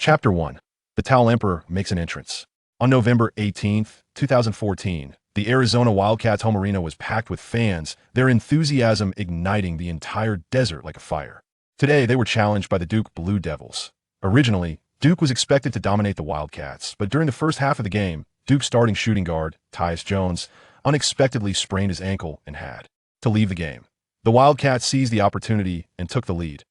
Chapter 1. The Towel Emperor makes an entrance. On November 18, 2014, the Arizona Wildcats home arena was packed with fans, their enthusiasm igniting the entire desert like a fire. Today, they were challenged by the Duke Blue Devils. Originally, Duke was expected to dominate the Wildcats, but during the first half of the game, Duke's starting shooting guard, Tyus Jones, unexpectedly sprained his ankle and had to leave the game. The Wildcats seized the opportunity and took the lead.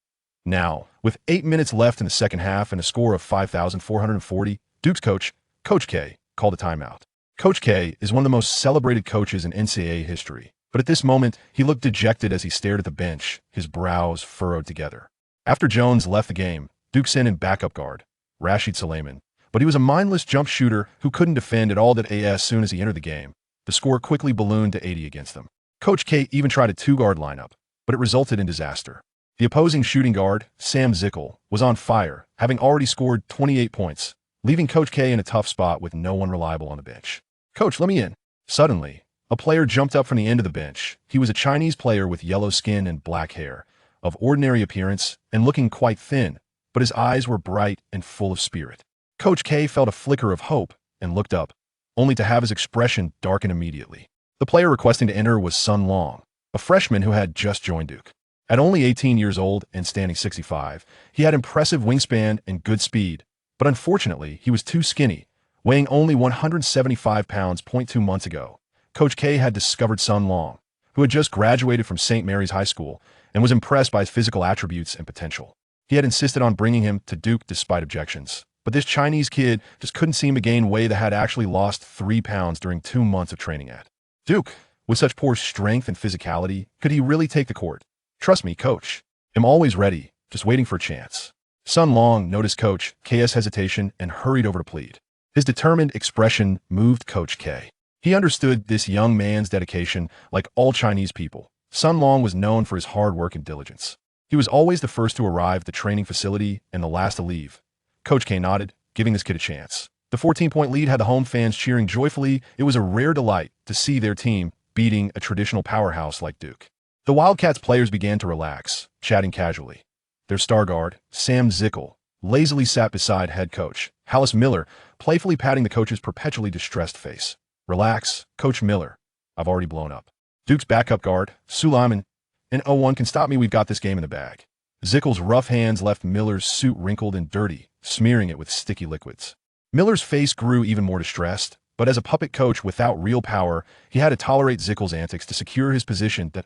Now, with 8 minutes left in the second half and a score of 5,440, Duke's coach, Coach K, called a timeout. Coach K is one of the most celebrated coaches in NCAA history, but at this moment, he looked dejected as he stared at the bench, his brows furrowed together. After Jones left the game, Duke sent in backup guard, Rashid Suleiman, but he was a mindless jump shooter who couldn't defend at all as soon as he entered the game. The score quickly ballooned to 80 against them. Coach K even tried a two-guard lineup, but it resulted in disaster. The opposing shooting guard, Sam Zickel, was on fire, having already scored 28 points, leaving Coach K in a tough spot with no one reliable on the bench. "Coach, let me in." Suddenly, a player jumped up from the end of the bench. He was a Chinese player with yellow skin and black hair, of ordinary appearance and looking quite thin, but his eyes were bright and full of spirit. Coach K felt a flicker of hope and looked up, only to have his expression darken immediately. The player requesting to enter was Sun Long, a freshman who had just joined Duke. At only 18 years old and standing 65, he had impressive wingspan and good speed, but unfortunately, he was too skinny, weighing only 175 pounds. 2 months ago, Coach K had discovered Sun Long, who had just graduated from St. Mary's High School and was impressed by his physical attributes and potential. He had insisted on bringing him to Duke despite objections, but this Chinese kid just couldn't seem to gain weight that had actually lost 3 pounds during 2 months of training at Duke. With such poor strength and physicality, could he really take the court? "Trust me, coach. I'm always ready, just waiting for a chance." Sun Long noticed Coach K's hesitation and hurried over to plead. His determined expression moved Coach K. He understood this young man's dedication. Like all Chinese people, Sun Long was known for his hard work and diligence. He was always the first to arrive at the training facility and the last to leave. Coach K nodded, giving this kid a chance. The 14-point lead had the home fans cheering joyfully. It was a rare delight to see their team beating a traditional powerhouse like Duke. The Wildcats players began to relax, chatting casually. Their star guard, Sam Zickel, lazily sat beside head coach Hallis Miller, playfully patting the coach's perpetually distressed face. "Relax, Coach Miller. I've already blown up." Duke's backup guard, Suleiman, "And no one can stop me. We've got this game in the bag." Zickel's rough hands left Miller's suit wrinkled and dirty, smearing it with sticky liquids. Miller's face grew even more distressed, but as a puppet coach without real power, he had to tolerate Zickel's antics to secure his position. The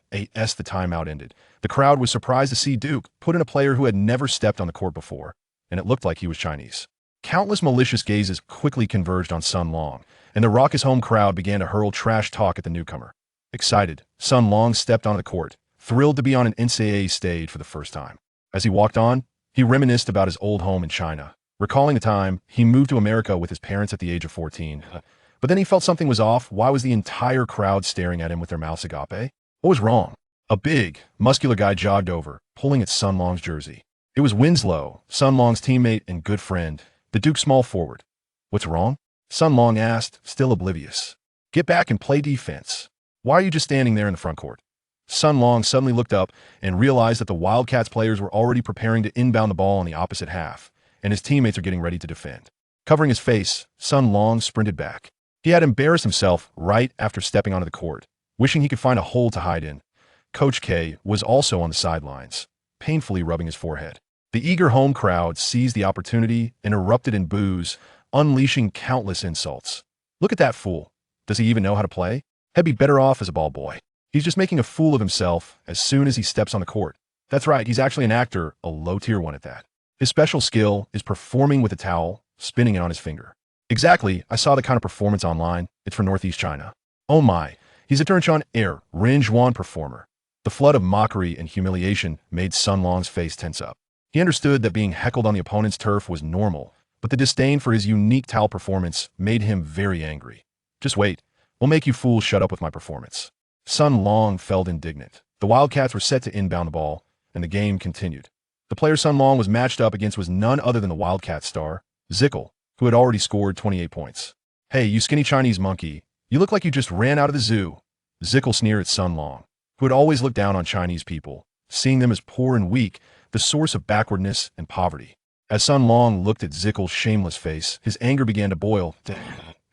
timeout ended. The crowd was surprised to see Duke put in a player who had never stepped on the court before, and it looked like he was Chinese. Countless malicious gazes quickly converged on Sun Long, and the raucous home crowd began to hurl trash talk at the newcomer. Excited, Sun Long stepped onto the court, thrilled to be on an NCAA stage for the first time. As he walked on, he reminisced about his old home in China, recalling the time he moved to America with his parents at the age of 14. But then he felt something was off. Why was the entire crowd staring at him with their mouths agape? What was wrong? A big, muscular guy jogged over, pulling at Sun Long's jersey. It was Winslow, Sun Long's teammate and good friend, the Duke small forward. "What's wrong?" Sun Long asked, still oblivious. "Get back and play defense. Why are you just standing there in the front court?" Sun Long suddenly looked up and realized that the Wildcats players were already preparing to inbound the ball in the opposite half, and his teammates are getting ready to defend. Covering his face, Sun Long sprinted back. He had embarrassed himself right after stepping onto the court, wishing he could find a hole to hide in. Coach K was also on the sidelines, painfully rubbing his forehead. The eager home crowd seized the opportunity and erupted in boos, unleashing countless insults. "Look at that fool. Does he even know how to play? He'd be better off as a ball boy. He's just making a fool of himself as soon as he steps on the court. That's right, he's actually an actor, a low-tier one at that. His special skill is performing with a towel, spinning it on his finger." "Exactly, I saw the kind of performance online. It's for Northeast China." "Oh my, he's a Turnchon Air, Rinjuan performer." The flood of mockery and humiliation made Sun Long's face tense up. He understood that being heckled on the opponent's turf was normal, but the disdain for his unique towel performance made him very angry. "Just wait, we'll make you fools shut up with my performance." Sun Long felt indignant. The Wildcats were set to inbound the ball, and the game continued. The player Sun Long was matched up against was none other than the Wildcat star, Zickel, who had already scored 28 points. "Hey, you skinny Chinese monkey, you look like you just ran out of the zoo." Zickel sneered at Sun Long, who had always looked down on Chinese people, seeing them as poor and weak, the source of backwardness and poverty. As Sun Long looked at Zickel's shameless face, his anger began to boil.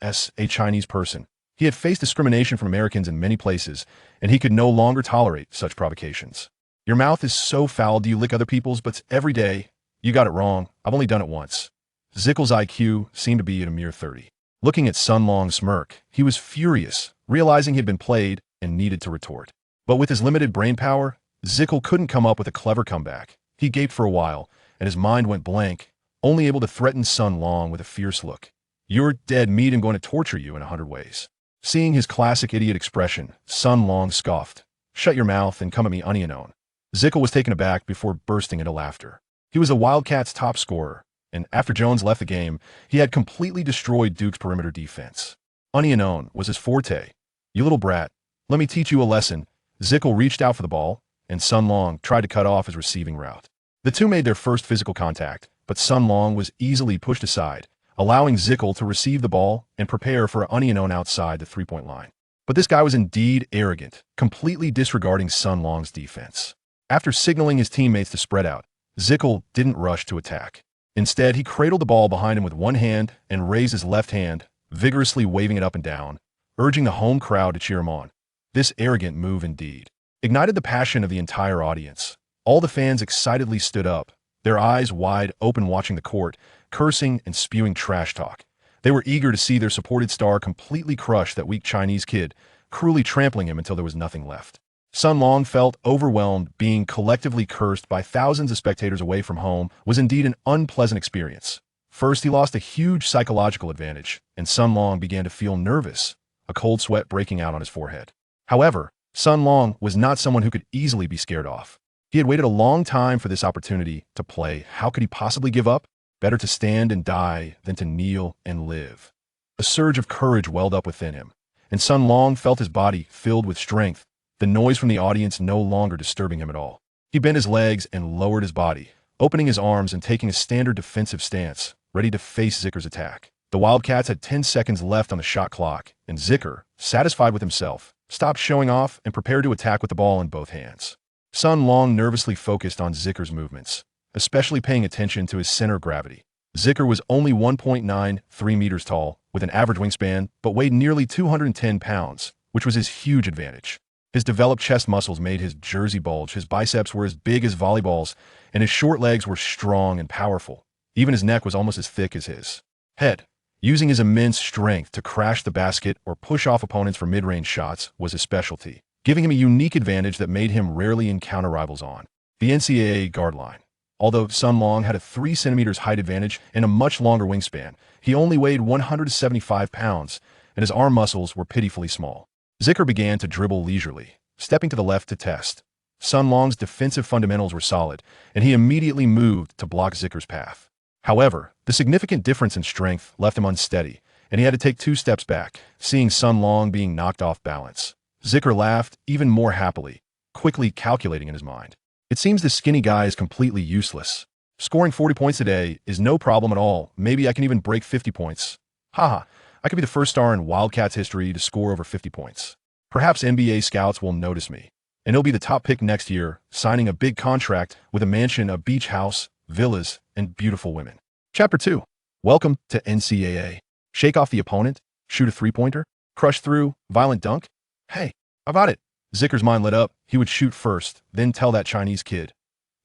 As a Chinese person, he had faced discrimination from Americans in many places, and he could no longer tolerate such provocations. Your mouth is so foul, do you lick other people's butts every day? You got it wrong. I've only done it once. Zickel's IQ seemed to be at a mere 30. Looking at Sun Long's smirk, he was furious, realizing he had been played and needed to retort. But with his limited brain power, Zickel couldn't come up with a clever comeback. He gaped for a while, and his mind went blank, only able to threaten Sun Long with a fierce look. You're dead meat and going to torture you in 100 ways. Seeing his classic idiot expression, Sun Long scoffed. Shut your mouth and come at me unknown. Zickel was taken aback before bursting into laughter. He was the Wildcats' top scorer, and after Jones left the game, he had completely destroyed Duke's perimeter defense. Unknown was his forte. You little brat, let me teach you a lesson. Zickel reached out for the ball, and Sun Long tried to cut off his receiving route. The two made their first physical contact, but Sun Long was easily pushed aside, allowing Zickel to receive the ball and prepare for unknown outside the three-point line. But this guy was indeed arrogant, completely disregarding Sun Long's defense. After signaling his teammates to spread out, Zickel didn't rush to attack. Instead, he cradled the ball behind him with one hand and raised his left hand, vigorously waving it up and down, urging the home crowd to cheer him on. This arrogant move indeed ignited the passion of the entire audience. All the fans excitedly stood up, their eyes wide open watching the court, cursing and spewing trash talk. They were eager to see their supported star completely crush that weak Chinese kid, cruelly trampling him until there was nothing left. Sun Long felt overwhelmed. Being collectively cursed by thousands of spectators away from home was indeed an unpleasant experience. First, he lost a huge psychological advantage, and Sun Long began to feel nervous, a cold sweat breaking out on his forehead. However, Sun Long was not someone who could easily be scared off. He had waited a long time for this opportunity to play. How could he possibly give up? Better to stand and die than to kneel and live. A surge of courage welled up within him, and Sun Long felt his body filled with strength, the noise from the audience no longer disturbing him at all. He bent his legs and lowered his body, opening his arms and taking a standard defensive stance, ready to face Zicker's attack. The Wildcats had 10 seconds left on the shot clock, and Zicker, satisfied with himself, stopped showing off and prepared to attack with the ball in both hands. Sun Long nervously focused on Zicker's movements, especially paying attention to his center of gravity. Zicker was only 1.93 meters tall, with an average wingspan, but weighed nearly 210 pounds, which was his huge advantage. His developed chest muscles made his jersey bulge, his biceps were as big as volleyballs, and his short legs were strong and powerful. Even his neck was almost as thick as his head. Using his immense strength to crash the basket or push off opponents for mid-range shots was his specialty, giving him a unique advantage that made him rarely encounter rivals on the NCAA guard line. Although Sun Long had a 3 centimeters height advantage and a much longer wingspan, he only weighed 175 pounds, and his arm muscles were pitifully small. Zicker began to dribble leisurely, stepping to the left to test. Sun Long's defensive fundamentals were solid, and he immediately moved to block Zicker's path. However, the significant difference in strength left him unsteady, and he had to take 2 steps back, seeing Sun Long being knocked off balance. Zicker laughed even more happily, quickly calculating in his mind. It seems this skinny guy is completely useless. Scoring 40 points a day is no problem at all. Maybe I can even break 50 points. Haha, I could be the first star in Wildcats history to score over 50 points. Perhaps NBA scouts will notice me, and he'll be the top pick next year, signing a big contract with a mansion, a beach house, villas, and beautiful women. Chapter 2. Welcome to NCAA. Shake off the opponent, shoot a three-pointer, crush through, violent dunk. Hey, how about it? Zicker's mind lit up. He would shoot first, then tell that Chinese kid.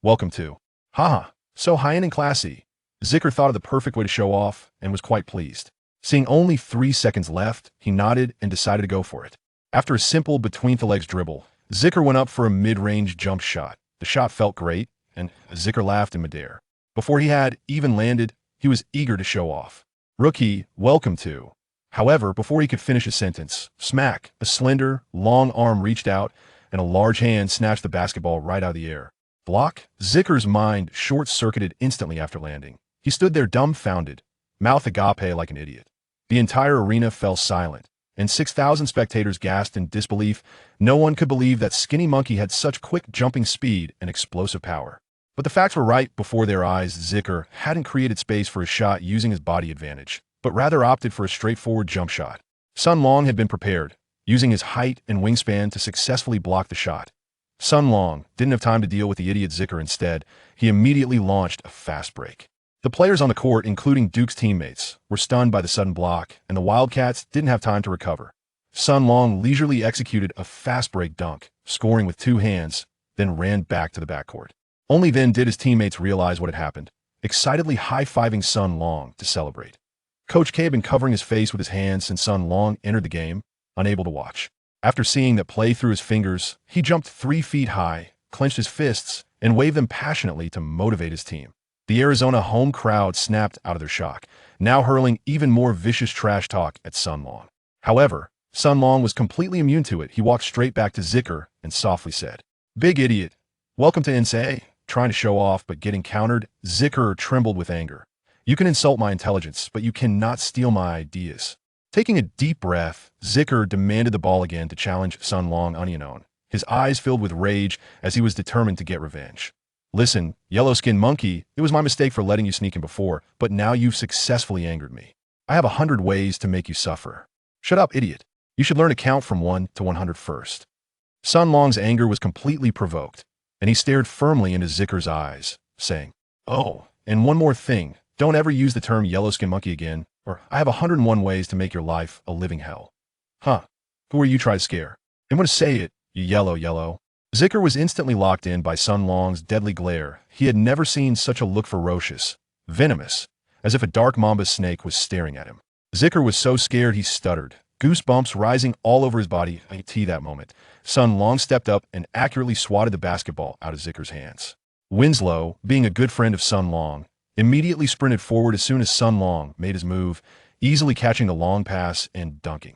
Welcome to. Haha, so high-end and classy. Zicker thought of the perfect way to show off and was quite pleased. Seeing only 3 seconds left, he nodded and decided to go for it. After a simple between-the-legs dribble, Zicker went up for a mid-range jump shot. The shot felt great, and Zicker laughed in midair. Before he had even landed, he was eager to show off. Rookie, welcome to. However, before he could finish his sentence, smack, a slender, long arm reached out, and a large hand snatched the basketball right out of the air. Block? Zicker's mind short-circuited instantly after landing. He stood there dumbfounded, mouth agape like an idiot. The entire arena fell silent, and 6,000 spectators gasped in disbelief. No one could believe that Skinny Monkey had such quick jumping speed and explosive power. But the facts were right before their eyes. Zicker hadn't created space for a shot using his body advantage, but rather opted for a straightforward jump shot. Sun Long had been prepared, using his height and wingspan to successfully block the shot. Sun Long didn't have time to deal with the idiot Zicker. Instead, he immediately launched a fast break. The players on the court, including Duke's teammates, were stunned by the sudden block, and the Wildcats didn't have time to recover. Sun Long leisurely executed a fast-break dunk, scoring with two hands, then ran back to the backcourt. Only then did his teammates realize what had happened, excitedly high-fiving Sun Long to celebrate. Coach K had been covering his face with his hands since Sun Long entered the game, unable to watch. After seeing that play through his fingers, he jumped 3 feet high, clenched his fists, and waved them passionately to motivate his team. The Arizona home crowd snapped out of their shock, now hurling even more vicious trash talk at Sun Long. However, Sun Long was completely immune to it. He walked straight back to Zicker and softly said, "Big idiot. Welcome to NSA." Trying to show off but getting countered, Zicker trembled with anger. "You can insult my intelligence, but you cannot steal my ideas." Taking a deep breath, Zicker demanded the ball again to challenge Sun Long unknown, his eyes filled with rage as he was determined to get revenge. "Listen, yellow-skinned monkey, it was my mistake for letting you sneak in before, but now you've successfully angered me. I have 100 ways to make you suffer." "Shut up, idiot. You should learn to count from 1 to 100 first." Sun Long's anger was completely provoked, and he stared firmly into Zicker's eyes, saying, "Oh, and one more thing. Don't ever use the term yellow-skinned monkey again, or I have 101 ways to make your life a living hell." "Huh. Who are you trying to scare? I'm going to say it, you yellow. Zicker was instantly locked in by Sun Long's deadly glare. He had never seen such a look ferocious, venomous, as if a dark mamba snake was staring at him. Zicker was so scared he stuttered, goosebumps rising all over his body. At that moment, Sun Long stepped up and accurately swatted the basketball out of Zicker's hands. Winslow, being a good friend of Sun Long, immediately sprinted forward as soon as Sun Long made his move, easily catching the long pass and dunking.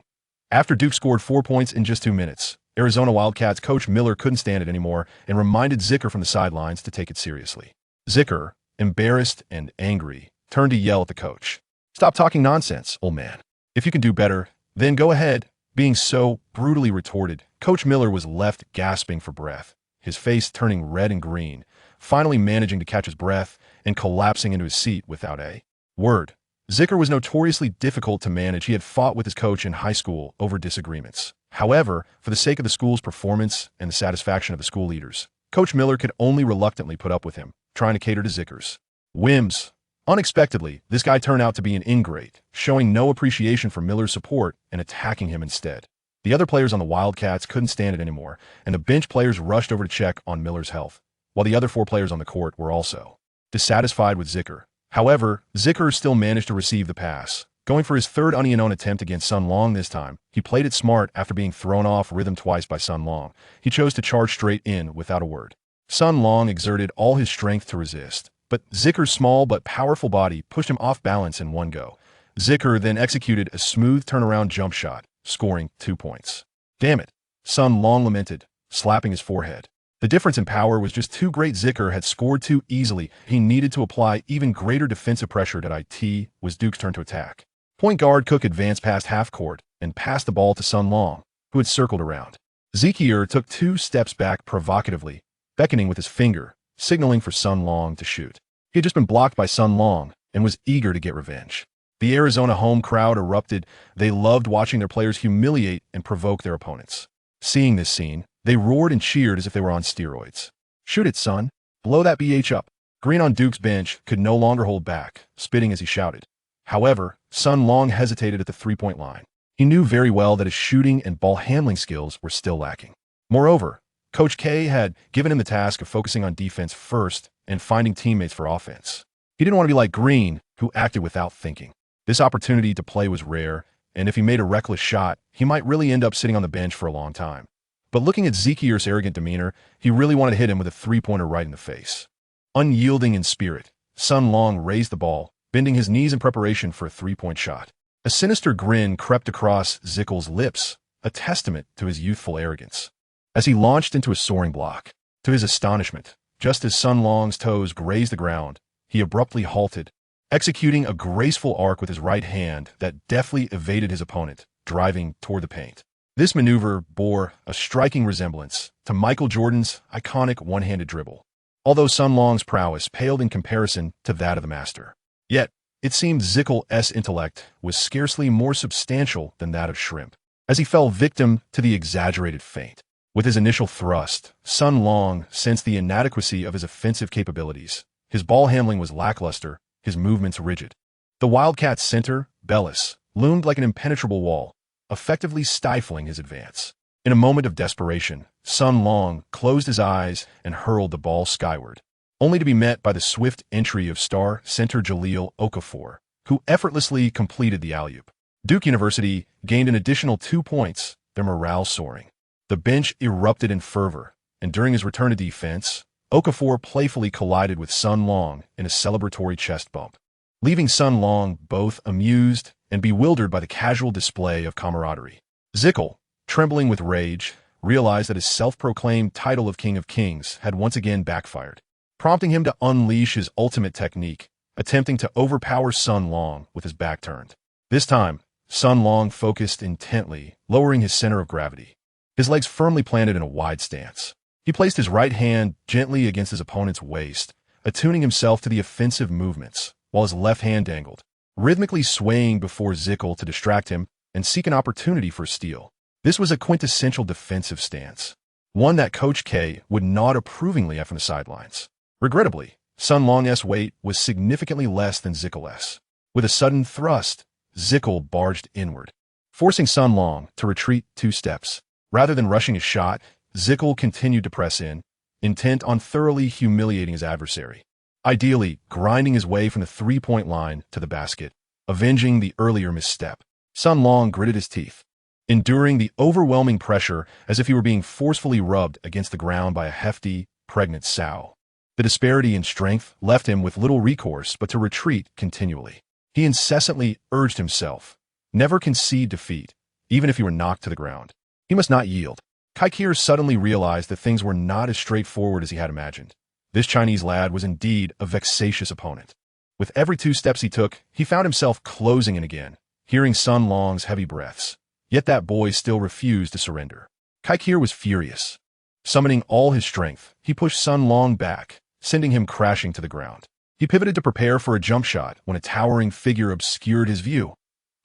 After Duke scored 4 points in just 2 minutes, Arizona Wildcats coach Miller couldn't stand it anymore and reminded Zicker from the sidelines to take it seriously. Zicker, embarrassed and angry, turned to yell at the coach. "Stop talking nonsense, old man. If you can do better, then go ahead." Being so brutally retorted, Coach Miller was left gasping for breath, his face turning red and green, finally managing to catch his breath and collapsing into his seat without a word. Zicker was notoriously difficult to manage. He had fought with his coach in high school over disagreements. However, for the sake of the school's performance and the satisfaction of the school leaders, Coach Miller could only reluctantly put up with him, trying to cater to Zicker's whims. Unexpectedly, this guy turned out to be an ingrate, showing no appreciation for Miller's support and attacking him instead. The other players on the Wildcats couldn't stand it anymore, and the bench players rushed over to check on Miller's health, while the other 4 players on the court were also dissatisfied with Zicker. However, Zicker still managed to receive the pass. Going for his 3rd unknown attempt against Sun Long this time, he played it smart after being thrown off rhythm twice by Sun Long. He chose to charge straight in without a word. Sun Long exerted all his strength to resist, but Zicker's small but powerful body pushed him off balance in one go. Zicker then executed a smooth turnaround jump shot, scoring 2 points. "Damn it," Sun Long lamented, slapping his forehead. The difference in power was just too great. Zicker had scored too easily. He needed to apply even greater defensive pressure. It was Duke's turn to attack. Point guard Cook advanced past half court and passed the ball to Sun Long, who had circled around. Zicker took 2 steps back provocatively, beckoning with his finger, signaling for Sun Long to shoot. He had just been blocked by Sun Long and was eager to get revenge. The Arizona home crowd erupted. They loved watching their players humiliate and provoke their opponents. Seeing this scene, they roared and cheered as if they were on steroids. "Shoot it, son. Blow that BH up." Green on Duke's bench could no longer hold back, spitting as he shouted. However, Sun Long hesitated at the 3-point line. He knew very well that his shooting and ball handling skills were still lacking. Moreover, Coach K had given him the task of focusing on defense first and finding teammates for offense. He didn't want to be like Green, who acted without thinking. This opportunity to play was rare, and if he made a reckless shot, he might really end up sitting on the bench for a long time. But looking at Zicker's arrogant demeanor, he really wanted to hit him with a 3-pointer right in the face. Unyielding in spirit, Sun Long raised the ball, bending his knees in preparation for a 3-point shot. A sinister grin crept across Zicker's lips, a testament to his youthful arrogance. As he launched into a soaring block, to his astonishment, just as Sun Long's toes grazed the ground, he abruptly halted, executing a graceful arc with his right hand that deftly evaded his opponent, driving toward the paint. This maneuver bore a striking resemblance to Michael Jordan's iconic one-handed dribble, although Sun Long's prowess paled in comparison to that of the master. Yet, it seemed Zicker's intellect was scarcely more substantial than that of Shrimp, as he fell victim to the exaggerated feint. With his initial thrust, Sun Long sensed the inadequacy of his offensive capabilities. His ball handling was lackluster, his movements rigid. The Wildcat's center, Bellis, loomed like an impenetrable wall, effectively stifling his advance. In a moment of desperation, Sun Long closed his eyes and hurled the ball skyward, only to be met by the swift entry of star center Jalil Okafor, who effortlessly completed the alley-oop. Duke University gained an additional 2 points, their morale soaring. The bench erupted in fervor, and during his return to defense, Okafor playfully collided with Sun Long in a celebratory chest bump, leaving Sun Long both amused and bewildered by the casual display of camaraderie. Zickel, trembling with rage, realized that his self-proclaimed title of King of Kings had once again backfired, prompting him to unleash his ultimate technique, attempting to overpower Sun Long with his back turned. This time, Sun Long focused intently, lowering his center of gravity, his legs firmly planted in a wide stance. He placed his right hand gently against his opponent's waist, attuning himself to the offensive movements, while his left hand dangled, rhythmically swaying before Zickel to distract him and seek an opportunity for a steal. This was a quintessential defensive stance, one that Coach K would nod approvingly at from the sidelines. Regrettably, Sun Long's weight was significantly less than Zickel's. With a sudden thrust, Zickel barged inward, forcing Sun Long to retreat 2 steps. Rather than rushing his shot, Zickel continued to press in, intent on thoroughly humiliating his adversary, ideally grinding his way from the 3-point line to the basket, avenging the earlier misstep. Sun Long gritted his teeth, enduring the overwhelming pressure as if he were being forcefully rubbed against the ground by a hefty, pregnant sow. The disparity in strength left him with little recourse but to retreat continually. He incessantly urged himself, never concede defeat, even if he were knocked to the ground. He must not yield. Kaikir suddenly realized that things were not as straightforward as he had imagined. This Chinese lad was indeed a vexatious opponent. With every 2 steps he took, he found himself closing in again, hearing Sun Long's heavy breaths. Yet that boy still refused to surrender. Kaikir was furious. Summoning all his strength, he pushed Sun Long back, sending him crashing to the ground. He pivoted to prepare for a jump shot when a towering figure obscured his view.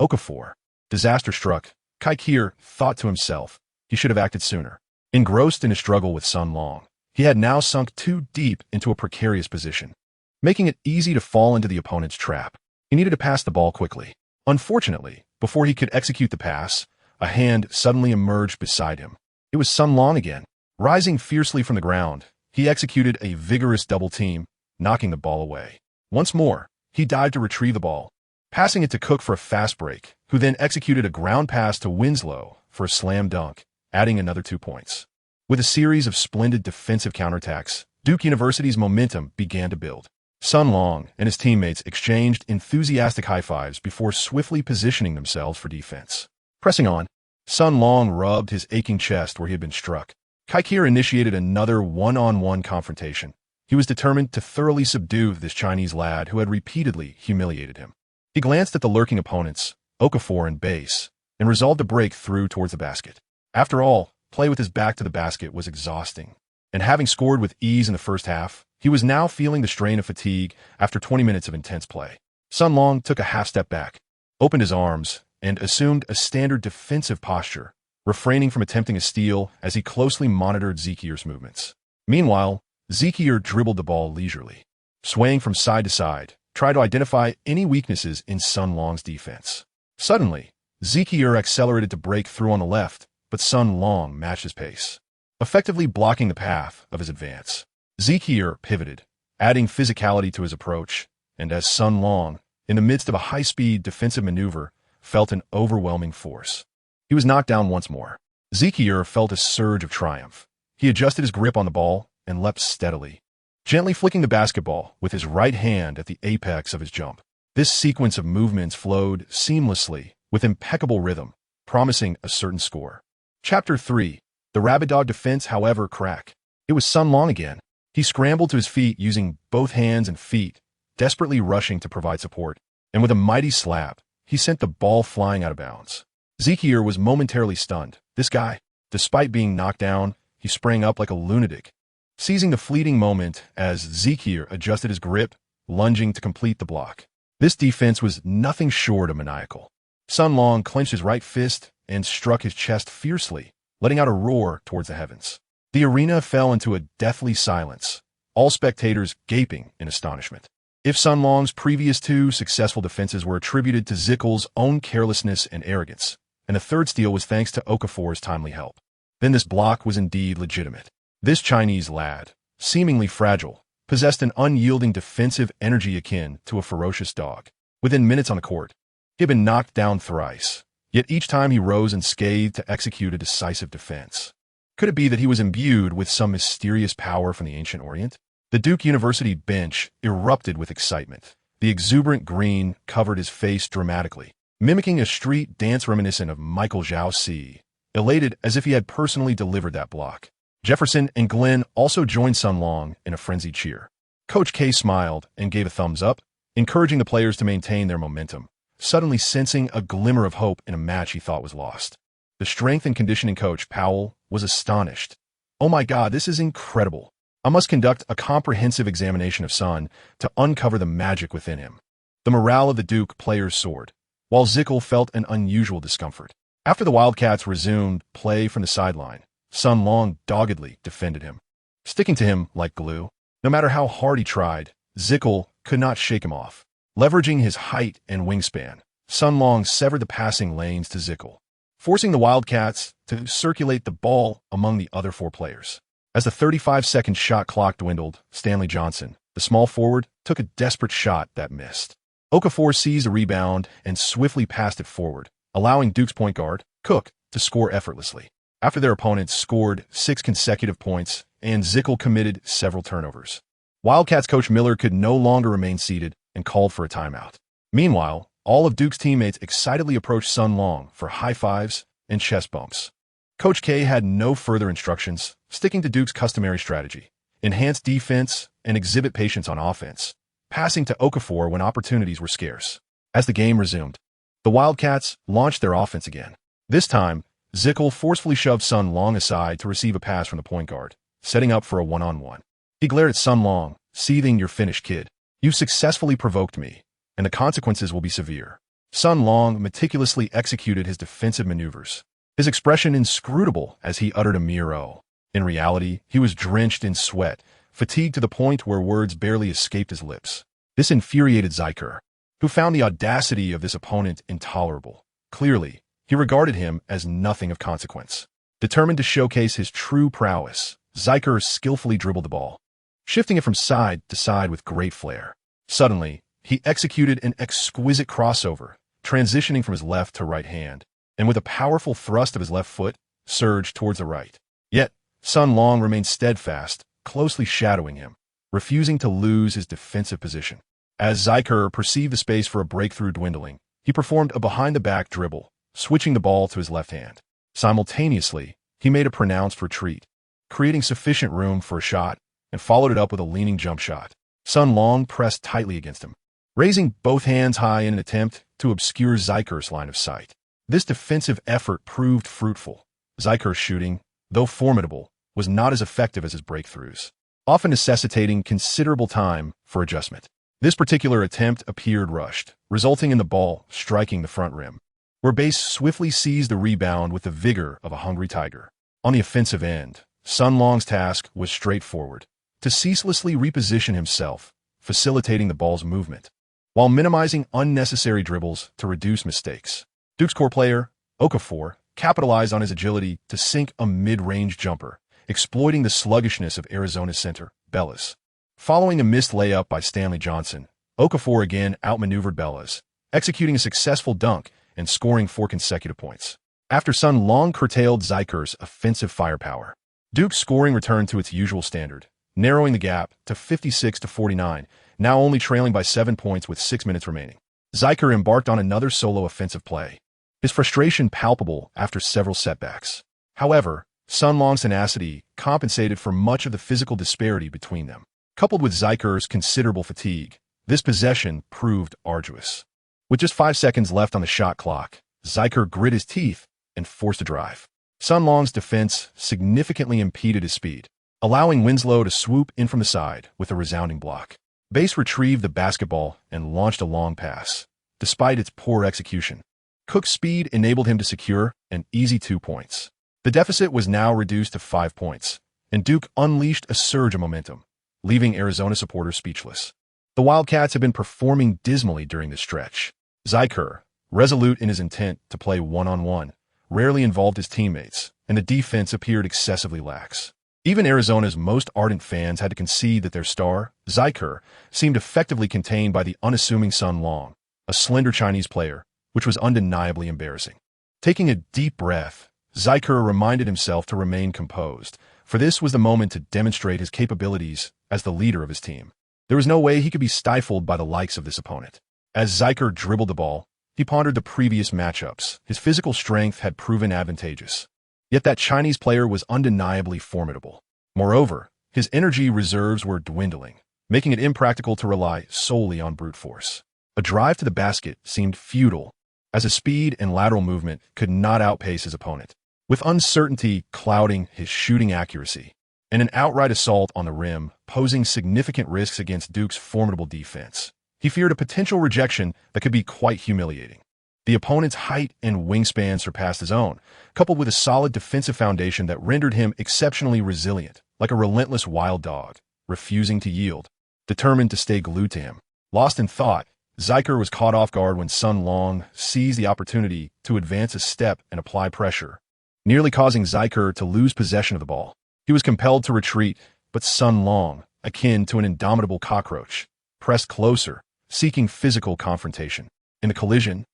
Okafor. Disaster struck. Kaikir thought to himself, he should have acted sooner. Engrossed in a struggle with Sun Long, he had now sunk too deep into a precarious position, making it easy to fall into the opponent's trap. He needed to pass the ball quickly. Unfortunately, before he could execute the pass, a hand suddenly emerged beside him. It was Sun Long again. Rising fiercely from the ground, he executed a vigorous double team, knocking the ball away. Once more, he dived to retrieve the ball, passing it to Cook for a fast break, who then executed a ground pass to Winslow for a slam dunk, adding another 2 points. With a series of splendid defensive counterattacks, Duke University's momentum began to build. Sun Long and his teammates exchanged enthusiastic high-fives before swiftly positioning themselves for defense. Pressing on, Sun Long rubbed his aching chest where he had been struck. Kaikir initiated another one-on-one confrontation. He was determined to thoroughly subdue this Chinese lad who had repeatedly humiliated him. He glanced at the lurking opponents, Okafor and Base, and resolved to break through towards the basket. After all, play with his back to the basket was exhausting, and having scored with ease in the first half, he was now feeling the strain of fatigue after 20 minutes of intense play. Sun Long took a half step back, opened his arms, and assumed a standard defensive posture, refraining from attempting a steal as he closely monitored Zekier's movements. Meanwhile, Zekier dribbled the ball leisurely, swaying from side to side, trying to identify any weaknesses in Sun Long's defense. Suddenly, Zekier accelerated to break through on the left, but Sun Long matched his pace, effectively blocking the path of his advance. Zekier pivoted, adding physicality to his approach, and as Sun Long, in the midst of a high-speed defensive maneuver, felt an overwhelming force, he was knocked down once more. Zekier felt a surge of triumph. He adjusted his grip on the ball and leapt steadily, gently flicking the basketball with his right hand at the apex of his jump. This sequence of movements flowed seamlessly, with impeccable rhythm, promising a certain score. Chapter 3. The Rabid Dog defense, however, cracked. It was Sun Long again. He scrambled to his feet using both hands and feet, desperately rushing to provide support, and with a mighty slap, he sent the ball flying out of bounds. Zekier was momentarily stunned. This guy, despite being knocked down, he sprang up like a lunatic, seizing the fleeting moment as Zekier adjusted his grip, lunging to complete the block. This defense was nothing short of maniacal. Sun Long clenched his right fist and struck his chest fiercely, letting out a roar towards the heavens. The arena fell into a deathly silence, all spectators gaping in astonishment. If Sun Long's previous two successful defenses were attributed to Zickel's own carelessness and arrogance, and the third steal was thanks to Okafor's timely help, then this block was indeed legitimate. This Chinese lad, seemingly fragile, possessed an unyielding defensive energy akin to a ferocious dog. Within minutes on the court, he had been knocked down thrice, yet each time he rose unscathed to execute a decisive defense. Could it be that he was imbued with some mysterious power from the ancient Orient? The Duke University bench erupted with excitement. The exuberant green covered his face dramatically, mimicking a street dance reminiscent of Michael Zhao, elated as if he had personally delivered that block. Jefferson and Glenn also joined Sun Long in a frenzied cheer. Coach K smiled and gave a thumbs up, encouraging the players to maintain their momentum, suddenly sensing a glimmer of hope in a match he thought was lost. The strength and conditioning coach, Powell, was astonished. "Oh my God, this is incredible. I must conduct a comprehensive examination of Sun to uncover the magic within him." The morale of the Duke players soared, while Zickel felt an unusual discomfort. After the Wildcats resumed play from the sideline, Sun Long doggedly defended him, sticking to him like glue. No matter how hard he tried, Zickel could not shake him off. Leveraging his height and wingspan, Sun Long severed the passing lanes to Zickel, forcing the Wildcats to circulate the ball among the other four players. As the 35-second shot clock dwindled, Stanley Johnson, the small forward, took a desperate shot that missed. Okafor seized a rebound and swiftly passed it forward, allowing Duke's point guard, Cook, to score effortlessly. After their opponents scored 6 consecutive points and Zickel committed several turnovers, Wildcats coach Miller could no longer remain seated and called for a timeout. Meanwhile, all of Duke's teammates excitedly approached Sun Long for high fives and chest bumps. Coach K had no further instructions, sticking to Duke's customary strategy: enhance defense and exhibit patience on offense, passing to Okafor when opportunities were scarce. As the game resumed, the Wildcats launched their offense again. This time, Zickel forcefully shoved Sun Long aside to receive a pass from the point guard, setting up for a one-on-one. He glared at Sun Long, seething, "You're finished, kid. You've successfully provoked me, and the consequences will be severe." Sun Long meticulously executed his defensive maneuvers, his expression inscrutable as he uttered a mere "oh." In reality, he was drenched in sweat, fatigued to the point where words barely escaped his lips. This infuriated Zeiker, who found the audacity of this opponent intolerable. Clearly, he regarded him as nothing of consequence. Determined to showcase his true prowess, Zeiker skillfully dribbled the ball, shifting it from side to side with great flair. Suddenly, he executed an exquisite crossover, transitioning from his left to right hand, and with a powerful thrust of his left foot, surged towards the right. Yet, Sun Long remained steadfast, closely shadowing him, refusing to lose his defensive position. As Zeiker perceived the space for a breakthrough dwindling, he performed a behind-the-back dribble, switching the ball to his left hand. Simultaneously, he made a pronounced retreat, creating sufficient room for a shot, and followed it up with a leaning jump shot. Sun Long pressed tightly against him, raising both hands high in an attempt to obscure Zeiker's line of sight. This defensive effort proved fruitful. Zeiker's shooting, though formidable, was not as effective as his breakthroughs, often necessitating considerable time for adjustment. This particular attempt appeared rushed, resulting in the ball striking the front rim, where Base swiftly seized the rebound with the vigor of a hungry tiger. On the offensive end, Sun Long's task was straightforward: to ceaselessly reposition himself, facilitating the ball's movement, while minimizing unnecessary dribbles to reduce mistakes. Duke's core player, Okafor, capitalized on his agility to sink a mid-range jumper, exploiting the sluggishness of Arizona's center, Bellas. Following a missed layup by Stanley Johnson, Okafor again outmaneuvered Bellas, executing a successful dunk and scoring 4 consecutive points. After Sun Long curtailed Zeiker's offensive firepower, Duke's scoring returned to its usual standard, narrowing the gap to 56-49, now only trailing by 7 points with 6 minutes remaining. Zeiker embarked on another solo offensive play, his frustration palpable after several setbacks. However, Sun Long's tenacity compensated for much of the physical disparity between them. Coupled with Zeiker's considerable fatigue, this possession proved arduous. With just 5 seconds left on the shot clock, Zeiker grit his teeth and forced a drive. Sun Long's defense significantly impeded his speed, allowing Winslow to swoop in from the side with a resounding block. Base retrieved the basketball and launched a long pass. Despite its poor execution, Cook's speed enabled him to secure an easy 2 points. The deficit was now reduced to 5 points, and Duke unleashed a surge of momentum, leaving Arizona supporters speechless. The Wildcats had been performing dismally during the stretch. Zyker, resolute in his intent to play one-on-one, rarely involved his teammates, and the defense appeared excessively lax. Even Arizona's most ardent fans had to concede that their star, Zyker, seemed effectively contained by the unassuming Sun Long, a slender Chinese player, which was undeniably embarrassing. Taking a deep breath, Zyker reminded himself to remain composed, for this was the moment to demonstrate his capabilities as the leader of his team. There was no way he could be stifled by the likes of this opponent. As Zyker dribbled the ball, he pondered the previous matchups. His physical strength had proven advantageous. Yet that Chinese player was undeniably formidable. Moreover, his energy reserves were dwindling, making it impractical to rely solely on brute force. A drive to the basket seemed futile, as his speed and lateral movement could not outpace his opponent. With uncertainty clouding his shooting accuracy, and an outright assault on the rim posing significant risks against Duke's formidable defense, he feared a potential rejection that could be quite humiliating. The opponent's height and wingspan surpassed his own, coupled with a solid defensive foundation that rendered him exceptionally resilient, like a relentless wild dog, refusing to yield, determined to stay glued to him. Lost in thought, Zyker was caught off guard when Sun Long seized the opportunity to advance a step and apply pressure, nearly causing Zyker to lose possession of the ball. He was compelled to retreat, but Sun Long, akin to an indomitable cockroach, pressed closer, seeking physical confrontation. In the collision,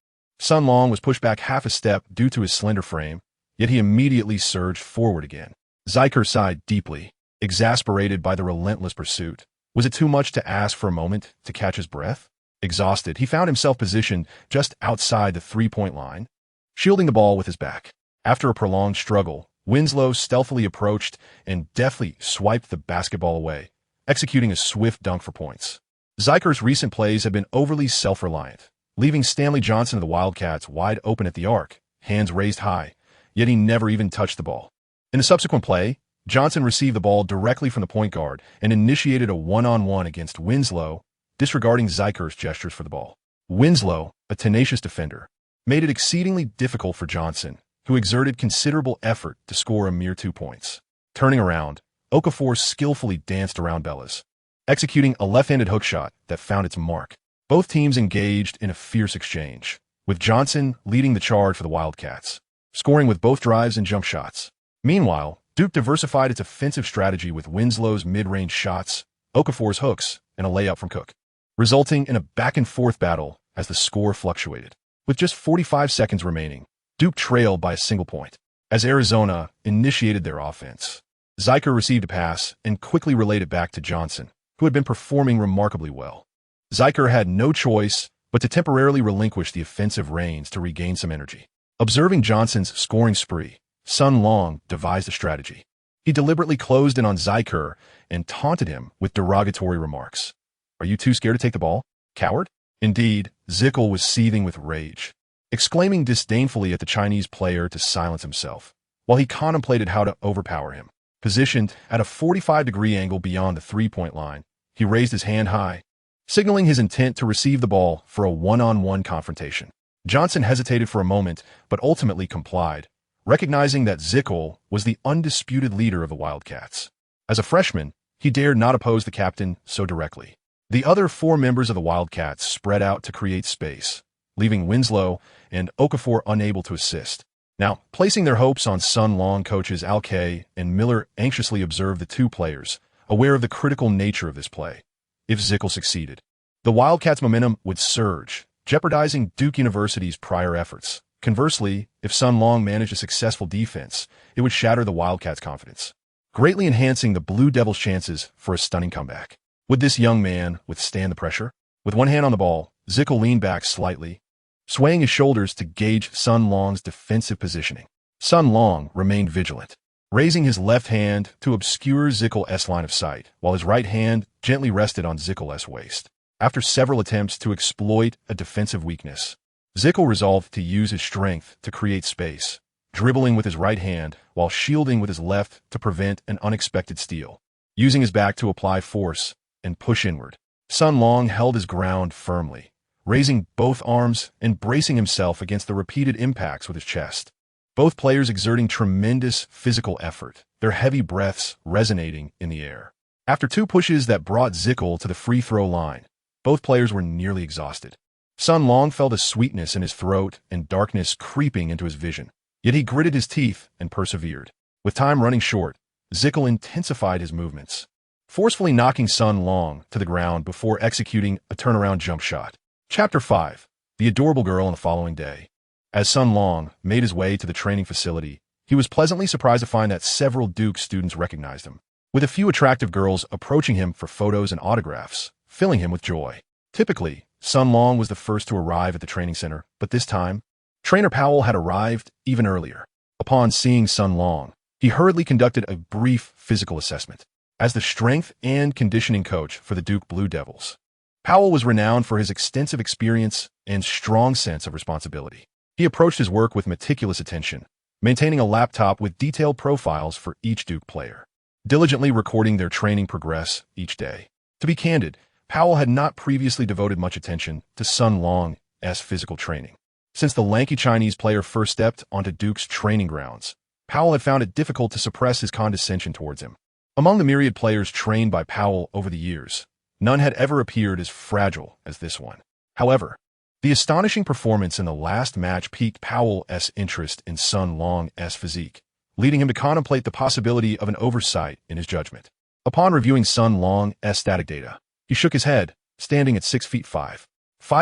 Sun Long was pushed back half a step due to his slender frame, yet he immediately surged forward again. Zyker sighed deeply, exasperated by the relentless pursuit. Was it too much to ask for a moment to catch his breath? Exhausted, he found himself positioned just outside the three-point line, shielding the ball with his back. After a prolonged struggle, Winslow stealthily approached and deftly swiped the basketball away, executing a swift dunk for points. Zyker's recent plays had been overly self-reliant, leaving Stanley Johnson of the Wildcats wide open at the arc, hands raised high, yet he never even touched the ball. In a subsequent play, Johnson received the ball directly from the point guard and initiated a one-on-one against Winslow, disregarding Zyker's gestures for the ball. Winslow, a tenacious defender, made it exceedingly difficult for Johnson, who exerted considerable effort to score a mere 2 points. Turning around, Okafor skillfully danced around Bellas, executing a left-handed hook shot that found its mark. Both teams engaged in a fierce exchange, with Johnson leading the charge for the Wildcats, scoring with both drives and jump shots. Meanwhile, Duke diversified its offensive strategy with Winslow's mid-range shots, Okafor's hooks, and a layup from Cook, resulting in a back-and-forth battle as the score fluctuated. With just 45 seconds remaining, Duke trailed by a single point. As Arizona initiated their offense, Zyker received a pass and quickly relayed it back to Johnson, who had been performing remarkably well. Zyker had no choice but to temporarily relinquish the offensive reins to regain some energy. Observing Johnson's scoring spree, Sun Long devised a strategy. He deliberately closed in on Zyker and taunted him with derogatory remarks. "Are you too scared to take the ball, coward?" Indeed, Zykel was seething with rage, exclaiming disdainfully at the Chinese player to silence himself, while he contemplated how to overpower him. Positioned at a 45-degree angle beyond the three-point line, he raised his hand high, signaling his intent to receive the ball for a one-on-one confrontation. Johnson hesitated for a moment, but ultimately complied, recognizing that Zykel was the undisputed leader of the Wildcats. As a freshman, he dared not oppose the captain so directly. The other 4 members of the Wildcats spread out to create space, leaving Winslow and Okafor unable to assist. Now, placing their hopes on Sun Long, coaches Alkay and Miller anxiously observed the two players, aware of the critical nature of this play. If Zykel succeeded, the Wildcats' momentum would surge, jeopardizing Duke University's prior efforts. Conversely, if Sun Long managed a successful defense, it would shatter the Wildcats' confidence, greatly enhancing the Blue Devils' chances for a stunning comeback. Would this young man withstand the pressure? With one hand on the ball, Zykel leaned back slightly, swaying his shoulders to gauge Sun Long's defensive positioning. Sun Long remained vigilant, raising his left hand to obscure Zykel's line of sight, while his right hand gently rested on Zykel's waist. After several attempts to exploit a defensive weakness, Zykel resolved to use his strength to create space, dribbling with his right hand while shielding with his left to prevent an unexpected steal. Using his back to apply force and push inward, Sun Long held his ground firmly, raising both arms and bracing himself against the repeated impacts with his chest. Both players exerting tremendous physical effort, their heavy breaths resonating in the air. After 2 pushes that brought Zykel to the free throw line, Both players were nearly exhausted. Sun Long felt a sweetness in his throat and darkness creeping into his vision. Yet he gritted his teeth and persevered. With time running short, Zickel intensified his movements, forcefully knocking Sun Long to the ground before executing a turnaround jump shot. Chapter 5. The Adorable Girl on the Following Day. As Sun Long made his way to the training facility, he was pleasantly surprised to find that several Duke students recognized him, with a few attractive girls approaching him for photos and autographs, filling him with joy. Typically, Sun Long was the first to arrive at the training center, but this time, Trainer Powell had arrived even earlier. Upon seeing Sun Long, he hurriedly conducted a brief physical assessment. As the strength and conditioning coach for the Duke Blue Devils, Powell was renowned for his extensive experience and strong sense of responsibility. He approached his work with meticulous attention, maintaining a laptop with detailed profiles for each Duke player, diligently recording their training progress each day. To be candid, Powell had not previously devoted much attention to Sun Long's physical training. Since the lanky Chinese player first stepped onto Duke's training grounds, Powell had found it difficult to suppress his condescension towards him. Among the myriad players trained by Powell over the years, none had ever appeared as fragile as this one. However, the astonishing performance in the last match piqued Powell's interest in Sun Long's physique, leading him to contemplate the possibility of an oversight in his judgment. Upon reviewing Sun Long's static data, he shook his head, standing at 6 feet 5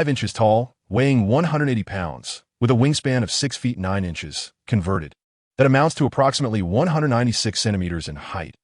inches tall, weighing 180 pounds, with a wingspan of 6 feet 9 inches, converted. That amounts to approximately 196 centimeters in height,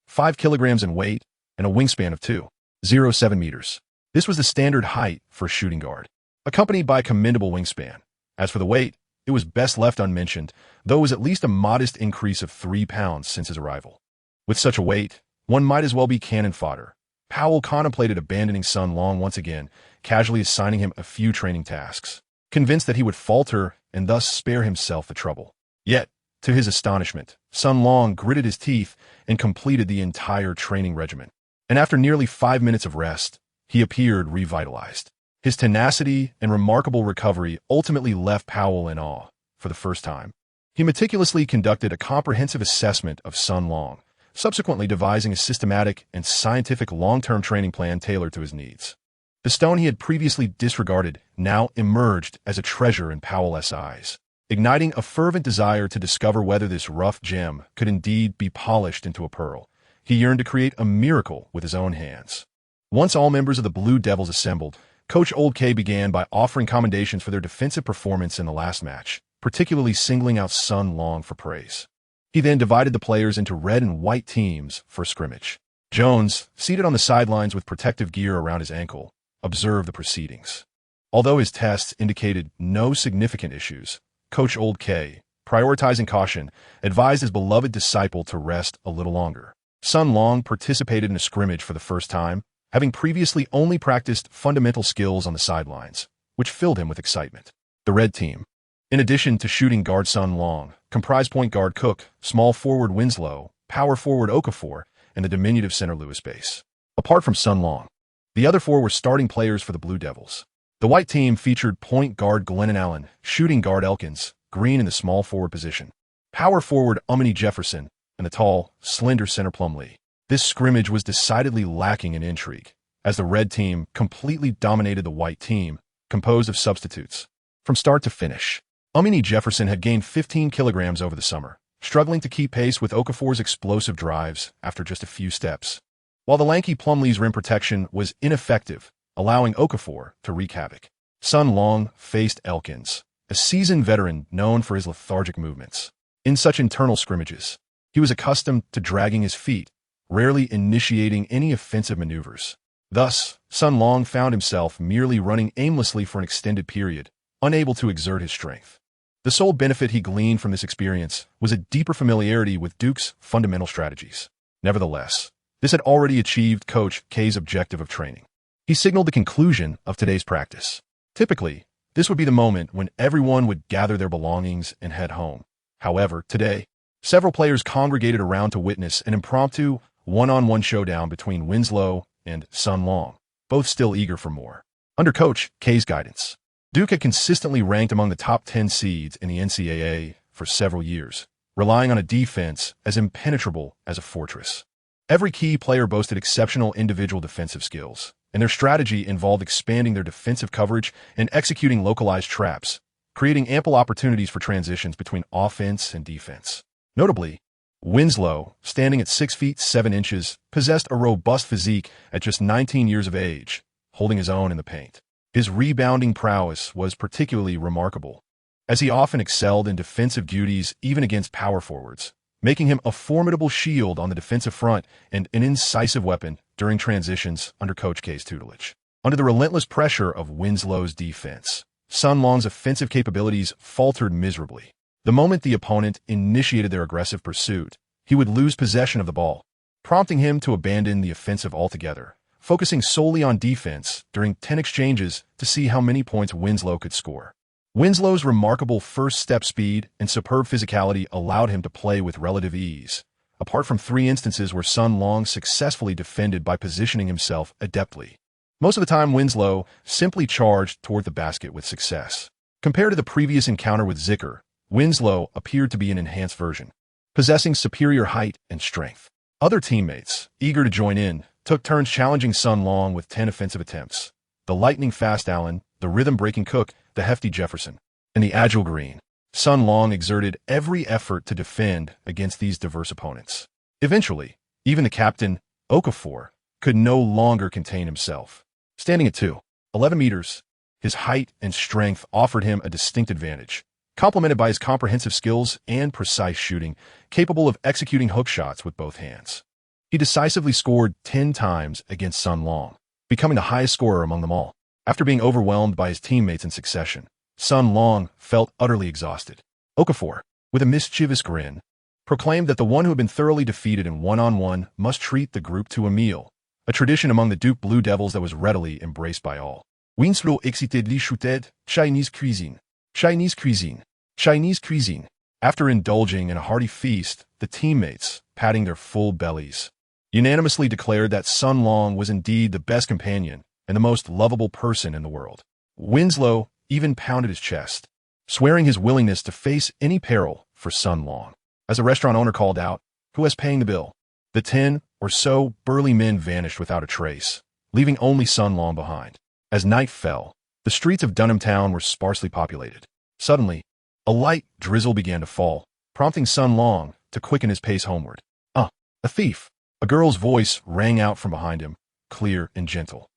5 kilograms in weight, and a wingspan of 2.07 meters. This was the standard height for a shooting guard, accompanied by a commendable wingspan. As for the weight, it was best left unmentioned, though it was at least a modest increase of 3 pounds since his arrival. With such a weight, one might as well be cannon fodder. Powell contemplated abandoning Sun Long once again, casually assigning him a few training tasks, convinced that he would falter and thus spare himself the trouble. Yet, to his astonishment, Sun Long gritted his teeth and completed the entire training regimen. And after nearly 5 minutes of rest, he appeared revitalized. His tenacity and remarkable recovery ultimately left Powell in awe for the first time. He meticulously conducted a comprehensive assessment of Sun Long, subsequently devising a systematic and scientific long-term training plan tailored to his needs. The stone he had previously disregarded now emerged as a treasure in Powell's eyes, igniting a fervent desire to discover whether this rough gem could indeed be polished into a pearl. He yearned to create a miracle with his own hands. Once all members of the Blue Devils assembled, Coach Old K began by offering commendations for their defensive performance in the last match, particularly singling out Sun Long for praise. He then divided the players into red and white teams for a scrimmage. Jones, seated on the sidelines with protective gear around his ankle, observed the proceedings. Although his tests indicated no significant issues, Coach Old K, prioritizing caution, advised his beloved disciple to rest a little longer. Sun Long participated in a scrimmage for the first time, having previously only practiced fundamental skills on the sidelines, which filled him with excitement. The red team, in addition to shooting guard Sun Long, comprised point guard Cook, small forward Winslow, power forward Okafor, and the diminutive center Lewis Base. Apart from Sun Long, the other four were starting players for the Blue Devils. The white team featured point guard Glennon Allen, shooting guard Elkins, Green in the small forward position, power forward Umani Jefferson, and the tall, slender center Plumlee. This scrimmage was decidedly lacking in intrigue, as the red team completely dominated the white team, composed of substitutes. From start to finish, Umani Jefferson had gained 15 kilograms over the summer, struggling to keep pace with Okafor's explosive drives after just a few steps, while the lanky Plumlee's rim protection was ineffective, allowing Okafor to wreak havoc. Sun Long faced Elkins, a seasoned veteran known for his lethargic movements. In such internal scrimmages, he was accustomed to dragging his feet, rarely initiating any offensive maneuvers. Thus, Sun Long found himself merely running aimlessly for an extended period, unable to exert his strength. The sole benefit he gleaned from this experience was a deeper familiarity with Duke's fundamental strategies. Nevertheless, this had already achieved Coach K's objective of training. He signaled the conclusion of today's practice. Typically, this would be the moment when everyone would gather their belongings and head home. However, today, several players congregated around to witness an impromptu, one-on-one showdown between Winslow and Sun Long, both still eager for more. Under Coach K's guidance, Duke had consistently ranked among the top 10 seeds in the NCAA for several years, relying on a defense as impenetrable as a fortress. Every key player boasted exceptional individual defensive skills, and their strategy involved expanding their defensive coverage and executing localized traps, creating ample opportunities for transitions between offense and defense. Notably, Winslow, standing at 6 feet 7 inches, possessed a robust physique at just 19 years of age, holding his own in the paint. His rebounding prowess was particularly remarkable, as he often excelled in defensive duties even against power forwards, making him a formidable shield on the defensive front and an incisive weapon during transitions under Coach K's tutelage. Under the relentless pressure of Winslow's defense, Sun Long's offensive capabilities faltered miserably. The moment the opponent initiated their aggressive pursuit, he would lose possession of the ball, prompting him to abandon the offensive altogether, focusing solely on defense during 10 exchanges to see how many points Winslow could score. Winslow's remarkable first-step speed and superb physicality allowed him to play with relative ease, apart from 3 instances where Sun Long successfully defended by positioning himself adeptly. Most of the time, Winslow simply charged toward the basket with success. Compared to the previous encounter with Zicker, Winslow appeared to be an enhanced version, possessing superior height and strength. Other teammates, eager to join in, took turns challenging Sun Long with 10 offensive attempts. The lightning-fast Allen, the rhythm-breaking Cook, the hefty Jefferson, and the agile Green. Sun Long exerted every effort to defend against these diverse opponents. Eventually, even the captain, Okafor, could no longer contain himself. Standing at 2.11 meters, his height and strength offered him a distinct advantage, complemented by his comprehensive skills and precise shooting, capable of executing hook shots with both hands. He decisively scored 10 times against Sun Long, becoming the highest scorer among them all. After being overwhelmed by his teammates in succession, Sun Long felt utterly exhausted. Okafor, with a mischievous grin, proclaimed that the one who had been thoroughly defeated in one-on-one must treat the group to a meal, a tradition among the Duke Blue Devils that was readily embraced by all. Winslow excitedly shouted, "Chinese cuisine! Chinese cuisine! Chinese cuisine!" After indulging in a hearty feast, the teammates, patting their full bellies, unanimously declared that Sun Long was indeed the best companion and the most lovable person in the world. Winslow even pounded his chest, swearing his willingness to face any peril for Sun Long. As the restaurant owner called out, "Who is paying the bill?" the 10 or so burly men vanished without a trace, leaving only Sun Long behind. As night fell, the streets of Dunham Town were sparsely populated. Suddenly, a light drizzle began to fall, prompting Sun Long to quicken his pace homeward. A thief!" A girl's voice rang out from behind him, clear and gentle,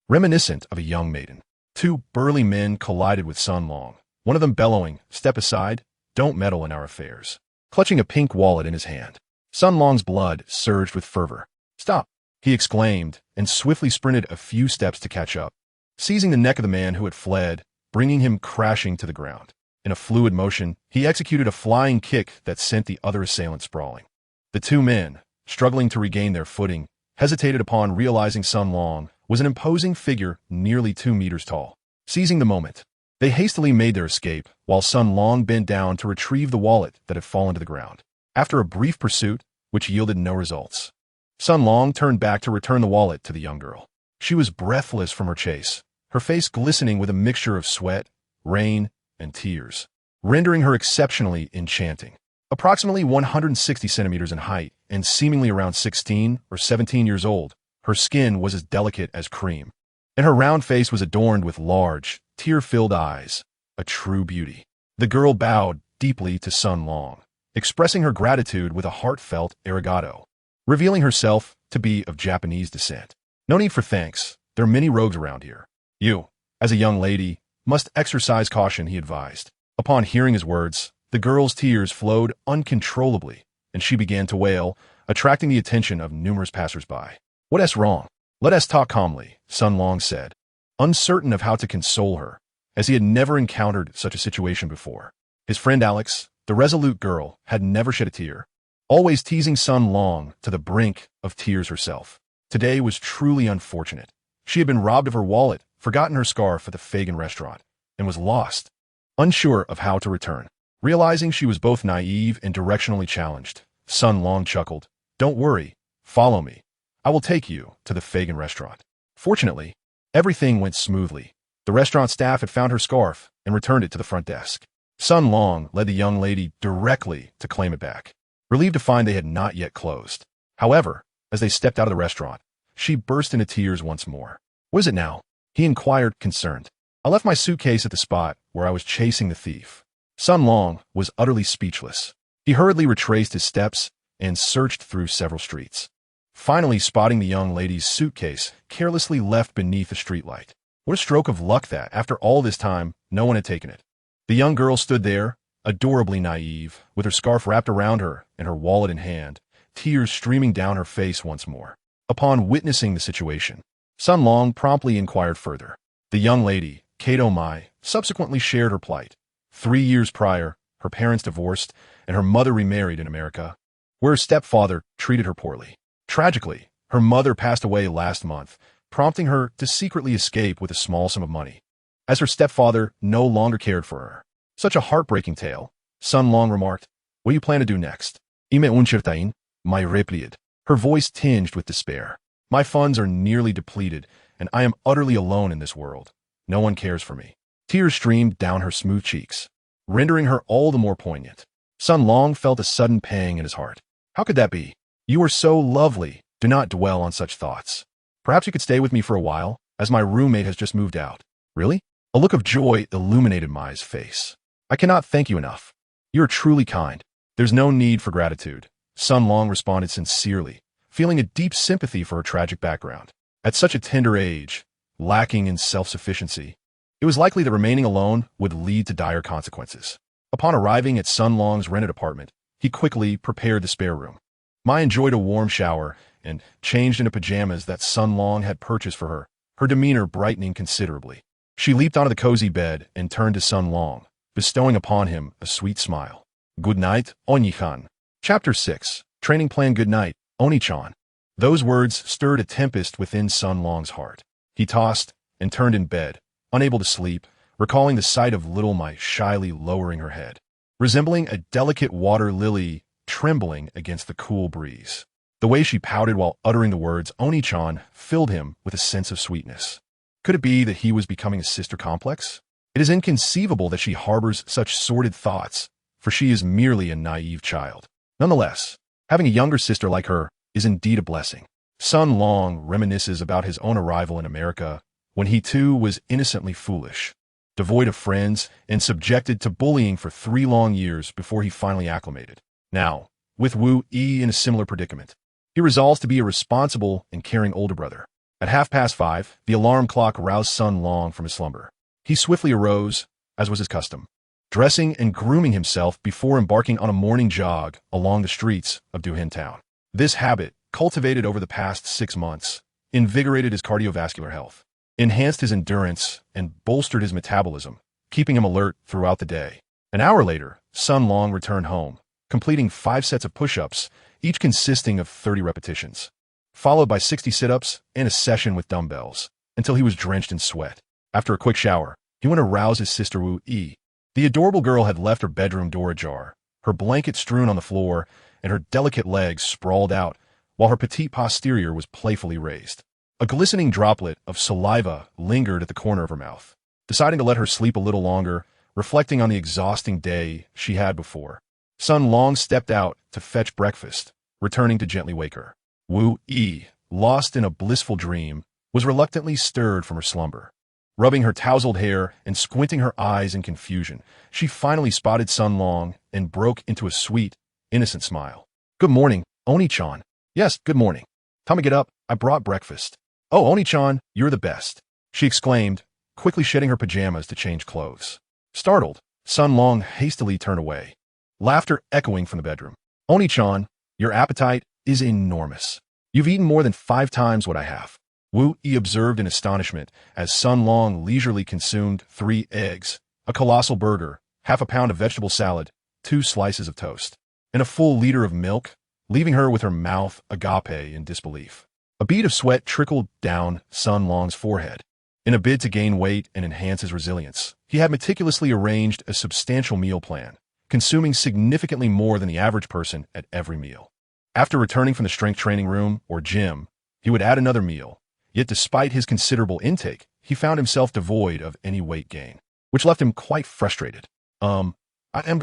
reminiscent of a young maiden. 2 burly men collided with Sun Long, one of them bellowing, "Step aside, don't meddle in our affairs," clutching a pink wallet in his hand. Sun Long's blood surged with fervor. "Stop!" he exclaimed, and swiftly sprinted a few steps to catch up, seizing the neck of the man who had fled, bringing him crashing to the ground. In a fluid motion, he executed a flying kick that sent the other assailant sprawling. The 2 men, struggling to regain their footing, hesitated upon realizing Sun Long was an imposing figure nearly 2 meters tall. Seizing the moment, they hastily made their escape, while Sun Long bent down to retrieve the wallet that had fallen to the ground. After a brief pursuit, which yielded no results, Sun Long turned back to return the wallet to the young girl. She was breathless from her chase, her face glistening with a mixture of sweat, rain, and tears, rendering her exceptionally enchanting. Approximately 160 centimeters in height and seemingly around 16 or 17 years old, her skin was as delicate as cream, and her round face was adorned with large, tear-filled eyes, a true beauty. The girl bowed deeply to Sun Long, expressing her gratitude with a heartfelt arigato, revealing herself to be of Japanese descent. "No need for thanks. There are many rogues around here. You, as a young lady, must exercise caution," he advised. Upon hearing his words, the girl's tears flowed uncontrollably, and she began to wail, attracting the attention of numerous passers-by. "What is wrong? Let us talk calmly," Sun Long said, uncertain of how to console her, as he had never encountered such a situation before. His friend Alex, the resolute girl, had never shed a tear, always teasing Sun Long to the brink of tears herself. Today was truly unfortunate. She had been robbed of her wallet, forgotten her scarf at the Fagan restaurant, and was lost, unsure of how to return. Realizing she was both naive and directionally challenged, Sun Long chuckled, "Don't worry, follow me. I will take you to the Fagan restaurant." Fortunately, everything went smoothly. The restaurant staff had found her scarf and returned it to the front desk. Sun Long led the young lady directly to claim it back, relieved to find they had not yet closed. However, as they stepped out of the restaurant, she burst into tears once more. What is it now? He inquired, concerned. I left my suitcase at the spot where I was chasing the thief. Sun Long was utterly speechless. He hurriedly retraced his steps and searched through several streets, finally spotting the young lady's suitcase carelessly left beneath a streetlight. What a stroke of luck that, after all this time, no one had taken it. The young girl stood there, adorably naive, with her scarf wrapped around her and her wallet in hand, tears streaming down her face once more. Upon witnessing the situation, Sun Long promptly inquired further. The young lady, Kato Mai, subsequently shared her plight. 3 years prior, her parents divorced and her mother remarried in America, where her stepfather treated her poorly. Tragically, her mother passed away last month, prompting her to secretly escape with a small sum of money, as her stepfather no longer cared for her. Such a heartbreaking tale, Sun Long remarked. What do you plan to do next? Ime uncertain, my replied, her voice tinged with despair. My funds are nearly depleted, and I am utterly alone in this world. No one cares for me. Tears streamed down her smooth cheeks, rendering her all the more poignant. Sun Long felt a sudden pang in his heart. How could that be? You are so lovely. Do not dwell on such thoughts. Perhaps you could stay with me for a while, as my roommate has just moved out. Really? A look of joy illuminated Mai's face. I cannot thank you enough. You are truly kind. There's no need for gratitude, Sun Long responded sincerely, feeling a deep sympathy for her tragic background. At such a tender age, lacking in self-sufficiency, it was likely that remaining alone would lead to dire consequences. Upon arriving at Sun Long's rented apartment, he quickly prepared the spare room. Mai enjoyed a warm shower and changed into pajamas that Sun Long had purchased for her, her demeanor brightening considerably. She leaped onto the cozy bed and turned to Sun Long, bestowing upon him a sweet smile. Good night, Oni-chan. Chapter 6. Training Plan. Good night, Oni-chan. Those words stirred a tempest within Sun Long's heart. He tossed and turned in bed, unable to sleep, recalling the sight of little Mai shyly lowering her head, resembling a delicate water lily trembling against the cool breeze. The way she pouted while uttering the words Oni-chan filled him with a sense of sweetness. Could it be that he was becoming a sister complex? It is inconceivable that she harbors such sordid thoughts, for she is merely a naive child. Nonetheless, having a younger sister like her is indeed a blessing. Sun Long reminisces about his own arrival in America, when he too was innocently foolish, devoid of friends, and subjected to bullying for 3 long years before he finally acclimated. Now, with Wu Yi in a similar predicament, he resolves to be a responsible and caring older brother. At 5:30, the alarm clock roused Sun Long from his slumber. He swiftly arose, as was his custom, dressing and grooming himself before embarking on a morning jog along the streets of Duhin Town. This habit, cultivated over the past 6 months, invigorated his cardiovascular health, enhanced his endurance, and bolstered his metabolism, keeping him alert throughout the day. An hour later, Sun Long returned home, completing 5 sets of push-ups, each consisting of 30 repetitions, followed by 60 sit-ups and a session with dumbbells, until he was drenched in sweat. After a quick shower, he went to rouse his sister Wu Yi. The adorable girl had left her bedroom door ajar, her blanket strewn on the floor, and her delicate legs sprawled out, while her petite posterior was playfully raised. A glistening droplet of saliva lingered at the corner of her mouth. Deciding to let her sleep a little longer, reflecting on the exhausting day she had before, Sun Long stepped out to fetch breakfast, returning to gently wake her. Wu Yi, lost in a blissful dream, was reluctantly stirred from her slumber. Rubbing her tousled hair and squinting her eyes in confusion, she finally spotted Sun Long and broke into a sweet, innocent smile. Good morning, Oni-chan. Yes, good morning. Time to get up. I brought breakfast. Oh, Oni-chan, you're the best, she exclaimed, quickly shedding her pajamas to change clothes. Startled, Sun Long hastily turned away, laughter echoing from the bedroom. Oni-chan, your appetite is enormous. You've eaten more than 5 times what I have. Wu Yi observed in astonishment as Sun Long leisurely consumed 3 eggs, a colossal burger, half a pound of vegetable salad, 2 slices of toast, and a full liter of milk, leaving her with her mouth agape in disbelief. A bead of sweat trickled down Sun Long's forehead. In a bid to gain weight and enhance his resilience, he had meticulously arranged a substantial meal plan, consuming significantly more than the average person at every meal. After returning from the strength training room or gym, he would add another meal. Yet despite his considerable intake, he found himself devoid of any weight gain, which left him quite frustrated. I am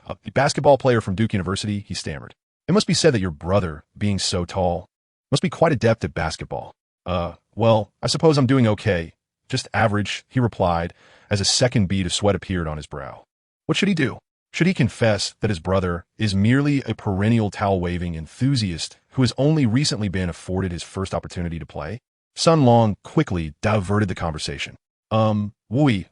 a basketball player from Duke University, he stammered. It must be said that your brother, being so tall, must be quite adept at basketball. Well, I suppose I'm doing okay. Just average, he replied, as a second bead of sweat appeared on his brow. What should he do? Should he confess that his brother is merely a perennial towel-waving enthusiast who has only recently been afforded his first opportunity to play? Sun Long quickly diverted the conversation. Wui,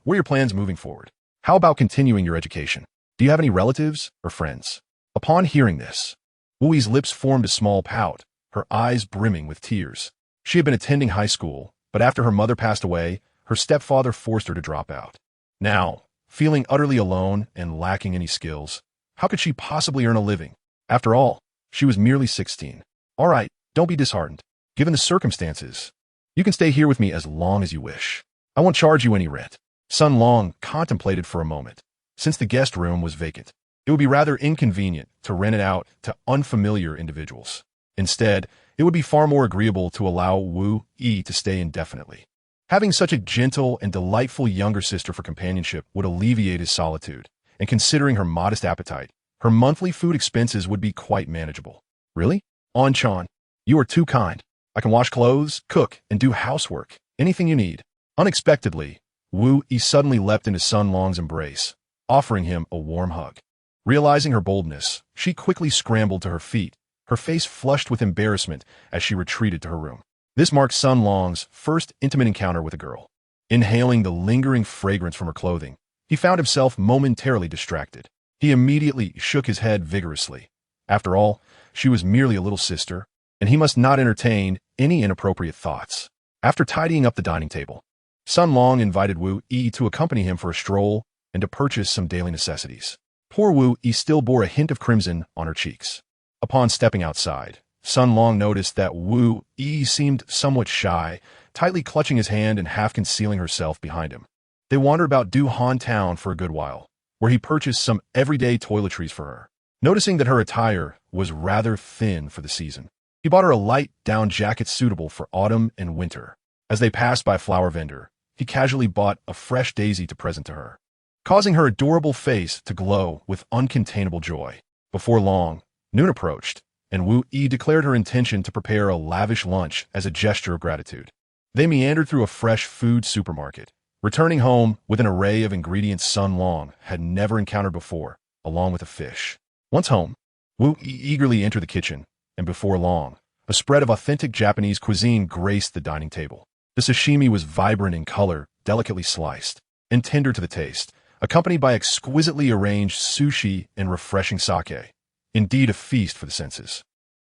what are your plans moving forward? How about continuing your education? Do you have any relatives or friends? Upon hearing this, Wui's lips formed a small pout, her eyes brimming with tears. She had been attending high school, but after her mother passed away, her stepfather forced her to drop out. Now, feeling utterly alone and lacking any skills, how could she possibly earn a living? After all, she was merely 16. All right, don't be disheartened. Given the circumstances, you can stay here with me as long as you wish. I won't charge you any rent. Sun Long contemplated for a moment. Since the guest room was vacant, it would be rather inconvenient to rent it out to unfamiliar individuals. Instead, it would be far more agreeable to allow Wu Yi to stay indefinitely. Having such a gentle and delightful younger sister for companionship would alleviate his solitude, and considering her modest appetite, her monthly food expenses would be quite manageable. Really? On-chan, you are too kind. I can wash clothes, cook, and do housework. Anything you need. Unexpectedly, Wu Yi suddenly leapt into Sun Long's embrace, offering him a warm hug. Realizing her boldness, she quickly scrambled to her feet, her face flushed with embarrassment as she retreated to her room. This marked Sun Long's first intimate encounter with a girl. Inhaling the lingering fragrance from her clothing, he found himself momentarily distracted. He immediately shook his head vigorously. After all, she was merely a little sister, and he must not entertain any inappropriate thoughts. After tidying up the dining table, Sun Long invited Wu Yi to accompany him for a stroll and to purchase some daily necessities. Poor Wu Yi still bore a hint of crimson on her cheeks. Upon stepping outside, Sun Long noticed that Wu Yi seemed somewhat shy, tightly clutching his hand and half concealing herself behind him. They wandered about Du Han Town for a good while, where he purchased some everyday toiletries for her. Noticing that her attire was rather thin for the season, he bought her a light down jacket suitable for autumn and winter. As they passed by a flower vendor, he casually bought a fresh daisy to present to her, causing her adorable face to glow with uncontainable joy. Before long, noon approached, and Wu Yi declared her intention to prepare a lavish lunch as a gesture of gratitude. They meandered through a fresh food supermarket, returning home with an array of ingredients Sun Long had never encountered before, along with a fish. Once home, Wu Yi eagerly entered the kitchen, and before long, a spread of authentic Japanese cuisine graced the dining table. The sashimi was vibrant in color, delicately sliced, and tender to the taste, accompanied by exquisitely arranged sushi and refreshing sake. Indeed, a feast for the senses.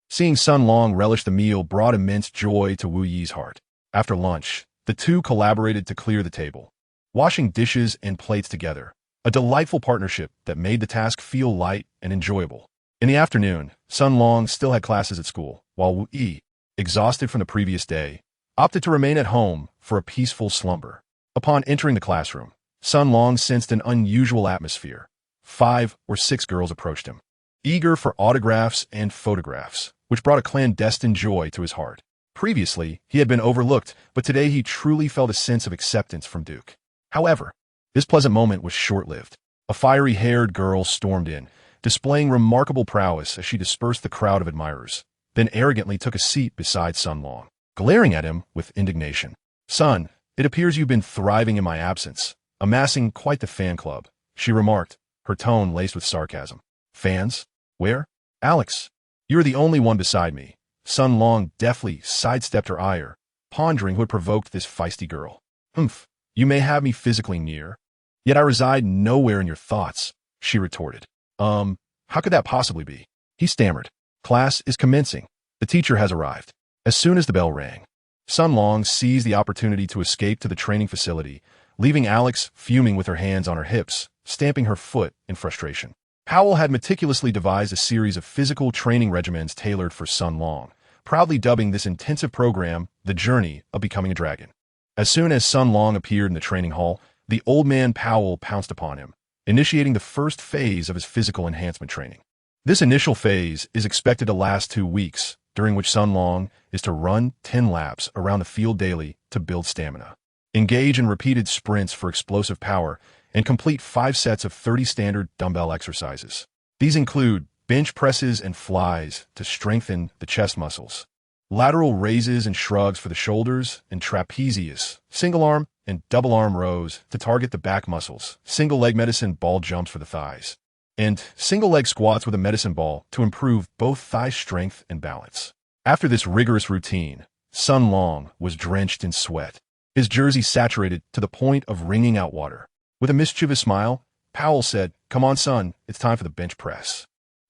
Seeing Sun Long relish the meal brought immense joy to Wu Yi's heart. After lunch, the two collaborated to clear the table, washing dishes and plates together, a delightful partnership that made the task feel light and enjoyable. In the afternoon, Sun Long still had classes at school, while Wu Yi, exhausted from the previous day, opted to remain at home for a peaceful slumber. Upon entering the classroom, Sun Long sensed an unusual atmosphere. 5 or 6 girls approached him, eager for autographs and photographs, which brought a clandestine joy to his heart. Previously, he had been overlooked, but today he truly felt a sense of acceptance from Duke. However, this pleasant moment was short-lived. A fiery-haired girl stormed in, displaying remarkable prowess as she dispersed the crowd of admirers, then arrogantly took a seat beside Sun Long, glaring at him with indignation. "Son, it appears you've been thriving in my absence, amassing quite the fan club," she remarked, her tone laced with sarcasm. "Fans? Where? Alex, you're the only one beside me." Sun Long deftly sidestepped her ire, pondering who had provoked this feisty girl. "Humph, you may have me physically near, yet I reside nowhere in your thoughts," she retorted. How could that possibly be?" he stammered. "Class is commencing. The teacher has arrived." As soon as the bell rang, Sun Long seized the opportunity to escape to the training facility, leaving Alex fuming with her hands on her hips, stamping her foot in frustration. Powell had meticulously devised a series of physical training regimens tailored for Sun Long, proudly dubbing this intensive program the journey of becoming a dragon. As soon as Sun Long appeared in the training hall, the old man Powell pounced upon him, initiating the first phase of his physical enhancement training. This initial phase is expected to last 2 weeks, during which Sun Long is to run 10 laps around the field daily to build stamina, engage in repeated sprints for explosive power, and complete 5 sets of 30 standard dumbbell exercises. These include bench presses and flies to strengthen the chest muscles, lateral raises and shrugs for the shoulders, and trapezius, single arm and double arm rows to target the back muscles, single leg medicine ball jumps for the thighs, and single leg squats with a medicine ball to improve both thigh strength and balance. After this rigorous routine, Sun Long was drenched in sweat, his jersey saturated to the point of wringing out water. With a mischievous smile, Powell said, "Come on, son, it's time for the bench press."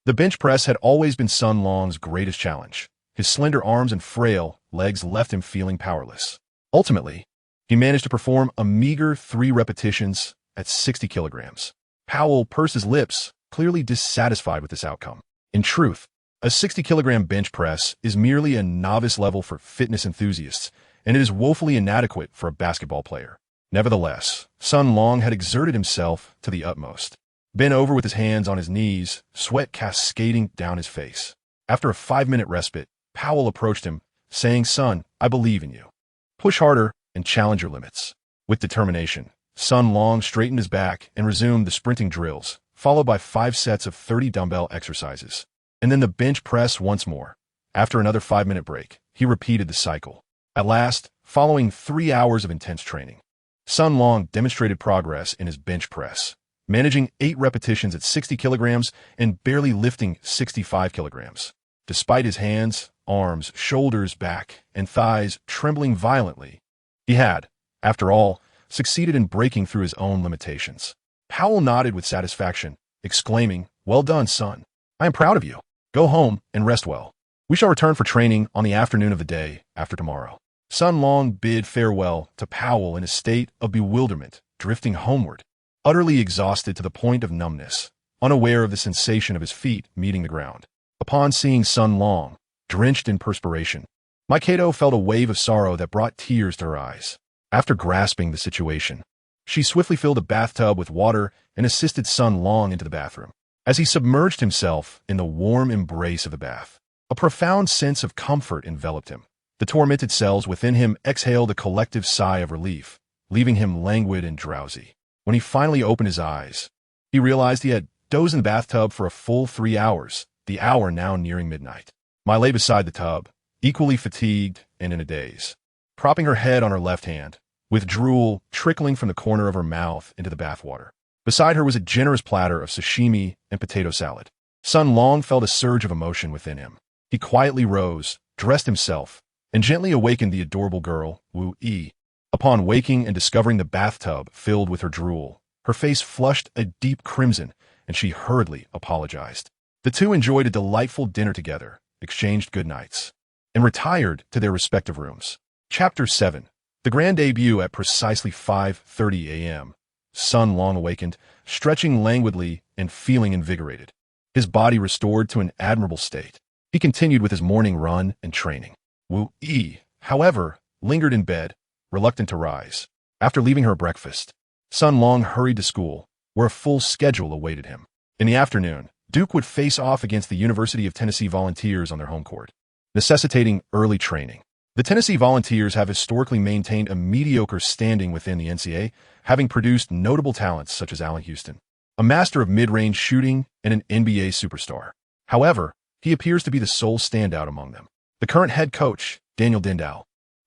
The bench press had always been Sun Long's greatest challenge. His slender arms and frail legs left him feeling powerless. Ultimately, he managed to perform a meager 3 repetitions at 60 kilograms. Powell pursed his lips, clearly dissatisfied with this outcome. In truth, a 60-kilogram bench press is merely a novice level for fitness enthusiasts, and it is woefully inadequate for a basketball player. Nevertheless, Sun Long had exerted himself to the utmost. Bent over with his hands on his knees, sweat cascading down his face. After a 5-minute respite, Powell approached him, saying, "Son, I believe in you. Push harder and challenge your limits." With determination, Sun Long straightened his back and resumed the sprinting drills, followed by 5 sets of 30 dumbbell exercises. And then the bench press once more. After another 5-minute break, he repeated the cycle. At last, following 3 hours of intense training, Sun Long demonstrated progress in his bench press, managing 8 repetitions at 60 kilograms and barely lifting 65 kilograms. Despite his hands, arms, shoulders, back, and thighs trembling violently, he had, after all, succeeded in breaking through his own limitations. Powell nodded with satisfaction, exclaiming, "Well done, son. I am proud of you. Go home and rest well. We shall return for training on the afternoon of the day after tomorrow." Sun Long bid farewell to Powell in a state of bewilderment, drifting homeward, utterly exhausted to the point of numbness, unaware of the sensation of his feet meeting the ground. Upon seeing Sun Long, drenched in perspiration, Maikoto felt a wave of sorrow that brought tears to her eyes. After grasping the situation, she swiftly filled a bathtub with water and assisted Sun Long into the bathroom. As he submerged himself in the warm embrace of the bath, a profound sense of comfort enveloped him. The tormented cells within him exhaled a collective sigh of relief, leaving him languid and drowsy. When he finally opened his eyes, he realized he had dozed in the bathtub for a full 3 hours, the hour now nearing midnight. Mai lay beside the tub, equally fatigued and in a daze, propping her head on her left hand, with drool trickling from the corner of her mouth into the bathwater. Beside her was a generous platter of sashimi and potato salad. Sun Long felt a surge of emotion within him. He quietly rose, dressed himself, and gently awakened the adorable girl, Wu-Yi. Upon waking and discovering the bathtub filled with her drool, her face flushed a deep crimson, and she hurriedly apologized. The two enjoyed a delightful dinner together, exchanged goodnights, and retired to their respective rooms. Chapter 7. The grand debut at precisely 5:30 a.m. Sun Long awakened, stretching languidly and feeling invigorated. His body restored to an admirable state. He continued with his morning run and training. Wu-Yi, however, lingered in bed, reluctant to rise. After leaving her breakfast, Sun Long hurried to school, where a full schedule awaited him. In the afternoon, Duke would face off against the University of Tennessee Volunteers on their home court, necessitating early training. The Tennessee Volunteers have historically maintained a mediocre standing within the NCAA, having produced notable talents such as Allen Houston, a master of mid-range shooting and an NBA superstar. However, he appears to be the sole standout among them. The current head coach, Daniel Dindal,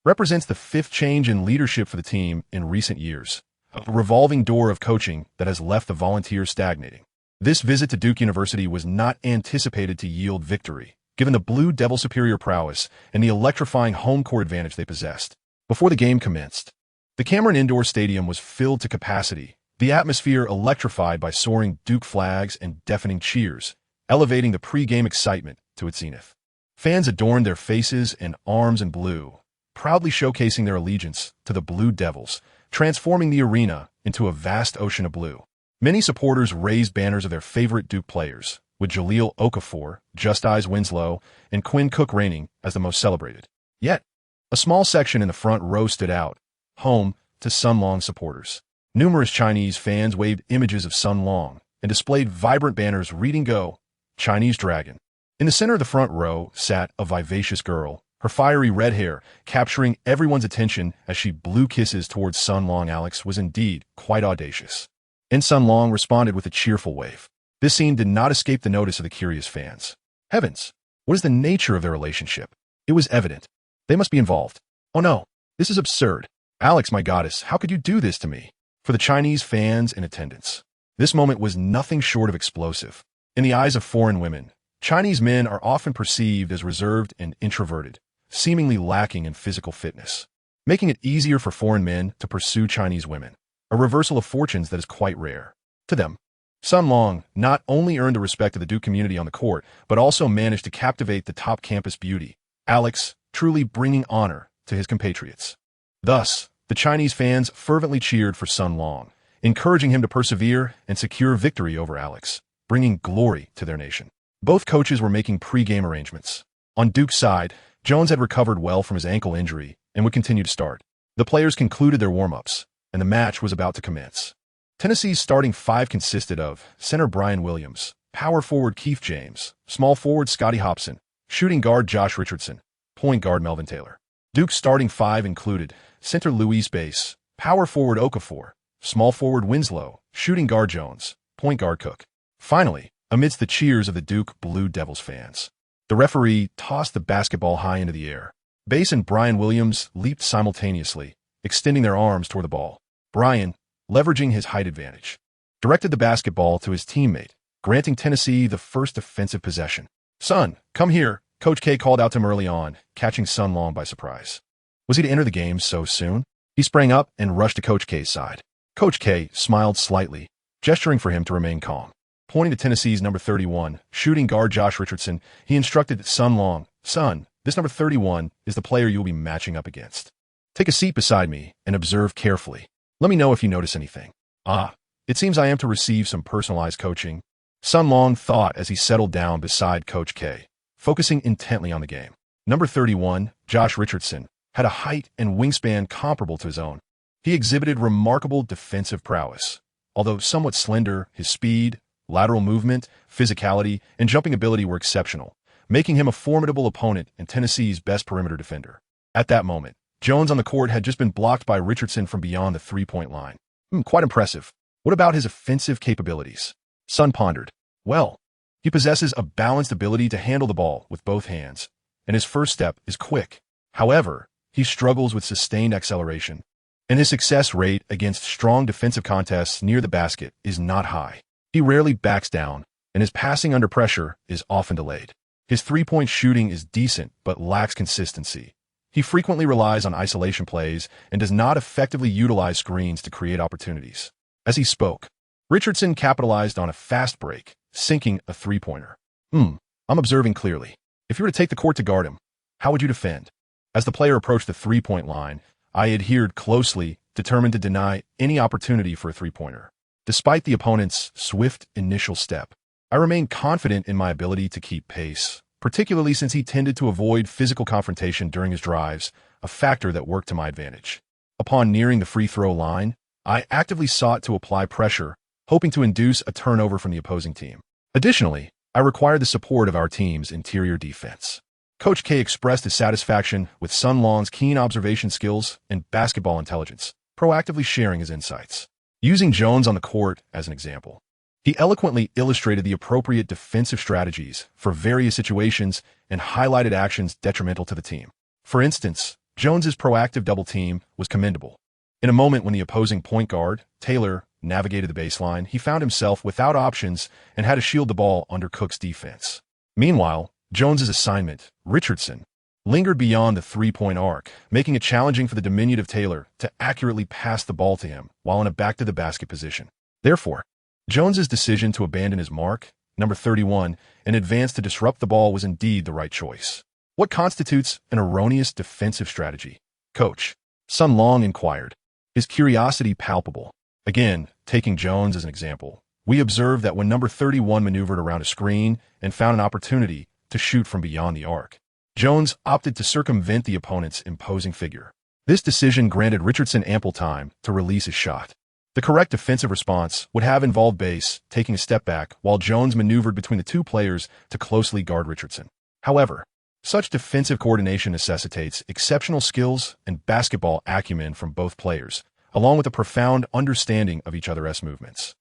represents the 5th change in leadership for the team in recent years, a revolving door of coaching that has left the Volunteers stagnating. This visit to Duke University was not anticipated to yield victory, given the Blue Devil superior prowess and the electrifying home court advantage they possessed. Before the game commenced, the Cameron Indoor Stadium was filled to capacity, the atmosphere electrified by soaring Duke flags and deafening cheers, elevating the pre-game excitement to its zenith. Fans adorned their faces and arms in blue, proudly showcasing their allegiance to the Blue Devils, transforming the arena into a vast ocean of blue. Many supporters raised banners of their favorite Duke players, with Jahlil Okafor, Justice Winslow, and Quinn Cook reigning as the most celebrated. Yet, a small section in the front row stood out, home to Sun Long supporters. Numerous Chinese fans waved images of Sun Long and displayed vibrant banners reading "Go, Chinese Dragon." In the center of the front row sat a vivacious girl, her fiery red hair capturing everyone's attention as she blew kisses towards Sun Long. Alex was indeed quite audacious, and Sun Long responded with a cheerful wave. This scene did not escape the notice of the curious fans. Heavens, what is the nature of their relationship? It was evident. They must be involved. Oh no, this is absurd. Alex, my goddess, how could you do this to me? For the Chinese fans in attendance, this moment was nothing short of explosive. In the eyes of foreign women, Chinese men are often perceived as reserved and introverted, seemingly lacking in physical fitness, making it easier for foreign men to pursue Chinese women, a reversal of fortunes that is quite rare. To them, Sun Long not only earned the respect of the Duke community on the court, but also managed to captivate the top campus beauty, Alex, truly bringing honor to his compatriots. Thus, the Chinese fans fervently cheered for Sun Long, encouraging him to persevere and secure victory over Alex, bringing glory to their nation. Both coaches were making pre-game arrangements. On Duke's side, Jones had recovered well from his ankle injury and would continue to start. The players concluded their warm-ups, and the match was about to commence. Tennessee's starting five consisted of center Brian Williams, power forward Keith James, small forward Scotty Hobson, shooting guard Josh Richardson, point guard Melvin Taylor. Duke's starting five included center Luis Bass, power forward Okafor, small forward Winslow, shooting guard Jones, point guard Cook. Finally, amidst the cheers of the Duke Blue Devils fans, the referee tossed the basketball high into the air. Bass and Brian Williams leaped simultaneously, extending their arms toward the ball. Brian, leveraging his height advantage, directed the basketball to his teammate, granting Tennessee the first offensive possession. "Son, come here," Coach K called out to him early on, catching Sun Long by surprise. Was he to enter the game so soon? He sprang up and rushed to Coach K's side. Coach K smiled slightly, gesturing for him to remain calm. Pointing to Tennessee's number 31, shooting guard Josh Richardson, he instructed Sun Long, "Son, this number 31 is the player you'll be matching up against. Take a seat beside me and observe carefully. Let me know if you notice anything." "Ah, it seems I am to receive some personalized coaching," Sun Long thought as he settled down beside Coach K, focusing intently on the game. Number 31, Josh Richardson, had a height and wingspan comparable to his own. He exhibited remarkable defensive prowess. Although somewhat slender, his speed, lateral movement, physicality, and jumping ability were exceptional, making him a formidable opponent and Tennessee's best perimeter defender. At that moment, Jones on the court had just been blocked by Richardson from beyond the three-point line. Quite impressive. What about his offensive capabilities? Sun pondered. Well, he possesses a balanced ability to handle the ball with both hands, and his first step is quick. However, he struggles with sustained acceleration, and his success rate against strong defensive contests near the basket is not high. He rarely backs down, and his passing under pressure is often delayed. His three-point shooting is decent but lacks consistency. He frequently relies on isolation plays and does not effectively utilize screens to create opportunities. As he spoke, Richardson capitalized on a fast break, sinking a three-pointer. I'm observing clearly. If you were to take the court to guard him, how would you defend? As the player approached the three-point line, I adhered closely, determined to deny any opportunity for a three-pointer. Despite the opponent's swift initial step, I remained confident in my ability to keep pace, particularly since he tended to avoid physical confrontation during his drives, a factor that worked to my advantage. Upon nearing the free throw line, I actively sought to apply pressure, hoping to induce a turnover from the opposing team. Additionally, I required the support of our team's interior defense. Coach K expressed his satisfaction with Sun Long's keen observation skills and basketball intelligence, proactively sharing his insights. Using Jones on the court as an example, he eloquently illustrated the appropriate defensive strategies for various situations and highlighted actions detrimental to the team. For instance, Jones's proactive double team was commendable. In a moment when the opposing point guard, Taylor, navigated the baseline, he found himself without options and had to shield the ball under Cook's defense. Meanwhile, Jones's assignment, Richardson, lingered beyond the three-point arc, making it challenging for the diminutive Taylor to accurately pass the ball to him while in a back-to-the-basket position. Therefore, Jones's decision to abandon his mark, number 31, and advance to disrupt the ball was indeed the right choice. What constitutes an erroneous defensive strategy? Coach Sun Long inquired, his curiosity palpable. Again, taking Jones as an example, we observed that when number 31 maneuvered around a screen and found an opportunity to shoot from beyond the arc, Jones opted to circumvent the opponent's imposing figure. This decision granted Richardson ample time to release his shot. The correct defensive response would have involved Bass taking a step back while Jones maneuvered between the two players to closely guard Richardson. However, such defensive coordination necessitates exceptional skills and basketball acumen from both players, along with a profound understanding of each other's movements.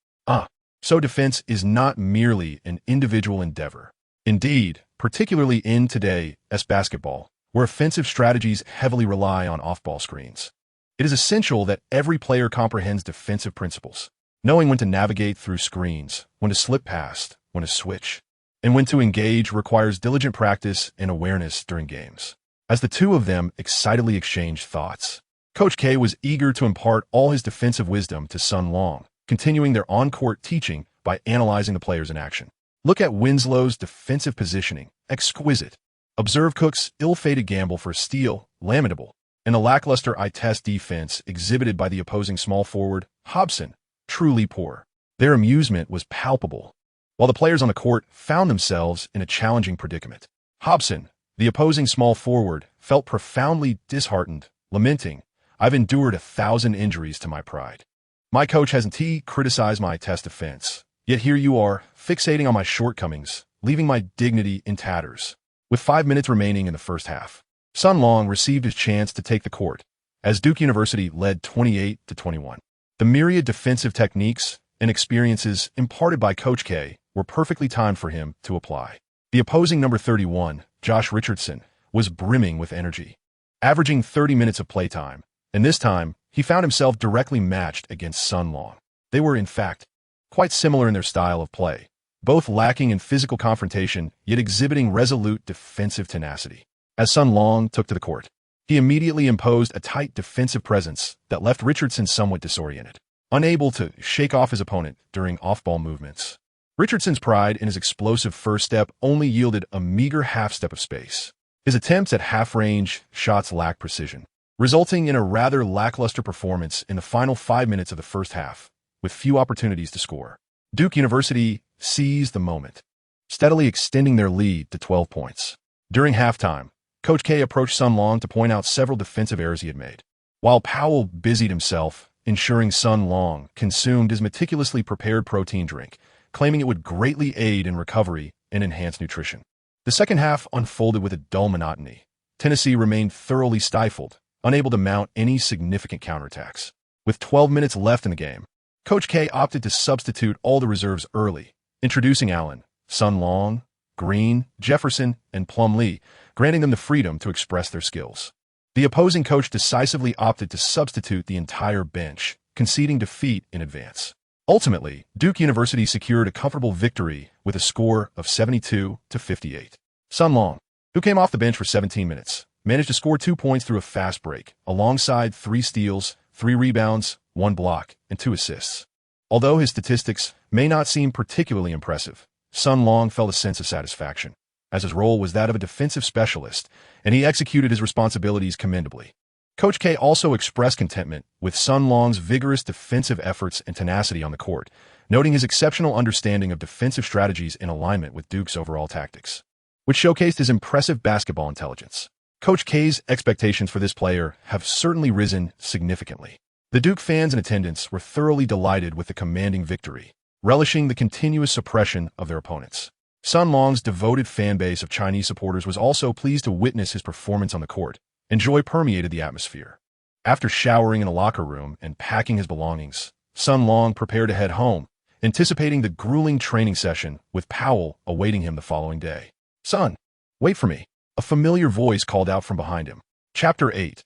So defense is not merely an individual endeavor. Indeed, particularly in today's basketball, where offensive strategies heavily rely on off-ball screens. It is essential that every player comprehends defensive principles, knowing when to navigate through screens, when to slip past, when to switch, and when to engage requires diligent practice and awareness during games. As the two of them excitedly exchanged thoughts, Coach K was eager to impart all his defensive wisdom to Sun Long, continuing their on-court teaching by analyzing the players in action. Look at Winslow's defensive positioning, exquisite. Observe Cook's ill-fated gamble for a steal, lamentable, and the lackluster eye-test defense exhibited by the opposing small forward, Hobson, truly poor. Their amusement was palpable, while the players on the court found themselves in a challenging predicament. Hobson, the opposing small forward, felt profoundly disheartened, lamenting, "I've endured 1,000 injuries to my pride. My coach hasn't criticized my test defense, yet here you are, fixating on my shortcomings, leaving my dignity in tatters." With 5 minutes remaining in the first half, Sun Long received his chance to take the court, as Duke University led 28-21. The myriad defensive techniques and experiences imparted by Coach K were perfectly timed for him to apply. The opposing number 31, Josh Richardson, was brimming with energy, averaging 30 minutes of playtime, and this time he found himself directly matched against Sun Long. They were, in fact, quite similar in their style of play, both lacking in physical confrontation yet exhibiting resolute defensive tenacity. As Sun Long took to the court, he immediately imposed a tight defensive presence that left Richardson somewhat disoriented, unable to shake off his opponent during off-ball movements. Richardson's pride in his explosive first step only yielded a meager half-step of space. His attempts at half-range shots lacked precision, resulting in a rather lackluster performance in the final 5 minutes of the first half, with few opportunities to score. Duke University seized the moment, steadily extending their lead to 12 points. During halftime, Coach K approached Sun Long to point out several defensive errors he had made, while Powell busied himself ensuring Sun Long consumed his meticulously prepared protein drink, claiming it would greatly aid in recovery and enhance nutrition. The second half unfolded with a dull monotony. Tennessee remained thoroughly stifled, unable to mount any significant counterattacks. With 12 minutes left in the game, Coach K opted to substitute all the reserves early, introducing Allen, Sun Long, Green, Jefferson, and Plumlee, granting them the freedom to express their skills. The opposing coach decisively opted to substitute the entire bench, conceding defeat in advance. Ultimately, Duke University secured a comfortable victory with a score of 72-58. Sun Long, who came off the bench for 17 minutes, managed to score 2 points through a fast break, alongside 3 steals, 3 rebounds, 1 block, and 2 assists. Although his statistics may not seem particularly impressive, Sun Long felt a sense of satisfaction, as his role was that of a defensive specialist, and he executed his responsibilities commendably. Coach K also expressed contentment with Sun Long's vigorous defensive efforts and tenacity on the court, noting his exceptional understanding of defensive strategies in alignment with Duke's overall tactics, which showcased his impressive basketball intelligence. Coach K's expectations for this player have certainly risen significantly. The Duke fans in attendance were thoroughly delighted with the commanding victory, relishing the continuous suppression of their opponents. Sun Long's devoted fan base of Chinese supporters was also pleased to witness his performance on the court, and joy permeated the atmosphere. After showering in a locker room and packing his belongings, Sun Long prepared to head home, anticipating the grueling training session with Powell awaiting him the following day. "Son, wait for me," a familiar voice called out from behind him. Chapter 8.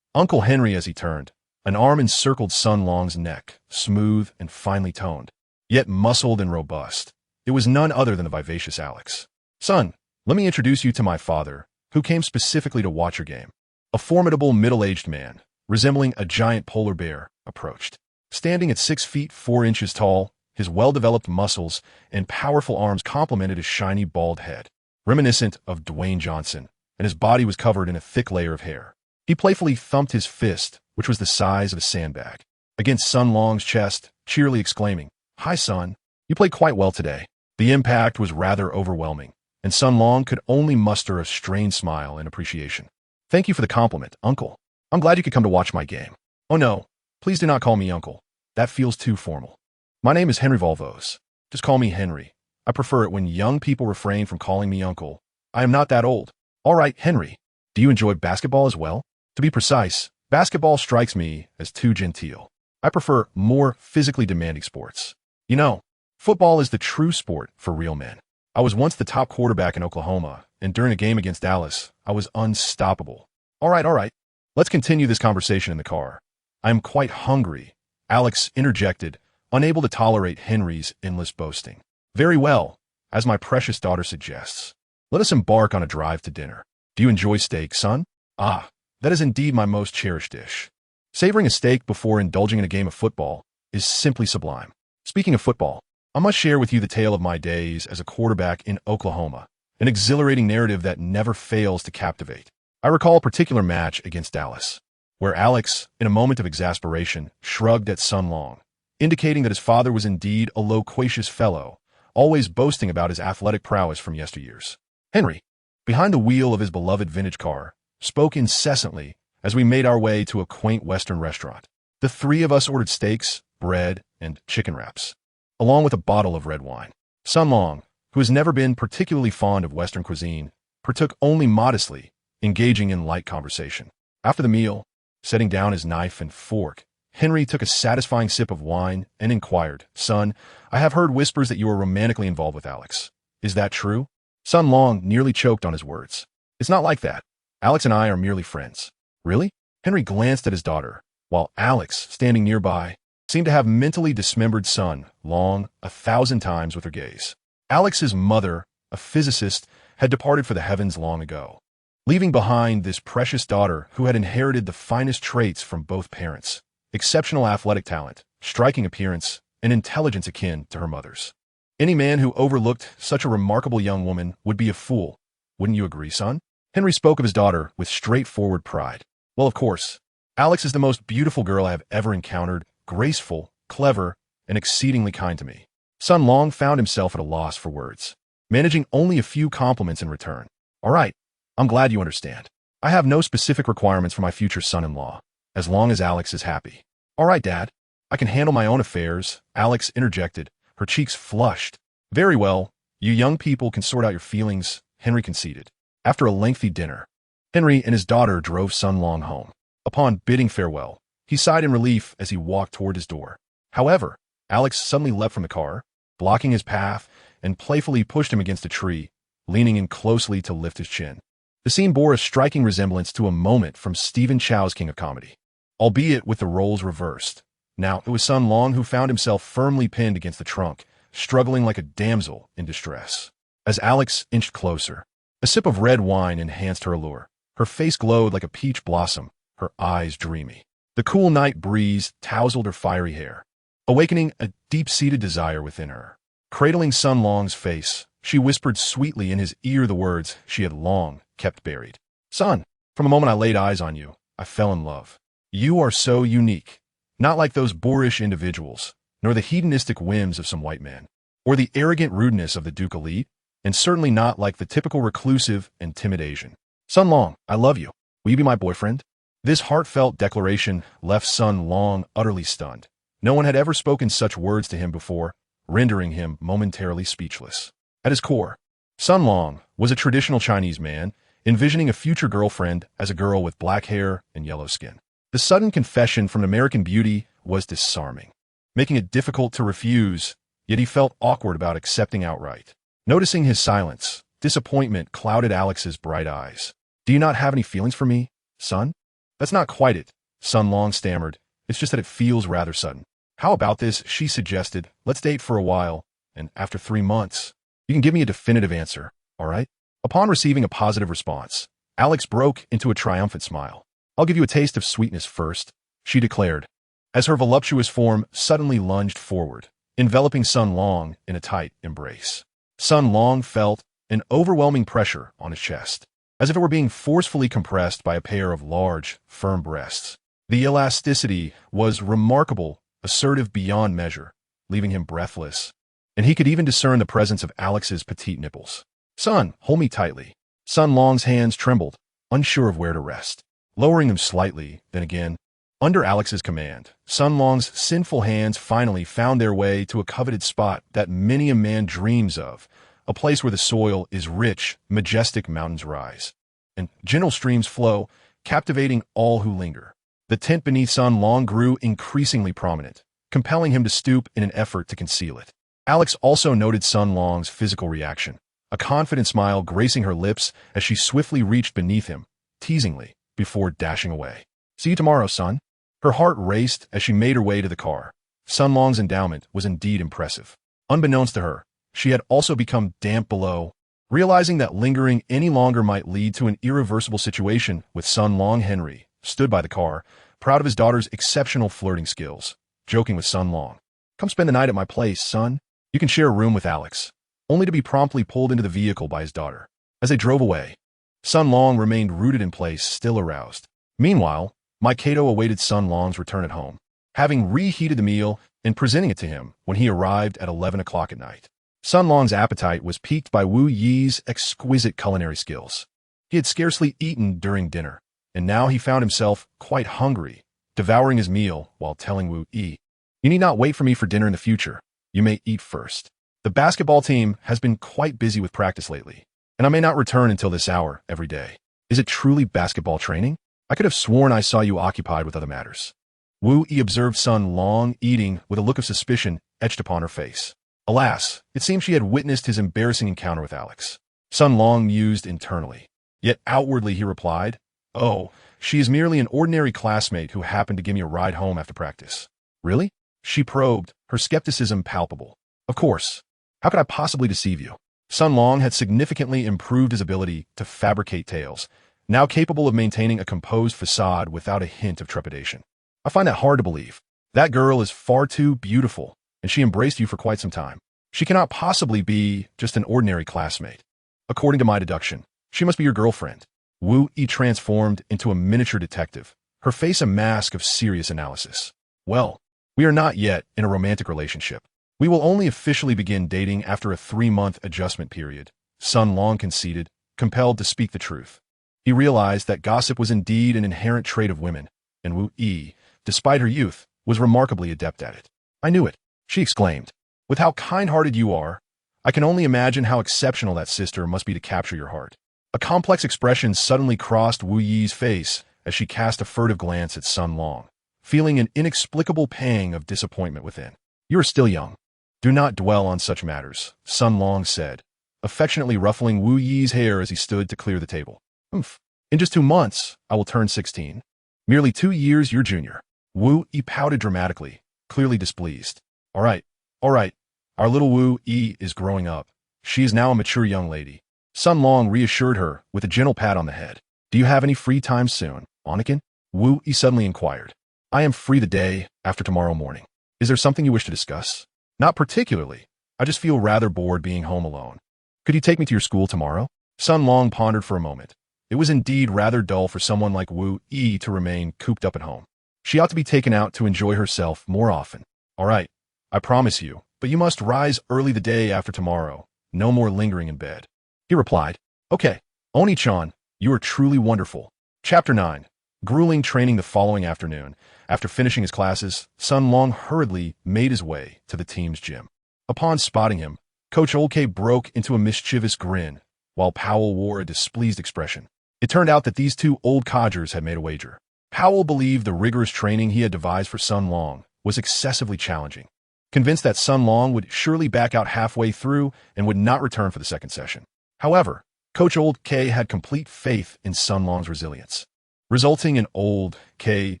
Uncle Henry. As he turned, an arm encircled Sun Long's neck, smooth and finely toned, yet muscled and robust. It was none other than the vivacious Alex. "Son, let me introduce you to my father, who came specifically to watch your game." A formidable middle-aged man, resembling a giant polar bear, approached. Standing at 6 feet 4 inches tall, his well-developed muscles and powerful arms complemented his shiny bald head, reminiscent of Dwayne Johnson, and his body was covered in a thick layer of hair. He playfully thumped his fist, which was the size of a sandbag, against Sun Long's chest, cheerily exclaiming, "Hi, son. You played quite well today." The impact was rather overwhelming, and Sun Long could only muster a strained smile in appreciation. "Thank you for the compliment, Uncle. I'm glad you could come to watch my game." "Oh no, please do not call me Uncle. That feels too formal. My name is Henry Volvos. Just call me Henry. I prefer it when young people refrain from calling me Uncle. I am not that old." "All right, Henry. Do you enjoy basketball as well?" "To be precise, basketball strikes me as too genteel. I prefer more physically demanding sports. You know, football is the true sport for real men." I was once the top quarterback in Oklahoma, and during a game against Dallas, I was unstoppable. All right. Let's continue this conversation in the car. I am quite hungry, Alex interjected, unable to tolerate Henry's endless boasting. Very well, as my precious daughter suggests. Let us embark on a drive to dinner. Do you enjoy steak, son? Ah, that is indeed my most cherished dish. Savoring a steak before indulging in a game of football is simply sublime. Speaking of football, I must share with you the tale of my days as a quarterback in Oklahoma, an exhilarating narrative that never fails to captivate. I recall a particular match against Dallas, where Alex, in a moment of exasperation, shrugged at Sun Long, indicating that his father was indeed a loquacious fellow, always boasting about his athletic prowess from yesteryears. Henry, behind the wheel of his beloved vintage car, spoke incessantly as we made our way to a quaint Western restaurant. The three of us ordered steaks, bread, and chicken wraps, along with a bottle of red wine. Sun Long, who has never been particularly fond of Western cuisine, partook only modestly, engaging in light conversation. After the meal, setting down his knife and fork, Henry took a satisfying sip of wine and inquired, "Son, I have heard whispers that you are romantically involved with Alex. Is that true?" Sun Long nearly choked on his words. "It's not like that. Alex and I are merely friends." "Really?" Henry glanced at his daughter, while Alex, standing nearby, seemed to have mentally dismembered Sun Long 1,000 times with her gaze. Alex's mother, a physicist, had departed for the heavens long ago, leaving behind this precious daughter who had inherited the finest traits from both parents: exceptional athletic talent, striking appearance, and intelligence akin to her mother's. Any man who overlooked such a remarkable young woman would be a fool. Wouldn't you agree, son? Henry spoke of his daughter with straightforward pride. Well, of course. Alex is the most beautiful girl I have ever encountered, graceful, clever, and exceedingly kind to me. Sun Long found himself at a loss for words, managing only a few compliments in return. All right, I'm glad you understand. I have no specific requirements for my future son-in-law, as long as Alex is happy. All right, Dad. I can handle my own affairs, Alex interjected, her cheeks flushed. Very well, you young people can sort out your feelings, Henry conceded. After a lengthy dinner, Henry and his daughter drove Sun Long home. Upon bidding farewell, he sighed in relief as he walked toward his door. However, Alex suddenly leapt from the car, blocking his path, and playfully pushed him against a tree, leaning in closely to lift his chin. The scene bore a striking resemblance to a moment from Stephen Chow's King of Comedy, albeit with the roles reversed. Now, it was Sun Long who found himself firmly pinned against the trunk, struggling like a damsel in distress. As Alex inched closer, a sip of red wine enhanced her allure. Her face glowed like a peach blossom, her eyes dreamy. The cool night breeze tousled her fiery hair, awakening a deep-seated desire within her. Cradling Sun Long's face, she whispered sweetly in his ear the words she had long kept buried. "Son, from the moment I laid eyes on you, I fell in love. You are so unique, not like those boorish individuals, nor the hedonistic whims of some white men, or the arrogant rudeness of the Duke elite, and certainly not like the typical reclusive and timid Asian. Sun Long, I love you. Will you be my boyfriend?" This heartfelt declaration left Sun Long utterly stunned. No one had ever spoken such words to him before, rendering him momentarily speechless. At his core, Sun Long was a traditional Chinese man, envisioning a future girlfriend as a girl with black hair and yellow skin. The sudden confession from an American beauty was disarming, making it difficult to refuse, yet he felt awkward about accepting outright. Noticing his silence, disappointment clouded Alex's bright eyes. "Do you not have any feelings for me, son?" "That's not quite it," Sun Long stammered. "It's just that it feels rather sudden." "How about this?" she suggested. "Let's date for a while, and after 3 months, you can give me a definitive answer, all right?" Upon receiving a positive response, Alex broke into a triumphant smile. "I'll give you a taste of sweetness first," she declared, as her voluptuous form suddenly lunged forward, enveloping Sun Long in a tight embrace. Sun Long felt an overwhelming pressure on his chest, as if it were being forcefully compressed by a pair of large, firm breasts. The elasticity was remarkable, assertive beyond measure, leaving him breathless, and he could even discern the presence of Alex's petite nipples. "Son, hold me tightly." Sun Long's hands trembled, unsure of where to rest. Lowering them slightly, then again, under Alex's command, Sun Long's sinful hands finally found their way to a coveted spot that many a man dreams of, a place where the soil is rich, majestic mountains rise, and gentle streams flow, captivating all who linger. The tent beneath Sun Long grew increasingly prominent, compelling him to stoop in an effort to conceal it. Alex also noted Sun Long's physical reaction, a confident smile gracing her lips as she swiftly reached beneath him, teasingly, before dashing away. "See you tomorrow, son." Her heart raced as she made her way to the car. Sun Long's endowment was indeed impressive. Unbeknownst to her, she had also become damp below. Realizing that lingering any longer might lead to an irreversible situation with Sun Long, Henry stood by the car, proud of his daughter's exceptional flirting skills, joking with Sun Long. "Come spend the night at my place, son. You can share a room with Alex," only to be promptly pulled into the vehicle by his daughter. As they drove away, Sun Long remained rooted in place, still aroused. Meanwhile, Michael awaited Sun Long's return at home, having reheated the meal and presenting it to him when he arrived at 11 o'clock at night. Sun Long's appetite was piqued by Wu Yi's exquisite culinary skills. He had scarcely eaten during dinner, and now he found himself quite hungry, devouring his meal while telling Wu Yi, "You need not wait for me for dinner in the future. You may eat first. The basketball team has been quite busy with practice lately, and I may not return until this hour every day. Is it truly basketball training? I could have sworn I saw you occupied with other matters." Wu Yi observed Sun Long eating with a look of suspicion etched upon her face. Alas, it seemed she had witnessed his embarrassing encounter with Alex. Sun Long mused internally. Yet outwardly he replied, "Oh, she is merely an ordinary classmate who happened to give me a ride home after practice." "Really?" She probed, her skepticism palpable. "Of course. How could I possibly deceive you?" Sun Long had significantly improved his ability to fabricate tales, now capable of maintaining a composed facade without a hint of trepidation. "I find that hard to believe. That girl is far too beautiful, and she embraced you for quite some time. She cannot possibly be just an ordinary classmate. According to my deduction, she must be your girlfriend." Wu Yi transformed into a miniature detective, her face a mask of serious analysis. "Well, we are not yet in a romantic relationship. We will only officially begin dating after a 3-month adjustment period," Sun Long conceded, compelled to speak the truth. He realized that gossip was indeed an inherent trait of women, and Wu Yi, despite her youth, was remarkably adept at it. "I knew it," she exclaimed. "With how kind-hearted you are, I can only imagine how exceptional that sister must be to capture your heart." A complex expression suddenly crossed Wu Yi's face as she cast a furtive glance at Sun Long, feeling an inexplicable pang of disappointment within. "You are still young. Do not dwell on such matters," Sun Long said, affectionately ruffling Wu Yi's hair as he stood to clear the table. "Oomph. In just 2 months, I will turn 16. Merely 2 years your junior." Wu Yi pouted dramatically, clearly displeased. All right. Our little Wu Yi is growing up. She is now a mature young lady." Sun Long reassured her with a gentle pat on the head. "Do you have any free time soon, Anakin?" Wu Yi suddenly inquired. "I am free the day after tomorrow morning. Is there something you wish to discuss?" "Not particularly. I just feel rather bored being home alone. Could you take me to your school tomorrow?" Sun Long pondered for a moment. It was indeed rather dull for someone like Wu Yi to remain cooped up at home. She ought to be taken out to enjoy herself more often. "All right, I promise you, but you must rise early the day after tomorrow. No more lingering in bed." He replied, "Okay, Oni-chan, you are truly wonderful." Chapter 9. Grueling training. The following afternoon, after finishing his classes, Sun Long hurriedly made his way to the team's gym. Upon spotting him, Coach Olke broke into a mischievous grin, while Powell wore a displeased expression. It turned out that these two old codgers had made a wager. Powell believed the rigorous training he had devised for Sun Long was excessively challenging, convinced that Sun Long would surely back out halfway through and would not return for the second session. However, Coach Old K had complete faith in Sun Long's resilience, resulting in Old K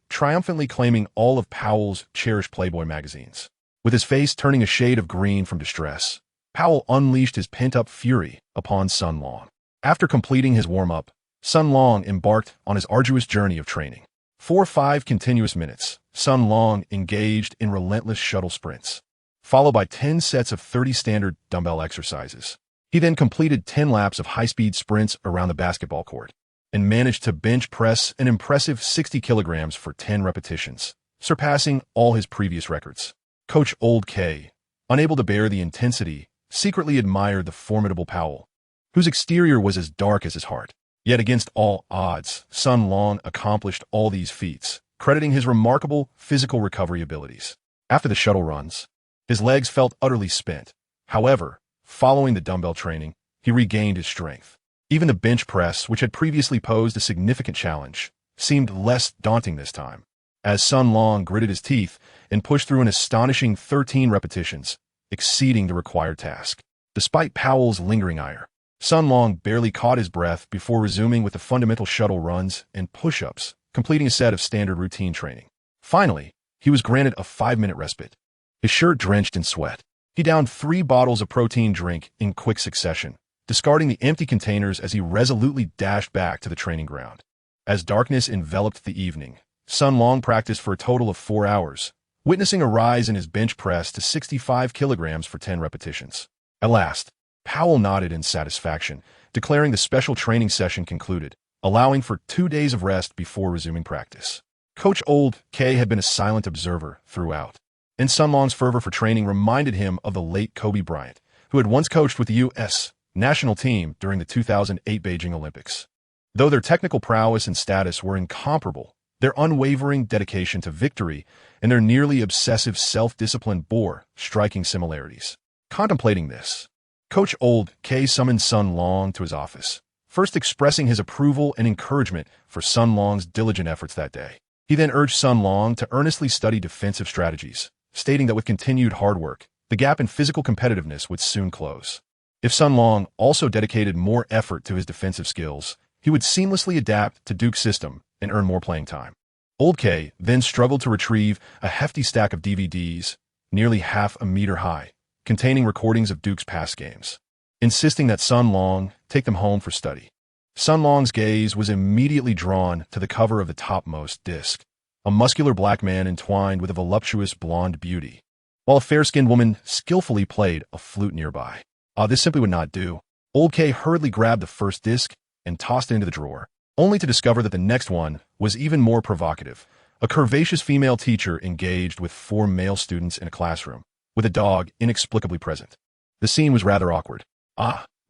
triumphantly claiming all of Powell's cherished Playboy magazines. With his face turning a shade of green from distress, Powell unleashed his pent-up fury upon Sun Long. After completing his warm-up, Sun Long embarked on his arduous journey of training. For 5 continuous minutes, Sun Long engaged in relentless shuttle sprints, followed by 10 sets of 30 standard dumbbell exercises. He then completed 10 laps of high-speed sprints around the basketball court and managed to bench press an impressive 60 kilograms for 10 repetitions, surpassing all his previous records. Coach Old K, unable to bear the intensity, secretly admired the formidable Powell, whose exterior was as dark as his heart. Yet against all odds, Sun Long accomplished all these feats, crediting his remarkable physical recovery abilities. After the shuttle runs, his legs felt utterly spent. However, following the dumbbell training, he regained his strength. Even the bench press, which had previously posed a significant challenge, seemed less daunting this time, as Sun Long gritted his teeth and pushed through an astonishing 13 repetitions, exceeding the required task. Despite Powell's lingering ire, Sun Long barely caught his breath before resuming with the fundamental shuttle runs and push-ups, completing a set of standard routine training. Finally, he was granted a 5-minute respite. His shirt drenched in sweat. He downed 3 bottles of protein drink in quick succession, discarding the empty containers as he resolutely dashed back to the training ground. As darkness enveloped the evening, Sun Long practiced for a total of 4 hours, witnessing a rise in his bench press to 65 kilograms for 10 repetitions. At last, Powell nodded in satisfaction, declaring the special training session concluded, allowing for 2 days of rest before resuming practice. Coach Old K had been a silent observer throughout, and Sun Long's fervor for training reminded him of the late Kobe Bryant, who had once coached with the U.S. national team during the 2008 Beijing Olympics. Though their technical prowess and status were incomparable, their unwavering dedication to victory and their nearly obsessive self-discipline bore striking similarities. Contemplating this, Coach Old K summoned Sun Long to his office, first expressing his approval and encouragement for Sun Long's diligent efforts that day. He then urged Sun Long to earnestly study defensive strategies, stating that with continued hard work, the gap in physical competitiveness would soon close. If Sun Long also dedicated more effort to his defensive skills, he would seamlessly adapt to Duke's system and earn more playing time. Old K then struggled to retrieve a hefty stack of DVDs, nearly half a meter high, containing recordings of Duke's past games, insisting that Sun Long take them home for study. Sun Long's gaze was immediately drawn to the cover of the topmost disc, a muscular black man entwined with a voluptuous blonde beauty, while a fair-skinned woman skillfully played a flute nearby. This simply would not do. Old K hurriedly grabbed the first disc and tossed it into the drawer, only to discover that the next one was even more provocative. A curvaceous female teacher engaged with 4 male students in a classroom, with a dog inexplicably present. The scene was rather awkward.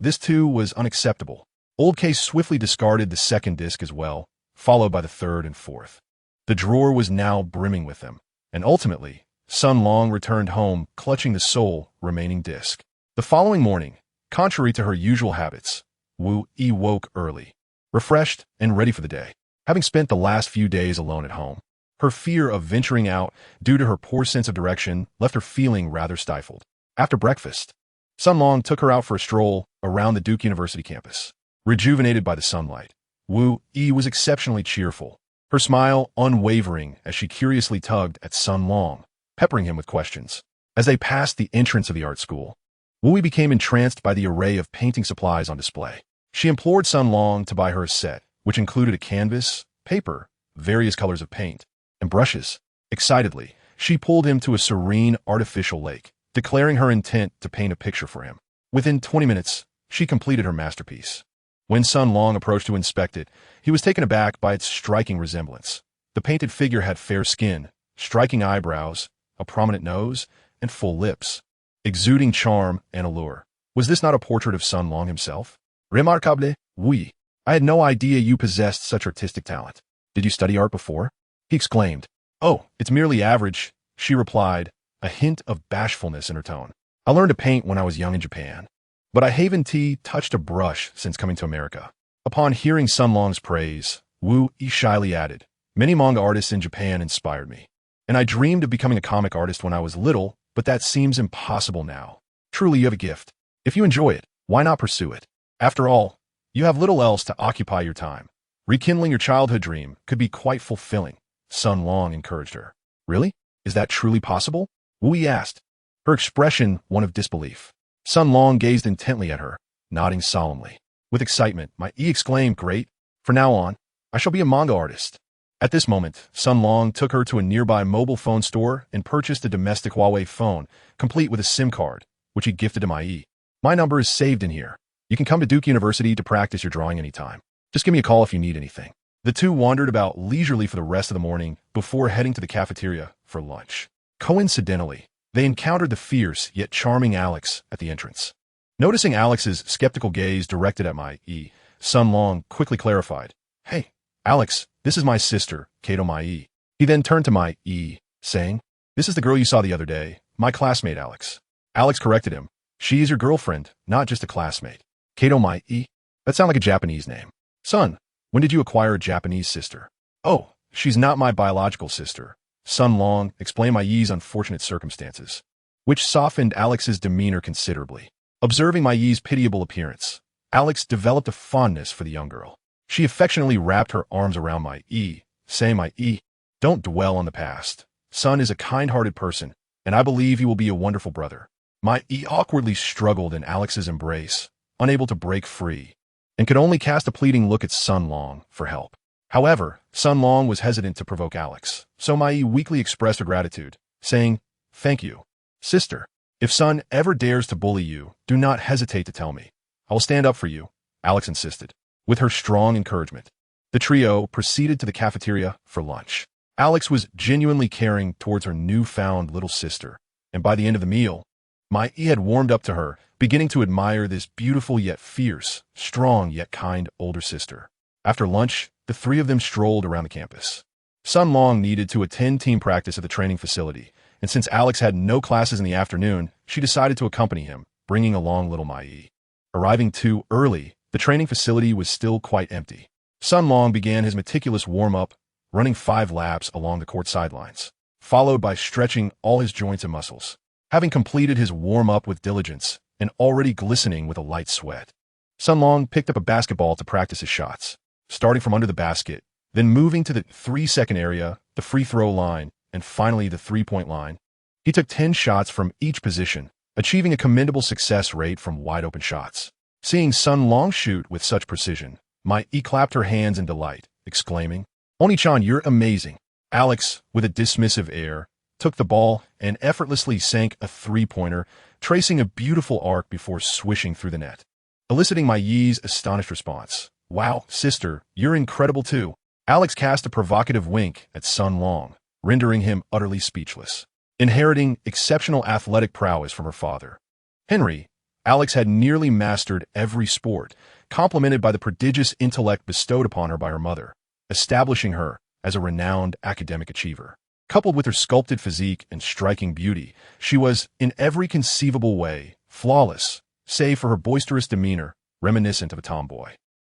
This too was unacceptable. Old K swiftly discarded the second disc as well, followed by the third and fourth. The drawer was now brimming with them, and ultimately, Sun Long returned home clutching the sole remaining disc. The following morning, contrary to her usual habits, Wu-Yi woke early, refreshed and ready for the day, having spent the last few days alone at home. Her fear of venturing out due to her poor sense of direction left her feeling rather stifled. After breakfast, Sun Long took her out for a stroll around the Duke University campus. Rejuvenated by the sunlight, Wu-Yi was exceptionally cheerful, her smile unwavering as she curiously tugged at Sun Long, peppering him with questions. As they passed the entrance of the art school, Wu-Yi became entranced by the array of painting supplies on display. She implored Sun Long to buy her a set, which included a canvas, paper, various colors of paint, and brushes. Excitedly, she pulled him to a serene artificial lake, declaring her intent to paint a picture for him. Within 20 minutes, she completed her masterpiece. When Sun Long approached to inspect it, he was taken aback by its striking resemblance. The painted figure had fair skin, striking eyebrows, a prominent nose, and full lips, exuding charm and allure. Was this not a portrait of Sun Long himself? Remarquable, oui. I had no idea you possessed such artistic talent. Did you study art before? He exclaimed. Oh, it's merely average, she replied, a hint of bashfulness in her tone. I learned to paint when I was young in Japan, but I haven't touched a brush since coming to America. Upon hearing Sun Long's praise, Wu-Yi shyly added, many manga artists in Japan inspired me, and I dreamed of becoming a comic artist when I was little, but that seems impossible now. Truly, you have a gift. If you enjoy it, why not pursue it? After all, you have little else to occupy your time. Rekindling your childhood dream could be quite fulfilling, Sun Long encouraged her. Really? Is that truly possible? Wu-Yi asked, her expression one of disbelief. Sun Long gazed intently at her, nodding solemnly. With excitement, Mai exclaimed, great. From now on, I shall be a manga artist. At this moment, Sun Long took her to a nearby mobile phone store and purchased a domestic Huawei phone, complete with a SIM card, which he gifted to Mai. My number is saved in here. You can come to Duke University to practice your drawing anytime. Just give me a call if you need anything. The two wandered about leisurely for the rest of the morning before heading to the cafeteria for lunch. Coincidentally, they encountered the fierce yet charming Alex at the entrance. Noticing Alex's skeptical gaze directed at Mai, Sun Long quickly clarified, Hey, Alex, this is my sister, Kato Mai. He then turned to Mai, saying, This is the girl you saw the other day, my classmate Alex. Alex corrected him, She is your girlfriend, not just a classmate. Kato Mai, that sounds like a Japanese name. Son, when did you acquire a Japanese sister? Oh, she's not my biological sister. Sun Long explained Mai's unfortunate circumstances, which softened Alex's demeanor considerably. Observing Mai's pitiable appearance, Alex developed a fondness for the young girl. She affectionately wrapped her arms around my saying, don't dwell on the past. Sun is a kind-hearted person, and I believe he will be a wonderful brother. My awkwardly struggled in Alex's embrace, unable to break free, and could only cast a pleading look at Sun Long for help. However, Sun Long was hesitant to provoke Alex, so Mai weakly expressed her gratitude, saying, "Thank you, sister. If Sun ever dares to bully you, do not hesitate to tell me. I will stand up for you," Alex insisted. With her strong encouragement, the trio proceeded to the cafeteria for lunch. Alex was genuinely caring towards her newfound little sister, and by the end of the meal, Mai had warmed up to her, beginning to admire this beautiful yet fierce, strong yet kind older sister. After lunch, the three of them strolled around the campus. Sun Long needed to attend team practice at the training facility, and since Alex had no classes in the afternoon, she decided to accompany him, bringing along little Mai. Arriving too early, the training facility was still quite empty. Sun Long began his meticulous warm-up, running 5 laps along the court sidelines, followed by stretching all his joints and muscles. Having completed his warm-up with diligence and already glistening with a light sweat, Sun Long picked up a basketball to practice his shots, starting from under the basket, then moving to the 3-second area, the free throw line, and finally the 3-point line. He took 10 shots from each position, achieving a commendable success rate from wide-open shots. Seeing Sun Long shoot with such precision, Mai clapped her hands in delight, exclaiming, "Oni-chan, you're amazing." Alex, with a dismissive air, took the ball and effortlessly sank a 3-pointer, tracing a beautiful arc before swishing through the net, eliciting Mai's astonished response. "Wow, sister, you're incredible too." Alex cast a provocative wink at Sun Long, rendering him utterly speechless. Inheriting exceptional athletic prowess from her father, Henry, Alex had nearly mastered every sport, complemented by the prodigious intellect bestowed upon her by her mother, establishing her as a renowned academic achiever. Coupled with her sculpted physique and striking beauty, she was, in every conceivable way, flawless, save for her boisterous demeanor, reminiscent of a tomboy.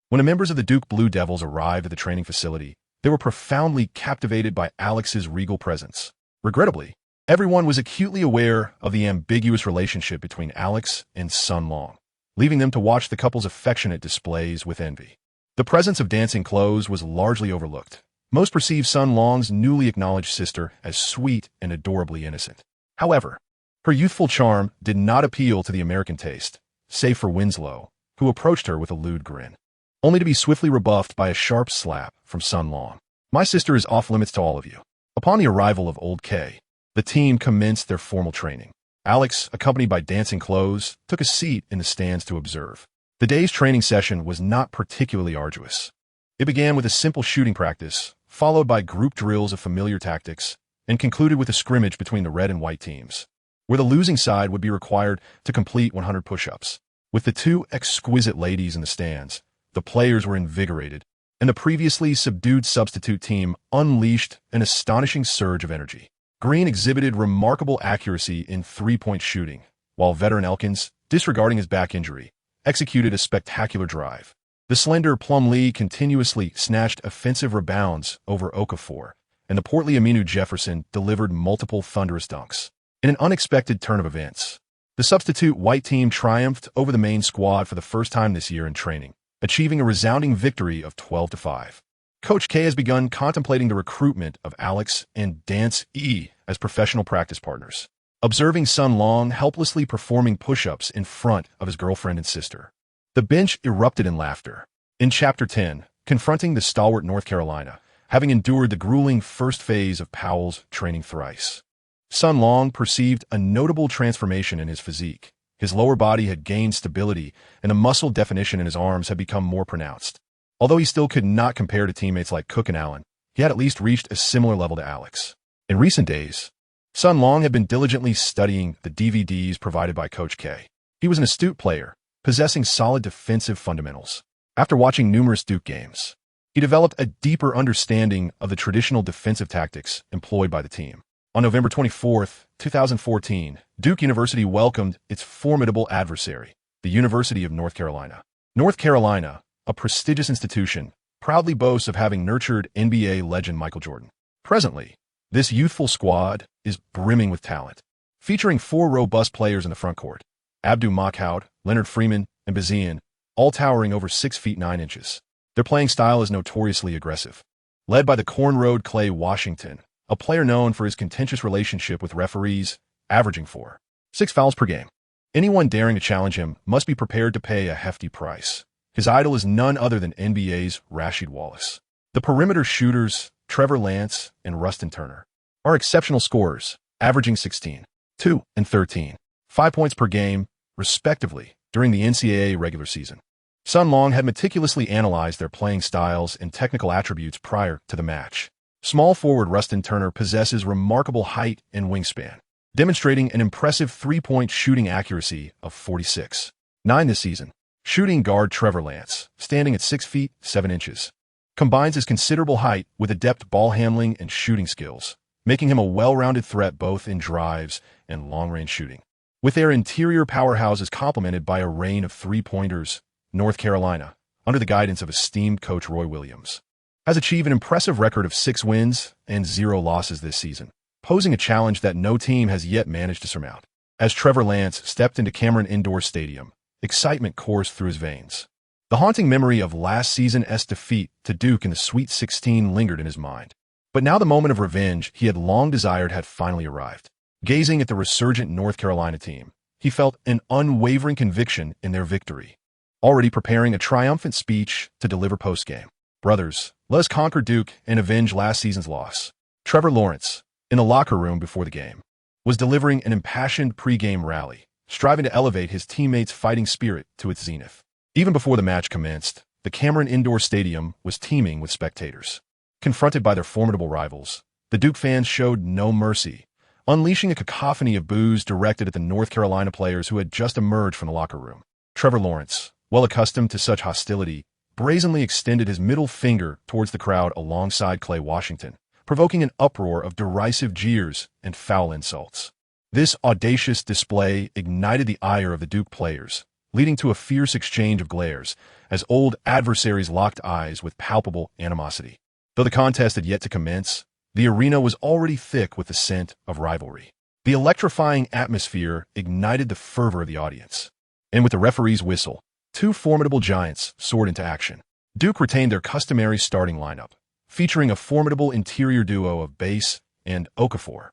When the members of the Duke Blue Devils arrived at the training facility, they were profoundly captivated by Alex's regal presence. Regrettably, everyone was acutely aware of the ambiguous relationship between Alex and Sun Long, leaving them to watch the couple's affectionate displays with envy. The presence of dancing clothes was largely overlooked. Most perceived Sun Long's newly acknowledged sister as sweet and adorably innocent. However, her youthful charm did not appeal to the American taste, save for Winslow, who approached her with a lewd grin, only to be swiftly rebuffed by a sharp slap from Sun Long. "My sister is off limits to all of you." Upon the arrival of Old K, the team commenced their formal training. Alex, accompanied by dancing clothes, took a seat in the stands to observe. The day's training session was not particularly arduous. It began with a simple shooting practice, followed by group drills of familiar tactics, and concluded with a scrimmage between the red and white teams, where the losing side would be required to complete 100 push-ups. With the 2 exquisite ladies in the stands, the players were invigorated, and the previously subdued substitute team unleashed an astonishing surge of energy. Green exhibited remarkable accuracy in 3-point shooting, while veteran Elkins, disregarding his back injury, executed a spectacular drive. The slender Plum Lee continuously snatched offensive rebounds over Okafor, and the portly Aminu Jefferson delivered multiple thunderous dunks. In an unexpected turn of events, the substitute white team triumphed over the main squad for the first time this year in training, achieving a resounding victory of 12-5. Coach K has begun contemplating the recruitment of Alex and Dance E as professional practice partners, observing Sun Long helplessly performing push-ups in front of his girlfriend and sister. The bench erupted in laughter. In Chapter 10, confronting the stalwart North Carolina, having endured the grueling first phase of Powell's training thrice, Sun Long perceived a notable transformation in his physique. His lower body had gained stability, and the muscle definition in his arms had become more pronounced. Although he still could not compare to teammates like Cook and Allen, he had at least reached a similar level to Alex. In recent days, Sun Long had been diligently studying the DVDs provided by Coach K. He was an astute player, possessing solid defensive fundamentals. After watching numerous Duke games, he developed a deeper understanding of the traditional defensive tactics employed by the team. On November 24, 2014, Duke University welcomed its formidable adversary, the University of North Carolina. North Carolina, a prestigious institution, proudly boasts of having nurtured NBA legend Michael Jordan. Presently, this youthful squad is brimming with talent, featuring 4 robust players in the front court: Abdu Makhoud, Leonard Freeman, and Bazian, all towering over 6 feet 9 inches. Their playing style is notoriously aggressive. Led by the cornrowed Clay Washington, a player known for his contentious relationship with referees, averaging 4.6 fouls per game. Anyone daring to challenge him must be prepared to pay a hefty price. His idol is none other than NBA's Rasheed Wallace. The perimeter shooters, Trevor Lance and Rustin Turner, are exceptional scorers, averaging 16, 2, and 13, 5 points per game, respectively, during the NCAA regular season. Sun Long had meticulously analyzed their playing styles and technical attributes prior to the match. Small forward Rustin Turner possesses remarkable height and wingspan, demonstrating an impressive three-point shooting accuracy of 46.9 this season. Shooting guard Trevor Lance, standing at 6 feet 7 inches, combines his considerable height with adept ball handling and shooting skills, making him a well-rounded threat both in drives and long-range shooting. With their interior powerhouses complemented by a rain of three-pointers, North Carolina, under the guidance of esteemed coach Roy Williams, has achieved an impressive record of 6 wins and 0 losses this season, posing a challenge that no team has yet managed to surmount. As Trevor Lance stepped into Cameron Indoor Stadium, excitement coursed through his veins. The haunting memory of last season's defeat to Duke in the Sweet 16 lingered in his mind. But now the moment of revenge he had long desired had finally arrived. Gazing at the resurgent North Carolina team, he felt an unwavering conviction in their victory, already preparing a triumphant speech to deliver post-game. Brothers, let us conquer Duke and avenge last season's loss. Trevor Lawrence, in the locker room before the game, was delivering an impassioned pre-game rally, striving to elevate his teammates' fighting spirit to its zenith. Even before the match commenced, the Cameron Indoor Stadium was teeming with spectators. Confronted by their formidable rivals, the Duke fans showed no mercy, unleashing a cacophony of boos directed at the North Carolina players who had just emerged from the locker room. Trevor Lawrence, well accustomed to such hostility, brazenly extended his middle finger towards the crowd alongside Clay Washington, provoking an uproar of derisive jeers and foul insults. This audacious display ignited the ire of the Duke players, leading to a fierce exchange of glares as old adversaries locked eyes with palpable animosity. Though the contest had yet to commence, the arena was already thick with the scent of rivalry. The electrifying atmosphere ignited the fervor of the audience. And with the referee's whistle, 2 formidable giants soared into action. Duke retained their customary starting lineup, featuring a formidable interior duo of Bass and Okafor,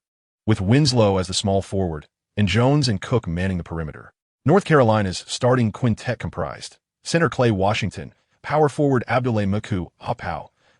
with Winslow as the small forward and Jones and Cook manning the perimeter. North Carolina's starting quintet comprised center Clay Washington, power forward Abdoulaye Muku,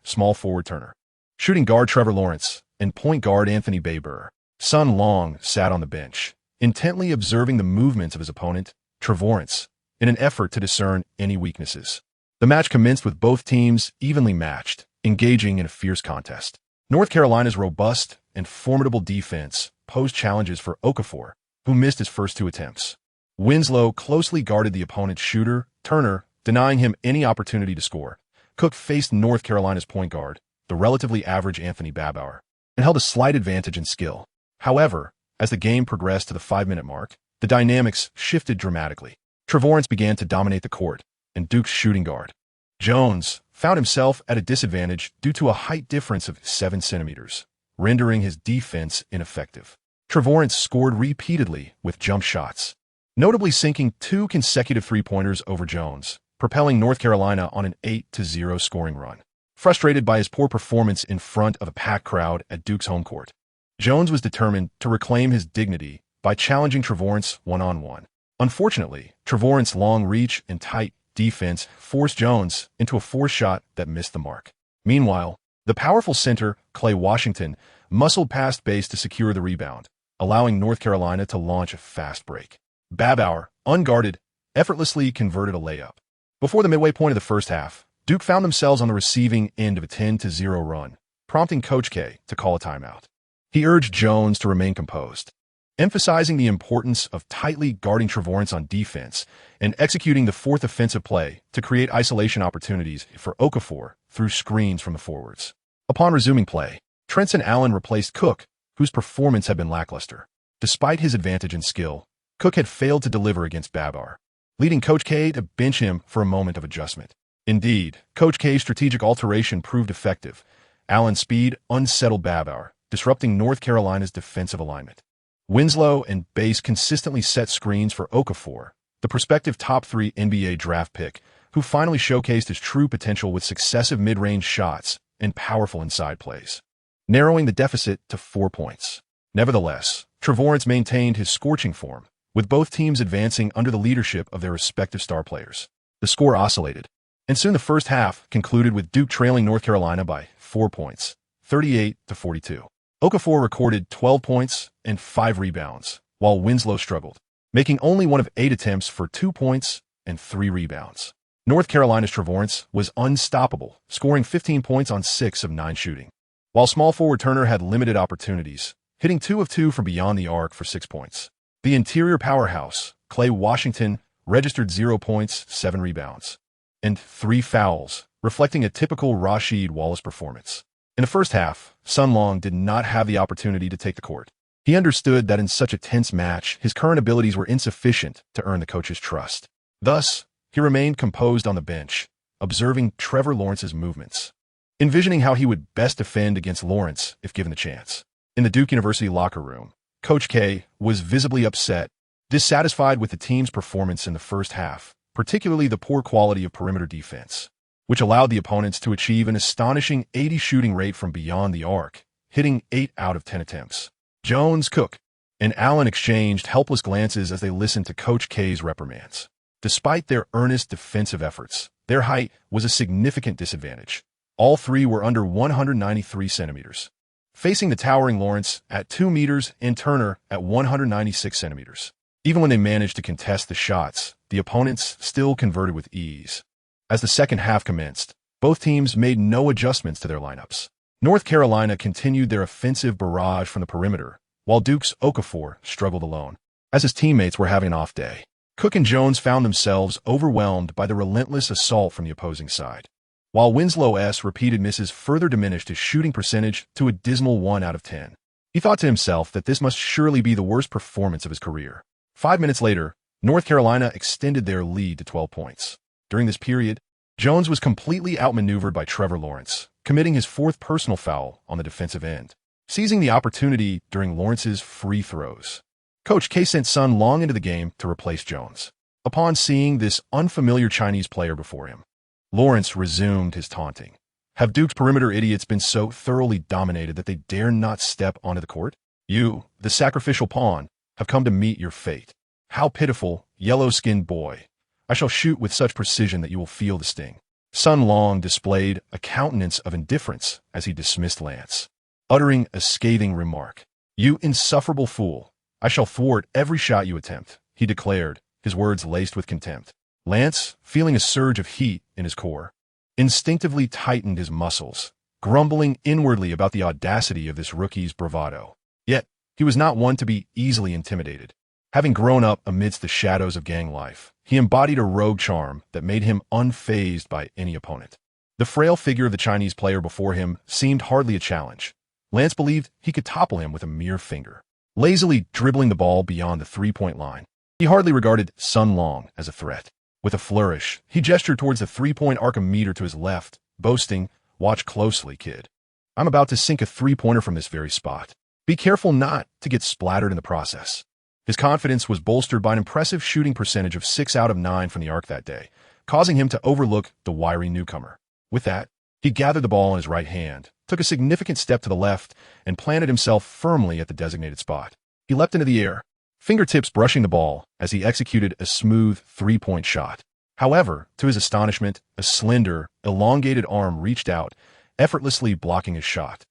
small forward Turner, shooting guard Trevor Lawrence, and point guard Anthony Baber. Sun Long sat on the bench, intently observing the movements of his opponent, Trevorance, in an effort to discern any weaknesses. The match commenced with both teams evenly matched, engaging in a fierce contest. North Carolina's robust and formidable defense posed challenges for Okafor, who missed his first 2 attempts. Winslow closely guarded the opponent's shooter, Turner, denying him any opportunity to score. Cook faced North Carolina's point guard, the relatively average Anthony Babauer, and held a slight advantage in skill. However, as the game progressed to the 5-minute mark, the dynamics shifted dramatically. Trevorance began to dominate the court, and Duke's shooting guard, Jones, found himself at a disadvantage due to a height difference of 7 centimeters, rendering his defense ineffective. Trevorance scored repeatedly with jump shots, notably sinking 2 consecutive three-pointers over Jones, propelling North Carolina on an 8-0 scoring run. Frustrated by his poor performance in front of a packed crowd at Duke's home court, Jones was determined to reclaim his dignity by challenging Trevorance one-on-one. Unfortunately, Trevorance's long reach and tight defense forced Jones into a forced shot that missed the mark. Meanwhile, the powerful center, Clay Washington, muscled past Bass to secure the rebound, allowing North Carolina to launch a fast break. Babauer, unguarded, effortlessly converted a layup. Before the midway point of the first half, Duke found themselves on the receiving end of a 10-0 run, prompting Coach K to call a timeout. He urged Jones to remain composed, emphasizing the importance of tightly guarding Trevorance on defense and executing the 4th offensive play to create isolation opportunities for Okafor through screens from the forwards. Upon resuming play, Trenton Allen replaced Cook, whose performance had been lackluster. Despite his advantage in skill, Cook had failed to deliver against Babauer, leading Coach K to bench him for a moment of adjustment. Indeed, Coach K's strategic alteration proved effective. Allen's speed unsettled Babauer, disrupting North Carolina's defensive alignment. Winslow and Bass consistently set screens for Okafor, the prospective top 3 NBA draft pick, who finally showcased his true potential with successive mid-range shots and powerful inside plays, narrowing the deficit to 4 points. Nevertheless, Trevorrence maintained his scorching form, with both teams advancing under the leadership of their respective star players. The score oscillated, and soon the first half concluded with Duke trailing North Carolina by 4 points, 38-42. Okafor recorded 12 points and 5 rebounds, while Winslow struggled, making only one of 8 attempts for 2 points and 3 rebounds. North Carolina's Trevorrence was unstoppable, scoring 15 points on 6 of 9 shooting, while small forward Turner had limited opportunities, hitting 2 of 2 from beyond the arc for 6 points. The interior powerhouse, Clay Washington, registered 0 points, 7 rebounds, and 3 fouls, reflecting a typical Rasheed Wallace performance. In the first half, Sun Long did not have the opportunity to take the court. He understood that in such a tense match, his current abilities were insufficient to earn the coach's trust. Thus, he remained composed on the bench, observing Trevor Lawrence's movements, envisioning how he would best defend against Lawrence if given the chance. In the Duke University locker room, Coach K was visibly upset, dissatisfied with the team's performance in the first half, particularly the poor quality of perimeter defense, which allowed the opponents to achieve an astonishing 80 shooting rate from beyond the arc, hitting 8 out of 10 attempts. Jones, Cook, and Allen exchanged helpless glances as they listened to Coach K's reprimands. Despite their earnest defensive efforts, their height was a significant disadvantage. All three were under 193 centimeters, facing the towering Lawrence at 2 meters and Turner at 196 centimeters. Even when they managed to contest the shots, the opponents still converted with ease. As the second half commenced, both teams made no adjustments to their lineups. North Carolina continued their offensive barrage from the perimeter, while Duke's Okafor struggled alone, as his teammates were having an off day. Cook and Jones found themselves overwhelmed by the relentless assault from the opposing side, while Winslow's repeated misses further diminished his shooting percentage to a dismal 1 out of 10. He thought to himself that this must surely be the worst performance of his career. 5 minutes later, North Carolina extended their lead to 12 points. During this period, Jones was completely outmaneuvered by Trevor Lawrence, committing his 4th personal foul on the defensive end, seizing the opportunity during Lawrence's free throws. Coach K sent Sun Long into the game to replace Jones. Upon seeing this unfamiliar Chinese player before him, Lawrence resumed his taunting. Have Duke's perimeter idiots been so thoroughly dominated that they dare not step onto the court? You, the sacrificial pawn, have come to meet your fate. How pitiful, yellow-skinned boy. I shall shoot with such precision that you will feel the sting. Sun Long displayed a countenance of indifference as he dismissed Lance, uttering a scathing remark. You insufferable fool. I shall thwart every shot you attempt, he declared, his words laced with contempt. Lance, feeling a surge of heat in his core, instinctively tightened his muscles, grumbling inwardly about the audacity of this rookie's bravado. Yet, he was not one to be easily intimidated. Having grown up amidst the shadows of gang life, he embodied a rogue charm that made him unfazed by any opponent. The frail figure of the Chinese player before him seemed hardly a challenge. Lance believed he could topple him with a mere finger, lazily dribbling the ball beyond the three-point line. He hardly regarded Sun Long as a threat. With a flourish, he gestured towards the three-point arc a meter to his left, boasting, "Watch closely, kid. I'm about to sink a three-pointer from this very spot. Be careful not to get splattered in the process." His confidence was bolstered by an impressive shooting percentage of 6 out of 9 from the arc that day, causing him to overlook the wiry newcomer. With that, he gathered the ball in his right hand, took a significant step to the left, and planted himself firmly at the designated spot. He leapt into the air, fingertips brushing the ball as he executed a smooth three-point shot. However, to his astonishment, a slender, elongated arm reached out, effortlessly blocking his shot.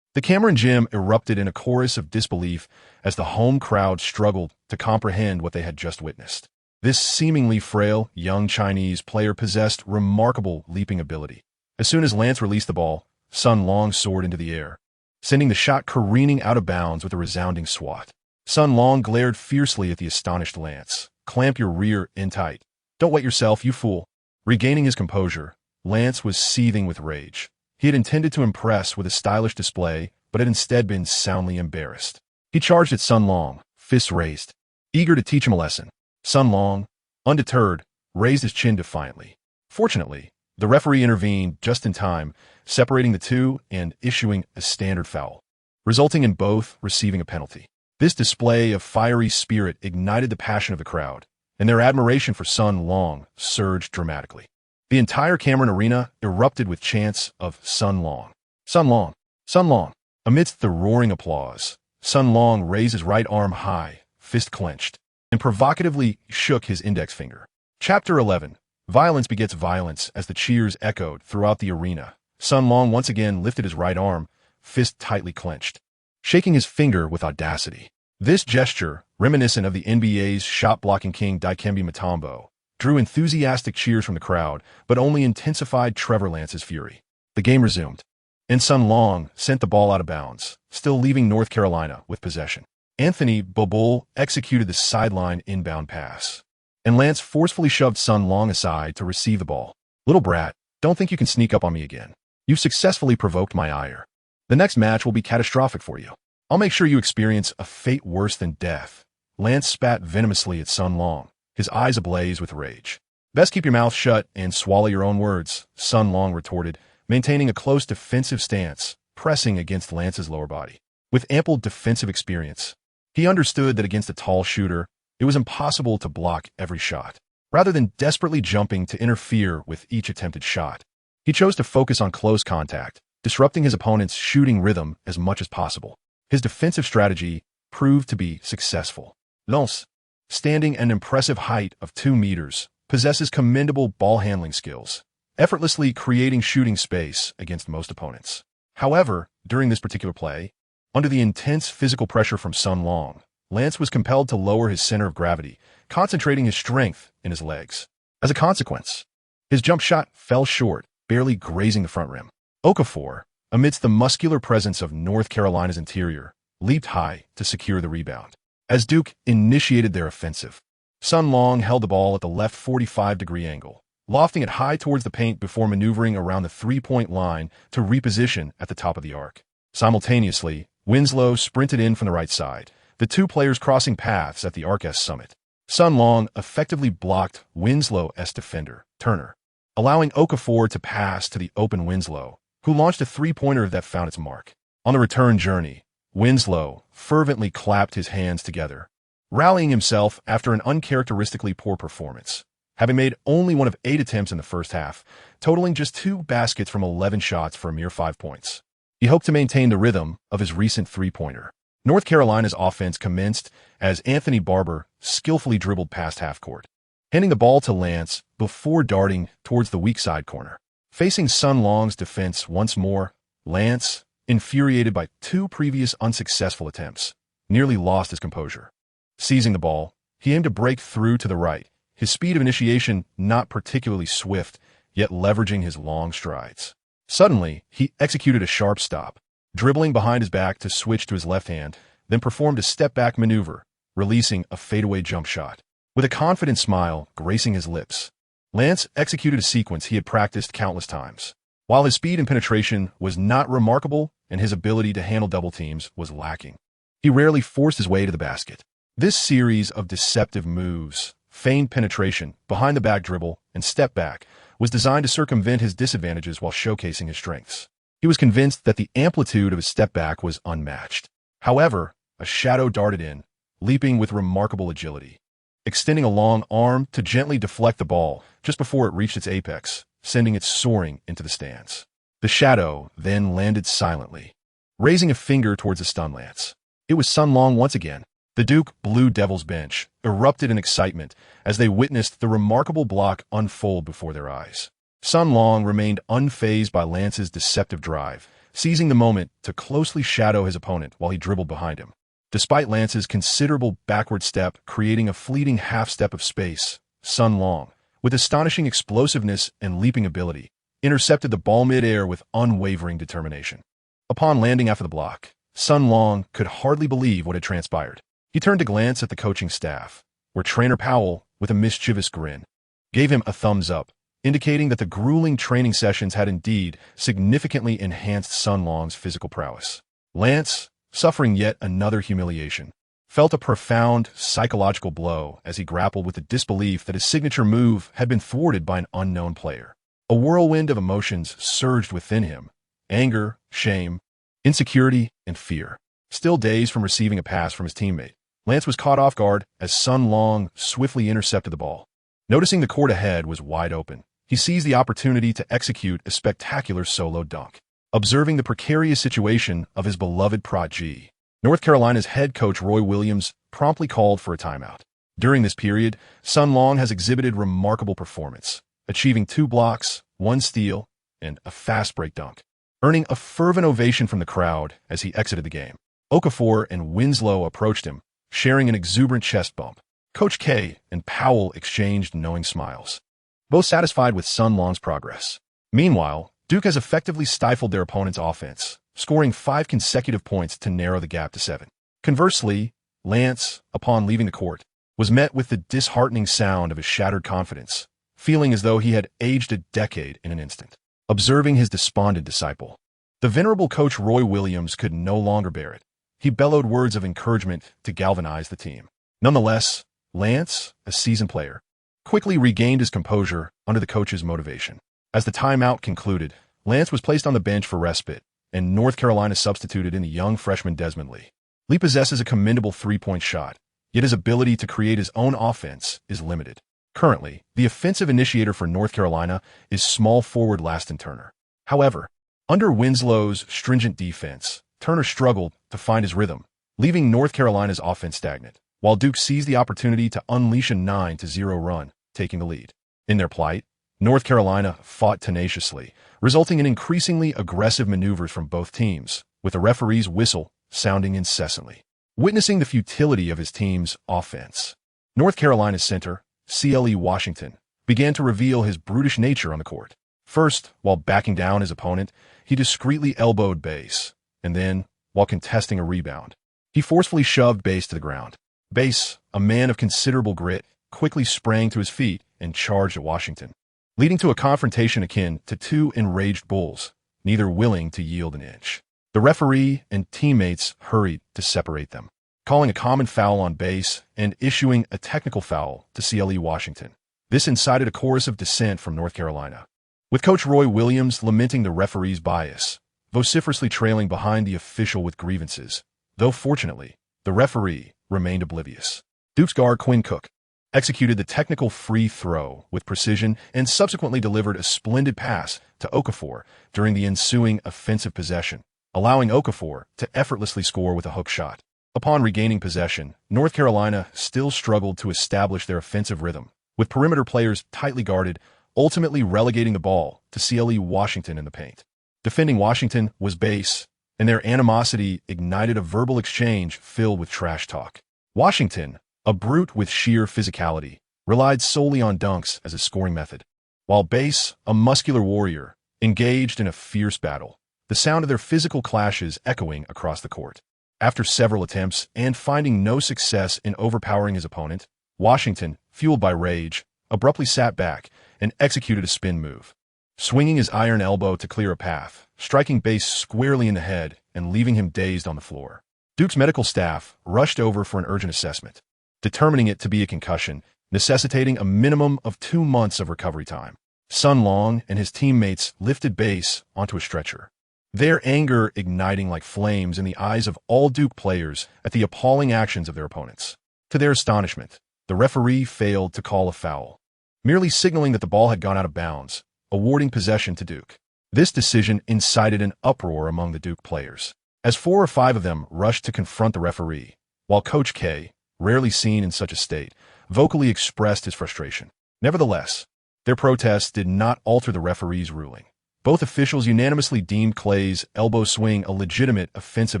The Cameron gym erupted in a chorus of disbelief as the home crowd struggled to comprehend what they had just witnessed. This seemingly frail, young Chinese player possessed remarkable leaping ability. As soon as Lance released the ball, Sun Long soared into the air, sending the shot careening out of bounds with a resounding swat. Sun Long glared fiercely at the astonished Lance. "Clamp your rear in tight. Don't wet yourself, you fool." Regaining his composure, Lance was seething with rage. He had intended to impress with a stylish display, but had instead been soundly embarrassed. He charged at Sun Long, fists raised, eager to teach him a lesson. Sun Long, undeterred, raised his chin defiantly. Fortunately, the referee intervened just in time, separating the two and issuing a standard foul, resulting in both receiving a penalty. This display of fiery spirit ignited the passion of the crowd, and their admiration for Sun Long surged dramatically. The entire Cameron arena erupted with chants of Sun Long. Sun Long. Sun Long. Amidst the roaring applause, Sun Long raised his right arm high, fist clenched, and provocatively shook his index finger. Chapter 11. Violence begets violence. As the cheers echoed throughout the arena, Sun Long once again lifted his right arm, fist tightly clenched, shaking his finger with audacity. This gesture, reminiscent of the NBA's shot-blocking king Dikembe Mutombo, drew enthusiastic cheers from the crowd, but only intensified Trevor Lance's fury. The game resumed, and Sun Long sent the ball out of bounds, still leaving North Carolina with possession. Anthony Bobo executed the sideline inbound pass, and Lance forcefully shoved Sun Long aside to receive the ball. "Little brat, don't think you can sneak up on me again. You've successfully provoked my ire. The next match will be catastrophic for you. I'll make sure you experience a fate worse than death." Lance spat venomously at Sun Long, his eyes ablaze with rage. "Best keep your mouth shut and swallow your own words," Sun Long retorted, maintaining a close defensive stance, pressing against Lance's lower body. With ample defensive experience, he understood that against a tall shooter, it was impossible to block every shot. Rather than desperately jumping to interfere with each attempted shot, he chose to focus on close contact, disrupting his opponent's shooting rhythm as much as possible. His defensive strategy proved to be successful. Lance, standing at an impressive height of 2 meters, possesses commendable ball handling skills, effortlessly creating shooting space against most opponents. However, during this particular play, under the intense physical pressure from Sun Long, Lance was compelled to lower his center of gravity, concentrating his strength in his legs. As a consequence, his jump shot fell short, barely grazing the front rim. Okafor, amidst the muscular presence of North Carolina's interior, leaped high to secure the rebound. As Duke initiated their offensive, Sun Long held the ball at the left 45-degree angle, lofting it high towards the paint before maneuvering around the three-point line to reposition at the top of the arc. Simultaneously, Winslow sprinted in from the right side, the two players crossing paths at the arc's summit. Sun Long effectively blocked Winslow's defender, Turner, allowing Okafor to pass to the open Winslow, who launched a three-pointer that found its mark. On the return journey, Winslow fervently clapped his hands together, rallying himself after an uncharacteristically poor performance, having made only one of 8 attempts in the first half, totaling just 2 baskets from 11 shots for a mere 5 points. He hoped to maintain the rhythm of his recent three-pointer. North Carolina's offense commenced as Anthony Barber skillfully dribbled past half-court, handing the ball to Lance before darting towards the weak side corner. Facing Sun Long's defense once more, Lance, infuriated by 2 previous unsuccessful attempts, nearly lost his composure. Seizing the ball, he aimed to break through to the right, his speed of initiation not particularly swift, yet leveraging his long strides. Suddenly, he executed a sharp stop, dribbling behind his back to switch to his left hand, then performed a step-back maneuver, releasing a fadeaway jump shot. With a confident smile gracing his lips, Lance executed a sequence he had practiced countless times. While his speed and penetration was not remarkable and his ability to handle double teams was lacking, he rarely forced his way to the basket. This series of deceptive moves, feigned penetration, behind-the-back dribble, and step-back, was designed to circumvent his disadvantages while showcasing his strengths. He was convinced that the amplitude of his step-back was unmatched. However, a shadow darted in, leaping with remarkable agility, extending a long arm to gently deflect the ball just before it reached its apex, sending it soaring into the stands. The shadow then landed silently, raising a finger towards the stunned Lance. It was Sun Long once again. The Duke Blue Devils bench erupted in excitement as they witnessed the remarkable block unfold before their eyes. Sun Long remained unfazed by Lance's deceptive drive, seizing the moment to closely shadow his opponent while he dribbled behind him. Despite Lance's considerable backward step creating a fleeting half-step of space, Sun Long, with astonishing explosiveness and leaping ability, intercepted the ball mid-air with unwavering determination. Upon landing after the block, Sun Long could hardly believe what had transpired. He turned to glance at the coaching staff, where Trainer Powell, with a mischievous grin, gave him a thumbs up, indicating that the grueling training sessions had indeed significantly enhanced Sun Long's physical prowess. Lance, suffering yet another humiliation, felt a profound psychological blow as he grappled with the disbelief that his signature move had been thwarted by an unknown player. A whirlwind of emotions surged within him: anger, shame, insecurity, and fear. Still dazed from receiving a pass from his teammate, Lance was caught off guard as Sun Long swiftly intercepted the ball. Noticing the court ahead was wide open, he seized the opportunity to execute a spectacular solo dunk. Observing the precarious situation of his beloved prodigy, North Carolina's head coach Roy Williams promptly called for a timeout. During this period, Sun Long has exhibited remarkable performance, achieving 2 blocks, 1 steal, and a fast break dunk, earning a fervent ovation from the crowd as he exited the game. Okafor and Winslow approached him, sharing an exuberant chest bump. Coach K and Powell exchanged knowing smiles, both satisfied with Sun Long's progress. Meanwhile, Duke has effectively stifled their opponent's offense, scoring 5 consecutive points to narrow the gap to 7. Conversely, Lance, upon leaving the court, was met with the disheartening sound of his shattered confidence, feeling as though he had aged a decade in an instant. Observing his despondent disciple, the venerable coach Roy Williams could no longer bear it. He bellowed words of encouragement to galvanize the team. Nonetheless, Lance, a seasoned player, quickly regained his composure under the coach's motivation. As the timeout concluded, Lance was placed on the bench for respite, and North Carolina substituted in the young freshman Desmond Lee. Lee possesses a commendable 3-point shot, yet his ability to create his own offense is limited. Currently, the offensive initiator for North Carolina is small forward Laston Turner. However, under Winslow's stringent defense, Turner struggled to find his rhythm, leaving North Carolina's offense stagnant, while Duke seized the opportunity to unleash a 9-0 run, taking the lead. In their plight, North Carolina fought tenaciously, resulting in increasingly aggressive maneuvers from both teams, with the referee's whistle sounding incessantly. Witnessing the futility of his team's offense, North Carolina's center, CLE Washington, began to reveal his brutish nature on the court. First, while backing down his opponent, he discreetly elbowed Bass, and then, while contesting a rebound, he forcefully shoved Bass to the ground. Bass, a man of considerable grit, quickly sprang to his feet and charged at Washington, leading to a confrontation akin to 2 enraged bulls, neither willing to yield an inch. The referee and teammates hurried to separate them, calling a common foul on Bass and issuing a technical foul to CLE Washington. This incited a chorus of dissent from North Carolina, with Coach Roy Williams lamenting the referee's bias, vociferously trailing behind the official with grievances, though fortunately, the referee remained oblivious. Duke's guard Quinn Cook executed the technical free throw with precision and subsequently delivered a splendid pass to Okafor during the ensuing offensive possession, allowing Okafor to effortlessly score with a hook shot. Upon regaining possession, North Carolina still struggled to establish their offensive rhythm, with perimeter players tightly guarded, ultimately relegating the ball to CLE Washington in the paint. Defending Washington was Bass, and their animosity ignited a verbal exchange filled with trash talk. Washington, a brute with sheer physicality, relied solely on dunks as a scoring method, while Bass, a muscular warrior, engaged in a fierce battle, the sound of their physical clashes echoing across the court. After several attempts and finding no success in overpowering his opponent, Washington, fueled by rage, abruptly sat back and executed a spin move, swinging his iron elbow to clear a path, striking Bass squarely in the head and leaving him dazed on the floor. Duke's medical staff rushed over for an urgent assessment, determining it to be a concussion, necessitating a minimum of 2 months of recovery time. Sun Long and his teammates lifted Bass onto a stretcher, their anger igniting like flames in the eyes of all Duke players at the appalling actions of their opponents. To their astonishment, the referee failed to call a foul, merely signaling that the ball had gone out of bounds, awarding possession to Duke. This decision incited an uproar among the Duke players, as 4 or 5 of them rushed to confront the referee, while Coach K, rarely seen in such a state, vocally expressed his frustration. Nevertheless, their protests did not alter the referee's ruling. Both officials unanimously deemed Clay's elbow swing a legitimate offensive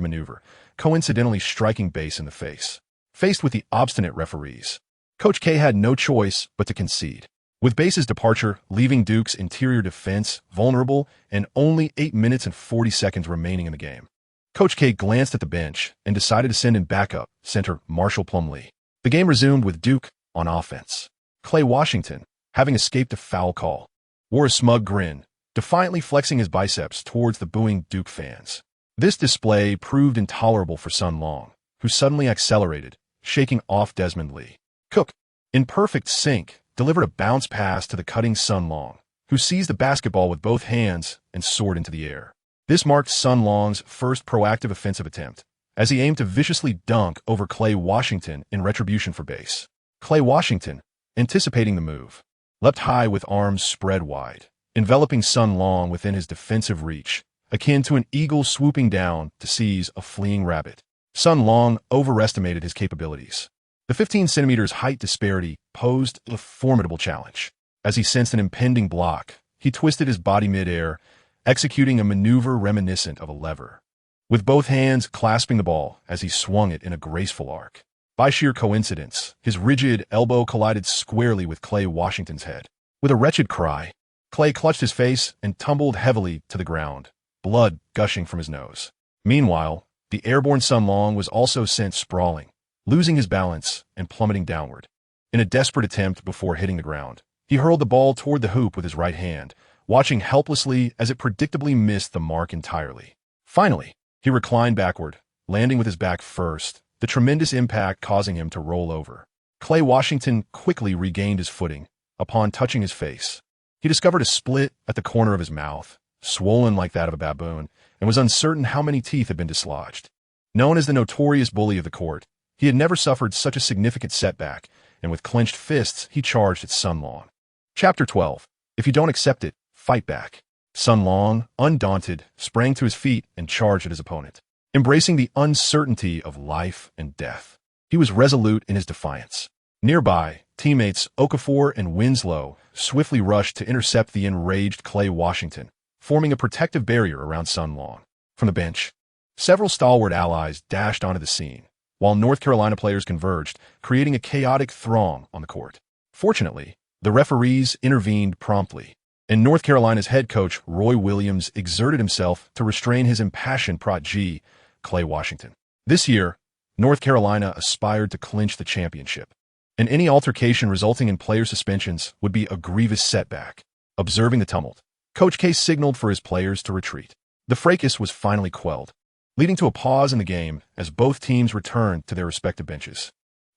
maneuver, coincidentally striking Bass in the face. Faced with the obstinate referees, Coach K had no choice but to concede, with Bass's departure leaving Duke's interior defense vulnerable and only 8 minutes and 40 seconds remaining in the game. Coach K glanced at the bench and decided to send in backup center Marshall Plumlee. The game resumed with Duke on offense. Clay Washington, having escaped a foul call, wore a smug grin, defiantly flexing his biceps towards the booing Duke fans. This display proved intolerable for Sun Long, who suddenly accelerated, shaking off Desmond Lee. Cook, in perfect sync, delivered a bounce pass to the cutting Sun Long, who seized the basketball with both hands and soared into the air. This marked Sun Long's first proactive offensive attempt, as he aimed to viciously dunk over Clay Washington in retribution for Bass. Clay Washington, anticipating the move, leapt high with arms spread wide, enveloping Sun Long within his defensive reach, akin to an eagle swooping down to seize a fleeing rabbit. Sun Long overestimated his capabilities. The 15 centimeters height disparity posed a formidable challenge. As he sensed an impending block, he twisted his body mid-air, executing a maneuver reminiscent of a lever, with both hands clasping the ball as he swung it in a graceful arc. By sheer coincidence, his rigid elbow collided squarely with Clay Washington's head. With a wretched cry, Clay clutched his face and tumbled heavily to the ground, blood gushing from his nose. Meanwhile, the airborne Sun Long was also sent sprawling, losing his balance and plummeting downward. In a desperate attempt before hitting the ground, he hurled the ball toward the hoop with his right hand, watching helplessly as it predictably missed the mark entirely. Finally, he reclined backward, landing with his back first, the tremendous impact causing him to roll over. Clay Washington quickly regained his footing. Upon touching his face, he discovered a split at the corner of his mouth, swollen like that of a baboon, and was uncertain how many teeth had been dislodged. Known as the notorious bully of the court, he had never suffered such a significant setback, and with clenched fists, he charged at Sun Long. Chapter 12. If you don't accept it, fight back. Sun Long, undaunted, sprang to his feet and charged at his opponent. Embracing the uncertainty of life and death, he was resolute in his defiance. Nearby, teammates Okafor and Winslow swiftly rushed to intercept the enraged Clay Washington, forming a protective barrier around Sun Long. From the bench, several stalwart allies dashed onto the scene, while North Carolina players converged, creating a chaotic throng on the court. Fortunately, the referees intervened promptly, and North Carolina's head coach Roy Williams exerted himself to restrain his impassioned protege, Clay Washington. This year, North Carolina aspired to clinch the championship, and any altercation resulting in player suspensions would be a grievous setback. Observing the tumult, Coach K signaled for his players to retreat. The fracas was finally quelled, leading to a pause in the game as both teams returned to their respective benches.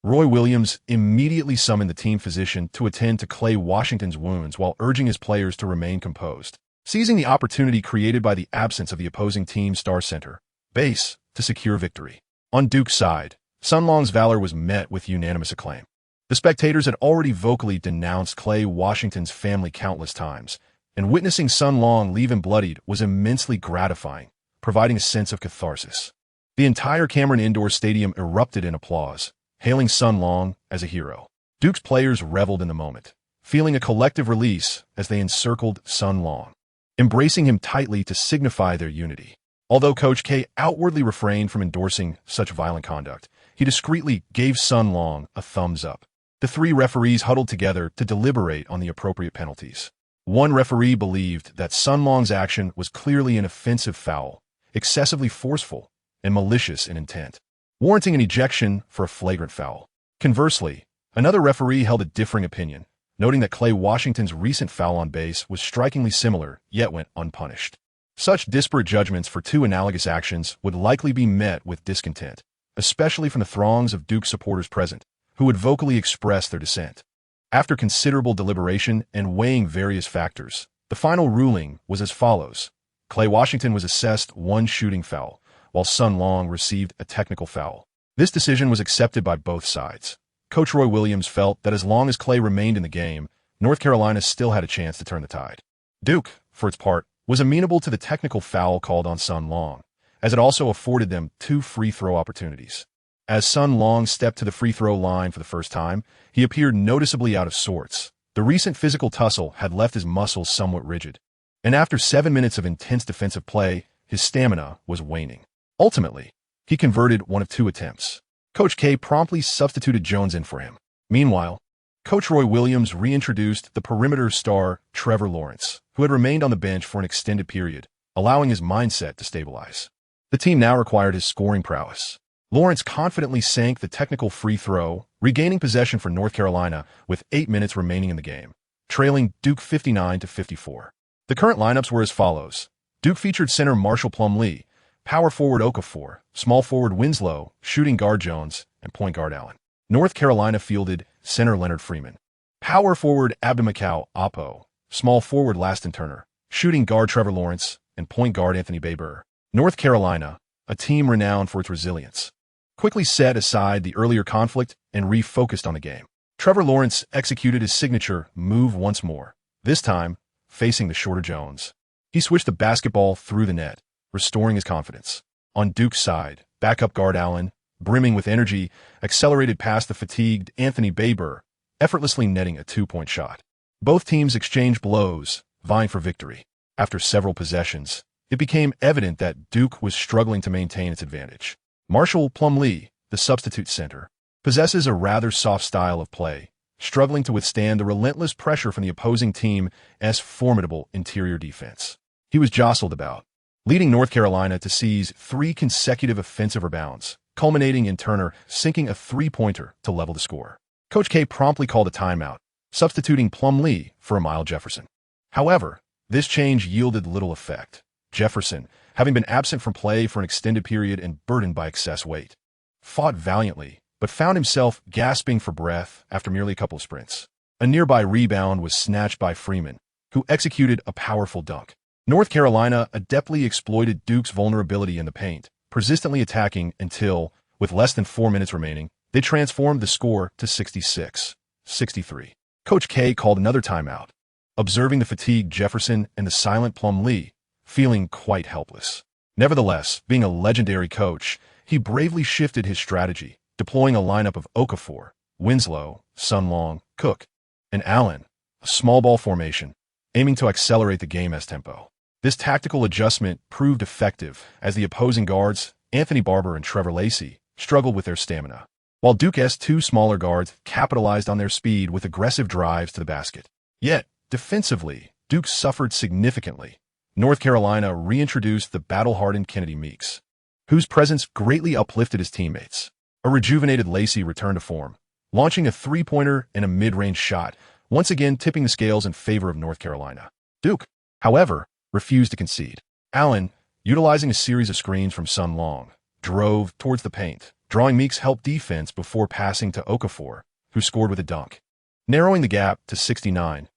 Roy Williams immediately summoned the team physician to attend to Clay Washington's wounds while urging his players to remain composed, seizing the opportunity created by the absence of the opposing team's star center, base, to secure victory. On Duke's side, Sun Long's valor was met with unanimous acclaim. The spectators had already vocally denounced Clay Washington's family countless times, and witnessing Sun Long leave him bloodied was immensely gratifying, providing a sense of catharsis. The entire Cameron Indoor Stadium erupted in applause, hailing Sun Long as a hero. Duke's players reveled in the moment, feeling a collective release as they encircled Sun Long, embracing him tightly to signify their unity. Although Coach K outwardly refrained from endorsing such violent conduct, he discreetly gave Sun Long a thumbs up. The three referees huddled together to deliberate on the appropriate penalties. One referee believed that Sun Long's action was clearly an offensive foul, excessively forceful, and malicious in intent, warranting an ejection for a flagrant foul. Conversely, another referee held a differing opinion, noting that Clay Washington's recent foul on base was strikingly similar, yet went unpunished. Such disparate judgments for two analogous actions would likely be met with discontent, especially from the throngs of Duke supporters present, who would vocally express their dissent. After considerable deliberation and weighing various factors, the final ruling was as follows. Clay Washington was assessed one shooting foul, while Sun Long received a technical foul. This decision was accepted by both sides. Coach Roy Williams felt that as long as Clay remained in the game, North Carolina still had a chance to turn the tide. Duke, for its part, was amenable to the technical foul called on Sun Long, as it also afforded them 2 free throw opportunities. As Sun Long stepped to the free throw line for the first time, he appeared noticeably out of sorts. The recent physical tussle had left his muscles somewhat rigid, and after 7 minutes of intense defensive play, his stamina was waning. Ultimately, he converted one of 2 attempts. Coach K promptly substituted Jones in for him. Meanwhile, Coach Roy Williams reintroduced the perimeter star Trevor Lawrence, who had remained on the bench for an extended period, allowing his mindset to stabilize. The team now required his scoring prowess. Lawrence confidently sank the technical free throw, regaining possession for North Carolina with 8 minutes remaining in the game, trailing Duke 59-54. The current lineups were as follows. Duke featured center Marshall Plumlee, power forward Okafor, small forward Winslow, shooting guard Jones, and point guard Allen. North Carolina fielded center Leonard Freeman, power forward Abdimikal Apo, small forward Laston Turner, shooting guard Trevor Lawrence, and point guard Anthony Baber. North Carolina, a team renowned for its resilience, quickly set aside the earlier conflict and refocused on the game. Trevor Lawrence executed his signature move once more, this time facing the shorter Jones. He switched the basketball through the net, restoring his confidence. On Duke's side, backup guard Allen, brimming with energy, accelerated past the fatigued Anthony Baber, effortlessly netting a two-point shot. Both teams exchanged blows, vying for victory. After several possessions, it became evident that Duke was struggling to maintain its advantage. Marshall Plumlee, the substitute center, possesses a rather soft style of play, struggling to withstand the relentless pressure from the opposing team's formidable interior defense. He was jostled about, leading North Carolina to seize 3 consecutive offensive rebounds, culminating in Turner sinking a three-pointer to level the score. Coach K promptly called a timeout, substituting Plumlee for Amile Jefferson. However, this change yielded little effect. Jefferson, having been absent from play for an extended period and burdened by excess weight, fought valiantly, but found himself gasping for breath after merely a couple of sprints. A nearby rebound was snatched by Freeman, who executed a powerful dunk. North Carolina adeptly exploited Duke's vulnerability in the paint, persistently attacking until, with less than 4 minutes remaining, they transformed the score to 66-63. Coach K called another timeout, observing the fatigued Jefferson and the silent Plumlee, feeling quite helpless. Nevertheless, being a legendary coach, he bravely shifted his strategy, deploying a lineup of Okafor, Winslow, Sun Long, Cook, and Allen, a small ball formation, aiming to accelerate the game's tempo. This tactical adjustment proved effective as the opposing guards, Anthony Barber and Trevor Lacey, struggled with their stamina, while Duke's 2 smaller guards capitalized on their speed with aggressive drives to the basket. Yet, defensively, Duke suffered significantly. North Carolina reintroduced the battle-hardened Kennedy Meeks, whose presence greatly uplifted his teammates. A rejuvenated Lacey returned to form, launching a three-pointer and a mid-range shot, once again tipping the scales in favor of North Carolina. Duke, however, refused to concede. Allen, utilizing a series of screens from Sun Long, drove towards the paint, drawing Meeks' help defense before passing to Okafor, who scored with a dunk, narrowing the gap to 69-71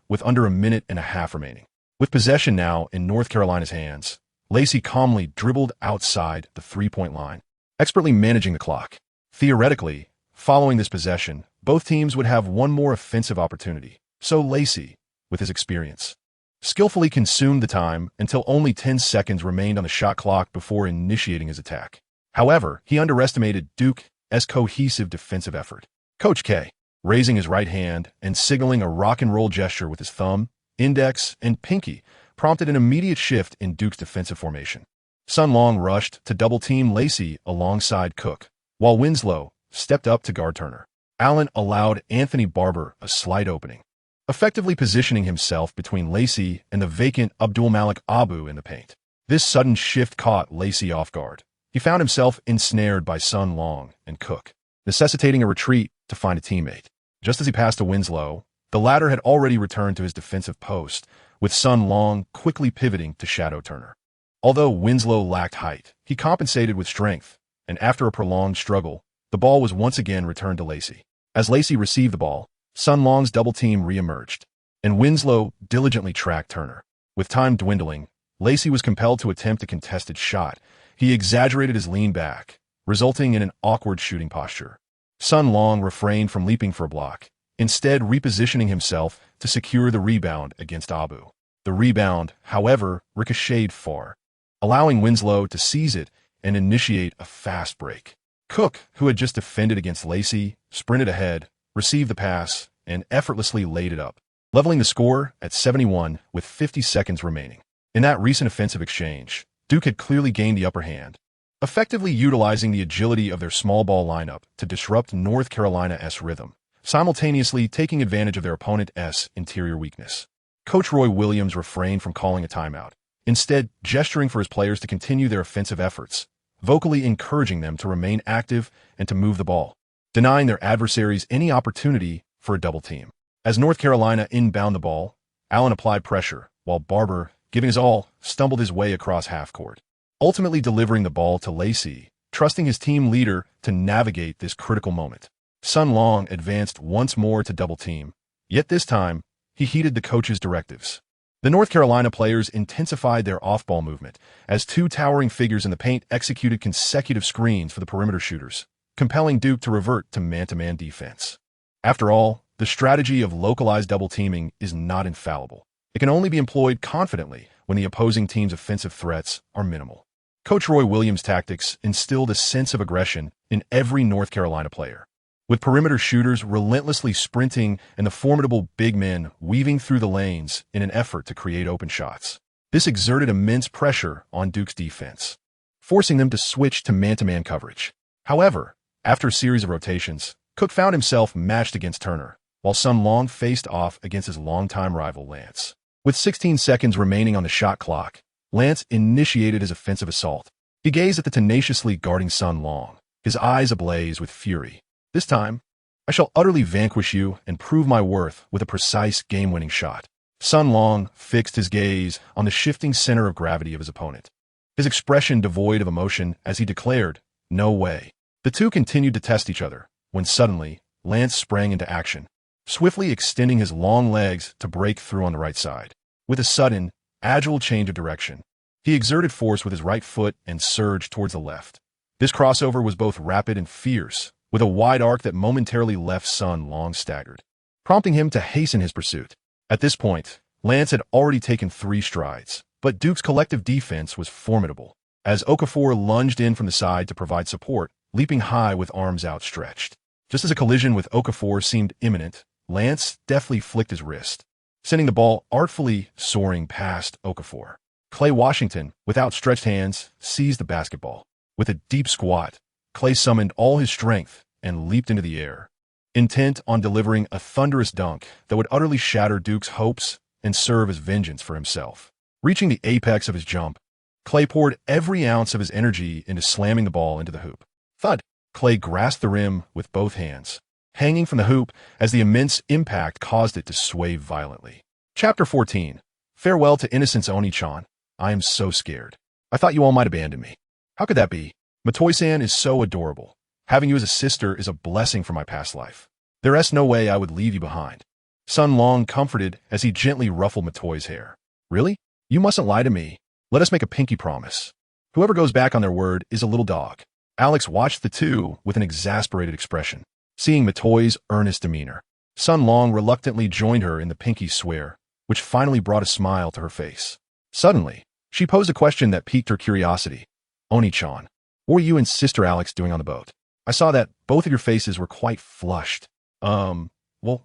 with under a minute and a half remaining. With possession now in North Carolina's hands, Lacey calmly dribbled outside the three-point line, expertly managing the clock. Theoretically, following this possession, both teams would have one more offensive opportunity, so Lacey, with his experience, skillfully consumed the time until only 10 seconds remained on the shot clock before initiating his attack. However, he underestimated Duke's cohesive defensive effort. Coach K, raising his right hand and signaling a rock-and-roll gesture with his thumb, index, and pinky, prompted an immediate shift in Duke's defensive formation. Sun Long rushed to double-team Lacey alongside Cook, while Winslow stepped up to guard Turner. Allen allowed Anthony Barber a slight opening, effectively positioning himself between Lacey and the vacant Abdul-Malik Abu in the paint. This sudden shift caught Lacey off guard. He found himself ensnared by Sun Long and Cook, necessitating a retreat to find a teammate. Just as he passed to Winslow, the latter had already returned to his defensive post, with Sun Long quickly pivoting to shadow Turner. Although Winslow lacked height, he compensated with strength, and after a prolonged struggle, the ball was once again returned to Lacey. As Lacey received the ball, Sun Long's double team re-emerged, and Winslow diligently tracked Turner. With time dwindling, Lacey was compelled to attempt a contested shot. He exaggerated his lean back, resulting in an awkward shooting posture. Sun Long refrained from leaping for a block, instead repositioning himself to secure the rebound against Abu. The rebound, however, ricocheted far, allowing Winslow to seize it and initiate a fast break. Cook, who had just defended against Lacey, sprinted ahead, received the pass, and effortlessly laid it up, leveling the score at 71 with 50 seconds remaining. In that recent offensive exchange, Duke had clearly gained the upper hand, effectively utilizing the agility of their small ball lineup to disrupt North Carolina's rhythm, simultaneously taking advantage of their opponent's interior weakness. Coach Roy Williams refrained from calling a timeout, instead gesturing for his players to continue their offensive efforts, vocally encouraging them to remain active and to move the ball, denying their adversaries any opportunity for a double team. As North Carolina inbound the ball, Allen applied pressure, while Barber, giving his all, stumbled his way across half court, ultimately delivering the ball to Lacey, trusting his team leader to navigate this critical moment. Sun Long advanced once more to double team, yet this time, he heeded the coach's directives. The North Carolina players intensified their off-ball movement as 2 towering figures in the paint executed consecutive screens for the perimeter shooters, compelling Duke to revert to man-to-man defense. After all, the strategy of localized double teaming is not infallible. It can only be employed confidently when the opposing team's offensive threats are minimal. Coach Roy Williams' tactics instilled a sense of aggression in every North Carolina player, with perimeter shooters relentlessly sprinting and the formidable big men weaving through the lanes in an effort to create open shots. This exerted immense pressure on Duke's defense, forcing them to switch to man-to-man coverage. However, after a series of rotations, Cook found himself matched against Turner, while Sun Long faced off against his longtime rival Lance. With 16 seconds remaining on the shot clock, Lance initiated his offensive assault. He gazed at the tenaciously guarding Sun Long, his eyes ablaze with fury. This time, I shall utterly vanquish you and prove my worth with a precise game-winning shot. Sun Long fixed his gaze on the shifting center of gravity of his opponent, his expression devoid of emotion as he declared, "No way." The two continued to test each other, when suddenly, Lance sprang into action, swiftly extending his long legs to break through on the right side. With a sudden, agile change of direction, he exerted force with his right foot and surged towards the left. This crossover was both rapid and fierce, with a wide arc that momentarily left Sun Long staggered, prompting him to hasten his pursuit. At this point, Lance had already taken 3 strides, but Duke's collective defense was formidable, as Okafor lunged in from the side to provide support, leaping high with arms outstretched. Just as a collision with Okafor seemed imminent, Lance deftly flicked his wrist, sending the ball artfully soaring past Okafor. Klay Washington, with outstretched hands, seized the basketball. With a deep squat, Klay summoned all his strength and leaped into the air, intent on delivering a thunderous dunk that would utterly shatter Duke's hopes and serve as vengeance for himself. Reaching the apex of his jump, Klay poured every ounce of his energy into slamming the ball into the hoop. Thud! Klay grasped the rim with both hands, hanging from the hoop as the immense impact caused it to sway violently. Chapter 14. Farewell to innocence, Oni-chan. I am so scared. I thought you all might abandon me. How could that be? Matoi-san is so adorable. Having you as a sister is a blessing from my past life. There's no way I would leave you behind. Sun Long comforted as he gently ruffled Matoi's hair. Really? You mustn't lie to me. Let us make a pinky promise. Whoever goes back on their word is a little dog. Alex watched the two with an exasperated expression. Seeing Matoi's earnest demeanor, Sun Long reluctantly joined her in the pinky swear, which finally brought a smile to her face. Suddenly, she posed a question that piqued her curiosity. Oni-chan, what were you and Sister Alex doing on the boat? I saw that both of your faces were quite flushed. Well,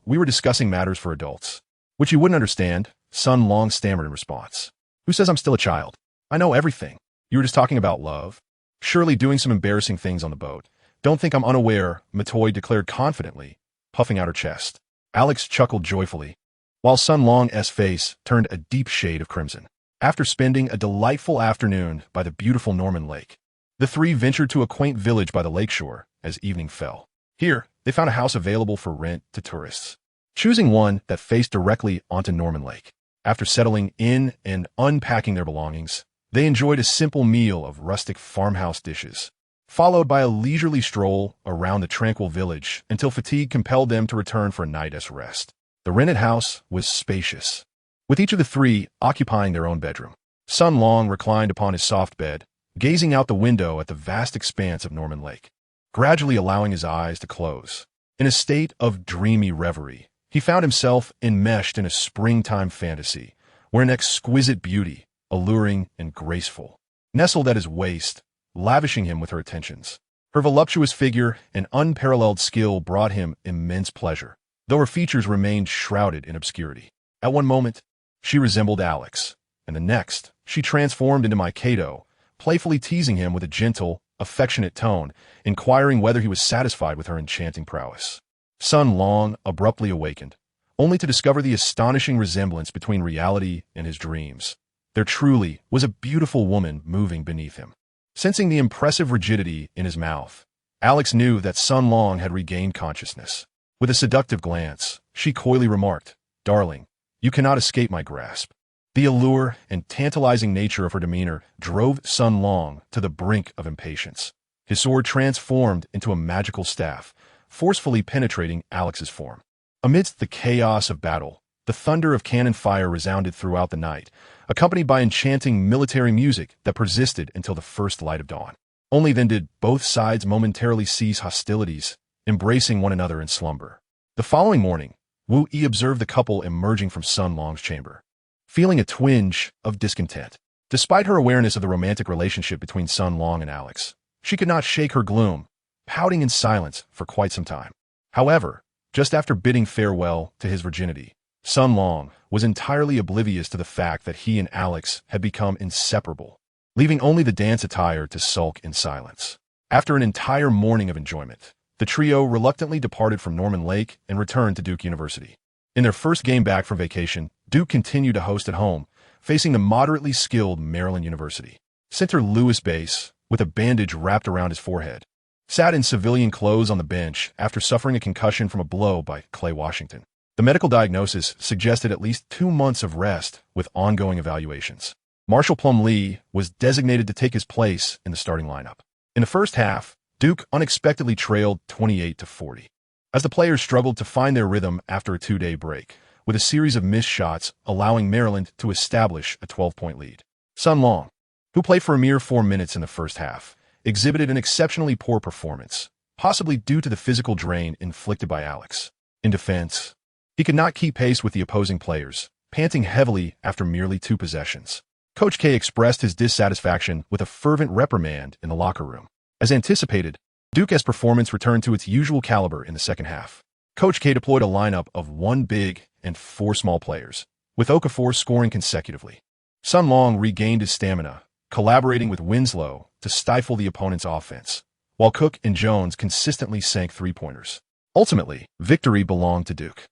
we were discussing matters for adults, which you wouldn't understand, Sun Long stammered in response. Who says I'm still a child? I know everything. You were just talking about love. Surely doing some embarrassing things on the boat. Don't think I'm unaware, Matoi declared confidently, puffing out her chest. Alex chuckled joyfully, while Sun Long's face turned a deep shade of crimson. After spending a delightful afternoon by the beautiful Norman Lake, the three ventured to a quaint village by the lakeshore as evening fell. Here, they found a house available for rent to tourists, choosing one that faced directly onto Norman Lake. After settling in and unpacking their belongings, they enjoyed a simple meal of rustic farmhouse dishes, followed by a leisurely stroll around the tranquil village until fatigue compelled them to return for a night's rest. The rented house was spacious, with each of the three occupying their own bedroom. Sun Long reclined upon his soft bed, gazing out the window at the vast expanse of Norman Lake, gradually allowing his eyes to close. In a state of dreamy reverie, he found himself enmeshed in a springtime fantasy, where an exquisite beauty, alluring and graceful, nestled at his waist, lavishing him with her attentions. Her voluptuous figure and unparalleled skill brought him immense pleasure, though her features remained shrouded in obscurity. At one moment, she resembled Alex, and the next, she transformed into Mikado, playfully teasing him with a gentle, affectionate tone, inquiring whether he was satisfied with her enchanting prowess. Sun Long abruptly awakened, only to discover the astonishing resemblance between reality and his dreams. There truly was a beautiful woman moving beneath him. Sensing the impressive rigidity in his mouth, Alex knew that Sun Long had regained consciousness. With a seductive glance, she coyly remarked, "Darling, you cannot escape my grasp." The allure and tantalizing nature of her demeanor drove Sun Long to the brink of impatience. His sword transformed into a magical staff, forcefully penetrating Alex's form. Amidst the chaos of battle, the thunder of cannon fire resounded throughout the night, accompanied by enchanting military music that persisted until the first light of dawn. Only then did both sides momentarily cease hostilities, embracing one another in slumber. The following morning, Wu Yi observed the couple emerging from Sun Long's chamber, feeling a twinge of discontent. Despite her awareness of the romantic relationship between Sun Long and Alex, she could not shake her gloom, pouting in silence for quite some time. However, just after bidding farewell to his virginity, Sun Long was entirely oblivious to the fact that he and Alex had become inseparable, leaving only the dance attire to sulk in silence. After an entire morning of enjoyment, the trio reluctantly departed from Norman Lake and returned to Duke University. In their first game back from vacation, Duke continued to host at home, facing the moderately skilled Maryland University. Center Lewis Bass, with a bandage wrapped around his forehead, sat in civilian clothes on the bench after suffering a concussion from a blow by Clay Washington. The medical diagnosis suggested at least 2 months of rest with ongoing evaluations. Marshall Plum Lee was designated to take his place in the starting lineup. In the first half, Duke unexpectedly trailed 28-40. As the players struggled to find their rhythm after a 2-day break, with a series of missed shots allowing Maryland to establish a 12-point lead. Sun Long, who played for a mere 4 minutes in the first half, exhibited an exceptionally poor performance, possibly due to the physical drain inflicted by Alex. In defense, he could not keep pace with the opposing players, panting heavily after merely 2 possessions. Coach K expressed his dissatisfaction with a fervent reprimand in the locker room. As anticipated, Duke's performance returned to its usual caliber in the second half. Coach K deployed a lineup of 1 big and 4 small players, with Okafor scoring consecutively. Sun Long regained his stamina, collaborating with Winslow to stifle the opponent's offense, while Cook and Jones consistently sank 3-pointers. Ultimately, victory belonged to Duke.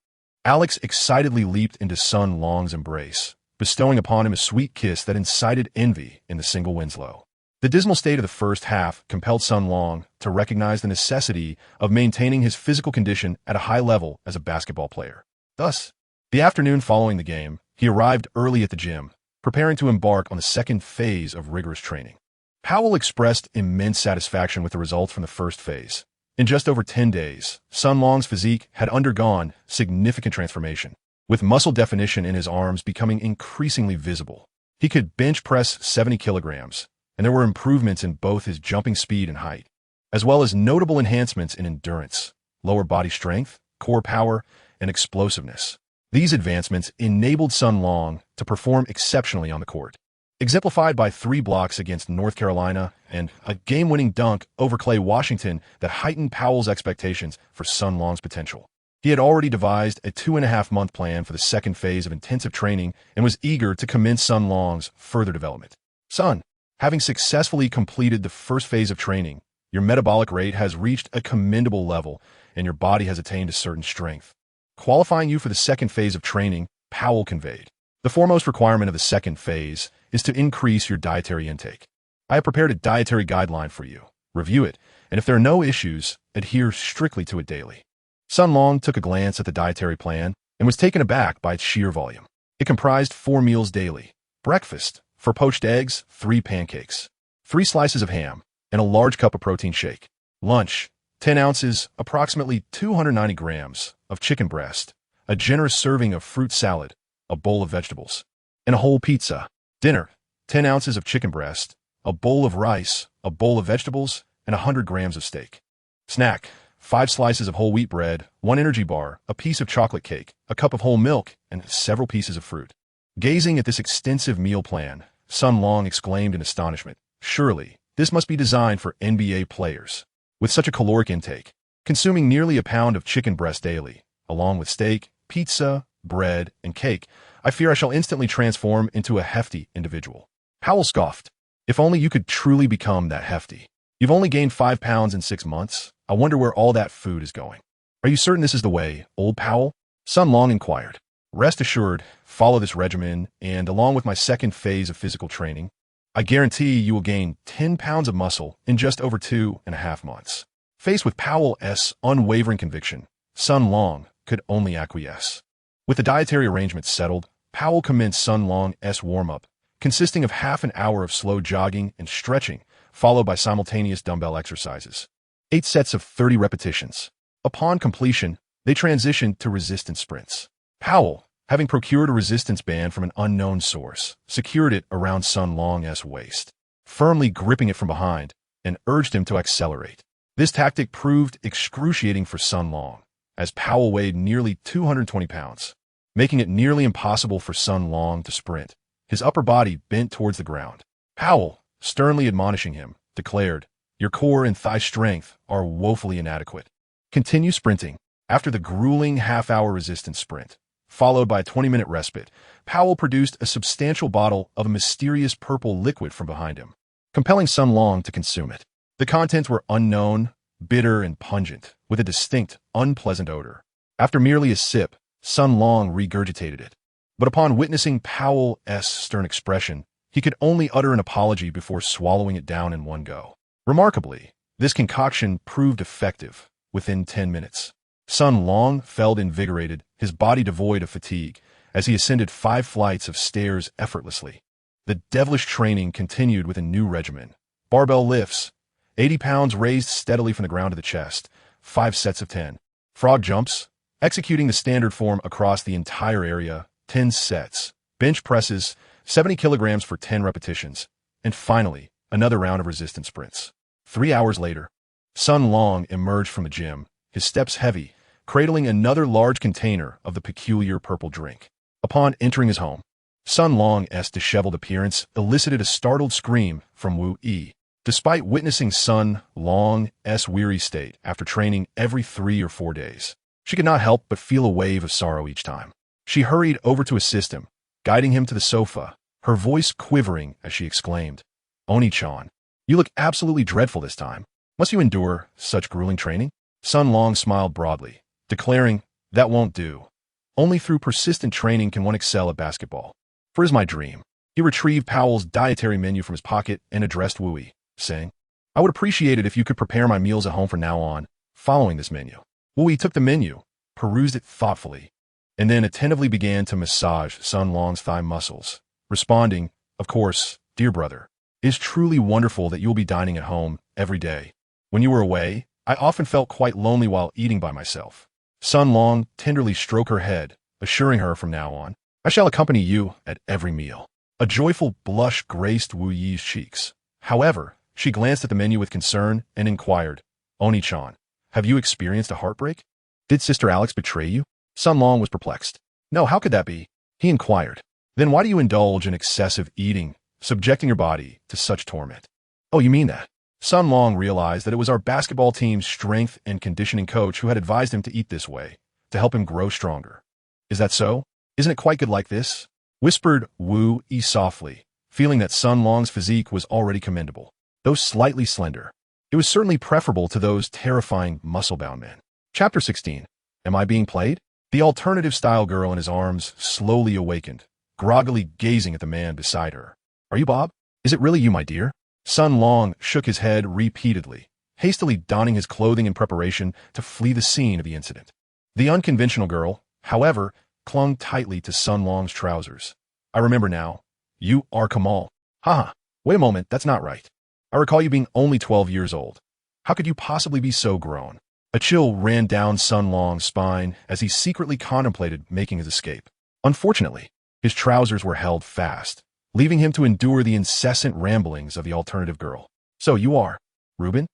Alex excitedly leaped into Sun Long's embrace, bestowing upon him a sweet kiss that incited envy in the single Winslow. The dismal state of the first half compelled Sun Long to recognize the necessity of maintaining his physical condition at a high level as a basketball player. Thus, the afternoon following the game, he arrived early at the gym, preparing to embark on the second phase of rigorous training. Powell expressed immense satisfaction with the results from the first phase. In just over 10 days, Sun Long's physique had undergone significant transformation, with muscle definition in his arms becoming increasingly visible. He could bench press 70 kilograms, and there were improvements in both his jumping speed and height, as well as notable enhancements in endurance, lower body strength, core power, and explosiveness. These advancements enabled Sun Long to perform exceptionally on the court, exemplified by 3 blocks against North Carolina and a game-winning dunk over Clay Washington that heightened Powell's expectations for Sun Long's potential. He had already devised a 2.5-month plan for the second phase of intensive training and was eager to commence Sun Long's further development. Sun, having successfully completed the first phase of training, your metabolic rate has reached a commendable level and your body has attained a certain strength, qualifying you for the second phase of training, Powell conveyed. The foremost requirement of the second phase is to increase your dietary intake. I have prepared a dietary guideline for you. Review it, and if there are no issues, adhere strictly to it daily. Sun Long took a glance at the dietary plan and was taken aback by its sheer volume. It comprised 4 meals daily. Breakfast, for poached eggs, 3 pancakes, 3 slices of ham, and a large cup of protein shake. Lunch, 10 ounces, approximately 290 grams, of chicken breast, a generous serving of fruit salad, a bowl of vegetables, and a whole pizza. Dinner, 10 ounces of chicken breast, a bowl of rice, a bowl of vegetables, and 100 grams of steak. Snack, 5 slices of whole wheat bread, 1 energy bar, a piece of chocolate cake, a cup of whole milk, and several pieces of fruit. Gazing at this extensive meal plan, Sun Long exclaimed in astonishment, "Surely, this must be designed for NBA players." With such a caloric intake, consuming nearly a pound of chicken breast daily, along with steak, pizza, bread, and cake, I fear I shall instantly transform into a hefty individual. Powell scoffed. If only you could truly become that hefty. You've only gained 5 pounds in 6 months. I wonder where all that food is going. Are you certain this is the way, old Powell? Sun Long inquired. Rest assured, follow this regimen, and along with my second phase of physical training, I guarantee you will gain 10 pounds of muscle in just over 2.5 months. Faced with Powell's unwavering conviction, Sun Long could only acquiesce. With the dietary arrangements settled, Powell commenced Sun Long's warm-up, consisting of half an hour of slow jogging and stretching, followed by simultaneous dumbbell exercises. 8 sets of 30 repetitions. Upon completion, they transitioned to resistance sprints. Powell, having procured a resistance band from an unknown source, secured it around Sun Long's waist, firmly gripping it from behind, and urged him to accelerate. This tactic proved excruciating for Sun Long, as Powell weighed nearly 220 pounds, making it nearly impossible for Sun Long to sprint. His upper body bent towards the ground. Powell, sternly admonishing him, declared, "Your core and thigh strength are woefully inadequate. Continue sprinting." After the grueling half-hour resistance sprint, followed by a 20-minute respite, Powell produced a substantial bottle of a mysterious purple liquid from behind him, compelling Sun Long to consume it. The contents were unknown, bitter, and pungent, with a distinct, unpleasant odor. After merely a sip, Sun Long regurgitated it. But upon witnessing Powell's stern expression, he could only utter an apology before swallowing it down in one go. Remarkably, this concoction proved effective within 10 minutes. Sun Long felt invigorated, his body devoid of fatigue, as he ascended 5 flights of stairs effortlessly. The devilish training continued with a new regimen. Barbell lifts, 80 pounds raised steadily from the ground to the chest, 5 sets of 10. Frog jumps, executing the standard form across the entire area, 10 sets. Bench presses, 70 kilograms for 10 repetitions. And finally, another round of resistance sprints. 3 hours later, Sun Long emerged from the gym, his steps heavy, cradling another large container of the peculiar purple drink. Upon entering his home, Sun Long's disheveled appearance elicited a startled scream from Wu Yi. Despite witnessing Sun Long's weary state after training every 3 or 4 days, she could not help but feel a wave of sorrow each time. She hurried over to assist him, guiding him to the sofa, her voice quivering as she exclaimed, "Oni-chan, you look absolutely dreadful this time. Must you endure such grueling training?" Sun Long smiled broadly, declaring, "That won't do. Only through persistent training can one excel at basketball. For it is my dream." He retrieved Powell's dietary menu from his pocket and addressed Wu Yi, saying, "I would appreciate it if you could prepare my meals at home from now on, following this menu." Wu Yi took the menu, perused it thoughtfully, and then attentively began to massage Sun Long's thigh muscles, responding, "Of course, dear brother, it is truly wonderful that you will be dining at home every day. When you were away, I often felt quite lonely while eating by myself." Sun Long tenderly stroked her head, assuring her from now on, "I shall accompany you at every meal." A joyful blush graced Wu Yi's cheeks. However, she glanced at the menu with concern and inquired, "Oni-chan, have you experienced a heartbreak? Did Sister Alex betray you?" Sun Long was perplexed. "No, how could that be?" he inquired. "Then why do you indulge in excessive eating, subjecting your body to such torment?" "Oh, you mean that?" Sun Long realized that it was our basketball team's strength and conditioning coach who had advised him to eat this way, to help him grow stronger. "Is that so? Isn't it quite good like this?" whispered Wu Yi softly, feeling that Sun Long's physique was already commendable. Though slightly slender, it was certainly preferable to those terrifying muscle-bound men. Chapter 16. Am I being played? The alternative-style girl in his arms slowly awakened, groggily gazing at the man beside her. "Are you Bob? Is it really you, my dear?" Sun Long shook his head repeatedly, hastily donning his clothing in preparation to flee the scene of the incident. The unconventional girl, however, clung tightly to Sun Long's trousers. "I remember now. You are Kamal." "Haha, wait a moment, that's not right. I recall you being only 12 years old. How could you possibly be so grown?" A chill ran down Sun Long's spine as he secretly contemplated making his escape. Unfortunately, his trousers were held fast, leaving him to endure the incessant ramblings of the alternative girl. "So you are Ruben?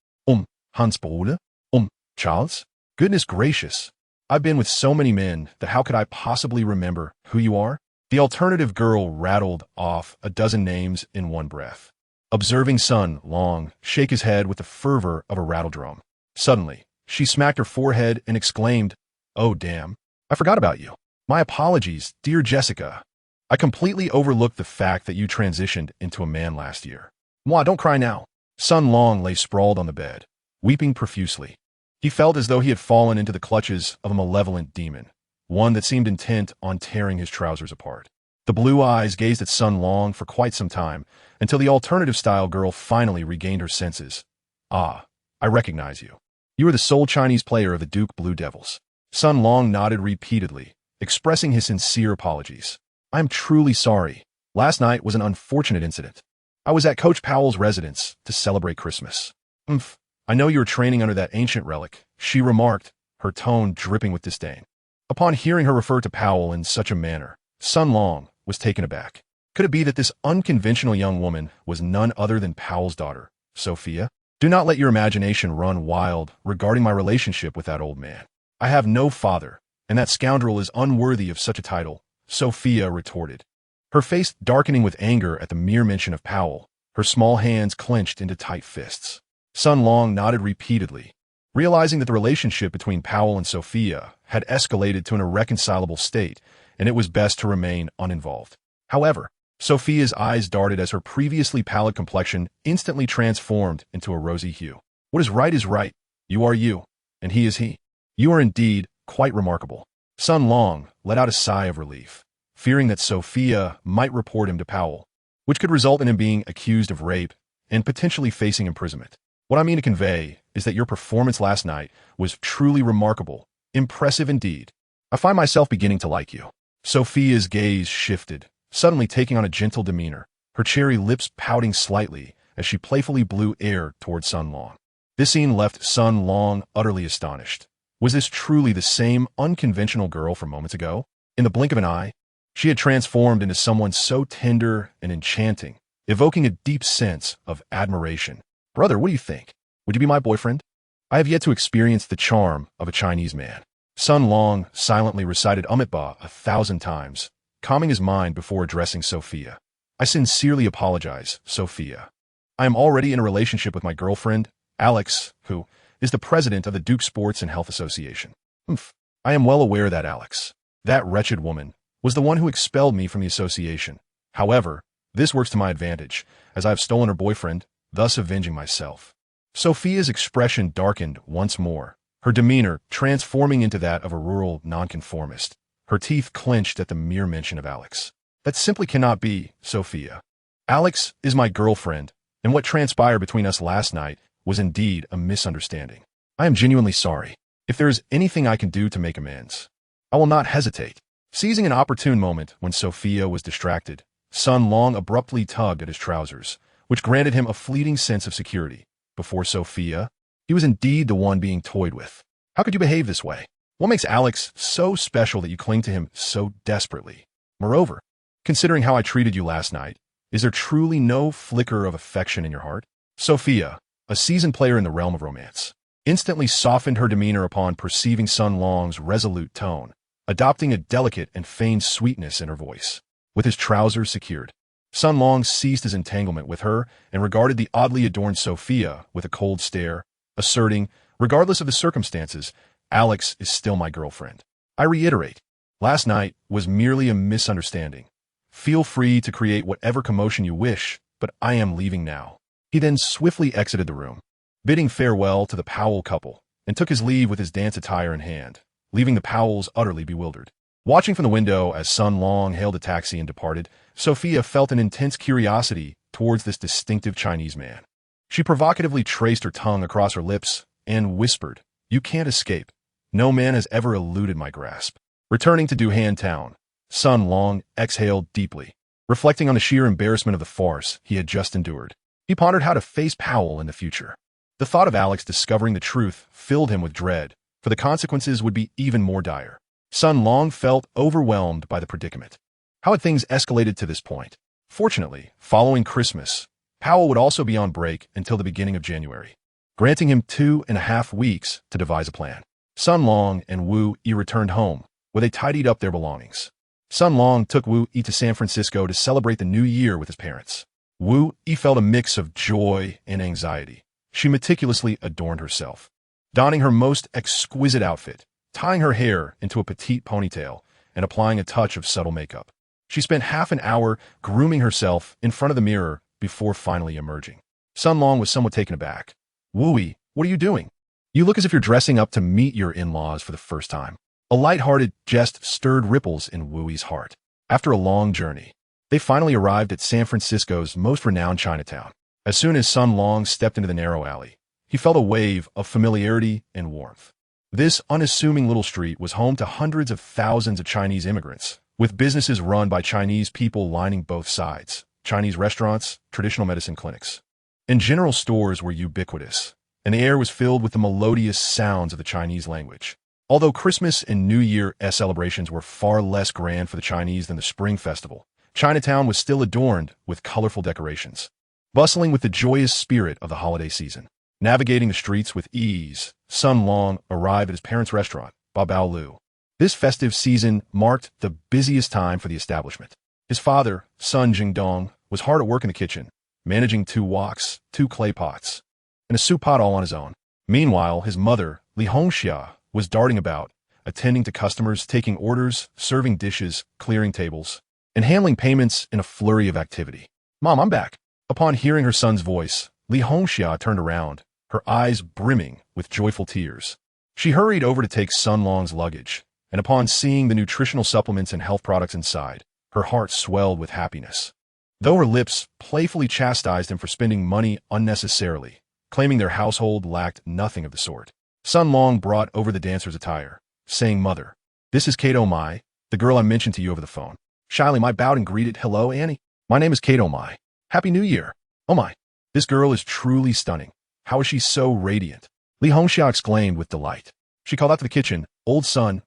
Hans Bruder? Charles? Goodness gracious. I've been with so many men that how could I possibly remember who you are?" The alternative girl rattled off a dozen names in one breath, observing Sun Long shake his head with the fervor of a rattledrum. Suddenly, she smacked her forehead and exclaimed, "Oh damn, I forgot about you. My apologies, dear Jessica. I completely overlooked the fact that you transitioned into a man last year." "Moi, don't cry now." Sun Long lay sprawled on the bed, weeping profusely. He felt as though he had fallen into the clutches of a malevolent demon, one that seemed intent on tearing his trousers apart. The blue eyes gazed at Sun Long for quite some time, until the alternative-style girl finally regained her senses. "Ah, I recognize you. You are the sole Chinese player of the Duke Blue Devils." Sun Long nodded repeatedly, expressing his sincere apologies. "I am truly sorry. Last night was an unfortunate incident. I was at Coach Powell's residence to celebrate Christmas." "I know you are training under that ancient relic," she remarked, her tone dripping with disdain. Upon hearing her refer to Powell in such a manner, Sun Long was taken aback. Could it be that this unconventional young woman was none other than Powell's daughter, Sophia? "Do not let your imagination run wild regarding my relationship with that old man. I have no father, and that scoundrel is unworthy of such a title, Sophia retorted. Her face darkening with anger at the mere mention of Powell, her small hands clenched into tight fists. Sun Long nodded repeatedly, realizing that the relationship between Powell and Sophia had escalated to an irreconcilable state, and it was best to remain uninvolved. However, Sophia's eyes darted as her previously pallid complexion instantly transformed into a rosy hue. What is right, you are you, and he is he. You are indeed quite remarkable. Sun Long let out a sigh of relief, fearing that Sophia might report him to Powell, which could result in him being accused of rape and potentially facing imprisonment. What I mean to convey is that your performance last night was truly remarkable, impressive indeed. I find myself beginning to like you. Sophia's gaze shifted, suddenly taking on a gentle demeanor, her cherry lips pouting slightly as she playfully blew air toward Sun Long. This scene left Sun Long utterly astonished. Was this truly the same unconventional girl from moments ago? In the blink of an eye, she had transformed into someone so tender and enchanting, evoking a deep sense of admiration. Brother, what do you think? Would you be my boyfriend? I have yet to experience the charm of a Chinese man. Sun Long silently recited Ba 1,000 times, calming his mind before addressing Sophia. I sincerely apologize, Sophia. I am already in a relationship with my girlfriend, Alex, who is the president of the Duke Sports and Health Association. I am well aware that Alex, that wretched woman, was the one who expelled me from the association. However, this works to my advantage, as I have stolen her boyfriend, thus avenging myself. Sophia's expression darkened once more, her demeanor transforming into that of a rural nonconformist. Her teeth clenched at the mere mention of Alex. That simply cannot be, Sophia. Alex is my girlfriend, and what transpired between us last night was indeed a misunderstanding. I am genuinely sorry. If there is anything I can do to make amends, I will not hesitate. Seizing an opportune moment when Sophia was distracted, Sun Long abruptly tugged at his trousers, which granted him a fleeting sense of security. Before Sophia, he was indeed the one being toyed with. How could you behave this way? What makes Alex so special that you cling to him so desperately? Moreover, considering how I treated you last night, is there truly no flicker of affection in your heart? Sophia, a seasoned player in the realm of romance, instantly softened her demeanor upon perceiving Sun Long's resolute tone, adopting a delicate and feigned sweetness in her voice. With his trousers secured, Sun Long ceased his entanglement with her and regarded the oddly adorned Sophia with a cold stare, asserting, regardless of the circumstances, Alex is still my girlfriend. I reiterate, last night was merely a misunderstanding. Feel free to create whatever commotion you wish, but I am leaving now. He then swiftly exited the room, bidding farewell to the Powell couple, and took his leave with his dance attire in hand, leaving the Powells utterly bewildered. Watching from the window as Sun Long hailed a taxi and departed, Sophia felt an intense curiosity towards this distinctive Chinese man. She provocatively traced her tongue across her lips and whispered, "You can't escape. No man has ever eluded my grasp." Returning to Duhan Town, Sun Long exhaled deeply, reflecting on the sheer embarrassment of the farce he had just endured. He pondered how to face Powell in the future. The thought of Alex discovering the truth filled him with dread, for the consequences would be even more dire. Sun Long felt overwhelmed by the predicament. How had things escalated to this point? Fortunately, following Christmas, Powell would also be on break until the beginning of January, granting him 2.5 weeks to devise a plan. Sun Long and Wu Yi returned home, where they tidied up their belongings. Sun Long took Wu Yi to San Francisco to celebrate the new year with his parents. Wu Yi felt a mix of joy and anxiety. She meticulously adorned herself, donning her most exquisite outfit, tying her hair into a petite ponytail, and applying a touch of subtle makeup. She spent half an hour grooming herself in front of the mirror before finally emerging. Sun Long was somewhat taken aback. "Wu Yi, what are you doing? You look as if you're dressing up to meet your in-laws for the first time." A light-hearted jest stirred ripples in Wu Yi's heart. After a long journey, they finally arrived at San Francisco's most renowned Chinatown. As soon as Sun Long stepped into the narrow alley, he felt a wave of familiarity and warmth. This unassuming little street was home to hundreds of thousands of Chinese immigrants, with businesses run by Chinese people lining both sides, Chinese restaurants, traditional medicine clinics, and general stores were ubiquitous, and the air was filled with the melodious sounds of the Chinese language. Although Christmas and New Year celebrations were far less grand for the Chinese than the Spring Festival, Chinatown was still adorned with colorful decorations, bustling with the joyous spirit of the holiday season. Navigating the streets with ease, Sun Long arrived at his parents' restaurant, Babao Lu. This festive season marked the busiest time for the establishment. His father, Sun Jingdong, was hard at work in the kitchen, managing 2 woks, 2 clay pots, and a soup pot all on his own. Meanwhile, his mother, Li Hongxia, was darting about, attending to customers, taking orders, serving dishes, clearing tables, and handling payments in a flurry of activity. "Mom, I'm back." Upon hearing her son's voice, Li Hongxia turned around, her eyes brimming with joyful tears. She hurried over to take Sun Long's luggage, and upon seeing the nutritional supplements and health products inside, her heart swelled with happiness. Though her lips playfully chastised him for spending money unnecessarily, claiming their household lacked nothing of the sort, Sun Long brought over the dancer's attire, saying, "Mother, this is Kate Mai, the girl I mentioned to you over the phone." Shyly, Mai bowed and greeted, "Hello, Annie. My name is Kate Mai. Happy New Year. Oh my, this girl is truly stunning. How is she so radiant?" Li Hongxia exclaimed with delight. She called out to the kitchen, old son,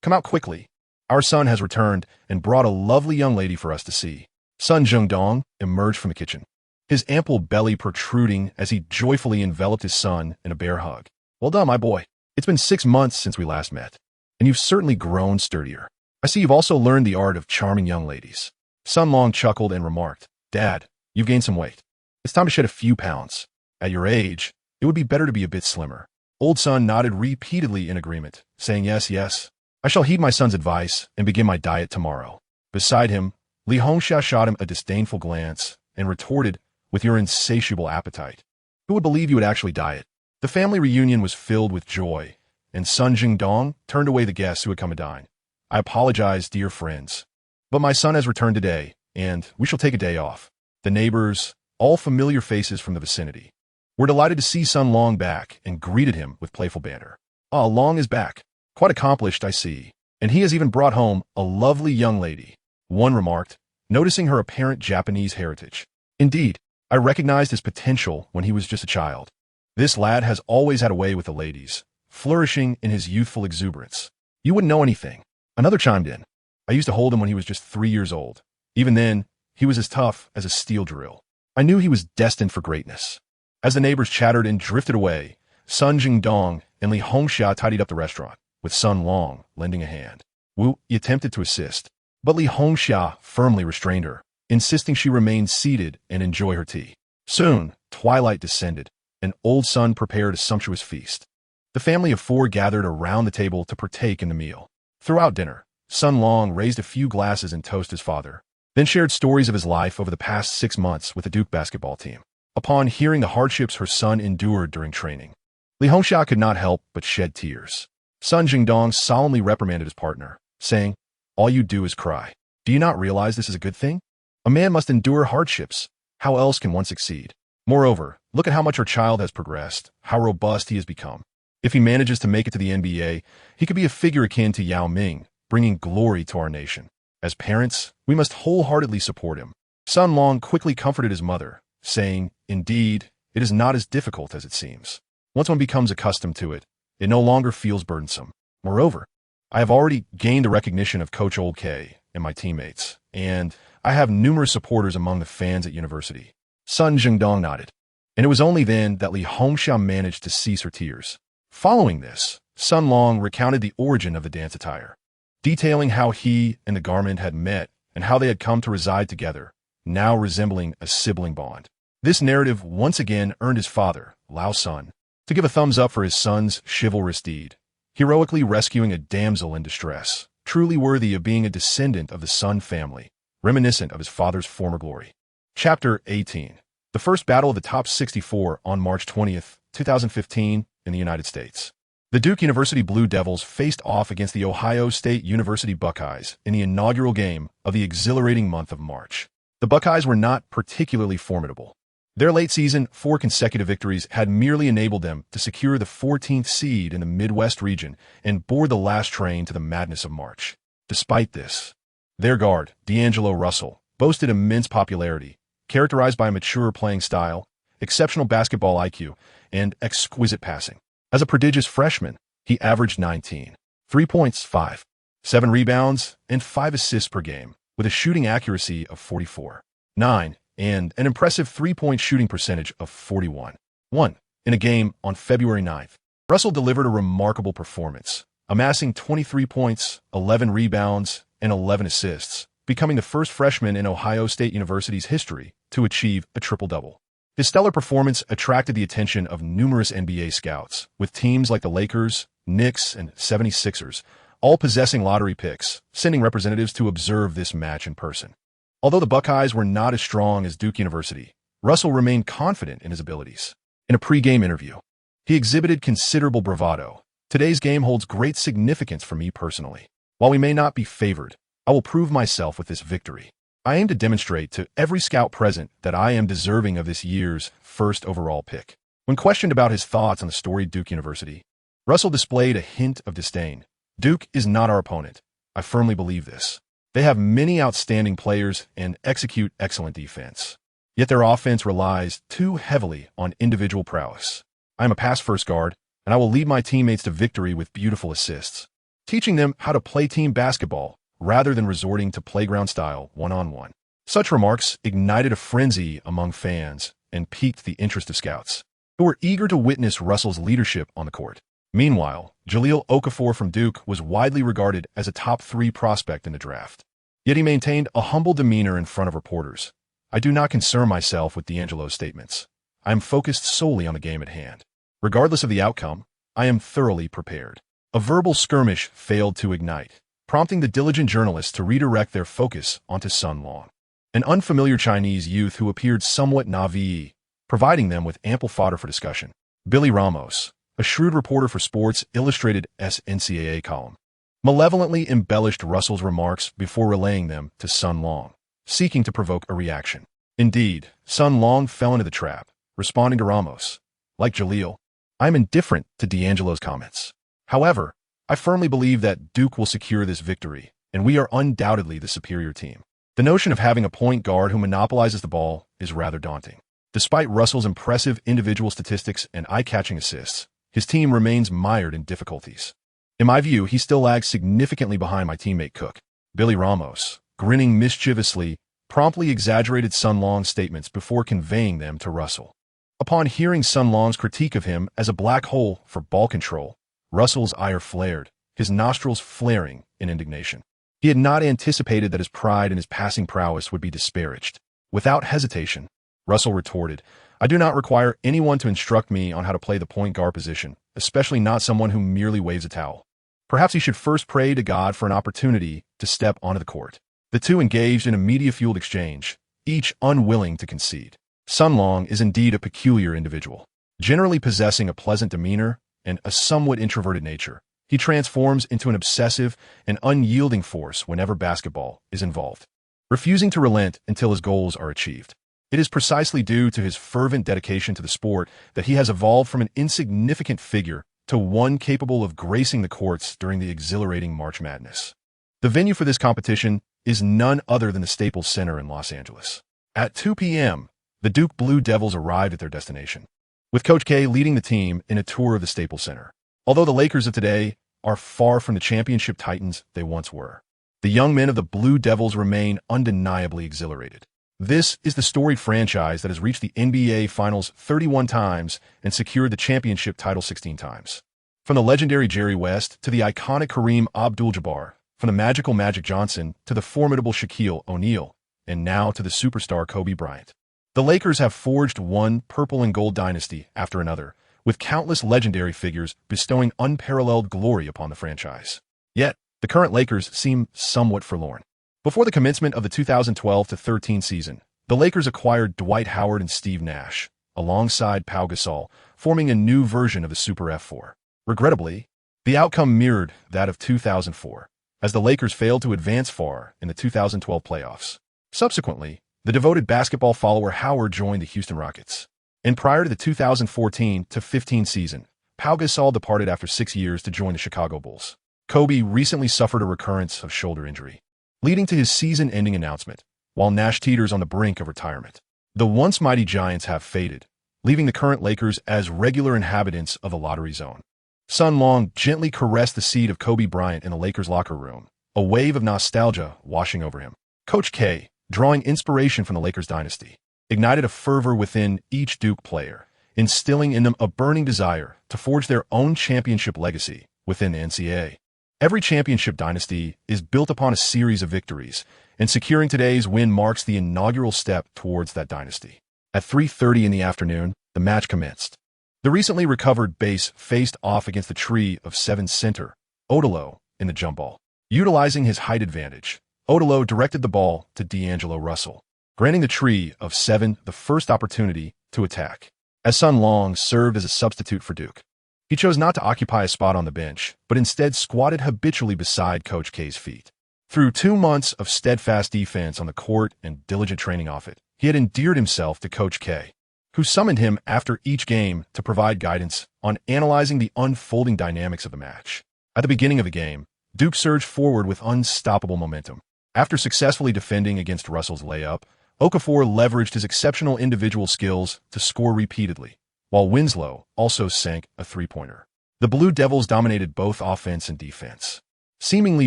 come out quickly. Our son has returned and brought a lovely young lady for us to see." Sun Jingdong emerged from the kitchen, his ample belly protruding as he joyfully enveloped his son in a bear hug. "Well done, my boy. It's been 6 months since we last met, and you've certainly grown sturdier. I see you've also learned the art of charming young ladies." Sun Long chuckled and remarked, "Dad, you've gained some weight. It's time to shed a few pounds. At your age, it would be better to be a bit slimmer." Old Sun nodded repeatedly in agreement, saying, "Yes. I shall heed my son's advice and begin my diet tomorrow." Beside him, Li Hongxia shot him a disdainful glance and retorted, "With your insatiable appetite, who would believe you would actually diet?" The family reunion was filled with joy, and Sun Jingdong turned away the guests who had come to dine. "I apologize, dear friends, but my son has returned today, and we shall take a day off." The neighbors, all familiar faces from the vicinity, were delighted to see Sun Long back and greeted him with playful banter. "Ah, Long is back. Quite accomplished, I see. And he has even brought home a lovely young lady," one remarked, noticing her apparent Japanese heritage. "Indeed, I recognized his potential when he was just a child. This lad has always had a way with the ladies, flourishing in his youthful exuberance." "You wouldn't know anything," another chimed in. "I used to hold him when he was just 3 years old. Even then, he was as tough as a steel drill. I knew he was destined for greatness." As the neighbors chattered and drifted away, Sun Jingdong and Li Hongxia tidied up the restaurant, with Sun Long lending a hand. Wu attempted to assist, but Li Hongxia firmly restrained her, insisting she remain seated and enjoy her tea. Soon, twilight descended, and Old Sun prepared a sumptuous feast. The family of 4 gathered around the table to partake in the meal. Throughout dinner, Sun Long raised a few glasses and toasted his father, then shared stories of his life over the past 6 months with the Duke basketball team. Upon hearing the hardships her son endured during training, Li Hongxia could not help but shed tears. Sun Jingdong solemnly reprimanded his partner, saying, "All you do is cry. Do you not realize this is a good thing? A man must endure hardships. How else can one succeed? Moreover, look at how much our child has progressed, how robust he has become. If he manages to make it to the NBA, he could be a figure akin to Yao Ming, bringing glory to our nation. As parents, we must wholeheartedly support him." Sun Long quickly comforted his mother, saying, "Indeed, it is not as difficult as it seems. Once one becomes accustomed to it, it no longer feels burdensome. Moreover, I have already gained the recognition of Coach Old K and my teammates, and I have numerous supporters among the fans at university." Sun Jingdong nodded, and it was only then that Li Hongxia managed to cease her tears. Following this, Sun Long recounted the origin of the dance attire, detailing how he and the garment had met and how they had come to reside together, now resembling a sibling bond. This narrative once again earned his father, Lao Sun, to give a thumbs up for his son's chivalrous deed, heroically rescuing a damsel in distress, truly worthy of being a descendant of the Sun family, reminiscent of his father's former glory. Chapter 18. The first battle of the top 64 on March 20th, 2015 in the United States. The Duke University Blue Devils faced off against the Ohio State University Buckeyes in the inaugural game of the exhilarating month of March. The Buckeyes were not particularly formidable. Their late season 4 consecutive victories had merely enabled them to secure the 14th seed in the Midwest region and board the last train to the madness of March. Despite this, their guard, D'Angelo Russell, boasted immense popularity, characterized by a mature playing style, exceptional basketball IQ, and exquisite passing. As a prodigious freshman, he averaged 19, 3 points, 5, 7 rebounds, and 5 assists per game, with a shooting accuracy of 44.9 and an impressive 3-point shooting percentage of 41.1. In a game on February 9th, Russell delivered a remarkable performance, amassing 23 points, 11 rebounds, and 11 assists, becoming the first freshman in Ohio State University's history to achieve a triple-double. His stellar performance attracted the attention of numerous NBA scouts, with teams like the Lakers, Knicks, and 76ers, all possessing lottery picks, sending representatives to observe this match in person. Although the Buckeyes were not as strong as Duke University, Russell remained confident in his abilities. In a pre-game interview, he exhibited considerable bravado. Today's game holds great significance for me personally. While we may not be favored, I will prove myself with this victory. I aim to demonstrate to every scout present that I am deserving of this year's first overall pick. When questioned about his thoughts on the storied Duke University, Russell displayed a hint of disdain. Duke is not our opponent. I firmly believe this. They have many outstanding players and execute excellent defense. Yet their offense relies too heavily on individual prowess. I am a pass-first guard, and I will lead my teammates to victory with beautiful assists, teaching them how to play team basketball rather than resorting to playground-style one-on-one. Such remarks ignited a frenzy among fans and piqued the interest of scouts, who were eager to witness Russell's leadership on the court. Meanwhile, Jahlil Okafor from Duke was widely regarded as a top 3 prospect in the draft. Yet he maintained a humble demeanor in front of reporters. I do not concern myself with D'Angelo's statements. I am focused solely on the game at hand. Regardless of the outcome, I am thoroughly prepared. A verbal skirmish failed to ignite, prompting the diligent journalists to redirect their focus onto Sun Long, an unfamiliar Chinese youth who appeared somewhat naive, providing them with ample fodder for discussion. Billy Ramos, a shrewd reporter for Sports Illustrated's NCAA column, malevolently embellished Russell's remarks before relaying them to Sun Long, seeking to provoke a reaction. Indeed, Sun Long fell into the trap, responding to Ramos. Like Jahlil, I am indifferent to D'Angelo's comments. However, I firmly believe that Duke will secure this victory, and we are undoubtedly the superior team. The notion of having a point guard who monopolizes the ball is rather daunting. Despite Russell's impressive individual statistics and eye-catching assists, his team remains mired in difficulties. In my view, he still lags significantly behind my teammate Cook. Billy Ramos, grinning mischievously, promptly exaggerated Sun Long's statements before conveying them to Russell. Upon hearing Sun Long's critique of him as a black hole for ball control, Russell's ire flared, his nostrils flaring in indignation. He had not anticipated that his pride and his passing prowess would be disparaged. Without hesitation, Russell retorted, I do not require anyone to instruct me on how to play the point guard position, especially not someone who merely waves a towel. Perhaps he should first pray to God for an opportunity to step onto the court. The two engaged in a media-fueled exchange, each unwilling to concede. Sun Long is indeed a peculiar individual. Generally possessing a pleasant demeanor and a somewhat introverted nature, he transforms into an obsessive and unyielding force whenever basketball is involved, refusing to relent until his goals are achieved. It is precisely due to his fervent dedication to the sport that he has evolved from an insignificant figure to one capable of gracing the courts during the exhilarating March Madness. The venue for this competition is none other than the Staples Center in Los Angeles. At 2 p.m., the Duke Blue Devils arrived at their destination, with Coach K leading the team in a tour of the Staples Center. Although the Lakers of today are far from the championship titans they once were, the young men of the Blue Devils remain undeniably exhilarated. This is the storied franchise that has reached the NBA Finals 31 times and secured the championship title 16 times. From the legendary Jerry West to the iconic Kareem Abdul-Jabbar, from the magical Magic Johnson to the formidable Shaquille O'Neal, and now to the superstar Kobe Bryant. The Lakers have forged one purple and gold dynasty after another, with countless legendary figures bestowing unparalleled glory upon the franchise. Yet, the current Lakers seem somewhat forlorn. Before the commencement of the 2012-13 season, the Lakers acquired Dwight Howard and Steve Nash, alongside Pau Gasol, forming a new version of the Super F4. Regrettably, the outcome mirrored that of 2004, as the Lakers failed to advance far in the 2012 playoffs. Subsequently, the devoted basketball follower Howard joined the Houston Rockets. And prior to the 2014-15 season, Pau Gasol departed after 6 years to join the Chicago Bulls. Kobe recently suffered a recurrence of shoulder injury, leading to his season-ending announcement, while Nash teeters on the brink of retirement. The once mighty Giants have faded, leaving the current Lakers as regular inhabitants of the lottery zone. Sun Long gently caressed the seat of Kobe Bryant in the Lakers locker room, a wave of nostalgia washing over him. Coach K, drawing inspiration from the Lakers dynasty, ignited a fervor within each Duke player, instilling in them a burning desire to forge their own championship legacy within the NCAA. Every championship dynasty is built upon a series of victories, and securing today's win marks the inaugural step towards that dynasty. At 3:30 in the afternoon, the match commenced. The recently recovered base faced off against the tree of 7 center, Odilo, in the jump ball. Utilizing his height advantage, Odilo directed the ball to D'Angelo Russell, granting the tree of 7 the first opportunity to attack. As Sun Long served as a substitute for Duke, he chose not to occupy a spot on the bench, but instead squatted habitually beside Coach K's feet. Through 2 months of steadfast defense on the court and diligent training off it, he had endeared himself to Coach K, who summoned him after each game to provide guidance on analyzing the unfolding dynamics of the match. At the beginning of the game, Duke surged forward with unstoppable momentum. After successfully defending against Russell's layup, Okafor leveraged his exceptional individual skills to score repeatedly, while Winslow also sank a three-pointer. The Blue Devils dominated both offense and defense, seemingly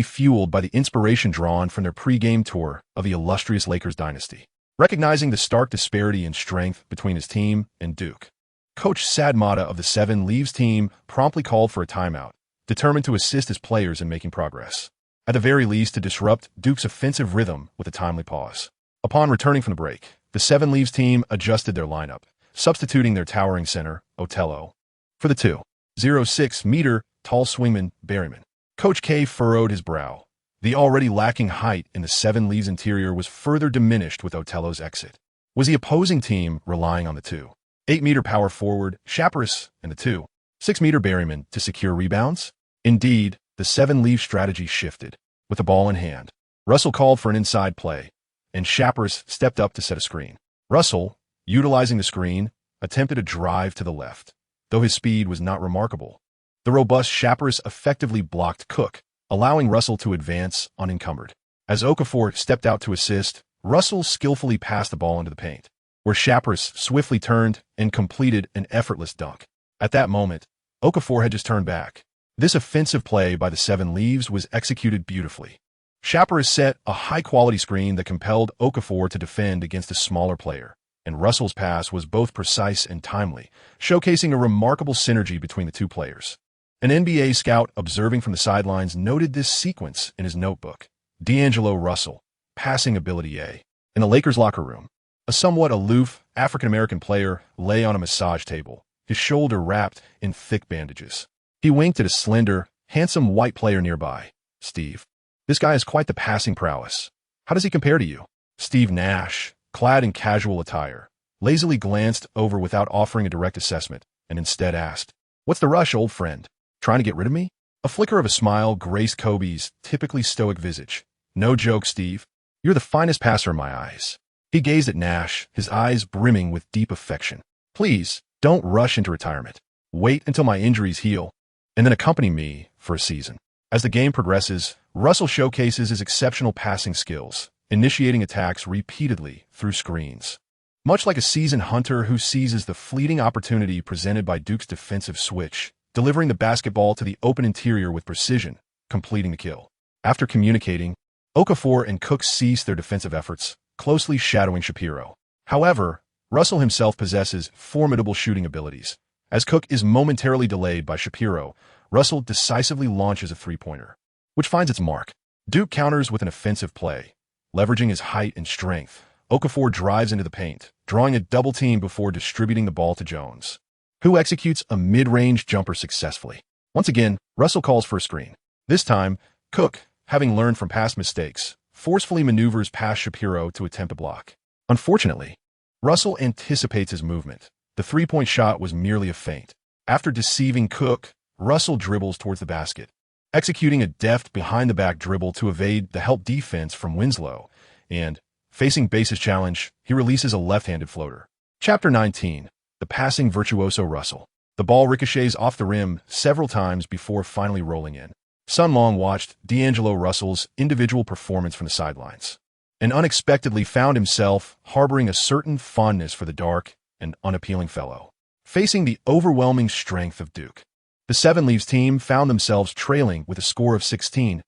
fueled by the inspiration drawn from their pre-game tour of the illustrious Lakers dynasty. Recognizing the stark disparity in strength between his team and Duke, Coach Sadmata of the 7 Leaves team promptly called for a timeout, determined to assist his players in making progress. At the very least, to disrupt Duke's offensive rhythm with a timely pause. Upon returning from the break, the 7 Leaves team adjusted their lineup, substituting their towering center, Otello, for the 2.06-meter tall swingman, Berryman. Coach K furrowed his brow. The already lacking height in the 7 Leaves interior was further diminished with Otello's exit. Was the opposing team relying on the 2.8-meter power forward, Chaperis, and the 2.6-meter Berryman to secure rebounds? Indeed, the 7 Leaves strategy shifted. With the ball in hand, Russell called for an inside play, and Chaperis stepped up to set a screen. Russell, utilizing the screen, attempted a drive to the left, though his speed was not remarkable. The robust Chaperis effectively blocked Cook, allowing Russell to advance unencumbered. As Okafor stepped out to assist, Russell skillfully passed the ball into the paint, where Chaperis swiftly turned and completed an effortless dunk. At that moment, Okafor had just turned back. This offensive play by the 7 Leaves was executed beautifully. Chaperis set a high-quality screen that compelled Okafor to defend against a smaller player, and Russell's pass was both precise and timely, showcasing a remarkable synergy between the two players. An NBA scout observing from the sidelines noted this sequence in his notebook. D'Angelo Russell, passing ability A. In the Lakers locker room, a somewhat aloof African-American player lay on a massage table, his shoulder wrapped in thick bandages. He winked at a slender, handsome white player nearby. Steve, this guy has quite the passing prowess. How does he compare to you? Steve Nash, clad in casual attire, lazily glanced over without offering a direct assessment, and instead asked, "What's the rush, old friend? Trying to get rid of me?" A flicker of a smile graced Kobe's typically stoic visage. "No joke, Steve. You're the finest passer in my eyes." He gazed at Nash, his eyes brimming with deep affection. "Please, don't rush into retirement. Wait until my injuries heal, and then accompany me for a season." As the game progresses, Russell showcases his exceptional passing skills, initiating attacks repeatedly through screens. Much like a seasoned hunter who seizes the fleeting opportunity presented by Duke's defensive switch, delivering the basketball to the open interior with precision, completing the kill. After communicating, Okafor and Cook ceased their defensive efforts, closely shadowing Shapiro. However, Russell himself possesses formidable shooting abilities. As Cook is momentarily delayed by Shapiro, Russell decisively launches a three-pointer, which finds its mark. Duke counters with an offensive play. Leveraging his height and strength, Okafor drives into the paint, drawing a double team before distributing the ball to Jones, who executes a mid-range jumper successfully. Once again, Russell calls for a screen. This time, Cook, having learned from past mistakes, forcefully maneuvers past Shapiro to attempt a block. Unfortunately, Russell anticipates his movement. The three-point shot was merely a feint. After deceiving Cook, Russell dribbles towards the basket, executing a deft behind-the-back dribble to evade the help defense from Winslow, and, facing base's challenge, he releases a left-handed floater. Chapter 19. The passing virtuoso Russell. The ball ricochets off the rim several times before finally rolling in. Sun Long watched D'Angelo Russell's individual performance from the sidelines, and unexpectedly found himself harboring a certain fondness for the dark and unappealing fellow. Facing the overwhelming strength of Duke, the 7 Leaves team found themselves trailing with a score of 16-7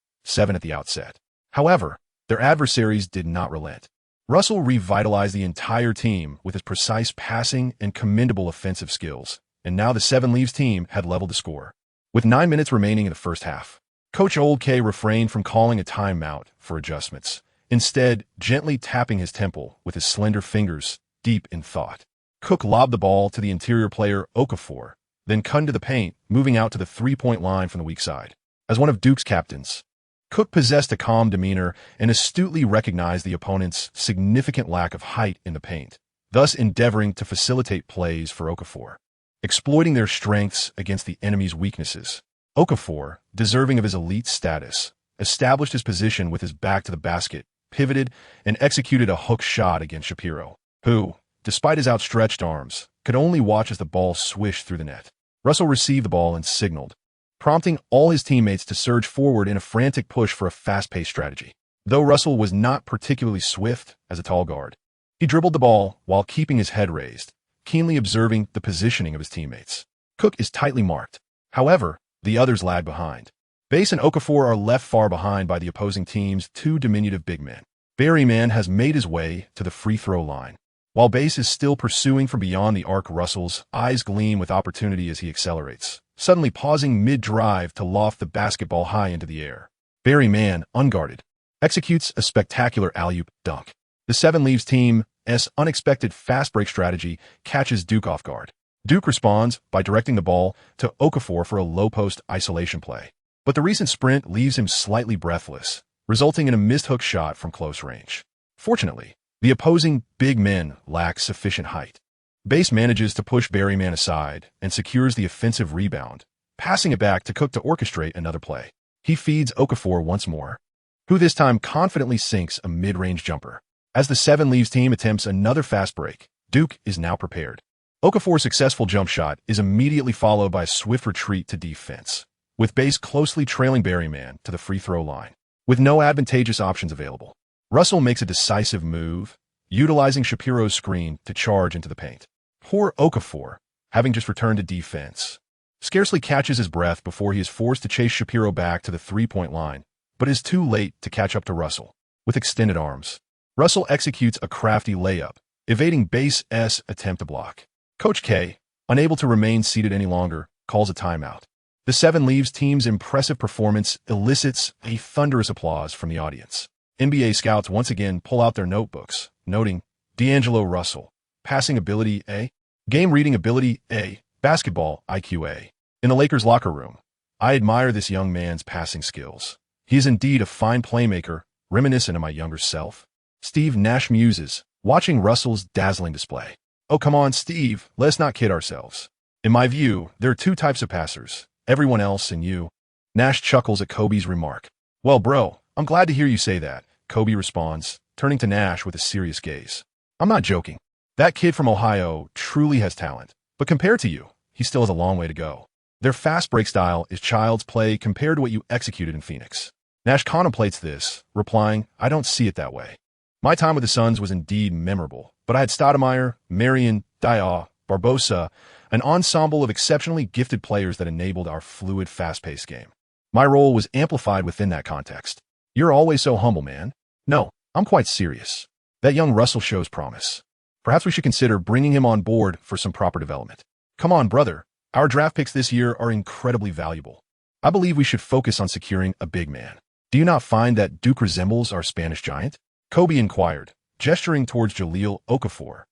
at the outset. However, their adversaries did not relent. Russell revitalized the entire team with his precise passing and commendable offensive skills, and now the 7 Leaves team had leveled the score. With 9 minutes remaining in the first half, Coach Old K refrained from calling a timeout for adjustments, instead gently tapping his temple with his slender fingers, deep in thought. Cook lobbed the ball to the interior player Okafor, then cut into the paint, moving out to the three-point line from the weak side. As one of Duke's captains, Cook possessed a calm demeanor and astutely recognized the opponent's significant lack of height in the paint, thus endeavoring to facilitate plays for Okafor. Exploiting their strengths against the enemy's weaknesses, Okafor, deserving of his elite status, established his position with his back to the basket, pivoted, and executed a hook shot against Shapiro, who, despite his outstretched arms, could only watch as the ball swished through the net. Russell received the ball and signaled, prompting all his teammates to surge forward in a frantic push for a fast-paced strategy. Though Russell was not particularly swift as a tall guard, he dribbled the ball while keeping his head raised, keenly observing the positioning of his teammates. Cook is tightly marked. However, the others lag behind. Bass and Okafor are left far behind by the opposing team's two diminutive big men. Berryman has made his way to the free throw line. While Bass is still pursuing from beyond the arc, Russell's eyes gleam with opportunity as he accelerates, suddenly pausing mid-drive to loft the basketball high into the air. Berryman, unguarded, executes a spectacular alley-oop dunk. The Seven Leaves team's unexpected fast break strategy catches Duke off guard. Duke responds by directing the ball to Okafor for a low-post isolation play. But the recent sprint leaves him slightly breathless, resulting in a missed hook shot from close range. Fortunately, the opposing big men lack sufficient height. Bass manages to push Berryman aside and secures the offensive rebound, passing it back to Cook to orchestrate another play. He feeds Okafor once more, who this time confidently sinks a mid-range jumper. As the Seven Leaves team attempts another fast break, Duke is now prepared. Okafor's successful jump shot is immediately followed by a swift retreat to defense, with Bass closely trailing Berryman to the free throw line. With no advantageous options available, Russell makes a decisive move, utilizing Shapiro's screen to charge into the paint. Poor Okafor, having just returned to defense, scarcely catches his breath before he is forced to chase Shapiro back to the three-point line, but is too late to catch up to Russell. With extended arms, Russell executes a crafty layup, evading Bass's attempt to block. Coach K, unable to remain seated any longer, calls a timeout. The Seven Leaves team's impressive performance elicits a thunderous applause from the audience. NBA scouts once again pull out their notebooks, noting D'Angelo Russell, passing ability A, game reading ability A, basketball IQ A. In the Lakers locker room, I admire this young man's passing skills. He is indeed a fine playmaker, reminiscent of my younger self. Steve Nash muses, watching Russell's dazzling display. Oh, come on, Steve, let's not kid ourselves. In my view, there are two types of passers, everyone else and you. Nash chuckles at Kobe's remark. Well, bro, I'm glad to hear you say that, Kobe responds, turning to Nash with a serious gaze. I'm not joking. That kid from Ohio truly has talent, but compared to you, he still has a long way to go. Their fast break style is child's play compared to what you executed in Phoenix. Nash contemplates this, replying, I don't see it that way. My time with the Suns was indeed memorable, but I had Stoudemire, Marion, Dia, Barbosa, an ensemble of exceptionally gifted players that enabled our fluid, fast-paced game. My role was amplified within that context. You're always so humble, man. No, I'm quite serious. That young Russell shows promise. Perhaps we should consider bringing him on board for some proper development. Come on, brother. Our draft picks this year are incredibly valuable. I believe we should focus on securing a big man. Do you not find that Duke resembles our Spanish giant? Kobe inquired, gesturing towards Jahlil Okafor.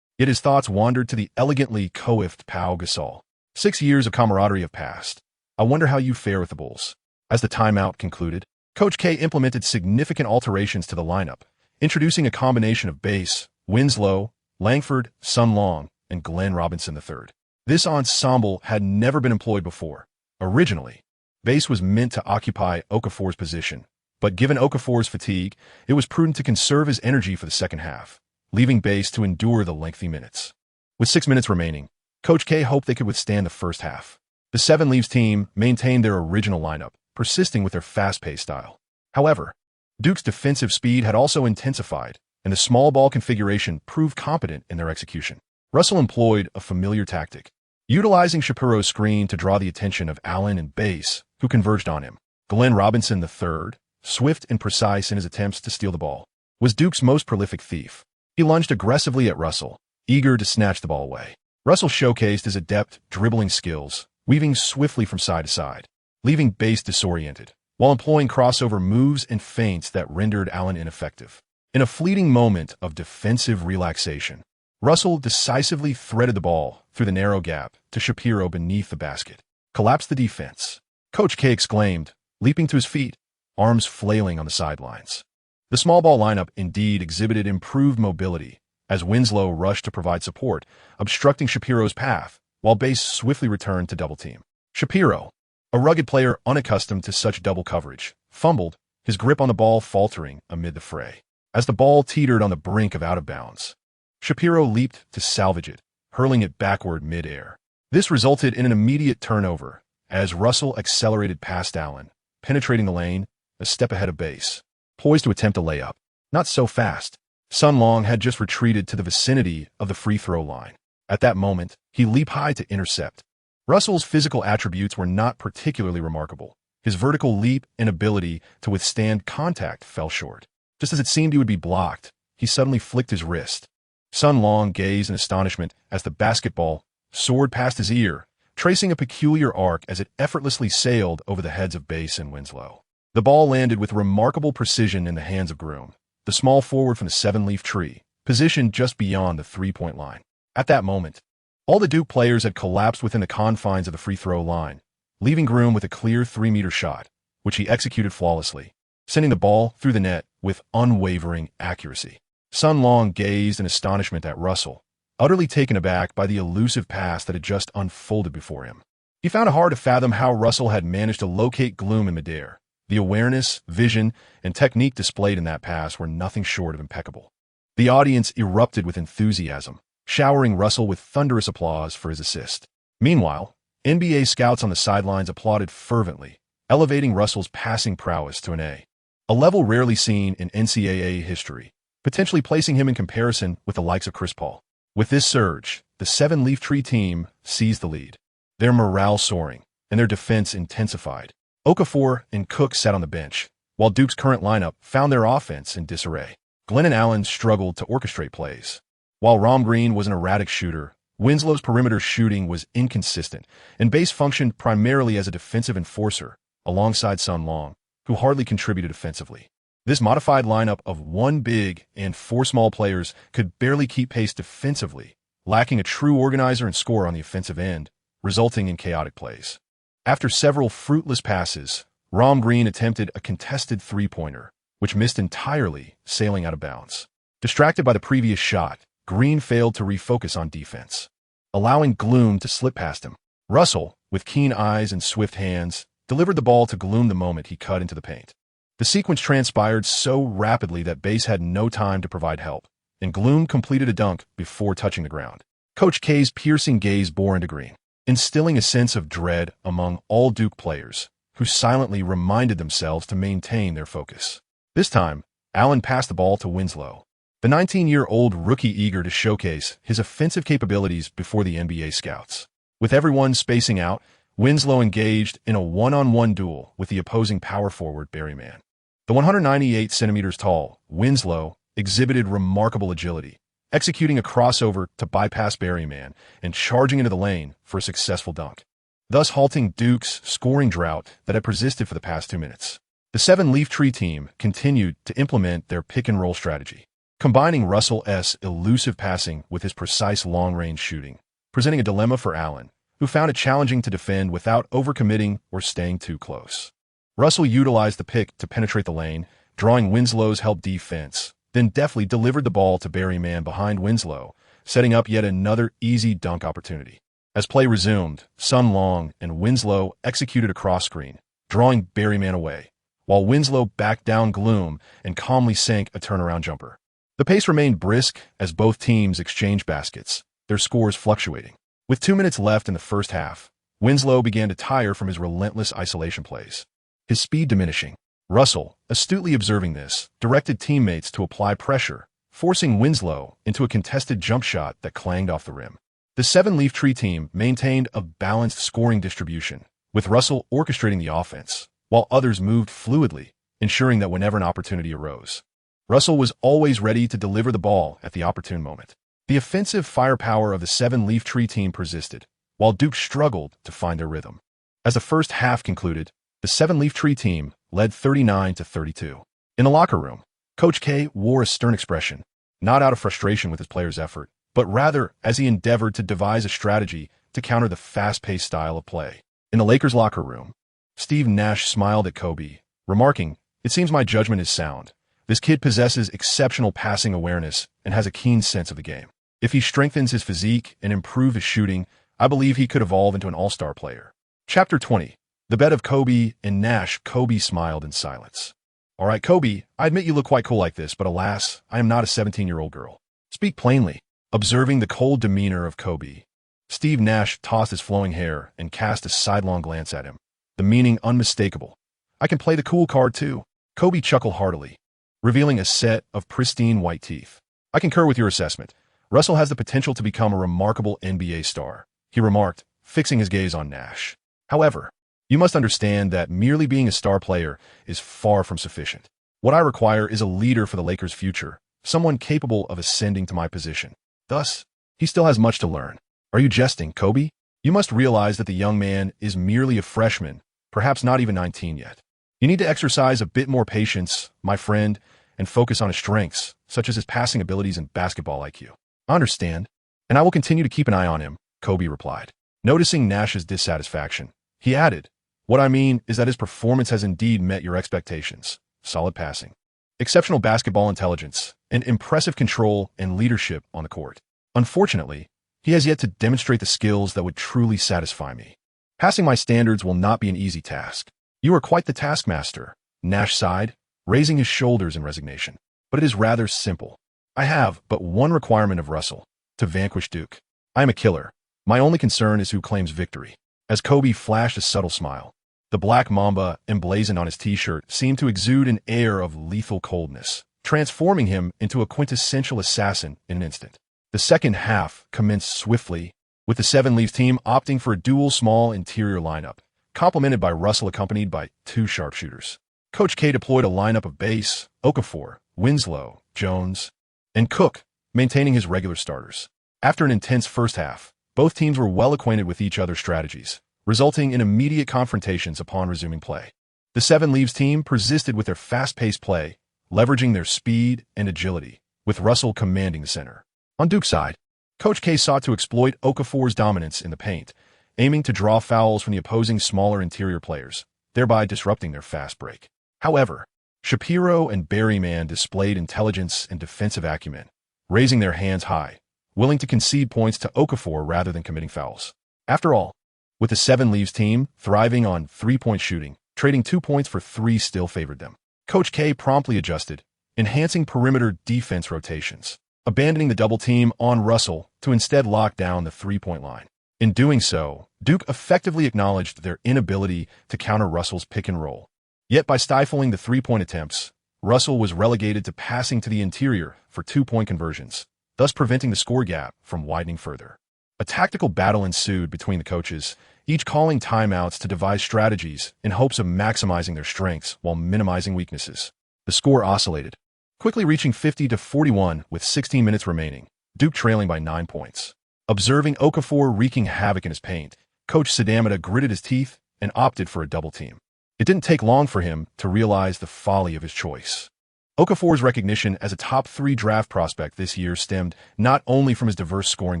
Yet his thoughts wandered to the elegantly coiffed Pau Gasol. 6 years of camaraderie have passed. I wonder how you fare with the Bulls. As the timeout concluded, Coach K implemented significant alterations to the lineup, introducing a combination of Bass, Winslow, Langford, Sun Long, and Glenn Robinson III. This ensemble had never been employed before. Originally, Bass was meant to occupy Okafor's position, but given Okafor's fatigue, it was prudent to conserve his energy for the second half, leaving Bass to endure the lengthy minutes. With 6 minutes remaining, Coach K hoped they could withstand the first half. The Seven Leaves team maintained their original lineup, persisting with their fast-paced style. However, Duke's defensive speed had also intensified, and the small ball configuration proved competent in their execution. Russell employed a familiar tactic, utilizing Shapiro's screen to draw the attention of Allen and Bass, who converged on him. Glenn Robinson III, swift and precise in his attempts to steal the ball, was Duke's most prolific thief. He lunged aggressively at Russell, eager to snatch the ball away. Russell showcased his adept dribbling skills, weaving swiftly from side to side, leaving Bass disoriented, while employing crossover moves and feints that rendered Allen ineffective. In a fleeting moment of defensive relaxation, Russell decisively threaded the ball through the narrow gap to Shapiro beneath the basket. Collapsed the defense, Coach K exclaimed, leaping to his feet, arms flailing on the sidelines. The small ball lineup indeed exhibited improved mobility as Winslow rushed to provide support, obstructing Shapiro's path, while Base swiftly returned to double team. Shapiro, a rugged player unaccustomed to such double coverage, fumbled, his grip on the ball faltering amid the fray. As the ball teetered on the brink of out of bounds, Shapiro leaped to salvage it, hurling it backward mid-air. This resulted in an immediate turnover as Russell accelerated past Allen, penetrating the lane, a step ahead of Base, poised to attempt a layup. Not so fast. Sun Long had just retreated to the vicinity of the free throw line. At that moment, he leaped high to intercept. Russell's physical attributes were not particularly remarkable. His vertical leap and ability to withstand contact fell short. Just as it seemed he would be blocked, he suddenly flicked his wrist. Sun Long gazed in astonishment as the basketball soared past his ear, tracing a peculiar arc as it effortlessly sailed over the heads of Base and Winslow. The ball landed with remarkable precision in the hands of Groom, the small forward from the seven-leaf tree, positioned just beyond the three-point line. At that moment, all the Duke players had collapsed within the confines of the free throw line, leaving Groom with a clear 3-meter shot, which he executed flawlessly, sending the ball through the net with unwavering accuracy. Sun Long gazed in astonishment at Russell, utterly taken aback by the elusive pass that had just unfolded before him. He found it hard to fathom how Russell had managed to locate Gloom in midair. The awareness, vision, and technique displayed in that pass were nothing short of impeccable. The audience erupted with enthusiasm, showering Russell with thunderous applause for his assist. Meanwhile, NBA scouts on the sidelines applauded fervently, elevating Russell's passing prowess to an A, a level rarely seen in NCAA history, potentially placing him in comparison with the likes of Chris Paul. With this surge, the seven-leaf tree team seized the lead, their morale soaring and their defense intensified. Okafor and Cook sat on the bench, while Duke's current lineup found their offense in disarray. Glenn and Allen struggled to orchestrate plays. While Rom Green was an erratic shooter, Winslow's perimeter shooting was inconsistent, and Base functioned primarily as a defensive enforcer, alongside Sun Long, who hardly contributed offensively. This modified lineup of one big and four small players could barely keep pace defensively, lacking a true organizer and scorer on the offensive end, resulting in chaotic plays. After several fruitless passes, Rom Green attempted a contested three-pointer, which missed entirely, sailing out of bounds. Distracted by the previous shot, Green failed to refocus on defense, allowing Gloom to slip past him. Russell, with keen eyes and swift hands, delivered the ball to Gloom the moment he cut into the paint. The sequence transpired so rapidly that Base had no time to provide help, and Gloom completed a dunk before touching the ground. Coach K's piercing gaze bore into Green, instilling a sense of dread among all Duke players, who silently reminded themselves to maintain their focus. This time, Allen passed the ball to Winslow, the 19-year-old rookie eager to showcase his offensive capabilities before the NBA scouts. With everyone spacing out, Winslow engaged in a one-on-one duel with the opposing power forward Berryman. The 198 centimeters tall Winslow exhibited remarkable agility, executing a crossover to bypass Berryman and charging into the lane for a successful dunk, thus halting Duke's scoring drought that had persisted for the past 2 minutes. The seven-leaf tree team continued to implement their pick-and-roll strategy, combining Russell's elusive passing with his precise long-range shooting, presenting a dilemma for Allen, who found it challenging to defend without overcommitting or staying too close. Russell utilized the pick to penetrate the lane, drawing Winslow's help defense, then deftly delivered the ball to Berryman behind Winslow, setting up yet another easy dunk opportunity. As play resumed, Sun Long and Winslow executed a cross screen, drawing Berryman away, while Winslow backed down Gloom and calmly sank a turnaround jumper. The pace remained brisk as both teams exchanged baskets, their scores fluctuating. With 2 minutes left in the first half, Winslow began to tire from his relentless isolation plays, his speed diminishing. Russell, astutely observing this, directed teammates to apply pressure, forcing Winslow into a contested jump shot that clanged off the rim. The seven-leaf tree team maintained a balanced scoring distribution, with Russell orchestrating the offense, while others moved fluidly, ensuring that whenever an opportunity arose, Russell was always ready to deliver the ball at the opportune moment. The offensive firepower of the seven-leaf tree team persisted, while Duke struggled to find their rhythm. As the first half concluded, the seven-leaf tree team led 39-32. In the locker room, Coach K wore a stern expression, not out of frustration with his players' effort, but rather as he endeavored to devise a strategy to counter the fast-paced style of play. In the Lakers' locker room, Steve Nash smiled at Kobe, remarking, "It seems my judgment is sound. This kid possesses exceptional passing awareness and has a keen sense of the game. If he strengthens his physique and improves his shooting, I believe he could evolve into an all-star player." Chapter 20. The bet of Kobe and Nash. Kobe smiled in silence. "All right, Kobe, I admit you look quite cool like this, but alas, I am not a 17-year-old girl. Speak plainly." Observing the cold demeanor of Kobe, Steve Nash tossed his flowing hair and cast a sidelong glance at him, the meaning unmistakable. "I can play the cool card too." Kobe chuckled heartily, revealing a set of pristine white teeth. "I concur with your assessment. Russell has the potential to become a remarkable NBA star," he remarked, fixing his gaze on Nash. "However, you must understand that merely being a star player is far from sufficient. What I require is a leader for the Lakers' future, someone capable of ascending to my position. Thus, he still has much to learn." "Are you jesting, Kobe? You must realize that the young man is merely a freshman, perhaps not even 19 yet. You need to exercise a bit more patience, my friend, and focus on his strengths, such as his passing abilities and basketball IQ." "I understand, and I will continue to keep an eye on him," Kobe replied. Noticing Nash's dissatisfaction, he added, "What I mean is that his performance has indeed met your expectations. Solid passing, exceptional basketball intelligence, and impressive control and leadership on the court. Unfortunately, he has yet to demonstrate the skills that would truly satisfy me. Passing my standards will not be an easy task." "You are quite the taskmaster," Nash sighed, raising his shoulders in resignation. "But it is rather simple. I have but one requirement of Russell: to vanquish Duke. I am a killer. My only concern is who claims victory." As Kobe flashed a subtle smile, the black mamba emblazoned on his t-shirt seemed to exude an air of lethal coldness, transforming him into a quintessential assassin in an instant. The second half commenced swiftly, with the Seven Leaves team opting for a dual small interior lineup, complemented by Russell accompanied by two sharpshooters. Coach K deployed a lineup of Bass, Okafor, Winslow, Jones, and Cook, maintaining his regular starters. After an intense first half, both teams were well acquainted with each other's strategies, resulting in immediate confrontations upon resuming play. The Seven Leaves team persisted with their fast-paced play, leveraging their speed and agility, with Russell commanding the center. On Duke's side, Coach K sought to exploit Okafor's dominance in the paint, aiming to draw fouls from the opposing smaller interior players, thereby disrupting their fast break. However, Shapiro and Berryman displayed intelligence and defensive acumen, raising their hands high, willing to concede points to Okafor rather than committing fouls. After all, with the Seven Leaves team thriving on three-point shooting, trading 2 points for 3 still favored them. Coach K promptly adjusted, enhancing perimeter defense rotations, abandoning the double team on Russell to instead lock down the three-point line. In doing so, Duke effectively acknowledged their inability to counter Russell's pick and roll. Yet by stifling the three-point attempts, Russell was relegated to passing to the interior for 2-point conversions, thus preventing the score gap from widening further. A tactical battle ensued between the coaches, each calling timeouts to devise strategies in hopes of maximizing their strengths while minimizing weaknesses. The score oscillated, quickly reaching 50-41 with 16 minutes remaining, Duke trailing by 9 points. Observing Okafor wreaking havoc in his paint, Coach Sadamada gritted his teeth and opted for a double team. It didn't take long for him to realize the folly of his choice. Okafor's recognition as a top 3 draft prospect this year stemmed not only from his diverse scoring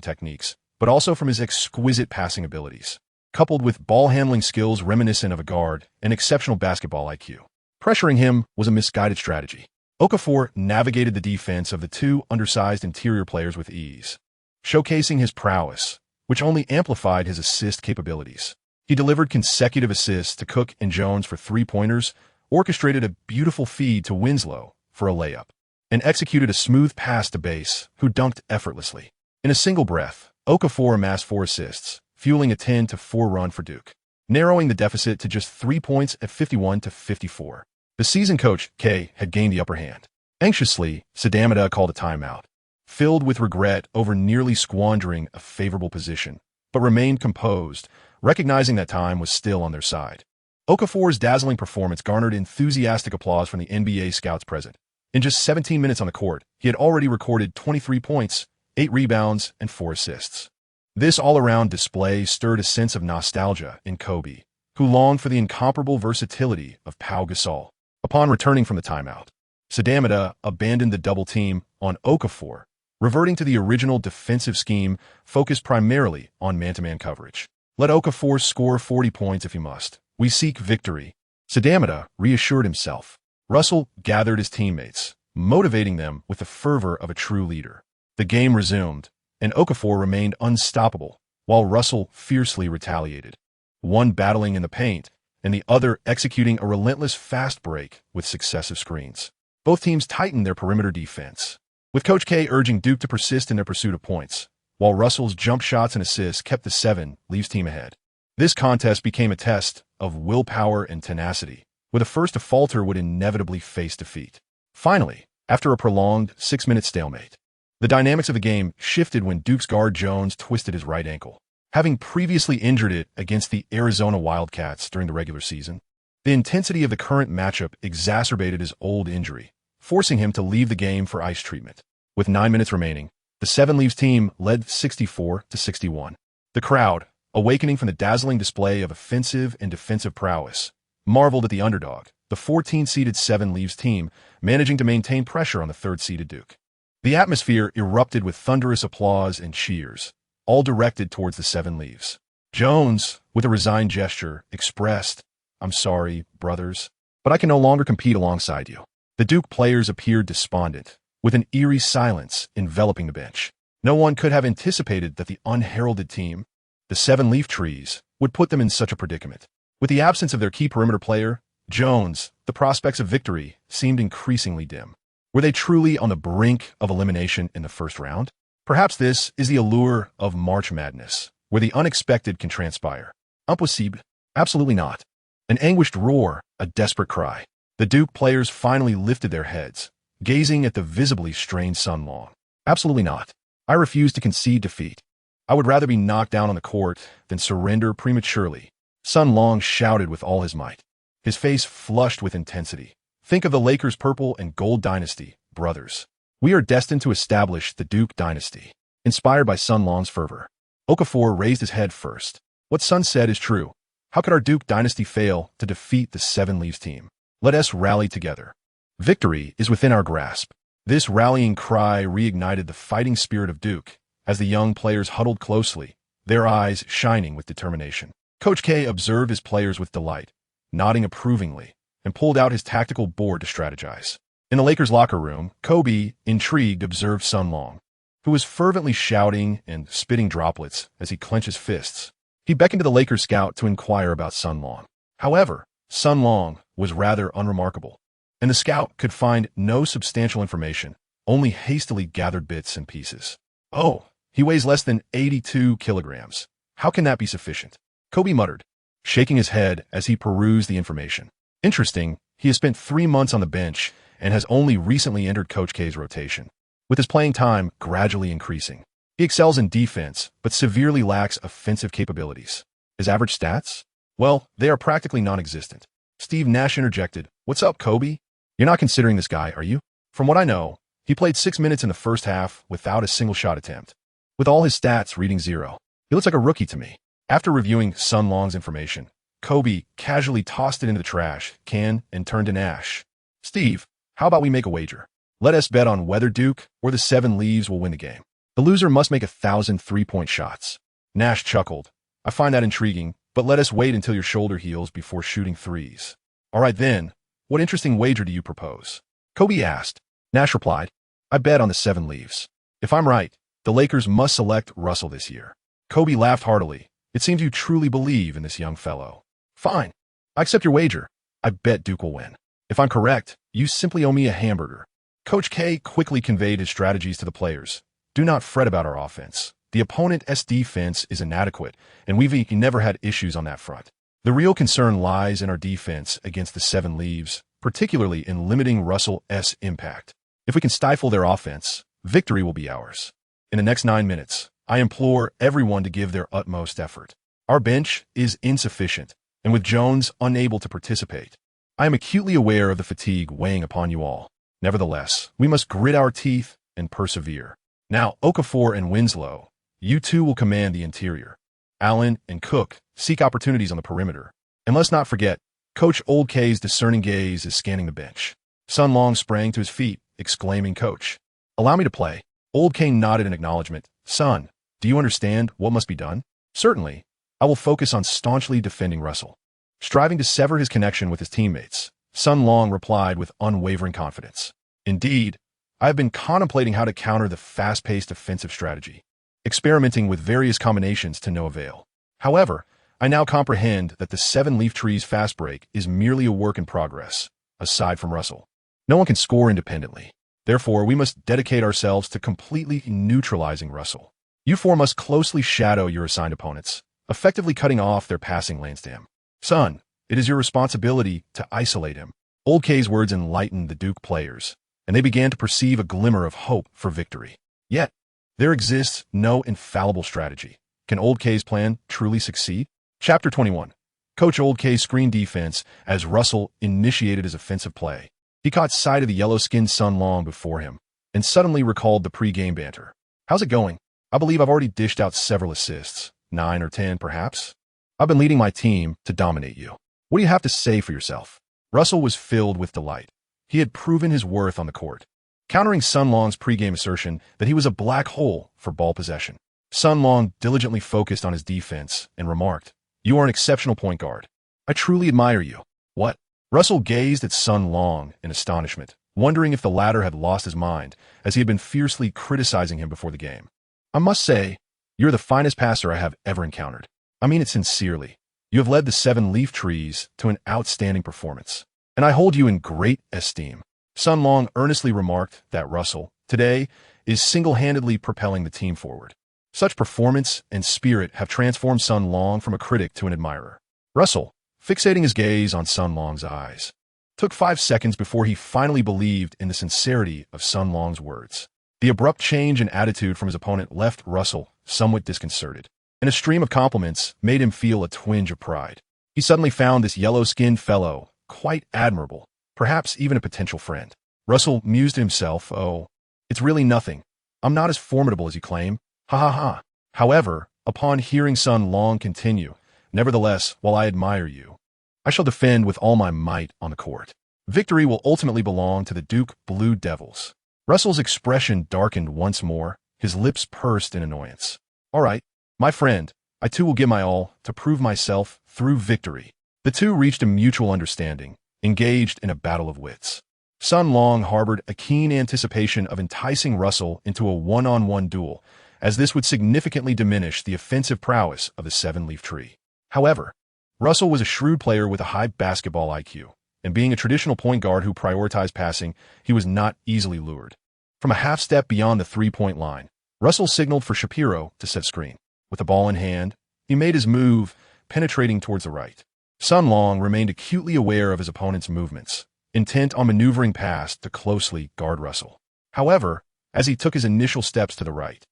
techniques, but also from his exquisite passing abilities, coupled with ball-handling skills reminiscent of a guard and exceptional basketball IQ. Pressuring him was a misguided strategy. Okafor navigated the defense of the 2 undersized interior players with ease, showcasing his prowess, which only amplified his assist capabilities. He delivered consecutive assists to Cook and Jones for 3-pointers, orchestrated a beautiful feed to Winslow for a layup, and executed a smooth pass to Bass, who dunked effortlessly. In a single breath, Okafor amassed 4 assists, fueling a 10-4 run for Duke, narrowing the deficit to just 3 points at 51-54. The seasoned Coach K had gained the upper hand. Anxiously, Sadamada called a timeout, filled with regret over nearly squandering a favorable position, but remained composed, recognizing that time was still on their side. Okafor's dazzling performance garnered enthusiastic applause from the NBA scouts present. In just 17 minutes on the court, he had already recorded 23 points, 8 rebounds, and 4 assists. This all-around display stirred a sense of nostalgia in Kobe, who longed for the incomparable versatility of Pau Gasol. Upon returning from the timeout, Sadamada abandoned the double team on Okafor, reverting to the original defensive scheme focused primarily on man-to-man coverage. Let Okafor score 40 points if he must. We seek victory. Sadamada reassured himself. Russell gathered his teammates, motivating them with the fervor of a true leader. The game resumed, and Okafor remained unstoppable, while Russell fiercely retaliated, one battling in the paint and the other executing a relentless fast break with successive screens. Both teams tightened their perimeter defense, with Coach K urging Duke to persist in their pursuit of points, while Russell's jump shots and assists kept the 7 Leafs team ahead. This contest became a test of willpower and tenacity, where the first to falter would inevitably face defeat. Finally, after a prolonged 6-minute stalemate, the dynamics of the game shifted when Duke's guard Jones twisted his right ankle, having previously injured it against the Arizona Wildcats during the regular season. The intensity of the current matchup exacerbated his old injury, forcing him to leave the game for ice treatment. With 9 minutes remaining, the 7 Leafs team led 64-61. The crowd, awakening from the dazzling display of offensive and defensive prowess, marveled at the underdog, the 14-seeded 7 Leafs team, managing to maintain pressure on the 3rd-seeded Duke. The atmosphere erupted with thunderous applause and cheers, all directed towards the 7 Leafs. Jones, with a resigned gesture, expressed, "I'm sorry, brothers, but I can no longer compete alongside you." The Duke players appeared despondent, with an eerie silence enveloping the bench. No one could have anticipated that the unheralded team, the 7 Leaf Trees, would put them in such a predicament. With the absence of their key perimeter player, Jones, the prospects of victory seemed increasingly dim. Were they truly on the brink of elimination in the first round? Perhaps this is the allure of March Madness, where the unexpected can transpire. Impossible? Absolutely not. An anguished roar, a desperate cry. The Duke players finally lifted their heads, gazing at the visibly strained Sun Long. Absolutely not. I refuse to concede defeat. I would rather be knocked down on the court than surrender prematurely. Sun Long shouted with all his might, his face flushed with intensity. Think of the Lakers' purple and gold dynasty, brothers. We are destined to establish the Duke dynasty. Inspired by Sun Long's fervor, Okafor raised his head first. What Sun said is true. How could our Duke dynasty fail to defeat the 7 Leafs team? Let us rally together. Victory is within our grasp. This rallying cry reignited the fighting spirit of Duke as the young players huddled closely, their eyes shining with determination. Coach K observed his players with delight, nodding approvingly, and pulled out his tactical board to strategize. In the Lakers' locker room, Kobe, intrigued, observed Sun Long, who was fervently shouting and spitting droplets as he clenched his fists. He beckoned to the Lakers scout to inquire about Sun Long. However, Sun Long was rather unremarkable, and the scout could find no substantial information, only hastily gathered bits and pieces. "Oh, he weighs less than 82 kilograms. How can that be sufficient?" Kobe muttered, shaking his head as he perused the information. "Interesting, he has spent 3 months on the bench and has only recently entered Coach K's rotation, with his playing time gradually increasing. He excels in defense, but severely lacks offensive capabilities. His average stats? Well, they are practically non-existent." Steve Nash interjected, "What's up, Kobe? You're not considering this guy, are you?" "From what I know, he played 6 minutes in the first half without a single shot attempt, with all his stats reading 0. He looks like a rookie to me." After reviewing Sun Long's information, Kobe casually tossed it into the trash can and turned to Nash. "Steve, how about we make a wager? Let us bet on whether Duke or the 7 Leaves will win the game. The loser must make 1,000 3-point shots." Nash chuckled. "I find that intriguing, but let us wait until your shoulder heals before shooting threes." "All right then, what interesting wager do you propose?" Kobe asked. Nash replied, "I bet on the 7 Leaves. If I'm right, the Lakers must select Russell this year." Kobe laughed heartily. "It seems you truly believe in this young fellow." "Fine. I accept your wager. I bet Duke will win. If I'm correct, you simply owe me a hamburger." Coach K quickly conveyed his strategies to the players. "Do not fret about our offense. The opponent's defense is inadequate, and we've never had issues on that front. The real concern lies in our defense against the 7 Leaves, particularly in limiting Russell's impact. If we can stifle their offense, victory will be ours. In the next 9 minutes, I implore everyone to give their utmost effort. Our bench is insufficient, and with Jones unable to participate, I am acutely aware of the fatigue weighing upon you all. Nevertheless, we must grit our teeth and persevere. Now, Okafor and Winslow, you two will command the interior. Allen and Cook seek opportunities on the perimeter, And let's not forget, Coach Old K's discerning gaze is scanning the bench. Sun Long sprang to his feet, exclaiming, "Coach, allow me to play." Old K nodded in acknowledgement. "Son, do you understand what must be done?" "Certainly. I will focus on staunchly defending Russell." Striving to sever his connection with his teammates, Sun Long replied with unwavering confidence. "Indeed, I have been contemplating how to counter the fast-paced offensive strategy, experimenting with various combinations to no avail. However, I now comprehend that the 7-leaf tree's fast break is merely a work in progress, aside from Russell. No one can score independently. Therefore, we must dedicate ourselves to completely neutralizing Russell. You four must closely shadow your assigned opponents, effectively cutting off their passing lane stem. Son, it is your responsibility to isolate him." Old K's words enlightened the Duke players, and they began to perceive a glimmer of hope for victory. Yet, there exists no infallible strategy. Can Old K's plan truly succeed? Chapter 21. Coach Old K's screen defense as Russell initiated his offensive play. He caught sight of the yellow-skinned Sun Long before him, and suddenly recalled the pre-game banter. "How's it going? I believe I've already dished out several assists, 9 or 10 perhaps. I've been leading my team to dominate you. What do you have to say for yourself?" Russell was filled with delight. He had proven his worth on the court, countering Sun Long's pre-game assertion that he was a black hole for ball possession. Sun Long diligently focused on his defense and remarked, "You are an exceptional point guard. I truly admire you." "What?" Russell gazed at Sun Long in astonishment, wondering if the latter had lost his mind, as he had been fiercely criticizing him before the game. "I must say, you're the finest passer I have ever encountered. I mean it sincerely. You have led the 7-leaf trees to an outstanding performance, and I hold you in great esteem." Sun Long earnestly remarked that Russell, today, is single-handedly propelling the team forward. Such performance and spirit have transformed Sun Long from a critic to an admirer. Russell, fixating his gaze on Sun Long's eyes, took 5 seconds before he finally believed in the sincerity of Sun Long's words. The abrupt change in attitude from his opponent left Russell somewhat disconcerted, and a stream of compliments made him feel a twinge of pride. He suddenly found this yellow-skinned fellow quite admirable, perhaps even a potential friend. Russell mused to himself, "Oh, it's really nothing. I'm not as formidable as you claim. Ha ha ha." However, upon hearing Sun Long continue, "Nevertheless, while I admire you, I shall defend with all my might on the court. Victory will ultimately belong to the Duke Blue Devils." Russell's expression darkened once more, his lips pursed in annoyance. "All right, my friend, I too will give my all to prove myself through victory." The two reached a mutual understanding, engaged in a battle of wits. Sun Long harbored a keen anticipation of enticing Russell into a one-on-one duel, as this would significantly diminish the offensive prowess of the 7-leaf tree. However, Russell was a shrewd player with a high basketball IQ, and being a traditional point guard who prioritized passing, he was not easily lured. From a half-step beyond the three-point line, Russell signaled for Shapiro to set screen. With the ball in hand, he made his move, penetrating towards the right. Sun Long remained acutely aware of his opponent's movements, intent on maneuvering past to closely guard Russell. However, as he took his initial steps to the right,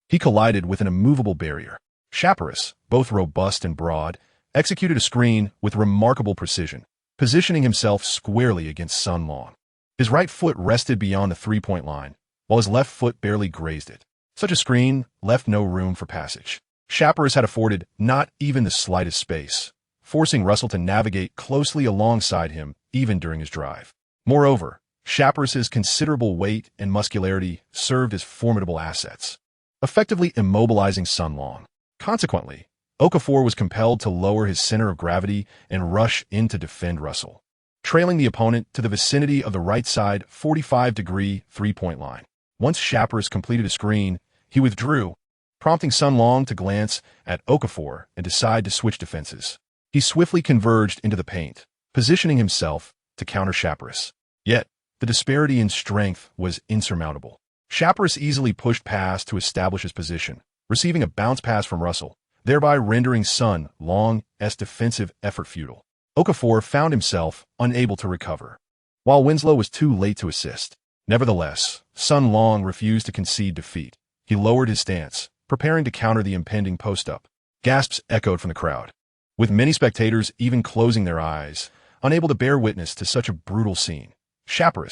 he collided with an immovable barrier. Shapiro, both robust and broad, executed a screen with remarkable precision, positioning himself squarely against Sun Long. His right foot rested beyond the three-point line, while his left foot barely grazed it. Such a screen left no room for passage. Shapiro had afforded not even the slightest space, forcing Russell to navigate closely alongside him even during his drive. Moreover, Shapiro's considerable weight and muscularity served as formidable assets, effectively immobilizing Sun Long. Consequently, Okafor was compelled to lower his center of gravity and rush in to defend Russell, trailing the opponent to the vicinity of the right side 45-degree three-point line. Once Shapiro completed a screen, he withdrew, prompting Sun Long to glance at Okafor and decide to switch defenses. He swiftly converged into the paint, positioning himself to counter Shapiro. Yet, the disparity in strength was insurmountable. Shapiro easily pushed past to establish his position, receiving a bounce pass from Russell, thereby rendering Sun Long's defensive effort futile. Okafor found himself unable to recover, while Winslow was too late to assist. Nevertheless, Sun Long refused to concede defeat. He lowered his stance, preparing to counter the impending post-up. Gasps echoed from the crowd, with many spectators even closing their eyes, unable to bear witness to such a brutal scene. Shapiro,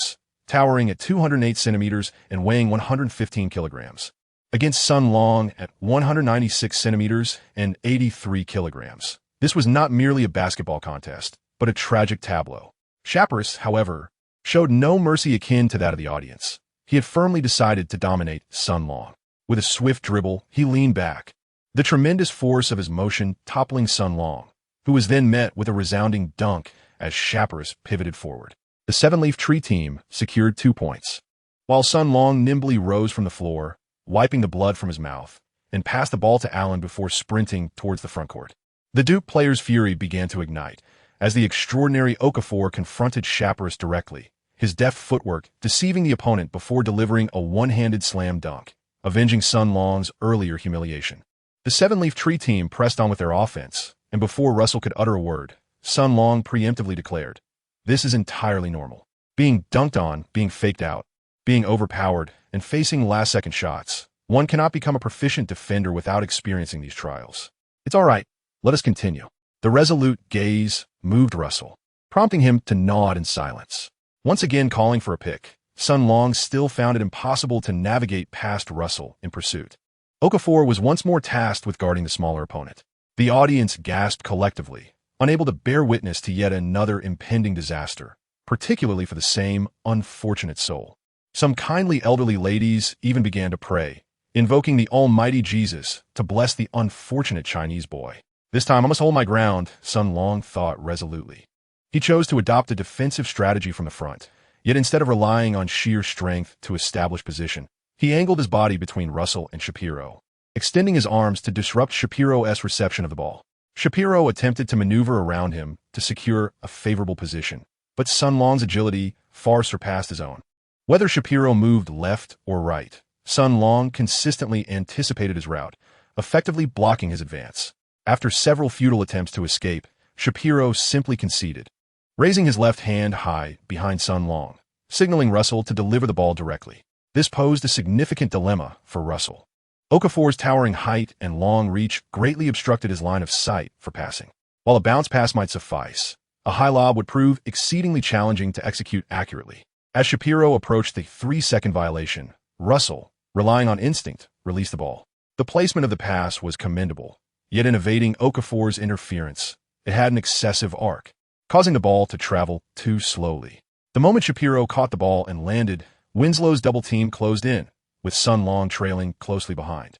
towering at 208 centimeters and weighing 115 kilograms, against Sun Long at 196 centimeters and 83 kilograms. This was not merely a basketball contest, but a tragic tableau. Surpass, however, showed no mercy akin to that of the audience. He had firmly decided to dominate Sun Long. With a swift dribble, he leaned back, the tremendous force of his motion toppling Sun Long, who was then met with a resounding dunk as Surpass pivoted forward. The seven-leaf tree team secured 2 points, while Sun Long nimbly rose from the floor, wiping the blood from his mouth, and passed the ball to Allen before sprinting towards the frontcourt. The Duke players' fury began to ignite as the extraordinary Okafor confronted Surpass directly, his deft footwork deceiving the opponent before delivering a one-handed slam dunk, avenging Sun Long's earlier humiliation. The seven-leaf tree team pressed on with their offense, and before Russell could utter a word, Sun Long preemptively declared, "This is entirely normal. Being dunked on, being faked out, being overpowered, and facing last-second shots. One cannot become a proficient defender without experiencing these trials. It's all right. Let us continue." The resolute gaze moved Russell, prompting him to nod in silence. Once again calling for a pick, Sun Long still found it impossible to navigate past Russell in pursuit. Okafor was once more tasked with guarding the smaller opponent. The audience gasped collectively, unable to bear witness to yet another impending disaster, particularly for the same unfortunate soul. Some kindly elderly ladies even began to pray, invoking the almighty Jesus to bless the unfortunate Chinese boy. "This time I must hold my ground," Sun Long thought resolutely. He chose to adopt a defensive strategy from the front, yet instead of relying on sheer strength to establish position, he angled his body between Russell and Shapiro, extending his arms to disrupt Shapiro's reception of the ball. Shapiro attempted to maneuver around him to secure a favorable position, but Sun Long's agility far surpassed his own. Whether Shapiro moved left or right, Sun Long consistently anticipated his route, effectively blocking his advance. After several futile attempts to escape, Shapiro simply conceded, raising his left hand high behind Sun Long, signaling Russell to deliver the ball directly. This posed a significant dilemma for Russell. Okafor's towering height and long reach greatly obstructed his line of sight for passing. While a bounce pass might suffice, a high lob would prove exceedingly challenging to execute accurately. As Shapiro approached the 3-second violation, Russell, relying on instinct, released the ball. The placement of the pass was commendable, yet in evading Okafor's interference, it had an excessive arc, causing the ball to travel too slowly. The moment Shapiro caught the ball and landed, Winslow's double team closed in, with Sun Long trailing closely behind.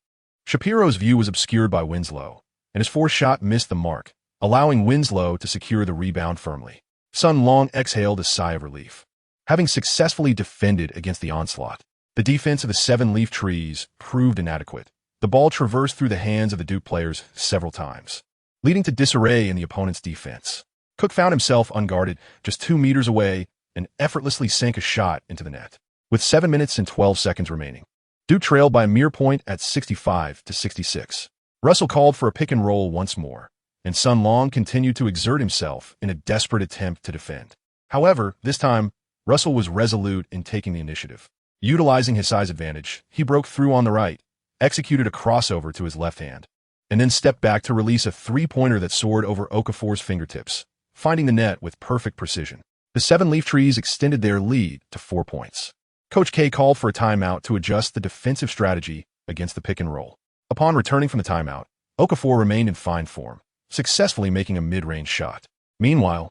Shapiro's view was obscured by Winslow, and his fourth shot missed the mark, allowing Winslow to secure the rebound firmly. Sun Long exhaled a sigh of relief. Having successfully defended against the onslaught, the defense of the seven-leaf trees proved inadequate. The ball traversed through the hands of the Duke players several times, leading to disarray in the opponent's defense. Cook found himself unguarded just 2 meters away and effortlessly sank a shot into the net. With 7 minutes and 12 seconds remaining, Duke trailed by a mere point at 65-66. Russell called for a pick and roll once more, and Sun Long continued to exert himself in a desperate attempt to defend. However, this time, Russell was resolute in taking the initiative. Utilizing his size advantage, he broke through on the right, executed a crossover to his left hand, and then stepped back to release a three-pointer that soared over Okafor's fingertips, finding the net with perfect precision. The seven-leaf trees extended their lead to 4 points. Coach K called for a timeout to adjust the defensive strategy against the pick and roll. Upon returning from the timeout, Okafor remained in fine form, successfully making a mid-range shot. Meanwhile,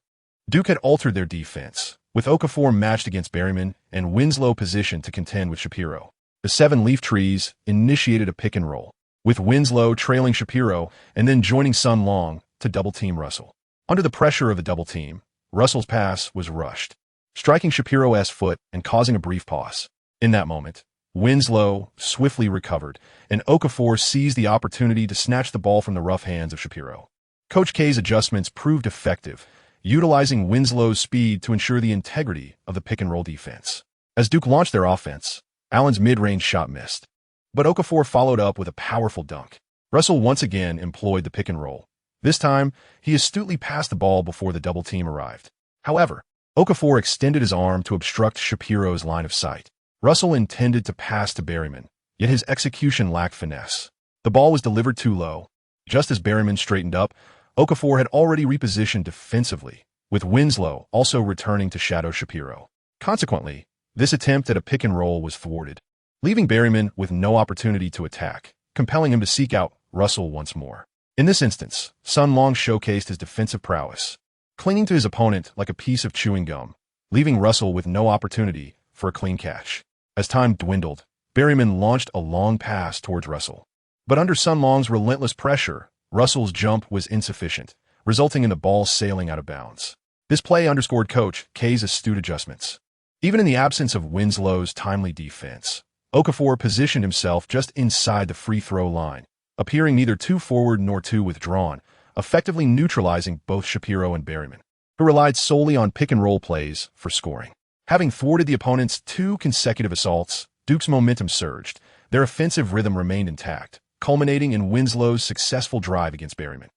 Duke had altered their defense, with Okafor matched against Berryman and Winslow positioned to contend with Shapiro. The seven-leaf trees initiated a pick and roll, with Winslow trailing Shapiro and then joining Sun Long to double-team Russell. Under the pressure of the double team, Russell's pass was rushed, striking Shapiro's foot and causing a brief pause. In that moment, Winslow swiftly recovered, and Okafor seized the opportunity to snatch the ball from the rough hands of Shapiro. Coach K's adjustments proved effective, utilizing Winslow's speed to ensure the integrity of the pick-and-roll defense. As Duke launched their offense, Allen's mid-range shot missed, but Okafor followed up with a powerful dunk. Russell once again employed the pick-and-roll. This time, he astutely passed the ball before the double team arrived. However, Okafor extended his arm to obstruct Shapiro's line of sight. Russell intended to pass to Berryman, yet his execution lacked finesse. The ball was delivered too low. Just as Berryman straightened up, Okafor had already repositioned defensively, with Winslow also returning to shadow Shapiro. Consequently, this attempt at a pick-and-roll was thwarted, leaving Berryman with no opportunity to attack, compelling him to seek out Russell once more. In this instance, Sun Long showcased his defensive prowess, clinging to his opponent like a piece of chewing gum, leaving Russell with no opportunity for a clean catch. As time dwindled, Berryman launched a long pass towards Russell. But under Sun Long's relentless pressure, Russell's jump was insufficient, resulting in the ball sailing out of bounds. This play underscored Coach K's astute adjustments. Even in the absence of Winslow's timely defense, Okafor positioned himself just inside the free throw line, appearing neither too forward nor too withdrawn, effectively neutralizing both Shapiro and Berryman, who relied solely on pick-and-roll plays for scoring. Having thwarted the opponent's 2 consecutive assaults, Duke's momentum surged. Their offensive rhythm remained intact, culminating in Winslow's successful drive against Berryman.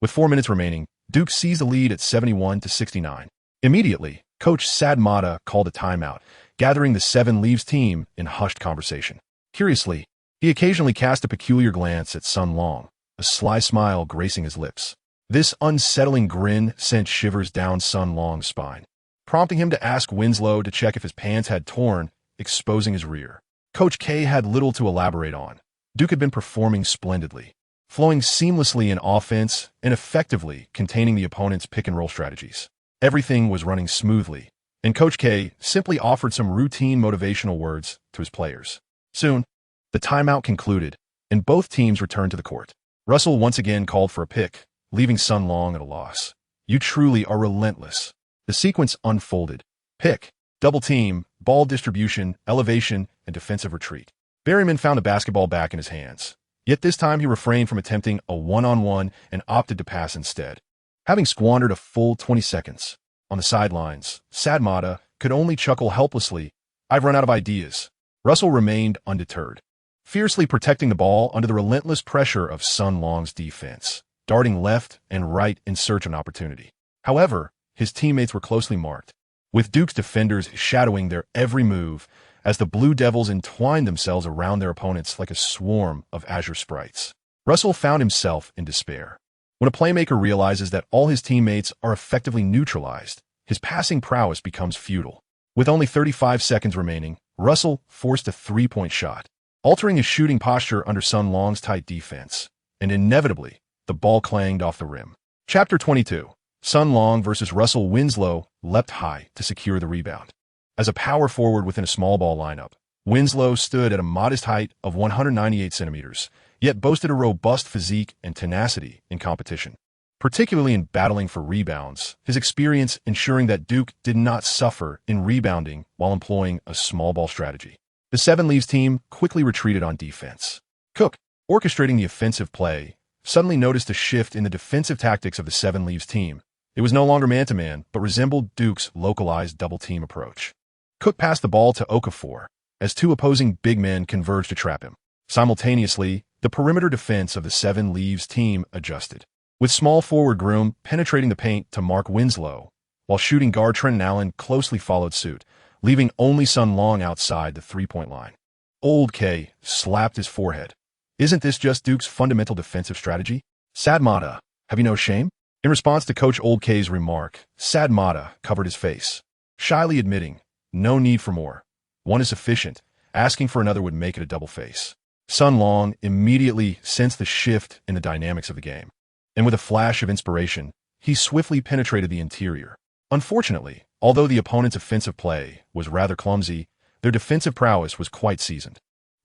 With 4 minutes remaining, Duke seized the lead at 71-69. Immediately, Coach Sad Mata called a timeout, gathering the Seven Leaves team in hushed conversation. Curiously, he occasionally cast a peculiar glance at Sun Long, a sly smile gracing his lips. This unsettling grin sent shivers down Sun Long's spine, prompting him to ask Winslow to check if his pants had torn, exposing his rear. Coach K had little to elaborate on. Duke had been performing splendidly, flowing seamlessly in offense and effectively containing the opponent's pick-and-roll strategies. Everything was running smoothly, and Coach K simply offered some routine motivational words to his players. Soon, the timeout concluded, and both teams returned to the court. Russell once again called for a pick, leaving Sun Long at a loss. "You truly are relentless." The sequence unfolded. Pick, double team, ball distribution, elevation, and defensive retreat. Berryman found the basketball back in his hands. Yet this time he refrained from attempting a one-on-one and opted to pass instead. Having squandered a full 20 seconds on the sidelines, Sad Mata could only chuckle helplessly. "I've run out of ideas." Russell remained undeterred, fiercely protecting the ball under the relentless pressure of Sun Long's defense, darting left and right in search of an opportunity. However, his teammates were closely marked, with Duke's defenders shadowing their every move as the Blue Devils entwined themselves around their opponents like a swarm of azure sprites. Russell found himself in despair. When a playmaker realizes that all his teammates are effectively neutralized, his passing prowess becomes futile. With only 35 seconds remaining, Russell forced a three-point shot, altering his shooting posture under Sun Long's tight defense, and inevitably, the ball clanged off the rim. Chapter 22. Sun Long versus Russell. Winslow leapt high to secure the rebound. As a power forward within a small ball lineup, Winslow stood at a modest height of 198 centimeters, yet boasted a robust physique and tenacity in competition. Particularly in battling for rebounds, his experience ensuring that Duke did not suffer in rebounding while employing a small ball strategy. The Seven Leaves team quickly retreated on defense. Cook, orchestrating the offensive play, suddenly noticed a shift in the defensive tactics of the Seven Leaves team. It was no longer man-to-man, but resembled Duke's localized double-team approach. Cook passed the ball to Okafor as 2 opposing big men converged to trap him. Simultaneously, the perimeter defense of the Seven Leaves team adjusted, with small forward Groom penetrating the paint to mark Winslow, while shooting guard Trenton Allen closely followed suit, leaving only Sun Long outside the three-point line. Old K slapped his forehead. "Isn't this just Duke's fundamental defensive strategy? Sad Mata, have you no shame?" In response to Coach Old K's remark, Sad Mata covered his face, shyly admitting, "No need for more. One is sufficient. Asking for another would make it a double face." Sun Long immediately sensed the shift in the dynamics of the game, and with a flash of inspiration, he swiftly penetrated the interior. Unfortunately, although the opponent's offensive play was rather clumsy, their defensive prowess was quite seasoned.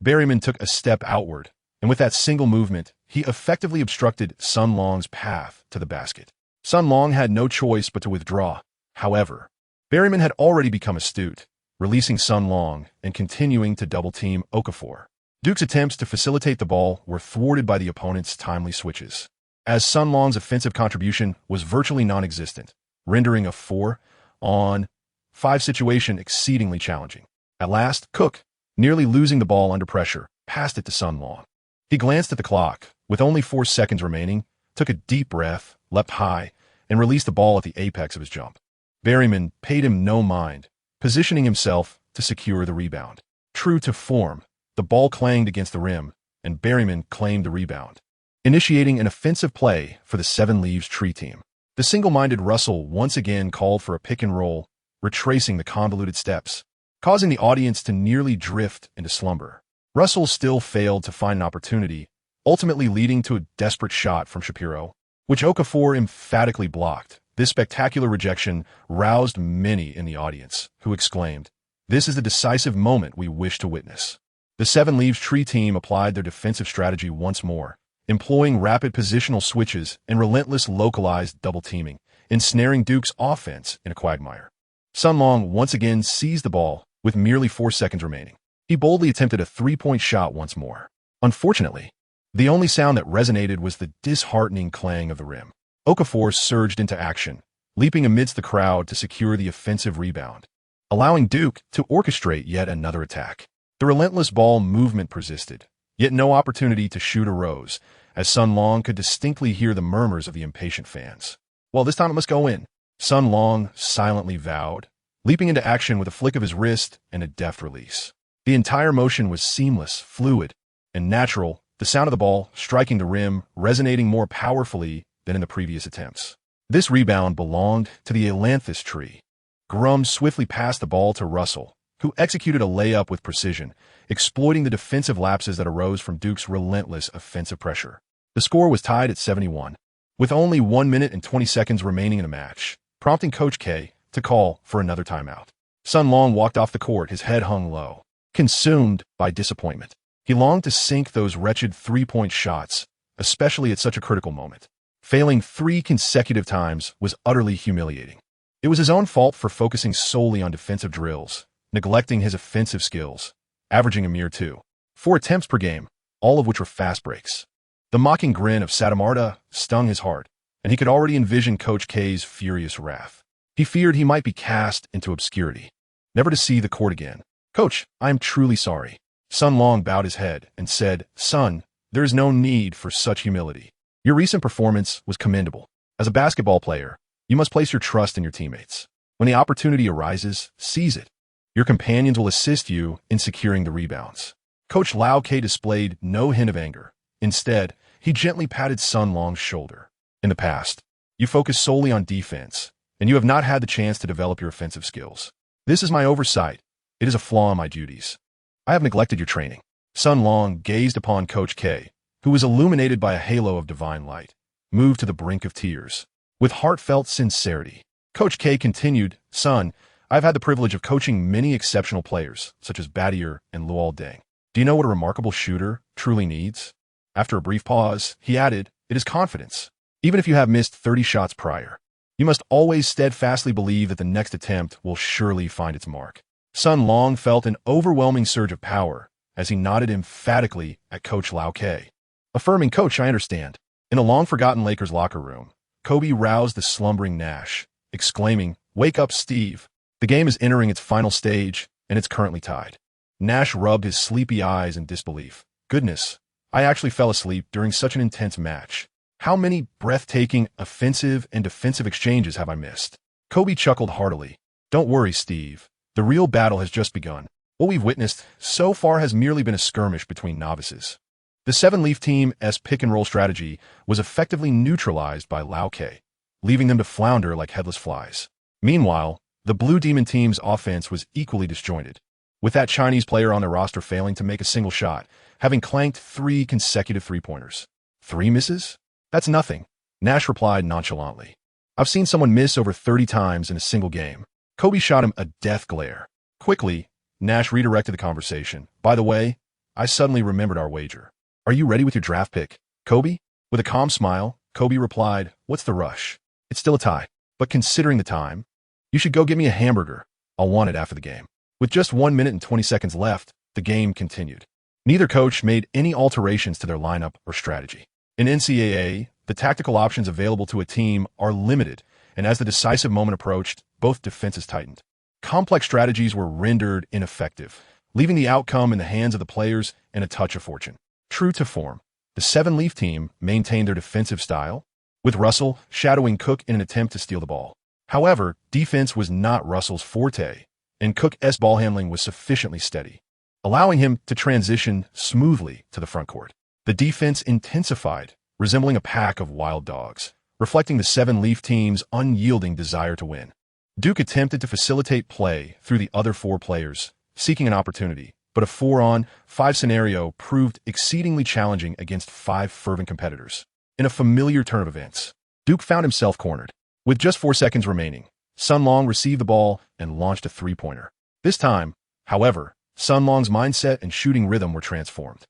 Berryman took a step outward, and with that single movement, he effectively obstructed Sun Long's path to the basket. Sun Long had no choice but to withdraw. However, Berryman had already become astute, releasing Sun Long and continuing to double-team Okafor. Duke's attempts to facilitate the ball were thwarted by the opponent's timely switches, as Sun Long's offensive contribution was virtually non-existent, rendering a 4-on-5 situation exceedingly challenging. At last, Cook, nearly losing the ball under pressure, passed it to Sun Long. He glanced at the clock, with only 4 seconds remaining, took a deep breath, leapt high, and released the ball at the apex of his jump. Berryman paid him no mind, positioning himself to secure the rebound. True to form, the ball clanged against the rim, and Berryman claimed the rebound, initiating an offensive play for the Seven Leaves tree team. The single-minded Russell once again called for a pick-and-roll, retracing the convoluted steps, causing the audience to nearly drift into slumber. Russell still failed to find an opportunity, ultimately leading to a desperate shot from Shapiro, which Okafor emphatically blocked. This spectacular rejection roused many in the audience, who exclaimed, "This is the decisive moment we wish to witness." The Seven Leaves Tree team applied their defensive strategy once more, employing rapid positional switches and relentless localized double-teaming, ensnaring Duke's offense in a quagmire. Sun Long once again seized the ball with merely 4 seconds remaining. He boldly attempted a three-point shot once more. Unfortunately, the only sound that resonated was the disheartening clang of the rim. Okafor surged into action, leaping amidst the crowd to secure the offensive rebound, allowing Duke to orchestrate yet another attack. The relentless ball movement persisted, yet no opportunity to shoot arose, as Sun Long could distinctly hear the murmurs of the impatient fans. "Well, this time it must go in," Sun Long silently vowed, leaping into action with a flick of his wrist and a deft release. The entire motion was seamless, fluid, and natural, the sound of the ball striking the rim resonating more powerfully than in the previous attempts. This rebound belonged to the ailanthus tree. Grum swiftly passed the ball to Russell, who executed a layup with precision, exploiting the defensive lapses that arose from Duke's relentless offensive pressure. The score was tied at 71, with only 1 minute and 20 seconds remaining in the match, prompting Coach K to call for another timeout. Sun Long walked off the court, his head hung low, consumed by disappointment. He longed to sink those wretched three-point shots, especially at such a critical moment. Failing 3 consecutive times was utterly humiliating. It was his own fault for focusing solely on defensive drills, neglecting his offensive skills, averaging a mere 2.4 attempts per game, all of which were fast breaks. The mocking grin of Satamarta stung his heart, and he could already envision Coach K's furious wrath. He feared he might be cast into obscurity, never to see the court again. "Coach, I am truly sorry." Sun Long bowed his head and said, "Son, there is no need for such humility. Your recent performance was commendable. As a basketball player, you must place your trust in your teammates. When the opportunity arises, seize it. Your companions will assist you in securing the rebounds." Coach Lau-K displayed no hint of anger. Instead, he gently patted Sun Long's shoulder. "In the past, you focused solely on defense, and you have not had the chance to develop your offensive skills. This is my oversight. It is a flaw in my duties. I have neglected your training." Sun Long gazed upon Coach K, who was illuminated by a halo of divine light, moved to the brink of tears. With heartfelt sincerity, Coach K continued, "Son, I've had the privilege of coaching many exceptional players, such as Badier and Luol Deng. Do you know what a remarkable shooter truly needs?" After a brief pause, he added, "It is confidence. Even if you have missed 30 shots prior, you must always steadfastly believe that the next attempt will surely find its mark." Sun Long felt an overwhelming surge of power as he nodded emphatically at Coach Lau-K, affirming, "Coach, I understand." In a long-forgotten Lakers locker room, Kobe roused the slumbering Nash, exclaiming, "Wake up, Steve. The game is entering its final stage, and it's currently tied." Nash rubbed his sleepy eyes in disbelief. "Goodness, I actually fell asleep during such an intense match. How many breathtaking offensive and defensive exchanges have I missed?" Kobe chuckled heartily. "Don't worry, Steve. The real battle has just begun. What we've witnessed so far has merely been a skirmish between novices." The seven-leaf team's pick-and-roll strategy was effectively neutralized by Lau-K, leaving them to flounder like headless flies. Meanwhile, the Blue Demon team's offense was equally disjointed, with that Chinese player on their roster failing to make a single shot, having clanked 3 consecutive three-pointers. 3 misses? That's nothing, Nash replied nonchalantly. "I've seen someone miss over 30 times in a single game." Kobe shot him a death glare. Quickly, Nash redirected the conversation. "By the way, I suddenly remembered our wager. Are you ready with your draft pick, Kobe?" With a calm smile, Kobe replied, "What's the rush? It's still a tie. But considering the time, you should go get me a hamburger. I'll want it after the game." With just 1 minute and 20 seconds left, the game continued. Neither coach made any alterations to their lineup or strategy. In NCAA, the tactical options available to a team are limited, and as the decisive moment approached, both defenses tightened. Complex strategies were rendered ineffective, leaving the outcome in the hands of the players and a touch of fortune. True to form, the seven-leaf team maintained their defensive style, with Russell shadowing Cook in an attempt to steal the ball. However, defense was not Russell's forte, and Cook's ball handling was sufficiently steady, allowing him to transition smoothly to the front court. The defense intensified, resembling a pack of wild dogs, reflecting the seven-leaf team's unyielding desire to win. Duke attempted to facilitate play through the other 4 players, seeking an opportunity, but a 4-on-5 scenario proved exceedingly challenging against 5 fervent competitors. In a familiar turn of events, Duke found himself cornered. With just 4 seconds remaining, Sun Long received the ball and launched a three-pointer. This time, however, Sun Long's mindset and shooting rhythm were transformed.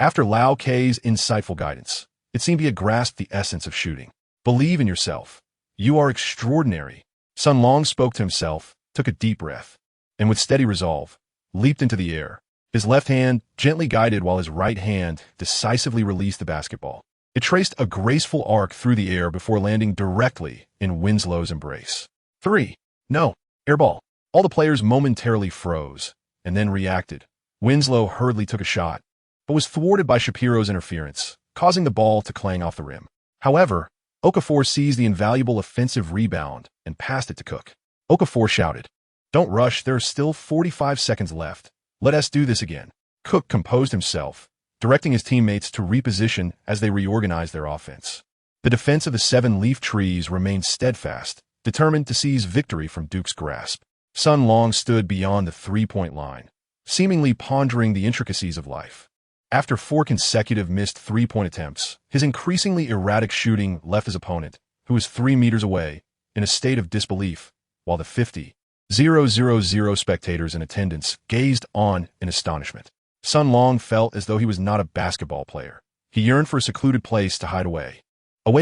After Longtai's insightful guidance, it seemed he had grasped the essence of shooting. Believe in yourself. You are extraordinary. Sun Long spoke to himself, took a deep breath, and with steady resolve, leaped into the air. His left hand gently guided while his right hand decisively released the basketball. It traced a graceful arc through the air before landing directly in Winslow's embrace. 3. No. Airball. All the players momentarily froze, and then reacted. Winslow hurriedly took a shot, but was thwarted by Shapiro's interference, causing the ball to clang off the rim. However, Okafor seized the invaluable offensive rebound and passed it to Cook. Okafor shouted, "Don't rush, there are still 45 seconds left. Let us do this again." Cook composed himself, directing his teammates to reposition as they reorganized their offense. The defense of the 7 leaf trees remained steadfast, determined to seize victory from Duke's grasp. Sun Long stood beyond the three-point line, seemingly pondering the intricacies of life. After 4 consecutive missed three-point attempts, his increasingly erratic shooting left his opponent, who was 3 meters away, in a state of disbelief, while the 50,000 spectators in attendance gazed on in astonishment. Sun Long felt as though he was not a basketball player. He yearned for a secluded place to hide away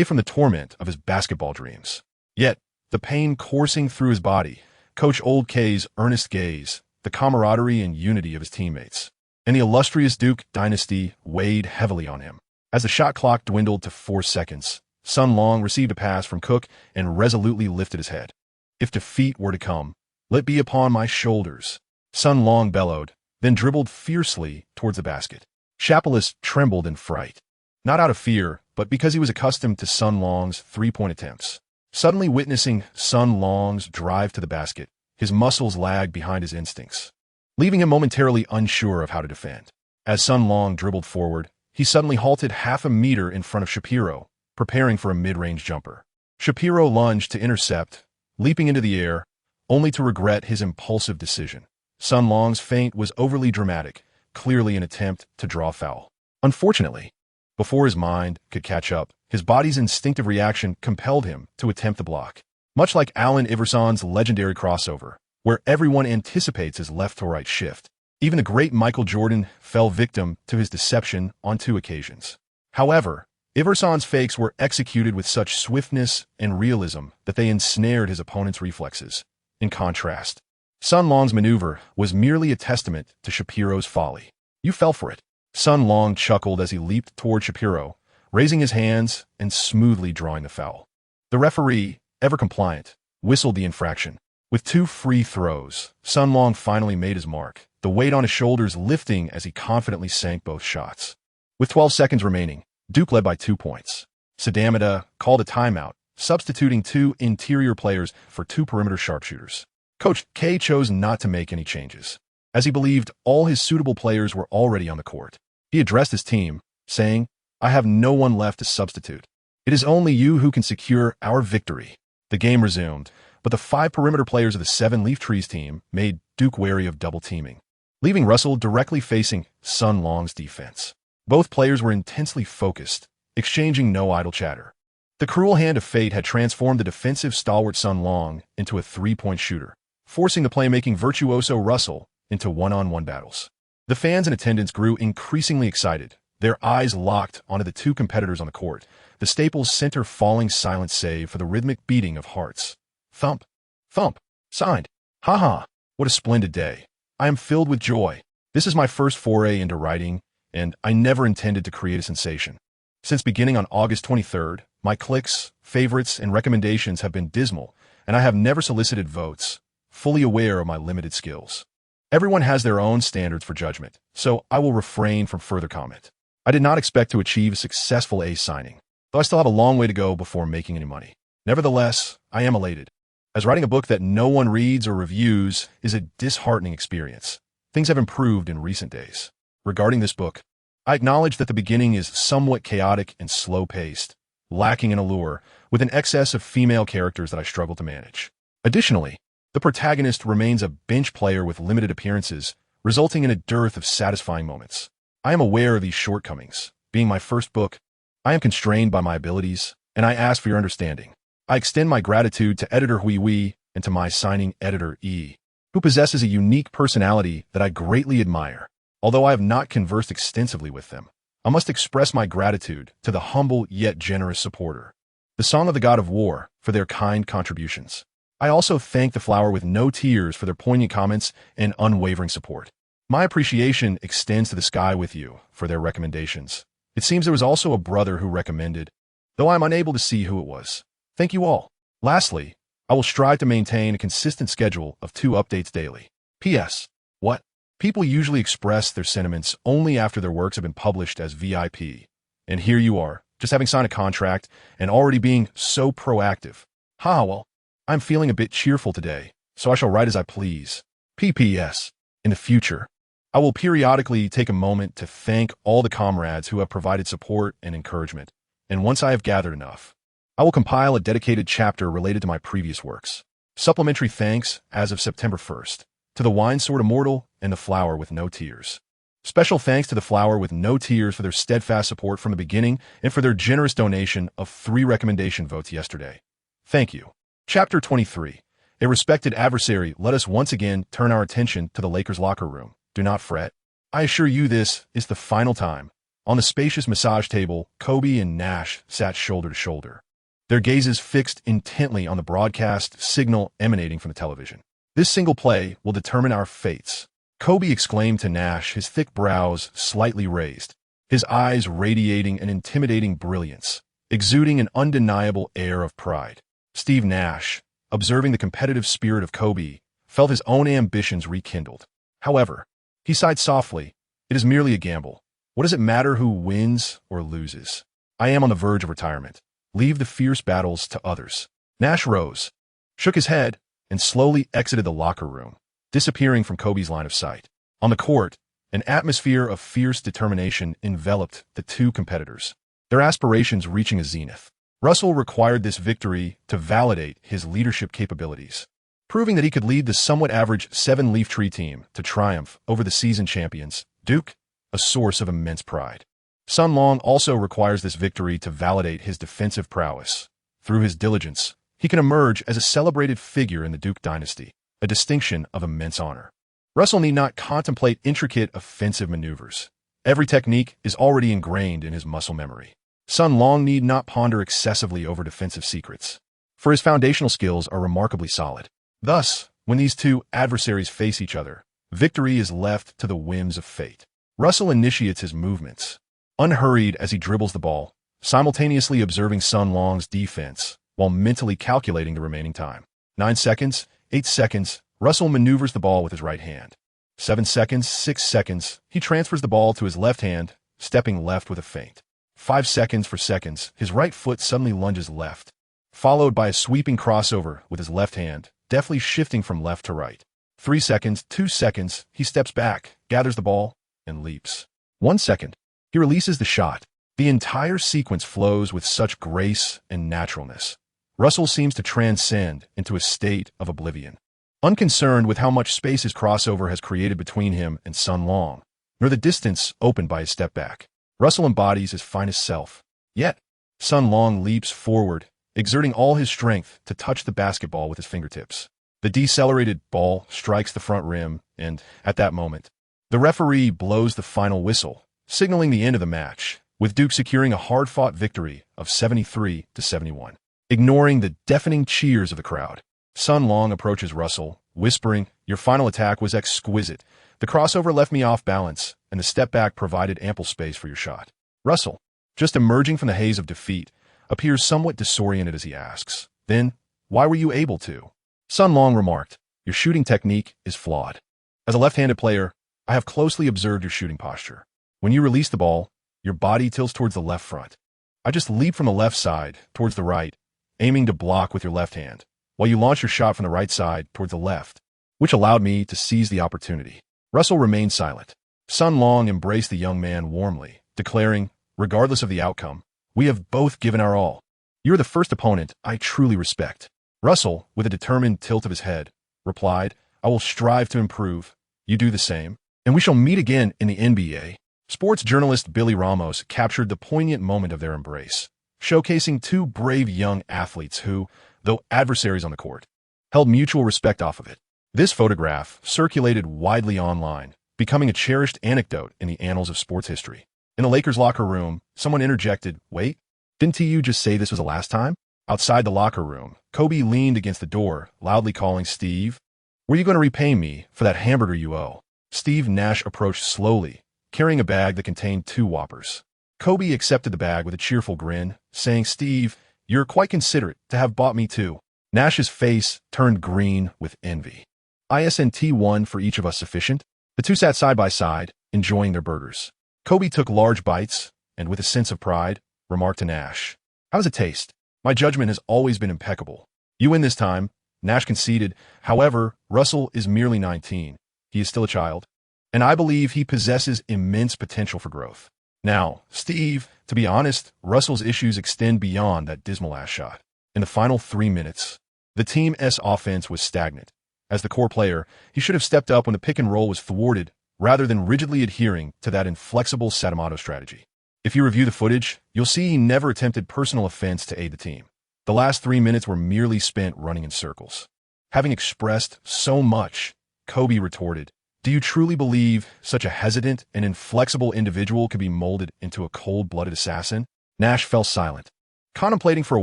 from the torment of his basketball dreams. Yet, the pain coursing through his body, Coach Old K's earnest gaze, the camaraderie and unity of his teammates, and the illustrious Duke dynasty weighed heavily on him. As the shot clock dwindled to 4 seconds, Sun Long received a pass from Cook and resolutely lifted his head. "If defeat were to come, let it be upon my shoulders," Sun Long bellowed, then dribbled fiercely towards the basket. Shapilis trembled in fright, not out of fear, but because he was accustomed to Sun Long's three-point attempts. Suddenly witnessing Sun Long's drive to the basket, his muscles lagged behind his instincts, leaving him momentarily unsure of how to defend. As Sun Long dribbled forward, he suddenly halted half a meter in front of Shapiro, preparing for a mid-range jumper. Shapiro lunged to intercept, leaping into the air, only to regret his impulsive decision. Sun Long's feint was overly dramatic, clearly an attempt to draw foul. Unfortunately, before his mind could catch up, his body's instinctive reaction compelled him to attempt the block. Much like Allen Iverson's legendary crossover, where everyone anticipates his left-to-right shift, even the great Michael Jordan fell victim to his deception on 2 occasions. However, Iverson's fakes were executed with such swiftness and realism that they ensnared his opponent's reflexes. In contrast, Sun Long's maneuver was merely a testament to Shapiro's folly. "You fell for it." Sun Long chuckled as he leaped toward Shapiro, raising his hands and smoothly drawing the foul. The referee, ever compliant, whistled the infraction. With 2 free throws, Sun Long finally made his mark, the weight on his shoulders lifting as he confidently sank both shots. With 12 seconds remaining, Duke led by 2 points. Sadamada called a timeout, substituting 2 interior players for 2 perimeter sharpshooters. Coach K chose not to make any changes, as he believed all his suitable players were already on the court. He addressed his team, saying, "I have no one left to substitute. It is only you who can secure our victory." The game resumed, but the 5 perimeter players of the 7 Leaf Trees team made Duke wary of double teaming, leaving Russell directly facing Sun Long's defense. Both players were intensely focused, exchanging no idle chatter. The cruel hand of fate had transformed the defensive stalwart Sun Long into a three-point shooter, forcing the playmaking virtuoso Russell into one-on-one battles. The fans in attendance grew increasingly excited, their eyes locked onto the 2 competitors on the court, the Staples Center falling silent save for the rhythmic beating of hearts. Thump, thump, signed. Ha ha, what a splendid day. I am filled with joy. This is my first foray into writing, and I never intended to create a sensation. Since beginning on August 23rd, my clicks, favorites, and recommendations have been dismal, and I have never solicited votes, fully aware of my limited skills. Everyone has their own standards for judgment, so I will refrain from further comment. I did not expect to achieve a successful ace signing, though I still have a long way to go before making any money. Nevertheless, I am elated, as writing a book that no one reads or reviews is a disheartening experience. Things have improved in recent days. Regarding this book, I acknowledge that the beginning is somewhat chaotic and slow-paced, lacking in allure, with an excess of female characters that I struggle to manage. Additionally, the protagonist remains a bench player with limited appearances, resulting in a dearth of satisfying moments. I am aware of these shortcomings. Being my first book, I am constrained by my abilities, and I ask for your understanding. I extend my gratitude to editor Hui and to my signing editor E, who possesses a unique personality that I greatly admire. Although I have not conversed extensively with them, I must express my gratitude to the humble yet generous supporter, the Song of the God of War, for their kind contributions. I also thank the Flower with No Tears for their poignant comments and unwavering support. My appreciation extends to the Sky with You for their recommendations. It seems there was also a brother who recommended, though I am unable to see who it was. Thank you all. Lastly, I will strive to maintain a consistent schedule of 2 updates daily. P.S. What? People usually express their sentiments only after their works have been published as VIP. And here you are, just having signed a contract and already being so proactive. Well, I'm feeling a bit cheerful today, so I shall write as I please. P.P.S. In the future, I will periodically take a moment to thank all the comrades who have provided support and encouragement, and once I have gathered enough, I will compile a dedicated chapter related to my previous works. Supplementary thanks, as of September 1st, to the Wine Sword Immortal and the Flower with No Tears. Special thanks to the Flower with No Tears for their steadfast support from the beginning and for their generous donation of 3 recommendation votes yesterday. Thank you. Chapter 23. A respected adversary. Let us once again turn our attention to the Lakers' locker room. Do not fret. I assure you this is the final time. On the spacious massage table, Kobe and Nash sat shoulder to shoulder, their gazes fixed intently on the broadcast signal emanating from the television. This single play will determine our fates, Kobe exclaimed to Nash, his thick brows slightly raised, his eyes radiating an intimidating brilliance, exuding an undeniable air of pride. Steve Nash, observing the competitive spirit of Kobe, felt his own ambitions rekindled. However, he sighed softly. It is merely a gamble. What does it matter who wins or loses? I am on the verge of retirement. Leave the fierce battles to others. Nash rose, shook his head, and slowly exited the locker room, disappearing from Kobe's line of sight. On the court, an atmosphere of fierce determination enveloped the 2 competitors, their aspirations reaching a zenith. Russell required this victory to validate his leadership capabilities, proving that he could lead the somewhat average 7-leaf tree team to triumph over the season champions, Duke, a source of immense pride. Sun Long also requires this victory to validate his defensive prowess. Through his diligence, he can emerge as a celebrated figure in the Duke dynasty, a distinction of immense honor. Russell need not contemplate intricate offensive maneuvers. Every technique is already ingrained in his muscle memory. Sun Long need not ponder excessively over defensive secrets, for his foundational skills are remarkably solid. Thus, when these 2 adversaries face each other, victory is left to the whims of fate. Russell initiates his movements, unhurried as he dribbles the ball, simultaneously observing Sun Long's defense while mentally calculating the remaining time. 9 seconds, 8 seconds, Russell maneuvers the ball with his right hand. 7 seconds, 6 seconds, he transfers the ball to his left hand, stepping left with a feint. 5 seconds for seconds, his right foot suddenly lunges left, followed by a sweeping crossover with his left hand, deftly shifting from left to right. 3 seconds, 2 seconds, he steps back, gathers the ball, and leaps. 1 second, he releases the shot. The entire sequence flows with such grace and naturalness. Russell seems to transcend into a state of oblivion, unconcerned with how much space his crossover has created between him and Sun Long, nor the distance opened by his step back. Russell embodies his finest self. Yet, Sun Long leaps forward, exerting all his strength to touch the basketball with his fingertips. The decelerated ball strikes the front rim, and, at that moment, the referee blows the final whistle, signaling the end of the match, with Duke securing a hard-fought victory of 73-71. Ignoring the deafening cheers of the crowd, Sun Long approaches Russell, whispering, "Your final attack was exquisite. The crossover left me off balance, and the step back provided ample space for your shot." Russell, just emerging from the haze of defeat, appears somewhat disoriented as he asks, "Then, why were you able to?" Sun Long remarked, "Your shooting technique is flawed. As a left-handed player, I have closely observed your shooting posture. When you release the ball, your body tilts towards the left front. I just leap from the left side towards the right, aiming to block with your left hand, while you launch your shot from the right side towards the left, which allowed me to seize the opportunity." Russell remained silent. Sun Long embraced the young man warmly, declaring, "Regardless of the outcome, we have both given our all. You're the first opponent I truly respect." Russell, with a determined tilt of his head, replied, "I will strive to improve. You do the same." and we shall meet again in the NBA. Sports journalist Billy Ramos captured the poignant moment of their embrace, showcasing two brave young athletes who, though adversaries on the court, held mutual respect off of it. This photograph circulated widely online, becoming a cherished anecdote in the annals of sports history. In the Lakers' locker room, someone interjected, "Wait, didn't you just say this was the last time?" Outside the locker room, Kobe leaned against the door, loudly calling Steve, "Were you going to repay me for that hamburger you owe?" Steve Nash approached slowly, carrying a bag that contained 2 Whoppers. Kobe accepted the bag with a cheerful grin, saying, "Steve, you're quite considerate to have bought me 2. Nash's face turned green with envy. "Isn't 1 for each of us sufficient?" The two sat side by side, enjoying their burgers. Kobe took large bites, and with a sense of pride, remarked to Nash, "How does it taste? My judgment has always been impeccable." "You win this time," Nash conceded. "However, Russell is merely 19. He is still a child, and I believe he possesses immense potential for growth." Now, Steve, to be honest, Russell's issues extend beyond that dismal ass shot. In the final 3 minutes, the team's offense was stagnant. As the core player, he should have stepped up when the pick and roll was thwarted, rather than rigidly adhering to that inflexible Sadamoto strategy. If you review the footage, you'll see he never attempted personal offense to aid the team. The last 3 minutes were merely spent running in circles. Having expressed so much, Kobe retorted, "Do you truly believe such a hesitant and inflexible individual could be molded into a cold-blooded assassin?" Nash fell silent, contemplating for a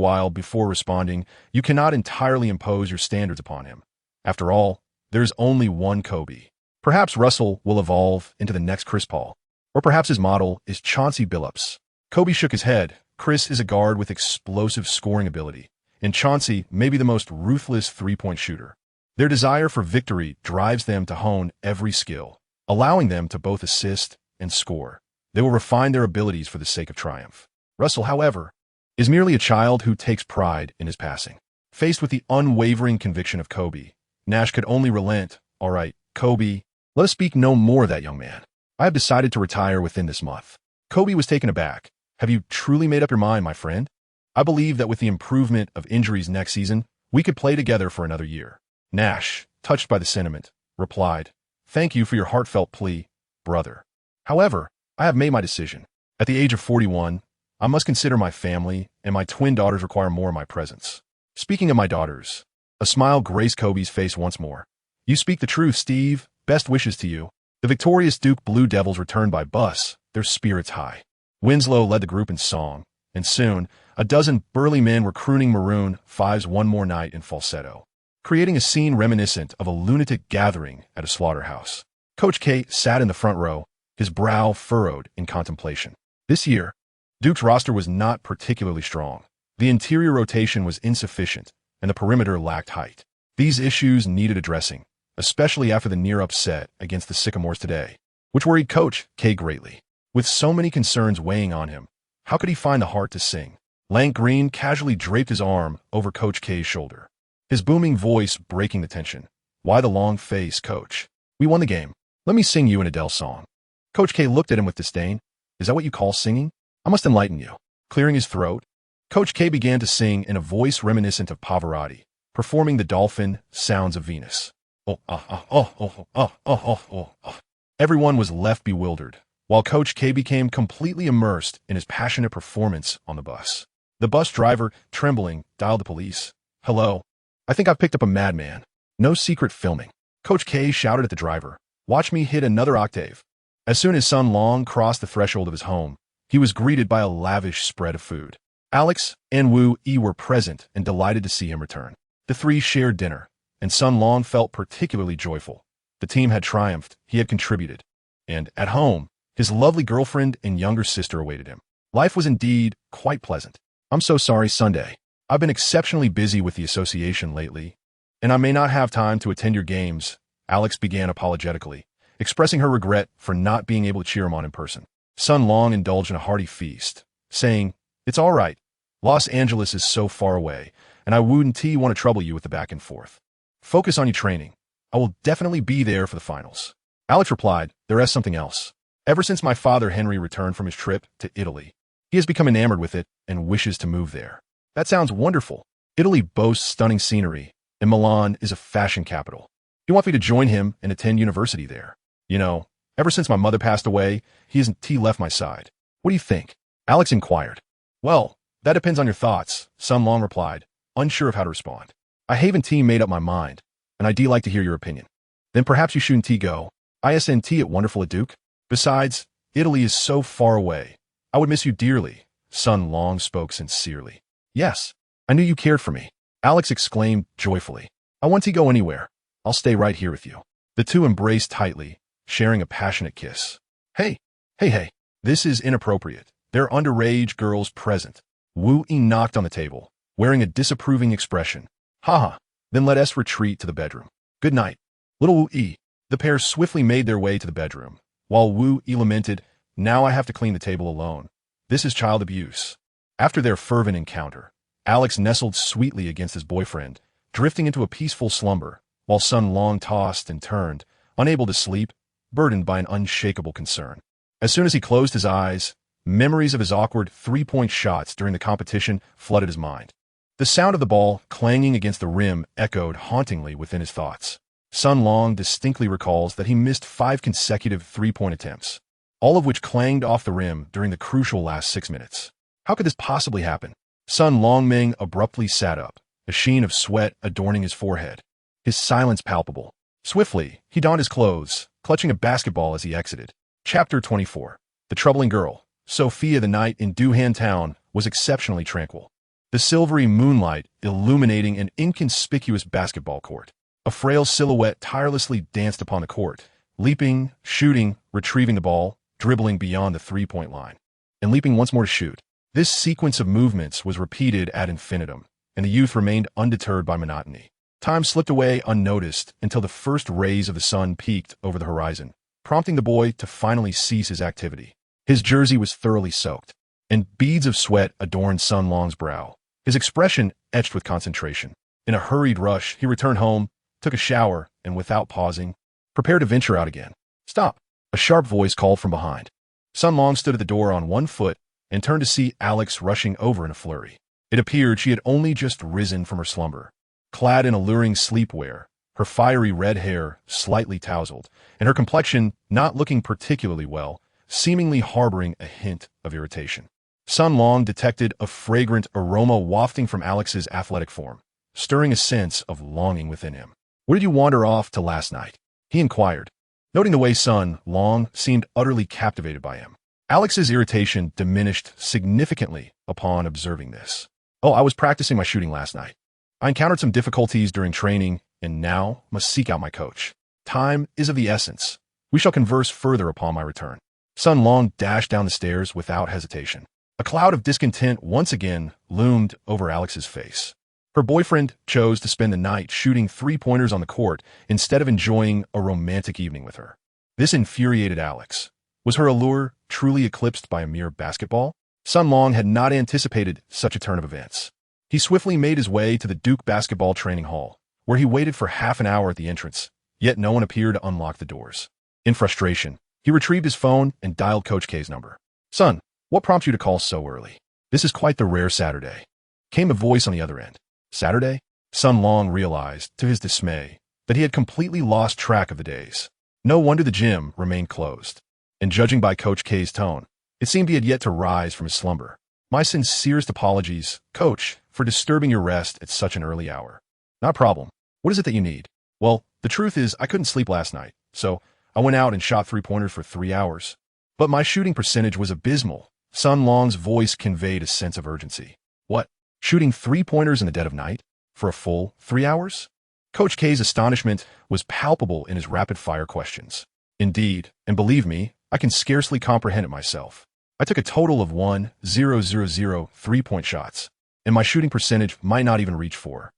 while before responding. "You cannot entirely impose your standards upon him. After all, there's only one Kobe. Perhaps Russell will evolve into the next Chris Paul, or perhaps his model is Chauncey Billups." Kobe shook his head. "Chris is a guard with explosive scoring ability, and Chauncey may be the most ruthless three-point shooter. Their desire for victory drives them to hone every skill, allowing them to both assist and score. They will refine their abilities for the sake of triumph. Russell, however, is merely a child who takes pride in his passing." Faced with the unwavering conviction of Kobe, Nash could only relent. "All right, Kobe, let us speak no more of that young man. I have decided to retire within this month." Kobe was taken aback. "Have you truly made up your mind, my friend?" "I believe that with the improvement of injuries next season, we could play together for another year." Nash, touched by the sentiment, replied, "Thank you for your heartfelt plea, brother. However, I have made my decision. At the age of 41, I must consider my family, and my twin daughters require more of my presence." Speaking of my daughters, a smile graced Kobe's face once more. "You speak the truth, Steve. Best wishes to you." The victorious Duke Blue Devils returned by bus, their spirits high. Winslow led the group in song, and soon, a dozen burly men were crooning Maroon 5's "One More Night" in falsetto, creating a scene reminiscent of a lunatic gathering at a slaughterhouse. Coach K sat in the front row, his brow furrowed in contemplation. This year, Duke's roster was not particularly strong. The interior rotation was insufficient, and the perimeter lacked height. These issues needed addressing, especially after the near upset against the Sycamores today, which worried Coach K greatly. With so many concerns weighing on him, how could he find the heart to sing? Lank Green casually draped his arm over Coach K's shoulder, his booming voice breaking the tension. "Why the long face, Coach? We won the game. Let me sing you an Adele song." Coach K looked at him with disdain. "Is that what you call singing? I must enlighten you." Clearing his throat, Coach K began to sing in a voice reminiscent of Pavarotti, performing the dolphin Sounds of Venus. Everyone was left bewildered, while Coach K became completely immersed in his passionate performance on the bus. The bus driver, trembling, dialed the police. "Hello, I think I've picked up a madman. No secret filming." Coach K shouted at the driver, "Watch me hit another octave." As soon as Sun Long crossed the threshold of his home, he was greeted by a lavish spread of food. Alex and Wu Yi were present and delighted to see him return. The three shared dinner, and Sun Long felt particularly joyful. The team had triumphed, he had contributed, and, at home, his lovely girlfriend and younger sister awaited him. Life was indeed quite pleasant. "I'm so sorry, Sunday. I've been exceptionally busy with the association lately, and I may not have time to attend your games," Alex began apologetically, expressing her regret for not being able to cheer him on in person. Sun Long indulged in a hearty feast, saying, "It's all right. Los Angeles is so far away, and I wouldn't want to trouble you with the back and forth. Focus on your training. I will definitely be there for the finals." Alex replied, "There is something else. Ever since my father Henry returned from his trip to Italy, he has become enamored with it and wishes to move there." "That sounds wonderful. Italy boasts stunning scenery, and Milan is a fashion capital. He wants me to join him and attend university there. You know, Ever since my mother passed away, he left my side. What do you think? Alex inquired. Well, that depends on your thoughts, Sun Long replied, unsure of how to respond. I haven't made up my mind, and I'd like to hear your opinion. Then perhaps you shouldn't go. Isn't it wonderful at Duke? Besides, Italy is so far away. I would miss you dearly. Sun Long spoke sincerely. Yes, I knew you cared for me, Alex exclaimed joyfully. I want to go anywhere. I'll stay right here with you. The two embraced tightly, sharing a passionate kiss. Hey, this is inappropriate. There are underage girls present. Wu Yi knocked on the table, wearing a disapproving expression. Haha, then let us retreat to the bedroom. Good night. Little Wu Yi. The pair swiftly made their way to the bedroom, while Wu Yi lamented, now I have to clean the table alone. This is child abuse. After their fervent encounter, Alex nestled sweetly against his boyfriend, drifting into a peaceful slumber, while Sun Long tossed and turned, unable to sleep, burdened by an unshakable concern. As soon as he closed his eyes, memories of his awkward three-point shots during the competition flooded his mind. The sound of the ball clanging against the rim echoed hauntingly within his thoughts. Sun Long distinctly recalls that he missed 5 consecutive three-point attempts, all of which clanged off the rim during the crucial last 6 minutes. How could this possibly happen? Sun Longming abruptly sat up, a sheen of sweat adorning his forehead, his silence palpable. Swiftly, he donned his clothes, clutching a basketball as he exited. Chapter 24. The Troubling Girl. Sophia. The night in Duhan Town was exceptionally tranquil. The silvery moonlight illuminating an inconspicuous basketball court. A frail silhouette tirelessly danced upon the court, leaping, shooting, retrieving the ball, dribbling beyond the three-point line, and leaping once more to shoot. This sequence of movements was repeated ad infinitum, and the youth remained undeterred by monotony. Time slipped away unnoticed until the first rays of the sun peeked over the horizon, prompting the boy to finally cease his activity. His jersey was thoroughly soaked, and beads of sweat adorned Sun Long's brow, his expression etched with concentration. In a hurried rush, he returned home, took a shower, and without pausing, prepared to venture out again. Stop! A sharp voice called from behind. Sun Long stood at the door on one foot and turned to see Alex rushing over in a flurry. It appeared she had only just risen from her slumber. Clad in alluring sleepwear, her fiery red hair slightly tousled, and her complexion not looking particularly well, seemingly harboring a hint of irritation. Sun Long detected a fragrant aroma wafting from Alex's athletic form, stirring a sense of longing within him. Where did you wander off to last night? He inquired, noting the way Sun Long seemed utterly captivated by him. Alex's irritation diminished significantly upon observing this. Oh, I was practicing my shooting last night. I encountered some difficulties during training, and now must seek out my coach. Time is of the essence. We shall converse further upon my return. Sun Long dashed down the stairs without hesitation. A cloud of discontent once again loomed over Alex's face. Her boyfriend chose to spend the night shooting three-pointers on the court instead of enjoying a romantic evening with her. This infuriated Alex. Was her allure truly eclipsed by a mere basketball? Sun Long had not anticipated such a turn of events. He swiftly made his way to the Duke basketball training hall, where he waited for half an hour at the entrance, yet no one appeared to unlock the doors. In frustration, he retrieved his phone and dialed Coach K's number. Son, what prompts you to call so early? This is quite the rare Saturday. Came a voice on the other end. Saturday? Sun Long realized, to his dismay, that he had completely lost track of the days. No wonder the gym remained closed. And judging by Coach K's tone, it seemed he had yet to rise from his slumber. My sincerest apologies, Coach, for disturbing your rest at such an early hour. Not a problem. What is it that you need? Well, the truth is I couldn't sleep last night, so I went out and shot three-pointers for 3 hours. But my shooting percentage was abysmal. Sun Long's voice conveyed a sense of urgency. What? Shooting three-pointers in the dead of night? For a full 3 hours? Coach K's astonishment was palpable in his rapid-fire questions. Indeed, and believe me, I can scarcely comprehend it myself. I took a total of 1,000 three-point shots, and my shooting percentage might not even reach 4.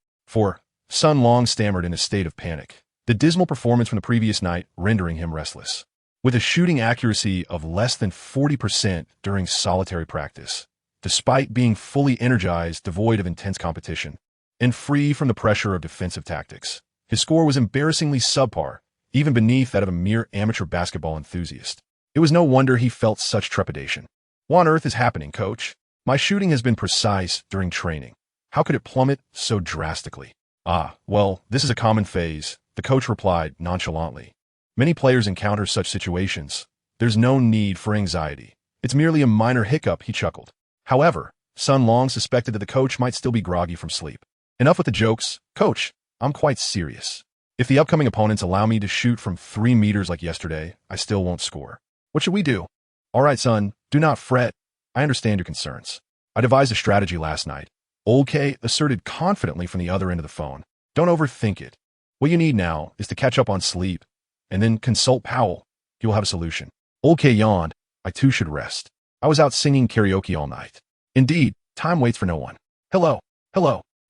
Sun Long stammered in a state of panic, the dismal performance from the previous night rendering him restless. With a shooting accuracy of less than 40% during solitary practice, despite being fully energized, devoid of intense competition, and free from the pressure of defensive tactics, his score was embarrassingly subpar, even beneath that of a mere amateur basketball enthusiast. It was no wonder he felt such trepidation. What on earth is happening, Coach? My shooting has been precise during training. How could it plummet so drastically? Ah, well, this is a common phase, the coach replied nonchalantly. Many players encounter such situations. There's no need for anxiety. It's merely a minor hiccup, he chuckled. However, Sun Long suspected that the coach might still be groggy from sleep. Enough with the jokes. Coach, I'm quite serious. If the upcoming opponents allow me to shoot from 3 meters like yesterday, I still won't score. What should we do? All right, son, do not fret. I understand your concerns. I devised a strategy last night. Old K asserted confidently from the other end of the phone. Don't overthink it. What you need now is to catch up on sleep, and then consult Powell. He will have a solution. Old K yawned. I too should rest. I was out singing karaoke all night. Indeed, time waits for no one. Hello.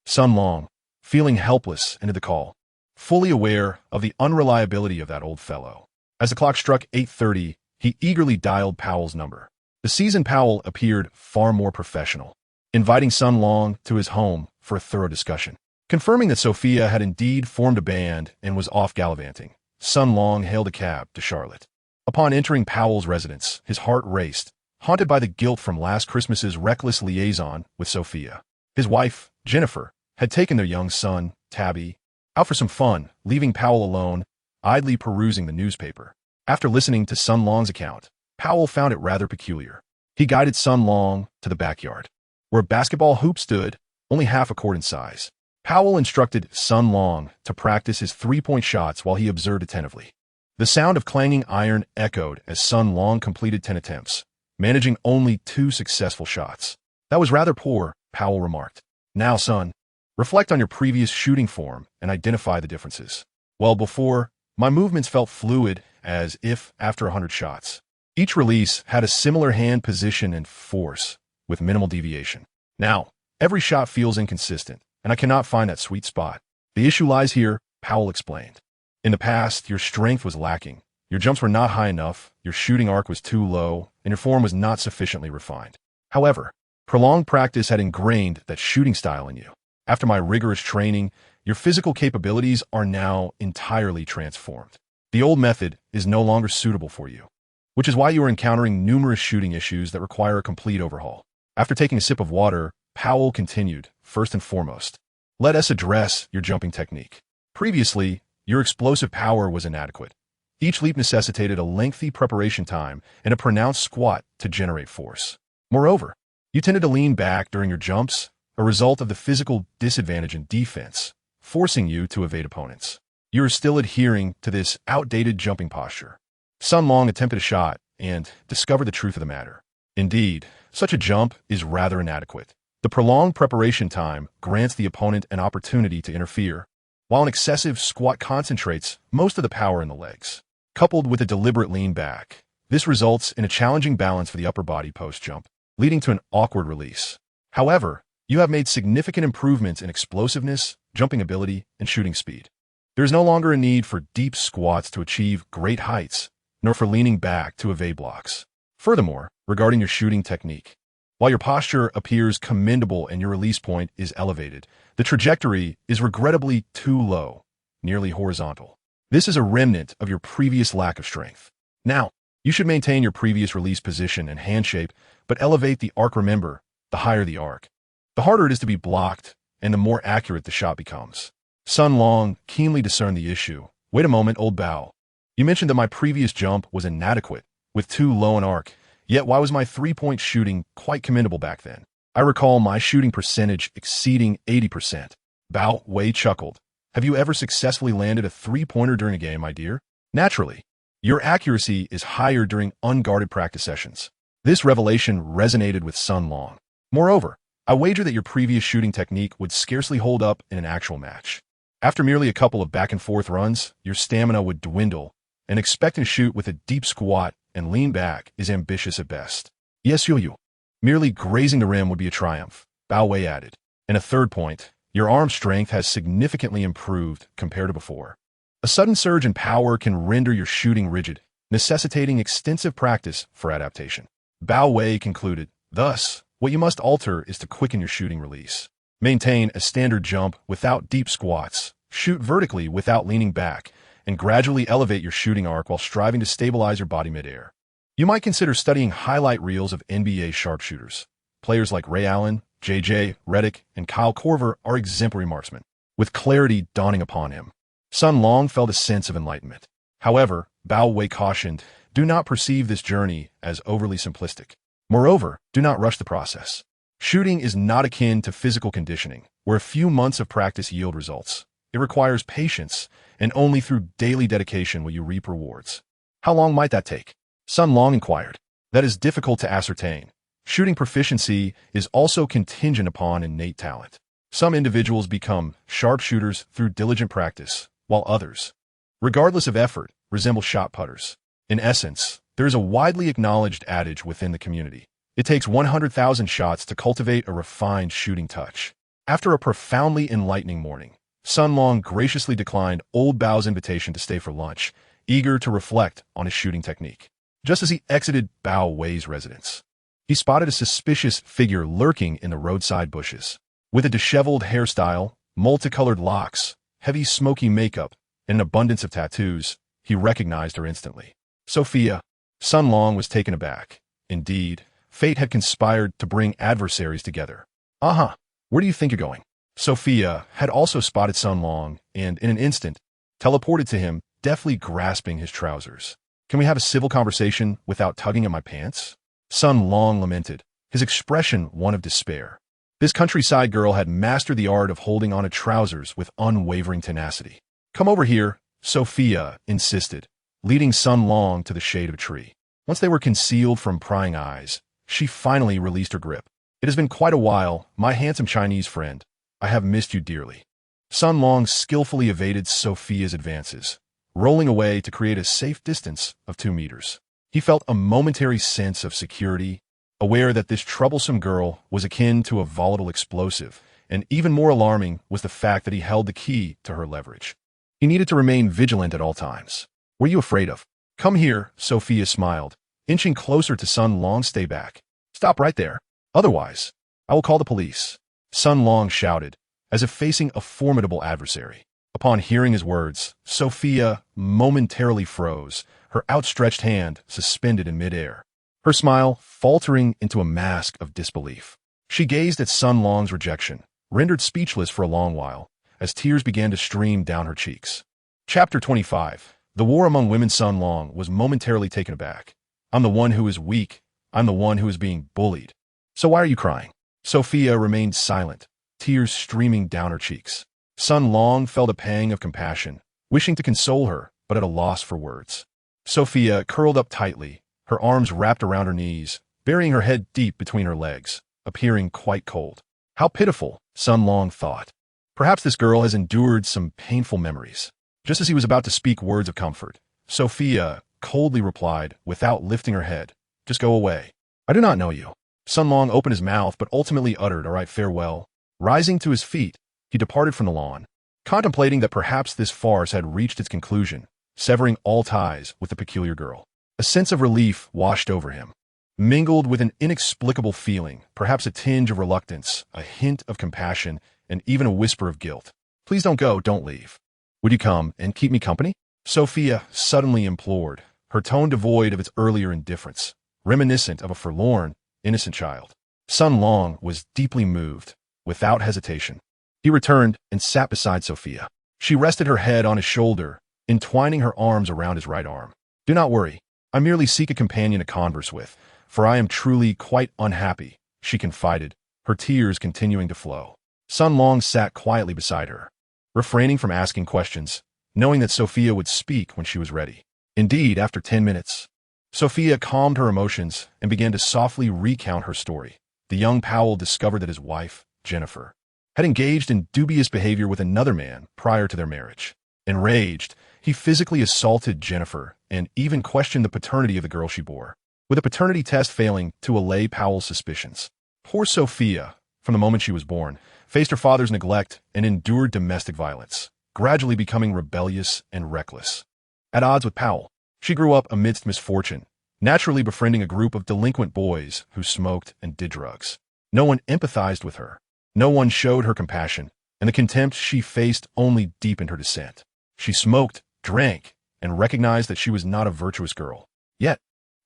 Sun Long, feeling helpless, ended the call, fully aware of the unreliability of that old fellow. As the clock struck 8:30, he eagerly dialed Powell's number. The seasoned Powell appeared far more professional, inviting Sun Long to his home for a thorough discussion. Confirming that Sophia had indeed formed a band and was off gallivanting, Sun Long hailed a cab to Charlotte. Upon entering Powell's residence, his heart raced, haunted by the guilt from last Christmas's reckless liaison with Sophia. His wife, Jennifer, had taken their young son, Tabby, out for some fun, leaving Powell alone, idly perusing the newspaper. After listening to Sun Long's account, Powell found it rather peculiar. He guided Sun Long to the backyard, where a basketball hoop stood, only half a court in size. Powell instructed Sun Long to practice his three-point shots while he observed attentively. The sound of clanging iron echoed as Sun Long completed 10 attempts, managing only 2 successful shots. That was rather poor, Powell remarked. Now, son, reflect on your previous shooting form and identify the differences. Well, before, my movements felt fluid, as if after 100 shots. Each release had a similar hand position and force, with minimal deviation. Now, every shot feels inconsistent, and I cannot find that sweet spot. The issue lies here, Powell explained. In the past, your strength was lacking. Your jumps were not high enough, your shooting arc was too low, and your form was not sufficiently refined. However, prolonged practice had ingrained that shooting style in you. After my rigorous training, your physical capabilities are now entirely transformed. The old method is no longer suitable for you, which is why you are encountering numerous shooting issues that require a complete overhaul. After taking a sip of water, Powell continued, first and foremost, let us address your jumping technique. Previously, your explosive power was inadequate. Each leap necessitated a lengthy preparation time and a pronounced squat to generate force. Moreover, you tended to lean back during your jumps, a result of the physical disadvantage in defense, forcing you to evade opponents. You are still adhering to this outdated jumping posture. Sun Long attempted a shot and discovered the truth of the matter. Indeed, such a jump is rather inadequate. The prolonged preparation time grants the opponent an opportunity to interfere, while an excessive squat concentrates most of the power in the legs. Coupled with a deliberate lean back, this results in a challenging balance for the upper body post-jump, leading to an awkward release. However, you have made significant improvements in explosiveness, jumping ability, and shooting speed. There is no longer a need for deep squats to achieve great heights, nor for leaning back to evade blocks. Furthermore, regarding your shooting technique, while your posture appears commendable and your release point is elevated, the trajectory is regrettably too low, nearly horizontal. This is a remnant of your previous lack of strength. Now, you should maintain your previous release position and hand shape, but elevate the arc. Remember, the higher the arc, the harder it is to be blocked, and the more accurate the shot becomes. Sun Long keenly discerned the issue. Wait a moment, old Bao. You mentioned that my previous jump was inadequate, with too low an arc, yet why was my three-point shooting quite commendable back then? I recall my shooting percentage exceeding 80%. Bao Wei chuckled. Have you ever successfully landed a three-pointer during a game, my dear? Naturally. Your accuracy is higher during unguarded practice sessions. This revelation resonated with Sun Long. Moreover, I wager that your previous shooting technique would scarcely hold up in an actual match. After merely a couple of back-and-forth runs, your stamina would dwindle, and expecting to shoot with a deep squat and lean back is ambitious at best. Yes, you. Merely grazing the rim would be a triumph, Bao Wei added. And a third point, your arm strength has significantly improved compared to before. A sudden surge in power can render your shooting rigid, necessitating extensive practice for adaptation. Bao Wei concluded, thus, what you must alter is to quicken your shooting release. Maintain a standard jump without deep squats, shoot vertically without leaning back, and gradually elevate your shooting arc while striving to stabilize your body midair. You might consider studying highlight reels of NBA sharpshooters. Players like Ray Allen, J.J. Redick, and Kyle Korver are exemplary marksmen, with clarity dawning upon him. Sun Long felt a sense of enlightenment. However, Bao Wei cautioned, do not perceive this journey as overly simplistic. Moreover, do not rush the process. Shooting is not akin to physical conditioning, where a few months of practice yield results. It requires patience, and only through daily dedication will you reap rewards. How long might that take? Sun Long inquired. That is difficult to ascertain. Shooting proficiency is also contingent upon innate talent. Some individuals become sharpshooters through diligent practice, while others, regardless of effort, resemble shot putters. In essence, there is a widely acknowledged adage within the community. It takes 100,000 shots to cultivate a refined shooting touch. After a profoundly enlightening morning, Sun Long graciously declined old Bao's invitation to stay for lunch, eager to reflect on his shooting technique. Just as he exited Bao Wei's residence, he spotted a suspicious figure lurking in the roadside bushes. With a disheveled hairstyle, multicolored locks, heavy smoky makeup, and an abundance of tattoos, he recognized her instantly. Sophia. Sun Long was taken aback. Indeed, fate had conspired to bring adversaries together. Where do you think you're going? Sophia had also spotted Sun Long and, in an instant, teleported to him, deftly grasping his trousers. Can we have a civil conversation without tugging at my pants? Sun Long lamented, his expression one of despair. This countryside girl had mastered the art of holding on to trousers with unwavering tenacity. Come over here, Sophia insisted, leading Sun Long to the shade of a tree. Once they were concealed from prying eyes, she finally released her grip. It has been quite a while, my handsome Chinese friend. I have missed you dearly. Sun Long skillfully evaded Sophia's advances, rolling away to create a safe distance of 2 meters. He felt a momentary sense of security, aware that this troublesome girl was akin to a volatile explosive, and even more alarming was the fact that he held the key to her leverage. He needed to remain vigilant at all times. What are you afraid of? Come here, Sophia smiled, inching closer to Sun Long. Stay back. Stop right there. Otherwise, I will call the police. Sun Long shouted, as if facing a formidable adversary. Upon hearing his words, Sophia momentarily froze, her outstretched hand suspended in midair, her smile faltering into a mask of disbelief. She gazed at Sun Long's rejection, rendered speechless for a long while, as tears began to stream down her cheeks. Chapter 25. The War Among Women. Sun Long was momentarily taken aback. I'm the one who is weak. I'm the one who is being bullied. So why are you crying? Sophia remained silent, tears streaming down her cheeks. Sun Long felt a pang of compassion, wishing to console her, but at a loss for words. Sophia curled up tightly, her arms wrapped around her knees, burying her head deep between her legs, appearing quite cold. How pitiful, Sun Long thought. Perhaps this girl has endured some painful memories. Just as he was about to speak words of comfort, Sophia coldly replied, without lifting her head, just go away. I do not know you. Sun Long opened his mouth but ultimately uttered, all right, farewell. Rising to his feet, he departed from the lawn, contemplating that perhaps this farce had reached its conclusion, severing all ties with the peculiar girl. A sense of relief washed over him, mingled with an inexplicable feeling, perhaps a tinge of reluctance, a hint of compassion, and even a whisper of guilt. Please don't go, don't leave. Would you come and keep me company? Sophia suddenly implored, her tone devoid of its earlier indifference, reminiscent of a forlorn, innocent child. Sun Long was deeply moved. Without hesitation, he returned and sat beside Sophia. She rested her head on his shoulder, entwining her arms around his right arm. Do not worry. I merely seek a companion to converse with, for I am truly quite unhappy, she confided, her tears continuing to flow. Sun Long sat quietly beside her, refraining from asking questions, knowing that Sophia would speak when she was ready. Indeed, after 10 minutes, Sophia calmed her emotions and began to softly recount her story. The young Powell discovered that his wife, Jennifer, had engaged in dubious behavior with another man prior to their marriage. Enraged, he physically assaulted Jennifer and even questioned the paternity of the girl she bore, with a paternity test failing to allay Powell's suspicions. Poor Sophia, from the moment she was born, faced her father's neglect and endured domestic violence, gradually becoming rebellious and reckless. At odds with Powell, she grew up amidst misfortune, naturally befriending a group of delinquent boys who smoked and did drugs. No one empathized with her. No one showed her compassion, and the contempt she faced only deepened her dissent. She smoked, drank, and recognized that she was not a virtuous girl. Yet,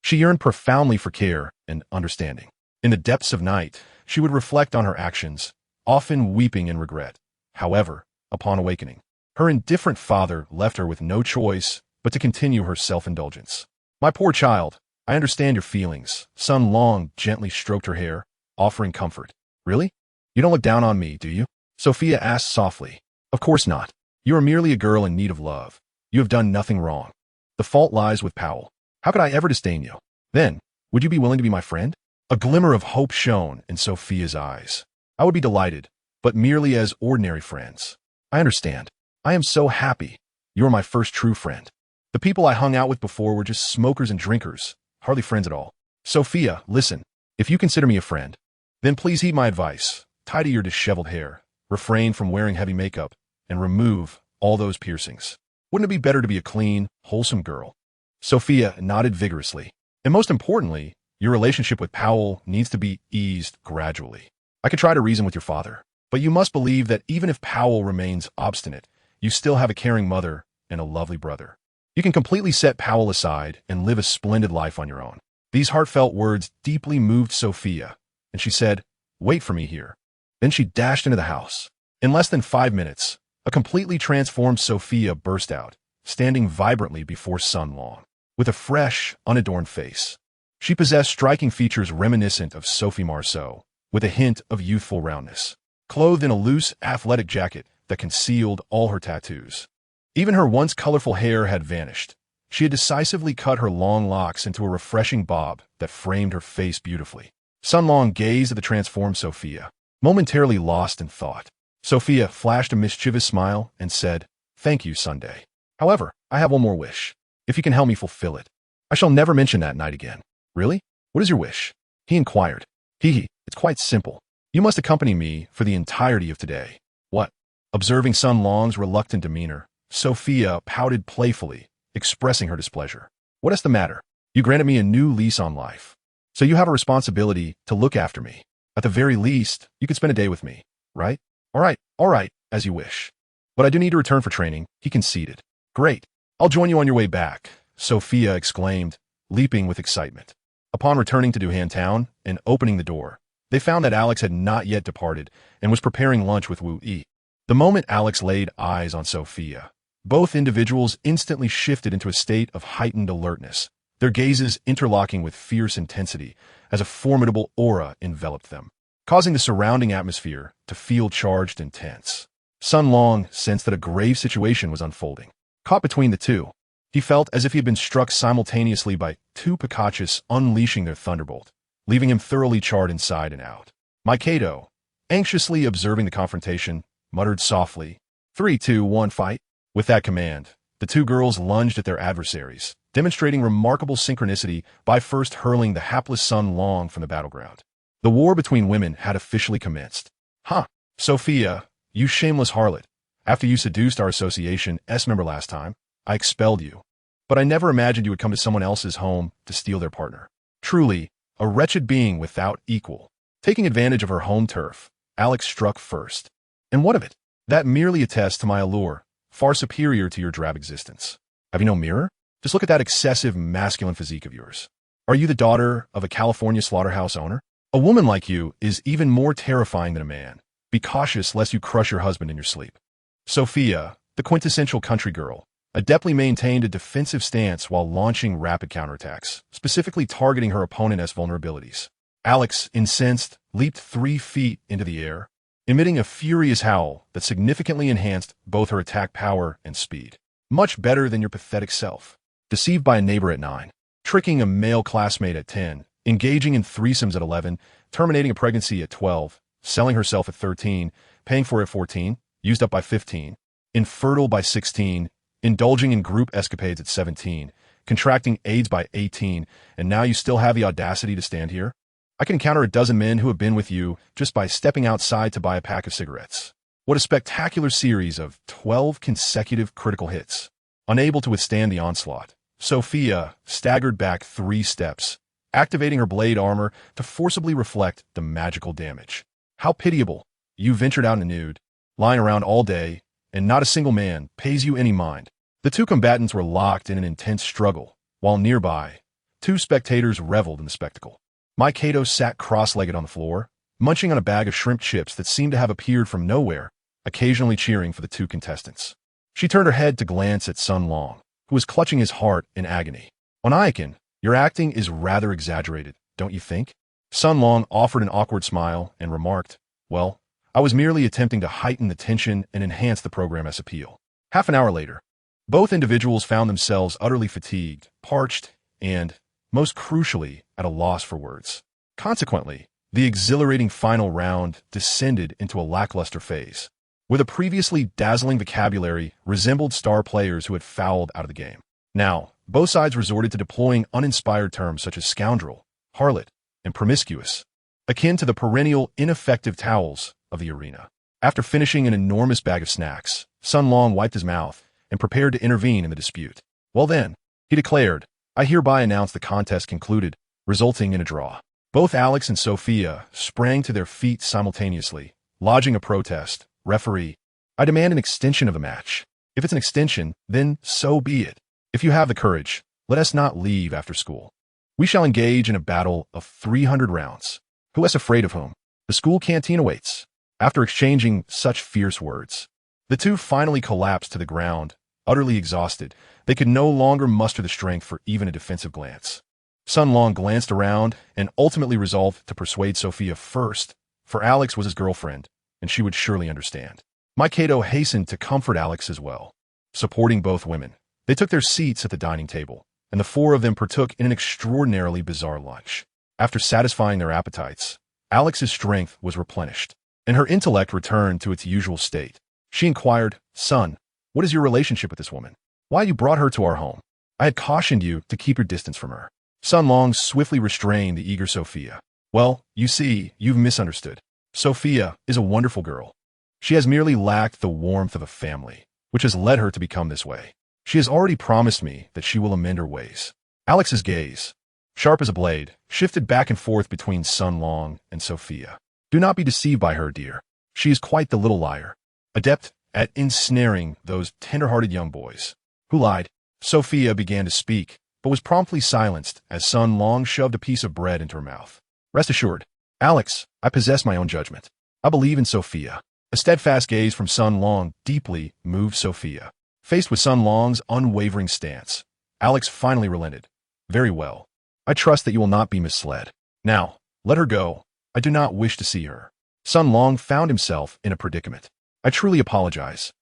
she yearned profoundly for care and understanding. In the depths of night, she would reflect on her actions, often weeping in regret. However, upon awakening, her indifferent father left her with no choice but to continue her self-indulgence. My poor child, I understand your feelings. Sun Long gently stroked her hair, offering comfort. Really? You don't look down on me, do you? Sophia asked softly. Of course not. You are merely a girl in need of love. You have done nothing wrong. The fault lies with Powell. How could I ever disdain you? Then, would you be willing to be my friend? A glimmer of hope shone in Sophia's eyes. I would be delighted, but merely as ordinary friends. I understand. I am so happy. You are my first true friend. The people I hung out with before were just smokers and drinkers, hardly friends at all. Sophia, listen. If you consider me a friend, then please heed my advice. Tidy your disheveled hair, refrain from wearing heavy makeup, and remove all those piercings. Wouldn't it be better to be a clean, wholesome girl? Sophia nodded vigorously. And most importantly, your relationship with Powell needs to be eased gradually. I could try to reason with your father, but you must believe that even if Powell remains obstinate, you still have a caring mother and a lovely brother. You can completely set Powell aside and live a splendid life on your own. These heartfelt words deeply moved Sophia, and she said, "Wait for me here." Then she dashed into the house. In less than 5 minutes, a completely transformed Sophia burst out, standing vibrantly before Sun Long, with a fresh, unadorned face. She possessed striking features reminiscent of Sophie Marceau, with a hint of youthful roundness, clothed in a loose, athletic jacket that concealed all her tattoos. Even her once colorful hair had vanished. She had decisively cut her long locks into a refreshing bob that framed her face beautifully. Sun Long gazed at the transformed Sophia, momentarily lost in thought. Sophia flashed a mischievous smile and said, "Thank you, Sunday. However, I have one more wish. If you can help me fulfill it, I shall never mention that night again." "Really? What is your wish?" he inquired. It's quite simple. You must accompany me for the entirety of today." "What?" Observing Sun Long's reluctant demeanor, Sophia pouted playfully, expressing her displeasure. "What is the matter? You granted me a new lease on life, so you have a responsibility to look after me. At the very least, you could spend a day with me, right?" All right, as you wish. But I do need to return for training," he conceded. "Great. I'll join you on your way back," Sophia exclaimed, leaping with excitement. Upon returning to Duhan Town and opening the door, they found that Alex had not yet departed and was preparing lunch with Wu Yi. The moment Alex laid eyes on Sophia, both individuals instantly shifted into a state of heightened alertness, their gazes interlocking with fierce intensity as a formidable aura enveloped them, causing the surrounding atmosphere to feel charged and tense. Sun Long sensed that a grave situation was unfolding. Caught between the two, he felt as if he had been struck simultaneously by two Picachus unleashing their thunderbolt, leaving him thoroughly charred inside and out. Mikado, anxiously observing the confrontation, muttered softly, 3, 2, 1, fight." With that command, the two girls lunged at their adversaries, demonstrating remarkable synchronicity by first hurling the hapless Sun Long from the battleground. The war between women had officially commenced. "Huh, Sophia, you shameless harlot. After you seduced our association S member last time, I expelled you. But I never imagined you would come to someone else's home to steal their partner. Truly, a wretched being without equal." Taking advantage of her home turf, Alex struck first. "And what of it? That merely attests to my allure, far superior to your drab existence. Have you no mirror? Just look at that excessive masculine physique of yours. Are you the daughter of a California slaughterhouse owner? A woman like you is even more terrifying than a man. Be cautious lest you crush your husband in your sleep." Sophia, the quintessential country girl, adeptly maintained a defensive stance while launching rapid counterattacks, specifically targeting her opponent's vulnerabilities. Alex, incensed, leaped 3 feet into the air, emitting a furious howl that significantly enhanced both her attack power and speed. Much better than your pathetic self. Deceived by a neighbor at 9, tricking a male classmate at 10, engaging in threesomes at 11, terminating a pregnancy at 12, selling herself at 13, paying for it at 14, used up by 15, infertile by 16, indulging in group escapades at 17, contracting AIDS by 18, and now you still have the audacity to stand here? I can encounter a dozen men who have been with you just by stepping outside to buy a pack of cigarettes. What a spectacular series of 12 consecutive critical hits. Unable to withstand the onslaught, Sophia staggered back 3 steps, activating her blade armor to forcibly reflect the magical damage. How pitiable. You ventured out in the nude, lying around all day, and not a single man pays you any mind. The two combatants were locked in an intense struggle, while nearby, 2 spectators reveled in the spectacle. Mikado sat cross-legged on the floor, munching on a bag of shrimp chips that seemed to have appeared from nowhere, occasionally cheering for the 2 contestants. She turned her head to glance at Sun Long, who was clutching his heart in agony. "Oniakin, your acting is rather exaggerated, don't you think?" Sun Long offered an awkward smile and remarked, "Well, I was merely attempting to heighten the tension and enhance the program's appeal." Half an hour later, both individuals found themselves utterly fatigued, parched, and, most crucially, at a loss for words. Consequently, the exhilarating final round descended into a lackluster phase, where the previously dazzling vocabulary resembled star players who had fouled out of the game. Now, both sides resorted to deploying uninspired terms such as scoundrel, harlot, and promiscuous, akin to the perennial ineffective towels of the arena. After finishing an enormous bag of snacks, Sun Long wiped his mouth and prepared to intervene in the dispute. "Well then," he declared, "I hereby announce the contest concluded, resulting in a draw." Both Alex and Sophia sprang to their feet simultaneously, lodging a protest. "Referee, I demand an extension of the match. If it's an extension, then so be it. If you have the courage, let us not leave after school. We shall engage in a battle of 300 rounds. Who is afraid of whom? The school canteen awaits." After exchanging such fierce words, the two finally collapsed to the ground, utterly exhausted. They could no longer muster the strength for even a defensive glance. Sun Long glanced around and ultimately resolved to persuade Sophia first, for Alex was his girlfriend, and she would surely understand. Michael hastened to comfort Alex as well. Supporting both women, they took their seats at the dining table, and the four of them partook in an extraordinarily bizarre lunch. After satisfying their appetites, Alex's strength was replenished, and her intellect returned to its usual state. She inquired, "Son, what is your relationship with this woman? Why you brought her to our home? I had cautioned you to keep your distance from her." Sun Long swiftly restrained the eager Sophia. "Well, you see, you've misunderstood. Sophia is a wonderful girl. She has merely lacked the warmth of a family, which has led her to become this way. She has already promised me that she will amend her ways." Alex's gaze, sharp as a blade, shifted back and forth between Sun Long and Sophia. "Do not be deceived by her, dear. She is quite the little liar, adept at ensnaring those tender-hearted young boys." "Who lied?" Sophia began to speak, but was promptly silenced as Sun Long shoved a piece of bread into her mouth. "Rest assured, Alex, I possess my own judgment. I believe in Sophia." A steadfast gaze from Sun Long deeply moved Sophia. Faced with Sun Long's unwavering stance, Alex finally relented. "Very well. I trust that you will not be misled. Now, let her go. I do not wish to see her." Sun Long found himself in a predicament. "I truly apologize,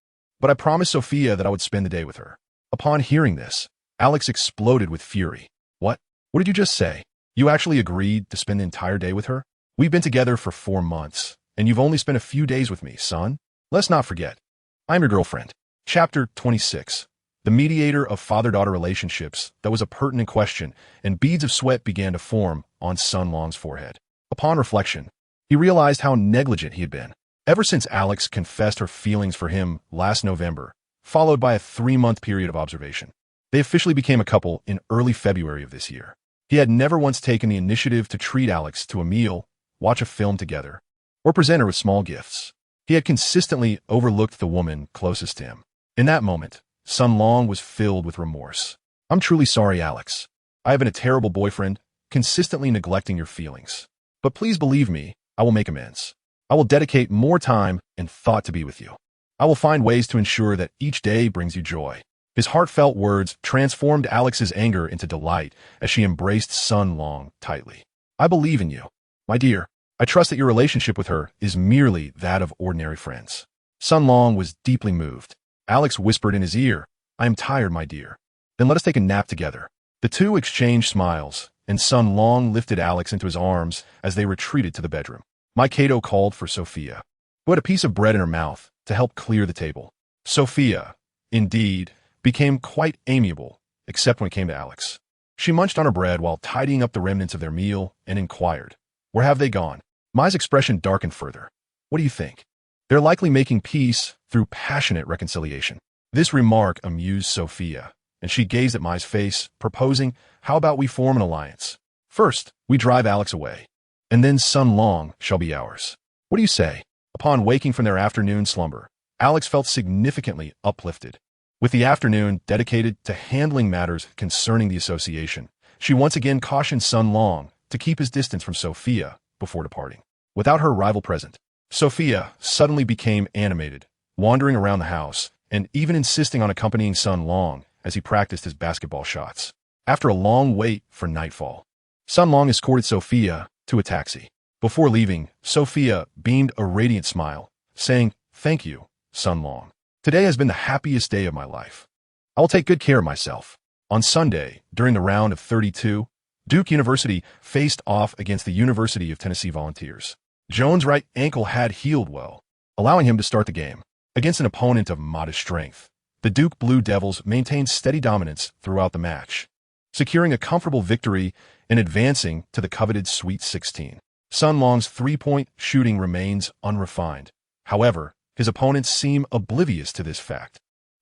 but I promised Sophia that I would spend the day with her." Upon hearing this, Alex exploded with fury. What? What did you just say? You actually agreed to spend the entire day with her? We've been together for 4 months, and you've only spent a few days with me, son. Let's not forget. I'm your girlfriend. Chapter 26. The mediator of father-daughter relationships. That was a pertinent question, and beads of sweat began to form on Sun Long's forehead. Upon reflection, he realized how negligent he had been. Ever since Alex confessed her feelings for him last November, followed by a 3-month period of observation, they officially became a couple in early February of this year. He had never once taken the initiative to treat Alex to a meal, watch a film together, or present her with small gifts. He had consistently overlooked the woman closest to him. In that moment, Sun Long was filled with remorse. "I'm truly sorry, Alex. I have been a terrible boyfriend, consistently neglecting your feelings. But please believe me, I will make amends. I will dedicate more time and thought to be with you. I will find ways to ensure that each day brings you joy." His heartfelt words transformed Alex's anger into delight as she embraced Sun Long tightly. "I believe in you, my dear. I trust that your relationship with her is merely that of ordinary friends." Sun Long was deeply moved. Alex whispered in his ear, "I am tired, my dear. Then let us take a nap together." The two exchanged smiles, and Sun Long lifted Alex into his arms as they retreated to the bedroom. Mikado called for Sophia, who had a piece of bread in her mouth, to help clear the table. Sophia, indeed, became quite amiable, except when it came to Alex. She munched on her bread while tidying up the remnants of their meal and inquired, "Where have they gone?" Mai's expression darkened further. "What do you think?" "They're likely making peace through passionate reconciliation." This remark amused Sophia, and she gazed at Mai's face, proposing, "How about we form an alliance? First, we drive Alex away, and then Sun Long shall be ours. What do you say?" Upon waking from their afternoon slumber, Alex felt significantly uplifted. With the afternoon dedicated to handling matters concerning the association, she once again cautioned Sun Long to keep his distance from Sophia before departing. Without her rival present, Sophia suddenly became animated, wandering around the house, and even insisting on accompanying Sun Long as he practiced his basketball shots. After a long wait for nightfall, Sun Long escorted Sophia to a taxi. Before leaving, Sophia beamed a radiant smile, saying, "Thank you, Sun Long. Today has been the happiest day of my life. I will take good care of myself." On Sunday, during the round of 32, Duke University faced off against the University of Tennessee Volunteers. Jones' right ankle had healed well, allowing him to start the game. Against an opponent of modest strength, the Duke Blue Devils maintained steady dominance throughout the match, securing a comfortable victory and advancing to the coveted Sweet 16. Sun Long's three-point shooting remains unrefined. However, his opponents seem oblivious to this fact,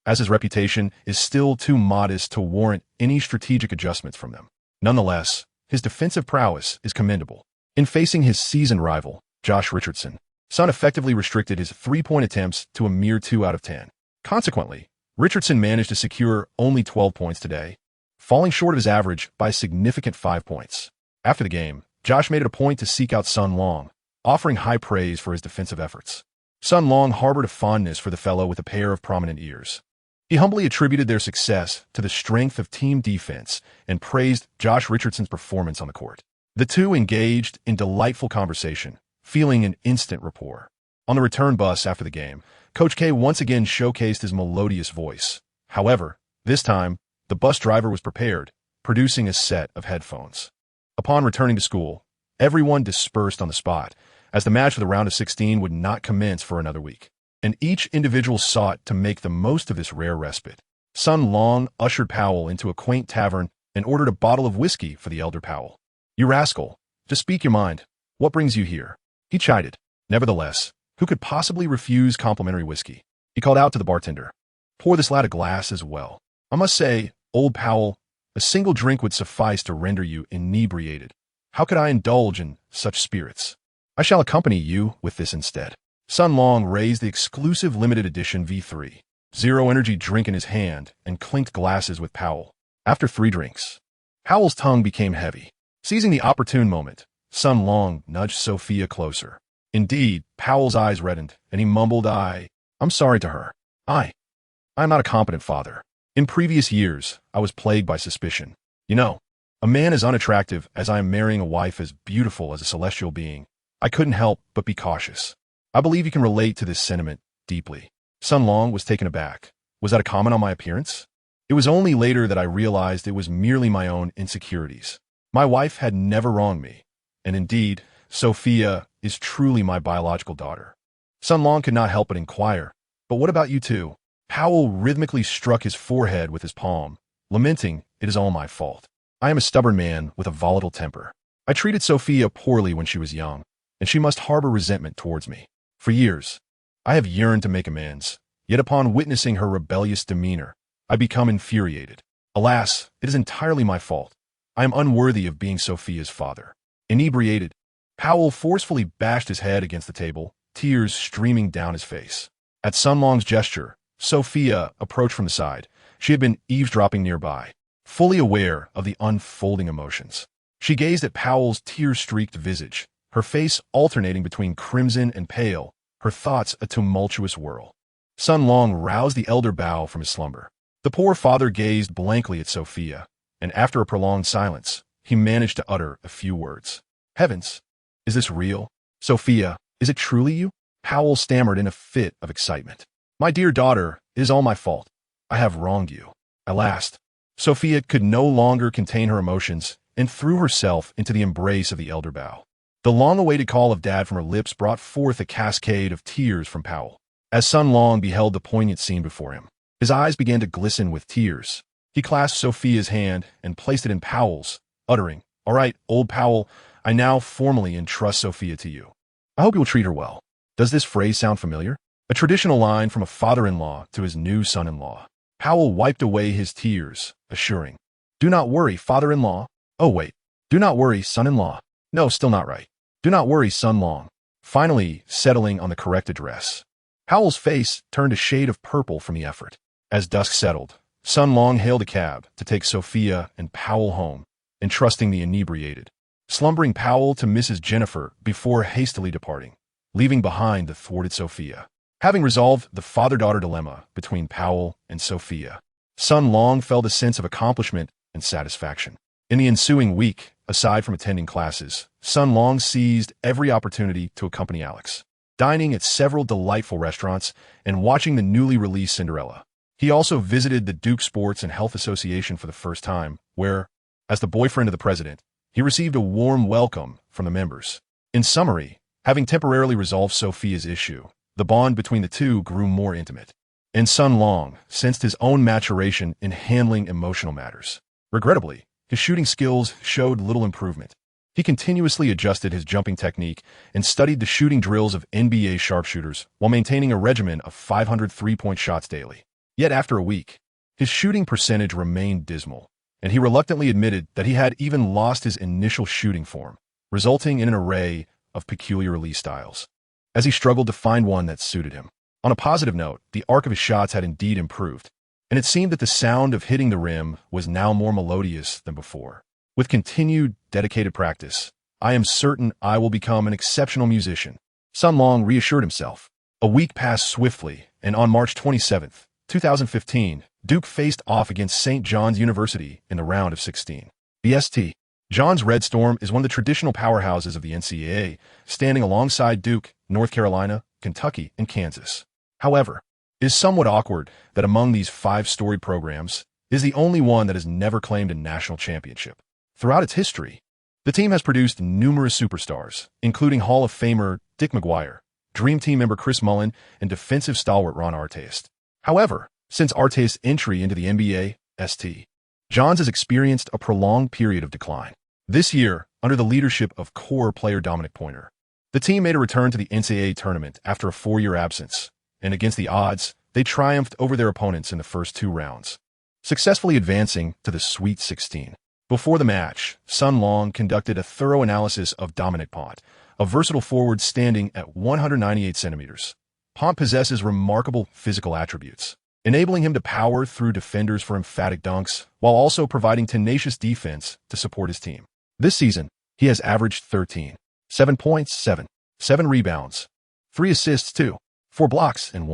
as his reputation is still too modest to warrant any strategic adjustments from them. Nonetheless, his defensive prowess is commendable. In facing his seasoned rival, Josh Richardson, Sun effectively restricted his three-point attempts to a mere 2 out of 10. Consequently, Richardson managed to secure only 12 points today, falling short of his average by a significant 5 points. After the game, Josh made it a point to seek out Sun Long, offering high praise for his defensive efforts. Sun Long harbored a fondness for the fellow with a pair of prominent ears. He humbly attributed their success to the strength of team defense and praised Josh Richardson's performance on the court. The two engaged in delightful conversation, feeling an instant rapport. On the return bus after the game, Coach K once again showcased his melodious voice. However, this time, the bus driver was prepared, producing a set of headphones. Upon returning to school, everyone dispersed on the spot, as the match of the round of 16 would not commence for another week, and each individual sought to make the most of this rare respite. Sun Long ushered Powell into a quaint tavern and ordered a bottle of whiskey for the elder Powell. "You rascal, just speak your mind. What brings you here?" he chided. Nevertheless, who could possibly refuse complimentary whiskey? He called out to the bartender, "Pour this lad a glass as well. I must say, old Powell, a single drink would suffice to render you inebriated. How could I indulge in such spirits? I shall accompany you with this instead." Sun Long raised the exclusive limited edition V3 Zero Energy drink in his hand and clinked glasses with Powell. After 3 drinks, Powell's tongue became heavy. Seizing the opportune moment, Sun Long nudged Sophia closer. Indeed, Powell's eyes reddened, and he mumbled, I'm sorry to her. I am not a competent father. In previous years, I was plagued by suspicion. You know, a man as unattractive as I am marrying a wife as beautiful as a celestial being, I couldn't help but be cautious. I believe you can relate to this sentiment deeply." Sun Long was taken aback. Was that a comment on my appearance? It was only later that I realized it was merely my own insecurities. My wife had never wronged me, and indeed, Sophia is truly my biological daughter. Sun Long could not help but inquire, "But what about you two?" Powell rhythmically struck his forehead with his palm, lamenting, "It is all my fault. I am a stubborn man with a volatile temper. I treated Sophia poorly when she was young, and she must harbor resentment towards me. For years, I have yearned to make amends, yet upon witnessing her rebellious demeanor, I become infuriated. Alas, it is entirely my fault. I am unworthy of being Sophia's father." Inebriated, Powell forcefully bashed his head against the table, tears streaming down his face. At Sun Long's gesture, Sophia approached from the side. She had been eavesdropping nearby, fully aware of the unfolding emotions. She gazed at Powell's tear-streaked visage, her face alternating between crimson and pale, her thoughts a tumultuous whirl. Sun Long roused the elder Bao from his slumber. The poor father gazed blankly at Sophia, and after a prolonged silence, he managed to utter a few words. "Heavens, is this real? Sophia, is it truly you?" Powell stammered in a fit of excitement. "My dear daughter, it is all my fault. I have wronged you." At last, Sophia could no longer contain her emotions and threw herself into the embrace of the elder Bao. The long-awaited call of Dad from her lips brought forth a cascade of tears from Powell. As Sun Long beheld the poignant scene before him, his eyes began to glisten with tears. He clasped Sophia's hand and placed it in Powell's, uttering, "All right, old Powell, I now formally entrust Sophia to you. I hope you will treat her well." Does this phrase sound familiar? A traditional line from a father-in-law to his new son-in-law. Powell wiped away his tears, assuring, "Do not worry, father-in-law. Oh, wait. Do not worry, son-in-law. No, still not right. Do not worry, Sun Long." Finally, settling on the correct address. Powell's face turned a shade of purple from the effort. As dusk settled, Sun Long hailed a cab to take Sophia and Powell home, entrusting the inebriated, slumbering Powell to Mrs. Jennifer before hastily departing, leaving behind the thwarted Sophia. Having resolved the father-daughter dilemma between Powell and Sophia, Sun Long felt a sense of accomplishment and satisfaction. In the ensuing week, aside from attending classes, Sun Long seized every opportunity to accompany Alex, dining at several delightful restaurants and watching the newly released Cinderella. He also visited the Duke Sports and Health Association for the first time, where, as the boyfriend of the president, he received a warm welcome from the members. In summary, having temporarily resolved Sophia's issue, the bond between the two grew more intimate, and Sun Long sensed his own maturation in handling emotional matters. Regrettably, his shooting skills showed little improvement. He continuously adjusted his jumping technique and studied the shooting drills of NBA sharpshooters while maintaining a regimen of 500 three-point shots daily. Yet after a week, his shooting percentage remained dismal, and he reluctantly admitted that he had even lost his initial shooting form, resulting in an array of peculiar release styles, as he struggled to find one that suited him. On a positive note, the arc of his shots had indeed improved, and it seemed that the sound of hitting the rim was now more melodious than before. With continued, dedicated practice, I am certain I will become an exceptional musician, Sun Long reassured himself. A week passed swiftly, and on March 27, 2015, Duke faced off against St. John's University in the round of 16. The St. John's Red Storm is one of the traditional powerhouses of the NCAA, standing alongside Duke, North Carolina, Kentucky, and Kansas. However, it is somewhat awkward that among these five-storied programs is the only one that has never claimed a national championship. Throughout its history, the team has produced numerous superstars, including Hall of Famer Dick McGuire, Dream Team member Chris Mullin, and defensive stalwart Ron Artest. However, since Artest's entry into the NBA, St. John's has experienced a prolonged period of decline. This year, under the leadership of core player Dominic Pointer, the team made a return to the NCAA tournament after a 4-year absence, and against the odds, they triumphed over their opponents in the first 2 rounds, successfully advancing to the Sweet 16. Before the match, Sun Long conducted a thorough analysis of Dominic Pont, a versatile forward standing at 198 centimeters. Pont possesses remarkable physical attributes, enabling him to power through defenders for emphatic dunks, while also providing tenacious defense to support his team. This season, he has averaged 13, 7 points, 7 rebounds, 3 assists, 2, 4 blocks, and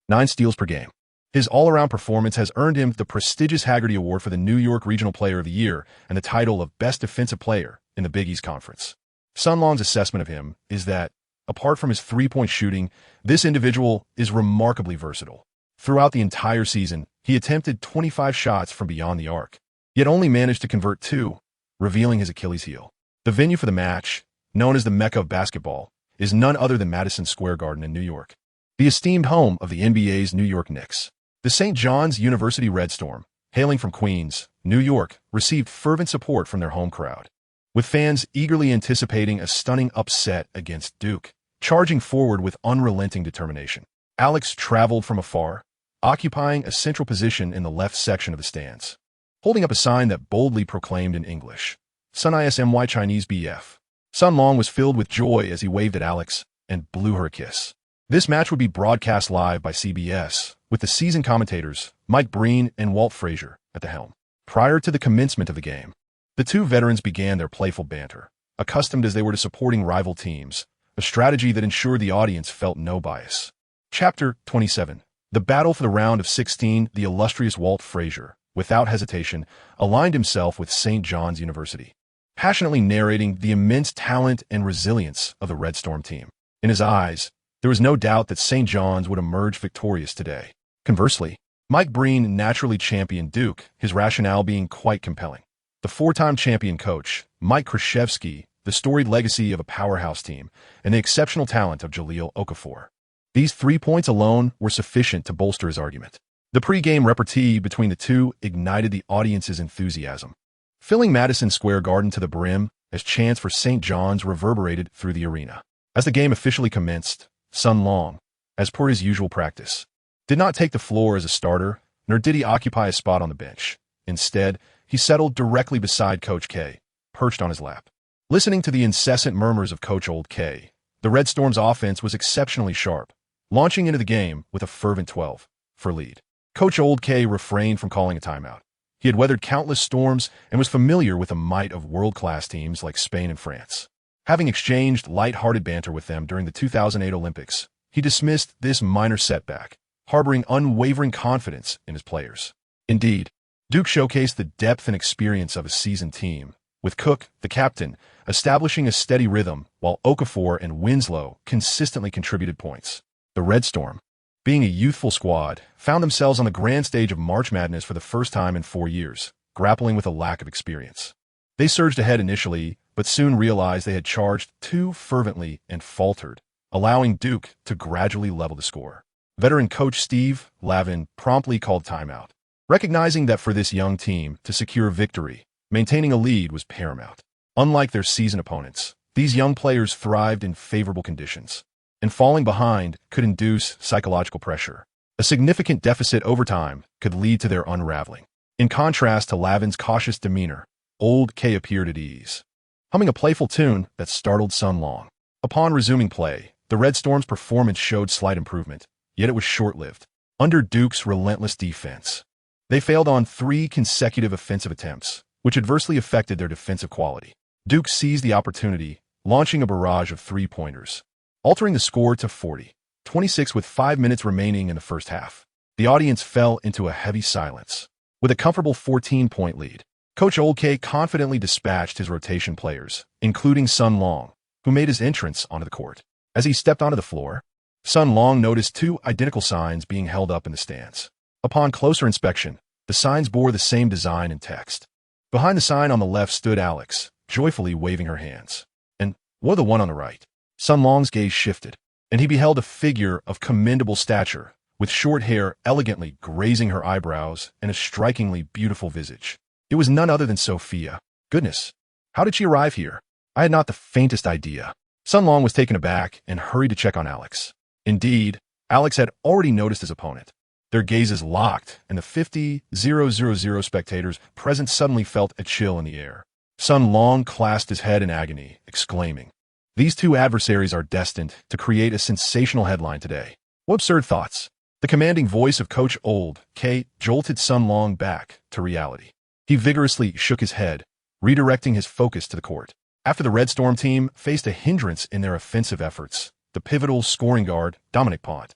9 steals per game. His all-around performance has earned him the prestigious Haggerty Award for the New York Regional Player of the Year and the title of Best Defensive Player in the Big East Conference. Sun Long's assessment of him is that, apart from his three-point shooting, this individual is remarkably versatile. Throughout the entire season, he attempted 25 shots from beyond the arc, yet only managed to convert 2, revealing his Achilles heel. The venue for the match, known as the Mecca of basketball, is none other than Madison Square Garden in New York, the esteemed home of the NBA's New York Knicks. The St. John's University Red Storm, hailing from Queens, New York, received fervent support from their home crowd, with fans eagerly anticipating a stunning upset against Duke, charging forward with unrelenting determination. Alex traveled from afar, occupying a central position in the left section of the stands, holding up a sign that boldly proclaimed in English, Sun Ismy Chinese BF. Sun Long was filled with joy as he waved at Alex and blew her a kiss. This match would be broadcast live by CBS, with the seasoned commentators, Mike Breen and Walt Frazier, at the helm. Prior to the commencement of the game, the two veterans began their playful banter, accustomed as they were to supporting rival teams, a strategy that ensured the audience felt no bias. Chapter 27. The battle for the round of 16. The illustrious Walt Frazier, without hesitation, aligned himself with St. John's University, passionately narrating the immense talent and resilience of the Red Storm team. In his eyes, there was no doubt that St. John's would emerge victorious today. Conversely, Mike Breen naturally championed Duke, his rationale being quite compelling. The 4-time champion coach, Mike Krzyzewski, the storied legacy of a powerhouse team, and the exceptional talent of Jahlil Okafor. These 3 points alone were sufficient to bolster his argument. The pre-game repartee between the two ignited the audience's enthusiasm, filling Madison Square Garden to the brim as chants for St. John's reverberated through the arena. As the game officially commenced, Sun Long, as per his usual practice, did not take the floor as a starter, nor did he occupy a spot on the bench. Instead, he settled directly beside Coach K, perched on his lap. Listening to the incessant murmurs of Coach Old K, the Red Storm's offense was exceptionally sharp, launching into the game with a fervent 12 for lead. Coach Old K refrained from calling a timeout. He had weathered countless storms and was familiar with the might of world-class teams like Spain and France. Having exchanged light-hearted banter with them during the 2008 Olympics, he dismissed this minor setback, harboring unwavering confidence in his players. Indeed, Duke showcased the depth and experience of a seasoned team, with Cook, the captain, establishing a steady rhythm, while Okafor and Winslow consistently contributed points. The Red Storm, being a youthful squad, found themselves on the grand stage of March Madness for the first time in 4 years, grappling with a lack of experience. They surged ahead initially, but soon realized they had charged too fervently and faltered, allowing Duke to gradually level the score. Veteran coach Steve Lavin promptly called timeout, recognizing that for this young team to secure victory, maintaining a lead was paramount. Unlike their seasoned opponents, these young players thrived in favorable conditions, and falling behind could induce psychological pressure. A significant deficit over time could lead to their unraveling. In contrast to Lavin's cautious demeanor, Old K appeared at ease, humming a playful tune that startled Sun Long. Upon resuming play, the Red Storm's performance showed slight improvement, yet it was short-lived. Under Duke's relentless defense, they failed on 3 consecutive offensive attempts, which adversely affected their defensive quality. Duke seized the opportunity, launching a barrage of 3-pointers, altering the score to 40-26 with 5 minutes remaining in the first half. The audience fell into a heavy silence. With a comfortable 14-point lead, Coach Old K confidently dispatched his rotation players, including Sun Long, who made his entrance onto the court. As he stepped onto the floor, Sun Long noticed 2 identical signs being held up in the stands. Upon closer inspection, the signs bore the same design and text. Behind the sign on the left stood Alex, joyfully waving her hands. And what the one on the right? Sun Long's gaze shifted, and he beheld a figure of commendable stature, with short hair elegantly grazing her eyebrows and a strikingly beautiful visage. It was none other than Sophia. Goodness, how did she arrive here? I had not the faintest idea. Sun Long was taken aback and hurried to check on Alex. Indeed, Alex had already noticed his opponent. Their gazes locked, and the 50,000 spectators present suddenly felt a chill in the air. Sun Long clasped his head in agony, exclaiming, "These 2 adversaries are destined to create a sensational headline today." What absurd thoughts! The commanding voice of Coach Old K jolted Sun Long back to reality. He vigorously shook his head, redirecting his focus to the court. After the Red Storm team faced a hindrance in their offensive efforts, the pivotal scoring guard, Dominic Pont,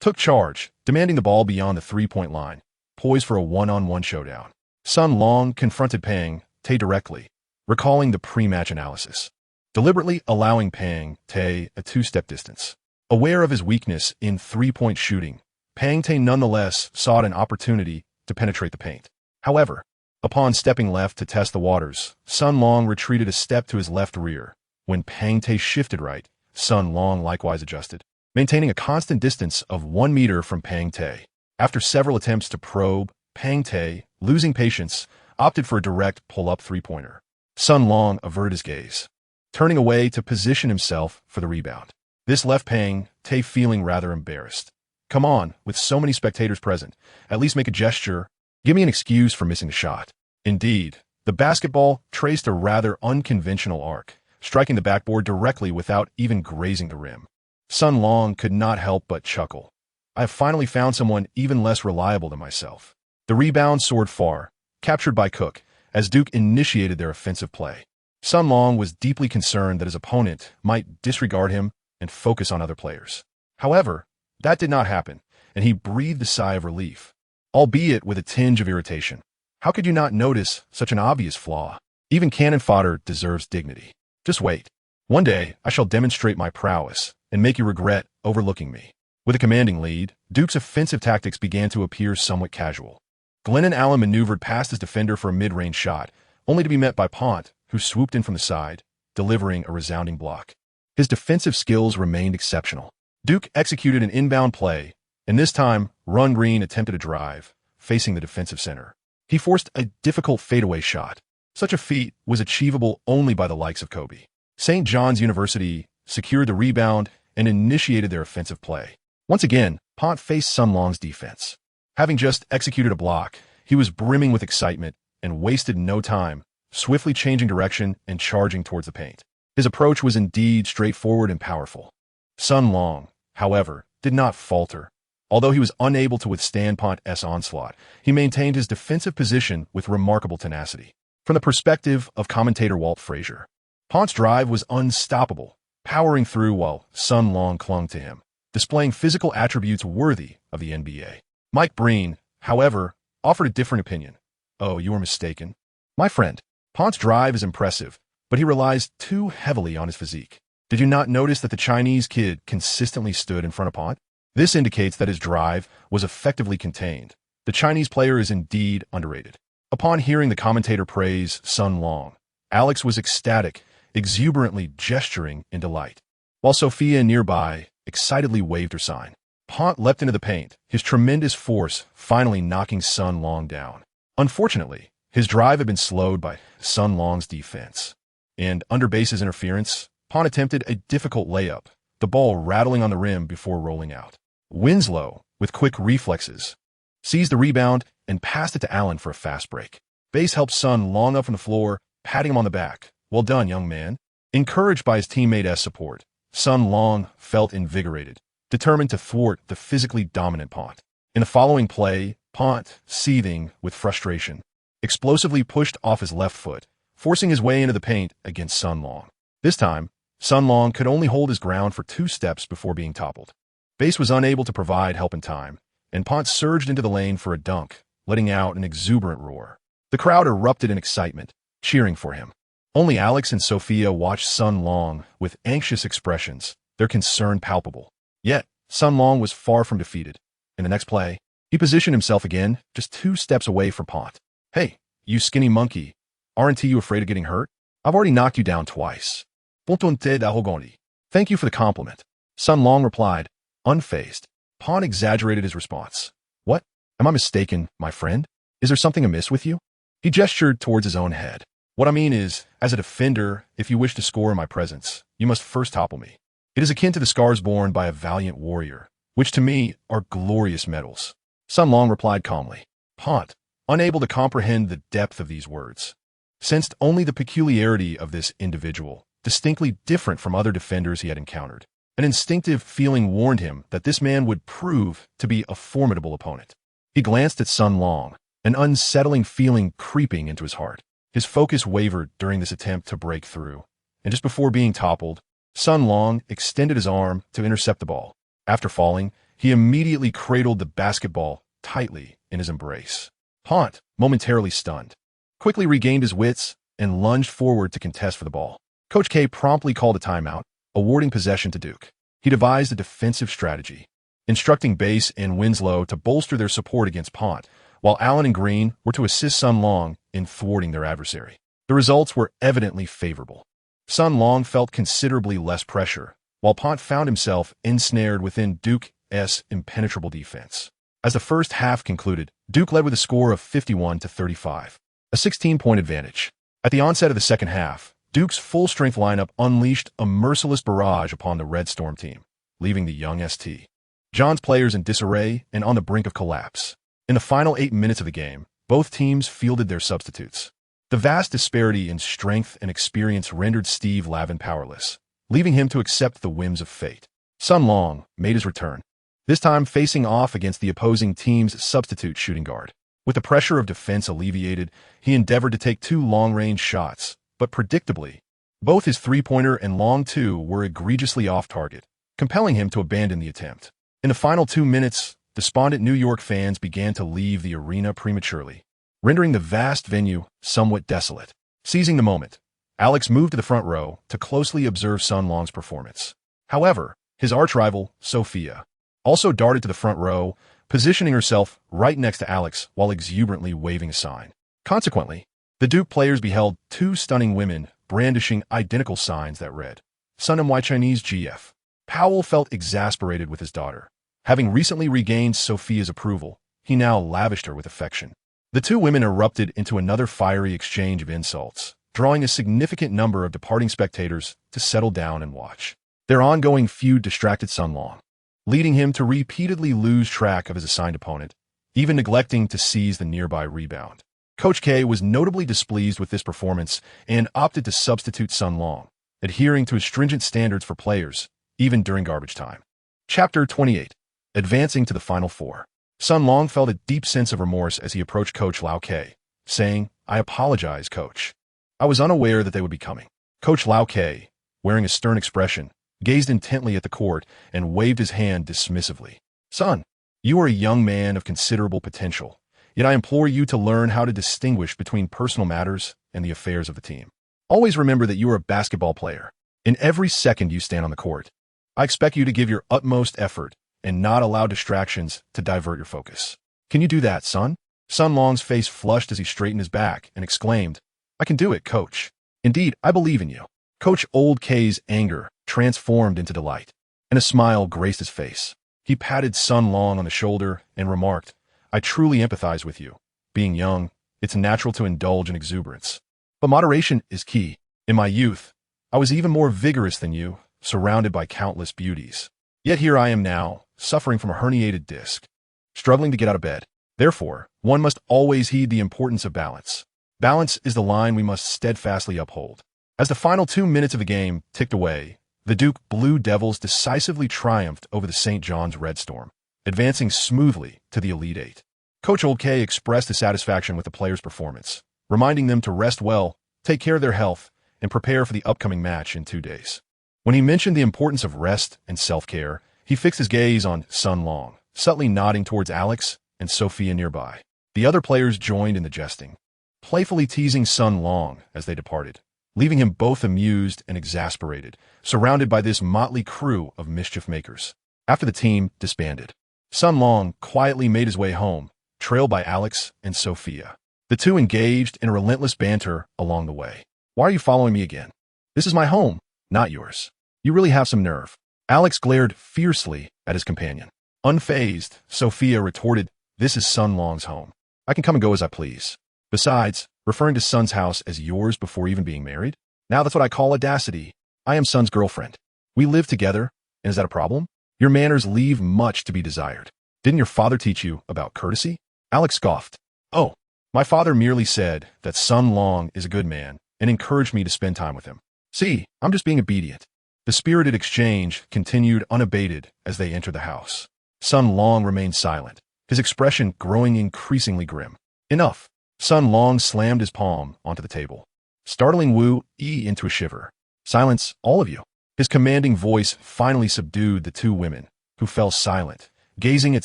took charge, demanding the ball beyond the 3-point line, poised for a one-on-one showdown. Sun Long confronted Pang Tay directly, recalling the pre-match analysis, deliberately allowing Pang Tay a 2-step distance. Aware of his weakness in 3-point shooting, Pang Tay nonetheless sought an opportunity to penetrate the paint. However, upon stepping left to test the waters, Sun Long retreated a step to his left rear. When Pang Tay shifted right, Sun Long likewise adjusted, maintaining a constant distance of 1 meter from Pang Tay. After several attempts to probe, Pang Tay, losing patience, opted for a direct pull-up 3-pointer. Sun Long averted his gaze, turning away to position himself for the rebound. This left Pang Tay feeling rather embarrassed. Come on, with so many spectators present, at least make a gesture. Give me an excuse for missing the shot. Indeed, the basketball traced a rather unconventional arc, striking the backboard directly without even grazing the rim. Sun Long could not help but chuckle. I have finally found someone even less reliable than myself. The rebound soared far, captured by Cook, as Duke initiated their offensive play. Sun Long was deeply concerned that his opponent might disregard him and focus on other players. However, that did not happen, and he breathed a sigh of relief, albeit with a tinge of irritation. How could you not notice such an obvious flaw? Even cannon fodder deserves dignity. Just wait. One day, I shall demonstrate my prowess and make you regret overlooking me. With a commanding lead, Duke's offensive tactics began to appear somewhat casual. Glennon Allen maneuvered past his defender for a mid-range shot, only to be met by Pont, who swooped in from the side, delivering a resounding block. His defensive skills remained exceptional. Duke executed an inbound play, and this time, Run Green attempted a drive, facing the defensive center. He forced a difficult fadeaway shot. Such a feat was achievable only by the likes of Kobe. St. John's University secured the rebound and initiated their offensive play. Once again, Pont faced Sun Long's defense. Having just executed a block, he was brimming with excitement and wasted no time, swiftly changing direction and charging towards the paint. His approach was indeed straightforward and powerful. Sun Long, however, did not falter. Although he was unable to withstand Pont's onslaught, he maintained his defensive position with remarkable tenacity. From the perspective of commentator Walt Frazier, Pont's drive was unstoppable, powering through while Sun Long clung to him, displaying physical attributes worthy of the NBA. Mike Breen, however, offered a different opinion. Oh, you are mistaken. My friend, Pont's drive is impressive, but he relies too heavily on his physique. Did you not notice that the Chinese kid consistently stood in front of Pont? This indicates that his drive was effectively contained. The Chinese player is indeed underrated. Upon hearing the commentator praise Sun Long, Alex was ecstatic, exuberantly gesturing in delight, while Sophia nearby excitedly waved her sign. Pont leapt into the paint, his tremendous force finally knocking Sun Long down. Unfortunately, his drive had been slowed by Sun Long's defense. And under base's interference, Pont attempted a difficult layup, the ball rattling on the rim before rolling out. Winslow, with quick reflexes, seized the rebound and passed it to Allen for a fast break. Base helped Sun Long up from the floor, patting him on the back. Well done, young man. Encouraged by his teammate's support, Sun Long felt invigorated, determined to thwart the physically dominant Pont. In the following play, Pont, seething with frustration, explosively pushed off his left foot, forcing his way into the paint against Sun Long. This time, Sun Long could only hold his ground for 2 steps before being toppled. Base was unable to provide help in time, and Pont surged into the lane for a dunk, letting out an exuberant roar. The crowd erupted in excitement, cheering for him. Only Alex and Sophia watched Sun Long with anxious expressions, their concern palpable. Yet, Sun Long was far from defeated. In the next play, he positioned himself again, just 2 steps away from Pont. Hey, you skinny monkey, aren't you afraid of getting hurt? I've already knocked you down twice. Thank you for the compliment. Sun Long replied, unfazed. Pont exaggerated his response. What? Am I mistaken, my friend? Is there something amiss with you? He gestured towards his own head. What I mean is, as a defender, if you wish to score in my presence, you must first topple me. It is akin to the scars borne by a valiant warrior, which to me are glorious medals. Sun Long replied calmly. Pont, unable to comprehend the depth of these words, sensed only the peculiarity of this individual, distinctly different from other defenders he had encountered. An instinctive feeling warned him that this man would prove to be a formidable opponent. He glanced at Sun Long, an unsettling feeling creeping into his heart. His focus wavered during this attempt to break through, and just before being toppled, Sun Long extended his arm to intercept the ball. After falling, he immediately cradled the basketball tightly in his embrace. Pont, momentarily stunned, quickly regained his wits and lunged forward to contest for the ball. Coach K promptly called a timeout, awarding possession to Duke. He devised a defensive strategy, instructing Base and Winslow to bolster their support against Pont, while Allen and Green were to assist Sun Long in thwarting their adversary. The results were evidently favorable. Sun Long felt considerably less pressure, while Pont found himself ensnared within Duke's impenetrable defense. As the first half concluded, Duke led with a score of 51-35, a 16-point advantage. At the onset of the second half, Duke's full-strength lineup unleashed a merciless barrage upon the Red Storm team, leaving the young St. John's players in disarray and on the brink of collapse. In the final 8 minutes of the game, both teams fielded their substitutes. The vast disparity in strength and experience rendered Steve Lavin powerless, leaving him to accept the whims of fate. Sun Long made his return, this time facing off against the opposing team's substitute shooting guard. With the pressure of defense alleviated, he endeavored to take 2 long-range shots, but predictably, both his three-pointer and long two were egregiously off-target, compelling him to abandon the attempt. In the final 2 minutes, despondent New York fans began to leave the arena prematurely, rendering the vast venue somewhat desolate. Seizing the moment, Alex moved to the front row to closely observe Sun Long's performance. However, his arch-rival, Sophia, also darted to the front row, positioning herself right next to Alex while exuberantly waving a sign. Consequently, the Duke players beheld 2 stunning women brandishing identical signs that read, Sun Longtai Chinese GF. Powell felt exasperated with his daughter. Having recently regained Sophia's approval, he now lavished her with affection. The 2 women erupted into another fiery exchange of insults, drawing a significant number of departing spectators to settle down and watch. Their ongoing feud distracted Sun Long, leading him to repeatedly lose track of his assigned opponent, even neglecting to seize the nearby rebound. Coach K was notably displeased with this performance and opted to substitute Sun Long, adhering to his stringent standards for players, even during garbage time. Chapter 28. Advancing to the Final Four. Sun Long felt a deep sense of remorse as he approached Coach Lau K, saying, I apologize, Coach. I was unaware that they would be coming. Coach Lau K, wearing a stern expression, gazed intently at the court and waved his hand dismissively. Son, you are a young man of considerable potential, Yet I implore you to learn how to distinguish between personal matters and the affairs of the team. Always remember that you are a basketball player. In every second you stand on the court, I expect you to give your utmost effort and not allow distractions to divert your focus. Can you do that, son? Sun Long's face flushed as he straightened his back and exclaimed, I can do it, coach. Indeed, I believe in you. Coach Old K's anger transformed into delight, and a smile graced his face. He patted Sun Long on the shoulder and remarked, I truly empathize with you. Being young, it's natural to indulge in exuberance. But moderation is key. In my youth, I was even more vigorous than you, surrounded by countless beauties. Yet here I am now, suffering from a herniated disc, struggling to get out of bed. Therefore, one must always heed the importance of balance. Balance is the line we must steadfastly uphold. As the final 2 minutes of the game ticked away, the Duke Blue Devils decisively triumphed over the St. John's Red Storm, advancing smoothly to the Elite Eight. Coach Old K expressed his satisfaction with the players' performance, reminding them to rest well, take care of their health, and prepare for the upcoming match in 2 days. When he mentioned the importance of rest and self-care, he fixed his gaze on Sun Long, subtly nodding towards Alex and Sophia nearby. The other players joined in the jesting, playfully teasing Sun Long as they departed, leaving him both amused and exasperated, surrounded by this motley crew of mischief makers. After the team disbanded, Sun Long quietly made his way home, trailed by Alex and Sophia. The two engaged in a relentless banter along the way. Why are you following me again? This is my home, not yours. You really have some nerve. Alex glared fiercely at his companion. Unfazed, Sophia retorted, this is Sun Long's home. I can come and go as I please. Besides, referring to Sun's house as yours before even being married? Now that's what I call audacity. I am Sun's girlfriend. We live together, and is that a problem? Your manners leave much to be desired. Didn't your father teach you about courtesy? Alex scoffed. Oh, my father merely said that Sun Long is a good man and encouraged me to spend time with him. See, I'm just being obedient. The spirited exchange continued unabated as they entered the house. Sun Long remained silent, his expression growing increasingly grim. Enough. Sun Long slammed his palm onto the table, startling Wu Yi into a shiver. Silence, all of you. His commanding voice finally subdued the two women, who fell silent, gazing at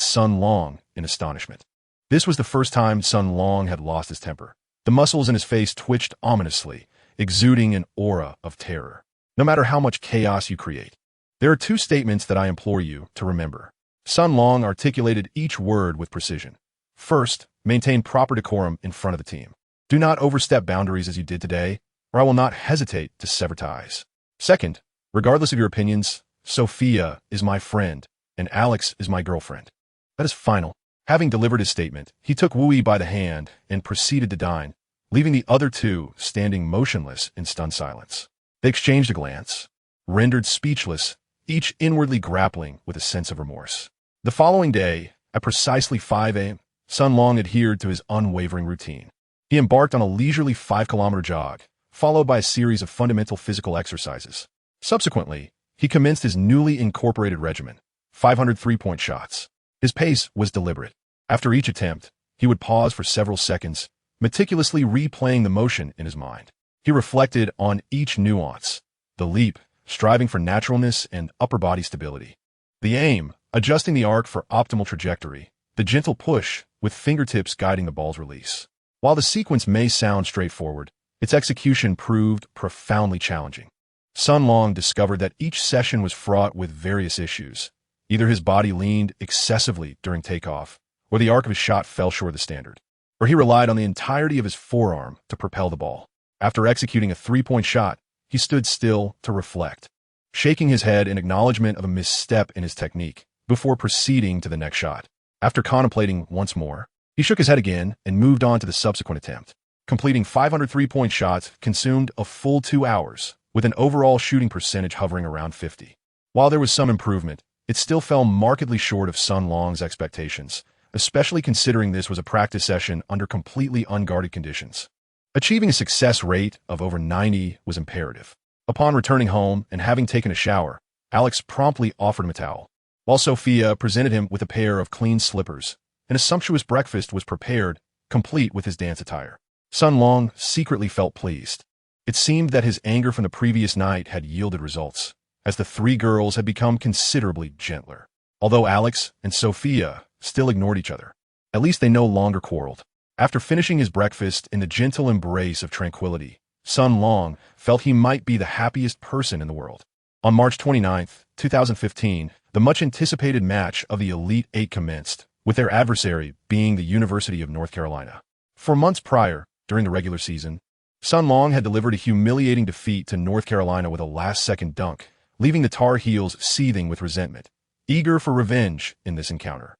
Sun Long in astonishment. This was the first time Sun Long had lost his temper. The muscles in his face twitched ominously, exuding an aura of terror. No matter how much chaos you create, there are 2 statements that I implore you to remember. Sun Long articulated each word with precision. First, maintain proper decorum in front of the team. Do not overstep boundaries as you did today, or I will not hesitate to sever ties. Second, regardless of your opinions, Sophia is my friend, and Alex is my girlfriend. That is final. Having delivered his statement, he took Wu Yi by the hand and proceeded to dine, leaving the other 2 standing motionless in stunned silence. They exchanged a glance, rendered speechless, each inwardly grappling with a sense of remorse. The following day, at precisely 5 a.m., Sun Long adhered to his unwavering routine. He embarked on a leisurely 5-kilometer jog, followed by a series of fundamental physical exercises. Subsequently, he commenced his newly incorporated regimen, 500 3-point shots. His pace was deliberate. After each attempt, he would pause for several seconds, meticulously replaying the motion in his mind. He reflected on each nuance, the leap, striving for naturalness and upper body stability. The aim, adjusting the arc for optimal trajectory, the gentle push, with fingertips guiding the ball's release. While the sequence may sound straightforward, its execution proved profoundly challenging. Sun Long discovered that each session was fraught with various issues. Either his body leaned excessively during takeoff, or the arc of his shot fell short of the standard, or he relied on the entirety of his forearm to propel the ball. After executing a 3-point shot, he stood still to reflect, shaking his head in acknowledgement of a misstep in his technique before proceeding to the next shot. After contemplating once more, he shook his head again and moved on to the subsequent attempt. Completing 500 3-point shots consumed a full 2 hours, with an overall shooting percentage hovering around 50. While there was some improvement, it still fell markedly short of Sun Long's expectations, especially considering this was a practice session under completely unguarded conditions. Achieving a success rate of over 90 was imperative. Upon returning home and having taken a shower, Alex promptly offered him a towel, while Sophia presented him with a pair of clean slippers, and a sumptuous breakfast was prepared, complete with his dance attire. Sun Long secretly felt pleased. It seemed that his anger from the previous night had yielded results, as the 3 girls had become considerably gentler, although Alex and Sophia still ignored each other. At least they no longer quarreled. After finishing his breakfast in the gentle embrace of tranquility, Sun Long felt he might be the happiest person in the world. On March 29, 2015, the much-anticipated match of the Elite Eight commenced, with their adversary being the University of North Carolina. For months prior, during the regular season, Sun Long had delivered a humiliating defeat to North Carolina with a last-second dunk, leaving the Tar Heels seething with resentment, eager for revenge in this encounter.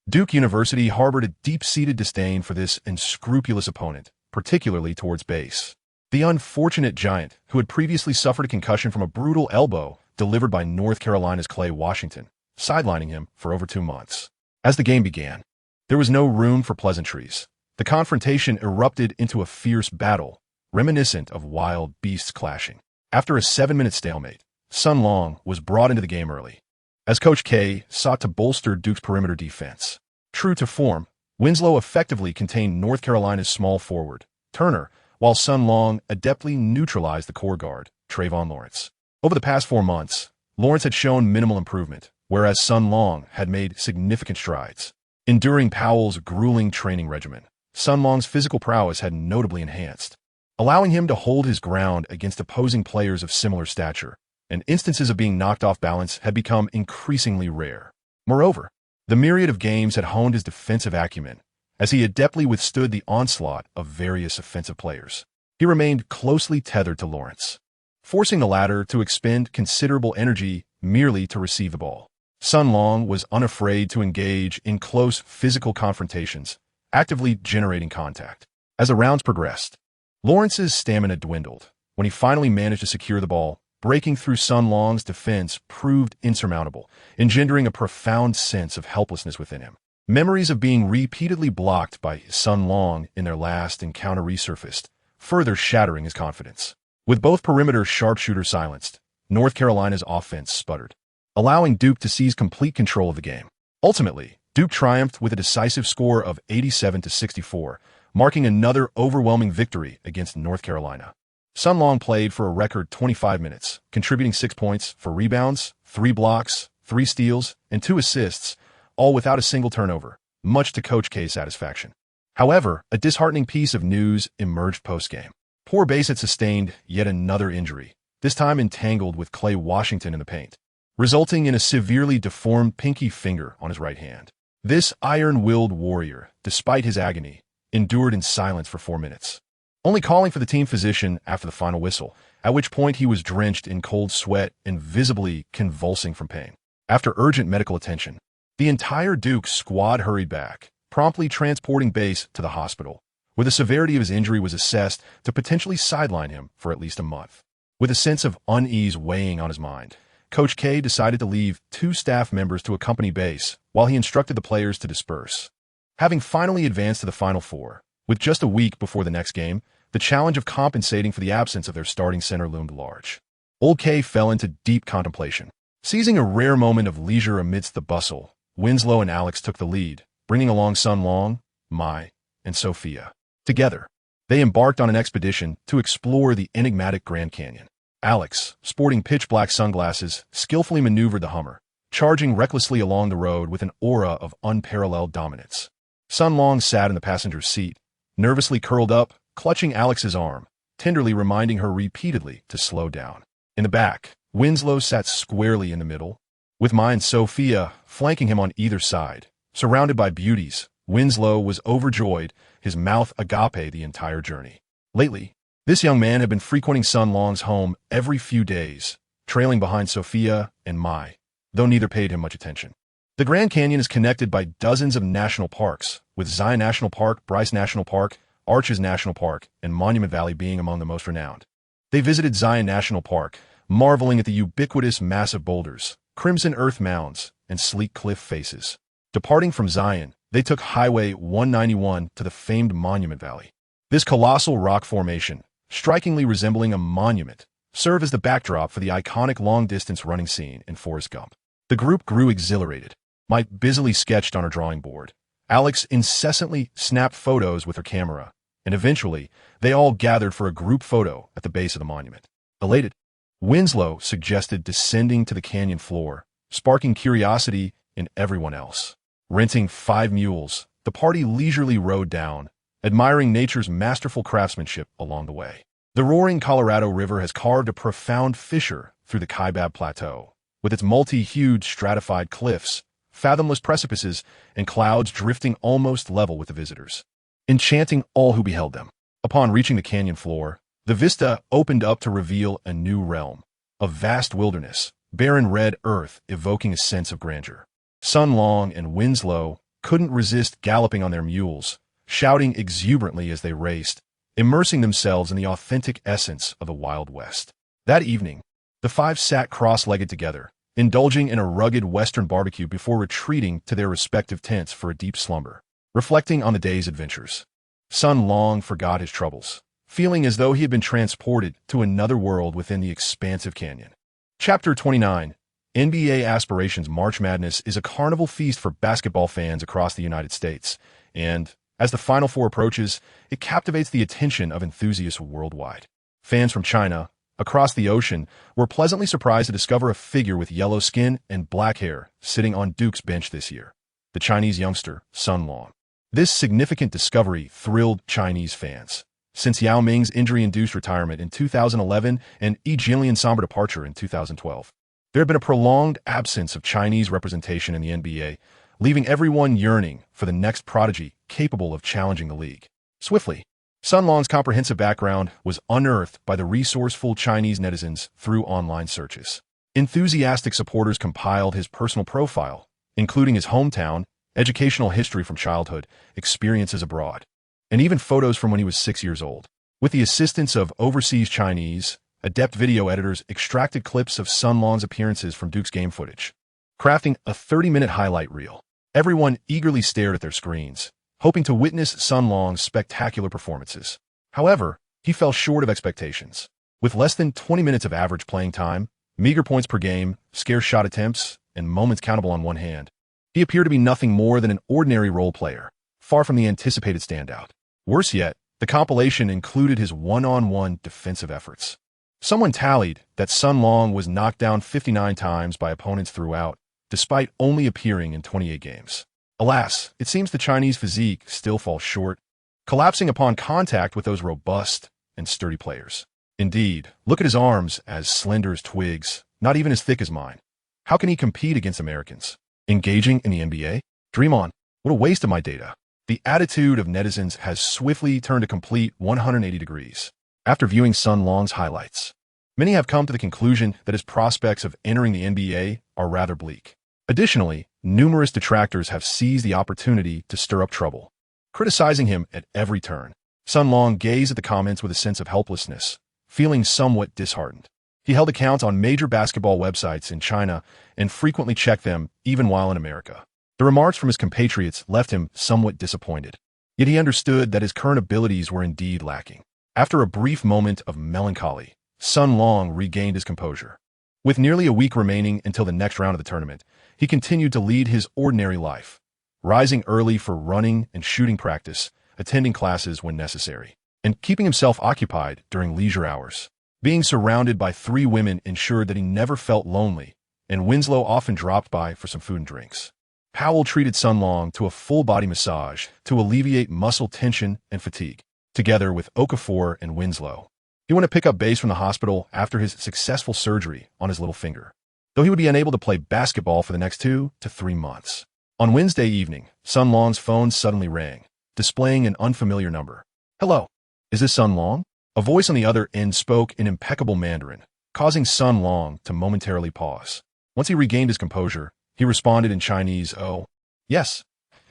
Duke University harbored a deep-seated disdain for this unscrupulous opponent, particularly towards base. The unfortunate giant, who had previously suffered a concussion from a brutal elbow delivered by North Carolina's Clay Washington, sidelining him for over 2 months. As the game began, there was no room for pleasantries. The confrontation erupted into a fierce battle, reminiscent of wild beasts clashing. After a 7-minute stalemate, Sun Long was brought into the game early, as Coach K sought to bolster Duke's perimeter defense. True to form, Winslow effectively contained North Carolina's small forward, Turner, while Sun Long adeptly neutralized the core guard, Trayvon Lawrence. Over the past 4 months, Lawrence had shown minimal improvement, whereas Sun Long had made significant strides. Enduring Powell's grueling training regimen, Sun Long's physical prowess had notably enhanced, allowing him to hold his ground against opposing players of similar stature, and instances of being knocked off balance had become increasingly rare. Moreover, the myriad of games had honed his defensive acumen, as he adeptly withstood the onslaught of various offensive players. He remained closely tethered to Lawrence, forcing the latter to expend considerable energy merely to receive the ball. Sun Long was unafraid to engage in close physical confrontations, actively generating contact. As the rounds progressed, Lawrence's stamina dwindled. When he finally managed to secure the ball, breaking through Sun Long's defense proved insurmountable, engendering a profound sense of helplessness within him. Memories of being repeatedly blocked by Sun Long in their last encounter resurfaced, further shattering his confidence. With both perimeter sharpshooters silenced, North Carolina's offense sputtered, allowing Duke to seize complete control of the game. Ultimately, Duke triumphed with a decisive score of 87-64, marking another overwhelming victory against North Carolina. Sun Long played for a record 25 minutes, contributing 6 points, 4 rebounds, 3 blocks, 3 steals, and 2 assists, all without a single turnover, much to Coach K's satisfaction. However, a disheartening piece of news emerged post-game. Poor base had sustained yet another injury, this time entangled with Clay Washington in the paint, resulting in a severely deformed pinky finger on his right hand. This iron-willed warrior, despite his agony, endured in silence for 4 minutes, only calling for the team physician after the final whistle, at which point he was drenched in cold sweat and visibly convulsing from pain. After urgent medical attention, the entire Duke squad hurried back, promptly transporting base to the hospital, where the severity of his injury was assessed to potentially sideline him for at least a month. With a sense of unease weighing on his mind, Coach K decided to leave 2 staff members to accompany base while he instructed the players to disperse. Having finally advanced to the Final Four, with just a week before the next game, the challenge of compensating for the absence of their starting center loomed large. Old K fell into deep contemplation. Seizing a rare moment of leisure amidst the bustle, Winslow and Alex took the lead, bringing along Sun Long, Mai, and Sophia. Together, they embarked on an expedition to explore the enigmatic Grand Canyon. Alex, sporting pitch-black sunglasses, skillfully maneuvered the Hummer, charging recklessly along the road with an aura of unparalleled dominance. Sun Long sat in the passenger's seat, nervously curled up, clutching Alex's arm, tenderly reminding her repeatedly to slow down. In the back, Winslow sat squarely in the middle, with Mai and Sophia flanking him on either side. Surrounded by beauties, Winslow was overjoyed, his mouth agape the entire journey. Lately, this young man had been frequenting Sun Long's home every few days, trailing behind Sophia and Mai, though neither paid him much attention. The Grand Canyon is connected by dozens of national parks, with Zion National Park, Bryce National Park, Arches National Park, and Monument Valley being among the most renowned. They visited Zion National Park, marveling at the ubiquitous massive boulders, crimson earth mounds, and sleek cliff faces. Departing from Zion, they took Highway 191 to the famed Monument Valley. This colossal rock formation, strikingly resembling a monument, served as the backdrop for the iconic long-distance running scene in Forrest Gump. The group grew exhilarated. Mai busily sketched on her drawing board. Alex incessantly snapped photos with her camera, and eventually, they all gathered for a group photo at the base of the monument. Elated, Winslow suggested descending to the canyon floor, sparking curiosity in everyone else. Renting 5 mules, the party leisurely rode down, admiring nature's masterful craftsmanship along the way. The roaring Colorado River has carved a profound fissure through the Kaibab Plateau, with its multi-hued stratified cliffs, fathomless precipices, and clouds drifting almost level with the visitors, enchanting all who beheld them. Upon reaching the canyon floor, the vista opened up to reveal a new realm, a vast wilderness, barren red earth evoking a sense of grandeur. Sun Long and Winslow couldn't resist galloping on their mules, shouting exuberantly as they raced, immersing themselves in the authentic essence of the Wild West. That evening, the five sat cross-legged together, indulging in a rugged Western barbecue before retreating to their respective tents for a deep slumber, reflecting on the day's adventures. Sun Long forgot his troubles, feeling as though he had been transported to another world within the expansive canyon. Chapter 29. NBA Aspirations March Madness is a carnival feast for basketball fans across the United States, and as the Final Four approaches, it captivates the attention of enthusiasts worldwide. Fans from China, across the ocean, were pleasantly surprised to discover a figure with yellow skin and black hair sitting on Duke's bench this year, the Chinese youngster Sun Long. This significant discovery thrilled Chinese fans, since Yao Ming's injury-induced retirement in 2011 and Yi Jianlian's somber departure in 2012. There had been a prolonged absence of Chinese representation in the NBA, leaving everyone yearning for the next prodigy capable of challenging the league. Swiftly, Sun Long's comprehensive background was unearthed by the resourceful Chinese netizens through online searches. Enthusiastic supporters compiled his personal profile, including his hometown, educational history from childhood, experiences abroad, and even photos from when he was 6 years old. With the assistance of overseas Chinese, adept video editors extracted clips of Sun Long's appearances from Duke's game footage, crafting a 30-minute highlight reel. Everyone eagerly stared at their screens, hoping to witness Sun Long's spectacular performances. However, he fell short of expectations. With less than 20 minutes of average playing time, meager points per game, scarce shot attempts, and moments countable on one hand, he appeared to be nothing more than an ordinary role player, far from the anticipated standout. Worse yet, the compilation included his one-on-one defensive efforts. Someone tallied that Sun Long was knocked down 59 times by opponents throughout, despite only appearing in 28 games. Alas, it seems the Chinese physique still falls short, collapsing upon contact with those robust and sturdy players. Indeed, look at his arms, as slender as twigs, not even as thick as mine. How can he compete against Americans? Engaging in the NBA? Dream on. What a waste of my data. The attitude of netizens has swiftly turned a complete 180 degrees. After viewing Sun Long's highlights, many have come to the conclusion that his prospects of entering the NBA are rather bleak. Additionally, numerous detractors have seized the opportunity to stir up trouble, criticizing him at every turn. Sun Long gazed at the comments with a sense of helplessness, feeling somewhat disheartened. He held accounts on major basketball websites in China and frequently checked them even while in America. The remarks from his compatriots left him somewhat disappointed, yet he understood that his current abilities were indeed lacking. After a brief moment of melancholy, Sun Long regained his composure. With nearly a week remaining until the next round of the tournament, he continued to lead his ordinary life, rising early for running and shooting practice, attending classes when necessary, and keeping himself occupied during leisure hours. Being surrounded by 3 women ensured that he never felt lonely, and Winslow often dropped by for some food and drinks. Powell treated Sun Long to a full-body massage to alleviate muscle tension and fatigue, together with Okafor and Winslow. He went to pick up Bass from the hospital after his successful surgery on his little finger, though he would be unable to play basketball for the next 2 to 3 months. On Wednesday evening, Sun Long's phone suddenly rang, displaying an unfamiliar number. "Hello, is this Sun Long?" A voice on the other end spoke in impeccable Mandarin, causing Sun Long to momentarily pause. Once he regained his composure, he responded in Chinese, "Oh, yes.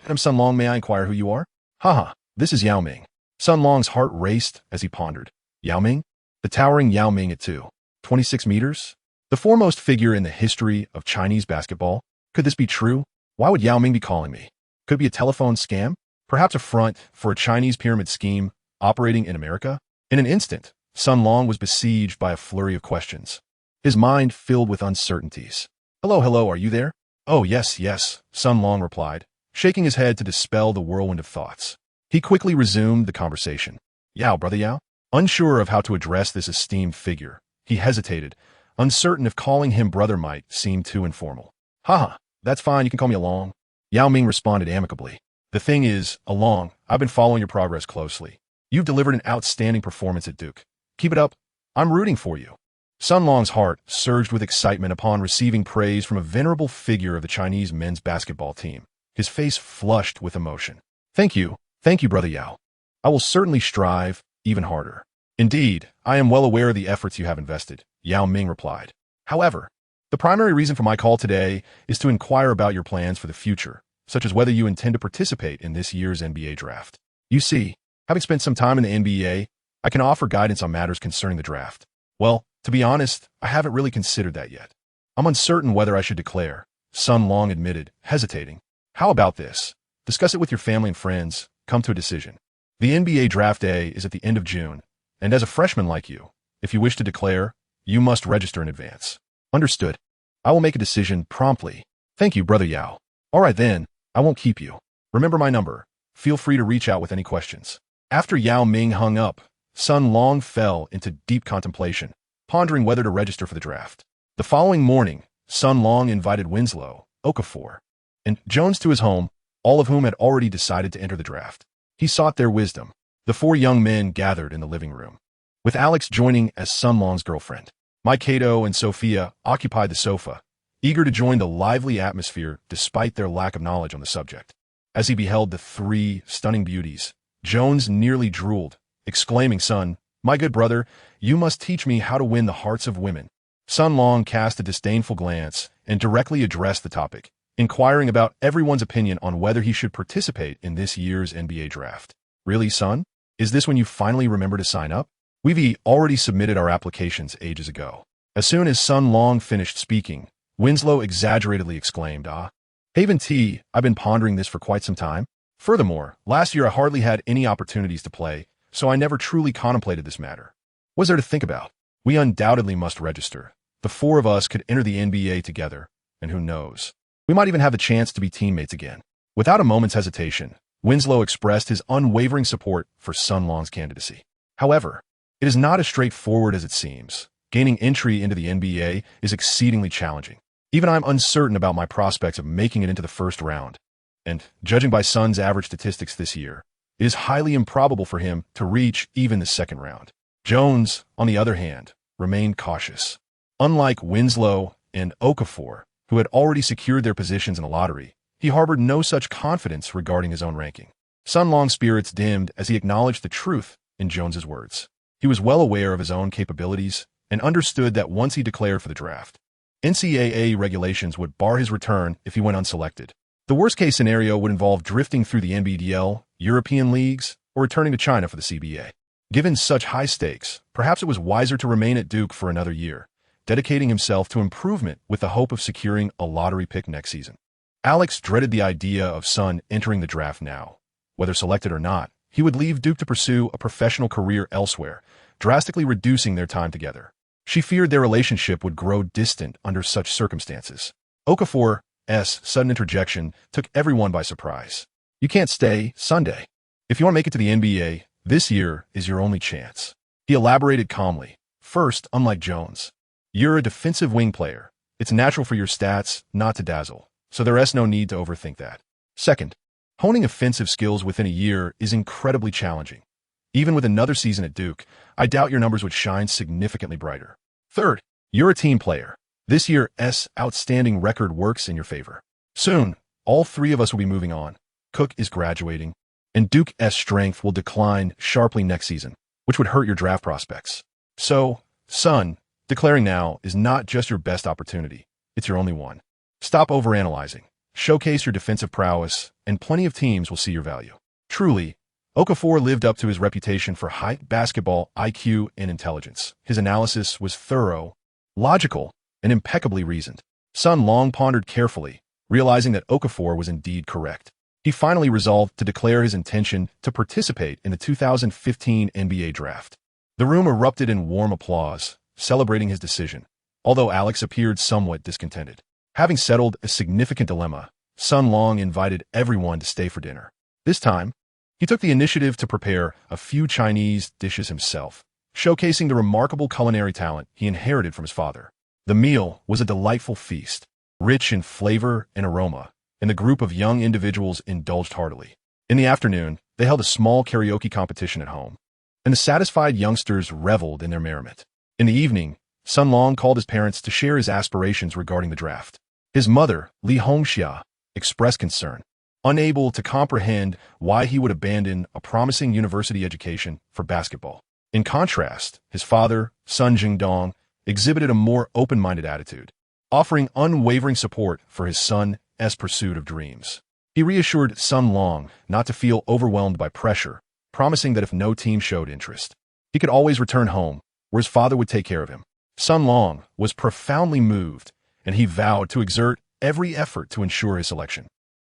I'm Sun Long. May I inquire who you are?" "Haha, this is Yao Ming." Sun Long's heart raced as he pondered. Yao Ming? The towering Yao Ming at 26 meters? The foremost figure in the history of Chinese basketball? Could this be true? Why would Yao Ming be calling me? Could it be a telephone scam? Perhaps a front for a Chinese pyramid scheme operating in America? In an instant, Sun Long was besieged by a flurry of questions, his mind filled with uncertainties. Hello, are you there?" "Oh, yes," Sun Long replied, shaking his head to dispel the whirlwind of thoughts. He quickly resumed the conversation. "Yao, brother Yao?" Unsure of how to address this esteemed figure, he hesitated, uncertain if calling him brother might seem too informal. "Haha, that's fine, you can call me along." Yao Ming responded amicably. The thing is, I've been following your progress closely. You've delivered an outstanding performance at Duke. Keep it up. I'm rooting for you. Sun Long's heart surged with excitement upon receiving praise from a venerable figure of the Chinese men's basketball team. His face flushed with emotion. Thank you, Brother Yao. I will certainly strive even harder. Indeed, I am well aware of the efforts you have invested, Yao Ming replied. However, the primary reason for my call today is to inquire about your plans for the future, such as whether you intend to participate in this year's NBA draft. You see, having spent some time in the NBA, I can offer guidance on matters concerning the draft. Well, to be honest, I haven't really considered that yet. I'm uncertain whether I should declare, Sun Long admitted, hesitating. How about this? Discuss it with your family and friends, come to a decision. The NBA draft day is at the end of June, and as a freshman like you, if you wish to declare, you must register in advance. Understood. I will make a decision promptly. Thank you, Brother Yao. All right then, I won't keep you. Remember my number. Feel free to reach out with any questions. After Yao Ming hung up, Sun Long fell into deep contemplation, pondering whether to register for the draft. The following morning, Sun Long invited Winslow, Okafor, and Jones to his home, all of whom had already decided to enter the draft. He sought their wisdom. The four young men gathered in the living room, with Alex joining as Sun Long's girlfriend. Maikato and Sophia occupied the sofa, eager to join the lively atmosphere despite their lack of knowledge on the subject. As he beheld the three stunning beauties, Jones nearly drooled, exclaiming, "Son, my good brother, you must teach me how to win the hearts of women." Sun Long cast a disdainful glance and directly addressed the topic, inquiring about everyone's opinion on whether he should participate in this year's NBA draft. Really, son? Is this when you finally remember to sign up? We've already submitted our applications ages ago. As soon as Sun Long finished speaking, Winslow exaggeratedly exclaimed, Haven T, I've been pondering this for quite some time. Furthermore, last year I hardly had any opportunities to play, so I never truly contemplated this matter. What's there to think about? We undoubtedly must register. The four of us could enter the NBA together, and who knows? We might even have the chance to be teammates again. Without a moment's hesitation, Winslow expressed his unwavering support for Sun Long's candidacy. However, it is not as straightforward as it seems. Gaining entry into the NBA is exceedingly challenging. Even I'm uncertain about my prospects of making it into the first round. And, judging by Sun's average statistics this year, it is highly improbable for him to reach even the second round. Jones, on the other hand, remained cautious. Unlike Winslow and Okafor, who had already secured their positions in the lottery, he harbored no such confidence regarding his own ranking. Sun Long's spirits dimmed as he acknowledged the truth in Jones's words. He was well aware of his own capabilities and understood that once he declared for the draft, NCAA regulations would bar his return if he went unselected. The worst-case scenario would involve drifting through the NBDL, European leagues, or returning to China for the CBA. Given such high stakes, perhaps it was wiser to remain at Duke for another year, dedicating himself to improvement with the hope of securing a lottery pick next season. Alex dreaded the idea of Sun entering the draft now. Whether selected or not, he would leave Duke to pursue a professional career elsewhere, drastically reducing their time together. She feared their relationship would grow distant under such circumstances. Okafor's sudden interjection took everyone by surprise. You can't stay Sunday. If you want to make it to the NBA, this year is your only chance. He elaborated calmly. First, unlike Jones, you're a defensive wing player. It's natural for your stats not to dazzle, so there's no need to overthink that. Second, honing offensive skills within a year is incredibly challenging. Even with another season at Duke, I doubt your numbers would shine significantly brighter. Third, you're a team player. This year's outstanding record works in your favor. Soon, all three of us will be moving on. Cook is graduating, and Duke's strength will decline sharply next season, which would hurt your draft prospects. So, son, declaring now is not just your best opportunity, it's your only one. Stop overanalyzing. Showcase your defensive prowess, and plenty of teams will see your value. Truly, Okafor lived up to his reputation for high basketball IQ and intelligence. His analysis was thorough, logical, and impeccably reasoned. Sun Long pondered carefully, realizing that Okafor was indeed correct. He finally resolved to declare his intention to participate in the 2015 NBA draft. The room erupted in warm applause, celebrating his decision, although Alex appeared somewhat discontented. Having settled a significant dilemma, Sun Long invited everyone to stay for dinner. This time, he took the initiative to prepare a few Chinese dishes himself, showcasing the remarkable culinary talent he inherited from his father. The meal was a delightful feast, rich in flavor and aroma, and the group of young individuals indulged heartily. In the afternoon, they held a small karaoke competition at home, and the satisfied youngsters reveled in their merriment. In the evening, Sun Long called his parents to share his aspirations regarding the draft. His mother, Li Hongxia, expressed concern, unable to comprehend why he would abandon a promising university education for basketball. In contrast, his father, Sun Jingdong, exhibited a more open-minded attitude, offering unwavering support for his son's pursuit of dreams. He reassured Sun Long not to feel overwhelmed by pressure, promising that if no team showed interest, he could always return home, where his father would take care of him. Sun Long was profoundly moved, and he vowed to exert every effort to ensure his selection.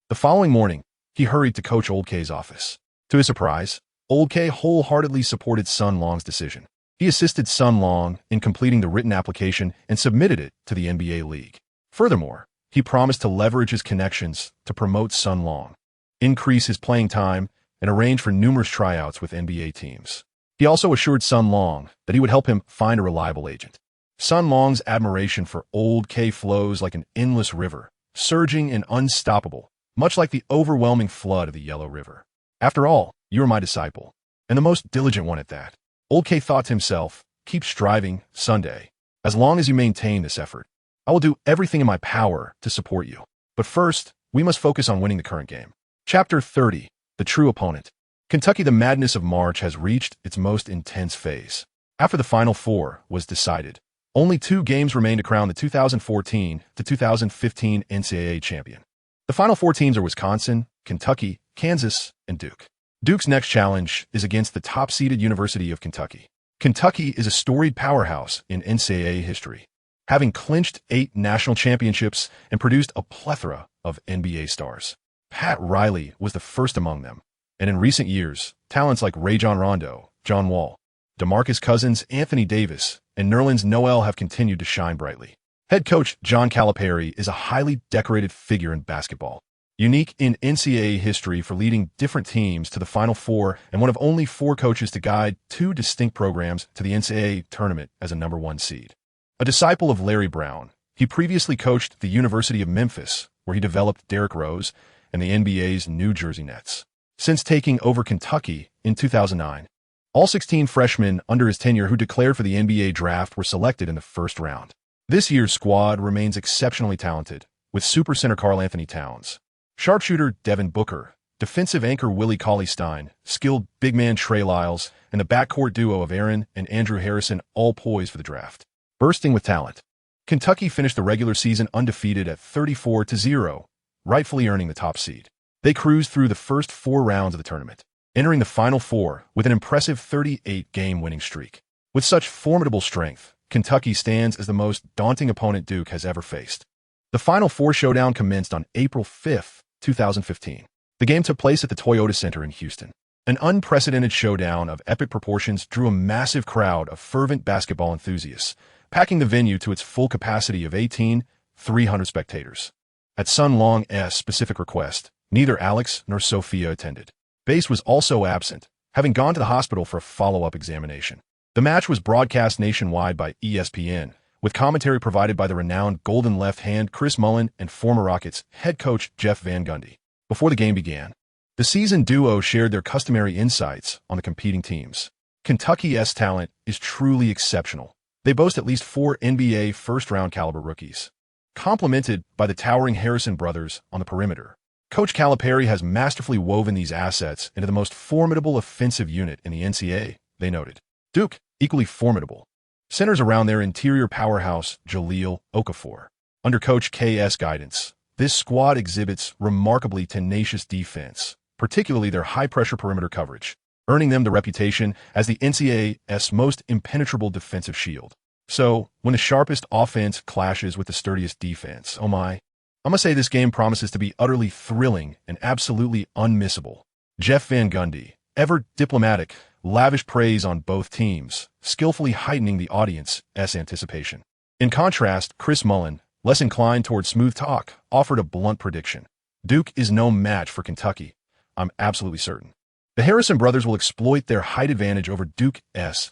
The following morning, he hurried to Coach Old K's office. To his surprise, Old K wholeheartedly supported Sun Long's decision. He assisted Sun Long in completing the written application and submitted it to the NBA League. Furthermore, he promised to leverage his connections to promote Sun Long, increase his playing time, and arrange for numerous tryouts with NBA teams. He also assured Sun Long that he would help him find a reliable agent. Sun Long's admiration for Old K flows like an endless river, surging and unstoppable, much like the overwhelming flood of the Yellow River. After all, you are my disciple, and the most diligent one at that. Old K thought to himself, keep striving, Sunday. As long as you maintain this effort, I will do everything in my power to support you. But first, we must focus on winning the current game. Chapter 30, The True Opponent. Kentucky, the madness of March has reached its most intense phase. After the Final Four was decided, only 2 games remained to crown the 2014 to 2015 NCAA champion. The Final Four teams are Wisconsin, Kentucky, Kansas, and Duke. Duke's next challenge is against the top-seeded University of Kentucky. Kentucky is a storied powerhouse in NCAA history, having clinched 8 national championships and produced a plethora of NBA stars. Pat Riley was the first among them, and in recent years, talents like Rajon Rondo, John Wall, DeMarcus Cousins, Anthony Davis, and Nerlens Noel have continued to shine brightly. Head coach John Calipari is a highly decorated figure in basketball, unique in NCAA history for leading different teams to the Final Four and one of only 4 coaches to guide 2 distinct programs to the NCAA tournament as a #1 seed. A disciple of Larry Brown, he previously coached the University of Memphis, where he developed Derrick Rose and the NBA's New Jersey Nets. Since taking over Kentucky in 2009, all 16 freshmen under his tenure who declared for the NBA draft were selected in the first round. This year's squad remains exceptionally talented, with super center Karl Anthony Towns, sharpshooter Devin Booker, defensive anchor Willie Cauley-Stein, skilled big man Trey Lyles, and the backcourt duo of Aaron and Andrew Harrison all poised for the draft. Bursting with talent, Kentucky finished the regular season undefeated at 34-0, rightfully earning the top seed. They cruised through the first 4 rounds of the tournament, entering the Final Four with an impressive 38-game winning streak. With such formidable strength, Kentucky stands as the most daunting opponent Duke has ever faced. The Final Four showdown commenced on April 5, 2015. The game took place at the Toyota Center in Houston. An unprecedented showdown of epic proportions drew a massive crowd of fervent basketball enthusiasts, packing the venue to its full capacity of 18,300 spectators. At Sun Long's specific request, neither Alex nor Sophia attended. Bass was also absent, having gone to the hospital for a follow-up examination. The match was broadcast nationwide by ESPN, with commentary provided by the renowned Golden left hand Chris Mullin and former Rockets head coach Jeff Van Gundy. Before the game began, the seasoned duo shared their customary insights on the competing teams. Kentucky's talent is truly exceptional. They boast at least 4 NBA first-round caliber rookies, complemented by the towering Harrison brothers on the perimeter. Coach Calipari has masterfully woven these assets into the most formidable offensive unit in the NCAA, they noted. Duke, equally formidable, centers around their interior powerhouse, Jahlil Okafor. Under Coach K's guidance, this squad exhibits remarkably tenacious defense, particularly their high-pressure perimeter coverage, earning them the reputation as the NCAA's most impenetrable defensive shield. So, when the sharpest offense clashes with the sturdiest defense, oh my, I must say this game promises to be utterly thrilling and absolutely unmissable. Jeff Van Gundy, ever diplomatic, lavished praise on both teams, skillfully heightening the audience's anticipation. In contrast, Chris Mullin, less inclined toward smooth talk, offered a blunt prediction. Duke is no match for Kentucky, I'm absolutely certain. The Harrison brothers will exploit their height advantage over Duke's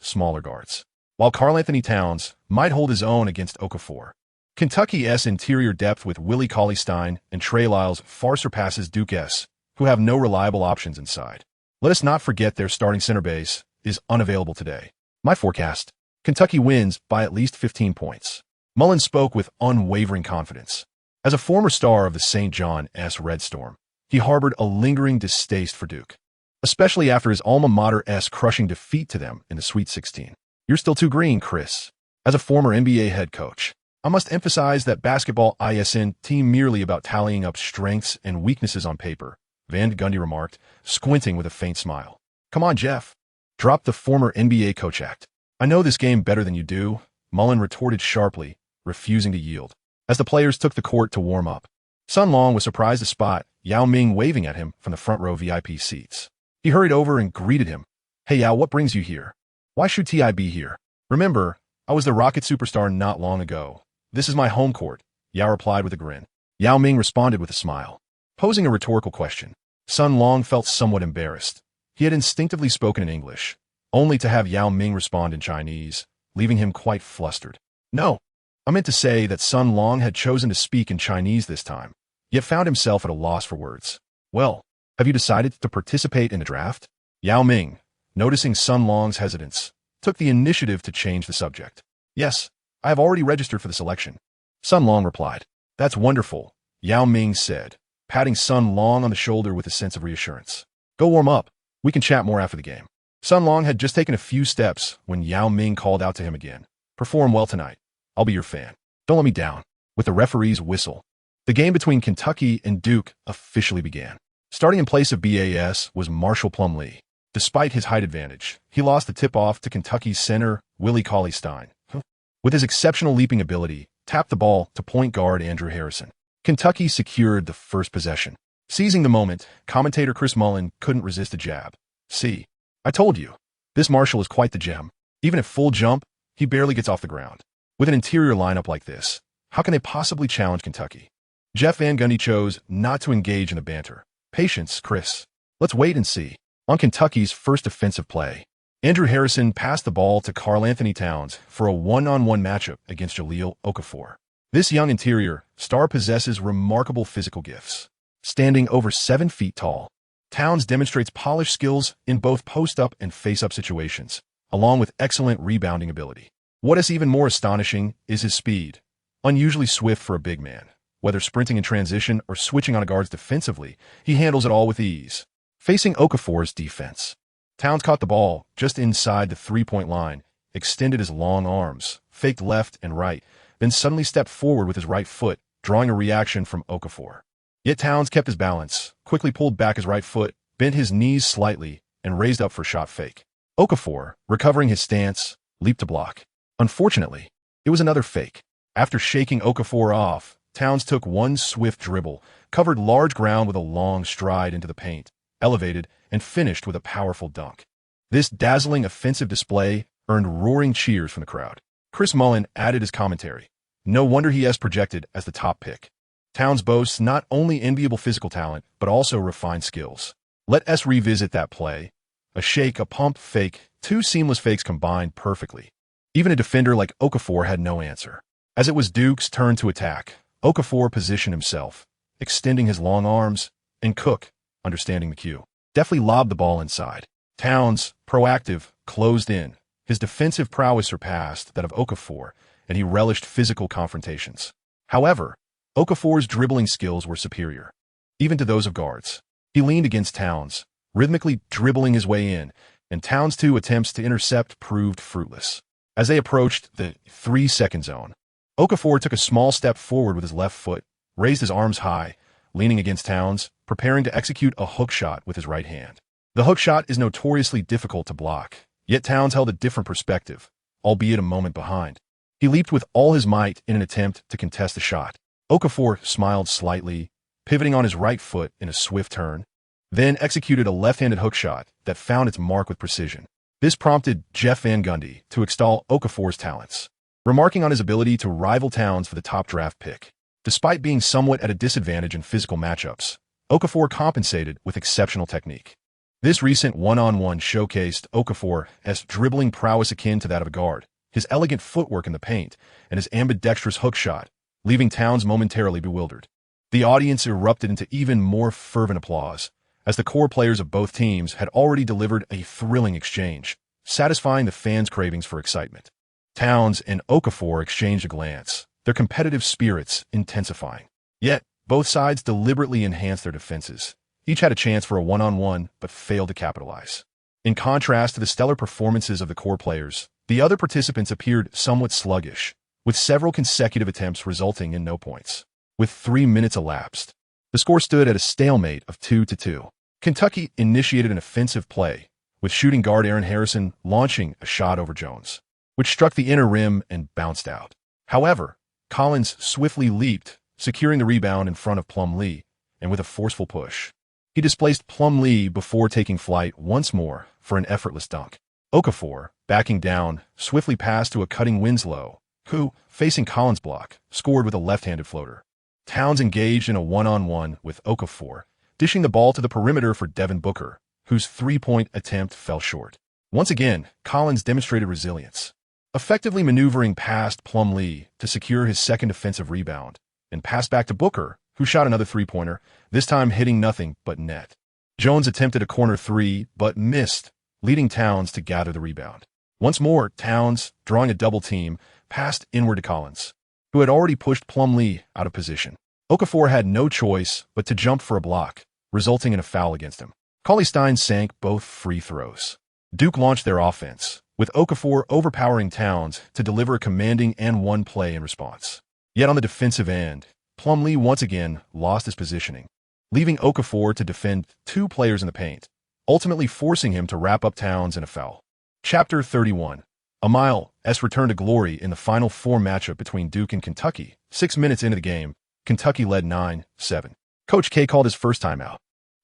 smaller guards, while Karl Anthony Towns might hold his own against Okafor. Kentucky's interior depth with Willie Cauley-Stein and Trey Lyles far surpasses Duke's, who have no reliable options inside. Let us not forget their starting center base is unavailable today. My forecast: Kentucky wins by at least 15 points. Mullen spoke with unwavering confidence. As a former star of the St. John S. Red Storm, he harbored a lingering distaste for Duke, especially after his alma mater's crushing defeat to them in the Sweet 16. You're still too green, Chris. As a former NBA head coach, I must emphasize that basketball isn't merely about tallying up strengths and weaknesses on paper, Van Gundy remarked, squinting with a faint smile. Come on, Jeff. Drop the former NBA coach act. I know this game better than you do, Mullen retorted sharply, refusing to yield. As the players took the court to warm up, Sun Long was surprised to spot Yao Ming waving at him from the front row VIP seats. He hurried over and greeted him. Hey Yao, what brings you here? Why should I be here? Remember, I was the Rocket superstar not long ago. This is my home court, Yao replied with a grin. Yao Ming responded with a smile. Posing a rhetorical question, Sun Long felt somewhat embarrassed. He had instinctively spoken in English, only to have Yao Ming respond in Chinese, leaving him quite flustered. No, I meant to say that Sun Long had chosen to speak in Chinese this time, yet found himself at a loss for words. Well, have you decided to participate in the draft? Yao Ming, noticing Sun Long's hesitance, took the initiative to change the subject. Yes, I have already registered for the selection. Sun Long replied. That's wonderful, Yao Ming said, patting Sun Long on the shoulder with a sense of reassurance. Go warm up. We can chat more after the game. Sun Long had just taken a few steps when Yao Ming called out to him again. Perform well tonight. I'll be your fan. Don't let me down. With the referee's whistle, the game between Kentucky and Duke officially began. Starting in place of BAS was Marshall Plumlee. Despite his height advantage, he lost the tip-off to Kentucky's center, Willie Cauley-Stein, who, with his exceptional leaping ability, tapped the ball to point guard Andrew Harrison. Kentucky secured the first possession. Seizing the moment, commentator Chris Mullen couldn't resist a jab. See, I told you, this Marshall is quite the gem. Even at full jump, he barely gets off the ground. With an interior lineup like this, how can they possibly challenge Kentucky? Jeff Van Gundy chose not to engage in the banter. Patience, Chris. Let's wait and see. On Kentucky's first offensive play, Andrew Harrison passed the ball to Karl Anthony Towns for a one-on-one matchup against Jahlil Okafor. This young interior star possesses remarkable physical gifts. Standing over 7 feet tall, Towns demonstrates polished skills in both post-up and face-up situations, along with excellent rebounding ability. What is even more astonishing is his speed, unusually swift for a big man. Whether sprinting in transition or switching on a guards defensively, he handles it all with ease. Facing Okafor's defense, Towns caught the ball just inside the three-point line, extended his long arms, faked left and right, then suddenly stepped forward with his right foot, drawing a reaction from Okafor. Yet Towns kept his balance, quickly pulled back his right foot, bent his knees slightly, and raised up for a shot fake. Okafor, recovering his stance, leaped to block. Unfortunately, it was another fake. After shaking Okafor off, Towns took one swift dribble, covered large ground with a long stride into the paint, elevated, and finished with a powerful dunk. This dazzling offensive display earned roaring cheers from the crowd. Chris Mullen added his commentary. No wonder he is projected as the top pick. Towns boasts not only enviable physical talent, but also refined skills. Let us revisit that play. A shake, a pump, fake, two seamless fakes combined perfectly. Even a defender like Okafor had no answer. As it was Duke's turn to attack, Okafor positioned himself, extending his long arms, and Cook, understanding the cue, deftly lobbed the ball inside. Towns, proactive, closed in. His defensive prowess surpassed that of Okafor, and he relished physical confrontations. However, Okafor's dribbling skills were superior, even to those of guards. He leaned against Towns, rhythmically dribbling his way in, and Towns' 2 attempts to intercept proved fruitless. As they approached the 3-second zone, Okafor took a small step forward with his left foot, raised his arms high, leaning against Towns, preparing to execute a hook shot with his right hand. The hook shot is notoriously difficult to block, yet Towns held a different perspective, albeit a moment behind. He leaped with all his might in an attempt to contest the shot. Okafor smiled slightly, pivoting on his right foot in a swift turn, then executed a left-handed hook shot that found its mark with precision. This prompted Jeff Van Gundy to extol Okafor's talents, remarking on his ability to rival Towns for the top draft pick. Despite being somewhat at a disadvantage in physical matchups, Okafor compensated with exceptional technique. This recent one-on-one showcased Okafor's dribbling prowess akin to that of a guard, his elegant footwork in the paint, and his ambidextrous hook shot, leaving Towns momentarily bewildered. The audience erupted into even more fervent applause, as the core players of both teams had already delivered a thrilling exchange, satisfying the fans' cravings for excitement. Towns and Okafor exchanged a glance, their competitive spirits intensifying. Yet, both sides deliberately enhanced their defenses. Each had a chance for a one-on-one, but failed to capitalize. In contrast to the stellar performances of the core players, the other participants appeared somewhat sluggish, with several consecutive attempts resulting in no points. With 3 minutes elapsed, the score stood at a stalemate of 2-2. Kentucky initiated an offensive play, with shooting guard Aaron Harrison launching a shot over Jones, which struck the inner rim and bounced out. However, Collins swiftly leaped, securing the rebound in front of Plumlee, and with a forceful push, he displaced Plumlee before taking flight once more for an effortless dunk. Okafor, backing down, swiftly passed to a cutting Winslow, who, facing Collins' block, scored with a left-handed floater. Towns engaged in a one-on-one with Okafor, dishing the ball to the perimeter for Devin Booker, whose three-point attempt fell short. Once again, Collins demonstrated resilience, effectively maneuvering past Plumlee to secure his second offensive rebound, and passed back to Booker, who shot another three-pointer, this time hitting nothing but net. Jones attempted a corner three, but missed, leading Towns to gather the rebound. Once more, Towns, drawing a double team, passed inward to Collins, who had already pushed Plumlee out of position. Okafor had no choice but to jump for a block, resulting in a foul against him. Cauley-Stein sank both free throws. Duke launched their offense, with Okafor overpowering Towns to deliver a commanding and one play in response. Yet on the defensive end, Plumlee once again lost his positioning, leaving Okafor to defend two players in the paint, ultimately forcing him to wrap up Towns in a foul. Chapter 31. Miles' return to glory in the Final Four matchup between Duke and Kentucky. 6 minutes into the game, Kentucky led 9-7. Coach K called his first timeout,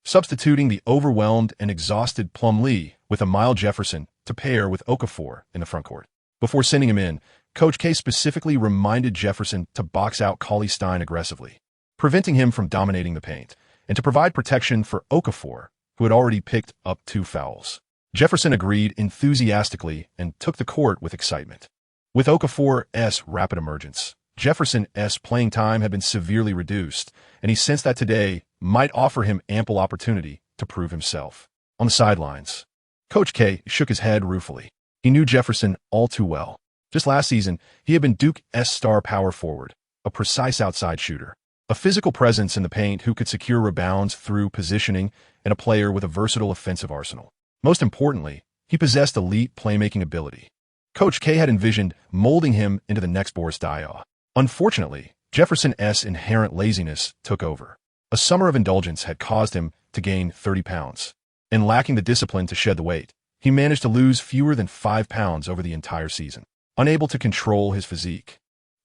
substituting the overwhelmed and exhausted Plumlee with Miles Jefferson to pair with Okafor in the frontcourt. Before sending him in, Coach K specifically reminded Jefferson to box out Cauley-Stein aggressively, preventing him from dominating the paint, and to provide protection for Okafor, who had already picked up 2 fouls. Jefferson agreed enthusiastically and took the court with excitement. With Okafor's rapid emergence, Jefferson's playing time had been severely reduced, and he sensed that today might offer him ample opportunity to prove himself. On the sidelines, Coach K shook his head ruefully. He knew Jefferson all too well. Just last season, he had been Duke's star power forward, a precise outside shooter, a physical presence in the paint who could secure rebounds through positioning, and a player with a versatile offensive arsenal. Most importantly, he possessed elite playmaking ability. Coach K had envisioned molding him into the next Boris Diaw. Unfortunately, Jefferson's inherent laziness took over. A summer of indulgence had caused him to gain 30 pounds, and lacking the discipline to shed the weight, he managed to lose fewer than 5 pounds over the entire season. Unable to control his physique,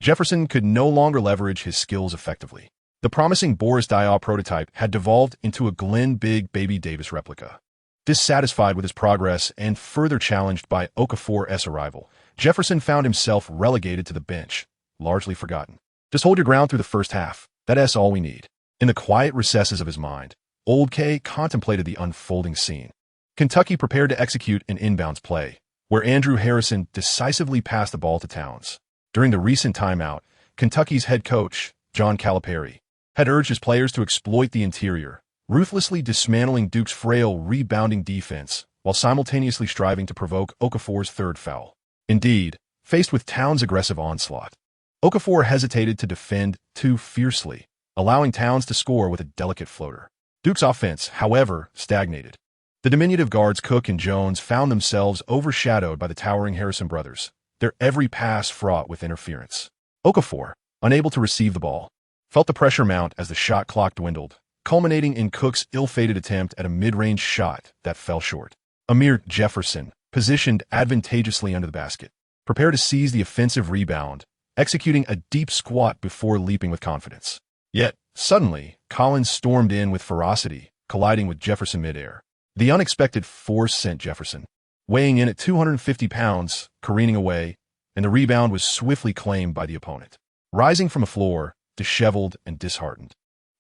Jefferson could no longer leverage his skills effectively. The promising Boris Diaw prototype had devolved into a Glenn Big Baby Davis replica. Dissatisfied with his progress and further challenged by Okafor's arrival, Jefferson found himself relegated to the bench, largely forgotten. Just hold your ground through the first half. That's all we need. In the quiet recesses of his mind, Old K contemplated the unfolding scene. Kentucky prepared to execute an inbounds play, where Andrew Harrison decisively passed the ball to Towns. During the recent timeout, Kentucky's head coach, John Calipari, had urged his players to exploit the interior, ruthlessly dismantling Duke's frail rebounding defense while simultaneously striving to provoke Okafor's third foul. Indeed, faced with Towns' aggressive onslaught, Okafor hesitated to defend too fiercely, allowing Towns to score with a delicate floater. Duke's offense, however, stagnated. The diminutive guards Cook and Jones found themselves overshadowed by the towering Harrison brothers, their every pass fraught with interference. Okafor, unable to receive the ball, felt the pressure mount as the shot clock dwindled, culminating in Cook's ill-fated attempt at a mid-range shot that fell short. Amir Jefferson, positioned advantageously under the basket, prepared to seize the offensive rebound, executing a deep squat before leaping with confidence. Yet, suddenly, Collins stormed in with ferocity, colliding with Jefferson midair. The unexpected force sent Jefferson, weighing in at 250 pounds, careening away, and the rebound was swiftly claimed by the opponent. Rising from the floor, disheveled and disheartened,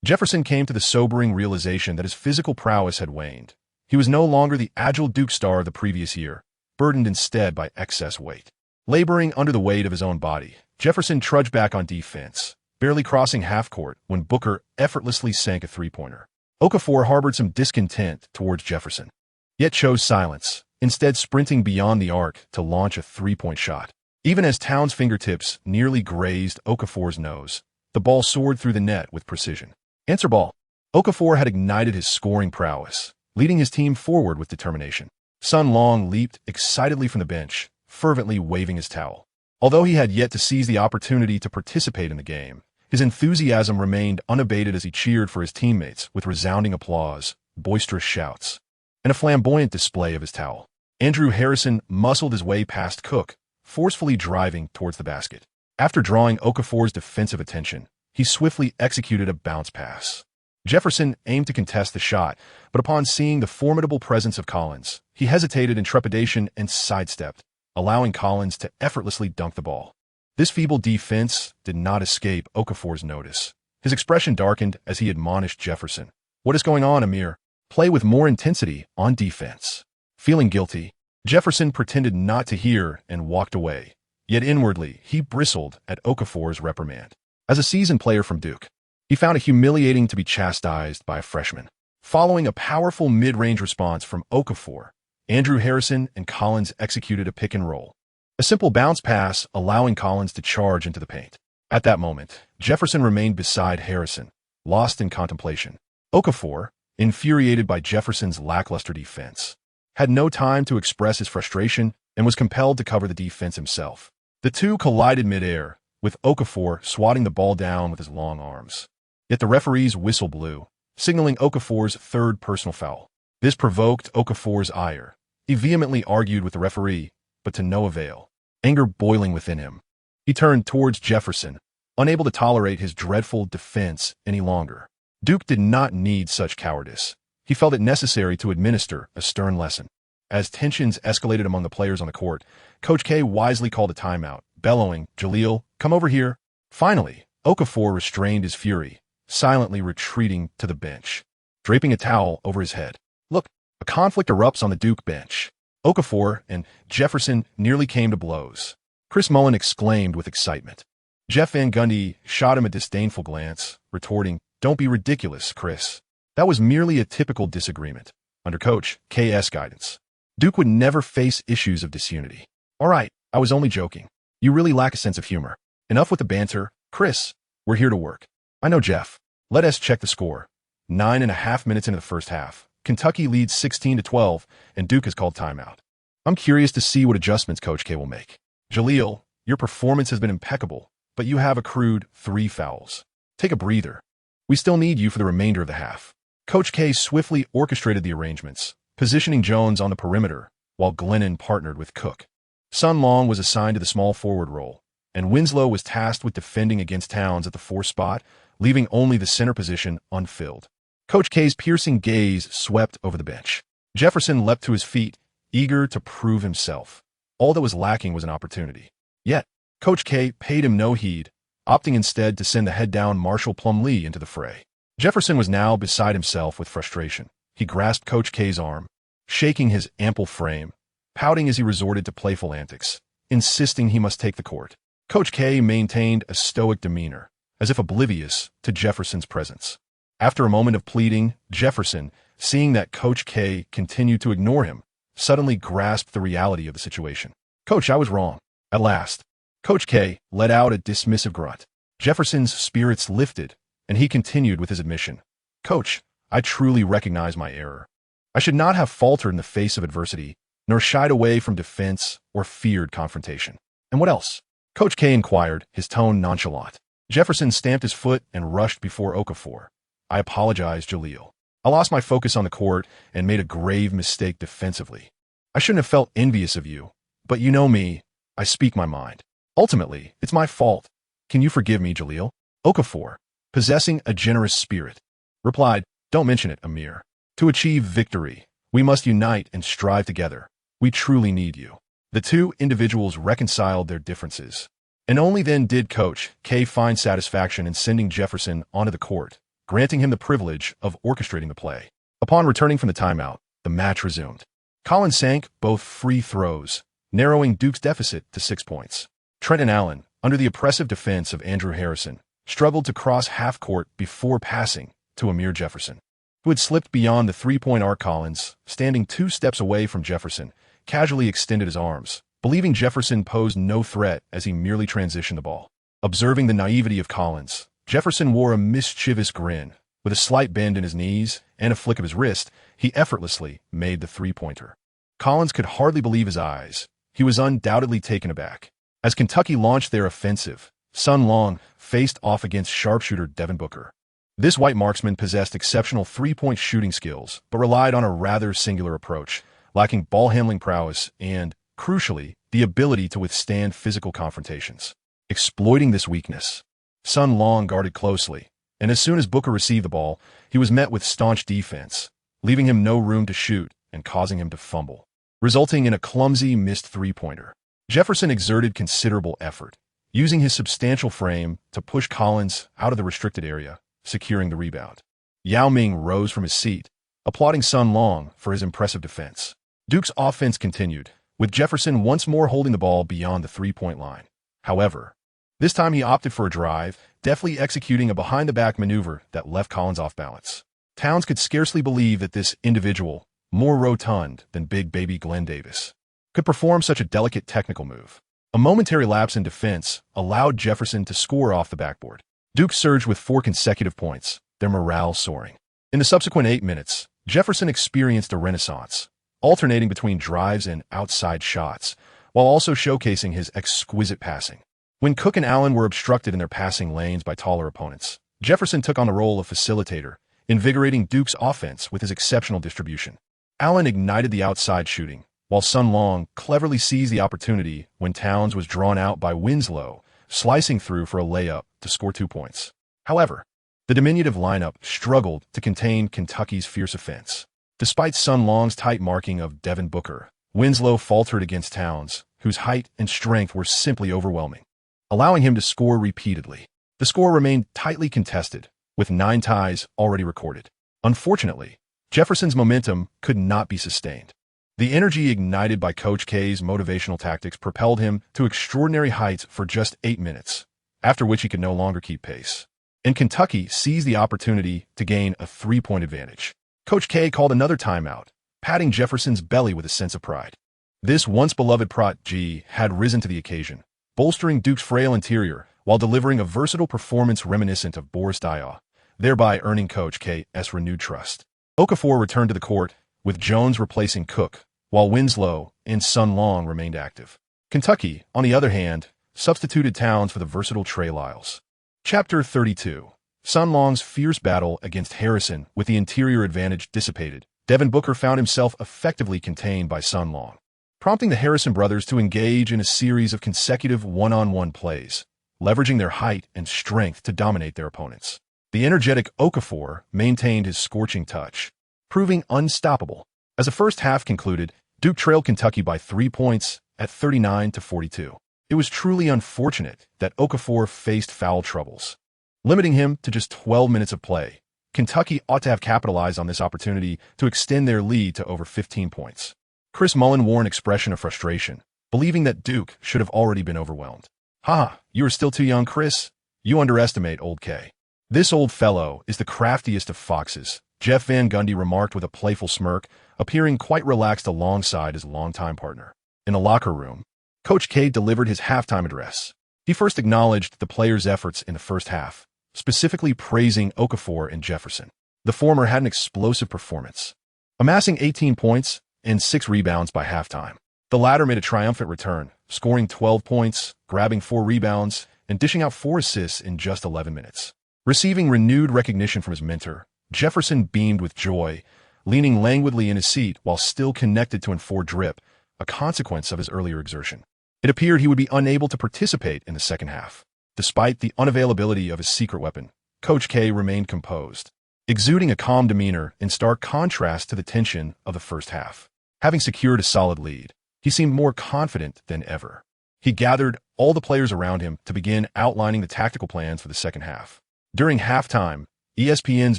Jefferson came to the sobering realization that his physical prowess had waned. He was no longer the agile Duke star of the previous year, burdened instead by excess weight. Laboring under the weight of his own body, Jefferson trudged back on defense, barely crossing half-court when Booker effortlessly sank a three-pointer. Okafor harbored some discontent towards Jefferson, yet chose silence, instead sprinting beyond the arc to launch a three-point shot. Even as Towns' fingertips nearly grazed Okafor's nose, the ball soared through the net with precision. Answer ball. Okafor had ignited his scoring prowess, leading his team forward with determination. Sun Long leaped excitedly from the bench, fervently waving his towel. Although he had yet to seize the opportunity to participate in the game, his enthusiasm remained unabated as he cheered for his teammates with resounding applause, boisterous shouts, and a flamboyant display of his towel. Andrew Harrison muscled his way past Cook, forcefully driving towards the basket. After drawing Okafor's defensive attention, he swiftly executed a bounce pass. Jefferson aimed to contest the shot, but upon seeing the formidable presence of Collins, he hesitated in trepidation and sidestepped, allowing Collins to effortlessly dunk the ball. This feeble defense did not escape Okafor's notice. His expression darkened as he admonished Jefferson. "What is going on, Amir? Play with more intensity on defense." Feeling guilty, Jefferson pretended not to hear and walked away. Yet inwardly, he bristled at Okafor's reprimand. As a seasoned player from Duke, he found it humiliating to be chastised by a freshman. Following a powerful mid-range response from Okafor, Andrew Harrison and Collins executed a pick and roll. A simple bounce pass allowing Collins to charge into the paint. At that moment, Jefferson remained beside Harrison, lost in contemplation. Okafor, infuriated by Jefferson's lackluster defense, had no time to express his frustration and was compelled to cover the defense himself. The two collided midair, with Okafor swatting the ball down with his long arms. Yet the referee's whistle blew, signaling Okafor's third personal foul. This provoked Okafor's ire. He vehemently argued with the referee, but to no avail. Anger boiling within him, he turned towards Jefferson, unable to tolerate his dreadful defense any longer. Duke did not need such cowardice. He felt it necessary to administer a stern lesson. As tensions escalated among the players on the court, Coach K wisely called a timeout, bellowing, "Jaleel, come over here." Finally, Okafor restrained his fury, silently retreating to the bench, draping a towel over his head. Look, a conflict erupts on the Duke bench. Okafor and Jefferson nearly came to blows. Chris Mullin exclaimed with excitement. Jeff Van Gundy shot him a disdainful glance, retorting, "Don't be ridiculous, Chris. That was merely a typical disagreement, under Coach K.'s guidance. Duke would never face issues of disunity." "All right, I was only joking. You really lack a sense of humor. Enough with the banter. Chris, we're here to work." "I know, Jeff. Let us check the score." 9.5 minutes into the first half, Kentucky leads 16-12, and Duke has called timeout. "I'm curious to see what adjustments Coach K will make." "Jaleel, your performance has been impeccable, but you have accrued 3 fouls. Take a breather. We still need you for the remainder of the half." Coach K swiftly orchestrated the arrangements, positioning Jones on the perimeter, while Glennon partnered with Cook. Sun Long was assigned to the small forward role, and Winslow was tasked with defending against Towns at the 4 spot, leaving only the center position unfilled. Coach K's piercing gaze swept over the bench. Jefferson leapt to his feet, eager to prove himself. All that was lacking was an opportunity. Yet, Coach K paid him no heed, opting instead to send the head-down Marshall Plumlee into the fray. Jefferson was now beside himself with frustration. He grasped Coach K's arm, shaking his ample frame, pouting as he resorted to playful antics, insisting he must take the court. Coach K maintained a stoic demeanor, as if oblivious to Jefferson's presence. After a moment of pleading, Jefferson, seeing that Coach K continued to ignore him, suddenly grasped the reality of the situation. "Coach, I was wrong." At last, Coach K let out a dismissive grunt. Jefferson's spirits lifted, and he continued with his admission. "Coach, I truly recognize my error. I should not have faltered in the face of adversity, nor shied away from defense or feared confrontation." "And what else?" Coach K inquired, his tone nonchalant. Jefferson stamped his foot and rushed before Okafor. "I apologize, Jaleel. I lost my focus on the court and made a grave mistake defensively. I shouldn't have felt envious of you, but you know me, I speak my mind. Ultimately, it's my fault. Can you forgive me, Jaleel?" Okafor, possessing a generous spirit, replied, "Don't mention it, Amir. To achieve victory, we must unite and strive together. We truly need you." The two individuals reconciled their differences, and only then did Coach K find satisfaction in sending Jefferson onto the court, granting him the privilege of orchestrating the play. Upon returning from the timeout, the match resumed. Collins sank both free throws, narrowing Duke's deficit to 6 points. Trenton Allen, under the oppressive defense of Andrew Harrison, struggled to cross half-court before passing to Amir Jefferson. who had slipped beyond the three-point arc. Collins, standing 2 steps away from Jefferson, casually extended his arms, believing Jefferson posed no threat as he merely transitioned the ball. Observing the naivety of Collins, Jefferson wore a mischievous grin. With a slight bend in his knees and a flick of his wrist, he effortlessly made the three-pointer. Collins could hardly believe his eyes. He was undoubtedly taken aback. As Kentucky launched their offensive, Sun Long faced off against sharpshooter Devin Booker. This white marksman possessed exceptional three-point shooting skills, but relied on a rather singular approach, lacking ball-handling prowess and, crucially, the ability to withstand physical confrontations. Exploiting this weakness, Sun Long guarded closely, and as soon as Booker received the ball, he was met with staunch defense, leaving him no room to shoot and causing him to fumble, resulting in a clumsy missed three-pointer. Jefferson exerted considerable effort, using his substantial frame to push Collins out of the restricted area, securing the rebound. Yao Ming rose from his seat, applauding Sun Long for his impressive defense. Duke's offense continued, with Jefferson once more holding the ball beyond the three-point line. However, this time he opted for a drive, deftly executing a behind-the-back maneuver that left Collins off balance. Towns could scarcely believe that this individual, more rotund than big baby Glenn Davis, could perform such a delicate technical move. A momentary lapse in defense allowed Jefferson to score off the backboard. Duke surged with 4 consecutive points, their morale soaring. In the subsequent 8 minutes, Jefferson experienced a renaissance, alternating between drives and outside shots, while also showcasing his exquisite passing. When Cook and Allen were obstructed in their passing lanes by taller opponents, Jefferson took on the role of facilitator, invigorating Duke's offense with his exceptional distribution. Allen ignited the outside shooting, while Sun Long cleverly seized the opportunity when Towns was drawn out by Winslow, slicing through for a layup to score 2 points. However, the diminutive lineup struggled to contain Kentucky's fierce offense. Despite Sun Long's tight marking of Devin Booker, Winslow faltered against Towns, whose height and strength were simply overwhelming, allowing him to score repeatedly. The score remained tightly contested, with 9 ties already recorded. Unfortunately, Jefferson's momentum could not be sustained. The energy ignited by Coach K's motivational tactics propelled him to extraordinary heights for just 8 minutes, after which he could no longer keep pace. And Kentucky seized the opportunity to gain a 3-point advantage. Coach K called another timeout, patting Jefferson's belly with a sense of pride. This once-beloved Prot G had risen to the occasion, bolstering Duke's frail interior while delivering a versatile performance reminiscent of Boris Diaw, thereby earning Coach K's renewed trust. Okafor returned to the court, with Jones replacing Cook, while Winslow and Sun Long remained active. Kentucky, on the other hand, substituted Towns for the versatile Trey Lyles. Chapter 32. Sun Long's fierce battle against Harrison with the interior advantage dissipated. Devin Booker found himself effectively contained by Sun Long, prompting the Harrison brothers to engage in a series of consecutive one-on-one plays, leveraging their height and strength to dominate their opponents. The energetic Okafor maintained his scorching touch, proving unstoppable. As the first half concluded, Duke trailed Kentucky by 3 points at 39-42. It was truly unfortunate that Okafor faced foul troubles, limiting him to just 12 minutes of play. Kentucky ought to have capitalized on this opportunity to extend their lead to over 15 points. Chris Mullen wore an expression of frustration, believing that Duke should have already been overwhelmed. "Ha, you are still too young, Chris. You underestimate old K. This old fellow is the craftiest of foxes," Jeff Van Gundy remarked with a playful smirk, appearing quite relaxed alongside his longtime partner. In the locker room, Coach K delivered his halftime address. He first acknowledged the players' efforts in the first half, specifically praising Okafor and Jefferson. The former had an explosive performance, amassing 18 points and 6 rebounds by halftime. The latter made a triumphant return, scoring 12 points, grabbing 4 rebounds, and dishing out 4 assists in just 11 minutes. Receiving renewed recognition from his mentor, Jefferson beamed with joy, leaning languidly in his seat while still connected to an 4 drip, a consequence of his earlier exertion. It appeared he would be unable to participate in the second half. Despite the unavailability of his secret weapon, Coach K remained composed, exuding a calm demeanor in stark contrast to the tension of the first half. Having secured a solid lead, he seemed more confident than ever. He gathered all the players around him to begin outlining the tactical plans for the second half. During halftime, ESPN's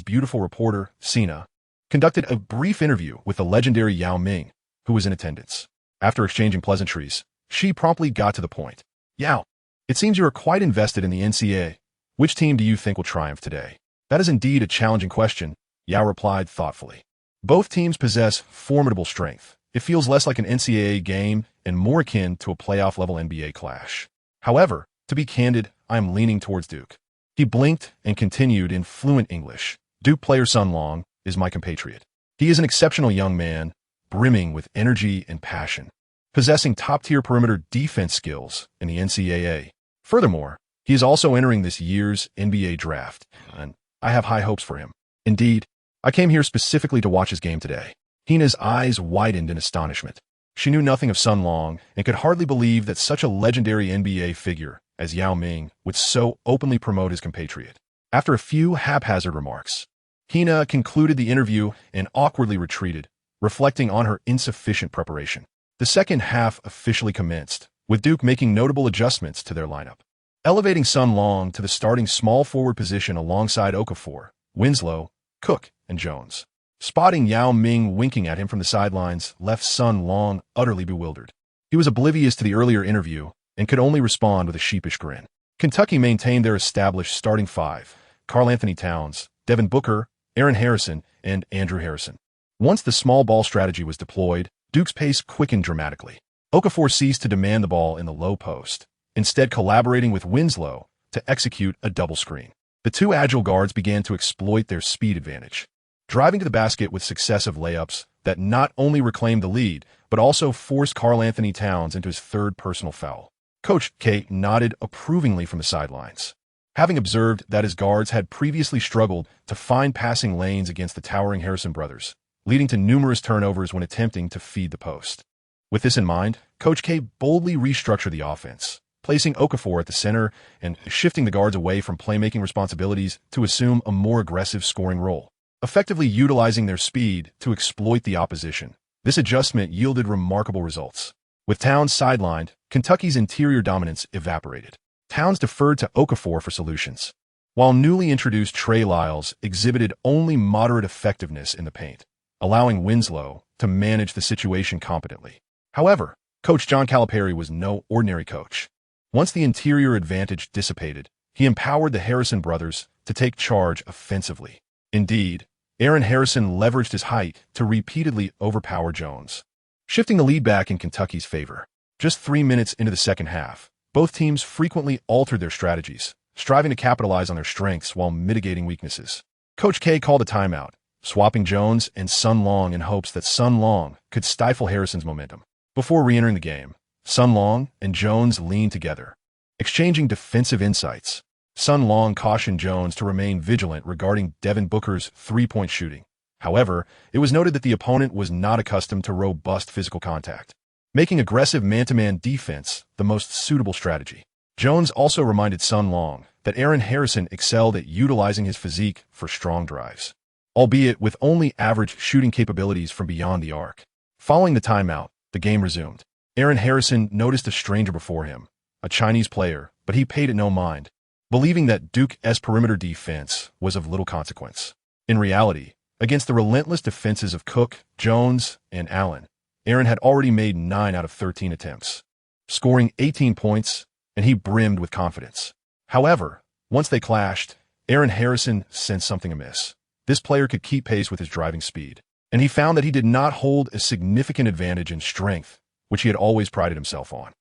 beautiful reporter, Sina, conducted a brief interview with the legendary Yao Ming, who was in attendance. After exchanging pleasantries, she promptly got to the point. "Yao, it seems you are quite invested in the NCAA. Which team do you think will triumph today?" "That is indeed a challenging question," Yao replied thoughtfully. Both teams possess formidable strength. It feels less like an NCAA game and more akin to a playoff-level NBA clash. However, to be candid, I am leaning towards Duke. He blinked and continued in fluent English. Duke player Sun Long is my compatriot. He is an exceptional young man, brimming with energy and passion, possessing top-tier perimeter defense skills in the NCAA. Furthermore, he is also entering this year's NBA draft, and I have high hopes for him. Indeed, I came here specifically to watch his game today. Hina's eyes widened in astonishment. She knew nothing of Sun Long and could hardly believe that such a legendary NBA figure as Yao Ming would so openly promote his compatriot. After a few haphazard remarks, Hina concluded the interview and awkwardly retreated, reflecting on her insufficient preparation. The second half officially commenced, with Duke making notable adjustments to their lineup, elevating Sun Long to the starting small forward position alongside Okafor, Winslow, Cook, and Jones. Spotting Yao Ming winking at him from the sidelines left Sun Long utterly bewildered. He was oblivious to the earlier interview and could only respond with a sheepish grin. Kentucky maintained their established starting five: Karl-Anthony Towns, Devin Booker, Aaron Harrison, and Andrew Harrison. Once the small ball strategy was deployed, Duke's pace quickened dramatically. Okafor ceased to demand the ball in the low post, instead collaborating with Winslow to execute a double screen. The two agile guards began to exploit their speed advantage, driving to the basket with successive layups that not only reclaimed the lead, but also forced Karl-Anthony Towns into his third personal foul. Coach K nodded approvingly from the sidelines, having observed that his guards had previously struggled to find passing lanes against the towering Harrison brothers, leading to numerous turnovers when attempting to feed the post. With this in mind, Coach K boldly restructured the offense, placing Okafor at the center and shifting the guards away from playmaking responsibilities to assume a more aggressive scoring role, effectively utilizing their speed to exploit the opposition. This adjustment yielded remarkable results. With Towns sidelined, Kentucky's interior dominance evaporated. Towns deferred to Okafor for solutions, while newly introduced Trey Lyles exhibited only moderate effectiveness in the paint, allowing Winslow to manage the situation competently. However, Coach John Calipari was no ordinary coach. Once the interior advantage dissipated, he empowered the Harrison brothers to take charge offensively. Indeed, Aaron Harrison leveraged his height to repeatedly overpower Jones, shifting the lead back in Kentucky's favor. Just 3 minutes into the second half, both teams frequently altered their strategies, striving to capitalize on their strengths while mitigating weaknesses. Coach K called a timeout, swapping Jones and Sun Long in hopes that Sun Long could stifle Harrison's momentum. Before re-entering the game, Sun Long and Jones leaned together, exchanging defensive insights. Sun Long cautioned Jones to remain vigilant regarding Devin Booker's three-point shooting. However, it was noted that the opponent was not accustomed to robust physical contact, making aggressive man-to-man defense the most suitable strategy. Jones also reminded Sun Long that Aaron Harrison excelled at utilizing his physique for strong drives, albeit with only average shooting capabilities from beyond the arc. Following the timeout, the game resumed. Aaron Harrison noticed a stranger before him, a Chinese player, but he paid it no mind, believing that Duke's perimeter defense was of little consequence. In reality, against the relentless defenses of Cook, Jones, and Allen, Aaron had already made 9 out of 13 attempts, scoring 18 points, and he brimmed with confidence. However, once they clashed, Aaron Harrison sensed something amiss. This player could keep pace with his driving speed, and he found that he did not hold a significant advantage in strength, which he had always prided himself on.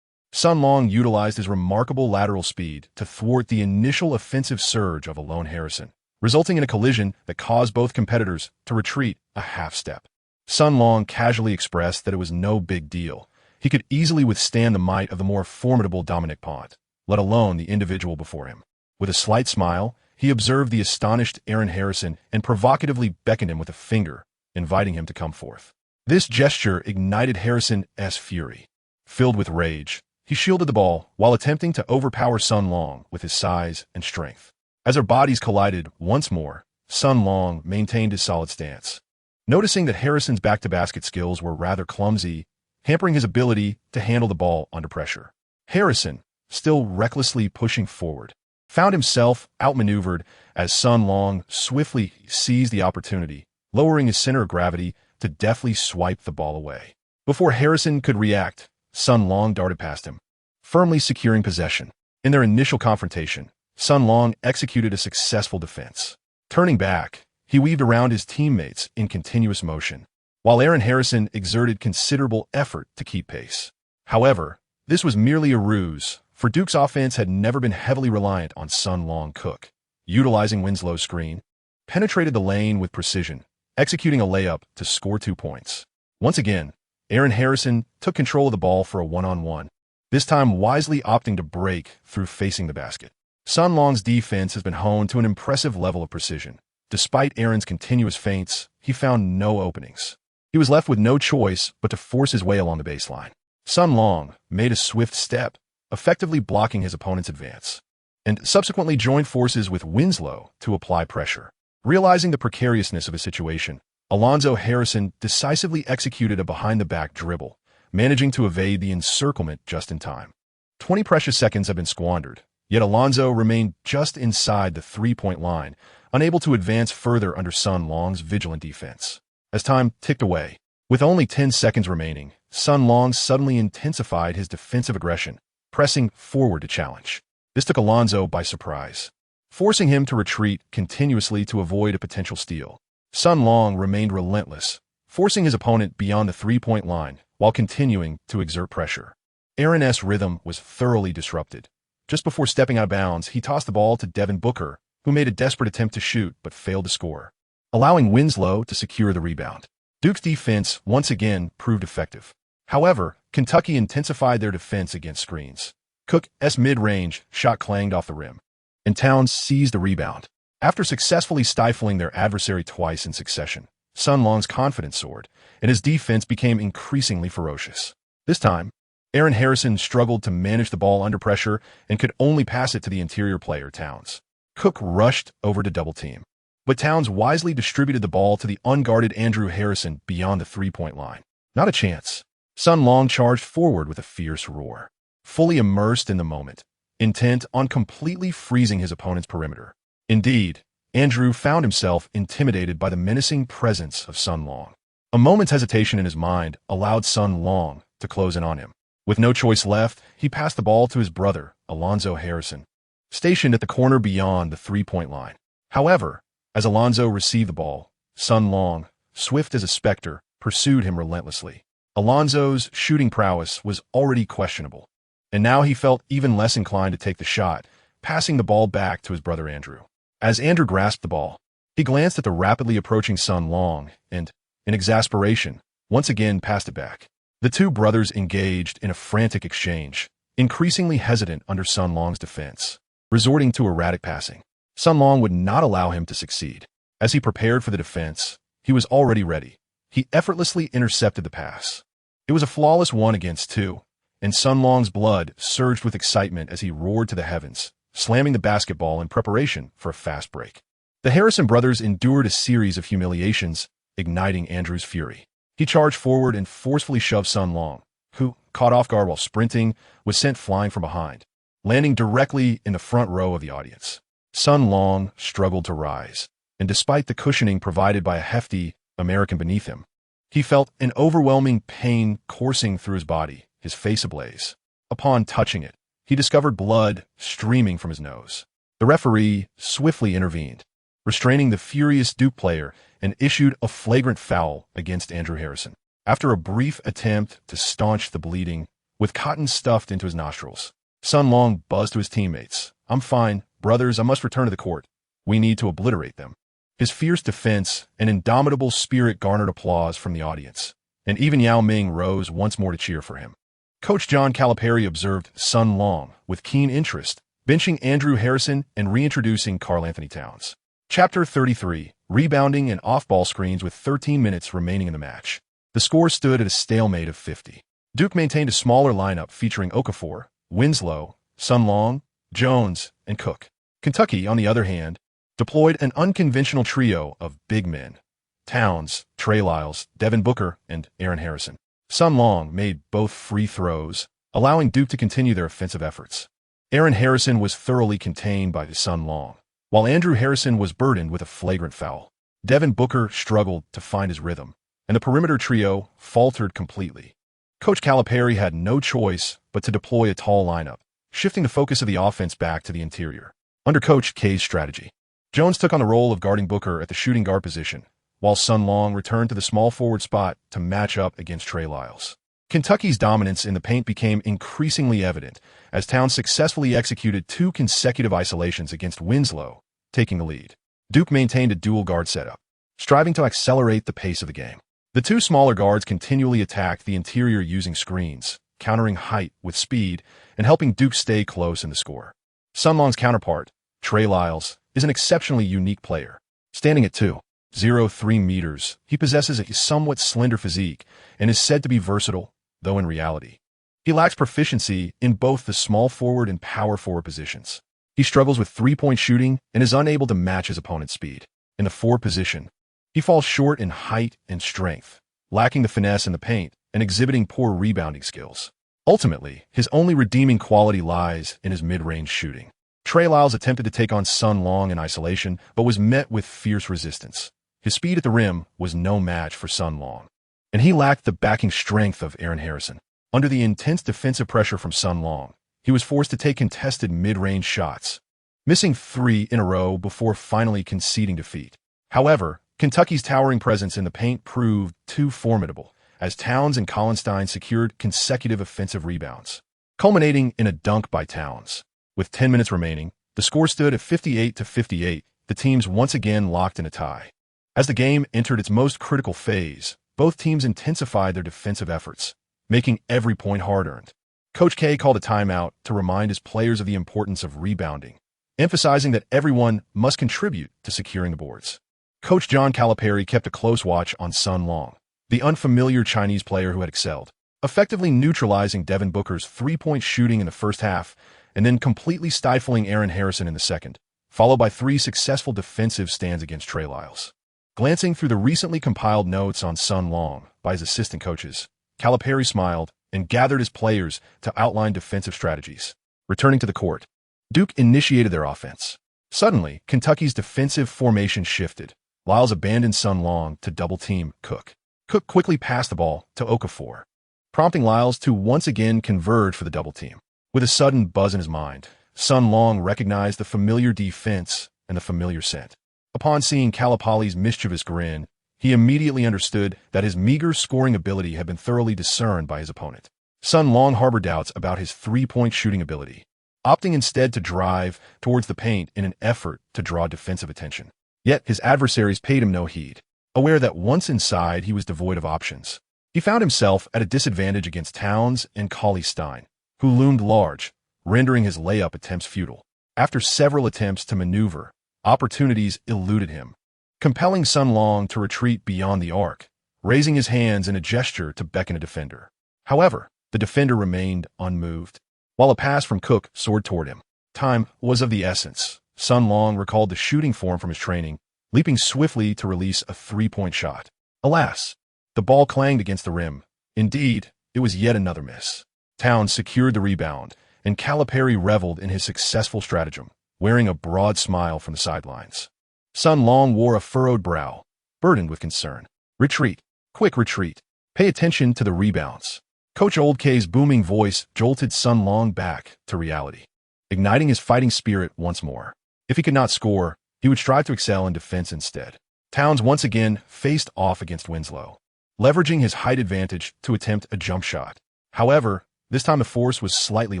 Sun Long utilized his remarkable lateral speed to thwart the initial offensive surge of a lone Harrison, resulting in a collision that caused both competitors to retreat a half step. Sun Long casually expressed that it was no big deal. He could easily withstand the might of the more formidable Dominic Pont, let alone the individual before him. With a slight smile, he observed the astonished Aaron Harrison and provocatively beckoned him with a finger, inviting him to come forth. This gesture ignited Harrison's fury. Filled with rage, he shielded the ball while attempting to overpower Sun Long with his size and strength. As their bodies collided once more, Sun Long maintained his solid stance. Noticing that Harrison's back-to-basket skills were rather clumsy, hampering his ability to handle the ball under pressure, Harrison, still recklessly pushing forward, found himself outmaneuvered as Sun Long swiftly seized the opportunity, lowering his center of gravity to deftly swipe the ball away. Before Harrison could react, Sun Long darted past him, firmly securing possession. In their initial confrontation, Sun Long executed a successful defense. Turning back, He weaved around his teammates in continuous motion, while Aaron Harrison exerted considerable effort to keep pace. However, this was merely a ruse, for Duke's offense had never been heavily reliant on Sun Longtai. Utilizing Winslow's screen, penetrated the lane with precision, executing a layup to score 2 points. Once again, Aaron Harrison took control of the ball for a one-on-one, this time wisely opting to break through facing the basket. Sun Long's defense has been honed to an impressive level of precision. Despite Aaron's continuous feints, he found no openings. He was left with no choice but to force his way along the baseline. Sun Long made a swift step, effectively blocking his opponent's advance, and subsequently joined forces with Winslow to apply pressure. Realizing the precariousness of his situation, Alonzo Harrison decisively executed a behind-the-back dribble, managing to evade the encirclement just in time. 20 precious seconds have been squandered, yet Alonzo remained just inside the three-point line, unable to advance further under Sun Long's vigilant defense. As time ticked away, with only 10 seconds remaining, Sun Long suddenly intensified his defensive aggression, pressing forward to challenge. This took Alonzo by surprise, forcing him to retreat continuously to avoid a potential steal. Sun Long remained relentless, forcing his opponent beyond the three-point line while continuing to exert pressure. Aaron's rhythm was thoroughly disrupted. Just before stepping out of bounds, he tossed the ball to Devin Booker, who made a desperate attempt to shoot but failed to score, allowing Winslow to secure the rebound. Duke's defense once again proved effective. However, Kentucky intensified their defense against screens. Cook's mid-range shot clanged off the rim, and Towns seized the rebound. After successfully stifling their adversary twice in succession, Sun Long's confidence soared, and his defense became increasingly ferocious. This time, Aaron Harrison struggled to manage the ball under pressure and could only pass it to the interior player, Towns. Cook rushed over to double-team, but Towns wisely distributed the ball to the unguarded Andrew Harrison beyond the three-point line. Not a chance. Sun Long charged forward with a fierce roar, fully immersed in the moment, intent on completely freezing his opponent's perimeter. Indeed, Andrew found himself intimidated by the menacing presence of Sun Long. A moment's hesitation in his mind allowed Sun Long to close in on him. With no choice left, he passed the ball to his brother, Alonzo Harrison, stationed at the corner beyond the three-point line. However, as Alonzo received the ball, Sun Long, swift as a specter, pursued him relentlessly. Alonzo's shooting prowess was already questionable, and now he felt even less inclined to take the shot, passing the ball back to his brother Andrew. As Andrew grasped the ball, he glanced at the rapidly approaching Sun Long and, in exasperation, once again passed it back. The two brothers engaged in a frantic exchange, increasingly hesitant under Sun Long's defense, resorting to erratic passing. Sun Long would not allow him to succeed. As he prepared for the defense, he was already ready. He effortlessly intercepted the pass. It was a flawless 1-against-2, and Sun Long's blood surged with excitement as he roared to the heavens, slamming the basketball in preparation for a fast break. The Harrison brothers endured a series of humiliations, igniting Andrew's fury. He charged forward and forcefully shoved Sun Long, who, caught off guard while sprinting, was sent flying from behind, landing directly in the front row of the audience. Sun Long struggled to rise, and despite the cushioning provided by a hefty American beneath him, he felt an overwhelming pain coursing through his body, his face ablaze. Upon touching it, he discovered blood streaming from his nose. The referee swiftly intervened, restraining the furious Duke player, and issued a flagrant foul against Andrew Harrison. After a brief attempt to staunch the bleeding with cotton stuffed into his nostrils, Sun Long buzzed to his teammates, "I'm fine, brothers, I must return to the court. We need to obliterate them." His fierce defense and indomitable spirit garnered applause from the audience, and even Yao Ming rose once more to cheer for him. Coach John Calipari observed Sun Long with keen interest, benching Andrew Harrison and reintroducing Karl-Anthony Towns. Chapter 33, Rebounding and Off-Ball Screens with 13 minutes remaining in the match. The score stood at a stalemate of 50. Duke maintained a smaller lineup featuring Okafor, Winslow, Sun Long, Jones, and Cook. Kentucky, on the other hand, deployed an unconventional trio of big men: Towns, Trey Lyles, Devin Booker, and Aaron Harrison. Sun Long made both free throws, allowing Duke to continue their offensive efforts. Aaron Harrison was thoroughly contained by Sun Long, while Andrew Harrison was burdened with a flagrant foul. Devin Booker struggled to find his rhythm, and the perimeter trio faltered completely. Coach Calipari had no choice but to deploy a tall lineup, shifting the focus of the offense back to the interior. Under Coach K's strategy, Jones took on the role of guarding Booker at the shooting guard position, while Sun Long returned to the small forward spot to match up against Trey Lyles. Kentucky's dominance in the paint became increasingly evident as Towns successfully executed 2 consecutive isolations against Winslow, taking the lead. Duke maintained a dual guard setup, striving to accelerate the pace of the game. The 2 smaller guards continually attacked the interior using screens, countering height with speed and helping Duke stay close in the score. Sun Long's counterpart, Trey Lyles, is an exceptionally unique player. Standing at 2.03 meters, he possesses a somewhat slender physique and is said to be versatile, though in reality, he lacks proficiency in both the small forward and power forward positions. He struggles with three-point shooting and is unable to match his opponent's speed. In the 4 position, he falls short in height and strength, lacking the finesse in the paint and exhibiting poor rebounding skills. Ultimately, his only redeeming quality lies in his mid-range shooting. Trey Lyles attempted to take on Sun Long in isolation, but was met with fierce resistance. His speed at the rim was no match for Sun Long, and he lacked the backing strength of Aaron Harrison. Under the intense defensive pressure from Sun Long, he was forced to take contested mid-range shots, missing 3 in a row before finally conceding defeat. However, Kentucky's towering presence in the paint proved too formidable, as Towns and Collinstein secured consecutive offensive rebounds, culminating in a dunk by Towns. With 10 minutes remaining, the score stood at 58-58, the teams once again locked in a tie. As the game entered its most critical phase, both teams intensified their defensive efforts, making every point hard-earned. Coach K called a timeout to remind his players of the importance of rebounding, emphasizing that everyone must contribute to securing the boards. Coach John Calipari kept a close watch on Sun Long, the unfamiliar Chinese player who had excelled, effectively neutralizing Devin Booker's three-point shooting in the first half and then completely stifling Aaron Harrison in the second, followed by 3 successful defensive stands against Trey Lyles. Glancing through the recently compiled notes on Sun Long by his assistant coaches, Calipari smiled and gathered his players to outline defensive strategies. Returning to the court, Duke initiated their offense. Suddenly, Kentucky's defensive formation shifted. Lyles abandoned Sun Long to double-team Cook. Cook quickly passed the ball to Okafor, prompting Lyles to once again converge for the double-team. With a sudden buzz in his mind, Sun Long recognized the familiar defense and the familiar scent. Upon seeing Calipari's mischievous grin, he immediately understood that his meager scoring ability had been thoroughly discerned by his opponent. Sun Long harbored doubts about his three-point shooting ability, opting instead to drive towards the paint in an effort to draw defensive attention. Yet his adversaries paid him no heed. Aware that once inside he was devoid of options, he found himself at a disadvantage against Towns and Collinstein, who loomed large, rendering his layup attempts futile. After several attempts to maneuver, opportunities eluded him, compelling Sun Long to retreat beyond the arc, raising his hands in a gesture to beckon a defender. However, the defender remained unmoved. While a pass from Cook soared toward him, time was of the essence. Sun Long recalled the shooting form from his training, leaping swiftly to release a three-point shot. Alas, the ball clanged against the rim. Indeed, it was yet another miss. Towns secured the rebound, and Calipari reveled in his successful stratagem, wearing a broad smile from the sidelines. Sun Long wore a furrowed brow, burdened with concern. Retreat. Quick retreat. Pay attention to the rebounds. Coach Old K's booming voice jolted Sun Long back to reality, igniting his fighting spirit once more. If he could not score, he would strive to excel in defense instead. Towns once again faced off against Winslow, leveraging his height advantage to attempt a jump shot. However, this time the force was slightly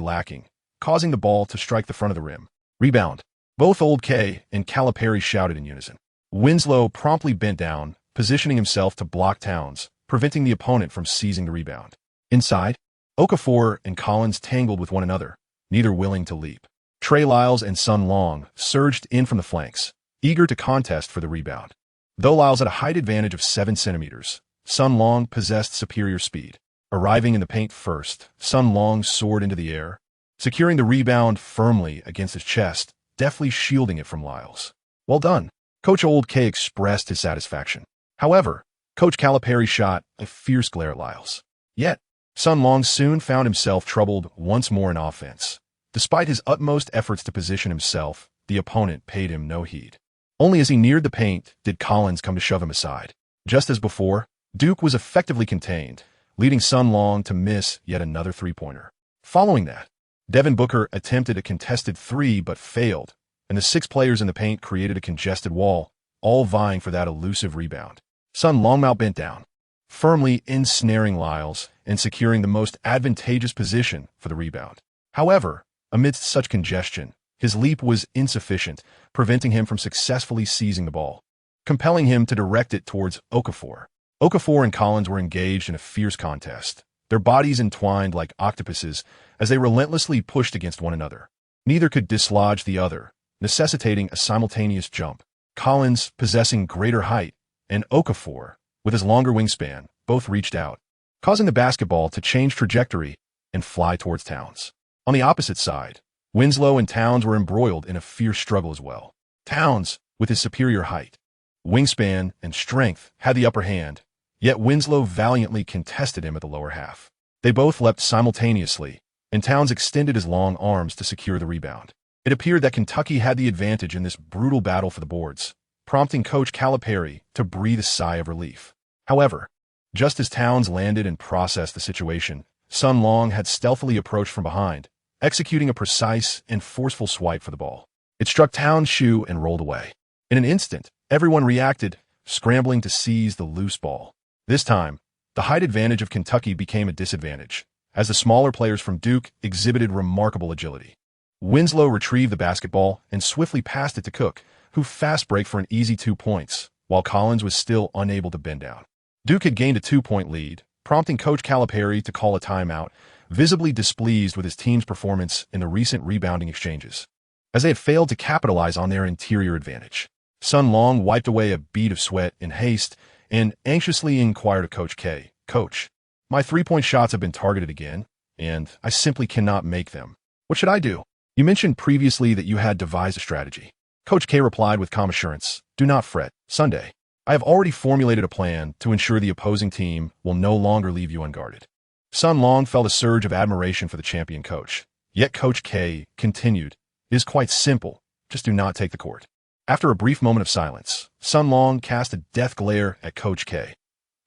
lacking, causing the ball to strike the front of the rim. Rebound. Both Old K and Calipari shouted in unison. Winslow promptly bent down, positioning himself to block Towns, preventing the opponent from seizing the rebound. Inside, Okafor and Collins tangled with one another, neither willing to leap. Trey Lyles and Sun Long surged in from the flanks, eager to contest for the rebound. Though Lyles had a height advantage of 7 centimeters, Sun Long possessed superior speed. Arriving in the paint first, Sun Long soared into the air, securing the rebound firmly against his chest, deftly shielding it from Lyles. Well done. Coach Old K expressed his satisfaction. However, Coach Calipari shot a fierce glare at Lyles. Yet, Sun Long soon found himself troubled once more in offense. Despite his utmost efforts to position himself, the opponent paid him no heed. Only as he neared the paint did Collins come to shove him aside. Just as before, Duke was effectively contained, leading Sun Long to miss yet another three-pointer. Following that, Devin Booker attempted a contested 3 but failed, and the 6 players in the paint created a congested wall, all vying for that elusive rebound. Sun Longtai bent down, firmly ensnaring Lyles and securing the most advantageous position for the rebound. However, amidst such congestion, his leap was insufficient, preventing him from successfully seizing the ball, compelling him to direct it towards Okafor. Okafor and Collins were engaged in a fierce contest, their bodies entwined like octopuses as they relentlessly pushed against one another. Neither could dislodge the other, necessitating a simultaneous jump. Collins, possessing greater height, and Okafor, with his longer wingspan, both reached out, causing the basketball to change trajectory and fly towards Towns. On the opposite side, Winslow and Towns were embroiled in a fierce struggle as well. Towns, with his superior height, wingspan, and strength, had the upper hand, yet Winslow valiantly contested him at the lower half. They both leapt simultaneously, and Towns extended his long arms to secure the rebound. It appeared that Kentucky had the advantage in this brutal battle for the boards, prompting Coach Calipari to breathe a sigh of relief. However, just as Towns landed and processed the situation, Sun Long had stealthily approached from behind, executing a precise and forceful swipe for the ball. It struck Towns' shoe and rolled away. In an instant, everyone reacted, scrambling to seize the loose ball. This time, the height advantage of Kentucky became a disadvantage, as the smaller players from Duke exhibited remarkable agility. Winslow retrieved the basketball and swiftly passed it to Cook, who fast break for an easy 2 points, while Collins was still unable to bend down. Duke had gained a 2-point lead, prompting Coach Calipari to call a timeout, visibly displeased with his team's performance in the recent rebounding exchanges, as they had failed to capitalize on their interior advantage. Sun Long wiped away a bead of sweat in haste and anxiously inquired of Coach K, "Coach, my 3-point shots have been targeted again, and I simply cannot make them. What should I do? You mentioned previously that you had devised a strategy." Coach K replied with calm assurance, "Do not fret, Sunday. I have already formulated a plan to ensure the opposing team will no longer leave you unguarded." Sun Long felt a surge of admiration for the champion coach. Yet Coach K continued, "It is quite simple, just do not take the court." After a brief moment of silence, Sun Long cast a death glare at Coach K.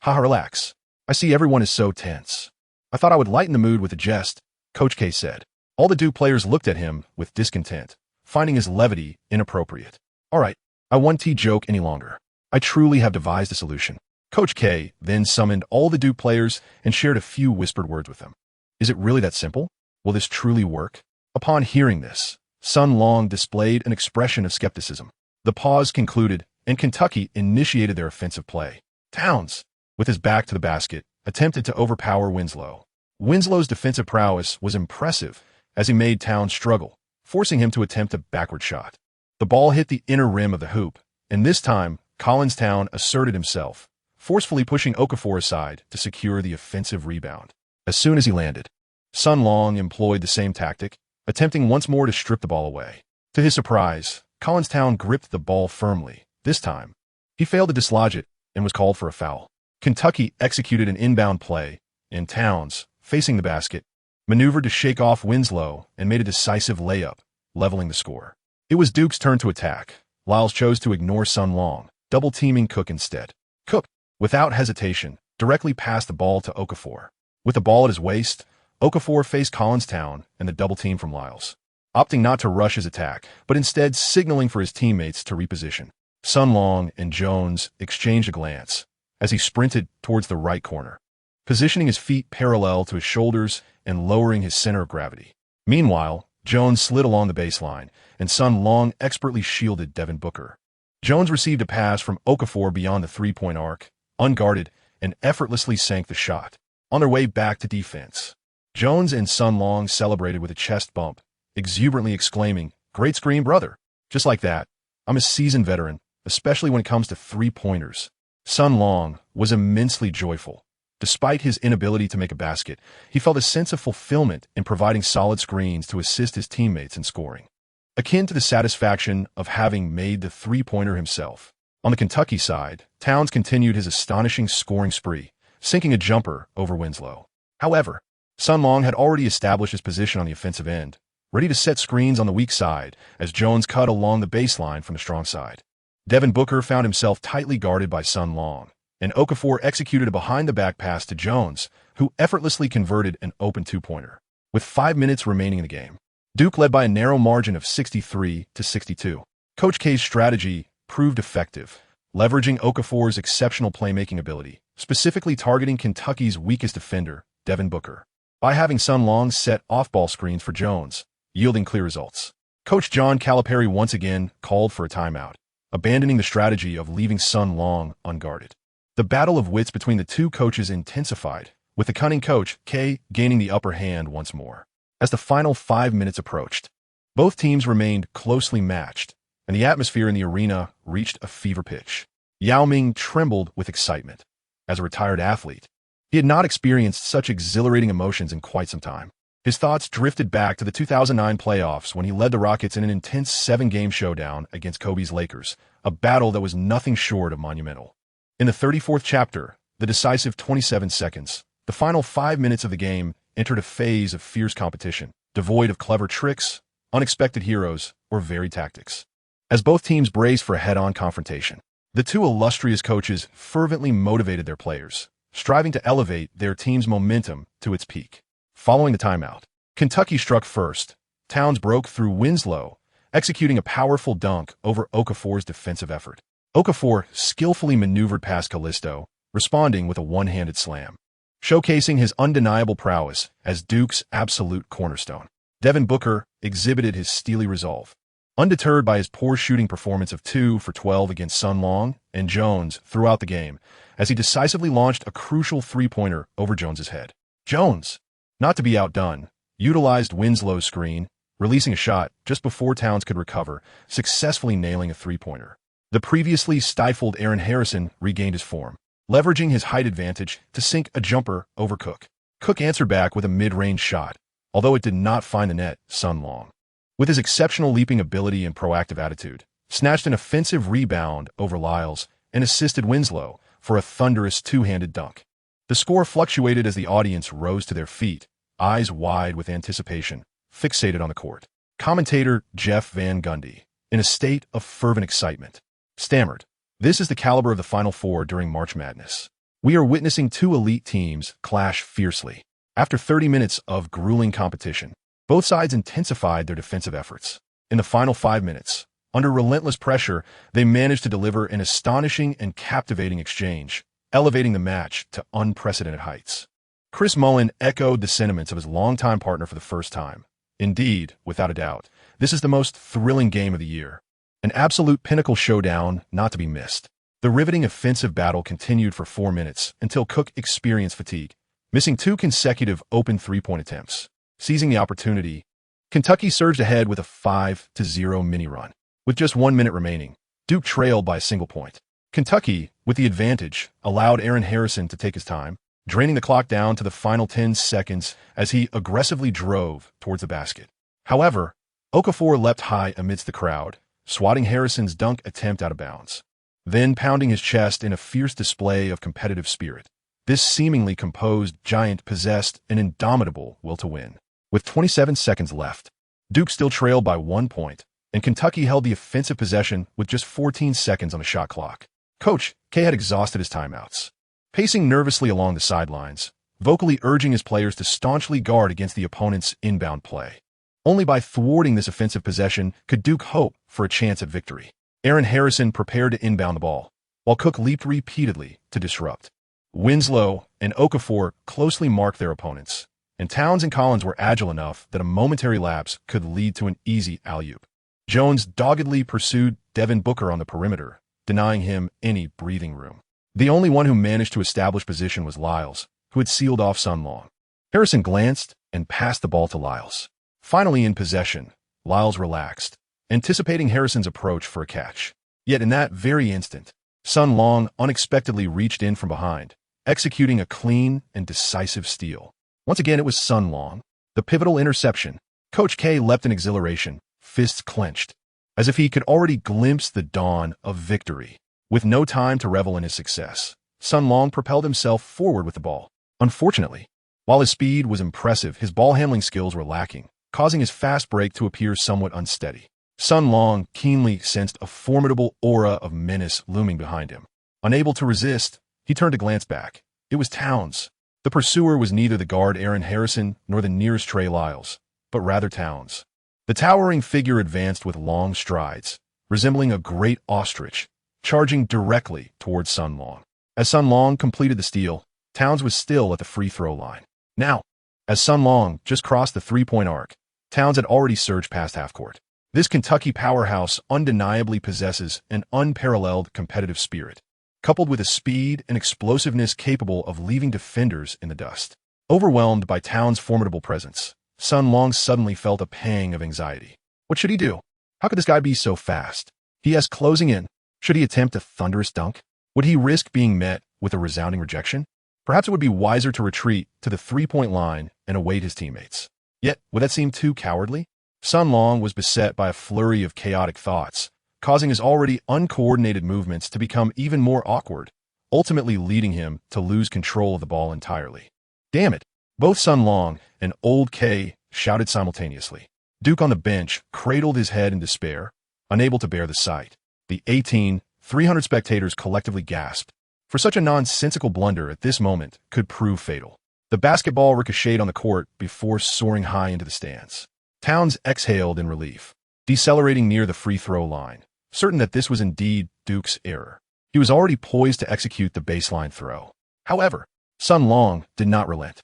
"Haha, relax. I see everyone is so tense. I thought I would lighten the mood with a jest," Coach K said. All the Duke players looked at him with discontent, finding his levity inappropriate. "All right, I won't joke any longer. I truly have devised a solution." Coach K then summoned all the Duke players and shared a few whispered words with them. "Is it really that simple? Will this truly work?" Upon hearing this, Sun Long displayed an expression of skepticism. The pause concluded, and Kentucky initiated their offensive play. Towns, with his back to the basket, attempted to overpower Winslow. Winslow's defensive prowess was impressive as he made Towns struggle, forcing him to attempt a backward shot. The ball hit the inner rim of the hoop, and this time, Collins Town asserted himself, forcefully pushing Okafor aside to secure the offensive rebound. As soon as he landed, Sun Long employed the same tactic, attempting once more to strip the ball away. To his surprise, Collins Town gripped the ball firmly. This time, he failed to dislodge it and was called for a foul. Kentucky executed an inbound play, and Towns, facing the basket, maneuvered to shake off Winslow and made a decisive layup, leveling the score. It was Duke's turn to attack. Lyles chose to ignore Sun Long, double-teaming Cook instead. Cook, without hesitation, directly passed the ball to Okafor. With the ball at his waist, Okafor faced Collins Town and the double-team from Lyles, opting not to rush his attack, but instead signaling for his teammates to reposition. Sun Long and Jones exchanged a glance as he sprinted towards the right corner, positioning his feet parallel to his shoulders and lowering his center of gravity. Meanwhile, Jones slid along the baseline, and Sun Long expertly shielded Devin Booker. Jones received a pass from Okafor beyond the 3-point arc, unguarded, and effortlessly sank the shot. On their way back to defense, Jones and Sun Long celebrated with a chest bump, exuberantly exclaiming, "Great screen, brother." Just like that, I'm a seasoned veteran, especially when it comes to 3-pointers. Sun Long was immensely joyful. Despite his inability to make a basket, he felt a sense of fulfillment in providing solid screens to assist his teammates in scoring, akin to the satisfaction of having made the 3-pointer himself. On the Kentucky side, Towns continued his astonishing scoring spree, sinking a jumper over Winslow. However, Sun Long had already established his position on the offensive end, ready to set screens on the weak side as Jones cut along the baseline from the strong side. Devin Booker found himself tightly guarded by Sun Long, and Okafor executed a behind-the-back pass to Jones, who effortlessly converted an open 2-pointer. With 5 minutes remaining in the game, Duke led by a narrow margin of 63-62. Coach K's strategy proved effective, leveraging Okafor's exceptional playmaking ability, specifically targeting Kentucky's weakest defender, Devin Booker, by having Sun Long set off-ball screens for Jones, yielding clear results. Coach John Calipari once again called for a timeout, abandoning the strategy of leaving Sun Long unguarded. The battle of wits between the two coaches intensified, with the cunning Coach K gaining the upper hand once more. As the final 5 minutes approached, both teams remained closely matched, and the atmosphere in the arena reached a fever pitch. Yao Ming trembled with excitement. As a retired athlete, he had not experienced such exhilarating emotions in quite some time. His thoughts drifted back to the 2009 playoffs when he led the Rockets in an intense 7-game showdown against Kobe's Lakers, a battle that was nothing short of monumental. In the 34th chapter, the decisive 27 seconds, the final 5 minutes of the game entered a phase of fierce competition, devoid of clever tricks, unexpected heroes, or varied tactics. As both teams braced for a head-on confrontation, the two illustrious coaches fervently motivated their players, striving to elevate their team's momentum to its peak. Following the timeout, Kentucky struck first. Towns broke through Winslow, executing a powerful dunk over Okafor's defensive effort. Okafor skillfully maneuvered past Callisto, responding with a one-handed slam, showcasing his undeniable prowess as Duke's absolute cornerstone. Devin Booker exhibited his steely resolve. Undeterred by his poor shooting performance of 2 for 12 against Sun Long and Jones throughout the game, as he decisively launched a crucial three-pointer over Jones's head. Jones, not to be outdone, utilized Winslow's screen, releasing a shot just before Towns could recover, successfully nailing a three-pointer. The previously stifled Aaron Harrison regained his form, leveraging his height advantage to sink a jumper over Cook. Cook answered back with a mid-range shot, although it did not find the net. Sun Long, with his exceptional leaping ability and proactive attitude, snatched an offensive rebound over Lyles and assisted Winslow for a thunderous two-handed dunk. The score fluctuated as the audience rose to their feet, eyes wide with anticipation, fixated on the court. Commentator Jeff Van Gundy, in a state of fervent excitement, stammered, "This is the caliber of the Final Four during March Madness. We are witnessing two elite teams clash fiercely." After 30 minutes of grueling competition, both sides intensified their defensive efforts. In the final 5 minutes, under relentless pressure, they managed to deliver an astonishing and captivating exchange, elevating the match to unprecedented heights. Chris Mullin echoed the sentiments of his longtime partner for the first time. Indeed, without a doubt, this is the most thrilling game of the year. An absolute pinnacle showdown not to be missed. The riveting offensive battle continued for 4 minutes until Cook experienced fatigue, missing 2 consecutive open three-point attempts. Seizing the opportunity, Kentucky surged ahead with a 5-0 mini-run. With just 1 minute remaining, Duke trailed by a single point. Kentucky, with the advantage, allowed Aaron Harrison to take his time, draining the clock down to the final 10 seconds as he aggressively drove towards the basket. However, Okafor leapt high amidst the crowd, swatting Harrison's dunk attempt out of bounds, then pounding his chest in a fierce display of competitive spirit. This seemingly composed giant possessed an indomitable will to win. With 27 seconds left, Duke still trailed by 1 point, and Kentucky held the offensive possession with just 14 seconds on the shot clock. Coach K had exhausted his timeouts, pacing nervously along the sidelines, vocally urging his players to staunchly guard against the opponent's inbound play. Only by thwarting this offensive possession could Duke hope for a chance at victory. Aaron Harrison prepared to inbound the ball, while Cook leaped repeatedly to disrupt. Winslow and Okafor closely marked their opponents, and Towns and Collins were agile enough that a momentary lapse could lead to an easy alley-oop. Jones doggedly pursued Devin Booker on the perimeter, denying him any breathing room. The only one who managed to establish position was Lyles, who had sealed off Sun Long. Harrison glanced and passed the ball to Lyles. Finally in possession, Lyles relaxed, anticipating Harrison's approach for a catch. Yet in that very instant, Sun Long unexpectedly reached in from behind, executing a clean and decisive steal. Once again, it was Sun Long. The pivotal interception. Coach K leapt in exhilaration, fists clenched, as if he could already glimpse the dawn of victory. With no time to revel in his success, Sun Long propelled himself forward with the ball. Unfortunately, while his speed was impressive, his ball handling skills were lacking, causing his fast break to appear somewhat unsteady. Sun Long keenly sensed a formidable aura of menace looming behind him. Unable to resist, he turned to glance back. It was Towns. The pursuer was neither the guard Aaron Harrison nor the nearest Trey Lyles, but rather Towns. The towering figure advanced with long strides, resembling a great ostrich, charging directly towards Sun Long. As Sun Long completed the steal, Towns was still at the free throw line. Now, as Sun Long just crossed the three-point arc, Towns had already surged past half-court. This Kentucky powerhouse undeniably possesses an unparalleled competitive spirit, coupled with a speed and explosiveness capable of leaving defenders in the dust. Overwhelmed by Towns' formidable presence, Sun Long suddenly felt a pang of anxiety. What should he do? How could this guy be so fast? He is closing in. Should he attempt a thunderous dunk? Would he risk being met with a resounding rejection? Perhaps it would be wiser to retreat to the three-point line and await his teammates. Yet, would that seem too cowardly? Sun Long was beset by a flurry of chaotic thoughts, causing his already uncoordinated movements to become even more awkward, ultimately leading him to lose control of the ball entirely. Damn it! Both Sun Long and Old K shouted simultaneously. Duke on the bench cradled his head in despair, unable to bear the sight. The 300 spectators collectively gasped, for such a nonsensical blunder at this moment could prove fatal. The basketball ricocheted on the court before soaring high into the stands. Towns exhaled in relief, decelerating near the free throw line, certain that this was indeed Duke's error. He was already poised to execute the baseline throw. However, Sun Long did not relent.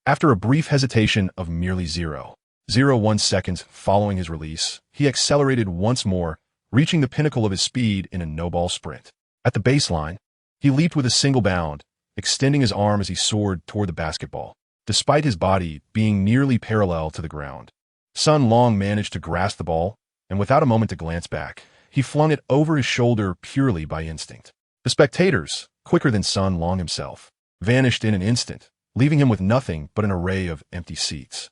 After a brief hesitation of merely 0.01 seconds following his release, he accelerated once more, reaching the pinnacle of his speed in a no-ball sprint. At the baseline, he leaped with a single bound, extending his arm as he soared toward the basketball, despite his body being nearly parallel to the ground. Sun Long managed to grasp the ball, and without a moment to glance back, he flung it over his shoulder purely by instinct. The spectators, quicker than Sun Long himself, vanished in an instant, leaving him with nothing but an array of empty seats.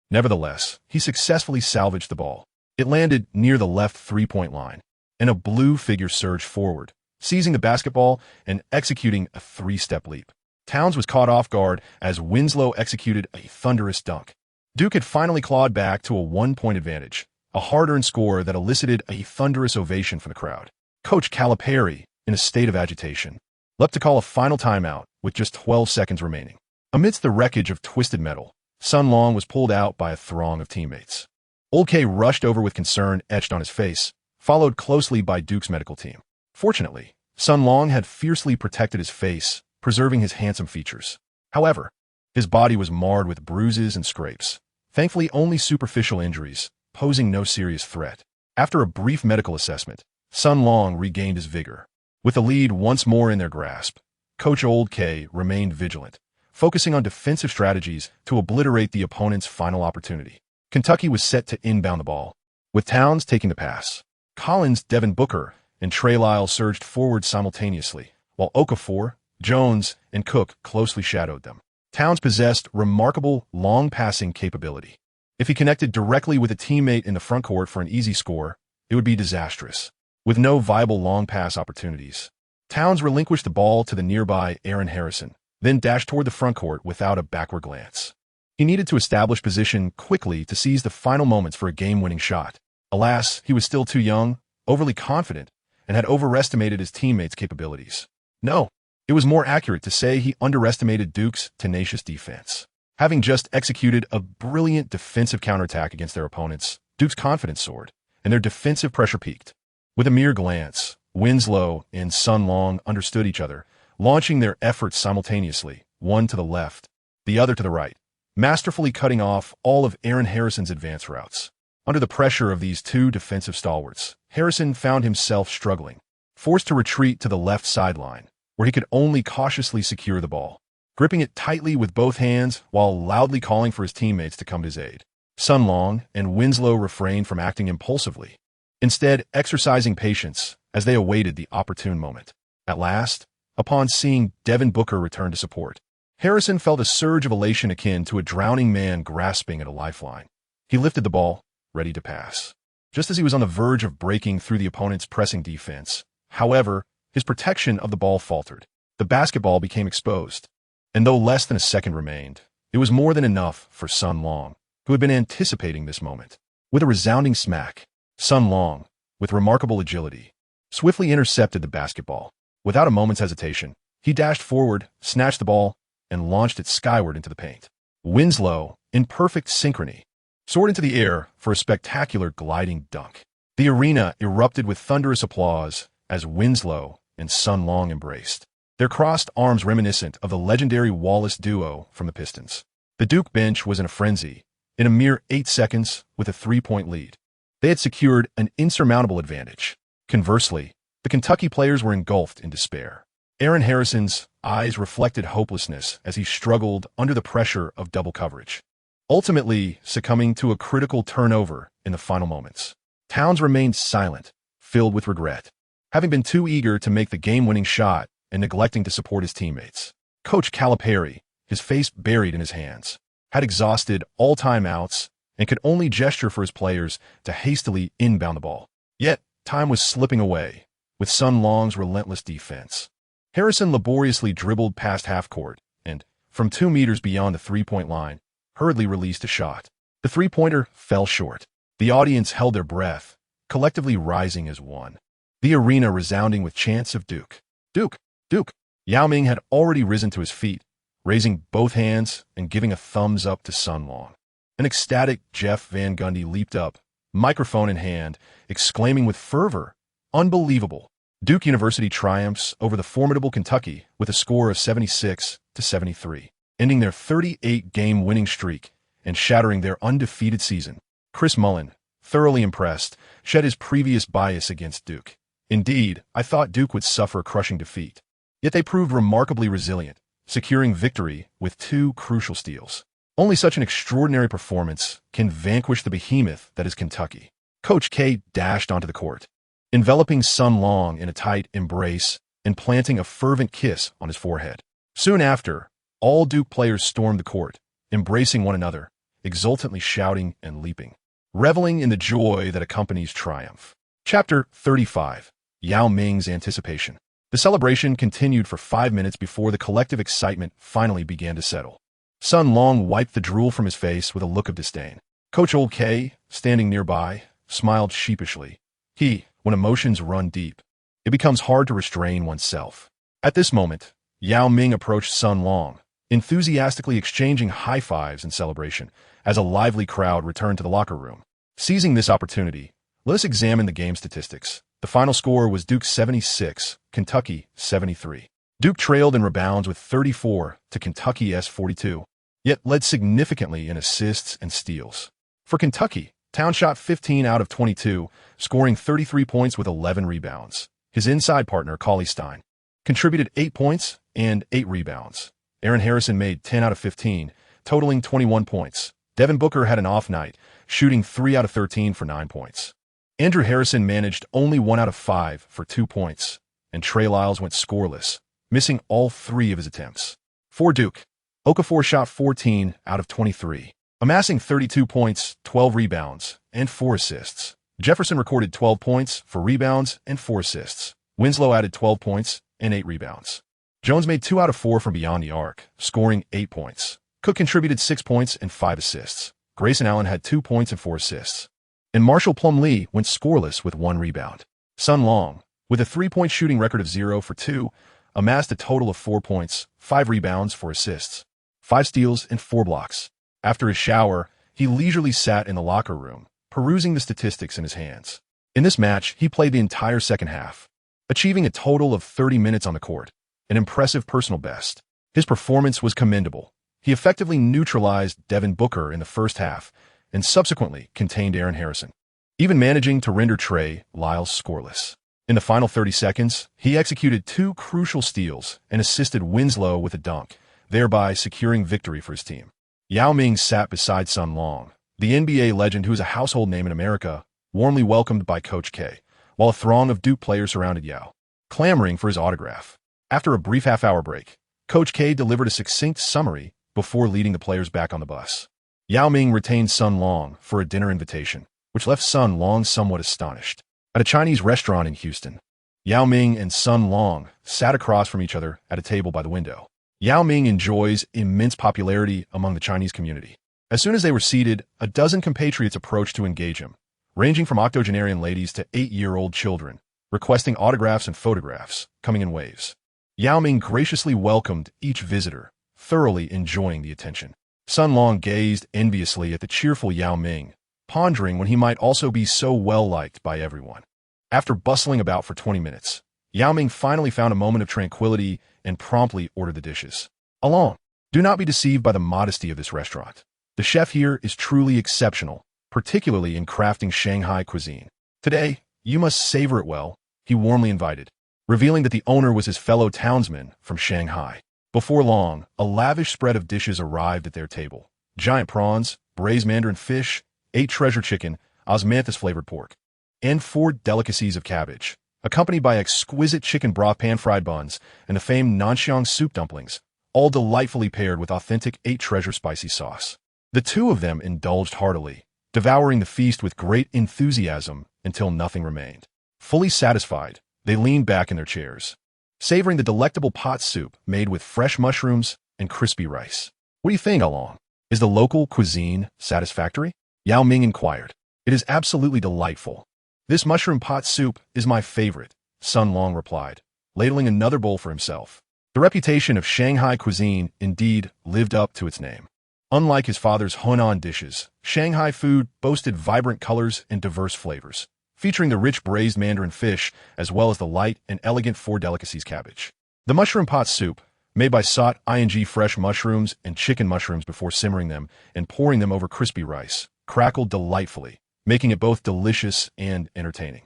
Nevertheless, he successfully salvaged the ball. It landed near the left three-point line, and a blue figure surged forward, seizing the basketball and executing a three-step leap. Towns was caught off guard as Winslow executed a thunderous dunk. Duke had finally clawed back to a one-point advantage, a hard-earned score that elicited a thunderous ovation from the crowd. Coach Calipari, in a state of agitation, leapt to call a final timeout with just 12 seconds remaining. Amidst the wreckage of twisted metal, Sun Long was pulled out by a throng of teammates. Old K rushed over with concern etched on his face, followed closely by Duke's medical team. Fortunately, Sun Long had fiercely protected his face, preserving his handsome features. However, his body was marred with bruises and scrapes, thankfully only superficial injuries, posing no serious threat. After a brief medical assessment, Sun Long regained his vigor. With the lead once more in their grasp, Coach Old K remained vigilant, focusing on defensive strategies to obliterate the opponent's final opportunity. Kentucky was set to inbound the ball, with Towns taking the pass. Collins, Devin Booker, and Trey Lyle surged forward simultaneously, while Okafor, Jones, and Cook closely shadowed them. Towns possessed remarkable long passing capability. If he connected directly with a teammate in the front court for an easy score, it would be disastrous. With no viable long pass opportunities, Towns relinquished the ball to the nearby Aaron Harrison, then dashed toward the front court without a backward glance. He needed to establish position quickly to seize the final moments for a game-winning shot. Alas, he was still too young, overly confident, and had overestimated his teammates' capabilities. No, it was more accurate to say he underestimated Duke's tenacious defense. Having just executed a brilliant defensive counterattack against their opponents, Duke's confidence soared, and their defensive pressure peaked. With a mere glance, Winslow and Sun Long understood each other, launching their efforts simultaneously, one to the left, the other to the right, masterfully cutting off all of Aaron Harrison's advance routes. Under the pressure of these two defensive stalwarts, Harrison found himself struggling, forced to retreat to the left sideline, where he could only cautiously secure the ball, gripping it tightly with both hands while loudly calling for his teammates to come to his aid. Sun Long and Winslow refrained from acting impulsively, instead exercising patience as they awaited the opportune moment. At last, upon seeing Devin Booker return to support, Harrison felt a surge of elation akin to a drowning man grasping at a lifeline. He lifted the ball, ready to pass. Just as he was on the verge of breaking through the opponent's pressing defense, however, his protection of the ball faltered. The basketball became exposed, and though less than a second remained, it was more than enough for Sun Long, who had been anticipating this moment. With a resounding smack, Sun Long, with remarkable agility, swiftly intercepted the basketball. Without a moment's hesitation, he dashed forward, snatched the ball, and launched it skyward into the paint. Winslow, in perfect synchrony, soared into the air for a spectacular gliding dunk. The arena erupted with thunderous applause as Winslow and Sun Long embraced, their crossed arms reminiscent of the legendary Wallace duo from the Pistons. The Duke bench was in a frenzy. In a mere 8 seconds, with a 3-point lead, they had secured an insurmountable advantage. Conversely, the Kentucky players were engulfed in despair. Aaron Harrison's eyes reflected hopelessness as he struggled under the pressure of double coverage, ultimately succumbing to a critical turnover in the final moments. Towns remained silent, filled with regret, having been too eager to make the game-winning shot and neglecting to support his teammates. Coach Calipari, his face buried in his hands, had exhausted all timeouts and could only gesture for his players to hastily inbound the ball. Yet, time was slipping away, with Sun Long's relentless defense. Harrison laboriously dribbled past half-court and, from 2 meters beyond the three-point line, hurriedly released a shot. The three-pointer fell short. The audience held their breath, collectively rising as one, the arena resounding with chants of Duke. Duke! Duke! Yao Ming had already risen to his feet, raising both hands and giving a thumbs up to Sun Long. An ecstatic Jeff Van Gundy leaped up, microphone in hand, exclaiming with fervor, "Unbelievable!" Duke University triumphs over the formidable Kentucky with a score of 76-73, ending their 38-game winning streak and shattering their undefeated season. Chris Mullin, thoroughly impressed, shed his previous bias against Duke. "Indeed, I thought Duke would suffer a crushing defeat. Yet they proved remarkably resilient, securing victory with 2 crucial steals. Only such an extraordinary performance can vanquish the behemoth that is Kentucky." Coach K dashed onto the court, enveloping Sun Long in a tight embrace and planting a fervent kiss on his forehead. Soon after, all Duke players stormed the court, embracing one another, exultantly shouting and leaping, reveling in the joy that accompanies triumph. Chapter 35. Yao Ming's Anticipation. The celebration continued for 5 minutes before the collective excitement finally began to settle. Sun Long wiped the drool from his face with a look of disdain. Coach Old K, standing nearby, smiled sheepishly. When emotions run deep, it becomes hard to restrain oneself. At this moment, Yao Ming approached Sun Long, enthusiastically exchanging high fives in celebration as a lively crowd returned to the locker room. Seizing this opportunity, let us examine the game statistics. The final score was Duke 76, Kentucky 73. Duke trailed in rebounds with 34 to Kentucky's 42, yet led significantly in assists and steals. For Kentucky, Town shot 15 out of 22, scoring 33 points with 11 rebounds. His inside partner, Cauley Stein, contributed 8 points and 8 rebounds. Aaron Harrison made 10 out of 15, totaling 21 points. Devin Booker had an off night, shooting 3 out of 13 for 9 points. Andrew Harrison managed only 1 out of 5 for 2 points, and Trey Lyles went scoreless, missing all 3 of his attempts. For Duke, Okafor shot 14 out of 23, amassing 32 points, 12 rebounds, and 4 assists. Jefferson recorded 12 points, 4 rebounds, and 4 assists. Winslow added 12 points and 8 rebounds. Jones made 2 out of 4 from beyond the arc, scoring 8 points. Cook contributed 6 points and 5 assists. Grayson Allen had 2 points and 4 assists. And Marshall Plumlee went scoreless with 1 rebound. Sun Long, with a 3-point shooting record of 0 for 2, amassed a total of 4 points, 5 rebounds, 4 assists, 5 steals, and 4 blocks. After his shower, he leisurely sat in the locker room, perusing the statistics in his hands. In this match, he played the entire second half, achieving a total of 30 minutes on the court, an impressive personal best. His performance was commendable. He effectively neutralized Devin Booker in the first half and subsequently contained Aaron Harrison, even managing to render Trey Lyles scoreless. In the final 30 seconds, he executed 2 crucial steals and assisted Winslow with a dunk, thereby securing victory for his team. Yao Ming sat beside Sun Long, the NBA legend who is a household name in America, warmly welcomed by Coach K, while a throng of Duke players surrounded Yao, clamoring for his autograph. After a brief half-hour break, Coach K delivered a succinct summary before leading the players back on the bus. Yao Ming retained Sun Long for a dinner invitation, which left Sun Long somewhat astonished. At a Chinese restaurant in Houston, Yao Ming and Sun Long sat across from each other at a table by the window. Yao Ming enjoys immense popularity among the Chinese community. As soon as they were seated, a dozen compatriots approached to engage him, ranging from octogenarian ladies to 8-year-old children, requesting autographs and photographs, coming in waves. Yao Ming graciously welcomed each visitor, thoroughly enjoying the attention. Sun Long gazed enviously at the cheerful Yao Ming, pondering when he might also be so well-liked by everyone. After bustling about for 20 minutes, Yao Ming finally found a moment of tranquility and promptly ordered the dishes. Along. Do not be deceived by the modesty of this restaurant. The chef here is truly exceptional, particularly in crafting Shanghai cuisine. Today, you must savor it well, he warmly invited, revealing that the owner was his fellow townsman from Shanghai. Before long, a lavish spread of dishes arrived at their table. Giant prawns, braised mandarin fish, 8 treasure chicken, osmanthus-flavored pork, and 4 delicacies of cabbage, accompanied by exquisite chicken broth pan-fried buns and the famed nanxiang soup dumplings, all delightfully paired with authentic 8 treasure spicy sauce. The two of them indulged heartily, devouring the feast with great enthusiasm until nothing remained. Fully satisfied, they leaned back in their chairs, savoring the delectable pot soup made with fresh mushrooms and crispy rice. What do you think, Along? Is the local cuisine satisfactory? Yao Ming inquired. It is absolutely delightful. This mushroom pot soup is my favorite, Sun Long replied, ladling another bowl for himself. The reputation of Shanghai cuisine indeed lived up to its name. Unlike his father's Hunan dishes, Shanghai food boasted vibrant colors and diverse flavors, featuring the rich braised mandarin fish as well as the light and elegant 4 delicacies cabbage. The mushroom pot soup, made by sought fresh mushrooms and chicken mushrooms before simmering them and pouring them over crispy rice, crackled delightfully, making it both delicious and entertaining.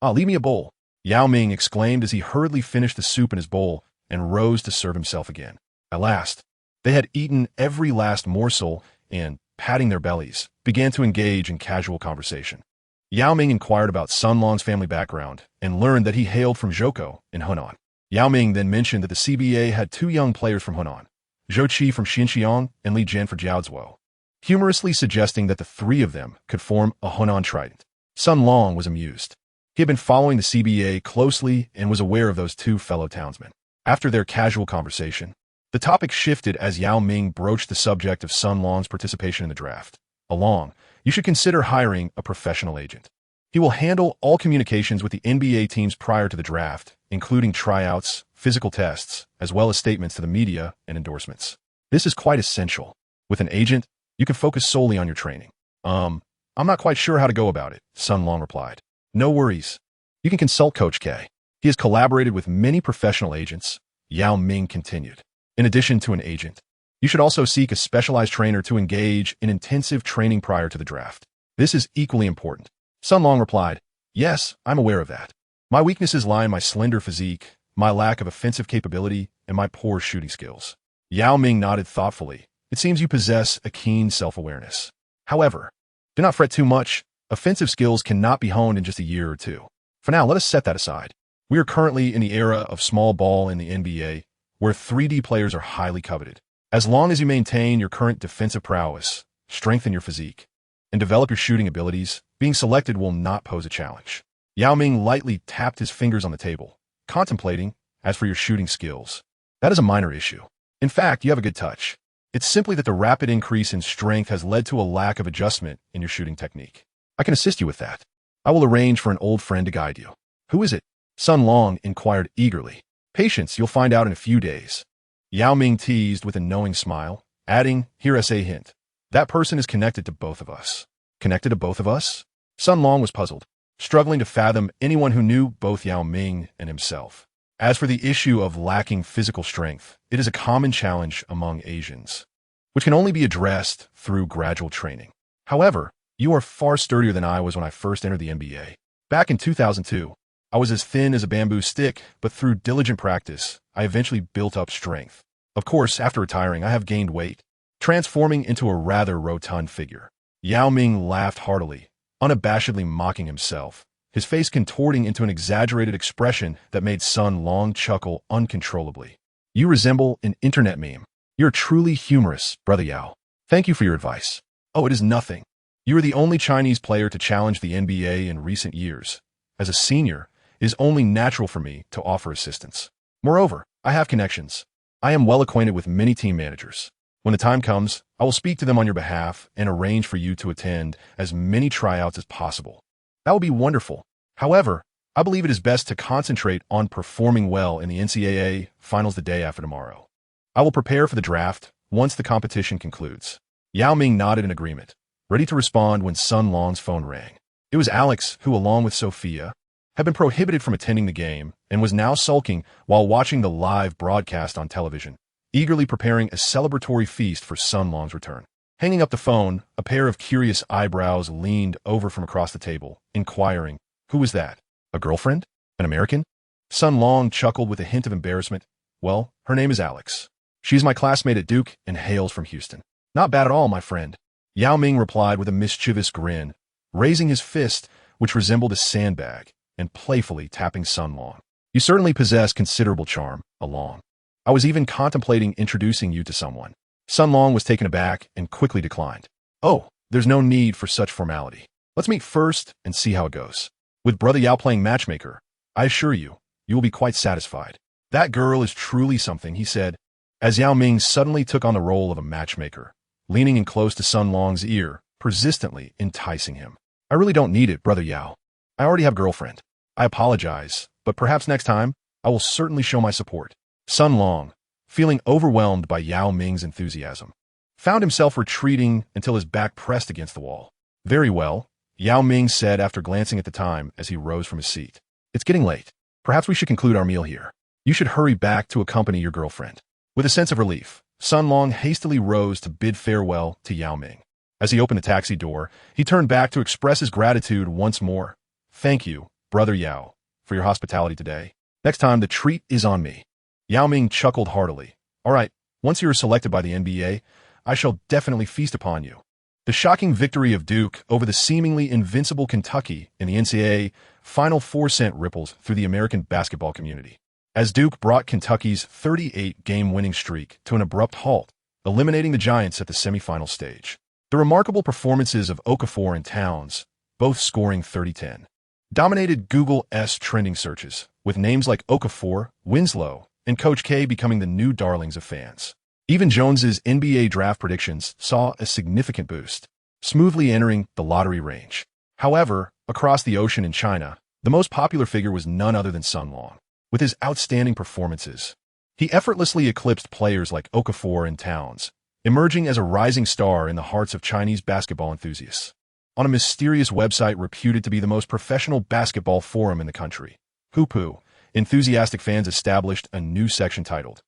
"Ah, leave me a bowl," Yao Ming exclaimed as he hurriedly finished the soup in his bowl and rose to serve himself again. At last, they had eaten every last morsel and, patting their bellies, began to engage in casual conversation. Yao Ming inquired about Sun Long's family background and learned that he hailed from Zhoukou in Hunan. Yao Ming then mentioned that the CBA had 2 young players from Hunan, Zhou Qi from Xinjiang and Li Jian for Jiaozuo, humorously suggesting that the 3 of them could form a Hunan trident. Sun Long was amused. He had been following the CBA closely and was aware of those 2 fellow townsmen. After their casual conversation, the topic shifted as Yao Ming broached the subject of Sun Long's participation in the draft. Along, you should consider hiring a professional agent. He will handle all communications with the NBA teams prior to the draft, including tryouts, physical tests, as well as statements to the media and endorsements. This is quite essential. With an agent, you can focus solely on your training. I'm not quite sure how to go about it, Sun Long replied. No worries. You can consult Coach K. He has collaborated with many professional agents, Yao Ming continued. In addition to an agent, you should also seek a specialized trainer to engage in intensive training prior to the draft. This is equally important. Sun Long replied, yes, I'm aware of that. My weaknesses lie in my slender physique, my lack of offensive capability, and my poor shooting skills. Yao Ming nodded thoughtfully. It seems you possess a keen self-awareness. However, do not fret too much. Offensive skills cannot be honed in just a year or 2. For now, let us set that aside. We are currently in the era of small ball in the NBA, where 3D players are highly coveted. As long as you maintain your current defensive prowess, strengthen your physique, and develop your shooting abilities, being selected will not pose a challenge. Yao Ming lightly tapped his fingers on the table, contemplating. As for your shooting skills, that is a minor issue. In fact, you have a good touch. It's simply that the rapid increase in strength has led to a lack of adjustment in your shooting technique. I can assist you with that. I will arrange for an old friend to guide you. Who is it? Sun Long inquired eagerly. Patience, you'll find out in a few days. Yao Ming teased with a knowing smile, adding, here is a hint. That person is connected to both of us. Connected to both of us? Sun Long was puzzled, struggling to fathom anyone who knew both Yao Ming and himself. As for the issue of lacking physical strength, it is a common challenge among Asians, which can only be addressed through gradual training. However, you are far sturdier than I was when I first entered the NBA. Back in 2002, I was as thin as a bamboo stick, but through diligent practice, I eventually built up strength. Of course, after retiring, I have gained weight, transforming into a rather rotund figure. Yao Ming laughed heartily, unabashedly mocking himself, his face contorting into an exaggerated expression that made Sun Long chuckle uncontrollably. You resemble an internet meme. You're truly humorous, Brother Yao. Thank you for your advice. Oh, it is nothing. You are the only Chinese player to challenge the NBA in recent years. As a senior, it is only natural for me to offer assistance. Moreover, I have connections. I am well acquainted with many team managers. When the time comes, I will speak to them on your behalf and arrange for you to attend as many tryouts as possible. That will be wonderful. However, I believe it is best to concentrate on performing well in the NCAA finals the day after tomorrow. I will prepare for the draft once the competition concludes. Yao Ming nodded in agreement, ready to respond when Sun Long's phone rang. It was Alex who, along with Sophia, had been prohibited from attending the game and was now sulking while watching the live broadcast on television, eagerly preparing a celebratory feast for Sun Long's return. Hanging up the phone, a pair of curious eyebrows leaned over from across the table, inquiring, "Who was that? A girlfriend? An American?" Sun Long chuckled with a hint of embarrassment. "Well, her name is Alex. She's my classmate at Duke and hails from Houston." "Not bad at all, my friend," Yao Ming replied with a mischievous grin, raising his fist, which resembled a sandbag, and playfully tapping Sun Long. "You certainly possess considerable charm, Along. I was even contemplating introducing you to someone." Sun Long was taken aback and quickly declined. "Oh, there's no need for such formality. Let's meet first and see how it goes. With Brother Yao playing matchmaker, I assure you, you will be quite satisfied." "That girl is truly something," he said, as Yao Ming suddenly took on the role of a matchmaker, leaning in close to Sun Long's ear, persistently enticing him. "I really don't need it, Brother Yao. I already have a girlfriend. I apologize, but perhaps next time, I will certainly show my support." Sun Long, feeling overwhelmed by Yao Ming's enthusiasm, found himself retreating until his back pressed against the wall. "Very well," Yao Ming said after glancing at the time as he rose from his seat. "It's getting late. Perhaps we should conclude our meal here. You should hurry back to accompany your girlfriend." With a sense of relief, Sun Long hastily rose to bid farewell to Yao Ming. As he opened the taxi door, he turned back to express his gratitude once more. "Thank you, Brother Yao, for your hospitality today. Next time, the treat is on me." Yao Ming chuckled heartily. "All right, once you are selected by the NBA, I shall definitely feast upon you." The shocking victory of Duke over the seemingly invincible Kentucky in the NCAA Final Four sent ripples through the American basketball community, as Duke brought Kentucky's 38-game winning streak to an abrupt halt, eliminating the Giants at the semifinal stage. The remarkable performances of Okafor and Towns, both scoring 30-10, dominated Google's trending searches, with names like Okafor, Winslow, and Coach K becoming the new darlings of fans. Even Jones's NBA draft predictions saw a significant boost, smoothly entering the lottery range. However, across the ocean in China, the most popular figure was none other than Sun Long. With his outstanding performances, he effortlessly eclipsed players like Okafor and Towns, emerging as a rising star in the hearts of Chinese basketball enthusiasts. On a mysterious website reputed to be the most professional basketball forum in the country, Hoopu, enthusiastic fans established a new section titled,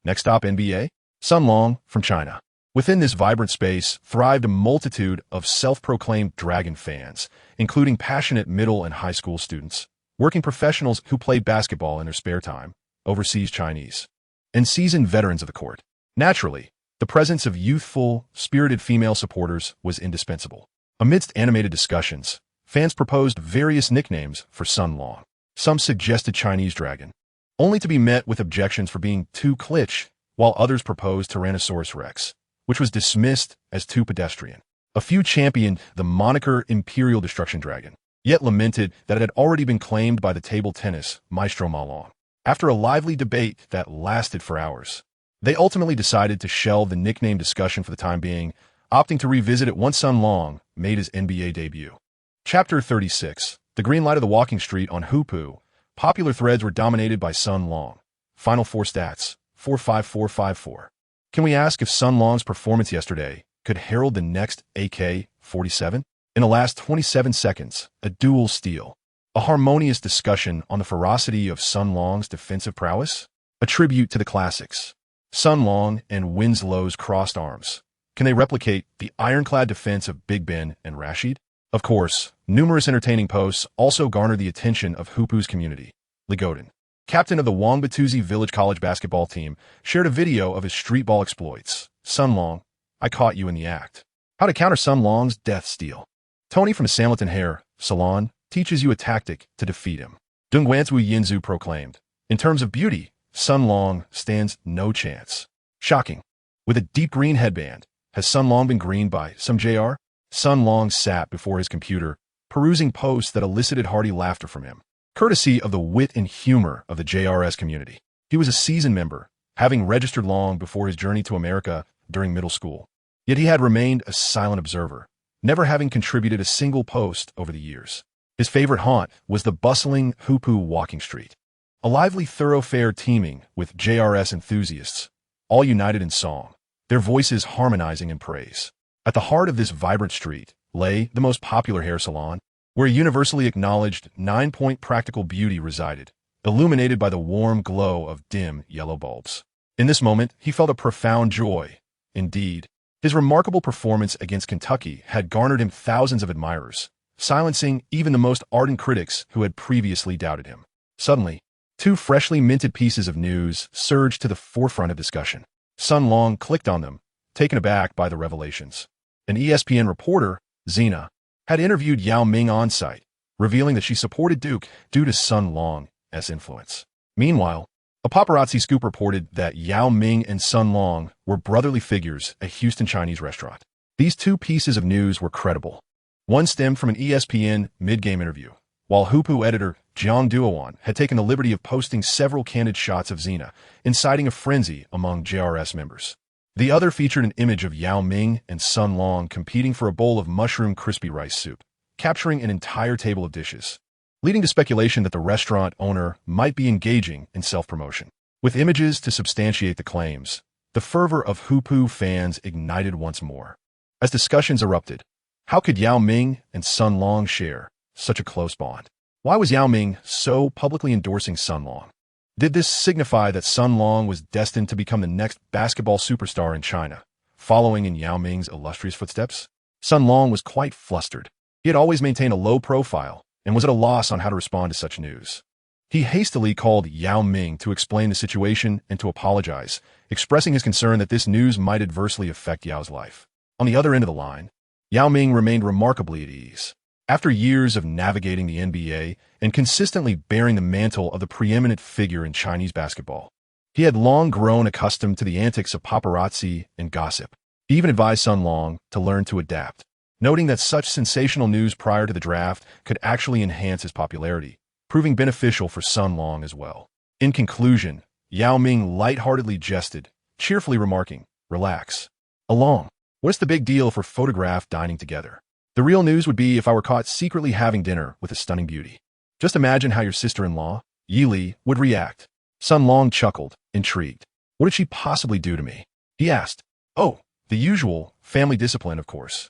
"Next Stop NBA? Sun Long from China." Within this vibrant space thrived a multitude of self-proclaimed Dragon fans, including passionate middle and high school students, working professionals who played basketball in their spare time, overseas Chinese, and seasoned veterans of the court. Naturally, the presence of youthful, spirited female supporters was indispensable. Amidst animated discussions, fans proposed various nicknames for Sun Long. Some suggested Chinese Dragon, only to be met with objections for being too kitsch, while others proposed Tyrannosaurus Rex, which was dismissed as too pedestrian. A few championed the moniker Imperial Destruction Dragon, yet lamented that it had already been claimed by the table tennis maestro Ma Long. After a lively debate that lasted for hours, they ultimately decided to shelve the nickname discussion for the time being, opting to revisit it once Sun Long made his NBA debut. Chapter 36. The green light of the walking street on Hoopu. Popular threads were dominated by Sun Long. Final Four stats, 4.5454. Can we ask if Sun Long's performance yesterday could herald the next AK-47? In the last 27 seconds, a dual steal. A harmonious discussion on the ferocity of Sun Long's defensive prowess? A tribute to the classics. Sun Long and Winslow's crossed arms. Can they replicate the ironclad defense of Big Ben and Rashid? Of course, numerous entertaining posts also garnered the attention of Hoopu's community. Ligoden, captain of the Wongbatuzi Village College basketball team, shared a video of his street ball exploits. "Sun Long, I caught you in the act." How to counter Sun Long's death steal. Tony from the Samleton Hair Salon teaches you a tactic to defeat him. Dongguanzu Yinzu proclaimed, "In terms of beauty, Sun Long stands no chance." Shocking. With a deep green headband, has Sun Long been greened by some JR? Sun Long sat before his computer, perusing posts that elicited hearty laughter from him, courtesy of the wit and humor of the JRS community. He was a seasoned member, having registered long before his journey to America during middle school. Yet he had remained a silent observer, never having contributed a single post over the years. His favorite haunt was the bustling Hoopu walking street, a lively thoroughfare teeming with JRS enthusiasts, all united in song, their voices harmonizing in praise. At the heart of this vibrant street lay the most popular hair salon, where a universally acknowledged 9-point practical beauty resided, illuminated by the warm glow of dim yellow bulbs. In this moment, he felt a profound joy. Indeed, his remarkable performance against Kentucky had garnered him thousands of admirers, silencing even the most ardent critics who had previously doubted him. Suddenly, two freshly minted pieces of news surged to the forefront of discussion. Sun Long clicked on them, taken aback by the revelations. An ESPN reporter, Xena, had interviewed Yao Ming on-site, revealing that she supported Duke due to Sun Long's influence. Meanwhile, a paparazzi scoop reported that Yao Ming and Sun Long were brotherly figures at Houston Chinese restaurant. These two pieces of news were credible. One stemmed from an ESPN mid-game interview, while Hoopu editor Jiang Duowan had taken the liberty of posting several candid shots of Xena, inciting a frenzy among JRS members. The other featured an image of Yao Ming and Sun Long competing for a bowl of mushroom crispy rice soup, capturing an entire table of dishes, leading to speculation that the restaurant owner might be engaging in self-promotion. With images to substantiate the claims, the fervor of Hoopu fans ignited once more. As discussions erupted, how could Yao Ming and Sun Long share such a close bond? Why was Yao Ming so publicly endorsing Sun Long? Did this signify that Sun Long was destined to become the next basketball superstar in China, following in Yao Ming's illustrious footsteps? Sun Long was quite flustered. He had always maintained a low profile and was at a loss on how to respond to such news. He hastily called Yao Ming to explain the situation and to apologize, expressing his concern that this news might adversely affect Yao's life. On the other end of the line, Yao Ming remained remarkably at ease. After years of navigating the NBA and consistently bearing the mantle of the preeminent figure in Chinese basketball, he had long grown accustomed to the antics of paparazzi and gossip. He even advised Sun Long to learn to adapt, noting that such sensational news prior to the draft could actually enhance his popularity, proving beneficial for Sun Long as well. In conclusion, Yao Ming lightheartedly jested, cheerfully remarking, "Relax. Along. What's the big deal if we're photographed dining together? The real news would be if I were caught secretly having dinner with a stunning beauty. Just imagine how your sister-in-law, Yi Li, would react." Sun Long chuckled, intrigued. What did she possibly do to me? He asked. Oh, the usual, family discipline, of course.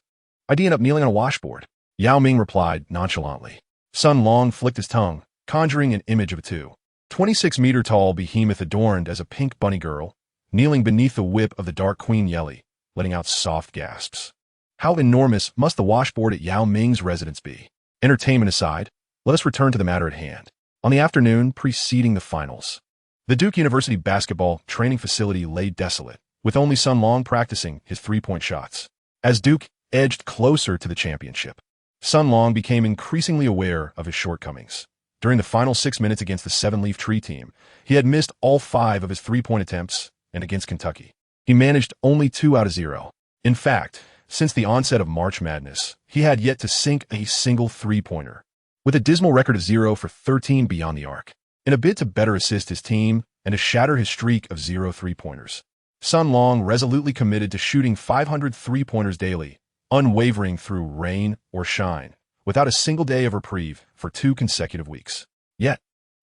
I'd end up kneeling on a washboard. Yao Ming replied nonchalantly. Sun Long flicked his tongue, conjuring an image of a 26-meter-tall behemoth adorned as a pink bunny girl, kneeling beneath the whip of the dark Queen Yeli, letting out soft gasps. How enormous must the washboard at Yao Ming's residence be? Entertainment aside, let us return to the matter at hand. On the afternoon preceding the finals, the Duke University basketball training facility lay desolate, with only Sun Long practicing his three-point shots. As Duke edged closer to the championship, Sun Long became increasingly aware of his shortcomings. During the final 6 minutes against the seven-leaf tree team, he had missed all 5 of his three-point attempts, and against Kentucky, he managed only 2 out of 0. In fact, since the onset of March Madness, he had yet to sink a single three-pointer, with a dismal record of 0 for 13 beyond the arc. In a bid to better assist his team and to shatter his streak of 0 three-pointers, Sun Long resolutely committed to shooting 500 three-pointers daily, unwavering through rain or shine, without a single day of reprieve for 2 consecutive weeks. Yet,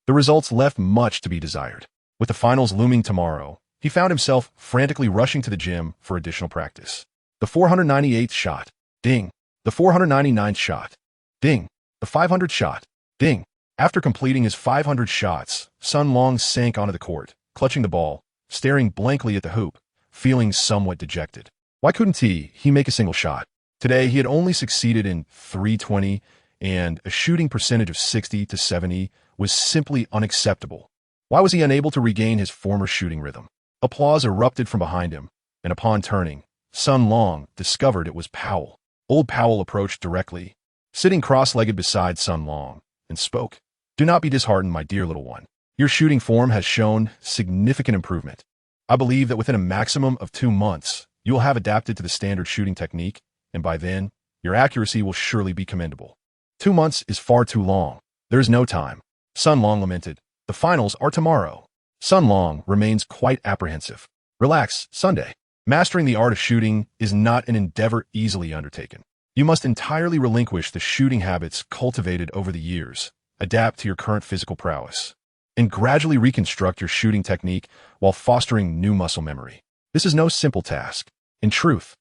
the results left much to be desired. With the finals looming tomorrow, he found himself frantically rushing to the gym for additional practice. The 498th shot. Ding. The 499th shot. Ding. The 500th shot. Ding. After completing his 500 shots, Sun Long sank onto the court, clutching the ball, staring blankly at the hoop, feeling somewhat dejected. Why couldn't he make a single shot? Today, he had only succeeded in 320, and a shooting percentage of 60 to 70 was simply unacceptable. Why was he unable to regain his former shooting rhythm? Applause erupted from behind him, and upon turning, Sun Long discovered it was Powell. Old Powell approached directly, sitting cross-legged beside Sun Long, and spoke. Do not be disheartened, my dear little one. Your shooting form has shown significant improvement. I believe that within a maximum of 2 months, you will have adapted to the standard shooting technique, and by then, your accuracy will surely be commendable. 2 months is far too long. There is no time. Sun Long lamented. The finals are tomorrow. Sun Long remains quite apprehensive. Relax, Sunday. Mastering the art of shooting is not an endeavor easily undertaken. You must entirely relinquish the shooting habits cultivated over the years, adapt to your current physical prowess, and gradually reconstruct your shooting technique while fostering new muscle memory. This is no simple task. In truth,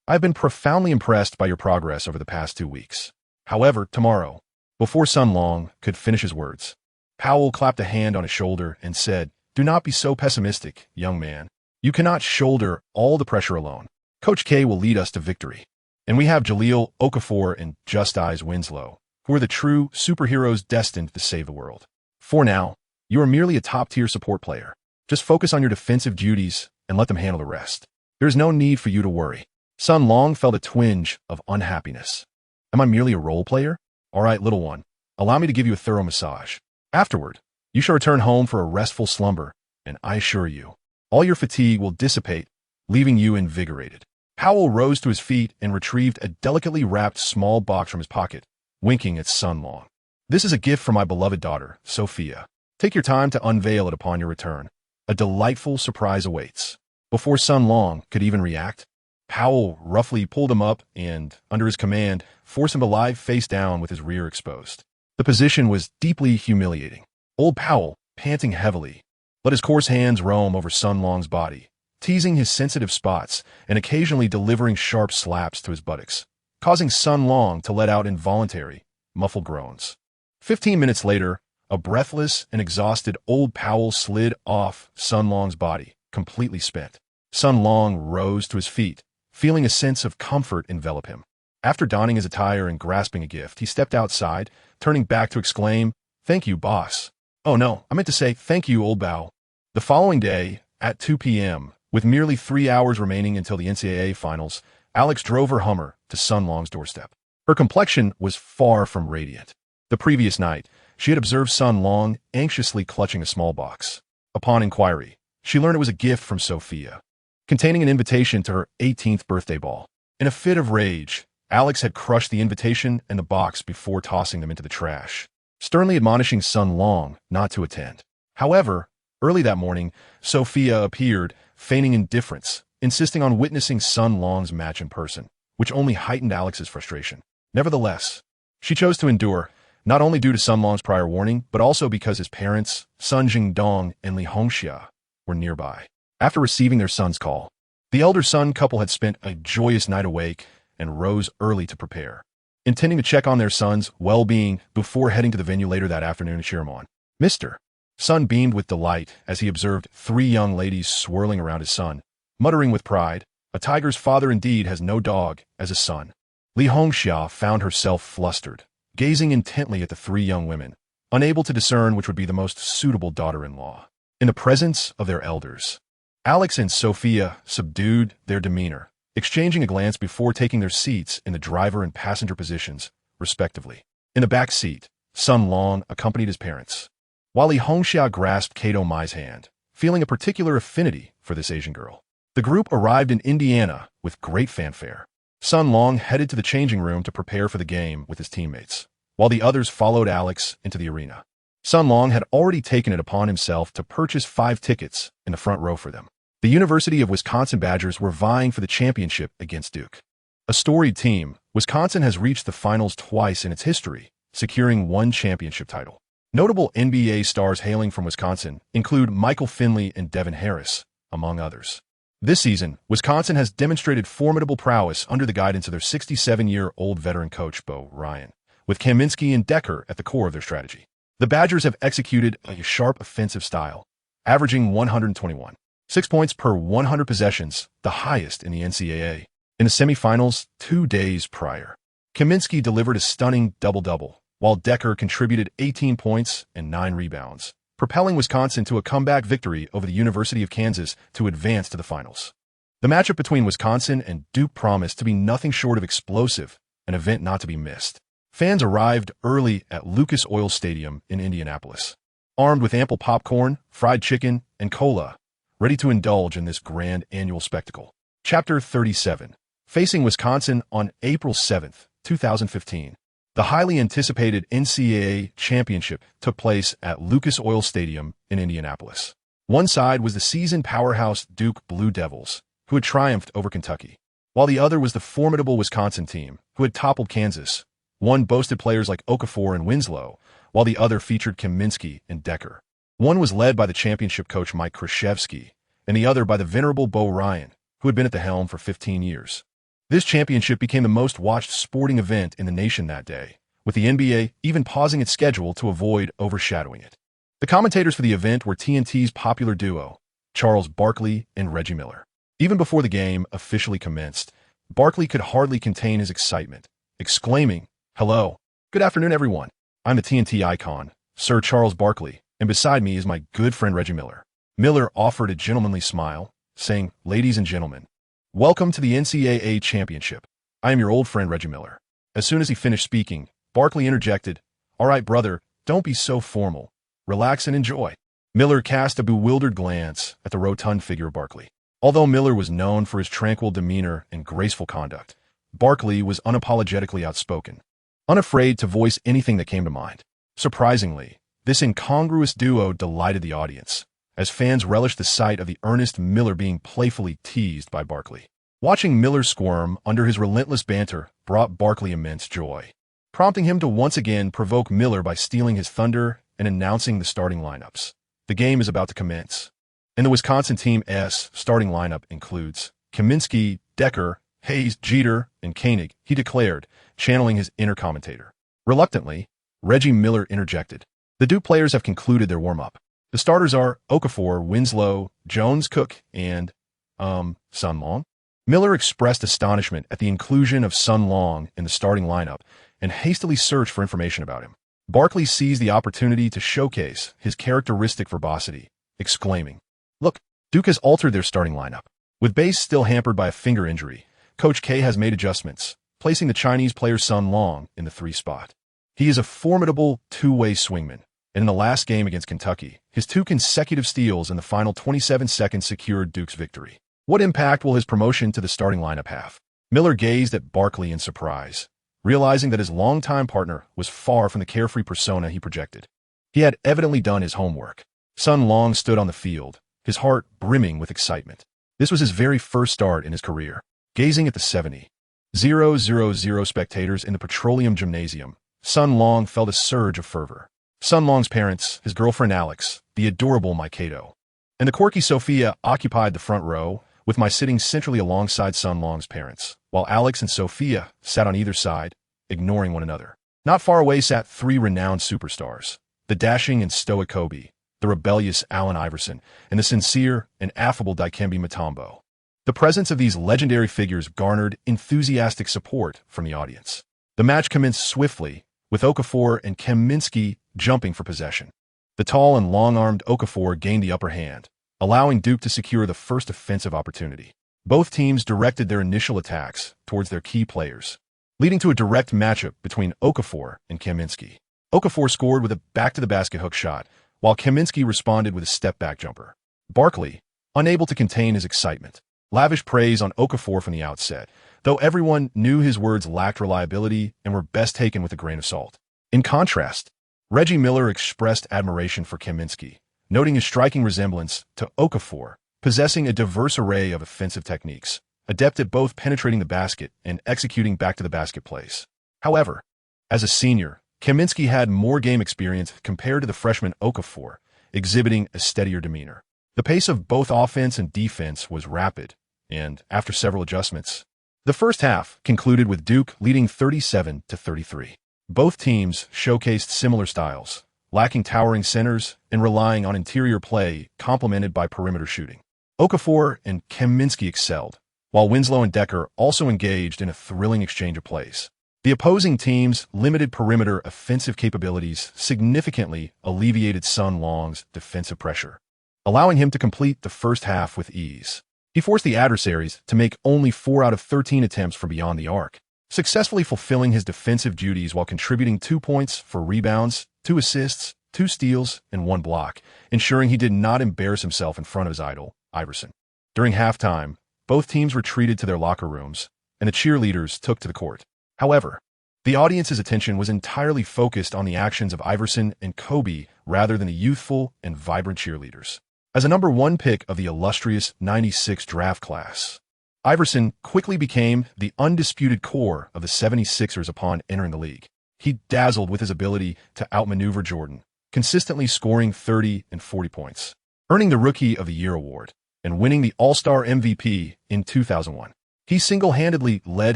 I've been profoundly impressed by your progress over the past 2 weeks. However, tomorrow, before Sun Long could finish his words, Powell clapped a hand on his shoulder and said, "Do not be so pessimistic, young man. You cannot shoulder all the pressure alone. Coach K will lead us to victory. And we have Jaleel Okafor and Just Eyes Winslow, who are the true superheroes destined to save the world. For now, you are merely a top-tier support player. Just focus on your defensive duties and let them handle the rest. There is no need for you to worry." Sun Long felt a twinge of unhappiness. "Am I merely a role player? All right, little one. Allow me to give you a thorough massage. Afterward, you shall return home for a restful slumber, and I assure you, all your fatigue will dissipate, leaving you invigorated." Powell rose to his feet and retrieved a delicately wrapped small box from his pocket, winking at Sun Long. "This is a gift from my beloved daughter, Sophia. Take your time to unveil it upon your return. A delightful surprise awaits." Before Sun Long could even react, Powell roughly pulled him up and, under his command, forced him to lie face down with his rear exposed. The position was deeply humiliating. Old Powell, panting heavily, let his coarse hands roam over Sun Long's body, teasing his sensitive spots and occasionally delivering sharp slaps to his buttocks, causing Sun Long to let out involuntary, muffled groans. 15 minutes later, a breathless and exhausted Old Powell slid off Sun Long's body, completely spent. Sun Long rose to his feet, feeling a sense of comfort envelop him. After donning his attire and grasping a gift, he stepped outside, turning back to exclaim, "Thank you, boss. Oh no, I meant to say thank you, old Bow." The following day, at 2 p.m., with merely 3 hours remaining until the NCAA finals, Alex drove her Hummer to Sun Long's doorstep. Her complexion was far from radiant. The previous night, she had observed Sun Long anxiously clutching a small box. Upon inquiry, she learned it was a gift from Sophia, containing an invitation to her 18th birthday ball. In a fit of rage, Alex had crushed the invitation and the box before tossing them into the trash, sternly admonishing Sun Long not to attend. However, early that morning, Sophia appeared, feigning indifference, insisting on witnessing Sun Long's match in person, which only heightened Alex's frustration. Nevertheless, she chose to endure, not only due to Sun Long's prior warning, but also because his parents, Sun Jingdong and Li Hongxia, were nearby. After receiving their son's call, the elder son couple had spent a joyous night awake and rose early to prepare, intending to check on their son's well-being before heading to the venue later that afternoon to cheer him on. Mr. Sun beamed with delight as he observed 3 young ladies swirling around his son, muttering with pride, "A tiger's father indeed has no dog as a son." Li Hongxia found herself flustered, gazing intently at the 3 young women, unable to discern which would be the most suitable daughter-in-law. In the presence of their elders, Alex and Sophia subdued their demeanor, exchanging a glance before taking their seats in the driver and passenger positions, respectively. In the back seat, Sun Long accompanied his parents, while Li Hongxia grasped Kato Mai's hand, feeling a particular affinity for this Asian girl. The group arrived in Indiana with great fanfare. Sun Long headed to the changing room to prepare for the game with his teammates, while the others followed Alex into the arena. Sun Long had already taken it upon himself to purchase 5 tickets in the front row for them. The University of Wisconsin Badgers were vying for the championship against Duke. A storied team, Wisconsin has reached the finals twice in its history, securing 1 championship title. Notable NBA stars hailing from Wisconsin include Michael Finley and Devin Harris, among others. This season, Wisconsin has demonstrated formidable prowess under the guidance of their 67-year-old veteran coach, Bo Ryan, with Kaminsky and Decker at the core of their strategy. The Badgers have executed a sharp offensive style, averaging 121.6 points per 100 possessions, the highest in the NCAA. In the semifinals 2 days prior, Kaminsky delivered a stunning double-double, while Decker contributed 18 points and 9 rebounds, propelling Wisconsin to a comeback victory over the University of Kansas to advance to the finals. The matchup between Wisconsin and Duke promised to be nothing short of explosive, an event not to be missed. Fans arrived early at Lucas Oil Stadium in Indianapolis, armed with ample popcorn, fried chicken, and cola, ready to indulge in this grand annual spectacle. Chapter 37. Facing Wisconsin on April 7, 2015. The highly anticipated NCAA championship took place at Lucas Oil Stadium in Indianapolis. One side was the seasoned powerhouse Duke Blue Devils, who had triumphed over Kentucky, while the other was the formidable Wisconsin team, who had toppled Kansas. One boasted players like Okafor and Winslow, while the other featured Kaminsky and Decker. One was led by the championship coach Mike Krzyzewski, and the other by the venerable Bo Ryan, who had been at the helm for 15 years. This championship became the most watched sporting event in the nation that day, with the NBA even pausing its schedule to avoid overshadowing it. The commentators for the event were TNT's popular duo, Charles Barkley and Reggie Miller. Even before the game officially commenced, Barkley could hardly contain his excitement, exclaiming, "Hello, good afternoon, everyone. I'm the TNT icon, Sir Charles Barkley, and beside me is my good friend Reggie Miller." Miller offered a gentlemanly smile, saying, "Ladies and gentlemen, welcome to the NCAA Championship. I am your old friend Reggie Miller." As soon as he finished speaking, Barkley interjected, "All right, brother, don't be so formal. Relax and enjoy." Miller cast a bewildered glance at the rotund figure of Barkley. Although Miller was known for his tranquil demeanor and graceful conduct, Barkley was unapologetically outspoken, unafraid to voice anything that came to mind. Surprisingly, this incongruous duo delighted the audience, as fans relished the sight of the earnest Miller being playfully teased by Barkley. Watching Miller squirm under his relentless banter brought Barkley immense joy, prompting him to once again provoke Miller by stealing his thunder and announcing the starting lineups. The game is about to commence. And the Wisconsin Team's starting lineup includes Kaminsky, Decker, Hayes, Jeter, and Koenig, he declared, channeling his inner commentator. Reluctantly, Reggie Miller interjected. The Duke players have concluded their warm-up. The starters are Okafor, Winslow, Jones, Cook, and, Sun Long. Miller expressed astonishment at the inclusion of Sun Long in the starting lineup and hastily searched for information about him. Barkley seized the opportunity to showcase his characteristic verbosity, exclaiming, "Look, Duke has altered their starting lineup. With base still hampered by a finger injury, Coach K has made adjustments, placing the Chinese player Sun Long in the 3 spot. He is a formidable two-way swingman, and in the last game against Kentucky, his 2 consecutive steals in the final 27 seconds secured Duke's victory. What impact will his promotion to the starting lineup have?" Miller gazed at Barkley in surprise, realizing that his longtime partner was far from the carefree persona he projected. He had evidently done his homework. Sun Long stood on the field, his heart brimming with excitement. This was his very first start in his career. Gazing at the 70,000 spectators in the Petroleum Gymnasium, Sun Long felt a surge of fervor. Sun Long's parents, his girlfriend Alex, the adorable Mikado, and the quirky Sophia occupied the front row, with my sitting centrally alongside Sun Long's parents, while Alex and Sophia sat on either side, ignoring one another. Not far away sat 3 renowned superstars, the dashing and stoic Kobe, the rebellious Allen Iverson, and the sincere and affable Dikembe Mutombo. The presence of these legendary figures garnered enthusiastic support from the audience. The match commenced swiftly, with Okafor and Kaminsky jumping for possession. The tall and long-armed Okafor gained the upper hand, allowing Duke to secure the first offensive opportunity. Both teams directed their initial attacks towards their key players, leading to a direct matchup between Okafor and Kaminsky. Okafor scored with a back-to-the-basket hook shot, while Kaminsky responded with a step-back jumper. Barkley, unable to contain his excitement, lavished praise on Okafor from the outset, though everyone knew his words lacked reliability and were best taken with a grain of salt. In contrast, Reggie Miller expressed admiration for Kaminsky, noting his striking resemblance to Okafor, possessing a diverse array of offensive techniques, adept at both penetrating the basket and executing back-to-the-basket plays. However, as a senior, Kaminsky had more game experience compared to the freshman Okafor, exhibiting a steadier demeanor. The pace of both offense and defense was rapid, and after several adjustments, the first half concluded with Duke leading 37-33. Both teams showcased similar styles, lacking towering centers and relying on interior play complemented by perimeter shooting. Okafor and Kaminsky excelled, while Winslow and Decker also engaged in a thrilling exchange of plays. The opposing team's limited perimeter offensive capabilities significantly alleviated Sun Long's defensive pressure, allowing him to complete the first half with ease. He forced the adversaries to make only 4 out of 13 attempts from beyond the arc, successfully fulfilling his defensive duties while contributing 2 points for rebounds, 2 assists, 2 steals, and 1 block, ensuring he did not embarrass himself in front of his idol, Iverson. During halftime, both teams retreated to their locker rooms, and the cheerleaders took to the court. However, the audience's attention was entirely focused on the actions of Iverson and Kobe rather than the youthful and vibrant cheerleaders. As a number 1 pick of the illustrious '96 draft class, Iverson quickly became the undisputed core of the 76ers upon entering the league. He dazzled with his ability to outmaneuver Jordan, consistently scoring 30 and 40 points, earning the Rookie of the Year award, and winning the All-Star MVP in 2001. He single-handedly led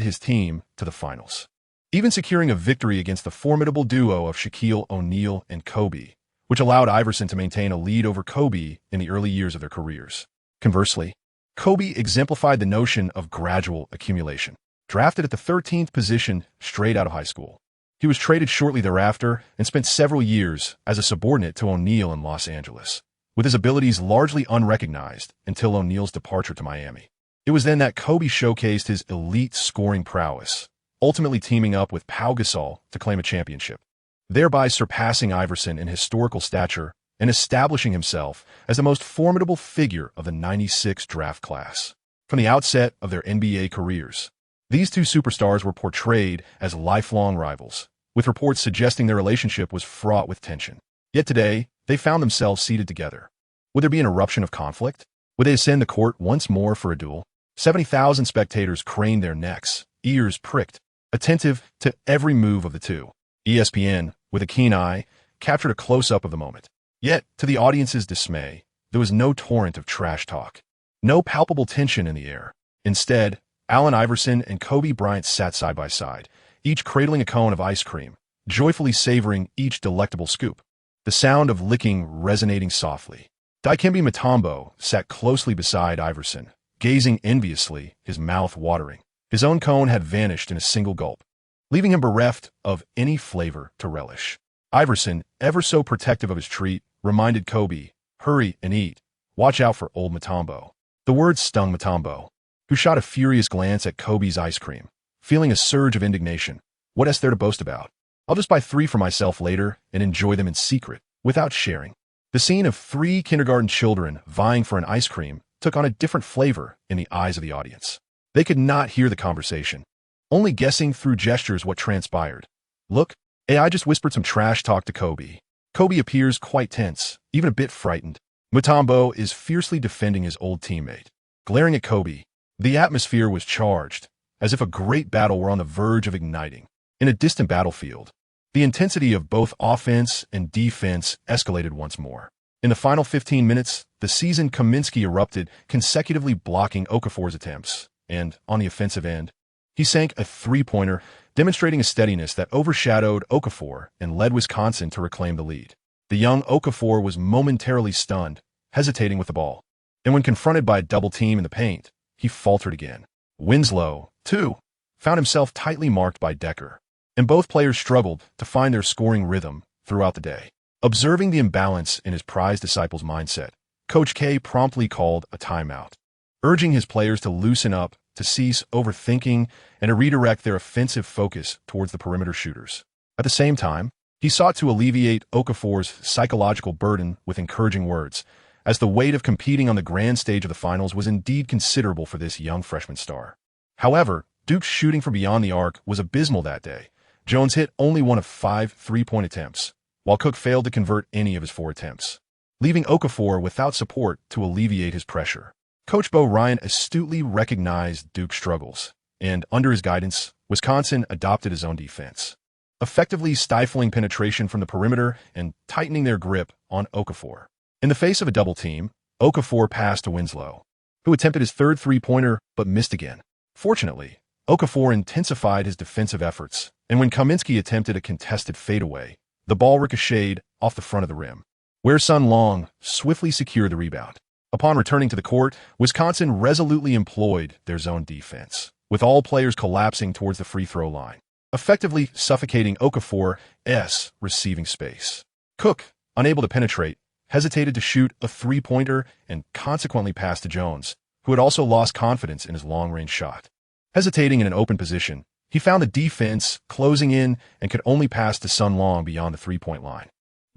his team to the finals, even securing a victory against the formidable duo of Shaquille O'Neal and Kobe, which allowed Iverson to maintain a lead over Kobe in the early years of their careers. Conversely, Kobe exemplified the notion of gradual accumulation. Drafted at the 13th position straight out of high school, he was traded shortly thereafter and spent several years as a subordinate to O'Neal in Los Angeles, with his abilities largely unrecognized until O'Neal's departure to Miami. It was then that Kobe showcased his elite scoring prowess, ultimately teaming up with Pau Gasol to claim a championship, thereby surpassing Iverson in historical stature and establishing himself as the most formidable figure of the '96 draft class. From the outset of their NBA careers, these two superstars were portrayed as lifelong rivals, with reports suggesting their relationship was fraught with tension. Yet today, they found themselves seated together. Would there be an eruption of conflict? Would they ascend the court once more for a duel? 70,000 spectators craned their necks, ears pricked, attentive to every move of the two. ESPN, with a keen eye, captured a close-up of the moment. Yet, to the audience's dismay, there was no torrent of trash talk, no palpable tension in the air. Instead, Allen Iverson and Kobe Bryant sat side by side, each cradling a cone of ice cream, joyfully savoring each delectable scoop, the sound of licking resonating softly. Dikembe Mutombo sat closely beside Iverson, gazing enviously, his mouth watering. His own cone had vanished in a single gulp, leaving him bereft of any flavor to relish. Iverson, ever so protective of his treat, reminded Kobe, "Hurry and eat. Watch out for old Mutombo." The words stung Mutombo, who shot a furious glance at Kobe's ice cream, feeling a surge of indignation. What is there to boast about? I'll just buy 3 for myself later and enjoy them in secret, without sharing. The scene of 3 kindergarten children vying for an ice cream took on a different flavor in the eyes of the audience. They could not hear the conversation, only guessing through gestures what transpired. "Look, AI just whispered some trash talk to Kobe." Kobe appears quite tense, even a bit frightened. Mutombo is fiercely defending his old teammate. Glaring at Kobe, the atmosphere was charged, as if a great battle were on the verge of igniting. In a distant battlefield, the intensity of both offense and defense escalated once more. In the final 15 minutes, the seasoned Kaminsky erupted, consecutively blocking Okafor's attempts, and, on the offensive end, he sank a 3-pointer, demonstrating a steadiness that overshadowed Okafor and led Wisconsin to reclaim the lead. The young Okafor was momentarily stunned, hesitating with the ball, and when confronted by a double team in the paint, he faltered again. Winslow, too, found himself tightly marked by Decker, and both players struggled to find their scoring rhythm throughout the day. Observing the imbalance in his prized disciple's mindset, Coach K promptly called a timeout, urging his players to loosen up, to cease overthinking, and to redirect their offensive focus towards the perimeter shooters. At the same time, he sought to alleviate Okafor's psychological burden with encouraging words, as the weight of competing on the grand stage of the finals was indeed considerable for this young freshman star. However, Duke's shooting from beyond the arc was abysmal that day. Jones hit only one of 5 3-point attempts, while Cook failed to convert any of his 4 attempts, leaving Okafor without support to alleviate his pressure. Coach Bo Ryan astutely recognized Duke's struggles, and under his guidance, Wisconsin adopted his own defense, effectively stifling penetration from the perimeter and tightening their grip on Okafor. In the face of a double team, Okafor passed to Winslow, who attempted his 3rd 3-pointer but missed again. Fortunately, Okafor intensified his defensive efforts, and when Kaminsky attempted a contested fadeaway, the ball ricocheted off the front of the rim, where Sun Long swiftly secured the rebound. Upon returning to the court, Wisconsin resolutely employed their zone defense, with all players collapsing towards the free throw line, effectively suffocating Okafor's receiving space. Cook, unable to penetrate, hesitated to shoot a 3-pointer and consequently passed to Jones, who had also lost confidence in his long-range shot. Hesitating in an open position, he found the defense closing in and could only pass to Sun Long beyond the 3-point line.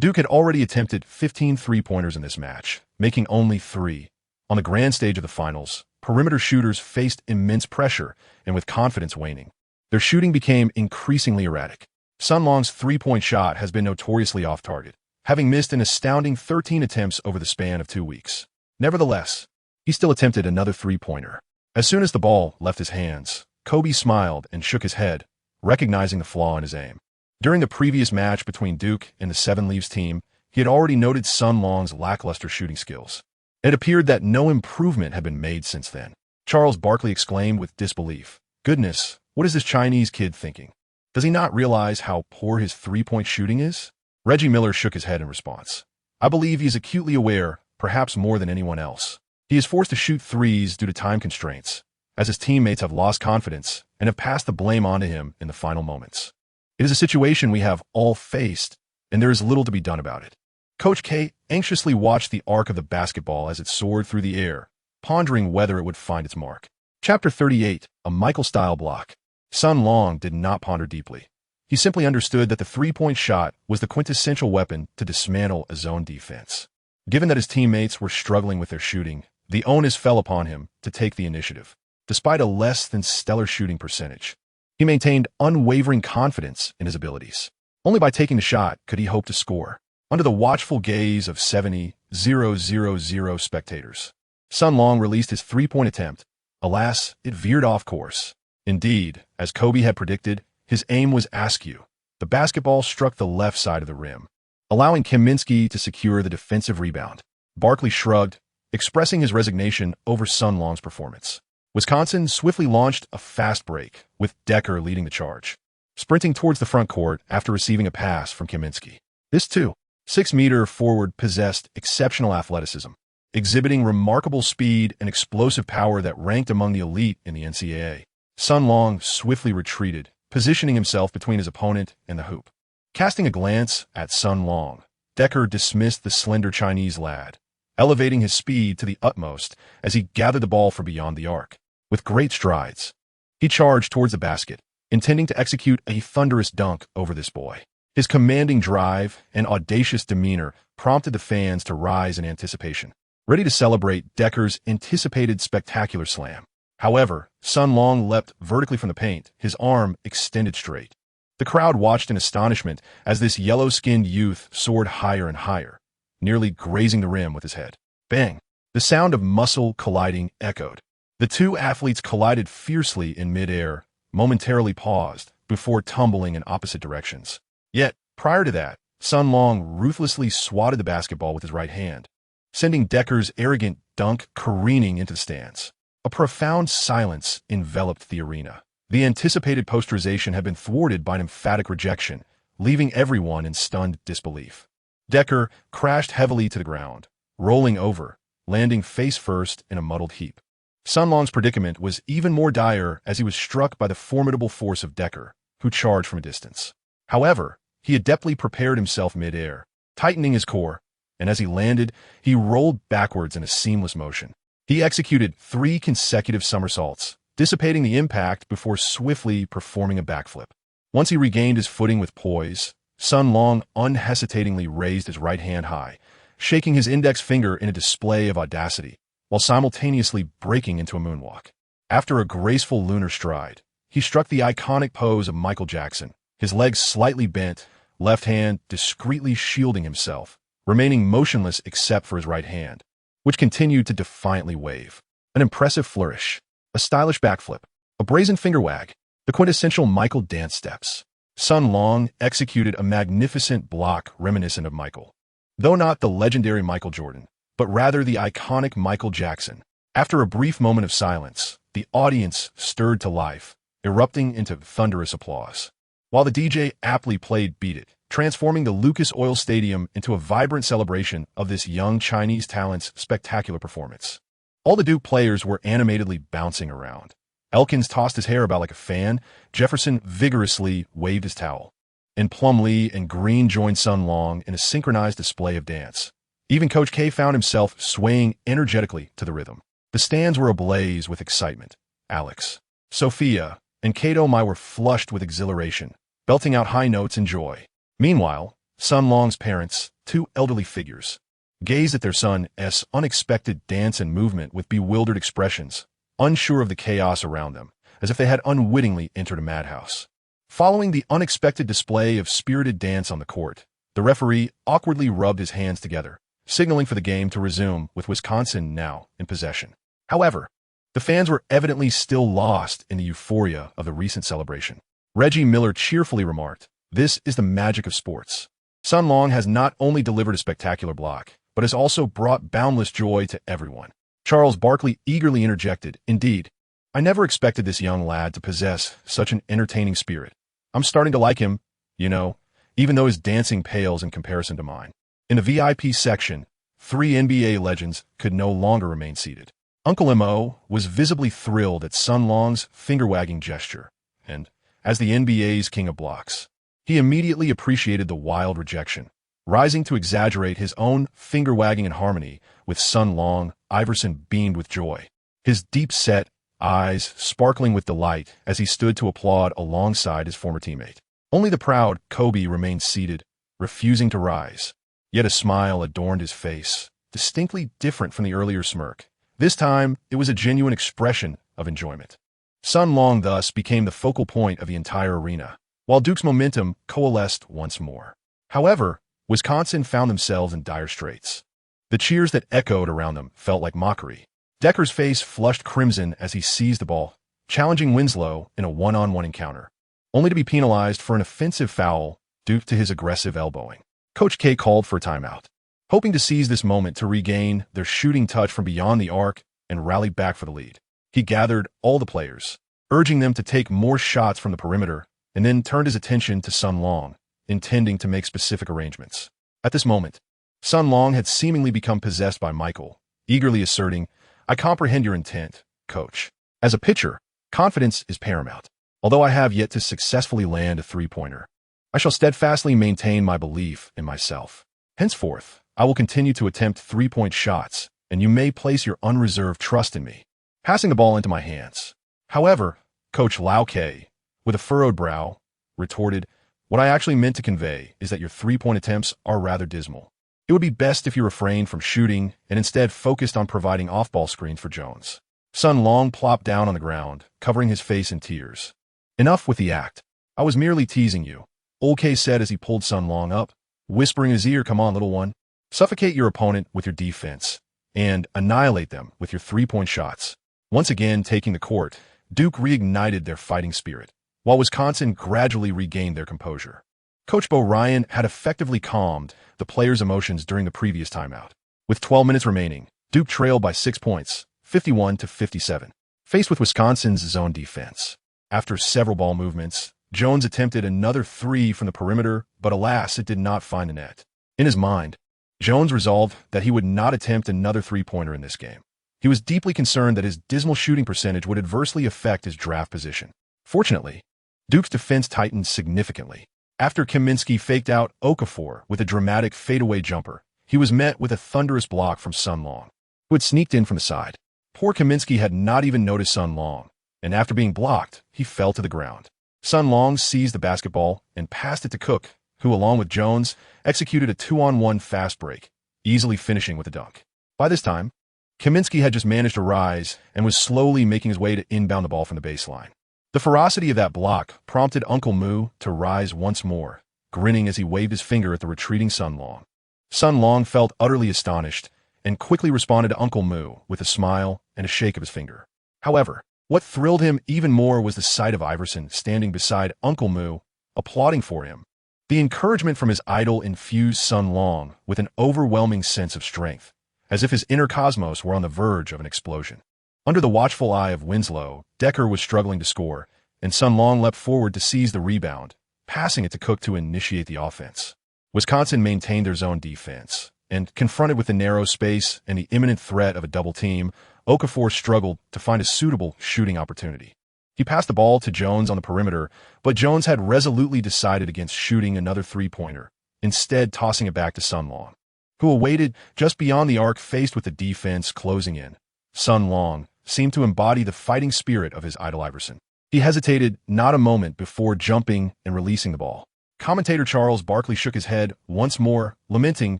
Duke had already attempted 15 3-pointers in this match, making only 3. On the grand stage of the finals, perimeter shooters faced immense pressure, and with confidence waning, their shooting became increasingly erratic. Sun Long's 3-point shot has been notoriously off-target, having missed an astounding 13 attempts over the span of 2 weeks. Nevertheless, he still attempted another 3-pointer. As soon as the ball left his hands, Kobe smiled and shook his head, recognizing the flaw in his aim. During the previous match between Duke and the Seven Leaves team, he had already noted Sun Long's lackluster shooting skills. It appeared that no improvement had been made since then. Charles Barkley exclaimed with disbelief. Goodness, what is this Chinese kid thinking? Does he not realize how poor his three-point shooting is? Reggie Miller shook his head in response. I believe he is acutely aware, perhaps more than anyone else. He is forced to shoot threes due to time constraints, as his teammates have lost confidence and have passed the blame onto him in the final moments. It is a situation we have all faced, and there is little to be done about it. Coach K anxiously watched the arc of the basketball as it soared through the air, pondering whether it would find its mark. Chapter 38, a Michael-style block. Sun Long did not ponder deeply. He simply understood that the three-point shot was the quintessential weapon to dismantle a zone defense. Given that his teammates were struggling with their shooting, the onus fell upon him to take the initiative. Despite a less than stellar shooting percentage, he maintained unwavering confidence in his abilities. Only by taking the shot could he hope to score. Under the watchful gaze of 70,000 spectators, Sun Long released his three-point attempt. Alas, it veered off course. Indeed, as Kobe had predicted, his aim was askew. The basketball struck the left side of the rim, allowing Kaminsky to secure the defensive rebound. Barkley shrugged, expressing his resignation over Sun Long's performance. Wisconsin swiftly launched a fast break, with Decker leading the charge, sprinting towards the front court after receiving a pass from Kaminsky. This, too, 6-meter forward possessed exceptional athleticism, exhibiting remarkable speed and explosive power that ranked among the elite in the NCAA. Sun Long swiftly retreated, positioning himself between his opponent and the hoop. Casting a glance at Sun Long, Decker dismissed the slender Chinese lad, elevating his speed to the utmost as he gathered the ball from beyond the arc. With great strides, he charged towards the basket, intending to execute a thunderous dunk over this boy. His commanding drive and audacious demeanor prompted the fans to rise in anticipation, ready to celebrate Decker's anticipated spectacular slam. However, Sun Long leapt vertically from the paint, his arm extended straight. The crowd watched in astonishment as this yellow-skinned youth soared higher and higher, nearly grazing the rim with his head. Bang! The sound of muscle colliding echoed. The two athletes collided fiercely in midair, momentarily paused, before tumbling in opposite directions. Yet, prior to that, Sun Long ruthlessly swatted the basketball with his right hand, sending Decker's arrogant dunk careening into the stands. A profound silence enveloped the arena. The anticipated posterization had been thwarted by an emphatic rejection, leaving everyone in stunned disbelief. Decker crashed heavily to the ground, rolling over, landing face first in a muddled heap. Sun Long's predicament was even more dire as he was struck by the formidable force of Decker, who charged from a distance. However, he adeptly prepared himself mid-air, tightening his core, and as he landed, he rolled backwards in a seamless motion. He executed 3 consecutive somersaults, dissipating the impact before swiftly performing a backflip. Once he regained his footing with poise, Sun Long unhesitatingly raised his right hand high, shaking his index finger in a display of audacity, while simultaneously breaking into a moonwalk. After a graceful lunar stride, he struck the iconic pose of Michael Jackson, his legs slightly bent, left hand discreetly shielding himself, remaining motionless except for his right hand, which continued to defiantly wave. An impressive flourish, a stylish backflip, a brazen finger wag, the quintessential Michael dance steps. Sun Long executed a magnificent block reminiscent of Michael, though not the legendary Michael Jordan, but rather the iconic Michael Jackson. After a brief moment of silence, the audience stirred to life, erupting into thunderous applause, while the DJ aptly played Beat It, transforming the Lucas Oil Stadium into a vibrant celebration of this young Chinese talent's spectacular performance. All the Duke players were animatedly bouncing around. Elkins tossed his hair about like a fan, Jefferson vigorously waved his towel, and Plumlee and Green joined Sun Long in a synchronized display of dance. Even Coach K found himself swaying energetically to the rhythm. The stands were ablaze with excitement. Alex, Sophia, and Kato Mai were flushed with exhilaration, belting out high notes in joy. Meanwhile, Sun Long's parents, 2 elderly figures, gazed at their son's unexpected dance and movement with bewildered expressions, unsure of the chaos around them, as if they had unwittingly entered a madhouse. Following the unexpected display of spirited dance on the court, the referee awkwardly rubbed his hands together, signaling for the game to resume with Wisconsin now in possession. However, the fans were evidently still lost in the euphoria of the recent celebration. Reggie Miller cheerfully remarked, "This is the magic of sports. Sun Long has not only delivered a spectacular block, but has also brought boundless joy to everyone." Charles Barkley eagerly interjected, "Indeed. I never expected this young lad to possess such an entertaining spirit. I'm starting to like him, you know, even though his dancing pales in comparison to mine." In the VIP section, 3 NBA legends could no longer remain seated. Uncle Mo was visibly thrilled at Sun Long's finger-wagging gesture, and, as the NBA's king of blocks, he immediately appreciated the wild rejection. Rising to exaggerate his own finger-wagging in harmony with Sun Long, Iverson beamed with joy, his deep-set eyes sparkling with delight as he stood to applaud alongside his former teammate. Only the proud Kobe remained seated, refusing to rise. Yet a smile adorned his face, distinctly different from the earlier smirk. This time, it was a genuine expression of enjoyment. Sun Long thus became the focal point of the entire arena, while Duke's momentum coalesced once more. However, Wisconsin found themselves in dire straits. The cheers that echoed around them felt like mockery. Decker's face flushed crimson as he seized the ball, challenging Winslow in a one-on-one encounter, only to be penalized for an offensive foul due to his aggressive elbowing. Coach K called for a timeout, hoping to seize this moment to regain their shooting touch from beyond the arc and rally back for the lead. He gathered all the players, urging them to take more shots from the perimeter, and then turned his attention to Sun Long, intending to make specific arrangements. At this moment, Sun Long had seemingly become possessed by Michael, eagerly asserting, "I comprehend your intent, coach. As a pitcher, confidence is paramount. Although I have yet to successfully land a three-pointer, I shall steadfastly maintain my belief in myself. Henceforth, I will continue to attempt three-point shots, and you may place your unreserved trust in me." Passing the ball into my hands. However, Coach Longtai, with a furrowed brow, retorted, "What I actually meant to convey is that your three-point attempts are rather dismal. It would be best if you refrained from shooting and instead focused on providing off-ball screens for Jones." Sun Long plopped down on the ground, covering his face in tears. "Enough with the act. I was merely teasing you," Old K said as he pulled Sun Long up, whispering in his ear, "Come on, little one. Suffocate your opponent with your defense, and annihilate them with your three-point shots." Once again taking the court, Duke reignited their fighting spirit, while Wisconsin gradually regained their composure. Coach Bo Ryan had effectively calmed the players' emotions during the previous timeout. With 12 minutes remaining, Duke trailed by 6 points, 51-57. Faced with Wisconsin's zone defense, after several ball movements, Jones attempted another three from the perimeter, but alas, it did not find the net. In his mind, Jones resolved that he would not attempt another three-pointer in this game. He was deeply concerned that his dismal shooting percentage would adversely affect his draft position. Fortunately, Duke's defense tightened significantly. After Kaminsky faked out Okafor with a dramatic fadeaway jumper, he was met with a thunderous block from Sun Long, who had sneaked in from the side. Poor Kaminsky had not even noticed Sun Long, and after being blocked, he fell to the ground. Sun Long seized the basketball and passed it to Cook, who, along with Jones, executed a 2-on-1 fast break, easily finishing with a dunk. By this time, Kaminsky had just managed to rise and was slowly making his way to inbound the ball from the baseline. The ferocity of that block prompted Uncle Moo to rise once more, grinning as he waved his finger at the retreating Sun Long. Sun Long felt utterly astonished and quickly responded to Uncle Moo with a smile and a shake of his finger. However, what thrilled him even more was the sight of Iverson standing beside Uncle Moo, applauding for him. The encouragement from his idol infused Sun Long with an overwhelming sense of strength, as if his inner cosmos were on the verge of an explosion. Under the watchful eye of Winslow, Decker was struggling to score, and Sun Long leapt forward to seize the rebound, passing it to Cook to initiate the offense. Wisconsin maintained their zone defense, and confronted with the narrow space and the imminent threat of a double team, Okafor struggled to find a suitable shooting opportunity. He passed the ball to Jones on the perimeter, but Jones had resolutely decided against shooting another three-pointer, instead tossing it back to Sun Long, who awaited just beyond the arc faced with the defense closing in. Sun Long seemed to embody the fighting spirit of his idol Iverson. He hesitated not a moment before jumping and releasing the ball. Commentator Charles Barkley shook his head once more, lamenting,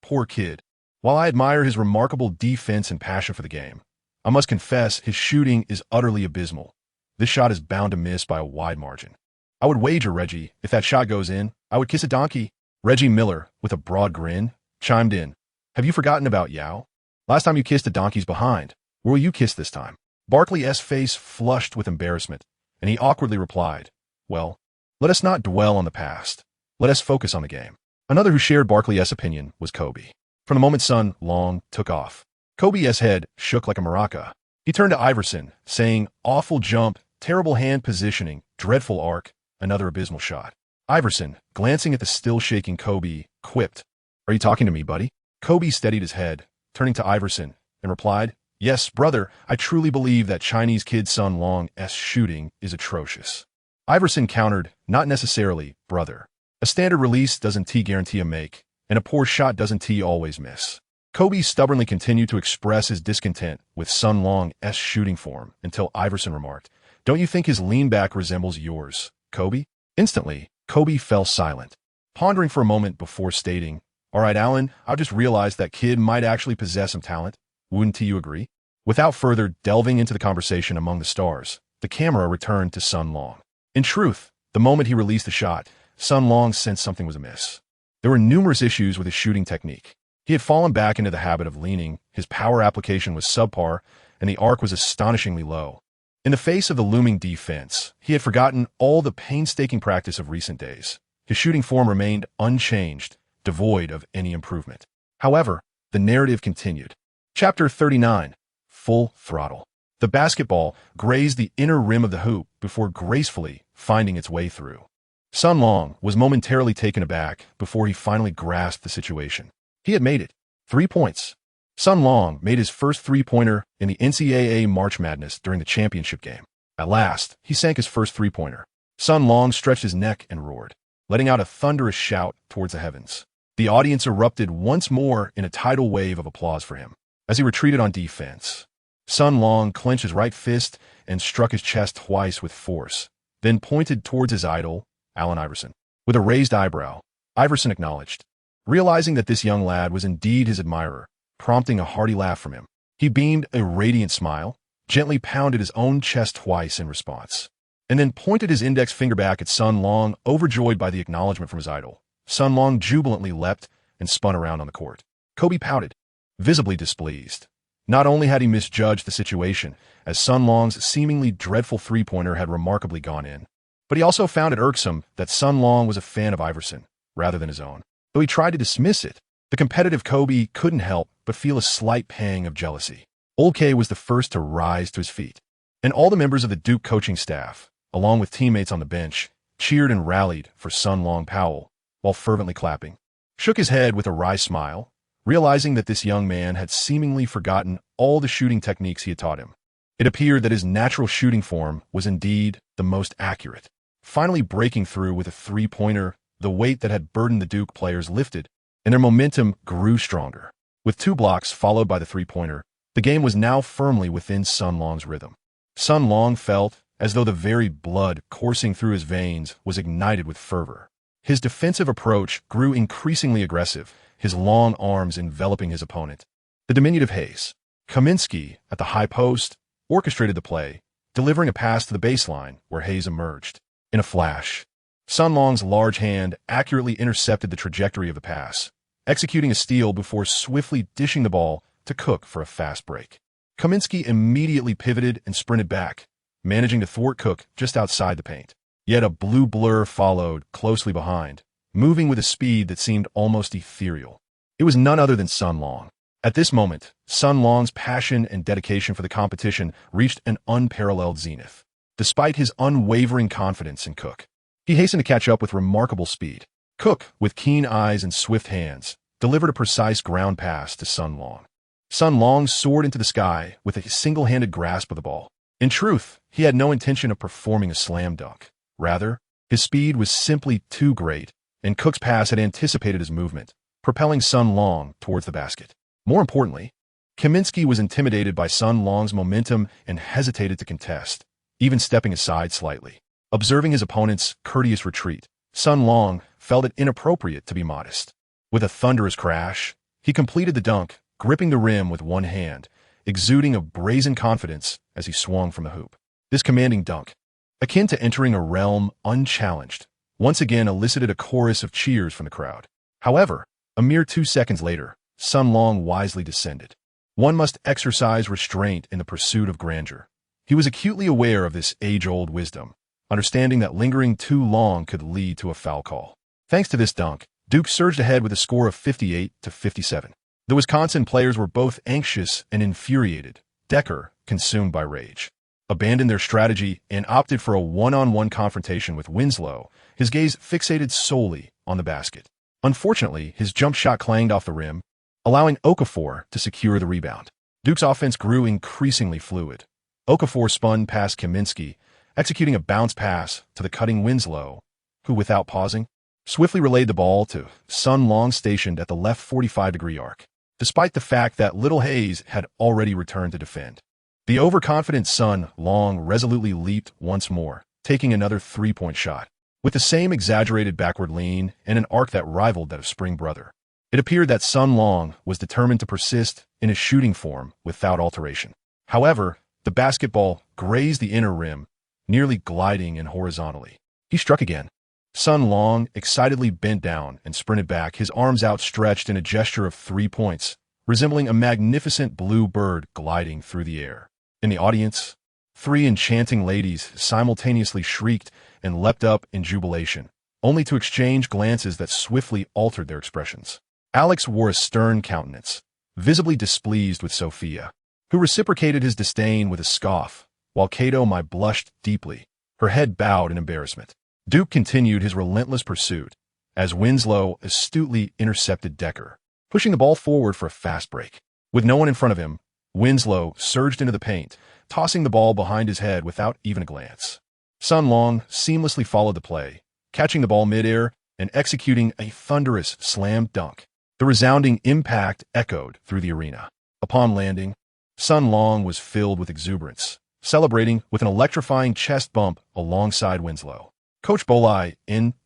"Poor kid. While I admire his remarkable defense and passion for the game, I must confess his shooting is utterly abysmal. This shot is bound to miss by a wide margin. I would wager, Reggie, if that shot goes in, I would kiss a donkey." Reggie Miller, with a broad grin, chimed in, "Have you forgotten about Yao? Last time you kissed a donkey's behind. Where will you kiss this time?" Barkley's face flushed with embarrassment, and he awkwardly replied, "Well, let us not dwell on the past. Let us focus on the game." Another who shared Barkley's opinion was Kobe. From the moment Sun Long took off, Kobe's head shook like a maraca. He turned to Iverson, saying, "Awful jump, terrible hand positioning, dreadful arc, another abysmal shot." Iverson, glancing at the still-shaking Kobe, quipped, "Are you talking to me, buddy?" Kobe steadied his head, turning to Iverson, and replied, "Yes, brother, I truly believe that Chinese kid Sun Long's shooting is atrocious." Iverson countered, "Not necessarily, brother. A standard release doesn't guarantee a make, and a poor shot doesn't always miss." Kobe stubbornly continued to express his discontent with Sun Long's shooting form until Iverson remarked, "Don't you think his lean back resembles yours, Kobe?" Instantly, Kobe fell silent, pondering for a moment before stating, "All right, Alan, I just realized that kid might actually possess some talent. Wouldn't you agree?" Without further delving into the conversation among the stars, the camera returned to Sun Long. In truth, the moment he released the shot, Sun Long sensed something was amiss. There were numerous issues with his shooting technique. He had fallen back into the habit of leaning, his power application was subpar, and the arc was astonishingly low. In the face of the looming defense, he had forgotten all the painstaking practice of recent days. His shooting form remained unchanged, devoid of any improvement. However, the narrative continued. Chapter 39. Full Throttle. The basketball grazed the inner rim of the hoop before gracefully finding its way through. Sun Long was momentarily taken aback before he finally grasped the situation. He had made it. 3 points. Sun Long made his first three-pointer in the NCAA March Madness during the championship game. At last, he sank his first three-pointer. Sun Long stretched his neck and roared, letting out a thunderous shout towards the heavens. The audience erupted once more in a tidal wave of applause for him. As he retreated on defense, Sun Long clenched his right fist and struck his chest twice with force, then pointed towards his idol, Allen Iverson. With a raised eyebrow, Iverson acknowledged, realizing that this young lad was indeed his admirer, prompting a hearty laugh from him. He beamed a radiant smile, gently pounded his own chest twice in response, and then pointed his index finger back at Sun Long, overjoyed by the acknowledgement from his idol. Sun Long jubilantly leapt and spun around on the court. Kobe pouted, visibly displeased. Not only had he misjudged the situation, as Sun Long's seemingly dreadful three-pointer had remarkably gone in, but he also found it irksome that Sun Long was a fan of Iverson, rather than his own. Though he tried to dismiss it, the competitive Kobe couldn't help but feel a slight pang of jealousy. Old K was the first to rise to his feet, and all the members of the Duke coaching staff, along with teammates on the bench, cheered and rallied for Sun Longtai, while fervently clapping. Shook his head with a wry smile, realizing that this young man had seemingly forgotten all the shooting techniques he had taught him. It appeared that his natural shooting form was indeed the most accurate. Finally breaking through with a three-pointer, the weight that had burdened the Duke players lifted, and their momentum grew stronger. With 2 blocks followed by the three-pointer, the game was now firmly within Sun Long's rhythm. Sun Long felt as though the very blood coursing through his veins was ignited with fervor. His defensive approach grew increasingly aggressive, his long arms enveloping his opponent. The diminutive Hayes, Kaminsky at the high post, orchestrated the play, delivering a pass to the baseline where Hayes emerged. In a flash, Sun Long's large hand accurately intercepted the trajectory of the pass, executing a steal before swiftly dishing the ball to Cook for a fast break. Kaminsky immediately pivoted and sprinted back, managing to thwart Cook just outside the paint. Yet a blue blur followed closely behind, moving with a speed that seemed almost ethereal. It was none other than Sun Long. At this moment, Sun Long's passion and dedication for the competition reached an unparalleled zenith. Despite his unwavering confidence in Cook, he hastened to catch up with remarkable speed. Cook, with keen eyes and swift hands, delivered a precise ground pass to Sun Long. Sun Long soared into the sky with a single-handed grasp of the ball. In truth, he had no intention of performing a slam dunk. Rather, his speed was simply too great, and Cook's pass had anticipated his movement, propelling Sun Long towards the basket. More importantly, Kaminsky was intimidated by Sun Long's momentum and hesitated to contest, even stepping aside slightly. Observing his opponent's courteous retreat, Sun Long felt it inappropriate to be modest. With a thunderous crash, he completed the dunk, gripping the rim with one hand, exuding a brazen confidence as he swung from the hoop. This commanding dunk, akin to entering a realm unchallenged, once again elicited a chorus of cheers from the crowd. However, a mere 2 seconds later, Sun Long wisely descended. One must exercise restraint in the pursuit of grandeur. He was acutely aware of this age-old wisdom, understanding that lingering too long could lead to a foul call. Thanks to this dunk, Duke surged ahead with a score of 58-57. The Wisconsin players were both anxious and infuriated. Decker, consumed by rage, abandoned their strategy and opted for a one-on-one confrontation with Winslow, his gaze fixated solely on the basket. Unfortunately, his jump shot clanged off the rim, allowing Okafor to secure the rebound. Duke's offense grew increasingly fluid. Okafor spun past Kaminsky, executing a bounce pass to the cutting Winslow, who, without pausing, swiftly relayed the ball to Sun Long stationed at the left 45-degree arc, despite the fact that Little Hayes had already returned to defend. The overconfident Sun Long resolutely leaped once more, taking another three-point shot, with the same exaggerated backward lean and an arc that rivaled that of Spring Brother. It appeared that Sun Long was determined to persist in his shooting form without alteration. However, the basketball grazed the inner rim, nearly gliding in horizontally. He struck again. Sun Long excitedly bent down and sprinted back, his arms outstretched in a gesture of 3 points, resembling a magnificent blue bird gliding through the air. In the audience, 3 enchanting ladies simultaneously shrieked and leapt up in jubilation, only to exchange glances that swiftly altered their expressions. Alex wore a stern countenance, visibly displeased with Sophia, who reciprocated his disdain with a scoff, while Cato blushed deeply, her head bowed in embarrassment. Duke continued his relentless pursuit, as Winslow astutely intercepted Decker, pushing the ball forward for a fast break. With no one in front of him, Winslow surged into the paint, tossing the ball behind his head without even a glance. Sun Long seamlessly followed the play, catching the ball midair and executing a thunderous slam dunk. The resounding impact echoed through the arena. Upon landing, Sun Long was filled with exuberance, celebrating with an electrifying chest bump alongside Winslow. Coach Bolai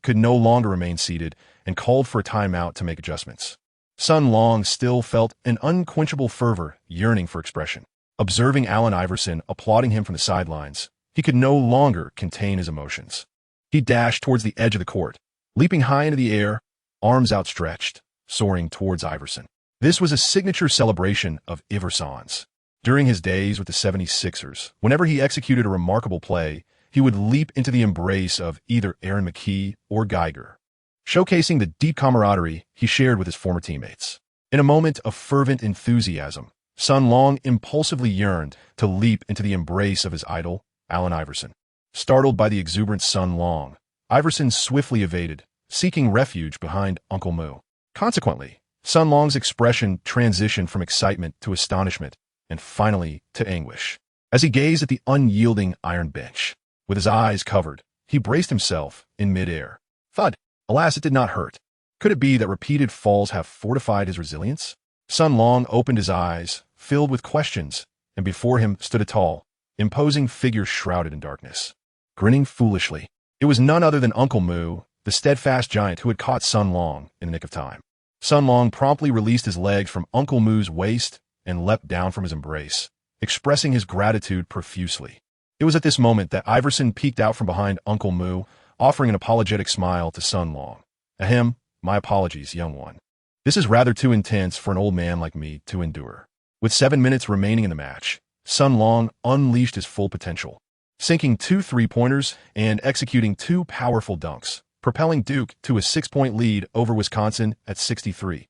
could no longer remain seated and called for a timeout to make adjustments. Sun Long still felt an unquenchable fervor yearning for expression. Observing Allen Iverson applauding him from the sidelines, he could no longer contain his emotions. He dashed towards the edge of the court, leaping high into the air, arms outstretched, soaring towards Iverson. This was a signature celebration of Iverson's. During his days with the 76ers, whenever he executed a remarkable play, he would leap into the embrace of either Aaron McKee or Geiger, showcasing the deep camaraderie he shared with his former teammates. In a moment of fervent enthusiasm, Sun Long impulsively yearned to leap into the embrace of his idol, Allen Iverson. Startled by the exuberant Sun Long, Iverson swiftly evaded, seeking refuge behind Uncle Moo. Consequently, Sun Long's expression transitioned from excitement to astonishment and finally to anguish. As he gazed at the unyielding iron bench, with his eyes covered, he braced himself in midair. Thud! Alas, it did not hurt. Could it be that repeated falls have fortified his resilience? Sun Long opened his eyes, filled with questions, and before him stood a tall, imposing figure shrouded in darkness. Grinning foolishly, it was none other than Uncle Moo, the steadfast giant who had caught Sun Long in the nick of time. Sun Long promptly released his legs from Uncle Moo's waist and leapt down from his embrace, expressing his gratitude profusely. It was at this moment that Iverson peeked out from behind Uncle Moo, offering an apologetic smile to Sun Long. Ahem, my apologies, young one. This is rather too intense for an old man like me to endure. With 7 minutes remaining in the match, Sun Long unleashed his full potential, sinking 2 three-pointers and executing 2 powerful dunks, propelling Duke to a 6-point lead over Wisconsin at 63-57.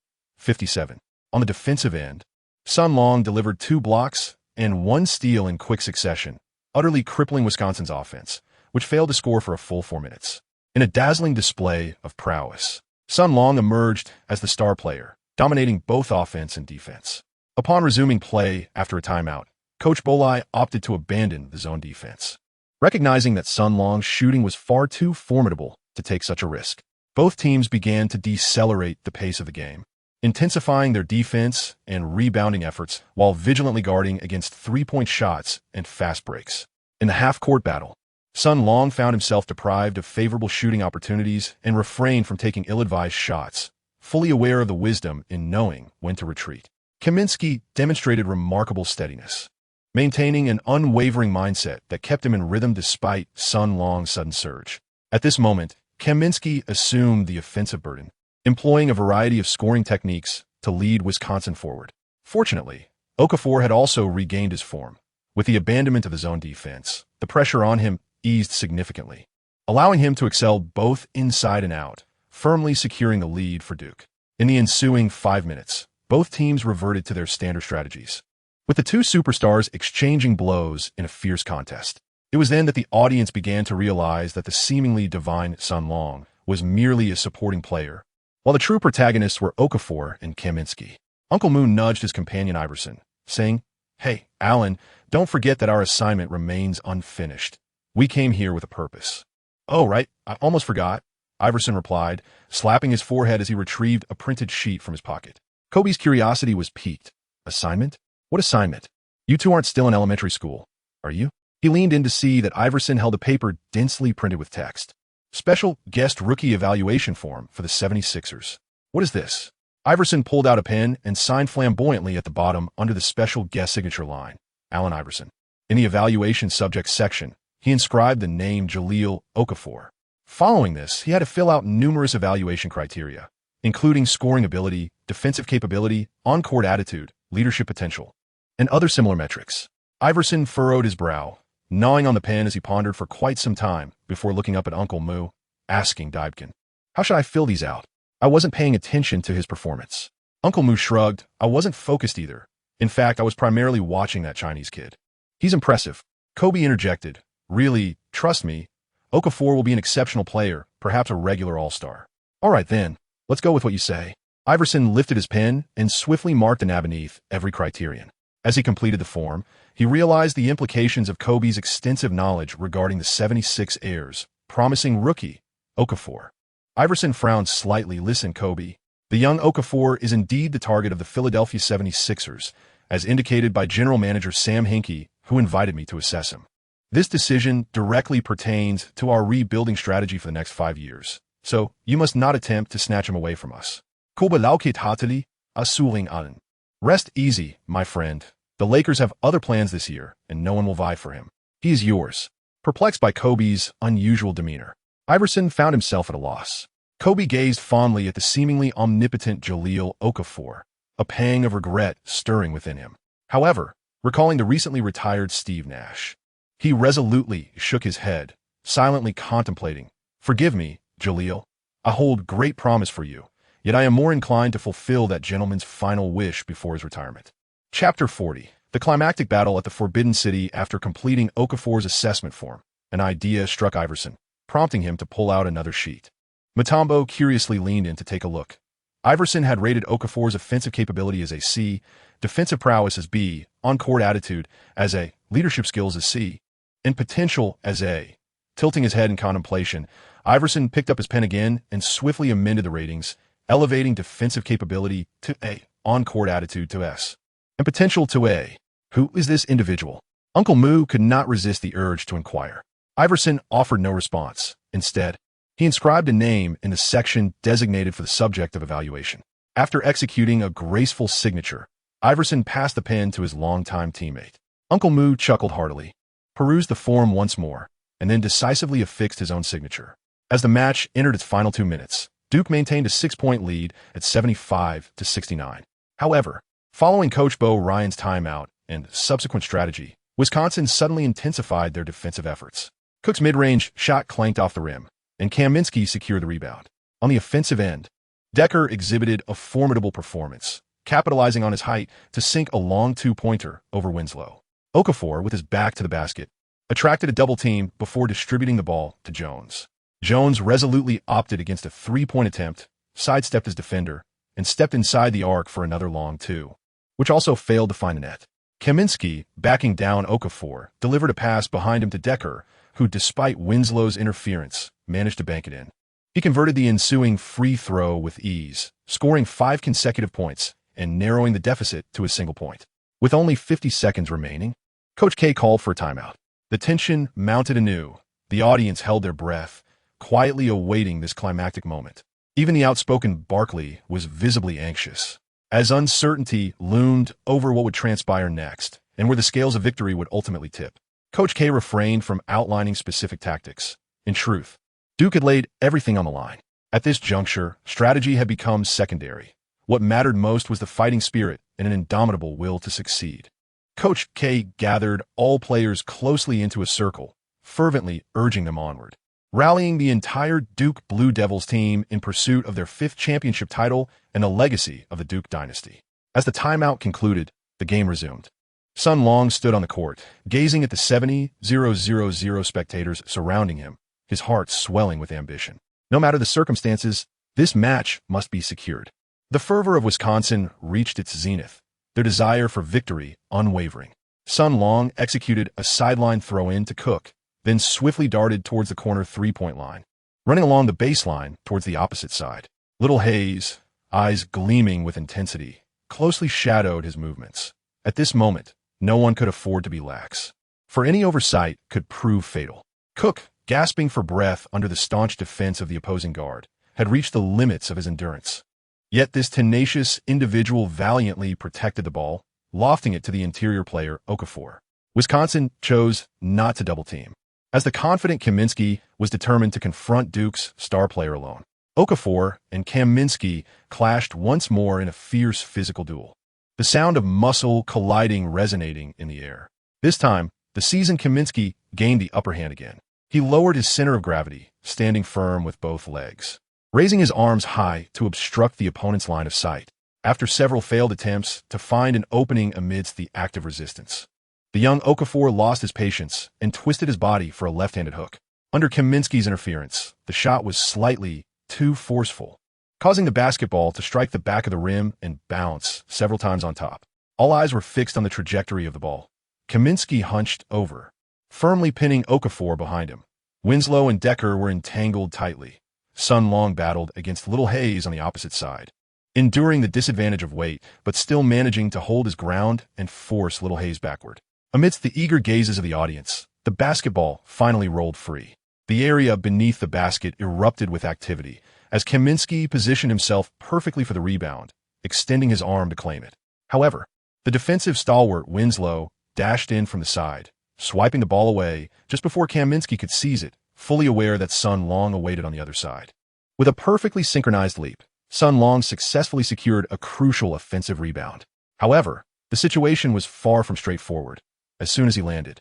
On the defensive end, Sun Long delivered 2 blocks and 1 steal in quick succession, utterly crippling Wisconsin's offense, which failed to score for a full 4 minutes. In a dazzling display of prowess, Sun Long emerged as the star player, dominating both offense and defense. Upon resuming play after a timeout, Coach Bolai opted to abandon the zone defense. Recognizing that Sun Long's shooting was far too formidable to take such a risk, both teams began to decelerate the pace of the game, intensifying their defense and rebounding efforts while vigilantly guarding against three-point shots and fast breaks. In the half-court battle, Sun Long found himself deprived of favorable shooting opportunities and refrained from taking ill-advised shots, fully aware of the wisdom in knowing when to retreat. Kaminsky demonstrated remarkable steadiness, maintaining an unwavering mindset that kept him in rhythm despite Sun Long's sudden surge. At this moment, Kaminsky assumed the offensive burden, employing a variety of scoring techniques to lead Wisconsin forward. Fortunately, Okafor had also regained his form. With the abandonment of the zone defense, the pressure on him eased significantly, allowing him to excel both inside and out, firmly securing the lead for Duke. In the ensuing 5 minutes, both teams reverted to their standard strategies, with the two superstars exchanging blows in a fierce contest. It was then that the audience began to realize that the seemingly divine Sun Long was merely a supporting player, while the true protagonists were Okafor and Kaminsky. Uncle Moo nudged his companion Iverson, saying, "Hey, Alan, don't forget that our assignment remains unfinished. We came here with a purpose." "Oh, right, I almost forgot," Iverson replied, slapping his forehead as he retrieved a printed sheet from his pocket. Kobe's curiosity was piqued. "Assignment? What assignment? You two aren't still in elementary school, are you?" He leaned in to see that Iverson held a paper densely printed with text. "Special guest rookie evaluation form for the 76ers. What is this?" Iverson pulled out a pen and signed flamboyantly at the bottom under the special guest signature line, "Allen Iverson." In the evaluation subject section, he inscribed the name Jahlil Okafor. Following this, he had to fill out numerous evaluation criteria, including scoring ability, defensive capability, on-court attitude, leadership potential, and other similar metrics. Iverson furrowed his brow, gnawing on the pen as he pondered for quite some time before looking up at Uncle Moo, asking Dybkin, "How should I fill these out?" I wasn't paying attention to his performance. Uncle Moo shrugged. "I wasn't focused either. In fact, I was primarily watching that Chinese kid. He's impressive." Kobe interjected, "Really, trust me, Okafor will be an exceptional player, perhaps a regular all-star." "All right then, let's go with what you say." Iverson lifted his pen and swiftly marked an A beneath every criterion. As he completed the form, he realized the implications of Kobe's extensive knowledge regarding the 76 heirs, promising rookie, Okafor. Iverson frowned slightly. "Listen, Kobe. The young Okafor is indeed the target of the Philadelphia 76ers, as indicated by General Manager Sam Hinkie, who invited me to assess him. This decision directly pertains to our rebuilding strategy for the next 5 years, so you must not attempt to snatch him away from us. Kobe lauket hateli, asuling allen. Rest easy, my friend. The Lakers have other plans this year, and no one will vie for him. He is yours." Perplexed by Kobe's unusual demeanor, Iverson found himself at a loss. Kobe gazed fondly at the seemingly omnipotent Jahlil Okafor, a pang of regret stirring within him. However, recalling the recently retired Steve Nash, he resolutely shook his head, silently contemplating, "Forgive me, Jahlil. I hold great promise for you, yet I am more inclined to fulfill that gentleman's final wish before his retirement." Chapter 40. The climactic battle at the Forbidden City. After completing Okafor's assessment form, an idea struck Iverson, prompting him to pull out another sheet. Mutombo curiously leaned in to take a look. Iverson had rated Okafor's offensive capability as a C, defensive prowess as B, on-court attitude as A, leadership skills as C, and potential as A. Tilting his head in contemplation, Iverson picked up his pen again and swiftly amended the ratings, elevating defensive capability to A, on-court attitude to S, and potential to A. Who is this individual? Uncle Moo could not resist the urge to inquire. Iverson offered no response. Instead, he inscribed a name in the section designated for the subject of evaluation. After executing a graceful signature, Iverson passed the pen to his longtime teammate. Uncle Moo chuckled heartily, perused the form once more, and then decisively affixed his own signature. As the match entered its final 2 minutes, Duke maintained a 6-point lead at 75-69. However, following Coach Bo Ryan's timeout and subsequent strategy, Wisconsin suddenly intensified their defensive efforts. Cook's mid-range shot clanked off the rim, and Kaminsky secured the rebound. On the offensive end, Decker exhibited a formidable performance, capitalizing on his height to sink a long 2-pointer over Winslow. Okafor, with his back to the basket, attracted a double team before distributing the ball to Jones. Jones resolutely opted against a 3-point attempt, sidestepped his defender, and stepped inside the arc for another long 2, which also failed to find the net. Kaminsky, backing down Okafor, delivered a pass behind him to Decker, who, despite Winslow's interference, managed to bank it in. He converted the ensuing free throw with ease, scoring 5 consecutive points and narrowing the deficit to a single point. With only 50 seconds remaining, Coach K called for a timeout. The tension mounted anew. The audience held their breath, quietly awaiting this climactic moment. Even the outspoken Barkley was visibly anxious, as uncertainty loomed over what would transpire next and where the scales of victory would ultimately tip. Coach K refrained from outlining specific tactics. In truth, Duke had laid everything on the line. At this juncture, strategy had become secondary. What mattered most was the fighting spirit and an indomitable will to succeed. Coach K gathered all players closely into a circle, fervently urging them onward, rallying the entire Duke Blue Devils team in pursuit of their 5th championship title and the legacy of the Duke dynasty. As the timeout concluded, the game resumed. Sun Long stood on the court, gazing at the 70,000 spectators surrounding him, his heart swelling with ambition. No matter the circumstances, this match must be secured. The fervor of Wisconsin reached its zenith, their desire for victory unwavering. Sun Long executed a sideline throw-in to Cook, then swiftly darted towards the corner three-point line, running along the baseline towards the opposite side. Little Hayes, eyes gleaming with intensity, closely shadowed his movements. At this moment, no one could afford to be lax, for any oversight could prove fatal. Cook, gasping for breath under the staunch defense of the opposing guard, had reached the limits of his endurance. Yet this tenacious individual valiantly protected the ball, lofting it to the interior player, Okafor. Wisconsin chose not to double-team, as the confident Kaminsky was determined to confront Duke's star player alone. Okafor and Kaminsky clashed once more in a fierce physical duel, the sound of muscle colliding resonating in the air. This time, the seasoned Kaminsky gained the upper hand again. He lowered his center of gravity, standing firm with both legs, raising his arms high to obstruct the opponent's line of sight, after several failed attempts to find an opening amidst the active resistance. The young Okafor lost his patience and twisted his body for a left-handed hook. Under Kaminsky's interference, the shot was slightly too forceful, causing the basketball to strike the back of the rim and bounce several times on top. All eyes were fixed on the trajectory of the ball. Kaminsky hunched over, firmly pinning Okafor behind him. Winslow and Decker were entangled tightly. Sun Long battled against Little Hayes on the opposite side, enduring the disadvantage of weight, but still managing to hold his ground and force Little Hayes backward. Amidst the eager gazes of the audience, the basketball finally rolled free. The area beneath the basket erupted with activity as Kaminsky positioned himself perfectly for the rebound, extending his arm to claim it. However, the defensive stalwart Winslow dashed in from the side, swiping the ball away just before Kaminsky could seize it, fully aware that Sun Long awaited on the other side. With a perfectly synchronized leap, Sun Long successfully secured a crucial offensive rebound. However, the situation was far from straightforward. As soon as he landed,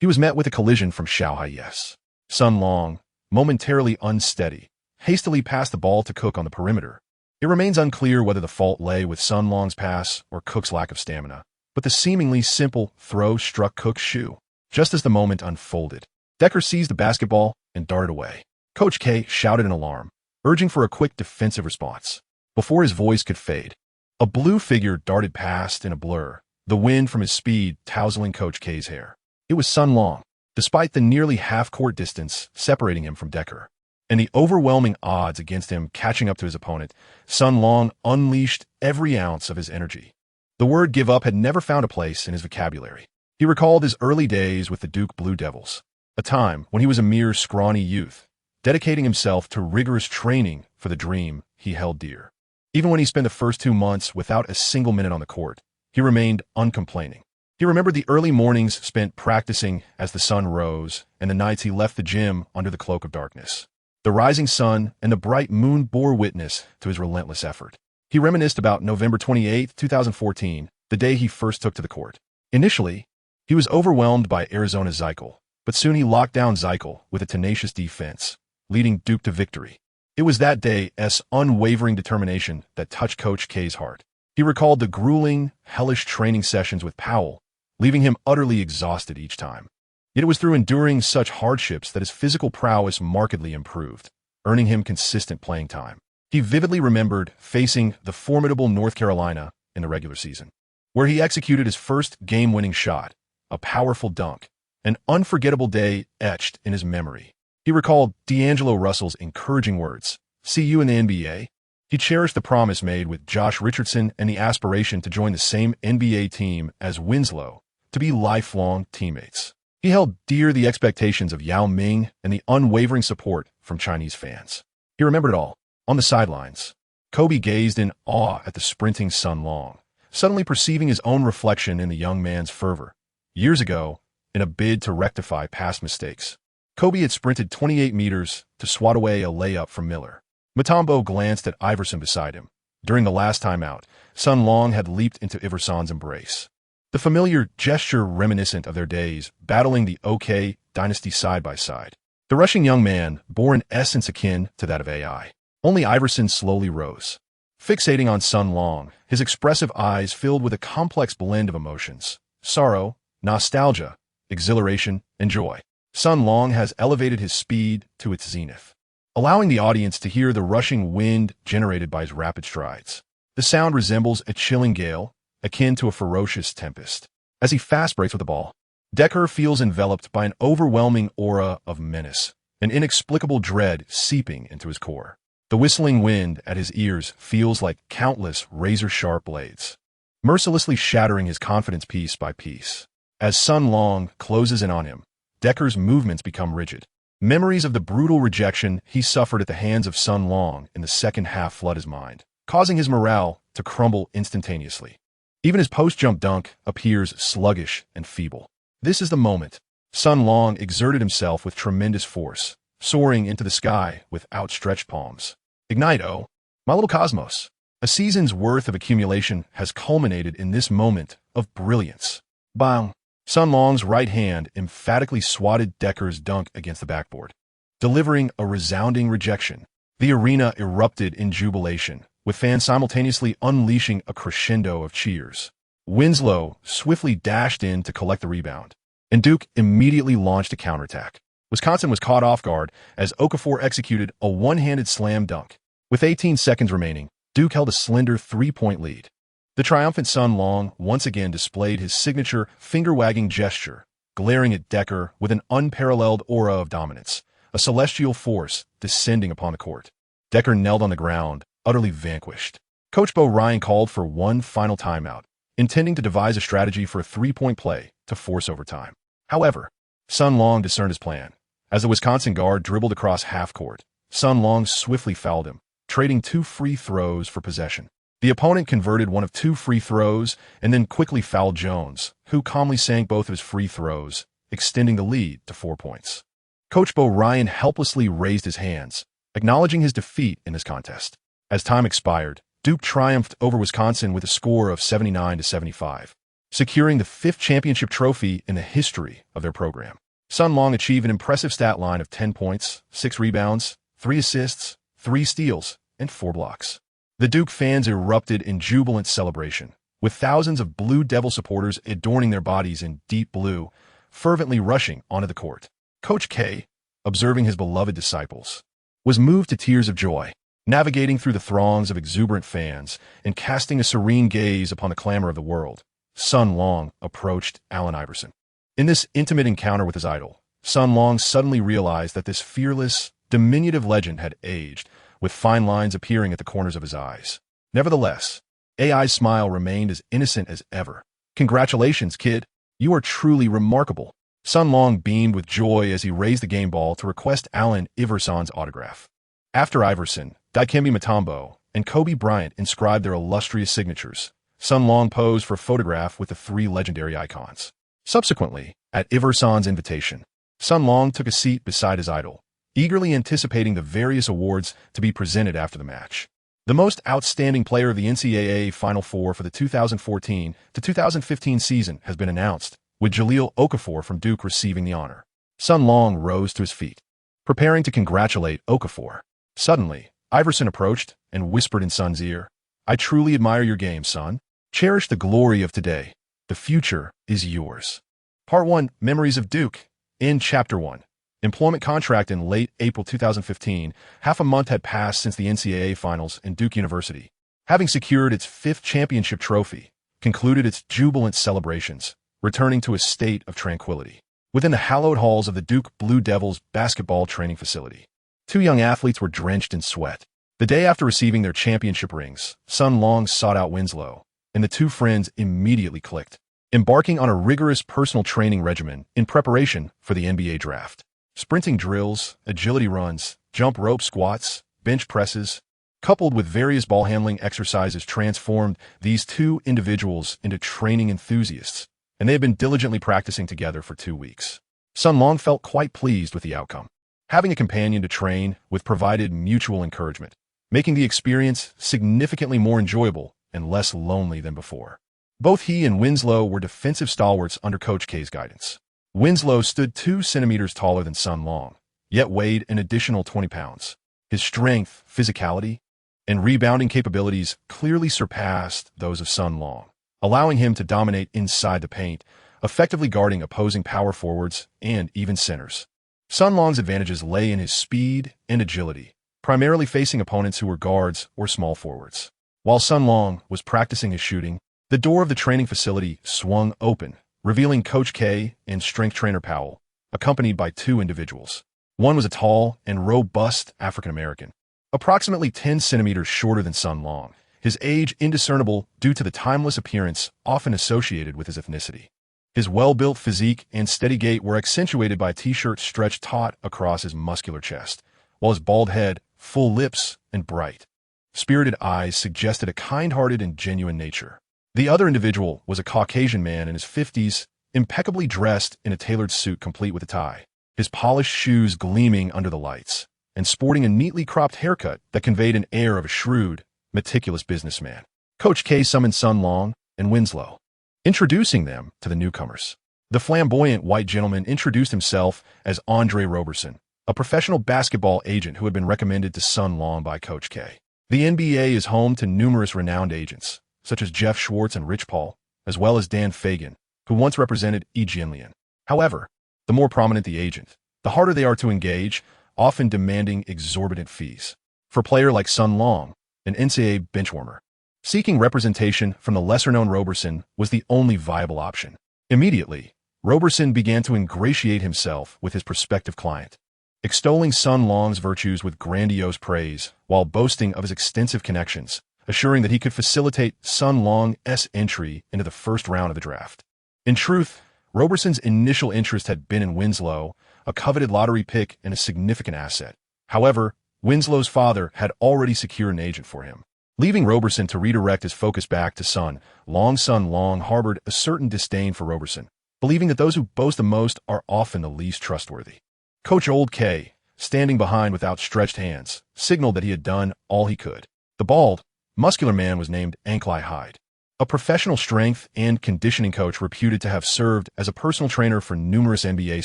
he was met with a collision from Xiao. Sun Long, momentarily unsteady, hastily passed the ball to Cook on the perimeter. It remains unclear whether the fault lay with Sun Long's pass or Cook's lack of stamina, but the seemingly simple throw struck Cook's shoe. Just as the moment unfolded, Decker seized the basketball and darted away. Coach K shouted in alarm, urging for a quick defensive response. Before his voice could fade, a blue figure darted past in a blur, the wind from his speed tousling Coach K's hair. It was Sun Long, despite the nearly half-court distance separating him from Decker, and the overwhelming odds against him catching up to his opponent. Sun Long unleashed every ounce of his energy. The word give up had never found a place in his vocabulary. He recalled his early days with the Duke Blue Devils, a time when he was a mere scrawny youth, dedicating himself to rigorous training for the dream he held dear. Even when he spent the first 2 months without a single minute on the court, he remained uncomplaining. He remembered the early mornings spent practicing as the sun rose and the nights he left the gym under the cloak of darkness. The rising sun and the bright moon bore witness to his relentless effort. He reminisced about November 28, 2014, the day he first took to the court. Initially, he was overwhelmed by Arizona's Michael, but soon he locked down Michael with a tenacious defense, leading Duke to victory. It was that day's unwavering determination that touched Coach K's heart. He recalled the grueling, hellish training sessions with Powell, leaving him utterly exhausted each time. Yet it was through enduring such hardships that his physical prowess markedly improved, earning him consistent playing time. He vividly remembered facing the formidable North Carolina in the regular season, where he executed his first game-winning shot, a powerful dunk, an unforgettable day etched in his memory. He recalled D'Angelo Russell's encouraging words, "See you in the NBA." He cherished the promise made with Josh Richardson and the aspiration to join the same NBA team as Winslow, to be lifelong teammates. He held dear the expectations of Yao Ming and the unwavering support from Chinese fans. He remembered it all. On the sidelines, Kobe gazed in awe at the sprinting Sun Long, suddenly perceiving his own reflection in the young man's fervor. Years ago, in a bid to rectify past mistakes, Kobe had sprinted 28 meters to swat away a layup from Miller. Mutombo glanced at Iverson beside him. During the last timeout, Sun Long had leaped into Iverson's embrace, the familiar gesture reminiscent of their days battling the OK dynasty side by side. The rushing young man bore an essence akin to that of AI. Only Iverson slowly rose, fixating on Sun Long, his expressive eyes filled with a complex blend of emotions: sorrow, nostalgia, exhilaration, and joy. Sun Long has elevated his speed to its zenith, allowing the audience to hear the rushing wind generated by his rapid strides. The sound resembles a chilling gale, akin to a ferocious tempest. As he fast breaks with the ball, Decker feels enveloped by an overwhelming aura of menace, an inexplicable dread seeping into his core. The whistling wind at his ears feels like countless razor-sharp blades, mercilessly shattering his confidence piece by piece. As Sun Long closes in on him, Decker's movements become rigid. Memories of the brutal rejection he suffered at the hands of Sun Long in the second half flood his mind, causing his morale to crumble instantaneously. Even his post-jump dunk appears sluggish and feeble. This is the moment. Sun Long exerted himself with tremendous force, soaring into the sky with outstretched palms. Ignite, oh, my little cosmos. A season's worth of accumulation has culminated in this moment of brilliance. Bang! Sun Long's right hand emphatically swatted Decker's dunk against the backboard, delivering a resounding rejection. The arena erupted in jubilation, with fans simultaneously unleashing a crescendo of cheers. Winslow swiftly dashed in to collect the rebound, and Duke immediately launched a counterattack. Wisconsin was caught off guard as Okafor executed a one-handed slam dunk. With 18 seconds remaining, Duke held a slender three-point lead. The triumphant Sun Long once again displayed his signature finger-wagging gesture, glaring at Decker with an unparalleled aura of dominance, a celestial force descending upon the court. Decker knelt on the ground, utterly vanquished. Coach Bo Ryan called for one final timeout, intending to devise a strategy for a three-point play to force overtime. However, Sun Long discerned his plan. As the Wisconsin guard dribbled across half-court, Sun Long swiftly fouled him, trading 2 free throws for possession. The opponent converted one of 2 free throws and then quickly fouled Jones, who calmly sank both of his free throws, extending the lead to 4 points. Coach Bo Ryan helplessly raised his hands, acknowledging his defeat in this contest. As time expired, Duke triumphed over Wisconsin with a score of 79-75, securing the 5th championship trophy in the history of their program. Sun Long achieved an impressive stat line of 10 points, 6 rebounds, 3 assists, 3 steals, and 4 blocks. The Duke fans erupted in jubilant celebration, with thousands of Blue Devil supporters adorning their bodies in deep blue, fervently rushing onto the court. Coach K, observing his beloved disciples, was moved to tears of joy, navigating through the throngs of exuberant fans and casting a serene gaze upon the clamor of the world. Sun Long approached Allen Iverson. In this intimate encounter with his idol, Sun Long suddenly realized that this fearless, diminutive legend had aged, with fine lines appearing at the corners of his eyes. Nevertheless, AI's smile remained as innocent as ever. "Congratulations, kid. You are truly remarkable." Sun Long beamed with joy as he raised the game ball to request Allen Iverson's autograph. After Iverson, Dikembe Mutombo, and Kobe Bryant inscribed their illustrious signatures, Sun Long posed for a photograph with the 3 legendary icons. Subsequently, at Iverson's invitation, Sun Long took a seat beside his idol, eagerly anticipating the various awards to be presented after the match. The most outstanding player of the NCAA Final Four for the 2014 to 2015 season has been announced, with Jahlil Okafor from Duke receiving the honor. Sun Long rose to his feet, preparing to congratulate Okafor. Suddenly, Iverson approached and whispered in Sun's ear, "I truly admire your game, son. Cherish the glory of today. The future is yours." Part 1, Memories of Duke. In Chapter 1, employment contract. In late April 2015, half a month had passed since the NCAA Finals, and Duke University, having secured its 5th championship trophy, concluded its jubilant celebrations, returning to a state of tranquility. Within the hallowed halls of the Duke Blue Devils basketball training facility, 2 young athletes were drenched in sweat. The day after receiving their championship rings, Sun Long sought out Winslow, and the 2 friends immediately clicked, embarking on a rigorous personal training regimen in preparation for the NBA draft. Sprinting drills, agility runs, jump rope squats, bench presses, coupled with various ball handling exercises transformed these 2 individuals into training enthusiasts, and they had been diligently practicing together for 2 weeks. Sun Long felt quite pleased with the outcome. Having a companion to train with provided mutual encouragement, making the experience significantly more enjoyable and less lonely than before. Both he and Winslow were defensive stalwarts under Coach K's guidance. Winslow stood 2 centimeters taller than Sun Long, yet weighed an additional 20 pounds. His strength, physicality, and rebounding capabilities clearly surpassed those of Sun Long, allowing him to dominate inside the paint, effectively guarding opposing power forwards and even centers. Sun Long's advantages lay in his speed and agility, primarily facing opponents who were guards or small forwards. While Sun Long was practicing his shooting, the door of the training facility swung open, revealing Coach K and strength trainer Powell, accompanied by two individuals. One was a tall and robust African-American, approximately 10 centimeters shorter than Sun Long, his age indiscernible due to the timeless appearance often associated with his ethnicity. His well-built physique and steady gait were accentuated by a t-shirt stretched taut across his muscular chest, while his bald head, full lips, and bright, spirited eyes suggested a kind-hearted and genuine nature. The other individual was a Caucasian man in his 50s, impeccably dressed in a tailored suit complete with a tie, his polished shoes gleaming under the lights, and sporting a neatly cropped haircut that conveyed an air of a shrewd, meticulous businessman. Coach K summoned Sun Long and Winslow, introducing them to the newcomers. The flamboyant white gentleman introduced himself as Andre Roberson, a professional basketball agent who had been recommended to Sun Long by Coach K. The NBA is home to numerous renowned agents, such as Jeff Schwartz and Rich Paul, as well as Dan Fagan, who once represented E. Jinlian. However, the more prominent the agent, the harder they are to engage, often demanding exorbitant fees. For a player like Sun Long, an NCAA benchwarmer, seeking representation from the lesser-known Roberson was the only viable option. Immediately, Roberson began to ingratiate himself with his prospective client, extolling Sun Long's virtues with grandiose praise while boasting of his extensive connections, assuring that he could facilitate Sun Long's entry into the first round of the draft. In truth, Roberson's initial interest had been in Winslow, a coveted lottery pick and a significant asset. However, Winslow's father had already secured an agent for him. Leaving Roberson to redirect his focus back to Sun Long harbored a certain disdain for Roberson, believing that those who boast the most are often the least trustworthy. Coach Old K, standing behind with outstretched hands, signaled that he had done all he could. The bald, muscular man was named Ankli Hyde, a professional strength and conditioning coach reputed to have served as a personal trainer for numerous NBA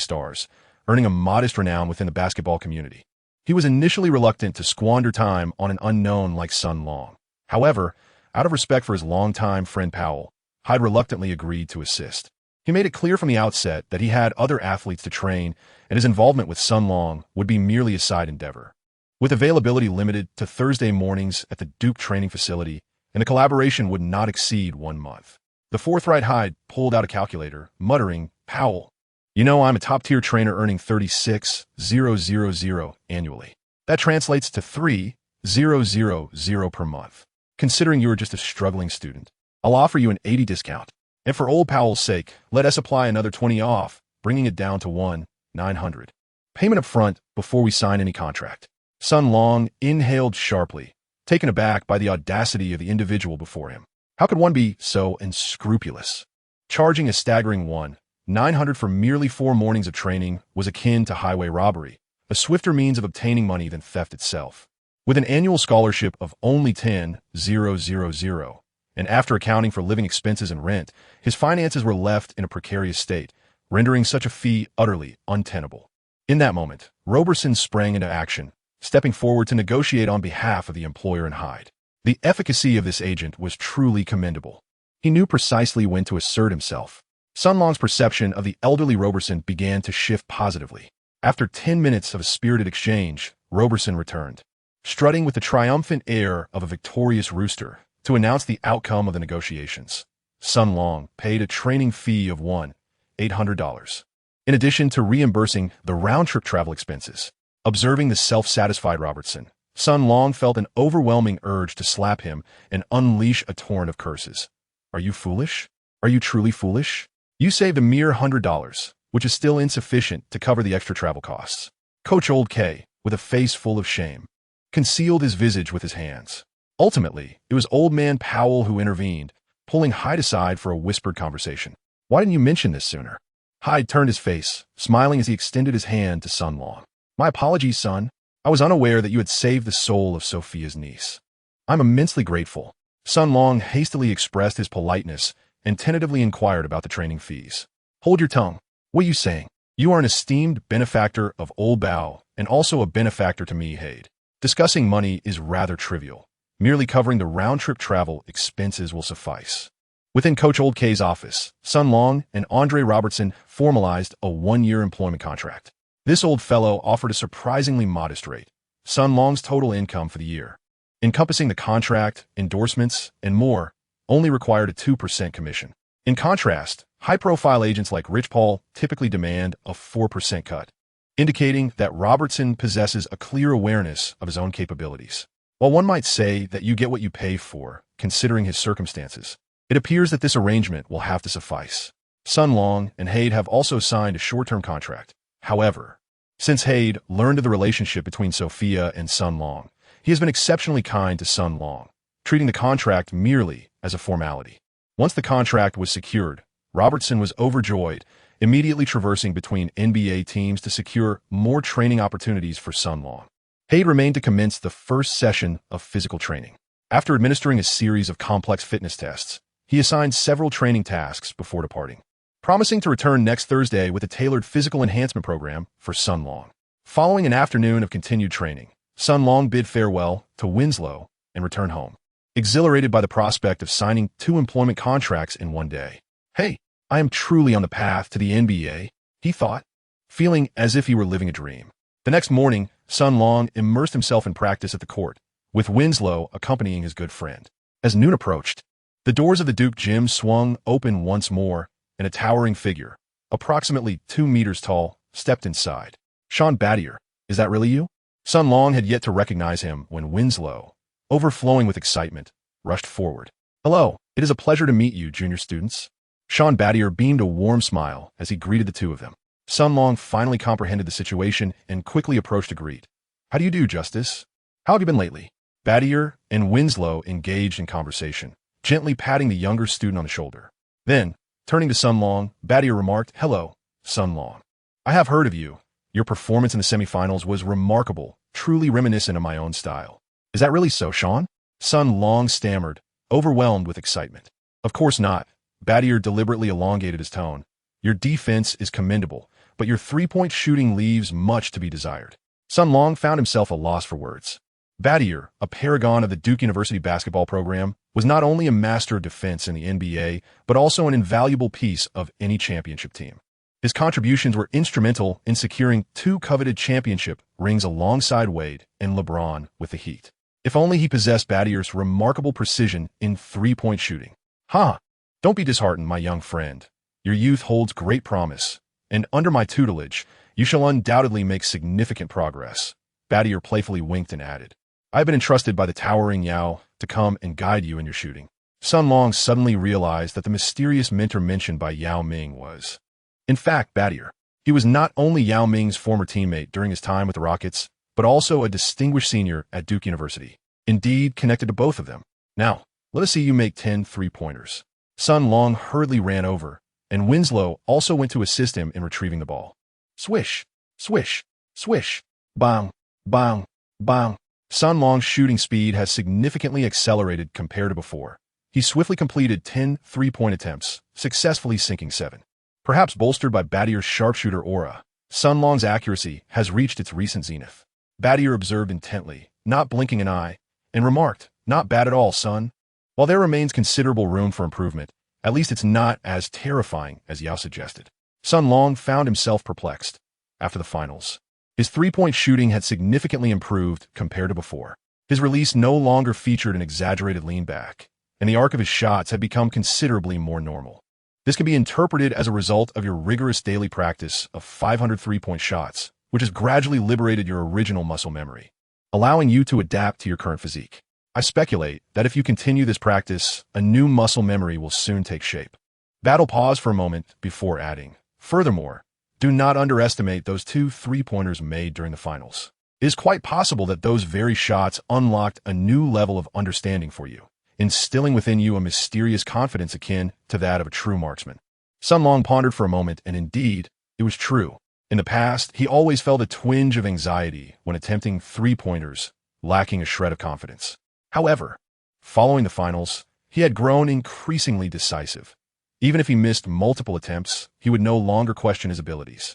stars, earning a modest renown within the basketball community. He was initially reluctant to squander time on an unknown like Sun Long. However, out of respect for his longtime friend Powell, Hyde reluctantly agreed to assist. He made it clear from the outset that he had other athletes to train, and his involvement with Sun Long would be merely a side endeavor. With availability limited to Thursday mornings at the Duke training facility, and the collaboration would not exceed 1 month. The forthright Hyde pulled out a calculator, muttering, "Powell, you know I'm a top-tier trainer earning $36,000 annually. That translates to $3,000 per month. Considering you are just a struggling student, I'll offer you an 80 discount. And for old Powell's sake, let us apply another 20 off, bringing it down to $1,900. Payment up front before we sign any contract." Sun Long inhaled sharply, taken aback by the audacity of the individual before him. How could one be so unscrupulous? Charging a staggering $1,900 for merely 4 mornings of training was akin to highway robbery, a swifter means of obtaining money than theft itself. With an annual scholarship of only $10,000, and after accounting for living expenses and rent, his finances were left in a precarious state, rendering such a fee utterly untenable. In that moment, Roberson sprang into action, stepping forward to negotiate on behalf of the employer and Hyde. The efficacy of this agent was truly commendable. He knew precisely when to assert himself. Sun Long's perception of the elderly Roberson began to shift positively. After 10 minutes of a spirited exchange, Roberson returned, strutting with the triumphant air of a victorious rooster, to announce the outcome of the negotiations. Sun Long paid a training fee of $1,800, in addition to reimbursing the round-trip travel expenses. Observing the self-satisfied Robertson, Sun Long felt an overwhelming urge to slap him and unleash a torrent of curses. "Are you foolish? Are you truly foolish? You saved a mere $100, which is still insufficient to cover the extra travel costs." Coach Old K, with a face full of shame, concealed his visage with his hands. Ultimately, it was old man Powell who intervened, pulling Hyde aside for a whispered conversation. "Why didn't you mention this sooner?" Hyde turned his face, smiling as he extended his hand to Sun Long. "My apologies, son. I was unaware that you had saved the soul of Sophia's niece." "I'm immensely grateful." Sun Long hastily expressed his politeness and tentatively inquired about the training fees. "Hold your tongue. What are you saying? You are an esteemed benefactor of Old Bao and also a benefactor to me, Hyde. Discussing money is rather trivial. Merely covering the round-trip travel expenses will suffice. Within Coach Oldk's office, Sun Long and Andre Robertson formalized a one-year employment contract. This old fellow offered a surprisingly modest rate, Sun Long's total income for the year, encompassing the contract, endorsements, and more, only required a 2% commission. In contrast, high-profile agents like Rich Paul typically demand a 4% cut, indicating that Robertson possesses a clear awareness of his own capabilities. While one might say that you get what you pay for, considering his circumstances, it appears that this arrangement will have to suffice. Sun Long and Haid have also signed a short-term contract. However, since Haid learned of the relationship between Sophia and Sun Long, he has been exceptionally kind to Sun Long, treating the contract merely as a formality. Once the contract was secured, Robertson was overjoyed, immediately traversing between NBA teams to secure more training opportunities for Sun Long. Haid remained to commence the first session of physical training. After administering a series of complex fitness tests, he assigned several training tasks before departing, promising to return next Thursday with a tailored physical enhancement program for Sun Long. Following an afternoon of continued training, Sun Long bid farewell to Winslow and returned home, exhilarated by the prospect of signing 2 employment contracts in one day. Hey, I am truly on the path to the NBA, he thought, feeling as if he were living a dream. The next morning, Sun Long immersed himself in practice at the court, with Winslow accompanying his good friend. As noon approached, the doors of the Duke gym swung open once more, and a towering figure, approximately 2 meters tall, stepped inside. Sean Battier, is that really you? Sun Long had yet to recognize him when Winslow, overflowing with excitement, rushed forward. Hello, it is a pleasure to meet you, junior students. Sean Battier beamed a warm smile as he greeted the two of them. Sun Long finally comprehended the situation and quickly approached to greet. How do you do, Justice? How have you been lately? Battier and Winslow engaged in conversation, gently patting the younger student on the shoulder. Then, turning to Sun Long, Battier remarked, Hello, Sun Long. I have heard of you. Your performance in the semifinals was remarkable, truly reminiscent of my own style. Is that really so, Sean? Sun Long stammered, overwhelmed with excitement. Of course not. Battier deliberately elongated his tone. Your defense is commendable, but your three-point shooting leaves much to be desired. Sun Long found himself a loss for words. Battier, a paragon of the Duke University basketball program, was not only a master of defense in the NBA, but also an invaluable piece of any championship team. His contributions were instrumental in securing 2 coveted championship rings alongside Wade and LeBron with the Heat. If only he possessed Battier's remarkable precision in three-point shooting. Don't be disheartened, my young friend. Your youth holds great promise, and under my tutelage, you shall undoubtedly make significant progress. Battier playfully winked and added, I have been entrusted by the towering Yao to come and guide you in your shooting. Sun Long suddenly realized that the mysterious mentor mentioned by Yao Ming was, in fact, Battier. He was not only Yao Ming's former teammate during his time with the Rockets, but also a distinguished senior at Duke University. Indeed, connected to both of them. Now, let us see you make 10 three-pointers. Sun Long hurriedly ran over, and Winslow also went to assist him in retrieving the ball. Swish, swish, swish, bang, bang, bang. Sun Long's shooting speed has significantly accelerated compared to before. He swiftly completed 10 three-point attempts, successfully sinking 7. Perhaps bolstered by Battier's sharpshooter aura, Sun Long's accuracy has reached its recent zenith. Battier observed intently, not blinking an eye, and remarked, Not bad at all, son. While there remains considerable room for improvement, at least it's not as terrifying as Yao suggested. Sun Long found himself perplexed. After the finals, his three-point shooting had significantly improved compared to before. His release no longer featured an exaggerated lean back, and the arc of his shots had become considerably more normal. This can be interpreted as a result of your rigorous daily practice of 500 three-point shots, which has gradually liberated your original muscle memory, allowing you to adapt to your current physique. I speculate that if you continue this practice, a new muscle memory will soon take shape. Battle paused for a moment before adding, Furthermore, do not underestimate those 2 three-pointers made during the finals. It is quite possible that those very shots unlocked a new level of understanding for you, instilling within you a mysterious confidence akin to that of a true marksman. Sun Long pondered for a moment, and indeed, it was true. In the past, he always felt a twinge of anxiety when attempting three-pointers, lacking a shred of confidence. However, following the finals, he had grown increasingly decisive. Even if he missed multiple attempts, he would no longer question his abilities.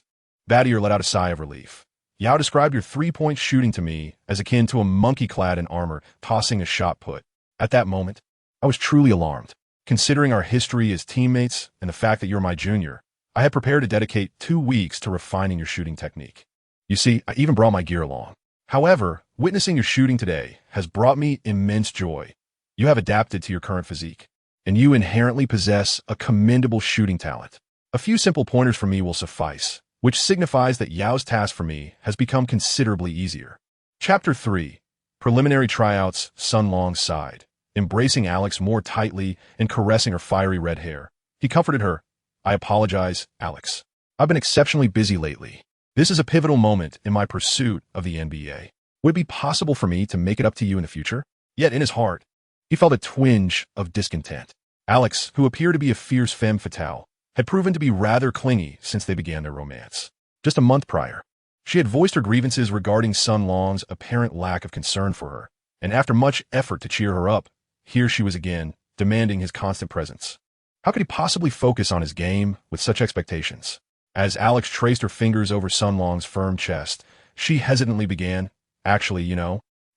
Battier let out a sigh of relief. Yao described your three-point shooting to me as akin to a monkey clad in armor tossing a shot put. At that moment, I was truly alarmed. Considering our history as teammates and the fact that you're my junior, I had prepared to dedicate 2 weeks to refining your shooting technique. You see, I even brought my gear along. However, witnessing your shooting today has brought me immense joy. You have adapted to your current physique, and you inherently possess a commendable shooting talent. A few simple pointers from me will suffice, which signifies that Yao's task for me has become considerably easier. Chapter 3. Preliminary Tryouts, Sun Longtai. Embracing Alex more tightly and caressing her fiery red hair, he comforted her. I apologize, Alex. I've been exceptionally busy lately. This is a pivotal moment in my pursuit of the NBA. Would it be possible for me to make it up to you in the future? Yet in his heart, he felt a twinge of discontent. Alex, who appeared to be a fierce femme fatale, had proven to be rather clingy since they began their romance. Just a month prior, she had voiced her grievances regarding Sun Long's apparent lack of concern for her, and after much effort to cheer her up, here she was again, demanding his constant presence. How could he possibly focus on his game with such expectations? As Alex traced her fingers over Sun Long's firm chest, she hesitantly began, actually,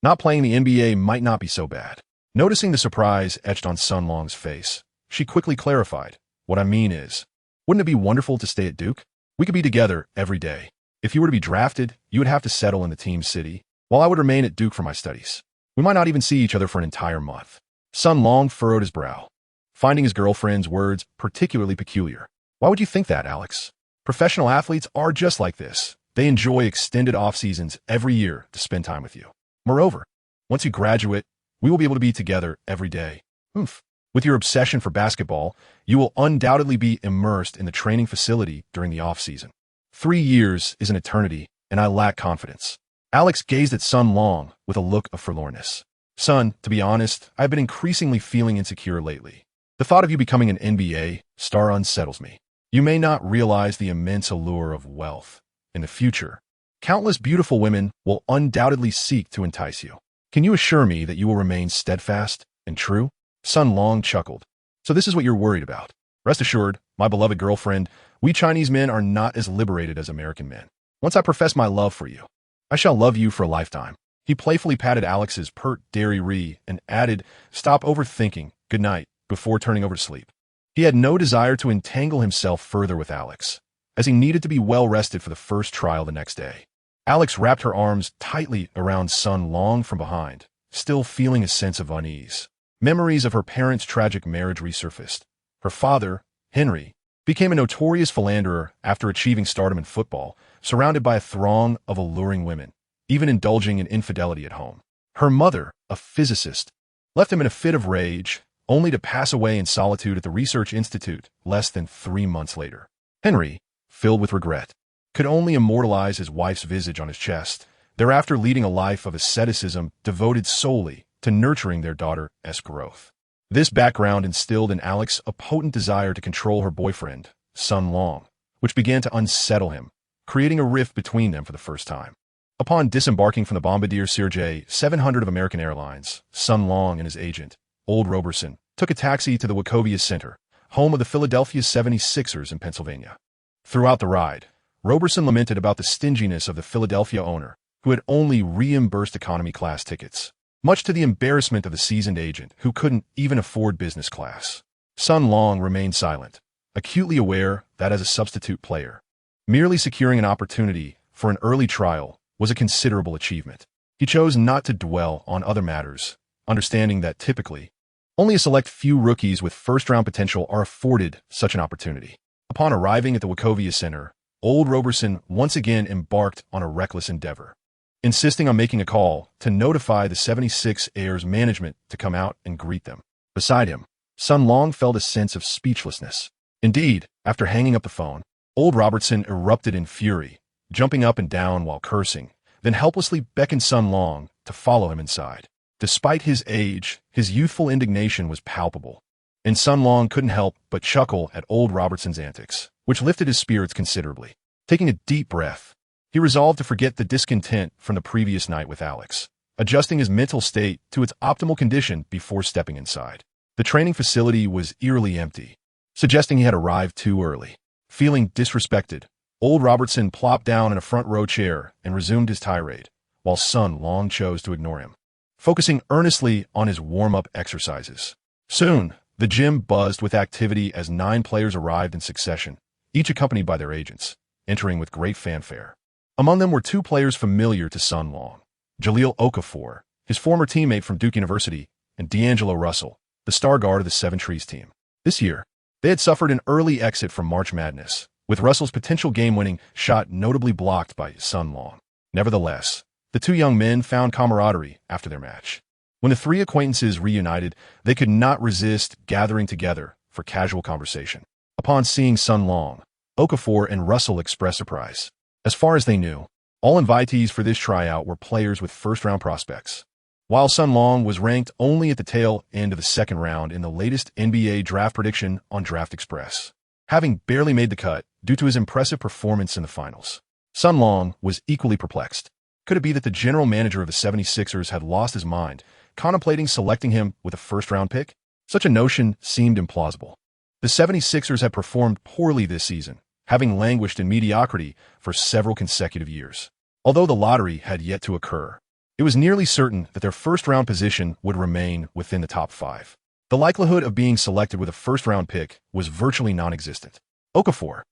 not playing the NBA might not be so bad. Noticing the surprise etched on Sun Long's face, she quickly clarified, what I mean is, wouldn't it be wonderful to stay at Duke? We could be together every day. If you were to be drafted, you would have to settle in the team city, while I would remain at Duke for my studies. We might not even see each other for an entire month. Sun Long furrowed his brow, finding his girlfriend's words particularly peculiar. Why would you think that, Alex? Professional athletes are just like this. They enjoy extended off-seasons every year to spend time with you. Moreover, once you graduate, we will be able to be together every day. Oof. With your obsession for basketball, you will undoubtedly be immersed in the training facility during the off-season. 3 years is an eternity, and I lack confidence. Alex gazed at Sun Long with a look of forlornness. Son, to be honest, I've been increasingly feeling insecure lately. The thought of you becoming an NBA star unsettles me. You may not realize the immense allure of wealth. In the future, countless beautiful women will undoubtedly seek to entice you. Can you assure me that you will remain steadfast and true? Sun Long chuckled. So this is what you're worried about. Rest assured, my beloved girlfriend, we Chinese men are not as liberated as American men. Once I profess my love for you, I shall love you for a lifetime. He playfully patted Alex's pert dairy and added, stop overthinking, good night, before turning over to sleep. He had no desire to entangle himself further with Alex, as he needed to be well rested for the first trial the next day. Alex wrapped her arms tightly around Sun Long from behind, still feeling a sense of unease. Memories of her parents' tragic marriage resurfaced. Her father, Henry, became a notorious philanderer after achieving stardom in football, surrounded by a throng of alluring women, even indulging in infidelity at home. Her mother, a physicist, left him in a fit of rage, only to pass away in solitude at the Research Institute less than 3 months later. Henry, filled with regret, could only immortalize his wife's visage on his chest, thereafter leading a life of asceticism devoted solely to nurturing their daughter's growth. This background instilled in Alex a potent desire to control her boyfriend, Sun Long, which began to unsettle him, creating a rift between them for the first time. Upon disembarking from the Bombardier Sergei 700 of American Airlines, Sun Long and his agent, Old Roberson, took a taxi to the Wachovia Center, home of the Philadelphia 76ers in Pennsylvania. Throughout the ride, Roberson lamented about the stinginess of the Philadelphia owner, who had only reimbursed economy class tickets, much to the embarrassment of the seasoned agent who couldn't even afford business class. Sun Long remained silent, acutely aware that as a substitute player, merely securing an opportunity for an early trial was a considerable achievement. He chose not to dwell on other matters, understanding that typically, only a select few rookies with first-round potential are afforded such an opportunity. Upon arriving at the Wachovia Center, Old Roberson once again embarked on a reckless endeavor, insisting on making a call to notify the 76ers management to come out and greet them. Beside him, Sun Long felt a sense of speechlessness. Indeed, after hanging up the phone, Old Robertson erupted in fury, jumping up and down while cursing, then helplessly beckoned Sun Long to follow him inside. Despite his age, his youthful indignation was palpable, and Sun Long couldn't help but chuckle at Old Robertson's antics, which lifted his spirits considerably. Taking a deep breath, he resolved to forget the discontent from the previous night with Alex, adjusting his mental state to its optimal condition before stepping inside. The training facility was eerily empty, suggesting he had arrived too early. Feeling disrespected, Old Robertson plopped down in a front-row chair and resumed his tirade, while Sun Long chose to ignore him, focusing earnestly on his warm-up exercises. Soon, the gym buzzed with activity as 9 players arrived in succession, each accompanied by their agents, entering with great fanfare. Among them were 2 players familiar to Sun Long, Jahlil Okafor, his former teammate from Duke University, and D'Angelo Russell, the star guard of the Seven Trees team. This year, they had suffered an early exit from March Madness, with Russell's potential game-winning shot notably blocked by Sun Long. Nevertheless, the 2 young men found camaraderie after their match. When the 3 acquaintances reunited, they could not resist gathering together for casual conversation. Upon seeing Sun Long, Okafor and Russell expressed surprise. As far as they knew, all invitees for this tryout were players with first-round prospects. While Sun Long was ranked only at the tail end of the second round in the latest NBA draft prediction on Draft Express, having barely made the cut due to his impressive performance in the finals. Sun Long was equally perplexed. Could it be that the general manager of the 76ers had lost his mind, contemplating selecting him with a first-round pick? Such a notion seemed implausible. The 76ers had performed poorly this season, having languished in mediocrity for several consecutive years. Although the lottery had yet to occur, it was nearly certain that their first-round position would remain within the top 5. The likelihood of being selected with a first-round pick was virtually non-existent. Okafor,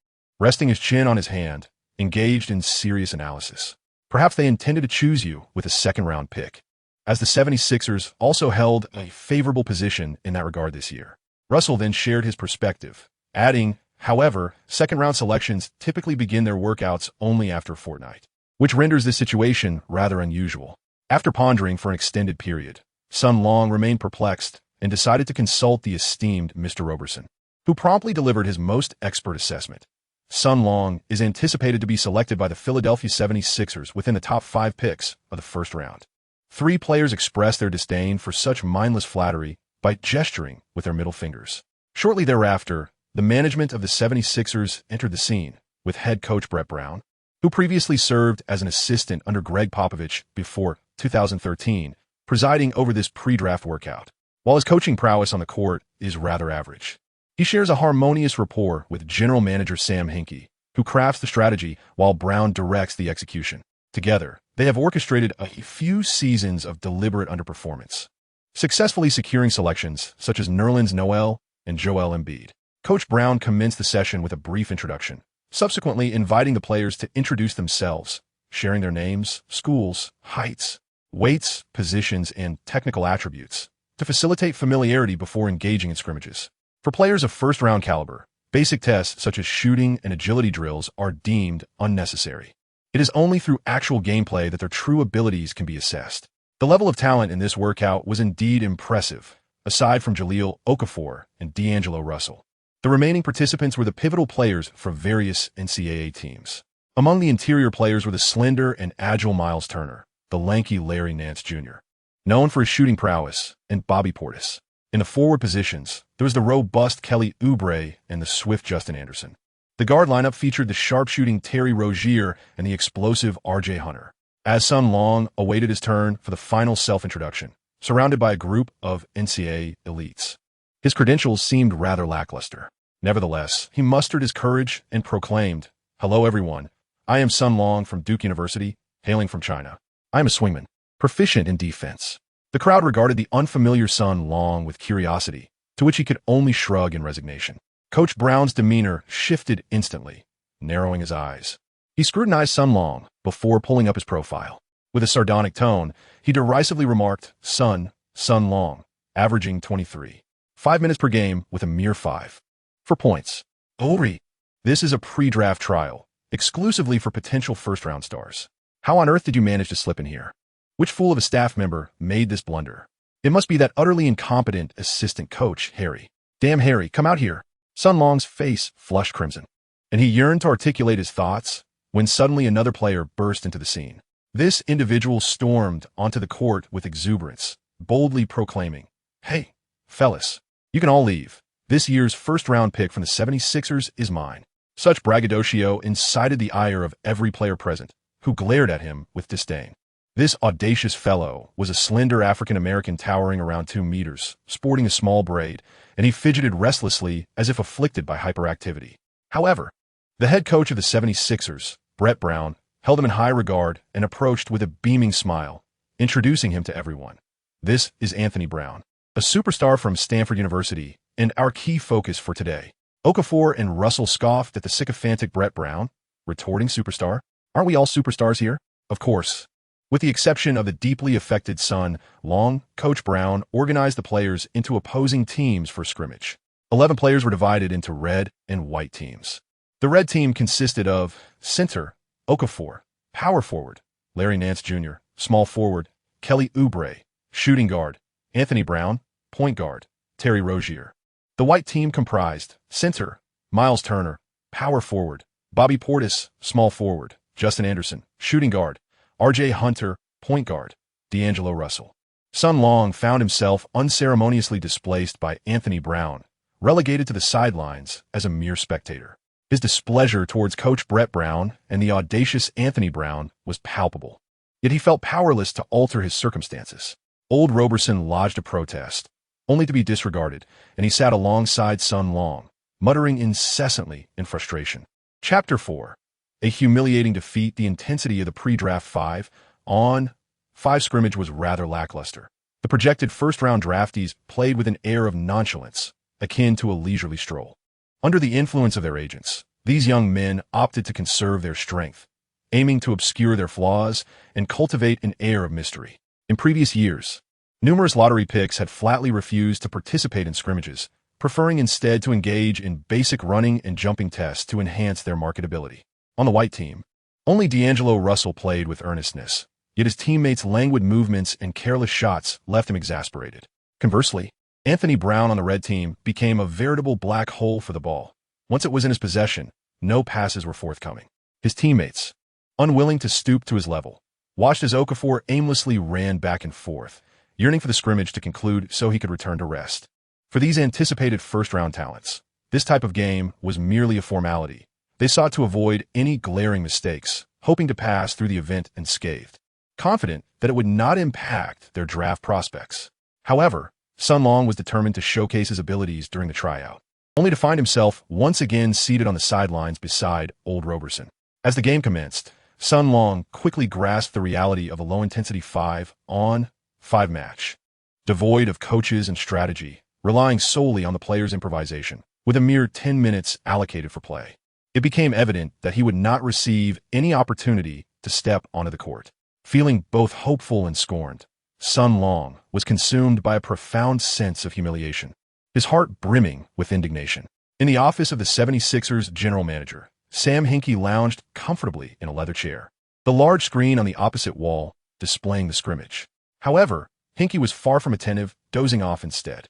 resting his chin on his hand, engaged in serious analysis. Perhaps they intended to choose you with a second-round pick, as the 76ers also held a favorable position in that regard this year. Russell then shared his perspective, adding, however, second-round selections typically begin their workouts only after a fortnight, which renders this situation rather unusual. After pondering for an extended period, Sun Long remained perplexed and decided to consult the esteemed Mr. Robertson, who promptly delivered his most expert assessment. Sun Long is anticipated to be selected by the Philadelphia 76ers within the top 5 picks of the first round. 3 players expressed their disdain for such mindless flattery by gesturing with their middle fingers. Shortly thereafter, the management of the 76ers entered the scene, with head coach Brett Brown, who previously served as an assistant under Greg Popovich before 2013, presiding over this pre-draft workout. While his coaching prowess on the court is rather average, he shares a harmonious rapport with general manager Sam Hinkie, who crafts the strategy while Brown directs the execution. Together, they have orchestrated a few seasons of deliberate underperformance, successfully securing selections such as Nerlens Noel and Joel Embiid. Coach Brown commenced the session with a brief introduction, subsequently inviting the players to introduce themselves, sharing their names, schools, heights, weights, positions, and technical attributes to facilitate familiarity before engaging in scrimmages. For players of first-round caliber, basic tests such as shooting and agility drills are deemed unnecessary. It is only through actual gameplay that their true abilities can be assessed. The level of talent in this workout was indeed impressive, aside from Jahlil Okafor and D'Angelo Russell. The remaining participants were the pivotal players from various NCAA teams. Among the interior players were the slender and agile Miles Turner, the lanky Larry Nance Jr., known for his shooting prowess, and Bobby Portis. In the forward positions, there was the robust Kelly Oubre and the swift Justin Anderson. The guard lineup featured the sharpshooting Terry Rozier and the explosive R.J. Hunter. As Sun Long awaited his turn for the final self-introduction, surrounded by a group of NCAA elites, his credentials seemed rather lackluster. Nevertheless, he mustered his courage and proclaimed, "Hello everyone, I am Sun Long from Duke University, hailing from China. I am a swingman, proficient in defense." The crowd regarded the unfamiliar Sun Long with curiosity, to which he could only shrug in resignation. Coach Brown's demeanor shifted instantly, narrowing his eyes. He scrutinized Sun Long before pulling up his profile. With a sardonic tone, he derisively remarked, Sun Long, averaging 23. 5 minutes per game with a mere 5. For points. Ori, this is a pre-draft trial, exclusively for potential first-round stars. How on earth did you manage to slip in here? Which fool of a staff member made this blunder? It must be that utterly incompetent assistant coach, Harry. Damn Harry, come out here. Sun Long's face flushed crimson, and he yearned to articulate his thoughts when suddenly another player burst into the scene. This individual stormed onto the court with exuberance, boldly proclaiming, "Hey, fellas, you can all leave. This year's first-round pick from the 76ers is mine." Such braggadocio incited the ire of every player present, who glared at him with disdain. This audacious fellow was a slender African-American towering around 2 meters, sporting a small braid, and he fidgeted restlessly as if afflicted by hyperactivity. However, The head coach of the 76ers, Brett Brown, held him in high regard and approached with a beaming smile, introducing him to everyone. This is Anthony Brown, a superstar from Stanford University, and our key focus for today. Okafor and Russell scoffed at the sycophantic Brett Brown, retorting superstar. Aren't we all superstars here? Of course. With the exception of the deeply affected Sun Long, Coach Brown organized the players into opposing teams for scrimmage. 11 players were divided into red and white teams. The red team consisted of center, Okafor, power forward, Larry Nance Jr., small forward, Kelly Oubre, shooting guard, Anthony Brown, point guard, Terry Rozier. The white team comprised center, Miles Turner, power forward, Bobby Portis, small forward, Justin Anderson, shooting guard, R.J. Hunter, point guard, D'Angelo Russell. Sun Long found himself unceremoniously displaced by Anthony Brown, relegated to the sidelines as a mere spectator. His displeasure towards Coach Brett Brown and the audacious Anthony Brown was palpable. Yet he felt powerless to alter his circumstances. Old Roberson lodged a protest, only to be disregarded, and he sat alongside Sun Long, muttering incessantly in frustration. Chapter 4. A humiliating defeat. The intensity of the pre-draft 5-on-5 scrimmage was rather lackluster. The projected first-round draftees played with an air of nonchalance, akin to a leisurely stroll. Under the influence of their agents, these young men opted to conserve their strength, aiming to obscure their flaws and cultivate an air of mystery. In previous years, numerous lottery picks had flatly refused to participate in scrimmages, preferring instead to engage in basic running and jumping tests to enhance their marketability. On the white team, only D'Angelo Russell played with earnestness, yet his teammates' languid movements and careless shots left him exasperated. Conversely, Anthony Brown on the red team became a veritable black hole for the ball. Once it was in his possession, no passes were forthcoming. His teammates, unwilling to stoop to his level, watched as Okafor aimlessly ran back and forth, yearning for the scrimmage to conclude so he could return to rest. For these anticipated first-round talents, this type of game was merely a formality. They sought to avoid any glaring mistakes, hoping to pass through the event unscathed, confident that it would not impact their draft prospects. However, Sun Long was determined to showcase his abilities during the tryout, only to find himself once again seated on the sidelines beside Old Roberson. As the game commenced, Sun Long quickly grasped the reality of a low-intensity 5-on-5 match, devoid of coaches and strategy, relying solely on the player's improvisation, with a mere 10 minutes allocated for play. It became evident that he would not receive any opportunity to step onto the court. Feeling both hopeful and scorned, Sun Long was consumed by a profound sense of humiliation, his heart brimming with indignation. In the office of the 76ers general manager, Sam Hinkie lounged comfortably in a leather chair, the large screen on the opposite wall displaying the scrimmage. However, Hinkie was far from attentive, dozing off instead.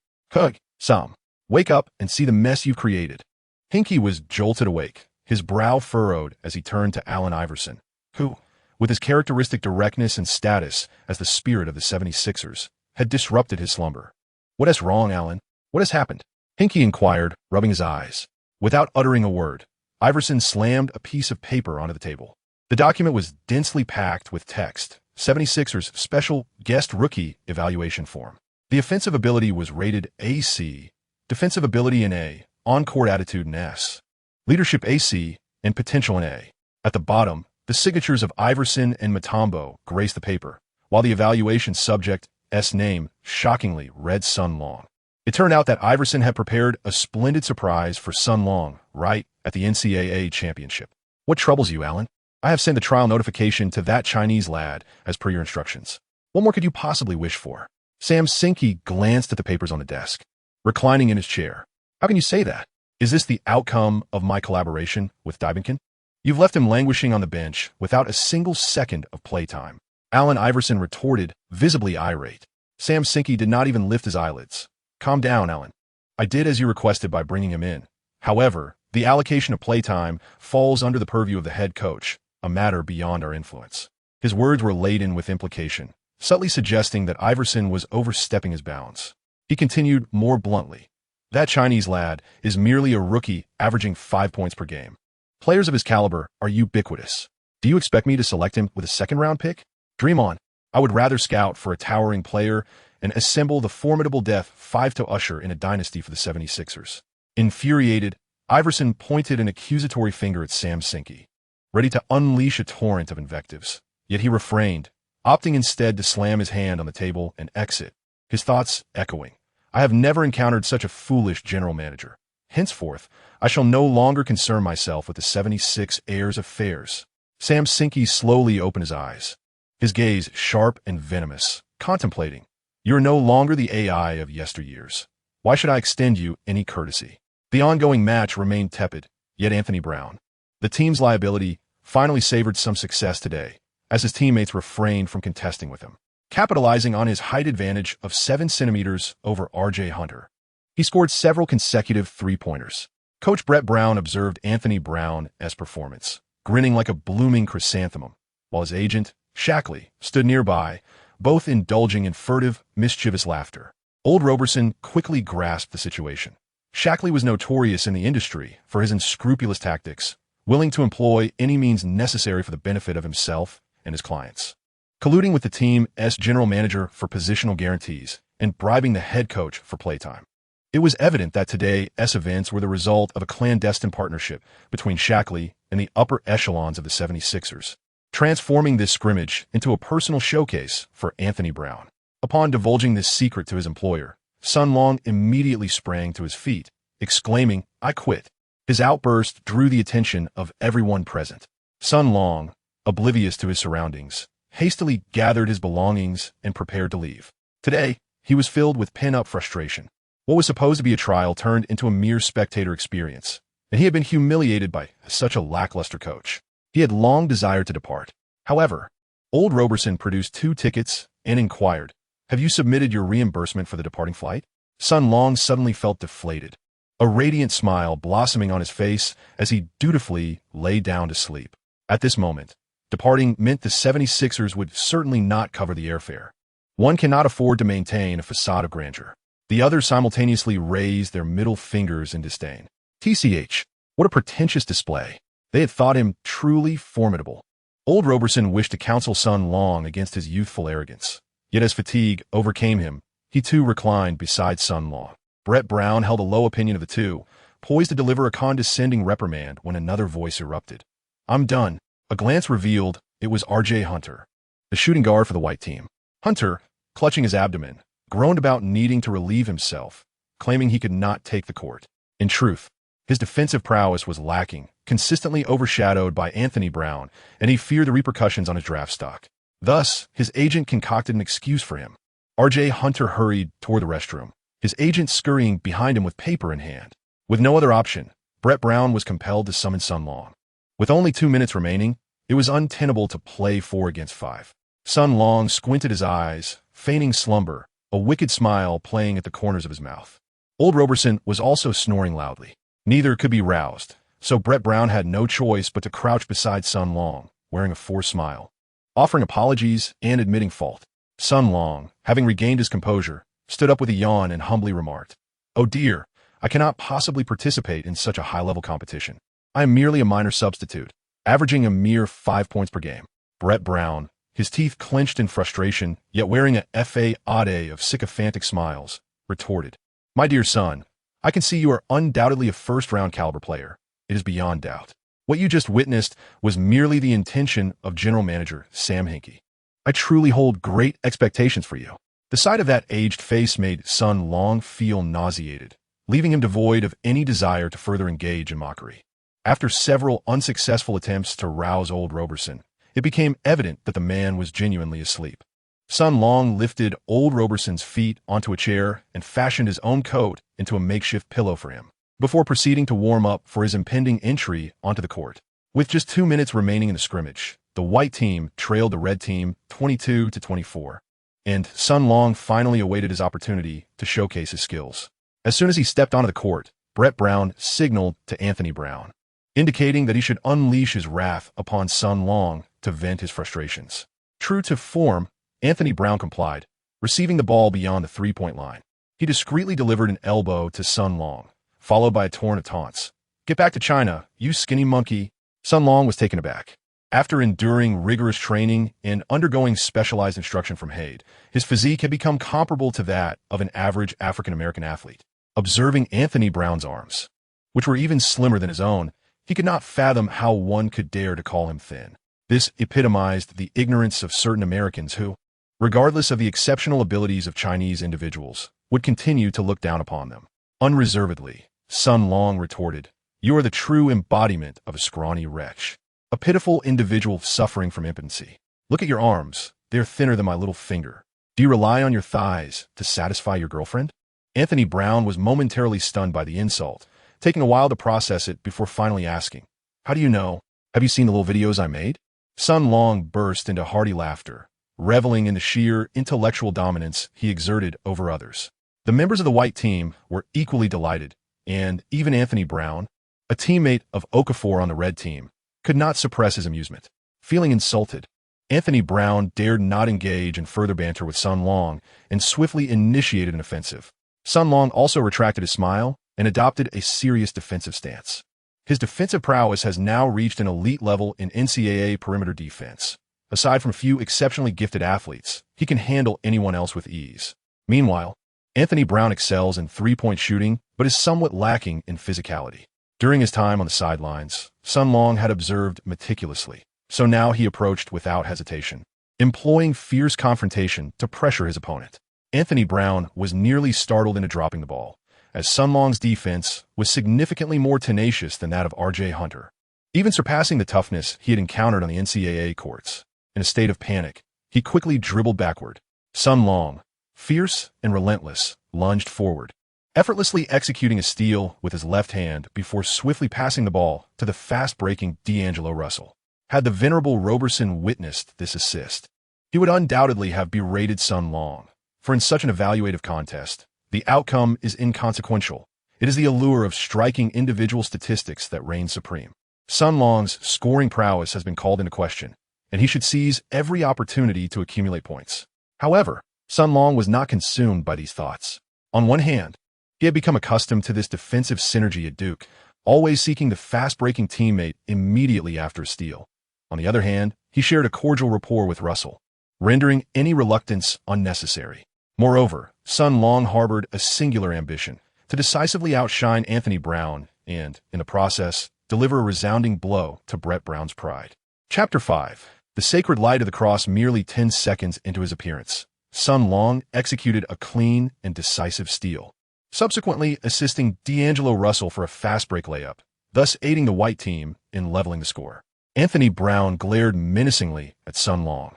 Sam, wake up and see the mess you've created." Hinkie was jolted awake, his brow furrowed as he turned to Allen Iverson, who, with his characteristic directness and status as the spirit of the 76ers, had disrupted his slumber. "What is wrong, Allen? What has happened?" Hinkie inquired, rubbing his eyes. Without uttering a word, Iverson slammed a piece of paper onto the table. The document was densely packed with text, 76ers special guest rookie evaluation form. The offensive ability was rated AC, defensive ability an A, on-court attitude an S, leadership AC, and potential an A. At the bottom, the signatures of Iverson and Mutombo graced the paper, while the evaluation subject's name shockingly read Sun Long. It turned out that Iverson had prepared a splendid surprise for Sun Long right at the NCAA championship. "What troubles you, Allen? I have sent the trial notification to that Chinese lad as per your instructions. What more could you possibly wish for?" Sam Hinkie glanced at the papers on the desk, reclining in his chair. "How can you say that? Is this the outcome of my collaboration with Dybinkin? You've left him languishing on the bench without a single second of playtime." Allen Iverson retorted, visibly irate. Sam Hinkie did not even lift his eyelids. "Calm down, Allen. I did as you requested by bringing him in. However, the allocation of playtime falls under the purview of the head coach, a matter beyond our influence." His words were laden with implication, subtly suggesting that Iverson was overstepping his bounds. He continued more bluntly, "That Chinese lad is merely a rookie averaging 5 points per game. Players of his caliber are ubiquitous. Do you expect me to select him with a second-round pick? Dream on. I would rather scout for a towering player and assemble the formidable Death 5 to usher in a dynasty for the 76ers." Infuriated, Iverson pointed an accusatory finger at Sam Sinky, ready to unleash a torrent of invectives. Yet he refrained, opting instead to slam his hand on the table and exit, his thoughts echoing. I have never encountered such a foolish general manager. Henceforth, I shall no longer concern myself with the 76 heirs affairs. Sam Sinky slowly opened his eyes, his gaze sharp and venomous, contemplating. You are no longer the AI of yesteryears. Why should I extend you any courtesy? The ongoing match remained tepid, yet Anthony Brown, the team's liability, finally savored some success today, as his teammates refrained from contesting with him. Capitalizing on his height advantage of 7 centimeters over R.J. Hunter, he scored several consecutive three-pointers. Coach Brett Brown observed Anthony Brown's performance, grinning like a blooming chrysanthemum, while his agent, Shackley, stood nearby, both indulging in furtive, mischievous laughter. Old Roberson quickly grasped the situation. Shackley was notorious in the industry for his unscrupulous tactics, willing to employ any means necessary for the benefit of himself and his clients. Colluding with the team's general manager for positional guarantees and bribing the head coach for playtime. It was evident that today's events were the result of a clandestine partnership between Shackley and the upper echelons of the 76ers, transforming this scrimmage into a personal showcase for Anthony Brown. Upon divulging this secret to his employer, Sun Long immediately sprang to his feet, exclaiming, "I quit." His outburst drew the attention of everyone present. Sun Long, oblivious to his surroundings, hastily gathered his belongings and prepared to leave. Today, he was filled with pent-up frustration. What was supposed to be a trial turned into a mere spectator experience, and he had been humiliated by such a lackluster coach. He had long desired to depart. However, Old Roberson produced 2 tickets and inquired, "Have you submitted your reimbursement for the departing flight?" Sun Long suddenly felt deflated, a radiant smile blossoming on his face as he dutifully lay down to sleep. At this moment, departing meant the 76ers would certainly not cover the airfare. One cannot afford to maintain a facade of grandeur. The others simultaneously raised their middle fingers in disdain. TCH, what a pretentious display. They had thought him truly formidable. Old Roberson wished to counsel Sun Long against his youthful arrogance. Yet as fatigue overcame him, he too reclined beside Sun Long. Brett Brown held a low opinion of the two, poised to deliver a condescending reprimand when another voice erupted. "I'm done." A glance revealed it was R.J. Hunter, the shooting guard for the white team. Hunter, clutching his abdomen, groaned about needing to relieve himself, claiming he could not take the court. In truth, his defensive prowess was lacking, consistently overshadowed by Anthony Brown, and he feared the repercussions on his draft stock. Thus, his agent concocted an excuse for him. R.J. Hunter hurried toward the restroom, his agent scurrying behind him with paper in hand. With no other option, Brett Brown was compelled to summon Sun Long. With only 2 minutes remaining, it was untenable to play 4 against 5. Sun Long squinted his eyes, feigning slumber, a wicked smile playing at the corners of his mouth. Old Roberson was also snoring loudly. Neither could be roused, so Brett Brown had no choice but to crouch beside Sun Long, wearing a forced smile. Offering apologies and admitting fault, Sun Long, having regained his composure, stood up with a yawn and humbly remarked, "Oh dear, I cannot possibly participate in such a high-level competition. I am merely a minor substitute, averaging a mere 5 points per game." Brett Brown, his teeth clenched in frustration, yet wearing a fa-ade of sycophantic smiles, retorted, "My dear son, I can see you are undoubtedly a first-round caliber player. It is beyond doubt. What you just witnessed was merely the intention of General Manager Sam Hinkie. I truly hold great expectations for you." The sight of that aged face made Sun Long feel nauseated, leaving him devoid of any desire to further engage in mockery. After several unsuccessful attempts to rouse Old Roberson, it became evident that the man was genuinely asleep. Sun Long lifted Old Roberson's feet onto a chair and fashioned his own coat into a makeshift pillow for him, before proceeding to warm up for his impending entry onto the court. With just 2 minutes remaining in the scrimmage, the white team trailed the red team 22-24, and Sun Long finally awaited his opportunity to showcase his skills. As soon as he stepped onto the court, Brett Brown signaled to Anthony Brown, indicating that he should unleash his wrath upon Sun Long to vent his frustrations. True to form, Anthony Brown complied, receiving the ball beyond the three-point line. He discreetly delivered an elbow to Sun Long, followed by a torrent of taunts. "Get back to China, you skinny monkey." Sun Long was taken aback. After enduring rigorous training and undergoing specialized instruction from Haid, his physique had become comparable to that of an average African-American athlete. Observing Anthony Brown's arms, which were even slimmer than his own, he could not fathom how one could dare to call him thin. This epitomized the ignorance of certain Americans who, regardless of the exceptional abilities of Chinese individuals, would continue to look down upon them. Unreservedly, Sun Long retorted, "You are the true embodiment of a scrawny wretch, a pitiful individual suffering from impotency. Look at your arms. They're thinner than my little finger. Do you rely on your thighs to satisfy your girlfriend?" Anthony Brown was momentarily stunned by the insult, taking a while to process it before finally asking, "How do you know? Have you seen the little videos I made?" Sun Long burst into hearty laughter, reveling in the sheer intellectual dominance he exerted over others. The members of the white team were equally delighted, and even Anthony Brown, a teammate of Okafor on the red team, could not suppress his amusement. Feeling insulted, Anthony Brown dared not engage in further banter with Sun Long and swiftly initiated an offensive. Sun Long also retracted his smile and adopted a serious defensive stance. His defensive prowess has now reached an elite level in NCAA perimeter defense. Aside from a few exceptionally gifted athletes, he can handle anyone else with ease. Meanwhile, Anthony Brown excels in three-point shooting but is somewhat lacking in physicality. During his time on the sidelines, Sun Long had observed meticulously, so now he approached without hesitation, employing fierce confrontation to pressure his opponent. Anthony Brown was nearly startled into dropping the ball, as Sun Long's defense was significantly more tenacious than that of R.J. Hunter, even surpassing the toughness he had encountered on the NCAA courts. In a state of panic, he quickly dribbled backward. Sun Long, fierce and relentless, lunged forward, effortlessly executing a steal with his left hand before swiftly passing the ball to the fast-breaking D'Angelo Russell. Had the venerable Roberson witnessed this assist, he would undoubtedly have berated Sun Long, for in such an evaluative contest, the outcome is inconsequential. It is the allure of striking individual statistics that reigns supreme. Sun Long's scoring prowess has been called into question, and he should seize every opportunity to accumulate points. However, Sun Long was not consumed by these thoughts. On one hand, he had become accustomed to this defensive synergy at Duke, always seeking the fast-breaking teammate immediately after a steal. On the other hand, he shared a cordial rapport with Russell, rendering any reluctance unnecessary. Moreover, Sun Long harbored a singular ambition to decisively outshine Anthony Brown and, in the process, deliver a resounding blow to Brett Brown's pride. Chapter 5. The Sacred Light of the Cross. Merely 10 seconds into his appearance, Sun Long executed a clean and decisive steal, subsequently assisting D'Angelo Russell for a fast-break layup, thus aiding the white team in leveling the score. Anthony Brown glared menacingly at Sun Long,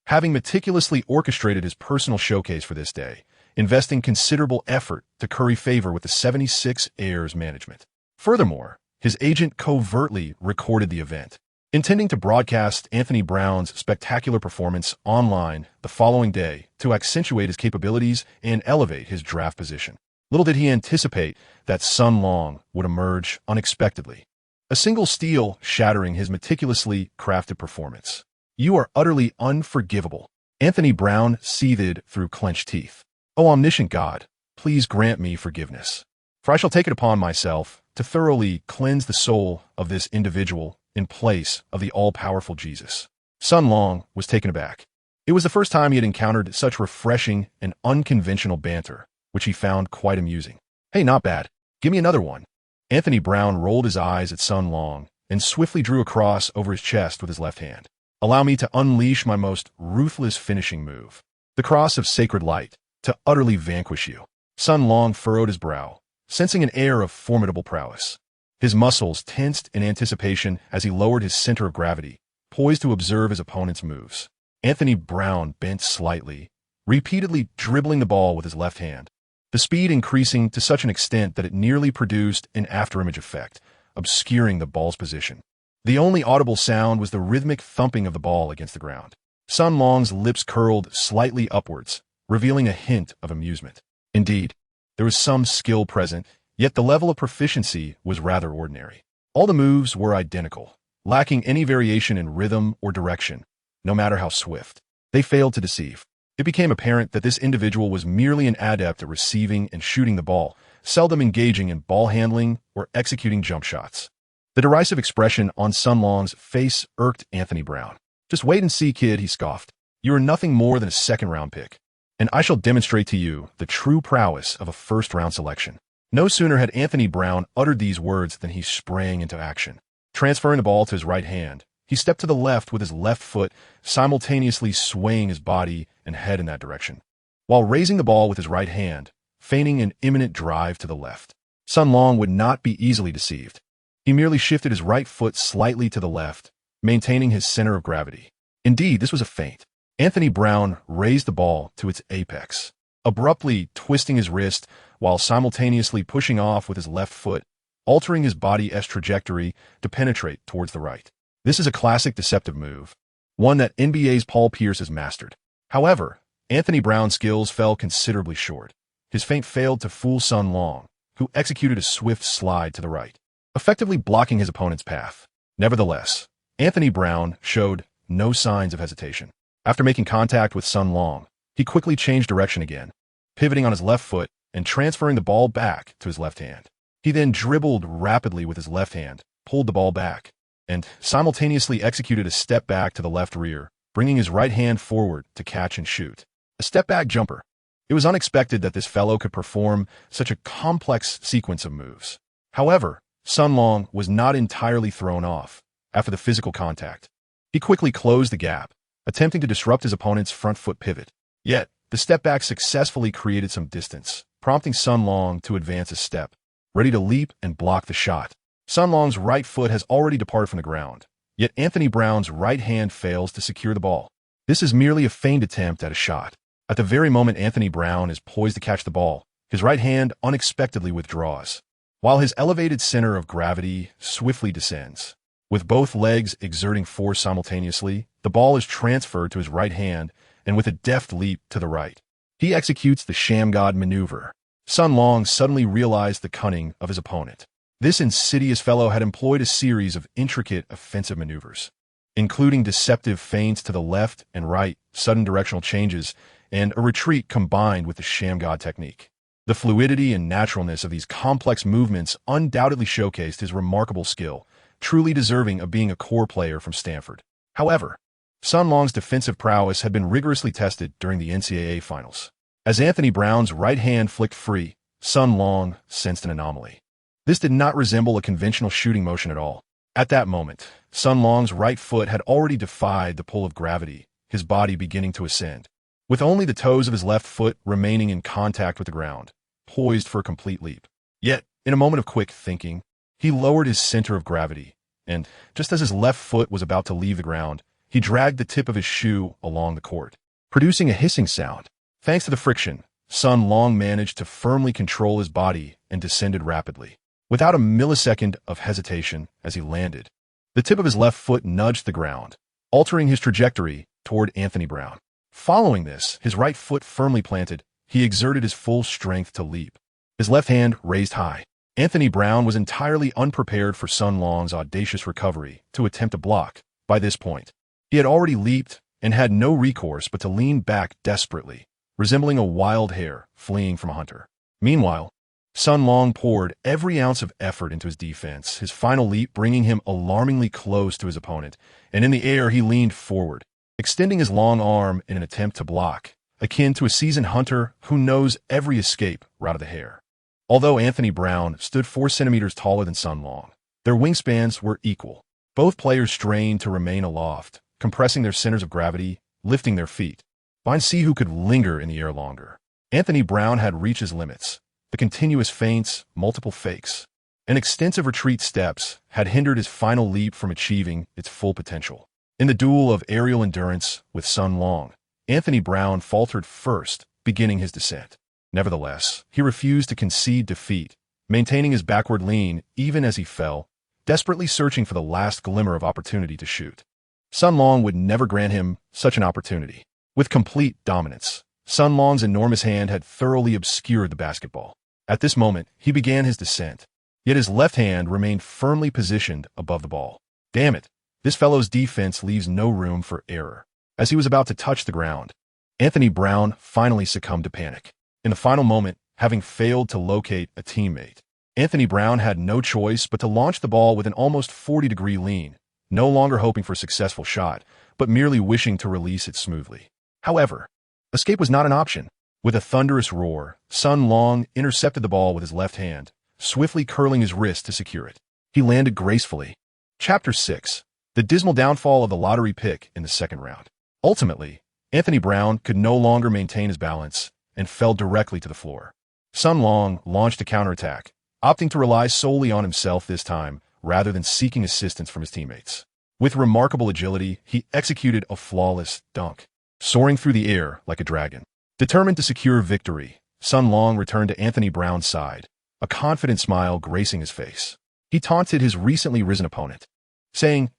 having meticulously orchestrated his personal showcase for this day, investing considerable effort to curry favor with the 76ers management. Furthermore, his agent covertly recorded the event, intending to broadcast Anthony Brown's spectacular performance online the following day to accentuate his capabilities and elevate his draft position. Little did he anticipate that Sun Long would emerge unexpectedly, a single steal shattering his meticulously crafted performance. "You are utterly unforgivable." Anthony Brown seethed through clenched teeth. "O omniscient God, please grant me forgiveness, for I shall take it upon myself to thoroughly cleanse the soul of this individual in place of the all-powerful Jesus." Sun Long was taken aback. It was the first time he had encountered such refreshing and unconventional banter, which he found quite amusing. "Hey, not bad. Give me another one." Anthony Brown rolled his eyes at Sun Long and swiftly drew a cross over his chest with his left hand. "Allow me to unleash my most ruthless finishing move, the cross of sacred light, to utterly vanquish you." Sun Long furrowed his brow, sensing an air of formidable prowess. His muscles tensed in anticipation as he lowered his center of gravity, poised to observe his opponent's moves. Anthony Brown bent slightly, repeatedly dribbling the ball with his left hand, the speed increasing to such an extent that it nearly produced an afterimage effect, obscuring the ball's position. The only audible sound was the rhythmic thumping of the ball against the ground. Sun Long's lips curled slightly upwards, revealing a hint of amusement. Indeed, there was some skill present, yet the level of proficiency was rather ordinary. All the moves were identical, lacking any variation in rhythm or direction, no matter how swift. They failed to deceive. It became apparent that this individual was merely an adept at receiving and shooting the ball, seldom engaging in ball handling or executing jump shots. The derisive expression on Sun Long's face irked Anthony Brown. "Just wait and see, kid," he scoffed. "You are nothing more than a second-round pick, and I shall demonstrate to you the true prowess of a first-round selection." No sooner had Anthony Brown uttered these words than he sprang into action. Transferring the ball to his right hand, he stepped to the left with his left foot, simultaneously swaying his body and head in that direction, while raising the ball with his right hand, feigning an imminent drive to the left. Sun Long would not be easily deceived. He merely shifted his right foot slightly to the left, maintaining his center of gravity. Indeed, this was a feint. Anthony Brown raised the ball to its apex, abruptly twisting his wrist while simultaneously pushing off with his left foot, altering his body's trajectory to penetrate towards the right. This is a classic deceptive move, one that NBA's Paul Pierce has mastered. However, Anthony Brown's skills fell considerably short. His feint failed to fool Sun Long, who executed a swift slide to the right, effectively blocking his opponent's path. Nevertheless, Anthony Brown showed no signs of hesitation. After making contact with Sun Long, he quickly changed direction again, pivoting on his left foot and transferring the ball back to his left hand. He then dribbled rapidly with his left hand, pulled the ball back, and simultaneously executed a step back to the left rear, bringing his right hand forward to catch and shoot. A step-back jumper. It was unexpected that this fellow could perform such a complex sequence of moves. However, Sun Long was not entirely thrown off after the physical contact. He quickly closed the gap, attempting to disrupt his opponent's front foot pivot. Yet, the step-back successfully created some distance, prompting Sun Long to advance a step, ready to leap and block the shot. Sun Long's right foot has already departed from the ground, yet Anthony Brown's right hand fails to secure the ball. This is merely a feigned attempt at a shot. At the very moment Anthony Brown is poised to catch the ball, his right hand unexpectedly withdraws, while his elevated center of gravity swiftly descends. With both legs exerting force simultaneously, the ball is transferred to his right hand, and with a deft leap to the right, he executes the Sham God maneuver. Sun Long suddenly realized the cunning of his opponent. This insidious fellow had employed a series of intricate offensive maneuvers, including deceptive feints to the left and right, sudden directional changes, and a retreat combined with the Sham God technique. The fluidity and naturalness of these complex movements undoubtedly showcased his remarkable skill, truly deserving of being a core player from Stanford. However, Sun Long's defensive prowess had been rigorously tested during the NCAA finals. As Anthony Brown's right hand flicked free, Sun Long sensed an anomaly. This did not resemble a conventional shooting motion at all. At that moment, Sun Long's right foot had already defied the pull of gravity, his body beginning to ascend, with only the toes of his left foot remaining in contact with the ground, poised for a complete leap. Yet, in a moment of quick thinking, he lowered his center of gravity, and, just as his left foot was about to leave the ground, he dragged the tip of his shoe along the court, producing a hissing sound. Thanks to the friction, Sun Long managed to firmly control his body and descended rapidly, without a millisecond of hesitation as he landed. The tip of his left foot nudged the ground, altering his trajectory toward Anthony Brown. Following this, his right foot firmly planted, he exerted his full strength to leap, his left hand raised high. Anthony Brown was entirely unprepared for Sun Long's audacious recovery to attempt a block. By this point, he had already leaped and had no recourse but to lean back desperately, resembling a wild hare fleeing from a hunter. Meanwhile, Sun Long poured every ounce of effort into his defense, his final leap bringing him alarmingly close to his opponent, and in the air he leaned forward, extending his long arm in an attempt to block, akin to a seasoned hunter who knows every escape route of the hare. Although Anthony Brown stood 4 centimeters taller than Sun Long, their wingspans were equal. Both players strained to remain aloft, compressing their centers of gravity, lifting their feet. Find see who could linger in the air longer. Anthony Brown had reached his limits. The continuous feints, multiple fakes, and extensive retreat steps had hindered his final leap from achieving its full potential. In the duel of aerial endurance with Sun Long, Anthony Brown faltered first, beginning his descent. Nevertheless, he refused to concede defeat, maintaining his backward lean even as he fell, desperately searching for the last glimmer of opportunity to shoot. Sun Long would never grant him such an opportunity. With complete dominance, Sun Long's enormous hand had thoroughly obscured the basketball. At this moment, he began his descent, yet his left hand remained firmly positioned above the ball. Damn it, this fellow's defense leaves no room for error. As he was about to touch the ground, Anthony Brown finally succumbed to panic. In the final moment, having failed to locate a teammate, Anthony Brown had no choice but to launch the ball with an almost 40-degree lean, no longer hoping for a successful shot, but merely wishing to release it smoothly. However, escape was not an option. With a thunderous roar, Sun Long intercepted the ball with his left hand, swiftly curling his wrist to secure it. He landed gracefully. Chapter 6. The dismal downfall of the lottery pick in the second round. Ultimately, Anthony Brown could no longer maintain his balance and fell directly to the floor. Sun Long launched a counterattack, opting to rely solely on himself this time rather than seeking assistance from his teammates. With remarkable agility, he executed a flawless dunk, soaring through the air like a dragon. Determined to secure victory, Sun Long returned to Anthony Brown's side, a confident smile gracing his face. He taunted his recently risen opponent, saying,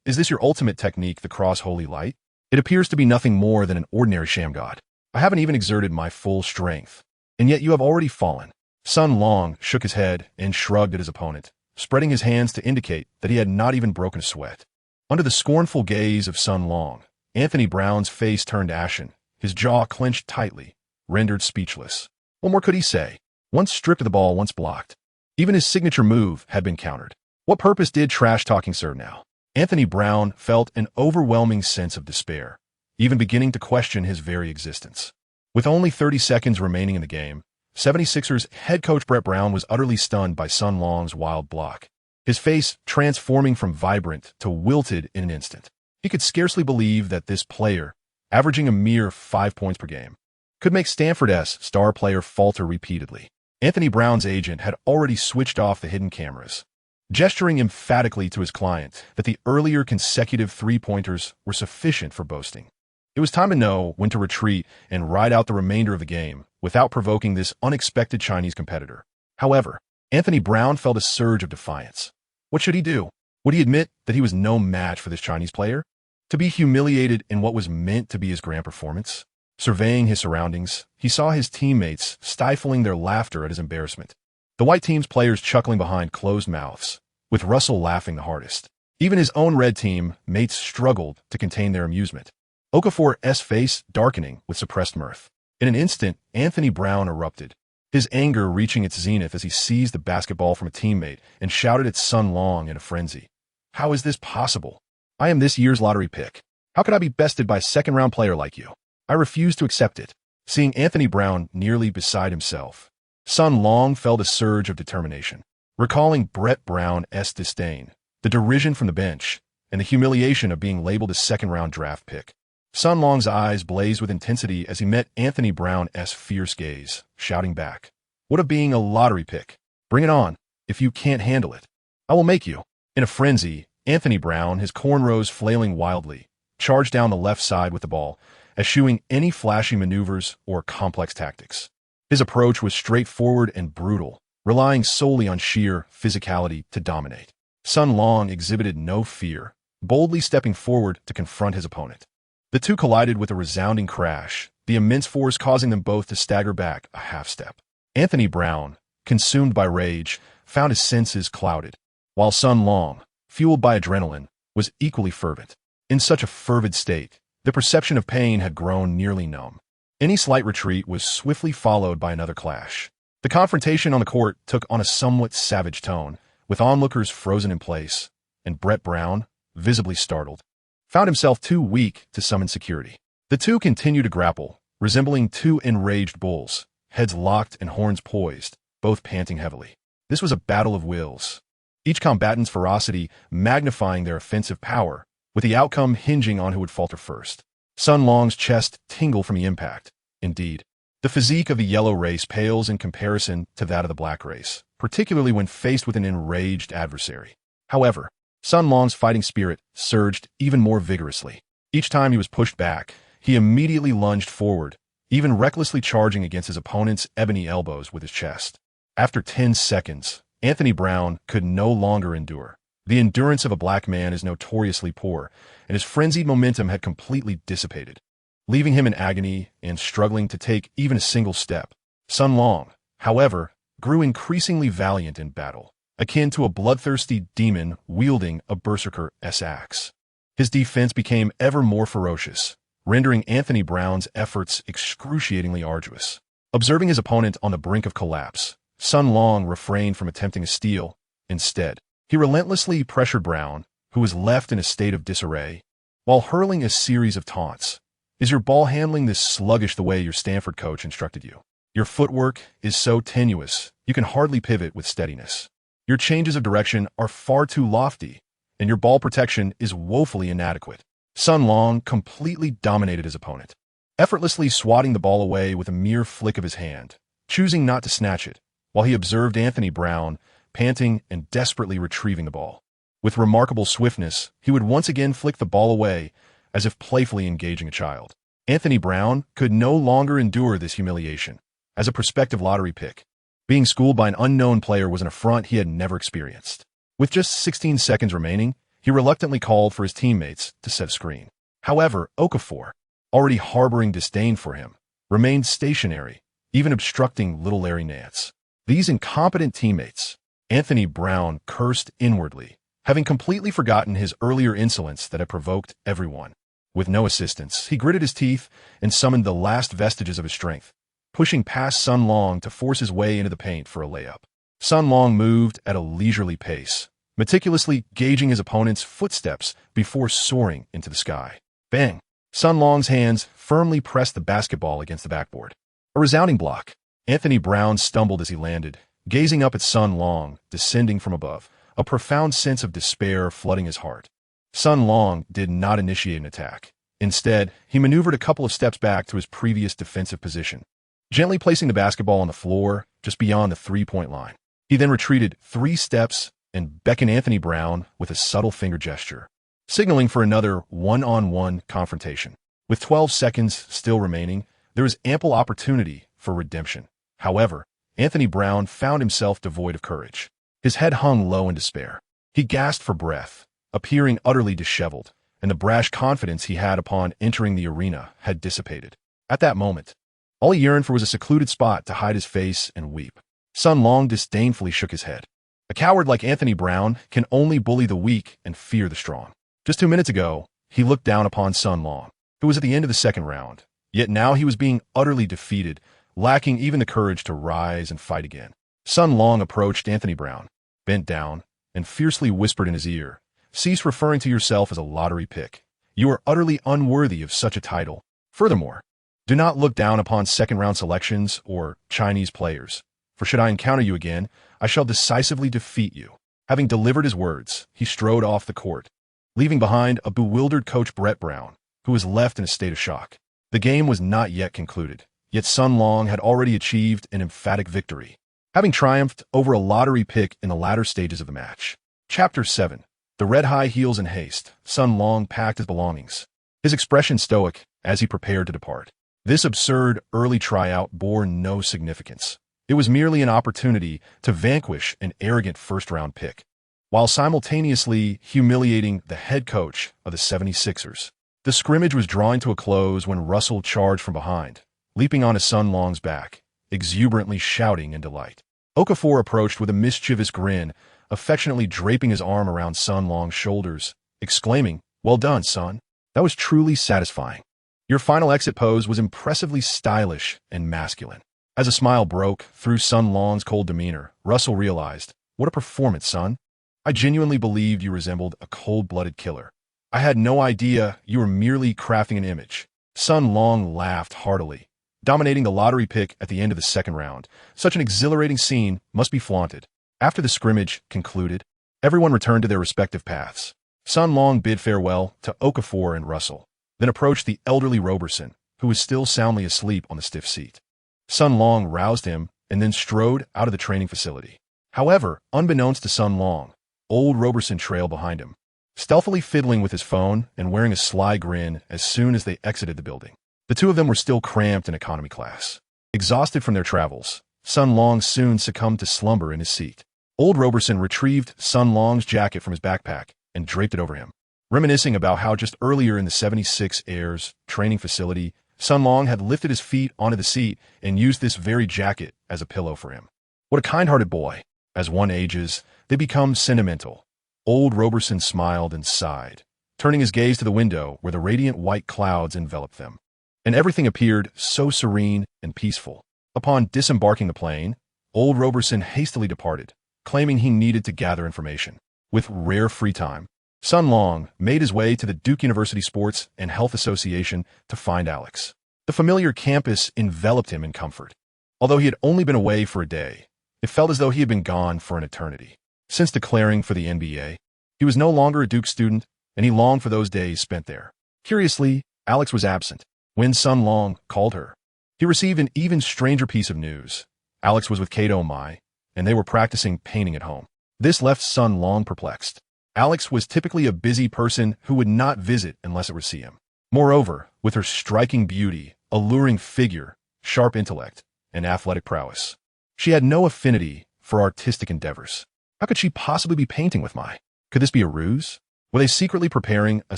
"Is this your ultimate technique, the cross-holy light? It appears to be nothing more than an ordinary sham god. I haven't even exerted my full strength, and yet you have already fallen." Sun Long shook his head and shrugged at his opponent, spreading his hands to indicate that he had not even broken a sweat. Under the scornful gaze of Sun Long, Anthony Brown's face turned ashen, his jaw clenched tightly, rendered speechless. What more could he say? Once stripped of the ball, once blocked. Even his signature move had been countered. What purpose did trash-talking serve now? Anthony Brown felt an overwhelming sense of despair, even beginning to question his very existence. With only 30 seconds remaining in the game, 76ers head coach Brett Brown was utterly stunned by Sun Long's wild block, his face transforming from vibrant to wilted in an instant. He could scarcely believe that this player, averaging a mere 5 points per game, could make Stanford's star player falter repeatedly. Anthony Brown's agent had already switched off the hidden cameras, gesturing emphatically to his client that the earlier consecutive three-pointers were sufficient for boasting. It was time to know when to retreat and ride out the remainder of the game without provoking this unexpected Chinese competitor. However, Anthony Brown felt a surge of defiance. What should he do? Would he admit that he was no match for this Chinese player? To be humiliated in what was meant to be his grand performance? Surveying his surroundings, he saw his teammates stifling their laughter at his embarrassment. The white team's players chuckling behind closed mouths, with Russell laughing the hardest. Even his own red team mates struggled to contain their amusement, Okafor's face darkening with suppressed mirth. In an instant, Anthony Brown erupted, his anger reaching its zenith as he seized the basketball from a teammate and shouted at Sun Long in a frenzy. "How is this possible? I am this year's lottery pick. How could I be bested by a second-round player like you? I refuse to accept it." Seeing Anthony Brown nearly beside himself, Sun Long felt a surge of determination. Recalling Brett Brown's disdain, the derision from the bench, and the humiliation of being labeled a second-round draft pick, Sun Long's eyes blazed with intensity as he met Anthony Brown's fierce gaze, shouting back, "What of being a lottery pick? Bring it on. If you can't handle it, I will make you." In a frenzy, Anthony Brown, his cornrows flailing wildly, charged down the left side with the ball, eschewing any flashy maneuvers or complex tactics. His approach was straightforward and brutal, relying solely on sheer physicality to dominate. Sun Long exhibited no fear, boldly stepping forward to confront his opponent. The two collided with a resounding crash, the immense force causing them both to stagger back a half step. Anthony Brown, consumed by rage, found his senses clouded, while Sun Long, fueled by adrenaline, was equally fervent. In such a fervid state, the perception of pain had grown nearly numb. Any slight retreat was swiftly followed by another clash. The confrontation on the court took on a somewhat savage tone, with onlookers frozen in place, and Brett Brown, visibly startled, found himself too weak to summon security. The two continued to grapple, resembling two enraged bulls, heads locked and horns poised, both panting heavily. This was a battle of wills, each combatant's ferocity magnifying their offensive power, with the outcome hinging on who would falter first. Sun Long's chest tingled from the impact. Indeed, the physique of the yellow race pales in comparison to that of the black race, particularly when faced with an enraged adversary. However, Sun Long's fighting spirit surged even more vigorously. Each time he was pushed back, he immediately lunged forward, even recklessly charging against his opponent's ebony elbows with his chest. After 10 seconds, Anthony Brown could no longer endure. The endurance of a black man is notoriously poor, and his frenzied momentum had completely dissipated, leaving him in agony and struggling to take even a single step. Sun Long, however, grew increasingly valiant in battle, akin to a bloodthirsty demon wielding a berserker's axe. His defense became ever more ferocious, rendering Anthony Brown's efforts excruciatingly arduous. Observing his opponent on the brink of collapse, Sun Long refrained from attempting a steal. Instead, he relentlessly pressured Brown, who was left in a state of disarray, while hurling a series of taunts, Is your ball handling this sluggish the way your Stanford coach instructed you? Your footwork is so tenuous, you can hardly pivot with steadiness. Your changes of direction are far too lofty, and your ball protection is woefully inadequate. Sun Long completely dominated his opponent, effortlessly swatting the ball away with a mere flick of his hand, choosing not to snatch it, while he observed Anthony Brown, panting and desperately retrieving the ball. With remarkable swiftness, he would once again flick the ball away, as if playfully engaging a child. Anthony Brown could no longer endure this humiliation. As a prospective lottery pick, being schooled by an unknown player was an affront he had never experienced. With just 16 seconds remaining, he reluctantly called for his teammates to set a screen. However, Okafor, already harboring disdain for him, remained stationary, even obstructing little Larry Nance. These incompetent teammates, Anthony Brown cursed inwardly, having completely forgotten his earlier insolence that had provoked everyone. With no assistance, he gritted his teeth and summoned the last vestiges of his strength, pushing past Sun Long to force his way into the paint for a layup. Sun Long moved at a leisurely pace, meticulously gauging his opponent's footsteps before soaring into the sky. Bang! Sun Long's hands firmly pressed the basketball against the backboard. A resounding block. Anthony Brown stumbled as he landed, gazing up at Sun Long, descending from above, a profound sense of despair flooding his heart. Sun Long did not initiate an attack. Instead, he maneuvered a couple of steps back to his previous defensive position, gently placing the basketball on the floor just beyond the three-point line. He then retreated 3 steps and beckoned Anthony Brown with a subtle finger gesture, signaling for another one-on-one confrontation. With 12 seconds still remaining, there was ample opportunity for redemption. However, Anthony Brown found himself devoid of courage. His head hung low in despair. He gasped for breath, appearing utterly disheveled, and the brash confidence he had upon entering the arena had dissipated. At that moment, all he yearned for was a secluded spot to hide his face and weep. Sun Long disdainfully shook his head. A coward like Anthony Brown can only bully the weak and fear the strong. Just 2 minutes ago, he looked down upon Sun Long, who was at the end of the second round. Yet now he was being utterly defeated, lacking even the courage to rise and fight again. Sun Long approached Anthony Brown, bent down, and fiercely whispered in his ear, "Cease referring to yourself as a lottery pick. You are utterly unworthy of such a title. Furthermore, do not look down upon second-round selections or Chinese players, for should I encounter you again, I shall decisively defeat you." Having delivered his words, he strode off the court, leaving behind a bewildered coach Brett Brown, who was left in a state of shock. The game was not yet concluded, yet Sun Long had already achieved an emphatic victory, having triumphed over a lottery pick in the latter stages of the match. Chapter 7. The red high heels in haste, Sun Long packed his belongings, his expression stoic as he prepared to depart. This absurd early tryout bore no significance. It was merely an opportunity to vanquish an arrogant first-round pick, while simultaneously humiliating the head coach of the 76ers. The scrimmage was drawing to a close when Russell charged from behind, leaping onto Sun Long's back, exuberantly shouting in delight. Okafor approached with a mischievous grin, affectionately draping his arm around Sun Long's shoulders, exclaiming, "Well done, son. That was truly satisfying. Your final exit pose was impressively stylish and masculine." As a smile broke through Sun Long's cold demeanor, Russell realized, "What a performance, son. I genuinely believed you resembled a cold-blooded killer. I had no idea you were merely crafting an image." Sun Long laughed heartily, dominating the lottery pick at the end of the second round. Such an exhilarating scene must be flaunted. After the scrimmage concluded, everyone returned to their respective paths. Sun Long bid farewell to Okafor and Russell, then approached the elderly Roberson, who was still soundly asleep on the stiff seat. Sun Long roused him and then strode out of the training facility. However, unbeknownst to Sun Long, old Roberson trailed behind him, stealthily fiddling with his phone and wearing a sly grin as soon as they exited the building. The two of them were still cramped in economy class. Exhausted from their travels, Sun Long soon succumbed to slumber in his seat. Old Roberson retrieved Sun Long's jacket from his backpack and draped it over him, reminiscing about how just earlier in the 76ers training facility, Sun Long had lifted his feet onto the seat and used this very jacket as a pillow for him. What a kind-hearted boy. As one ages, they become sentimental. Old Roberson smiled and sighed, turning his gaze to the window where the radiant white clouds enveloped them, and everything appeared so serene and peaceful. Upon disembarking the plane, old Roberson hastily departed, claiming he needed to gather information. With rare free time, Sun Long made his way to the Duke University Sports and Health Association to find Alex. The familiar campus enveloped him in comfort. Although he had only been away for a day, it felt as though he had been gone for an eternity. Since declaring for the NBA, he was no longer a Duke student, and he longed for those days spent there. Curiously, Alex was absent. When Sun Long called her, he received an even stranger piece of news. Alex was with Kato Mai, and they were practicing painting at home. This left Sun Long perplexed. Alex was typically a busy person who would not visit unless it were see him. Moreover, with her striking beauty, alluring figure, sharp intellect, and athletic prowess, she had no affinity for artistic endeavors. How could she possibly be painting with Mai? Could this be a ruse? Were they secretly preparing a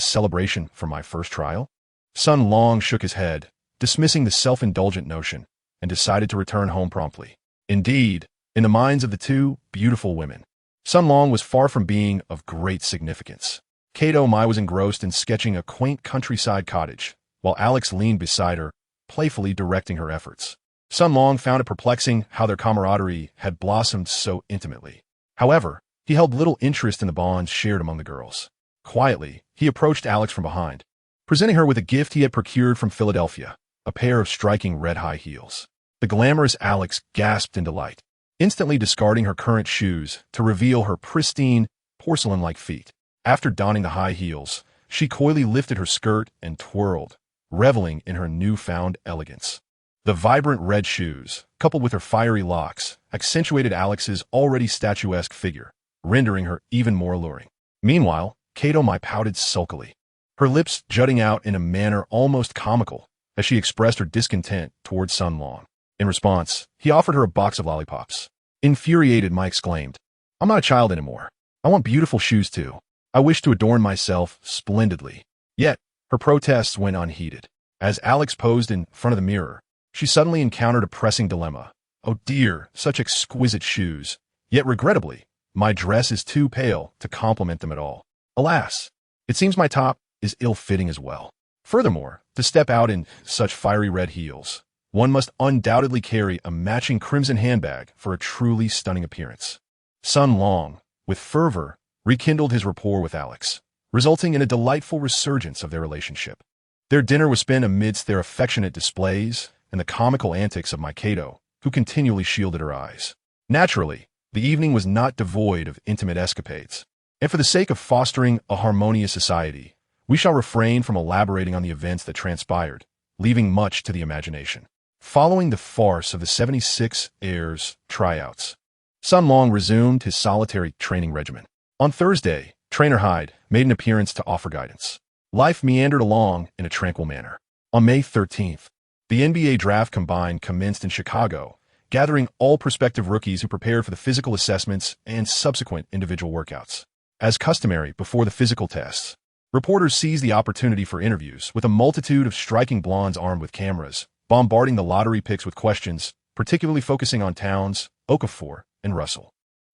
celebration for my first trial? Sun Long shook his head, dismissing the self-indulgent notion, and decided to return home promptly. Indeed, in the minds of the two beautiful women, Sun Long was far from being of great significance. Kato Mai was engrossed in sketching a quaint countryside cottage, while Alex leaned beside her, playfully directing her efforts. Sun Long found it perplexing how their camaraderie had blossomed so intimately. However, he held little interest in the bonds shared among the girls. Quietly, he approached Alex from behind, presenting her with a gift he had procured from Philadelphia, a pair of striking red-high heels. The glamorous Alex gasped in delight, instantly discarding her current shoes to reveal her pristine, porcelain-like feet. After donning the high heels, she coyly lifted her skirt and twirled, reveling in her newfound elegance. The vibrant red shoes, coupled with her fiery locks, accentuated Alex's already statuesque figure, rendering her even more alluring. Meanwhile, Kato Mai pouted sulkily, her lips jutting out in a manner almost comical as she expressed her discontent towards Sun Long. In response, he offered her a box of lollipops. Infuriated, Mai exclaimed, "I'm not a child anymore. I want beautiful shoes too. I wish to adorn myself splendidly." Yet, her protests went unheeded. As Alex posed in front of the mirror, she suddenly encountered a pressing dilemma. Oh dear, such exquisite shoes. Yet regrettably, my dress is too pale to compliment them at all. Alas, it seems my top is ill-fitting as well. Furthermore, to step out in such fiery red heels, one must undoubtedly carry a matching crimson handbag for a truly stunning appearance. Sun Long, with fervor, rekindled his rapport with Alex, resulting in a delightful resurgence of their relationship. Their dinner was spent amidst their affectionate displays and the comical antics of Kato, who continually shielded her eyes. Naturally, the evening was not devoid of intimate escapades, and for the sake of fostering a harmonious society, we shall refrain from elaborating on the events that transpired, leaving much to the imagination. Following the farce of the 76 Airs tryouts, Sun Long resumed his solitary training regimen. On Thursday, Trainer Hyde made an appearance to offer guidance. Life meandered along in a tranquil manner. On May 13th, the NBA Draft Combine commenced in Chicago, gathering all prospective rookies who prepared for the physical assessments and subsequent individual workouts. As customary before the physical tests, reporters seized the opportunity for interviews with a multitude of striking blondes armed with cameras, bombarding the lottery picks with questions, particularly focusing on Towns, Okafor, and Russell.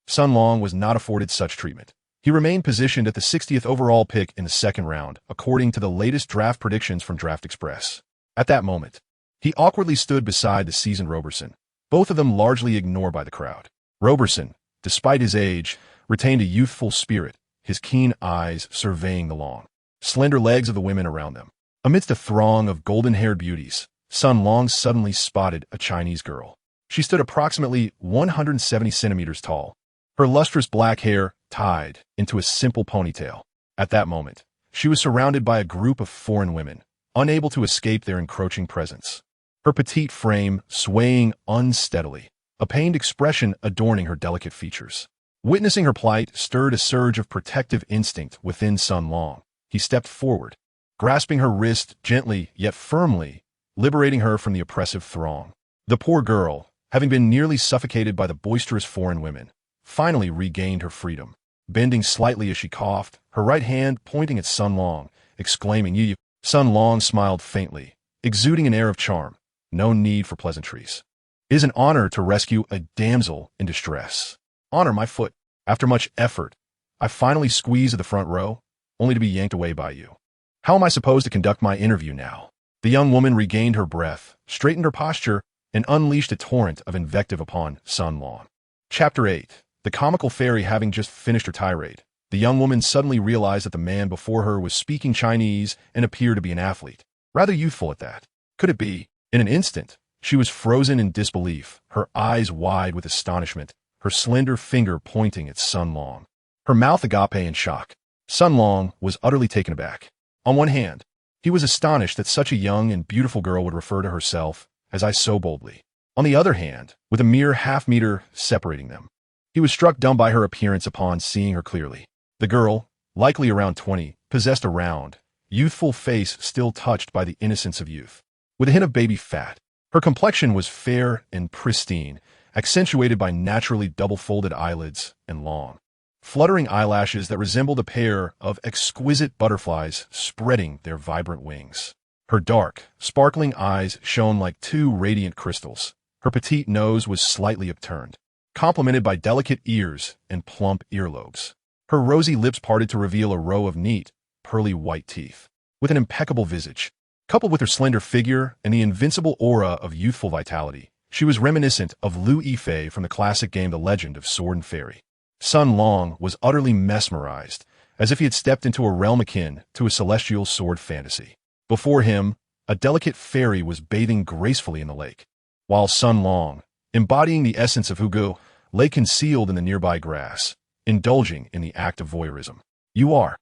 Sun Long was not afforded such treatment. He remained positioned at the 60th overall pick in the second round, according to the latest draft predictions from Draft Express. At that moment, he awkwardly stood beside the seasoned Roberson, both of them largely ignored by the crowd. Roberson, despite his age, retained a youthful spirit, his keen eyes surveying the long, slender legs of the women around them. Amidst a throng of golden-haired beauties, Sun Long suddenly spotted a Chinese girl. She stood approximately 170 centimeters tall, her lustrous black hair tied into a simple ponytail. At that moment, she was surrounded by a group of foreign women, unable to escape their encroaching presence. Her petite frame swaying unsteadily, a pained expression adorning her delicate features. Witnessing her plight stirred a surge of protective instinct within Sun Long. He stepped forward, grasping her wrist gently yet firmly, liberating her from the oppressive throng. The poor girl, having been nearly suffocated by the boisterous foreign women, finally regained her freedom. Bending slightly as she coughed, her right hand pointing at Sun Long, exclaiming, "You." Sun Long smiled faintly, exuding an air of charm. No need for pleasantries. It is an honor to rescue a damsel in distress. Honor my foot. After much effort, I finally squeezed at the front row, only to be yanked away by you. How am I supposed to conduct my interview now? The young woman regained her breath, straightened her posture, and unleashed a torrent of invective upon Sun Long. Chapter 8. The comical fairy, having just finished her tirade, The young woman suddenly realized that the man before her was speaking Chinese and appeared to be an athlete. Rather youthful at that. Could it be? In an instant, she was frozen in disbelief, her eyes wide with astonishment, her slender finger pointing at Sun Long. Her mouth agape in shock. Sun Long was utterly taken aback. On one hand, he was astonished that such a young and beautiful girl would refer to herself as I so boldly. On the other hand, with a mere half-meter separating them, he was struck dumb by her appearance upon seeing her clearly. The girl, likely around 20, possessed a round, youthful face still touched by the innocence of youth, with a hint of baby fat. Her complexion was fair and pristine, accentuated by naturally double-folded eyelids and long, fluttering eyelashes that resembled a pair of exquisite butterflies spreading their vibrant wings. Her dark, sparkling eyes shone like two radiant crystals. Her petite nose was slightly upturned, complemented by delicate ears and plump earlobes. Her rosy lips parted to reveal a row of neat, pearly white teeth. With an impeccable visage, coupled with her slender figure and the invincible aura of youthful vitality, she was reminiscent of Liu Yifei from the classic game The Legend of Sword and Fairy. Sun Long was utterly mesmerized, as if he had stepped into a realm akin to a celestial sword fantasy. Before him, a delicate fairy was bathing gracefully in the lake, while Sun Long, embodying the essence of Hugo, lay concealed in the nearby grass, indulging in the act of voyeurism. You are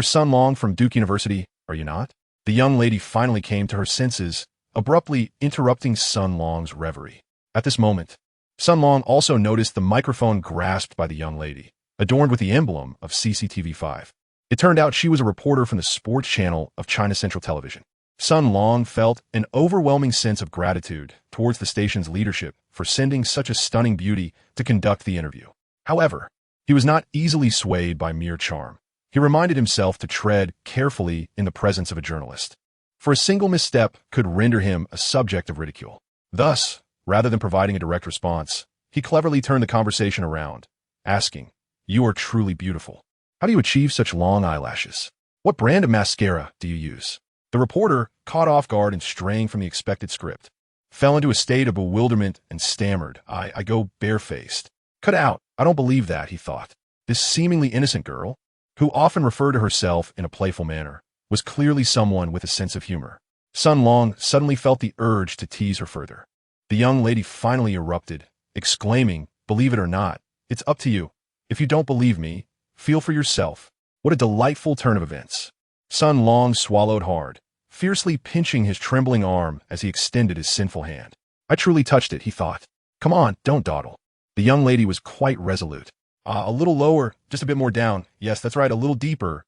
Sun Long from Duke University, are you not? The young lady finally came to her senses, abruptly interrupting Sun Long's reverie. At this moment, Sun Long also noticed the microphone grasped by the young lady, adorned with the emblem of CCTV5. It turned out she was a reporter from the sports channel of China Central Television. Sun Long felt an overwhelming sense of gratitude towards the station's leadership for sending such a stunning beauty to conduct the interview. However, he was not easily swayed by mere charm. He reminded himself to tread carefully in the presence of a journalist, for a single misstep could render him a subject of ridicule. Thus, rather than providing a direct response, he cleverly turned the conversation around, asking, "You are truly beautiful. How do you achieve such long eyelashes? What brand of mascara do you use?" The reporter, caught off guard and straying from the expected script, fell into a state of bewilderment and stammered, I go barefaced. Cut out, I don't believe that, he thought. This seemingly innocent girl, who often referred to herself in a playful manner, was clearly someone with a sense of humor. Sun Long suddenly felt the urge to tease her further. The young lady finally erupted, exclaiming, "Believe it or not, it's up to you. If you don't believe me, feel for yourself." What a delightful turn of events. Sun Long swallowed hard, fiercely pinching his trembling arm as he extended his sinful hand. I truly touched it, he thought. Come on, don't dawdle. The young lady was quite resolute. A little lower, just a bit more down. Yes, that's right, a little deeper.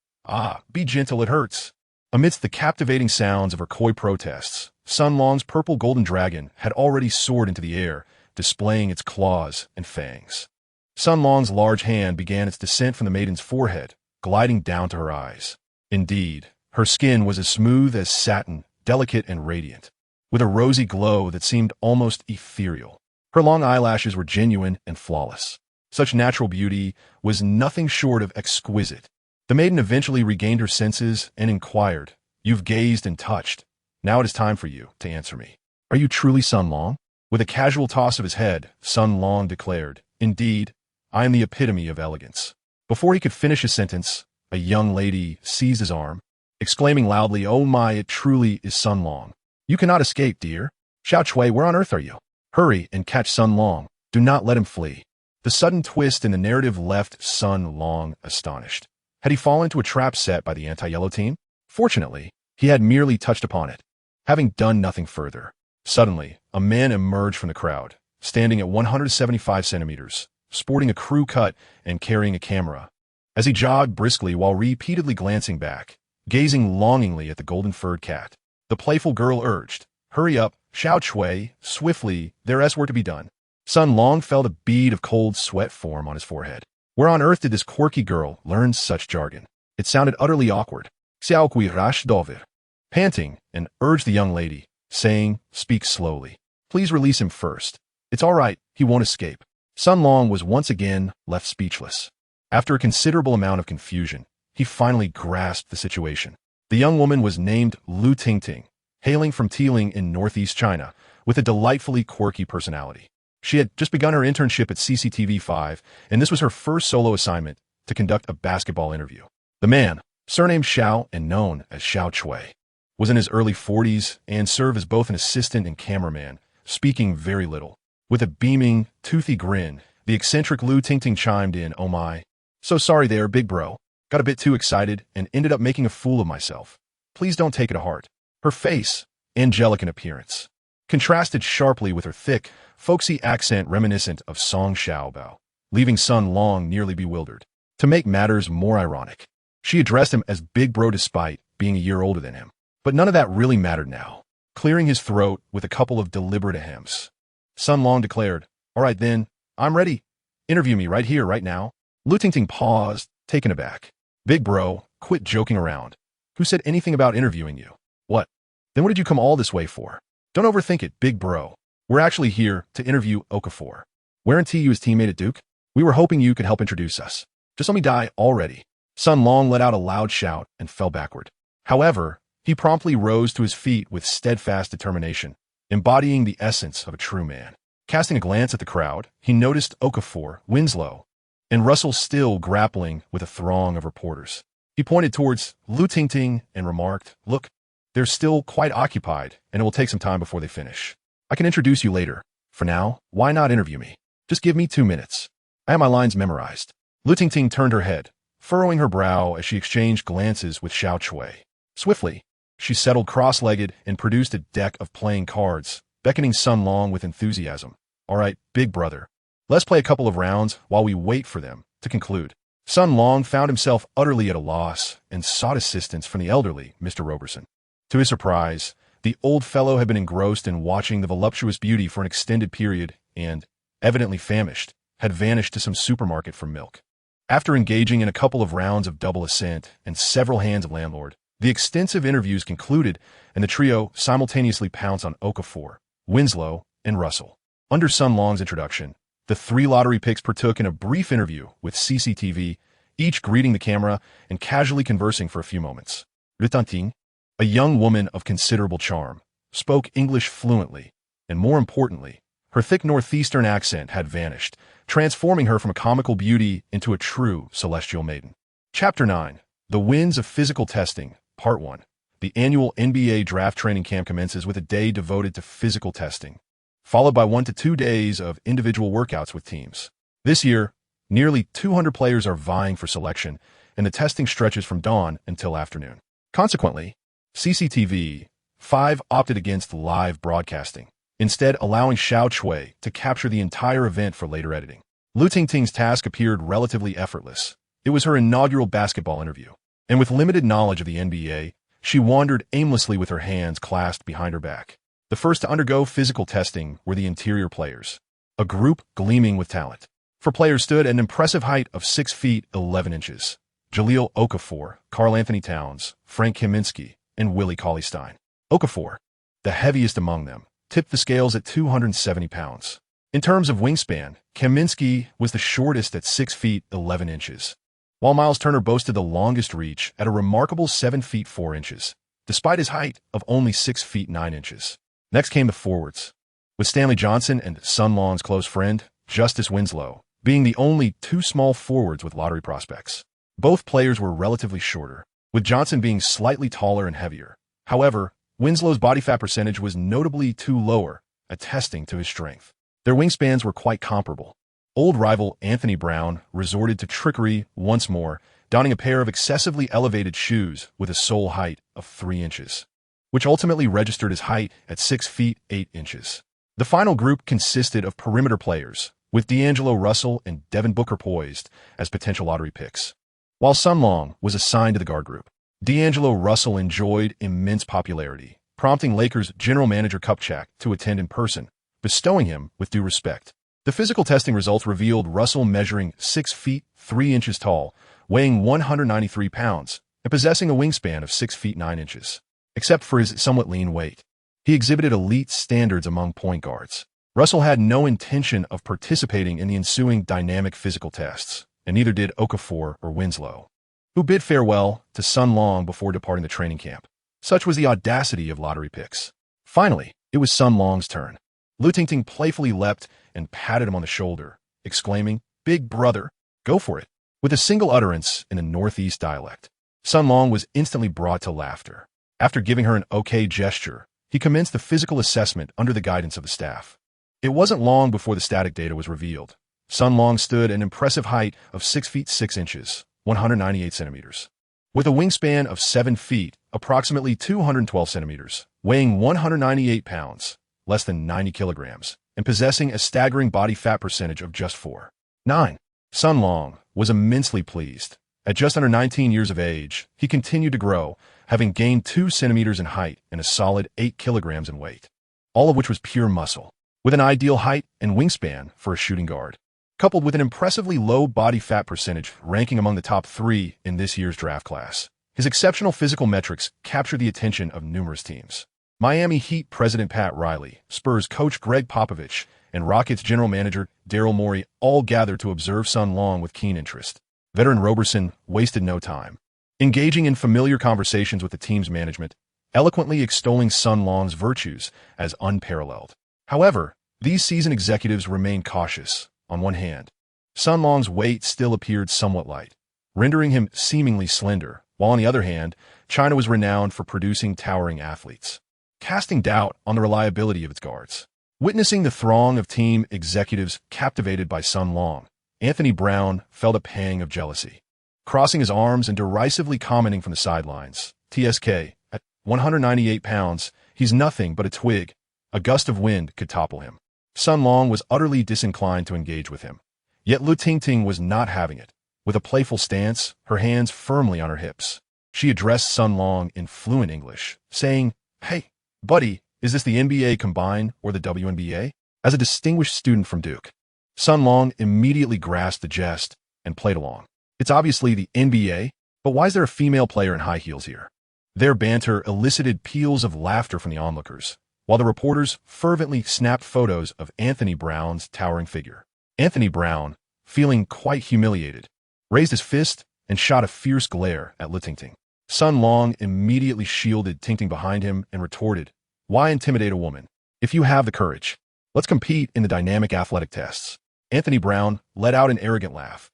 Be gentle, it hurts. Amidst the captivating sounds of her coy protests, Sun Long's purple golden dragon had already soared into the air, displaying its claws and fangs. Sun Long's large hand began its descent from the maiden's forehead, gliding down to her eyes. Indeed, her skin was as smooth as satin, delicate and radiant, with a rosy glow that seemed almost ethereal. Her long eyelashes were genuine and flawless. Such natural beauty was nothing short of exquisite. The maiden eventually regained her senses and inquired, "You've gazed and touched. Now it is time for you to answer me. Are you truly Sun Long?" With a casual toss of his head, Sun Long declared, "Indeed, I am the epitome of elegance." Before he could finish his sentence, a young lady seized his arm, exclaiming loudly, "Oh my, it truly is Sun Long. You cannot escape, dear. Xiao Chui, where on earth are you? Hurry and catch Sun Long. Do not let him flee." The sudden twist in the narrative left Sun Long astonished. Had he fallen into a trap set by the anti-yellow team? Fortunately, he had merely touched upon it, having done nothing further. Suddenly, a man emerged from the crowd, standing at 175 centimeters, sporting a crew cut and carrying a camera. As he jogged briskly while repeatedly glancing back, gazing longingly at the golden-furred cat, the playful girl urged, "Hurry up, Xiao Chui, swiftly, there's work to be done." Sun Long felt a bead of cold sweat form on his forehead. Where on earth did this quirky girl learn such jargon? It sounded utterly awkward. Xiao Kui rash dover. Panting, and urged the young lady, saying, "Speak slowly. Please release him first. It's all right, he won't escape." Sun Long was once again left speechless. After a considerable amount of confusion, he finally grasped the situation. The young woman was named Lu Tingting, hailing from Tiling in northeast China, with a delightfully quirky personality. She had just begun her internship at CCTV5, and this was her first solo assignment, to conduct a basketball interview. The man, surnamed Xiao and known as Xiao Chui, was in his early 40s and served as both an assistant and cameraman, speaking very little. With a beaming, toothy grin, the eccentric Lu Tingting chimed in, "Oh my. So sorry there, big bro. Got a bit too excited and ended up making a fool of myself. Please don't take it to heart." Her face, angelic in appearance, contrasted sharply with her thick, folksy accent reminiscent of Song Xiaobao, leaving Sun Long nearly bewildered. To make matters more ironic, she addressed him as Big Bro despite being a year older than him. But none of that really mattered now. Clearing his throat with a couple of deliberate ahems, Sun Long declared, "All right then, I'm ready. Interview me right here, right now." Lu Tingting paused, taken aback. "Big Bro, quit joking around. Who said anything about interviewing you? What? Then what did you come all this way for? Don't overthink it, Big Bro. We're actually here to interview Okafor. Weren't you his teammate at Duke? We were hoping you could help introduce us. Just let me die already." Sun Long let out a loud shout and fell backward. However, he promptly rose to his feet with steadfast determination, embodying the essence of a true man. Casting a glance at the crowd, he noticed Okafor, Winslow, and Russell still grappling with a throng of reporters. He pointed towards Lu Tingting and remarked, "Look, they're still quite occupied, and it will take some time before they finish. I can introduce you later. For now, why not interview me? Just give me 2 minutes. I have my lines memorized." Lu Tingting turned her head, furrowing her brow as she exchanged glances with Xiao Chui. Swiftly, she settled cross-legged and produced a deck of playing cards, beckoning Sun Long with enthusiasm. "All right, big brother. Let's play a couple of rounds while we wait for them to conclude." Sun Long found himself utterly at a loss and sought assistance from the elderly Mr. Roberson. To his surprise, the old fellow had been engrossed in watching the voluptuous beauty for an extended period and, evidently famished, had vanished to some supermarket for milk. After engaging in a couple of rounds of double ascent and several hands of landlord, the extensive interviews concluded and the trio simultaneously pounced on Okafor, Winslow, and Russell. Under Sun Long's introduction, the 3 lottery picks partook in a brief interview with CCTV, each greeting the camera and casually conversing for a few moments. Rutanting, a young woman of considerable charm, spoke English fluently, and more importantly, her thick northeastern accent had vanished, transforming her from a comical beauty into a true celestial maiden. Chapter 9. The Winds of Physical Testing, Part 1. The annual NBA draft training camp commences with a day devoted to physical testing, followed by 1 to 2 days of individual workouts with teams. This year, nearly 200 players are vying for selection, and the testing stretches from dawn until afternoon. Consequently, CCTV 5 opted against live broadcasting, instead allowing Xiao Chui to capture the entire event for later editing. Lu Tingting's task appeared relatively effortless. It was her inaugural basketball interview, and with limited knowledge of the NBA, she wandered aimlessly with her hands clasped behind her back. The first to undergo physical testing were the interior players, a group gleaming with talent. For players stood at an impressive height of 6 feet 11 inches. Jahlil Okafor, Karl Anthony Towns, Frank Kaminsky, and Willie Cauley-Stein. Okafor, the heaviest among them, tipped the scales at 270 pounds. In terms of wingspan, Kaminsky was the shortest at 6 feet 11 inches, while Miles Turner boasted the longest reach at a remarkable 7 feet 4 inches, despite his height of only 6 feet 9 inches. Next came the forwards, with Stanley Johnson and Sun Long's close friend, Justice Winslow, being the only 2 small forwards with lottery prospects. Both players were relatively shorter, with Johnson being slightly taller and heavier. However, Winslow's body fat percentage was notably too lower, attesting to his strength. Their wingspans were quite comparable. Old rival Anthony Brown resorted to trickery once more, donning a pair of excessively elevated shoes with a sole height of 3 inches, which ultimately registered his height at 6 feet 8 inches. The final group consisted of perimeter players, with D'Angelo Russell and Devin Booker poised as potential lottery picks. While Sun Long was assigned to the guard group, D'Angelo Russell enjoyed immense popularity, prompting Lakers general manager Kupchak to attend in person, bestowing him with due respect. The physical testing results revealed Russell measuring 6 feet 3 inches tall, weighing 193 pounds, and possessing a wingspan of 6 feet 9 inches. Except for his somewhat lean weight, he exhibited elite standards among point guards. Russell had no intention of participating in the ensuing dynamic physical tests, and neither did Okafor or Winslow, who bid farewell to Sun Long before departing the training camp. Such was the audacity of lottery picks. Finally, it was Sun Long's turn. Lu Tingting playfully leapt and patted him on the shoulder, exclaiming, "Big brother, go for it. with a single utterance in a Northeast dialect. Sun Long was instantly brought to laughter. After giving her an okay gesture, he commenced the physical assessment under the guidance of the staff. It wasn't long before the static data was revealed. Sun Long stood at an impressive height of 6 feet 6 inches, 198 centimeters. With a wingspan of 7 feet, approximately 212 centimeters, weighing 198 pounds, less than 90 kilograms, and possessing a staggering body fat percentage of just 4.9. Sun Long was immensely pleased. At just under 19 years of age, he continued to grow, having gained 2 centimeters in height and a solid 8 kilograms in weight, all of which was pure muscle, with an ideal height and wingspan for a shooting guard, coupled with an impressively low body fat percentage ranking among the top 3 in this year's draft class. His exceptional physical metrics captured the attention of numerous teams. Miami Heat president Pat Riley, Spurs coach Greg Popovich, and Rockets general manager Daryl Morey all gathered to observe Sun Long with keen interest. Veteran Roberson wasted no time, engaging in familiar conversations with the team's management, eloquently extolling Sun Long's virtues as unparalleled. However, these seasoned executives remained cautious. On one hand, Sun Long's weight still appeared somewhat light, rendering him seemingly slender, while on the other hand, China was renowned for producing towering athletes, casting doubt on the reliability of its guards. Witnessing the throng of team executives captivated by Sun Long, Anthony Brown felt a pang of jealousy. Crossing his arms and derisively commenting from the sidelines, TSK, at 198 pounds, he's nothing but a twig. A gust of wind could topple him. Sun Long was utterly disinclined to engage with him. Yet Lu Tingting was not having it. With a playful stance, her hands firmly on her hips, she addressed Sun Long in fluent English, saying, "Hey, buddy, is this the NBA combined or the WNBA?" As a distinguished student from Duke, Sun Long immediately grasped the jest and played along. "It's obviously the NBA, but why is there a female player in high heels here?" Their banter elicited peals of laughter from the onlookers, while the reporters fervently snapped photos of Anthony Brown's towering figure. Anthony Brown, feeling quite humiliated, raised his fist and shot a fierce glare at Lu Tingting. Sun Long immediately shielded Tingting behind him and retorted, "Why intimidate a woman? If you have the courage, let's compete in the dynamic athletic tests." Anthony Brown let out an arrogant laugh.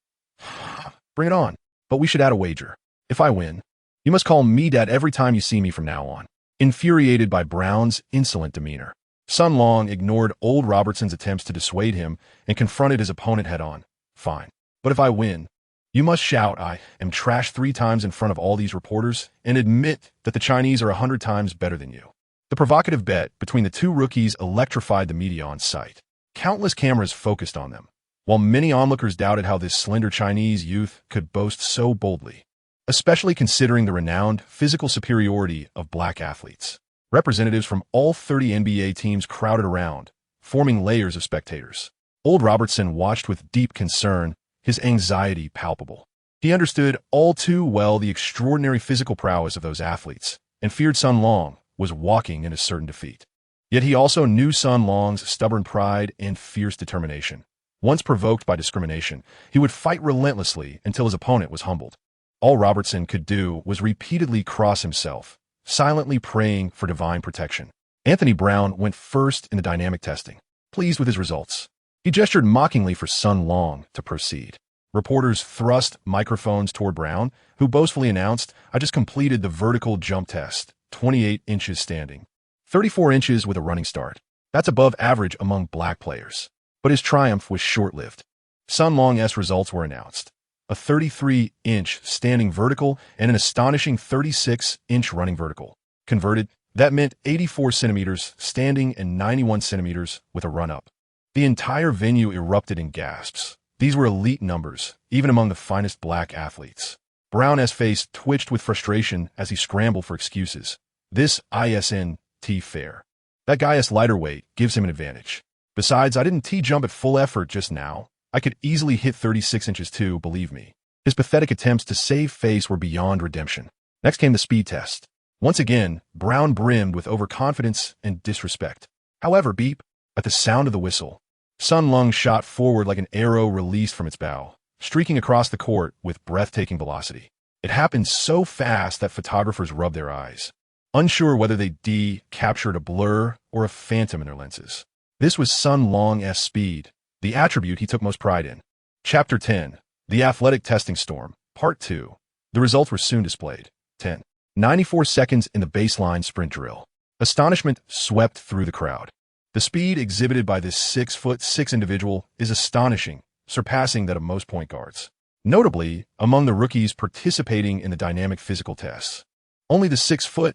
"Bring it on, but we should add a wager. If I win, you must call me Dad every time you see me from now on." Infuriated by Brown's insolent demeanor, Sun Long ignored old Robertson's attempts to dissuade him and confronted his opponent head-on. "Fine, but if I win, you must shout I am trash 3 times in front of all these reporters and admit that the Chinese are 100 times better than you." The provocative bet between the two rookies electrified the media on site. Countless cameras focused on them, while many onlookers doubted how this slender Chinese youth could boast so boldly, especially considering the renowned physical superiority of black athletes. Representatives from all 30 NBA teams crowded around, forming layers of spectators. Old Robertson watched with deep concern, his anxiety palpable. He understood all too well the extraordinary physical prowess of those athletes, and feared Sun Long was walking in a certain defeat. Yet he also knew Sun Long's stubborn pride and fierce determination. Once provoked by discrimination, he would fight relentlessly until his opponent was humbled. All Robertson could do was repeatedly cross himself, silently praying for divine protection. Anthony Brown went first in the dynamic testing, pleased with his results. He gestured mockingly for Sun Long to proceed. Reporters thrust microphones toward Brown, who boastfully announced, "I just completed the vertical jump test, 28 inches standing, 34 inches with a running start. That's above average among black players." But his triumph was short-lived. Sun Long's results were announced: a 33-inch standing vertical and an astonishing 36-inch running vertical. Converted, that meant 84 centimeters standing and 91 centimeters with a run-up. The entire venue erupted in gasps. These were elite numbers, even among the finest black athletes. Brown's face twitched with frustration as he scrambled for excuses. "This isn't fair. That guy's lighter weight gives him an advantage. Besides, I didn't T-jump at full effort just now. I could easily hit 36 inches too, believe me." His pathetic attempts to save face were beyond redemption. Next came the speed test. Once again, Brown brimmed with overconfidence and disrespect. However, beep, at the sound of the whistle, Sun Long shot forward like an arrow released from its bow, streaking across the court with breathtaking velocity. It happened so fast that photographers rubbed their eyes, unsure whether they captured a blur or a phantom in their lenses. This was Sun Long's speed, the attribute he took most pride in. Chapter 10. The Athletic Testing Storm, Part 2. The results were soon displayed. 10. 94 seconds in the baseline sprint drill. Astonishment swept through the crowd. The speed exhibited by this 6'6" individual is astonishing, surpassing that of most point guards. Notably, among the rookies participating in the dynamic physical tests, only the 6'4"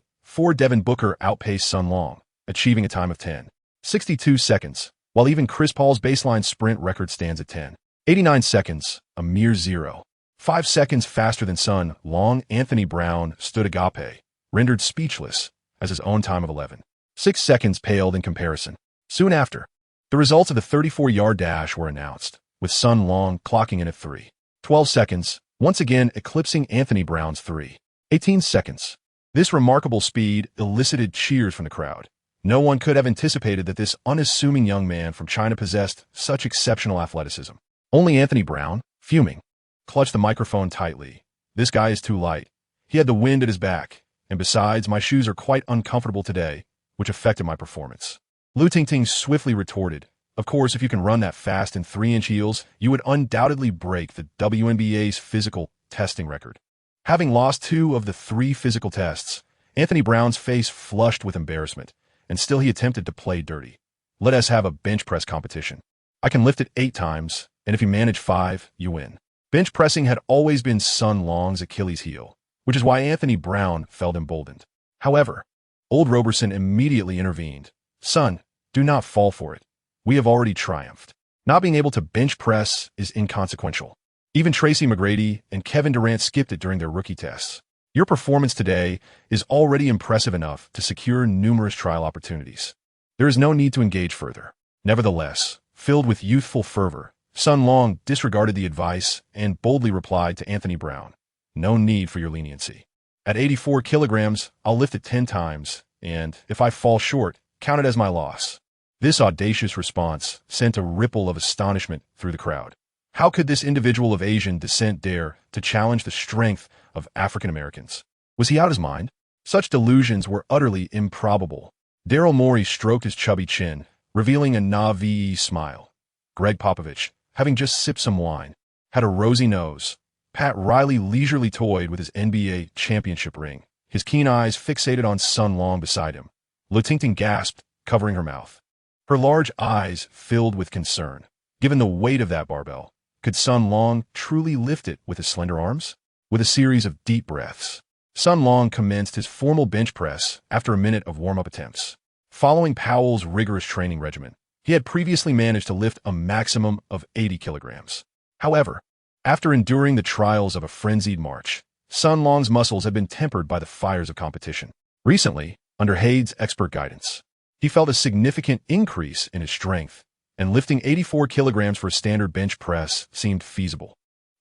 Devin Booker outpaced Sun Long, achieving a time of 10.62 seconds, while even Chris Paul's baseline sprint record stands at 10.89 seconds, a mere 0.5 seconds faster than Sun Long. Anthony Brown stood agape, rendered speechless, as his own time of 11.6 seconds paled in comparison. Soon after, the results of the 34-yard dash were announced, with Sun Long clocking in at 3.12 seconds, once again eclipsing Anthony Brown's 3.18 seconds. This remarkable speed elicited cheers from the crowd. No one could have anticipated that this unassuming young man from China possessed such exceptional athleticism. Only Anthony Brown, fuming, clutched the microphone tightly. This guy is too light. He had the wind at his back, and besides, my shoes are quite uncomfortable today, which affected my performance. Lu Tingting swiftly retorted, of course, if you can run that fast in 3-inch heels, you would undoubtedly break the WNBA's physical testing record. Having lost 2 of the 3 physical tests, Anthony Brown's face flushed with embarrassment, and still he attempted to play dirty. Let us have a bench press competition. I can lift it 8 times, and if you manage 5, you win. Bench pressing had always been Sun Long's Achilles heel, which is why Anthony Brown felt emboldened. However, old Roberson immediately intervened. Son, do not fall for it. We have already triumphed. Not being able to bench press is inconsequential. Even Tracy McGrady and Kevin Durant skipped it during their rookie tests. Your performance today is already impressive enough to secure numerous trial opportunities. There is no need to engage further. Nevertheless, filled with youthful fervor, Sun Long disregarded the advice and boldly replied to Anthony Brown, "No need for your leniency. At 84 kilograms, I'll lift it 10 times, and if I fall short, count it as my loss." This audacious response sent a ripple of astonishment through the crowd. How could this individual of Asian descent dare to challenge the strength of African Americans? Was he out of his mind? Such delusions were utterly improbable. Daryl Morey stroked his chubby chin, revealing a naive smile. Greg Popovich, having just sipped some wine, had a rosy nose. Pat Riley leisurely toyed with his NBA championship ring, his keen eyes fixated on Sun Long beside him. Lu Tingting gasped, covering her mouth. Her large eyes filled with concern. Given the weight of that barbell, could Sun Long truly lift it with his slender arms? With a series of deep breaths, Sun Long commenced his formal bench press after a minute of warm-up attempts. Following Powell's rigorous training regimen, he had previously managed to lift a maximum of 80 kilograms. However, after enduring the trials of a frenzied march, Sun Long's muscles had been tempered by the fires of competition. Recently, under Hade's expert guidance, he felt a significant increase in his strength, and lifting 84 kilograms for a standard bench press seemed feasible.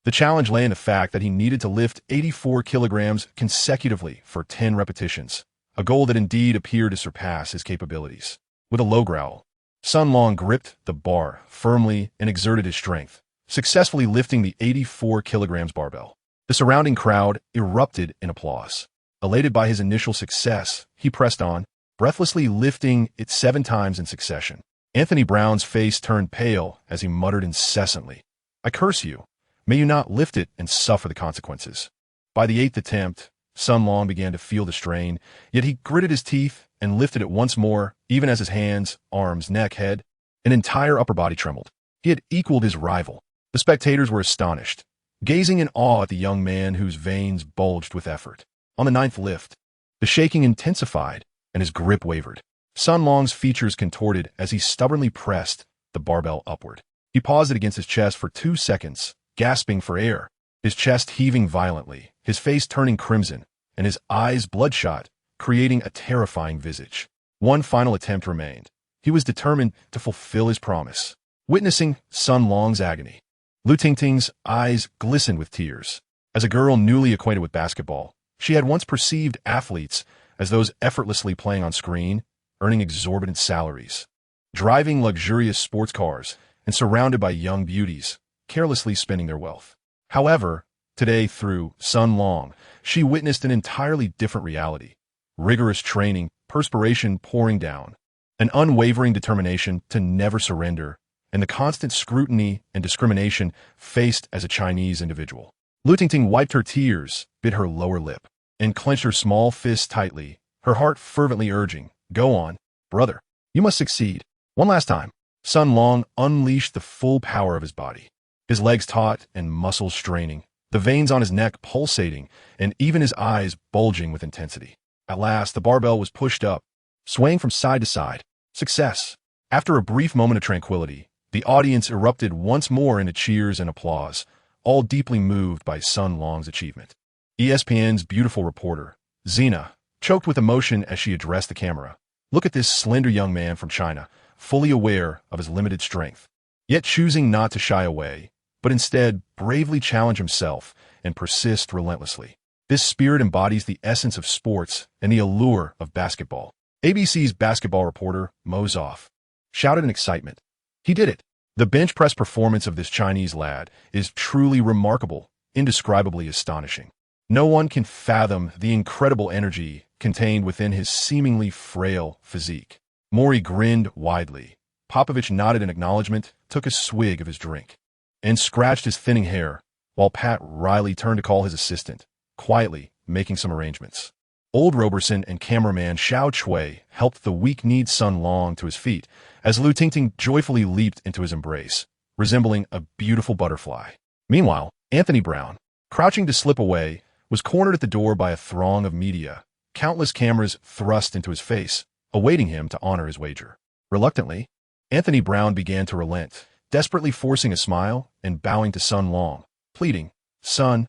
The challenge lay in the fact that he needed to lift 84 kilograms consecutively for 10 repetitions, a goal that indeed appeared to surpass his capabilities. With a low growl, Sun Long gripped the bar firmly and exerted his strength, successfully lifting the 84 kilograms barbell. The surrounding crowd erupted in applause. Elated by his initial success, he pressed on, breathlessly lifting it 7 times in succession. Anthony Brown's face turned pale as he muttered incessantly, "I curse you. May you not lift it and suffer the consequences." By the 8th attempt, Sun Long began to feel the strain, yet he gritted his teeth and lifted it once more, even as his hands, arms, neck, head, and entire upper body trembled. He had equaled his rival. The spectators were astonished, gazing in awe at the young man whose veins bulged with effort. On the 9th lift, the shaking intensified and his grip wavered. Sun Long's features contorted as he stubbornly pressed the barbell upward. He paused it against his chest for 2 seconds, gasping for air, his chest heaving violently, his face turning crimson, and his eyes bloodshot, creating a terrifying visage. One final attempt remained. He was determined to fulfill his promise. Witnessing Sun Long's agony, Lu Tingting's eyes glistened with tears. As a girl newly acquainted with basketball, she had once perceived athletes as those effortlessly playing on screen, earning exorbitant salaries, driving luxurious sports cars, and surrounded by young beauties, carelessly spending their wealth. However, today through Sun Long, she witnessed an entirely different reality. Rigorous training, perspiration pouring down, an unwavering determination to never surrender, and the constant scrutiny and discrimination faced as a Chinese individual. Lu Tingting wiped her tears, bit her lower lip, and clenched her small fist tightly, her heart fervently urging, "Go on, brother. You must succeed. One last time." Sun Long unleashed the full power of his body, his legs taut and muscles straining, the veins on his neck pulsating, and even his eyes bulging with intensity. At last, the barbell was pushed up, swaying from side to side. Success! After a brief moment of tranquility, the audience erupted once more into cheers and applause, all deeply moved by Sun Long's achievement. ESPN's beautiful reporter, Zena, choked with emotion as she addressed the camera. Look at this slender young man from China, fully aware of his limited strength, yet choosing not to shy away, but instead bravely challenge himself and persist relentlessly. This spirit embodies the essence of sports and the allure of basketball. ABC's basketball reporter, Mo Zoff, shouted in excitement. He did it. The bench press performance of this Chinese lad is truly remarkable, indescribably astonishing. No one can fathom the incredible energy contained within his seemingly frail physique. Maury grinned widely. Popovich nodded in acknowledgement, took a swig of his drink, and scratched his thinning hair, while Pat Riley turned to call his assistant, quietly making some arrangements. Old Roberson and cameraman Xiao Chui helped the weak-kneed Sun Long to his feet as Lu Tingting joyfully leaped into his embrace, resembling a beautiful butterfly. Meanwhile, Anthony Brown, crouching to slip away, was cornered at the door by a throng of media, countless cameras thrust into his face, awaiting him to honor his wager. Reluctantly, Anthony Brown began to relent, desperately forcing a smile and bowing to Sun Long, pleading, Son,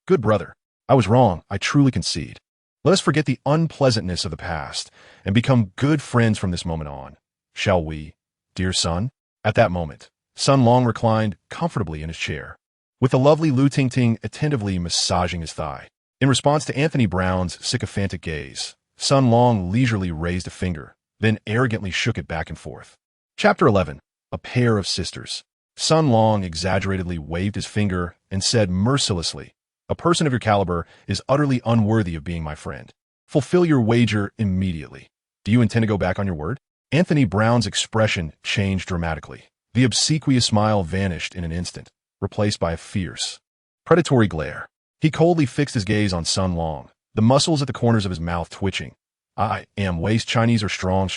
good brother, I was wrong, I truly concede. Let us forget the unpleasantness of the past and become good friends from this moment on. Shall we, dear son? At that moment, Sun Long reclined comfortably in his chair, with the lovely Lu Tingting attentively massaging his thigh. In response to Anthony Brown's sycophantic gaze, Sun Long leisurely raised a finger, then arrogantly shook it back and forth. Chapter 11. A Pair of Sisters. Sun Long exaggeratedly waved his finger and said mercilessly, "A person of your caliber is utterly unworthy of being my friend. Fulfill your wager immediately. Do you intend to go back on your word?" Anthony Brown's expression changed dramatically. The obsequious smile vanished in an instant, replaced by a fierce, predatory glare. He coldly fixed his gaze on Sun Long, the muscles at the corners of his mouth twitching. "I am waste Chinese are strong.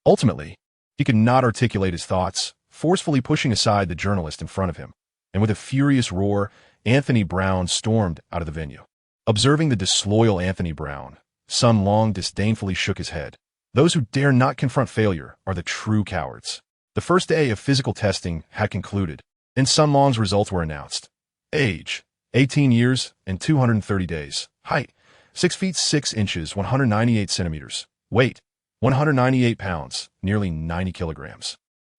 Ultimately, he could not articulate his thoughts, forcefully pushing aside the journalist in front of him, and with a furious roar, Anthony Brown stormed out of the venue. Observing the disloyal Anthony Brown, Sun Long disdainfully shook his head. Those who dare not confront failure are the true cowards. The first day of physical testing had concluded, and Sun Long's results were announced. Age, 18 years and 230 days. Height, 6 feet 6 inches, 198 centimeters. Weight, 198 pounds, nearly 90 kilograms.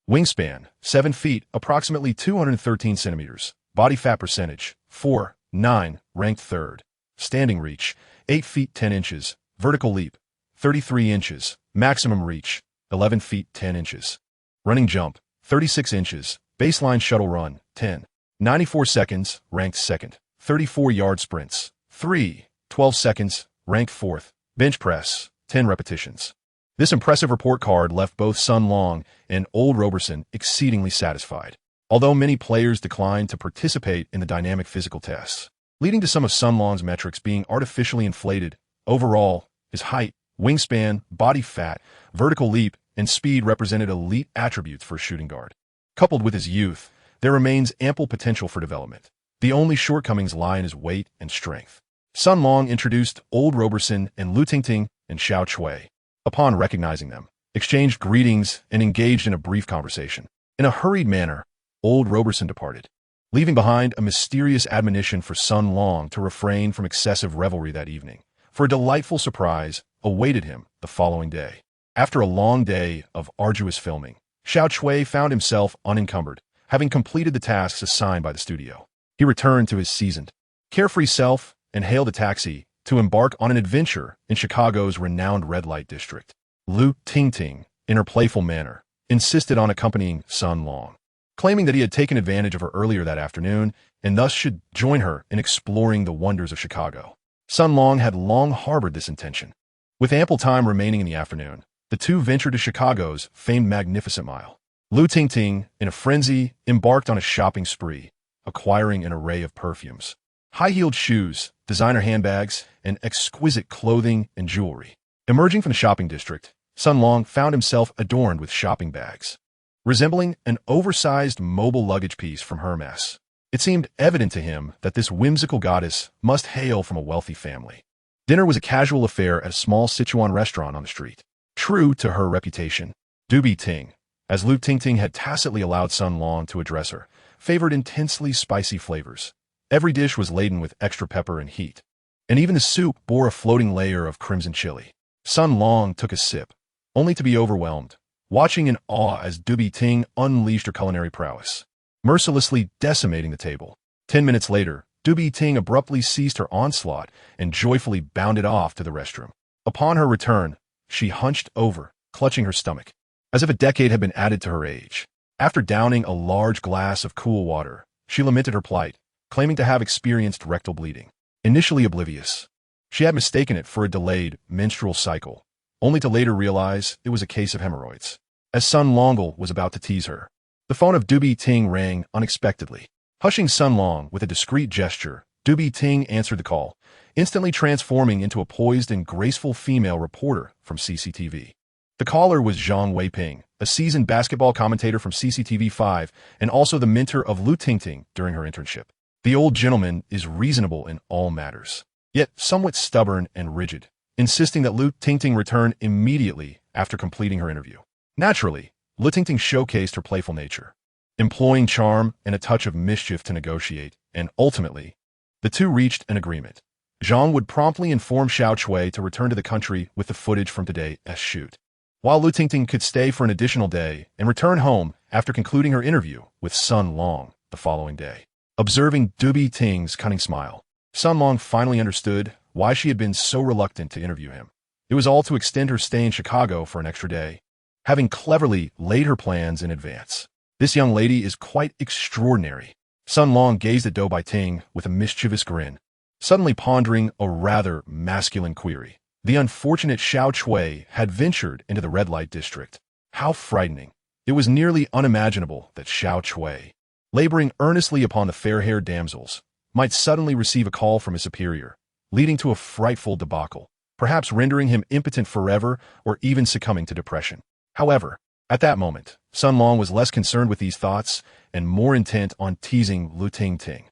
Wingspan, 7 feet, approximately 213 centimeters. Body fat percentage, 4.9, ranked third. Standing reach, 8 feet 10 inches. Vertical leap, 33 inches. Maximum reach, 11 feet 10 inches. Running jump, 36 inches. Baseline shuttle run, 10. 94 seconds, ranked second. 34-yard sprints, 3.12 seconds, ranked fourth. Bench press, 10 repetitions. This impressive report card left both Sun Long and Old Roberson exceedingly satisfied, although many players declined to participate in the dynamic physical tests, leading to some of Sun Long's metrics being artificially inflated. Overall, his height, wingspan, body fat, vertical leap, and speed represented elite attributes for a shooting guard. Coupled with his youth, there remains ample potential for development. The only shortcomings lie in his weight and strength. Sun Long introduced Old Roberson and Lu Tingting and Xiao Chui. Upon recognizing them, exchanged greetings and engaged in a brief conversation. In a hurried manner, Old Roberson departed, leaving behind a mysterious admonition for Sun Long to refrain from excessive revelry that evening, for a delightful surprise awaited him the following day. After a long day of arduous filming, Xiao Chui found himself unencumbered, having completed the tasks assigned by the studio. He returned to his seasoned, carefree self and hailed a taxi to embark on an adventure in Chicago's renowned red light district. Lu Tingting, in her playful manner, insisted on accompanying Sun Long, claiming that he had taken advantage of her earlier that afternoon and thus should join her in exploring the wonders of Chicago. Sun Long had long harbored this intention. With ample time remaining in the afternoon, the two ventured to Chicago's famed Magnificent Mile. Lu Tingting, in a frenzy, embarked on a shopping spree, acquiring an array of perfumes, high-heeled shoes, designer handbags, and exquisite clothing and jewelry. Emerging from the shopping district, Sun Long found himself adorned with shopping bags, resembling an oversized mobile luggage piece from Hermes. It seemed evident to him that this whimsical goddess must hail from a wealthy family. Dinner was a casual affair at a small Sichuan restaurant on the street. True to her reputation, Dubi Ting, as Lu Tingting had tacitly allowed Sun Long to address her, favored intensely spicy flavors. Every dish was laden with extra pepper and heat, and even the soup bore a floating layer of crimson chili. Sun Long took a sip, only to be overwhelmed, watching in awe as Dubi Ting unleashed her culinary prowess, mercilessly decimating the table. 10 minutes later, Dubi Ting abruptly ceased her onslaught and joyfully bounded off to the restroom. Upon her return, she hunched over, clutching her stomach, as if a decade had been added to her age. After downing a large glass of cool water, she lamented her plight, claiming to have experienced rectal bleeding. Initially oblivious, she had mistaken it for a delayed menstrual cycle, only to later realize it was a case of hemorrhoids. As Sun Long was about to tease her, the phone of Dubi Ting rang unexpectedly. Hushing Sun Long with a discreet gesture, Dubi Ting answered the call, instantly transforming into a poised and graceful female reporter from CCTV. The caller was Zhang Weiping, a seasoned basketball commentator from CCTV5 and also the mentor of Lu Tingting during her internship. The old gentleman is reasonable in all matters, yet somewhat stubborn and rigid, insisting that Lu Tingting return immediately after completing her interview. Naturally, Lu Tingting showcased her playful nature, employing charm and a touch of mischief to negotiate, and ultimately, the two reached an agreement. Zhang would promptly inform Xiao Chui to return to the country with the footage from today's shoot, while Lu Tingting could stay for an additional day and return home after concluding her interview with Sun Long the following day. Observing Dubi Ting's cunning smile, Sun Long finally understood why she had been so reluctant to interview him. It was all to extend her stay in Chicago for an extra day, having cleverly laid her plans in advance. This young lady is quite extraordinary. Sun Long gazed at Dubi Ting with a mischievous grin, suddenly pondering a rather masculine query. The unfortunate Xiao Chui had ventured into the red light district. How frightening. It was nearly unimaginable that Xiao Chui, laboring earnestly upon the fair-haired damsels, might suddenly receive a call from his superior, leading to a frightful debacle, perhaps rendering him impotent forever or even succumbing to depression. However, at that moment, Sun Long was less concerned with these thoughts and more intent on teasing Lu Tingting.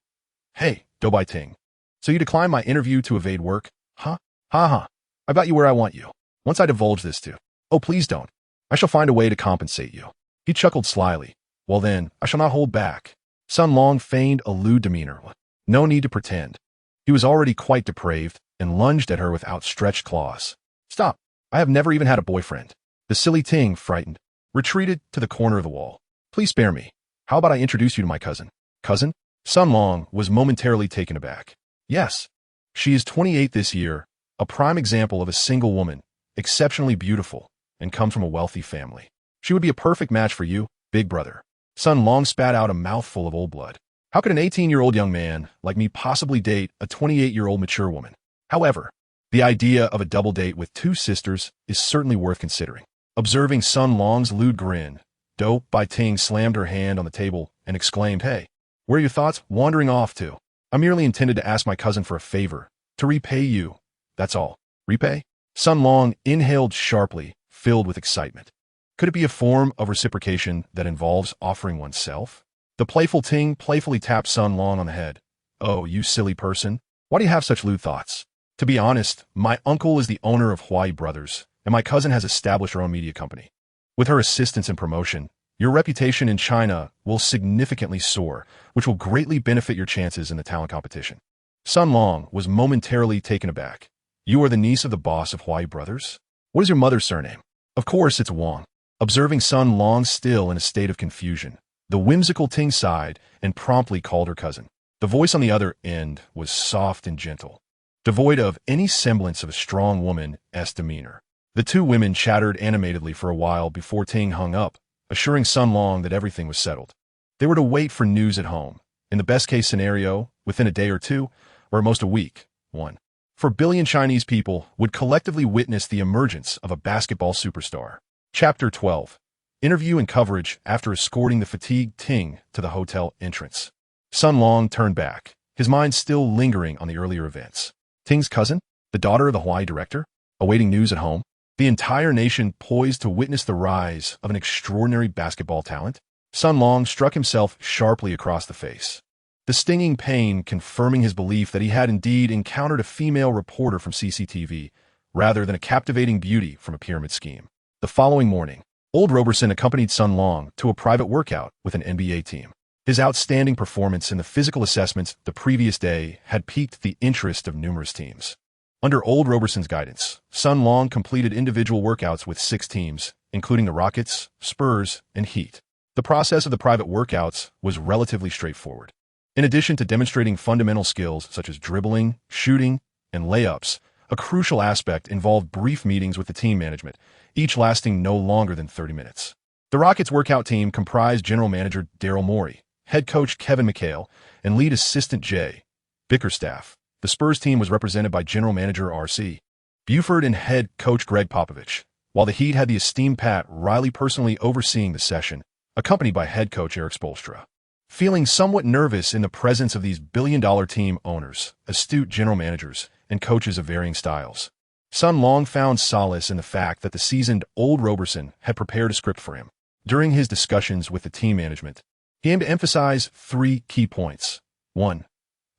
Hey, Dubi Ting, so you declined my interview to evade work? Huh? Ha ha. I got you where I want you. Once I divulge this to, oh please don't. I shall find a way to compensate you. He chuckled slyly. Well then, I shall not hold back. Sun Long feigned a lewd demeanor. No need to pretend. He was already quite depraved and lunged at her with outstretched claws. Stop. I have never even had a boyfriend. The silly Ting, frightened, retreated to the corner of the wall. Please spare me. How about I introduce you to my cousin? Cousin? Sun Long was momentarily taken aback. Yes. She is 28 this year, a prime example of a single woman, exceptionally beautiful, and comes from a wealthy family. She would be a perfect match for you, big brother. Sun Long spat out a mouthful of old blood. How could an 18-year-old young man like me possibly date a 28-year-old mature woman? However, the idea of a double date with two sisters is certainly worth considering. Observing Sun Long's lewd grin, Dubi Ting slammed her hand on the table and exclaimed, Hey, where are your thoughts wandering off to? I merely intended to ask my cousin for a favor, to repay you. That's all. Repay? Sun Long inhaled sharply, filled with excitement. Could it be a form of reciprocation that involves offering oneself? The playful Ting playfully tapped Sun Long on the head. Oh, you silly person. Why do you have such lewd thoughts? To be honest, my uncle is the owner of Huai Brothers, and my cousin has established her own media company. With her assistance and promotion, your reputation in China will significantly soar, which will greatly benefit your chances in the talent competition. Sun Long was momentarily taken aback. You are the niece of the boss of Huai Brothers? What is your mother's surname? Of course, it's Wang. Observing Sun Long still in a state of confusion, the whimsical Ting sighed and promptly called her cousin. The voice on the other end was soft and gentle, devoid of any semblance of a strong woman's demeanor. The two women chattered animatedly for a while before Ting hung up, assuring Sun Long that everything was settled. They were to wait for news at home, in the best-case scenario, within a day or two, or at most a week. 4 billion Chinese people would collectively witness the emergence of a basketball superstar. Chapter 12. interview and coverage after escorting the fatigued Ting to the hotel entrance. Sun Long turned back, his mind still lingering on the earlier events. Ting's cousin, the daughter of the Hawaii director, awaiting news at home, the entire nation poised to witness the rise of an extraordinary basketball talent. Sun Long struck himself sharply across the face, the stinging pain confirming his belief that he had indeed encountered a female reporter from CCTV, rather than a captivating beauty from a pyramid scheme. The following morning, Old Roberson accompanied Sun Long to a private workout with an NBA team. His outstanding performance in the physical assessments the previous day had piqued the interest of numerous teams. Under Old Roberson's guidance, Sun Long completed individual workouts with 6 teams, including the Rockets, Spurs, and Heat. The process of the private workouts was relatively straightforward. In addition to demonstrating fundamental skills such as dribbling, shooting, and layups, a crucial aspect involved brief meetings with the team management, each lasting no longer than 30 minutes. The Rockets' workout team comprised general manager Daryl Morey, head coach Kevin McHale, and lead assistant Jay Bickerstaff. The Spurs team was represented by general manager R.C. Buford and head coach Greg Popovich, while the Heat had the esteemed Pat Riley personally overseeing the session, accompanied by head coach Eric Spoelstra. Feeling somewhat nervous in the presence of these billion-dollar team owners, astute general managers, and coaches of varying styles, Sun Long found solace in the fact that the seasoned Old Roberson had prepared a script for him. During his discussions with the team management, he aimed to emphasize 3 key points. 1.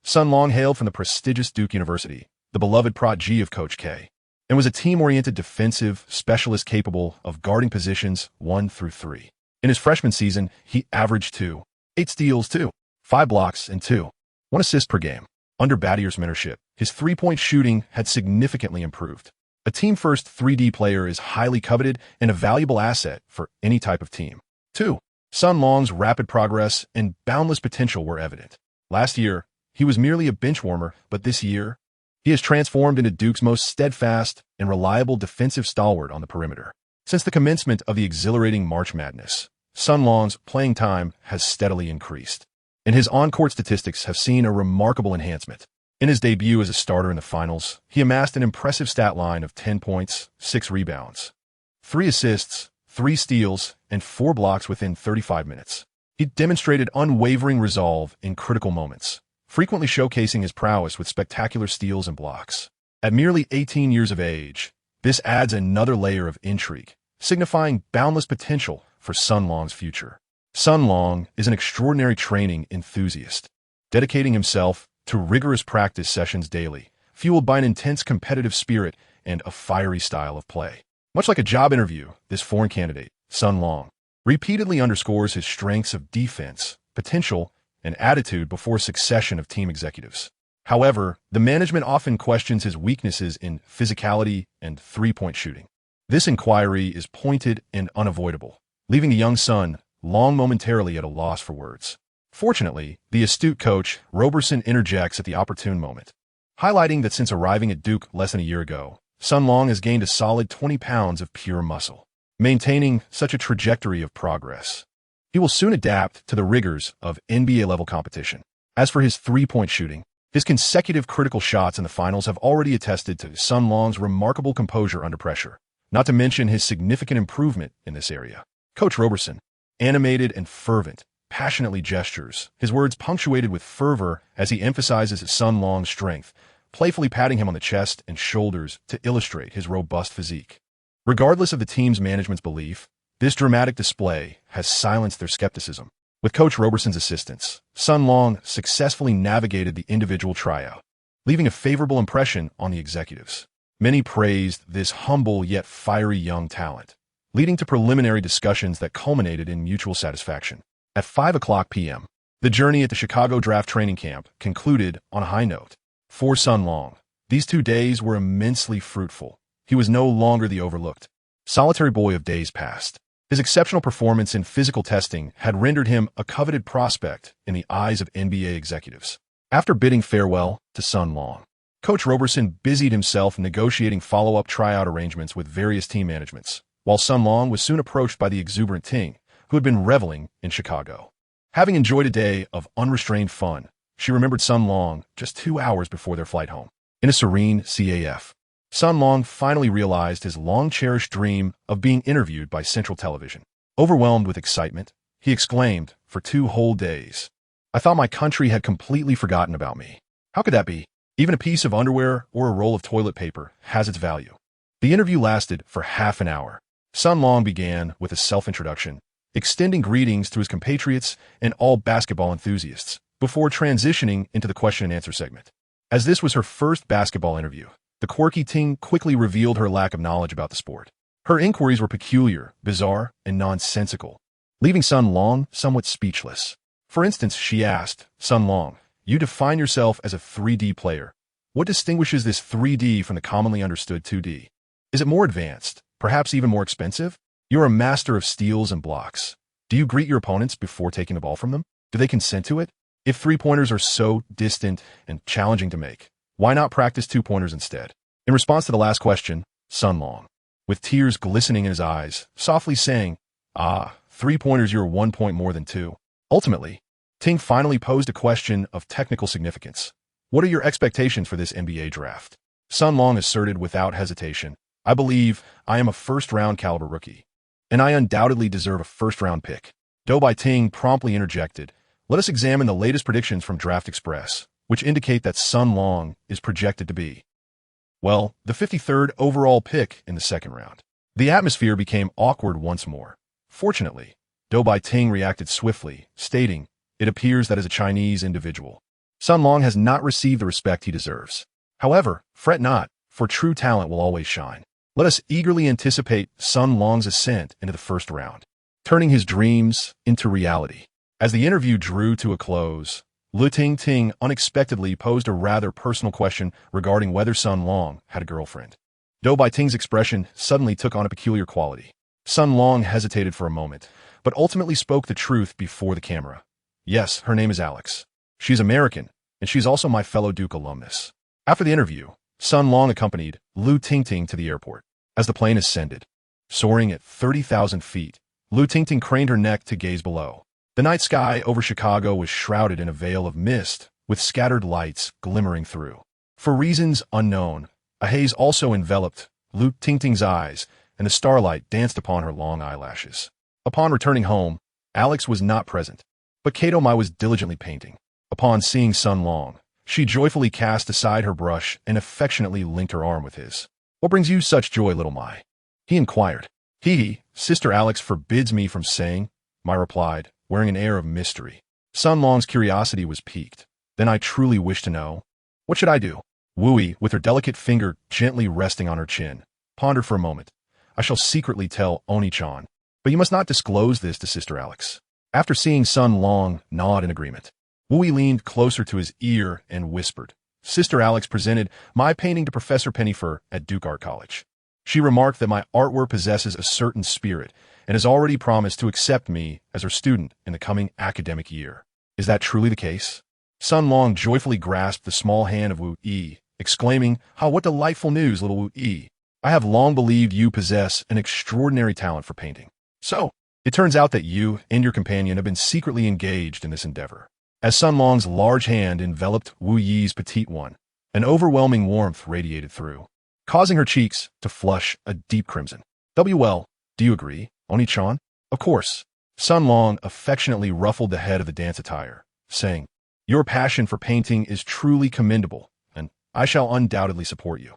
Sun Long hailed from the prestigious Duke University, the beloved protege of Coach K, and was a team-oriented defensive specialist capable of guarding positions 1 through 3. In his freshman season, he averaged 8 steals, 5 blocks, and 1 assist per game. Under Battier's mentorship, his three-point shooting had significantly improved. A team-first 3D player is highly coveted and a valuable asset for any type of team. 2. Sun Long's rapid progress and boundless potential were evident. Last year, he was merely a bench warmer, but this year, he has transformed into Duke's most steadfast and reliable defensive stalwart on the perimeter. Since the commencement of the exhilarating March Madness, Sun Long's playing time has steadily increased, and his on-court statistics have seen a remarkable enhancement. In his debut as a starter in the finals, he amassed an impressive stat line of 10 points, 6 rebounds, 3 assists, 3 steals, and 4 blocks within 35 minutes. He demonstrated unwavering resolve in critical moments, frequently showcasing his prowess with spectacular steals and blocks. At merely 18 years of age, this adds another layer of intrigue, signifying boundless potential for Sun Long's future. Sun Long is an extraordinary training enthusiast, dedicating himself to rigorous practice sessions daily, fueled by an intense competitive spirit and a fiery style of play. Much like a job interview, this foreign candidate, Sun Long, repeatedly underscores his strengths of defense, potential, and attitude before a succession of team executives. However, the management often questions his weaknesses in physicality and three-point shooting. This inquiry is pointed and unavoidable, leaving the young Sun Long momentarily at a loss for words. Fortunately, the astute coach, Roberson, interjects at the opportune moment, highlighting that since arriving at Duke less than a year ago, Sun Long has gained a solid 20 pounds of pure muscle, maintaining such a trajectory of progress. He will soon adapt to the rigors of NBA-level competition. As for his three-point shooting, his consecutive critical shots in the finals have already attested to Sun Long's remarkable composure under pressure, not to mention his significant improvement in this area. Coach Roberson, animated and fervent, passionately gestures, his words punctuated with fervor as he emphasizes Sun Long's strength, playfully patting him on the chest and shoulders to illustrate his robust physique. Regardless of the team's management's belief, this dramatic display has silenced their skepticism. With Coach Roberson's assistance, Sun Long successfully navigated the individual tryout, leaving a favorable impression on the executives. Many praised this humble yet fiery young talent, leading to preliminary discussions that culminated in mutual satisfaction. At 5:00 p.m., the journey at the Chicago Draft Training Camp concluded on a high note. For Sun Long, these 2 days were immensely fruitful. He was no longer the overlooked, solitary boy of days past. His exceptional performance in physical testing had rendered him a coveted prospect in the eyes of NBA executives. After bidding farewell to Sun Long, Coach Roberson busied himself negotiating follow-up tryout arrangements with various team managements, while Sun Long was soon approached by the exuberant Ting, who had been reveling in Chicago. Having enjoyed a day of unrestrained fun, she remembered Sun Long just 2 hours before their flight home. In a serene CAF, Sun Long finally realized his long-cherished dream of being interviewed by Central Television. Overwhelmed with excitement, he exclaimed, "For 2 whole days. I thought my country had completely forgotten about me. How could that be? Even a piece of underwear or a roll of toilet paper has its value." The interview lasted for half an hour. Sun Long began with a self-introduction, extending greetings to his compatriots and all basketball enthusiasts, before transitioning into the question-and-answer segment. As this was her first basketball interview, the quirky Ting quickly revealed her lack of knowledge about the sport. Her inquiries were peculiar, bizarre, and nonsensical, leaving Sun Long somewhat speechless. For instance, she asked, "Sun Long, you define yourself as a 3D player. What distinguishes this 3D from the commonly understood 2D? Is it more advanced, perhaps even more expensive? You're a master of steals and blocks. Do you greet your opponents before taking the ball from them? Do they consent to it? If three-pointers are so distant and challenging to make, why not practice two-pointers instead?" In response to the last question, Sun Long, with tears glistening in his eyes, softly saying, "Three-pointers, you're 1 point more than 2. Ultimately, Ting finally posed a question of technical significance. "What are your expectations for this NBA draft?" Sun Long asserted without hesitation, "I believe I am a first-round caliber rookie, and I undoubtedly deserve a first-round pick." Ting promptly interjected, "Let us examine the latest predictions from Draft Express, which indicate that Sun Long is projected to be, well, the 53rd overall pick in the second round." The atmosphere became awkward once more. Fortunately, Ting reacted swiftly, stating, "It appears that as a Chinese individual, Sun Long has not received the respect he deserves. However, fret not, for true talent will always shine. Let us eagerly anticipate Sun Long's ascent into the first round, turning his dreams into reality." As the interview drew to a close, Ting unexpectedly posed a rather personal question regarding whether Sun Long had a girlfriend. Ting's expression suddenly took on a peculiar quality. Sun Long hesitated for a moment, but ultimately spoke the truth before the camera. "Yes, her name is Alex. She's American, and she's also my fellow Duke alumnus." After the interview, Sun Long accompanied Ting to the airport. As the plane ascended, soaring at 30,000 feet, Ting craned her neck to gaze below. The night sky over Chicago was shrouded in a veil of mist, with scattered lights glimmering through. For reasons unknown, a haze also enveloped Ting's eyes, and the starlight danced upon her long eyelashes. Upon returning home, Alex was not present, but Kato Mai was diligently painting. Upon seeing Sun Long, she joyfully cast aside her brush and affectionately linked her arm with his. "What brings you such joy, little Mai?" he inquired. Sister Alex forbids me from saying," Mai replied, wearing an air of mystery. Sun Long's curiosity was piqued. "Then I truly wish to know. What should I do?" Wooey, with her delicate finger gently resting on her chin, pondered for a moment. "I shall secretly tell Oni-chan, but you must not disclose this to Sister Alex." After seeing Sun Long nod in agreement, Wooey leaned closer to his ear and whispered, "Sister Alex presented my painting to Professor Pennyfur at Duke Art College. She remarked that my artwork possesses a certain spirit and has already promised to accept me as her student in the coming academic year. Is that truly the case?" Sun Long joyfully grasped the small hand of Wu-Yi, exclaiming, "What delightful news, little Wu-Yi. I have long believed you possess an extraordinary talent for painting. So, it turns out that you and your companion have been secretly engaged in this endeavor." As Sun Long's large hand enveloped Wu-Yi's petite one, an overwhelming warmth radiated through, causing her cheeks to flush a deep crimson. "Well, do you agree, Oni-chan?" "Of course." Sun Long affectionately ruffled the head of the dance attire, saying, "Your passion for painting is truly commendable, and I shall undoubtedly support you.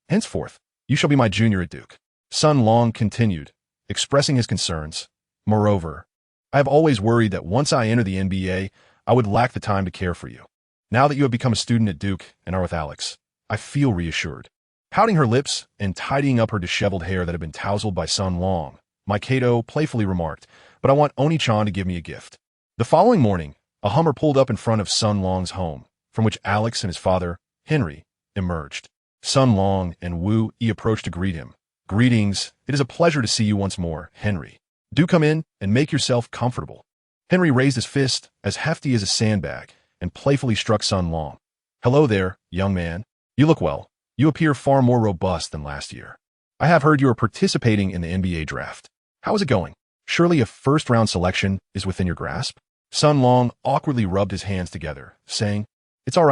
Henceforth, you shall be my junior at Duke." Sun Long continued, expressing his concerns. "Moreover, I have always worried that once I enter the NBA, I would lack the time to care for you. Now that you have become a student at Duke and are with Alex, I feel reassured." Pouting her lips and tidying up her disheveled hair that had been tousled by Sun Long, Kato playfully remarked, "But I want Oni-chan to give me a gift." The following morning, a Hummer pulled up in front of Sun Long's home, from which Alex and his father, Henry, emerged. Sun Long and Wu-Yi approached to greet him. "Greetings, it is a pleasure to see you once more, Henry. Do come in and make yourself comfortable." Henry raised his fist, as hefty as a sandbag, and playfully struck Sun Long. "Hello there, young man. You look well. You appear far more robust than last year. I have heard you are participating in the NBA draft. How is it going? Surely a first-round selection is within your grasp?" Sun Long awkwardly rubbed his hands together, saying, It's all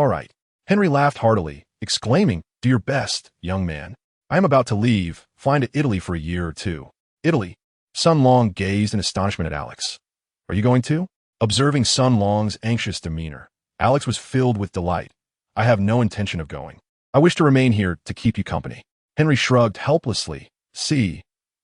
right. Henry laughed heartily, exclaiming, "Do your best, young man. I am about to leave, flying to Italy for a year or two." "Italy? Sun Long gazed in astonishment at Alex. Are you going to? Observing Sun Long's anxious demeanor, Alex was filled with delight. I have no intention of going. I wish to remain here to keep you company. Henry shrugged helplessly. See,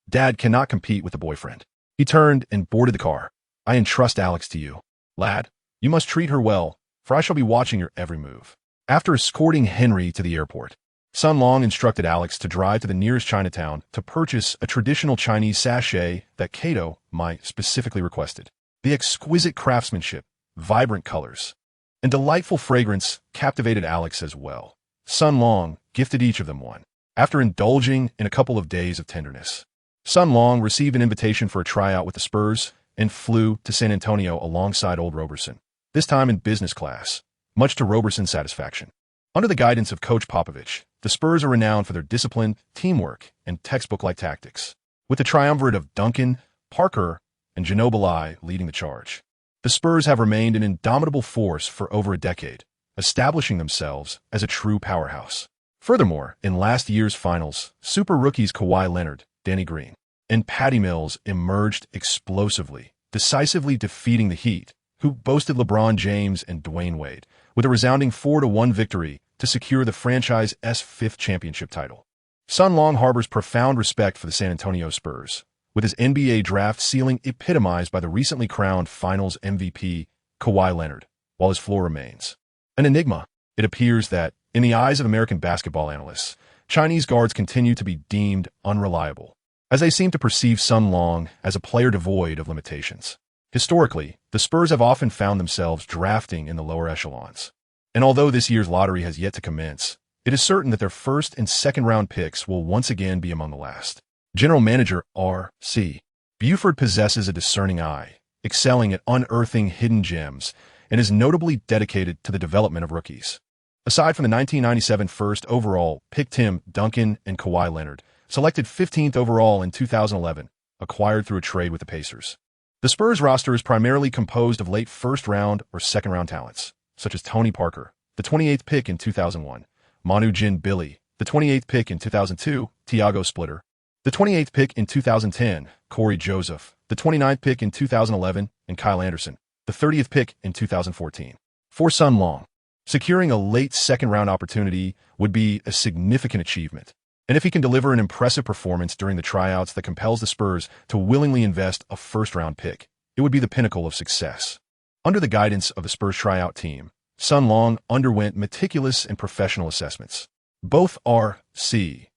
Dad cannot compete with a boyfriend. He turned and boarded the car. I entrust Alex to you. Lad, you must treat her well, for I shall be watching your every move. After escorting Henry to the airport, Sun Long instructed Alex to drive to the nearest Chinatown to purchase a traditional Chinese sachet that Kato might specifically requested. The exquisite craftsmanship, vibrant colors, and delightful fragrance captivated Alex as well. Sun Long gifted each of them one. After indulging in a couple of days of tenderness, Sun Long received an invitation for a tryout with the Spurs and flew to San Antonio alongside old Roberson, this time in business class, much to Roberson's satisfaction. Under the guidance of Coach Popovich, the Spurs are renowned for their discipline, teamwork, and textbook-like tactics, with the triumvirate of Duncan, Parker, and Ginobili leading the charge. The Spurs have remained an indomitable force for over a decade, establishing themselves as a true powerhouse. Furthermore, in last year's finals, super rookies Kawhi Leonard, Danny Green, and Patty Mills emerged explosively, decisively defeating the Heat, who boasted LeBron James and Dwayne Wade, with a resounding 4-1 victory to secure the franchise's fifth championship title. Sun Long harbors profound respect for the San Antonio Spurs, with his NBA draft ceiling epitomized by the recently crowned Finals MVP, Kawhi Leonard, while his floor remains an enigma. It appears that, in the eyes of American basketball analysts, Chinese guards continue to be deemed unreliable, as they seem to perceive Sun Long as a player devoid of limitations. Historically, the Spurs have often found themselves drafting in the lower echelons. And although this year's lottery has yet to commence, it is certain that their first and second round picks will once again be among the last. General Manager R.C. Buford possesses a discerning eye, excelling at unearthing hidden gems, and is notably dedicated to the development of rookies. Aside from the 1997 first overall pick Tim Duncan and Kawhi Leonard, selected 15th overall in 2011, acquired through a trade with the Pacers. The Spurs roster is primarily composed of late first-round or second-round talents, such as Tony Parker, the 28th pick in 2001, Manu Ginobili, the 28th pick in 2002, Tiago Splitter, the 28th pick in 2010, Corey Joseph, the 29th pick in 2011, and Kyle Anderson, the 30th pick in 2014. For Sun Long, securing a late second-round opportunity would be a significant achievement, and if he can deliver an impressive performance during the tryouts that compels the Spurs to willingly invest a first-round pick, it would be the pinnacle of success. Under the guidance of the Spurs tryout team, Sun Long underwent meticulous and professional assessments. Both R.C.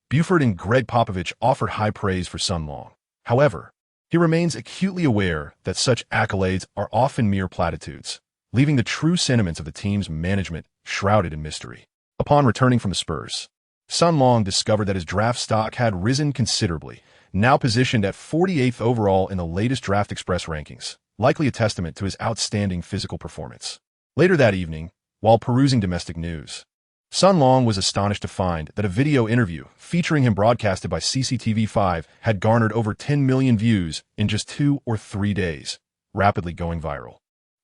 Buford and Greg Popovich offered high praise for Sun Long. However, he remains acutely aware that such accolades are often mere platitudes, leaving the true sentiments of the team's management shrouded in mystery. Upon returning from the Spurs, Sun Long discovered that his draft stock had risen considerably, now positioned at 48th overall in the latest Draft Express rankings, likely a testament to his outstanding physical performance. Later that evening, while perusing domestic news, Sun Long was astonished to find that a video interview featuring him broadcasted by CCTV5 had garnered over 10 million views in just 2 or 3 days, rapidly going viral.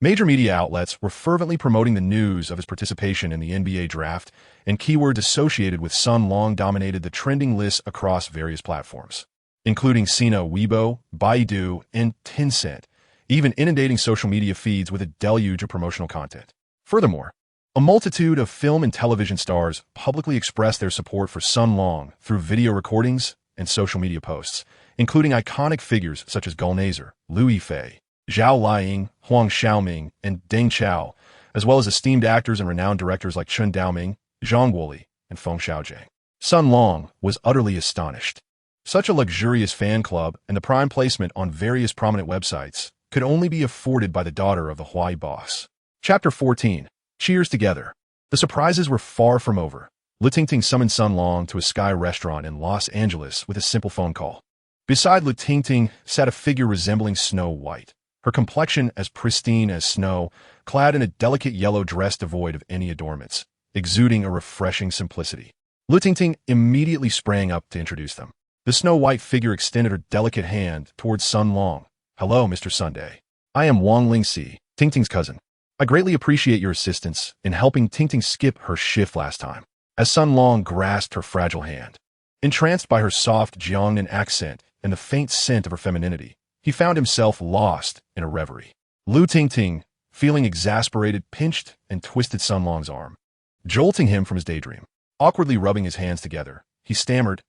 Major media outlets were fervently promoting the news of his participation in the NBA draft, and keywords associated with Sun Long dominated the trending lists across various platforms, including Sina Weibo, Baidu, and Tencent, even inundating social media feeds with a deluge of promotional content. Furthermore, a multitude of film and television stars publicly expressed their support for Sun Long through video recordings and social media posts, including iconic figures such as Gul Nazar, Liu Yifei, Zhao Liying, Huang Xiaoming, and Deng Chao, as well as esteemed actors and renowned directors like Chen Daoming, Zhang Guoli, and Feng Xiaojing. Sun Long was utterly astonished. Such a luxurious fan club and the prime placement on various prominent websites could only be afforded by the daughter of the Hawaii boss. Chapter 14. Cheers together. The surprises were far from over. Lu Tingting summoned Sun Long to a Sky restaurant in Los Angeles with a simple phone call. Beside Lu Tingting sat a figure resembling Snow White, her complexion as pristine as snow, clad in a delicate yellow dress devoid of any adornments, exuding a refreshing simplicity. Lu Tingting immediately sprang up to introduce them. The Snow White figure extended her delicate hand towards Sun Long. "Hello, Mr. Sunday. I am Wang Lingxi, Tingting's cousin. I greatly appreciate your assistance in helping Tingting skip her shift last time." As Sun Long grasped her fragile hand, entranced by her soft Jiangnan accent and the faint scent of her femininity, he found himself lost in a reverie. Lu Tingting, feeling exasperated, pinched and twisted Sun Long's arm, jolting him from his daydream. Awkwardly rubbing his hands together, he stammered,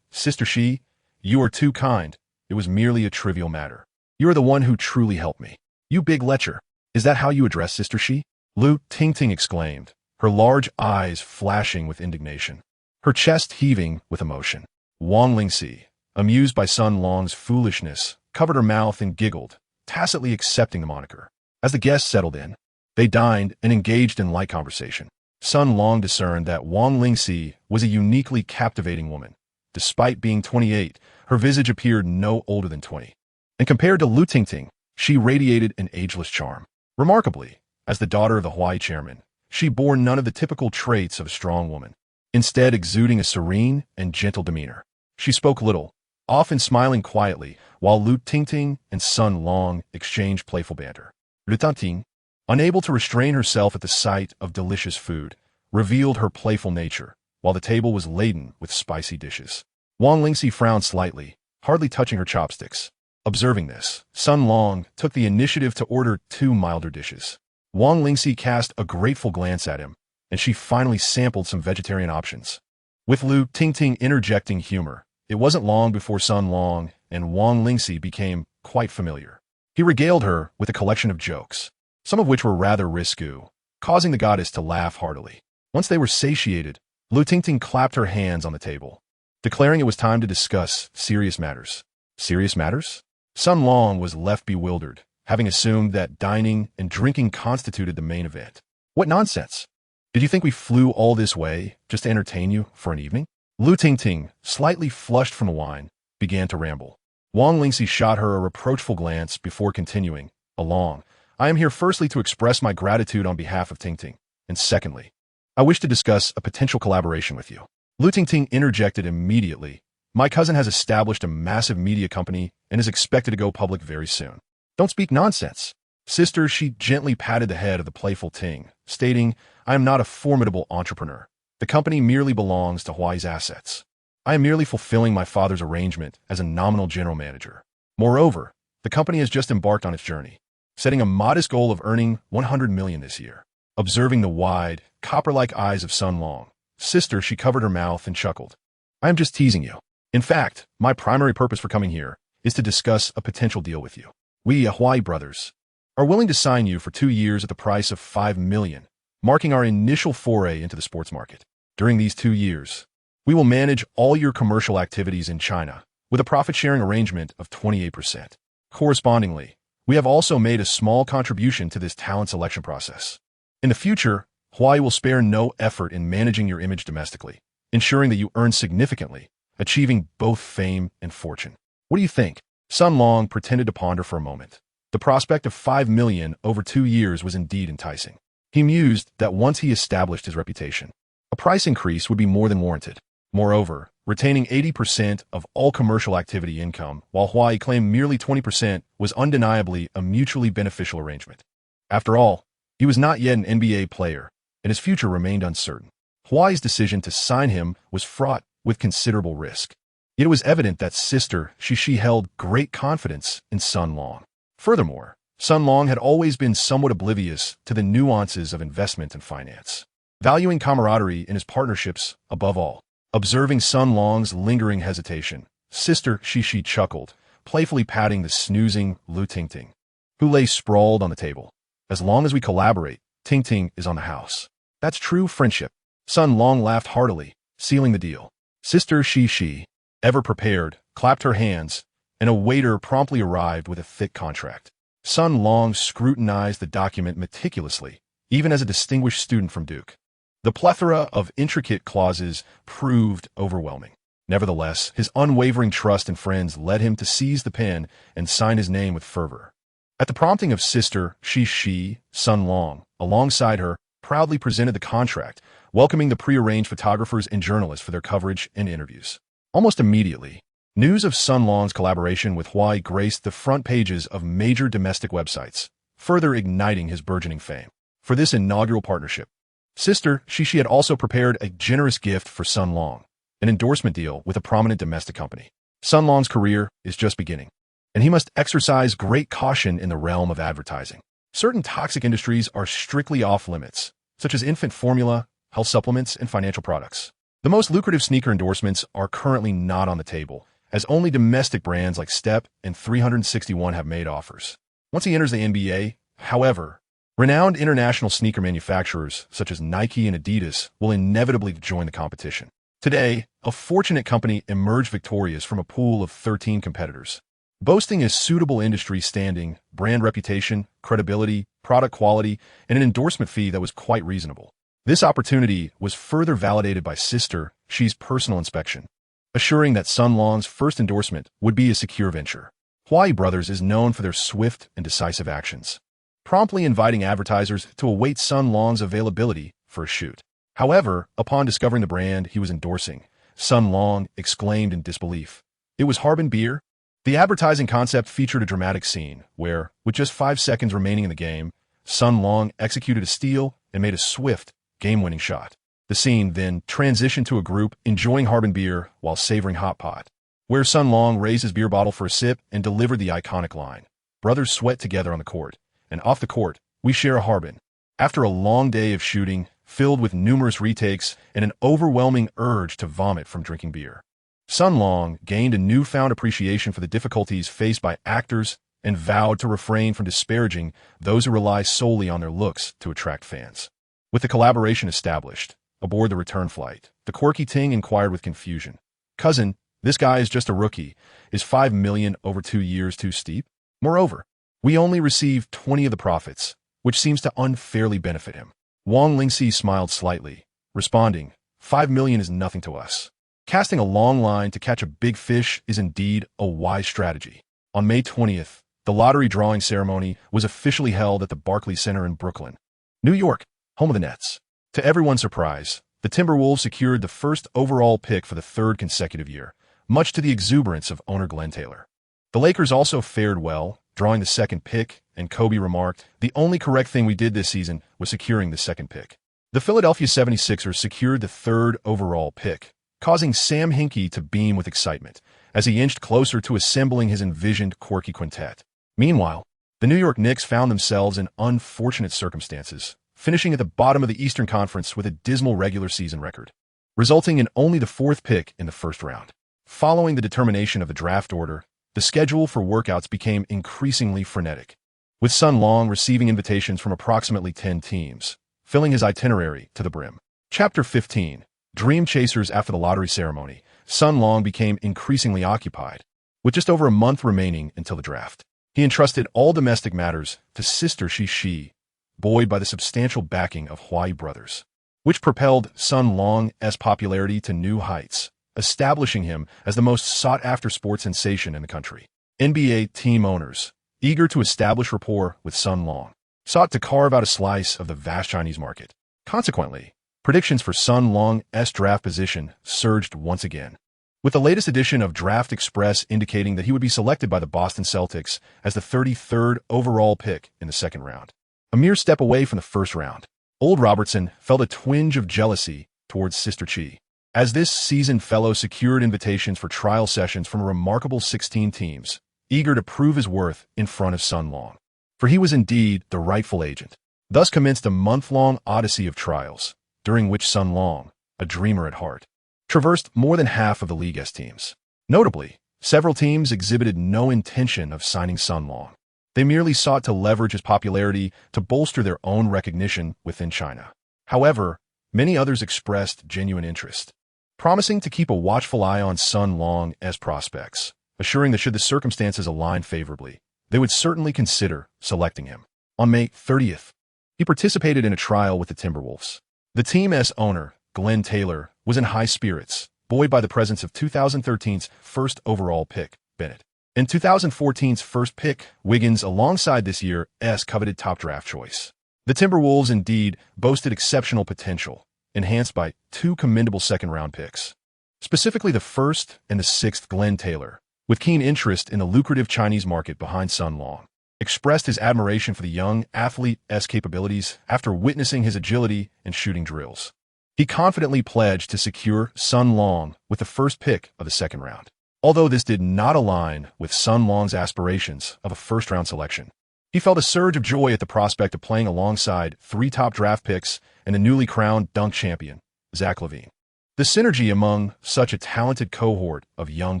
Sister Shi, you are too kind. It was merely a trivial matter. You are the one who truly helped me. You big lecher. Is that how you address Sister Shi? Lu Tingting exclaimed, her large eyes flashing with indignation, her chest heaving with emotion. Wang Lingxi, amused by Sun Long's foolishness, covered her mouth and giggled, tacitly accepting the moniker. As the guests settled in, they dined and engaged in light conversation. Sun Long discerned that Wang Lingxi was a uniquely captivating woman. Despite being 28, her visage appeared no older than 20. And compared to Lu Tingting, she radiated an ageless charm. Remarkably, as the daughter of the Hawaii chairman, she bore none of the typical traits of a strong woman, instead exuding a serene and gentle demeanor. She spoke little, often smiling quietly, while Lu Tingting and Sun Long exchanged playful banter. Lu Tingting, unable to restrain herself at the sight of delicious food, revealed her playful nature, while the table was laden with spicy dishes. Wang Lingxi frowned slightly, hardly touching her chopsticks. Observing this, Sun Long took the initiative to order 2 milder dishes. Wang Lingxi cast a grateful glance at him, and she finally sampled some vegetarian options. With Lu Tingting interjecting humor, it wasn't long before Sun Long and Wang Lingxi became quite familiar. He regaled her with a collection of jokes, some of which were rather risque, causing the goddess to laugh heartily. Once they were satiated, Lu Tingting clapped her hands on the table, declaring it was time to discuss serious matters. Serious matters? Sun Long was left bewildered, having assumed that dining and drinking constituted the main event. What nonsense! Did you think we flew all this way just to entertain you for an evening? Lu Tingting, slightly flushed from the wine, began to ramble. Wang Lingxi shot her a reproachful glance before continuing, "Along, I am here firstly to express my gratitude on behalf of Tingting, and secondly, I wish to discuss a potential collaboration with you." Lu Tingting interjected immediately. "My cousin has established a massive media company and is expected to go public very soon." "Don't speak nonsense." Sister, she gently patted the head of the playful Ting, stating, "I am not a formidable entrepreneur. The company merely belongs to Hawaii's assets. I am merely fulfilling my father's arrangement as a nominal general manager. Moreover, the company has just embarked on its journey, setting a modest goal of earning 100 million this year." Observing the wide, copper-like eyes of Sun Long, Sister, she covered her mouth and chuckled. "I am just teasing you. In fact, my primary purpose for coming here is to discuss a potential deal with you. We, Hawaii brothers, are willing to sign you for 2 years at the price of 5 million, marking our initial foray into the sports market. During these 2 years, we will manage all your commercial activities in China with a profit-sharing arrangement of 28%. Correspondingly, we have also made a small contribution to this talent selection process. In the future, Hawaii will spare no effort in managing your image domestically, ensuring that you earn significantly, achieving both fame and fortune. What do you think?" Sun Long pretended to ponder for a moment. The prospect of 5 million over 2 years was indeed enticing. He mused that once he established his reputation, a price increase would be more than warranted. Moreover, retaining 80% of all commercial activity income, while Hawaii claimed merely 20%, was undeniably a mutually beneficial arrangement. After all, he was not yet an NBA player, and his future remained uncertain. Hawaii's decision to sign him was fraught with considerable risk. Yet it was evident that Sister Shi held great confidence in Sun Long. Furthermore, Sun Long had always been somewhat oblivious to the nuances of investment and finance, valuing camaraderie in his partnerships above all. Observing Sun Long's lingering hesitation, Sister Shi chuckled, playfully patting the snoozing Lu Tingting, who lay sprawled on the table. "As long as we collaborate, Tingting is on the house. That's true friendship." Sun Long laughed heartily, sealing the deal. Sister Shi, ever prepared, clapped her hands, and a waiter promptly arrived with a thick contract. Sun Long scrutinized the document meticulously, even as a distinguished student from Duke. The plethora of intricate clauses proved overwhelming. Nevertheless, his unwavering trust in friends led him to seize the pen and sign his name with fervor. At the prompting of Sister Shi, Sun Long, alongside her, proudly presented the contract, welcoming the prearranged photographers and journalists for their coverage and interviews. Almost immediately, news of Sun Long's collaboration with Hawaii graced the front pages of major domestic websites, further igniting his burgeoning fame. For this inaugural partnership, Sister Shi had also prepared a generous gift for Sun Long, an endorsement deal with a prominent domestic company. Sun Long's career is just beginning, and he must exercise great caution in the realm of advertising. Certain toxic industries are strictly off-limits, such as infant formula, health supplements, and financial products. The most lucrative sneaker endorsements are currently not on the table, as only domestic brands like Step and 361 have made offers. Once he enters the NBA, however, renowned international sneaker manufacturers such as Nike and Adidas will inevitably join the competition. Today, a fortunate company emerged victorious from a pool of 13 competitors, boasting a suitable industry standing, brand reputation, credibility, product quality, and an endorsement fee that was quite reasonable. This opportunity was further validated by Sister She's personal inspection, assuring that Sun Long's first endorsement would be a secure venture. Huai Brothers is known for their swift and decisive actions, promptly inviting advertisers to await Sun Long's availability for a shoot. However, upon discovering the brand he was endorsing, Sun Long exclaimed in disbelief. It was Harbin Beer? The advertising concept featured a dramatic scene where, with just 5 seconds remaining in the game, Sun Long executed a steal and made a swift, game-winning shot. The scene then transitioned to a group enjoying Harbin Beer while savoring hot pot, where Sun Long raised his beer bottle for a sip and delivered the iconic line. Brothers sweat together on the court, and off the court, we share a Harbin. After a long day of shooting, filled with numerous retakes and an overwhelming urge to vomit from drinking beer, Sun Long gained a newfound appreciation for the difficulties faced by actors and vowed to refrain from disparaging those who rely solely on their looks to attract fans. With the collaboration established, aboard the return flight, the quirky Ting inquired with confusion. Cousin, this guy is just a rookie. Is $5 million over 2 years too steep? Moreover, we only receive 20 of the profits, which seems to unfairly benefit him. Wang Lingxi smiled slightly, responding, $5 million is nothing to us. Casting a long line to catch a big fish is indeed a wise strategy. On May 20th, the lottery drawing ceremony was officially held at the Barclays Center in Brooklyn, New York, home of the Nets. To everyone's surprise, the Timberwolves secured the first overall pick for the 3rd consecutive year, much to the exuberance of owner Glenn Taylor. The Lakers also fared well, drawing the 2nd pick, and Kobe remarked, "The only correct thing we did this season was securing the 2nd pick." The Philadelphia 76ers secured the 3rd overall pick, causing Sam Hinkie to beam with excitement as he inched closer to assembling his envisioned quirky quintet. Meanwhile, the New York Knicks found themselves in unfortunate circumstances, finishing at the bottom of the Eastern Conference with a dismal regular season record, resulting in only the 4th pick in the first round. Following the determination of the draft order, the schedule for workouts became increasingly frenetic, with Sun Long receiving invitations from approximately 10 teams, filling his itinerary to the brim. Chapter 15. Dream Chasers. After the lottery ceremony, Sun Long became increasingly occupied. With just over a month remaining until the draft, he entrusted all domestic matters to Sister She, buoyed by the substantial backing of Huai Brothers, which propelled Sun Long's popularity to new heights, establishing him as the most sought-after sports sensation in the country. NBA team owners, eager to establish rapport with Sun Long, sought to carve out a slice of the vast Chinese market. Consequently, predictions for Sun Long's draft position surged once again, with the latest edition of Draft Express indicating that he would be selected by the Boston Celtics as the 33rd overall pick in the 2nd round. A mere step away from the 1st round, Old Robertson felt a twinge of jealousy towards Sister Chi, as this seasoned fellow secured invitations for trial sessions from a remarkable 16 teams, eager to prove his worth in front of Sun Long. For he was indeed the rightful agent. Thus commenced a month-long odyssey of trials, during which Sun Long, a dreamer at heart, traversed more than half of the league's teams. Notably, several teams exhibited no intention of signing Sun Long. They merely sought to leverage his popularity to bolster their own recognition within China. However, many others expressed genuine interest, promising to keep a watchful eye on Sun Long's prospects, assuring that should the circumstances align favorably, they would certainly consider selecting him. On May 30th, he participated in a trial with the Timberwolves. The team's owner, Glenn Taylor, was in high spirits, buoyed by the presence of 2013's first overall pick, Bennett, and 2014's first pick, Wiggins, alongside this year's coveted top draft choice. The Timberwolves indeed boasted exceptional potential, enhanced by 2 commendable 2nd-round picks, specifically the 1st and the 6th. Glenn Taylor, with keen interest in the lucrative Chinese market behind Sun Long, expressed his admiration for the young athlete's capabilities after witnessing his agility and shooting drills. He confidently pledged to secure Sun Long with the 1st pick of the 2nd round. although this did not align with Sun Long's aspirations of a first-round selection. He felt a surge of joy at the prospect of playing alongside 3 top draft picks and the newly crowned dunk champion, Zach LaVine. The synergy among such a talented cohort of young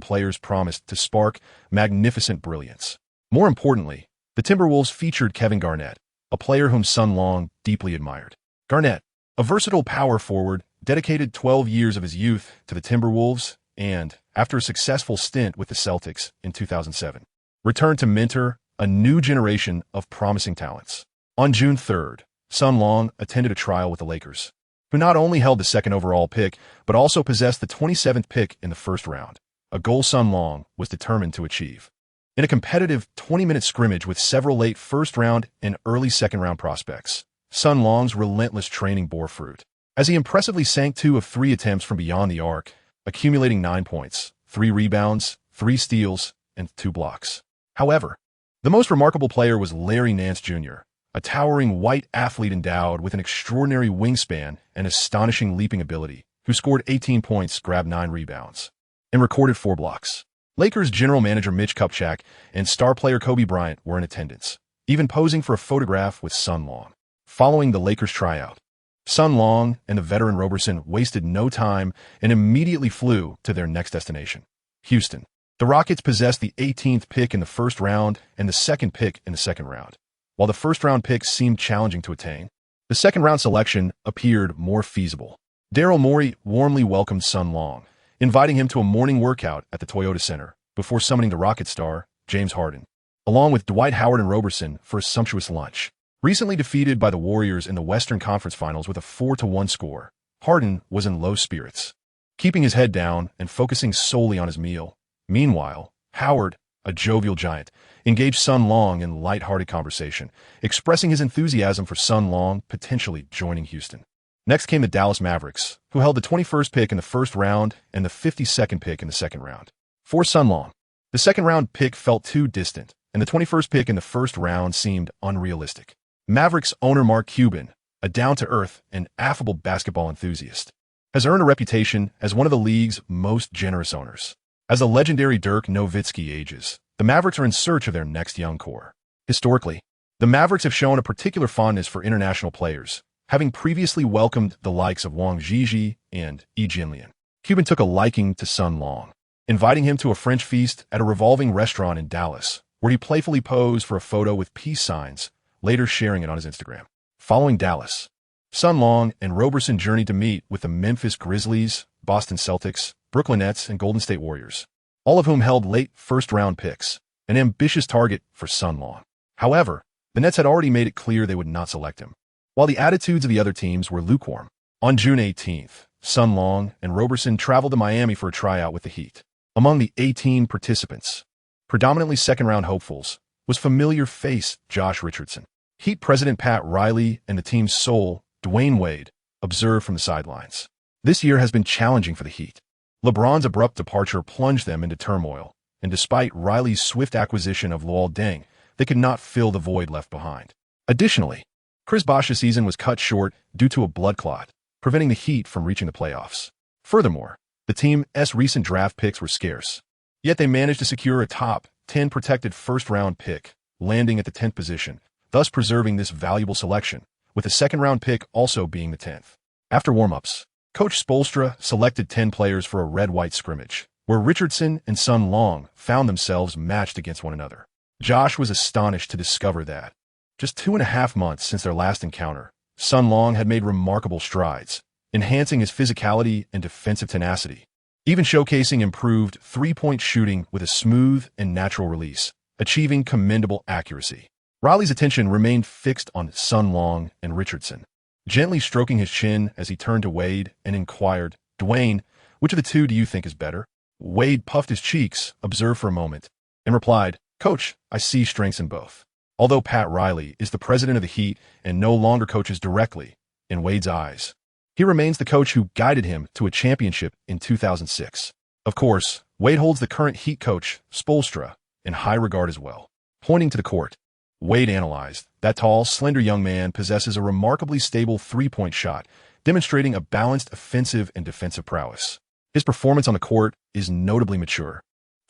players promised to spark magnificent brilliance. More importantly, the Timberwolves featured Kevin Garnett, a player whom Sun Long deeply admired. Garnett, a versatile power forward, dedicated 12 years of his youth to the Timberwolves and, after a successful stint with the Celtics in 2007, returned to mentor a new generation of promising talents. On June 3rd, Sun Long attended a trial with the Lakers, who not only held the second overall pick, but also possessed the 27th pick in the first round, a goal Sun Long was determined to achieve. In a competitive 20-minute scrimmage with several late first-round and early second-round prospects, Sun Long's relentless training bore fruit, as he impressively sank 2 of 3 attempts from beyond the arc, accumulating 9 points, 3 rebounds, 3 steals, and 2 blocks. However, the most remarkable player was Larry Nance Jr., a towering white athlete endowed with an extraordinary wingspan and astonishing leaping ability, who scored 18 points, grabbed 9 rebounds, and recorded 4 blocks. Lakers general manager Mitch Kupchak and star player Kobe Bryant were in attendance, even posing for a photograph with Sun Long. Following the Lakers tryout, Sun Long and the veteran Roberson wasted no time and immediately flew to their next destination, Houston. The Rockets possessed the 18th pick in the first round and the 2nd pick in the second round. While the first-round pick seemed challenging to attain, the second-round selection appeared more feasible. Daryl Morey warmly welcomed Sun Long, inviting him to a morning workout at the Toyota Center before summoning the Rocket star, James Harden, along with Dwight Howard and Roberson for a sumptuous lunch. Recently defeated by the Warriors in the Western Conference Finals with a 4-1 score, Harden was in low spirits, keeping his head down and focusing solely on his meal. Meanwhile, Howard, a jovial giant, engaged Sun Long in light-hearted conversation, expressing his enthusiasm for Sun Long potentially joining Houston. Next came the Dallas Mavericks, who held the 21st pick in the first round and the 52nd pick in the second round. For Sun Long, the second-round pick felt too distant, and the 21st pick in the first round seemed unrealistic. Mavericks owner Mark Cuban, a down-to-earth and affable basketball enthusiast, has earned a reputation as one of the league's most generous owners. As the legendary Dirk Nowitzki ages, the Mavericks are in search of their next young core. Historically, the Mavericks have shown a particular fondness for international players, having previously welcomed the likes of Wang Zhizhi and Yi Jianlian. Cuban took a liking to Sun Long, inviting him to a French feast at a revolving restaurant in Dallas, where he playfully posed for a photo with peace signs, later sharing it on his Instagram. Following Dallas, Sun Long and Roberson journeyed to meet with the Memphis Grizzlies, Boston Celtics, Brooklyn Nets, and Golden State Warriors, all of whom held late first-round picks, an ambitious target for Sun Long. However, the Nets had already made it clear they would not select him, while the attitudes of the other teams were lukewarm. On June 18th, Sun Long and Roberson traveled to Miami for a tryout with the Heat. Among the 18 participants, predominantly second-round hopefuls, was familiar face Josh Richardson. Heat president Pat Riley and the team's soul, Dwayne Wade, observed from the sidelines. This year has been challenging for the Heat. LeBron's abrupt departure plunged them into turmoil, and despite Riley's swift acquisition of Luol Deng, they could not fill the void left behind. Additionally, Chris Bosh's season was cut short due to a blood clot, preventing the Heat from reaching the playoffs. Furthermore, the team's recent draft picks were scarce, yet they managed to secure a top 10 protected first-round pick, landing at the 10th position, thus preserving this valuable selection, with the second-round pick also being the 10th. After warm-ups, Coach Spoelstra selected 10 players for a red-white scrimmage, where Richardson and Sun Long found themselves matched against one another. Josh was astonished to discover that, just 2.5 months since their last encounter, Sun Long had made remarkable strides, enhancing his physicality and defensive tenacity, even showcasing improved three-point shooting with a smooth and natural release, achieving commendable accuracy. Riley's attention remained fixed on Sun Long and Richardson, gently stroking his chin as he turned to Wade and inquired, "Dwayne, which of the two do you think is better?" Wade puffed his cheeks, observed for a moment, and replied, "Coach, I see strengths in both." Although Pat Riley is the president of the Heat and no longer coaches directly, in Wade's eyes, he remains the coach who guided him to a championship in 2006. Of course, Wade holds the current Heat coach, Spoelstra, in high regard as well. Pointing to the court, Wade analyzed, "That tall, slender young man possesses a remarkably stable three-point shot, demonstrating a balanced offensive and defensive prowess. His performance on the court is notably mature,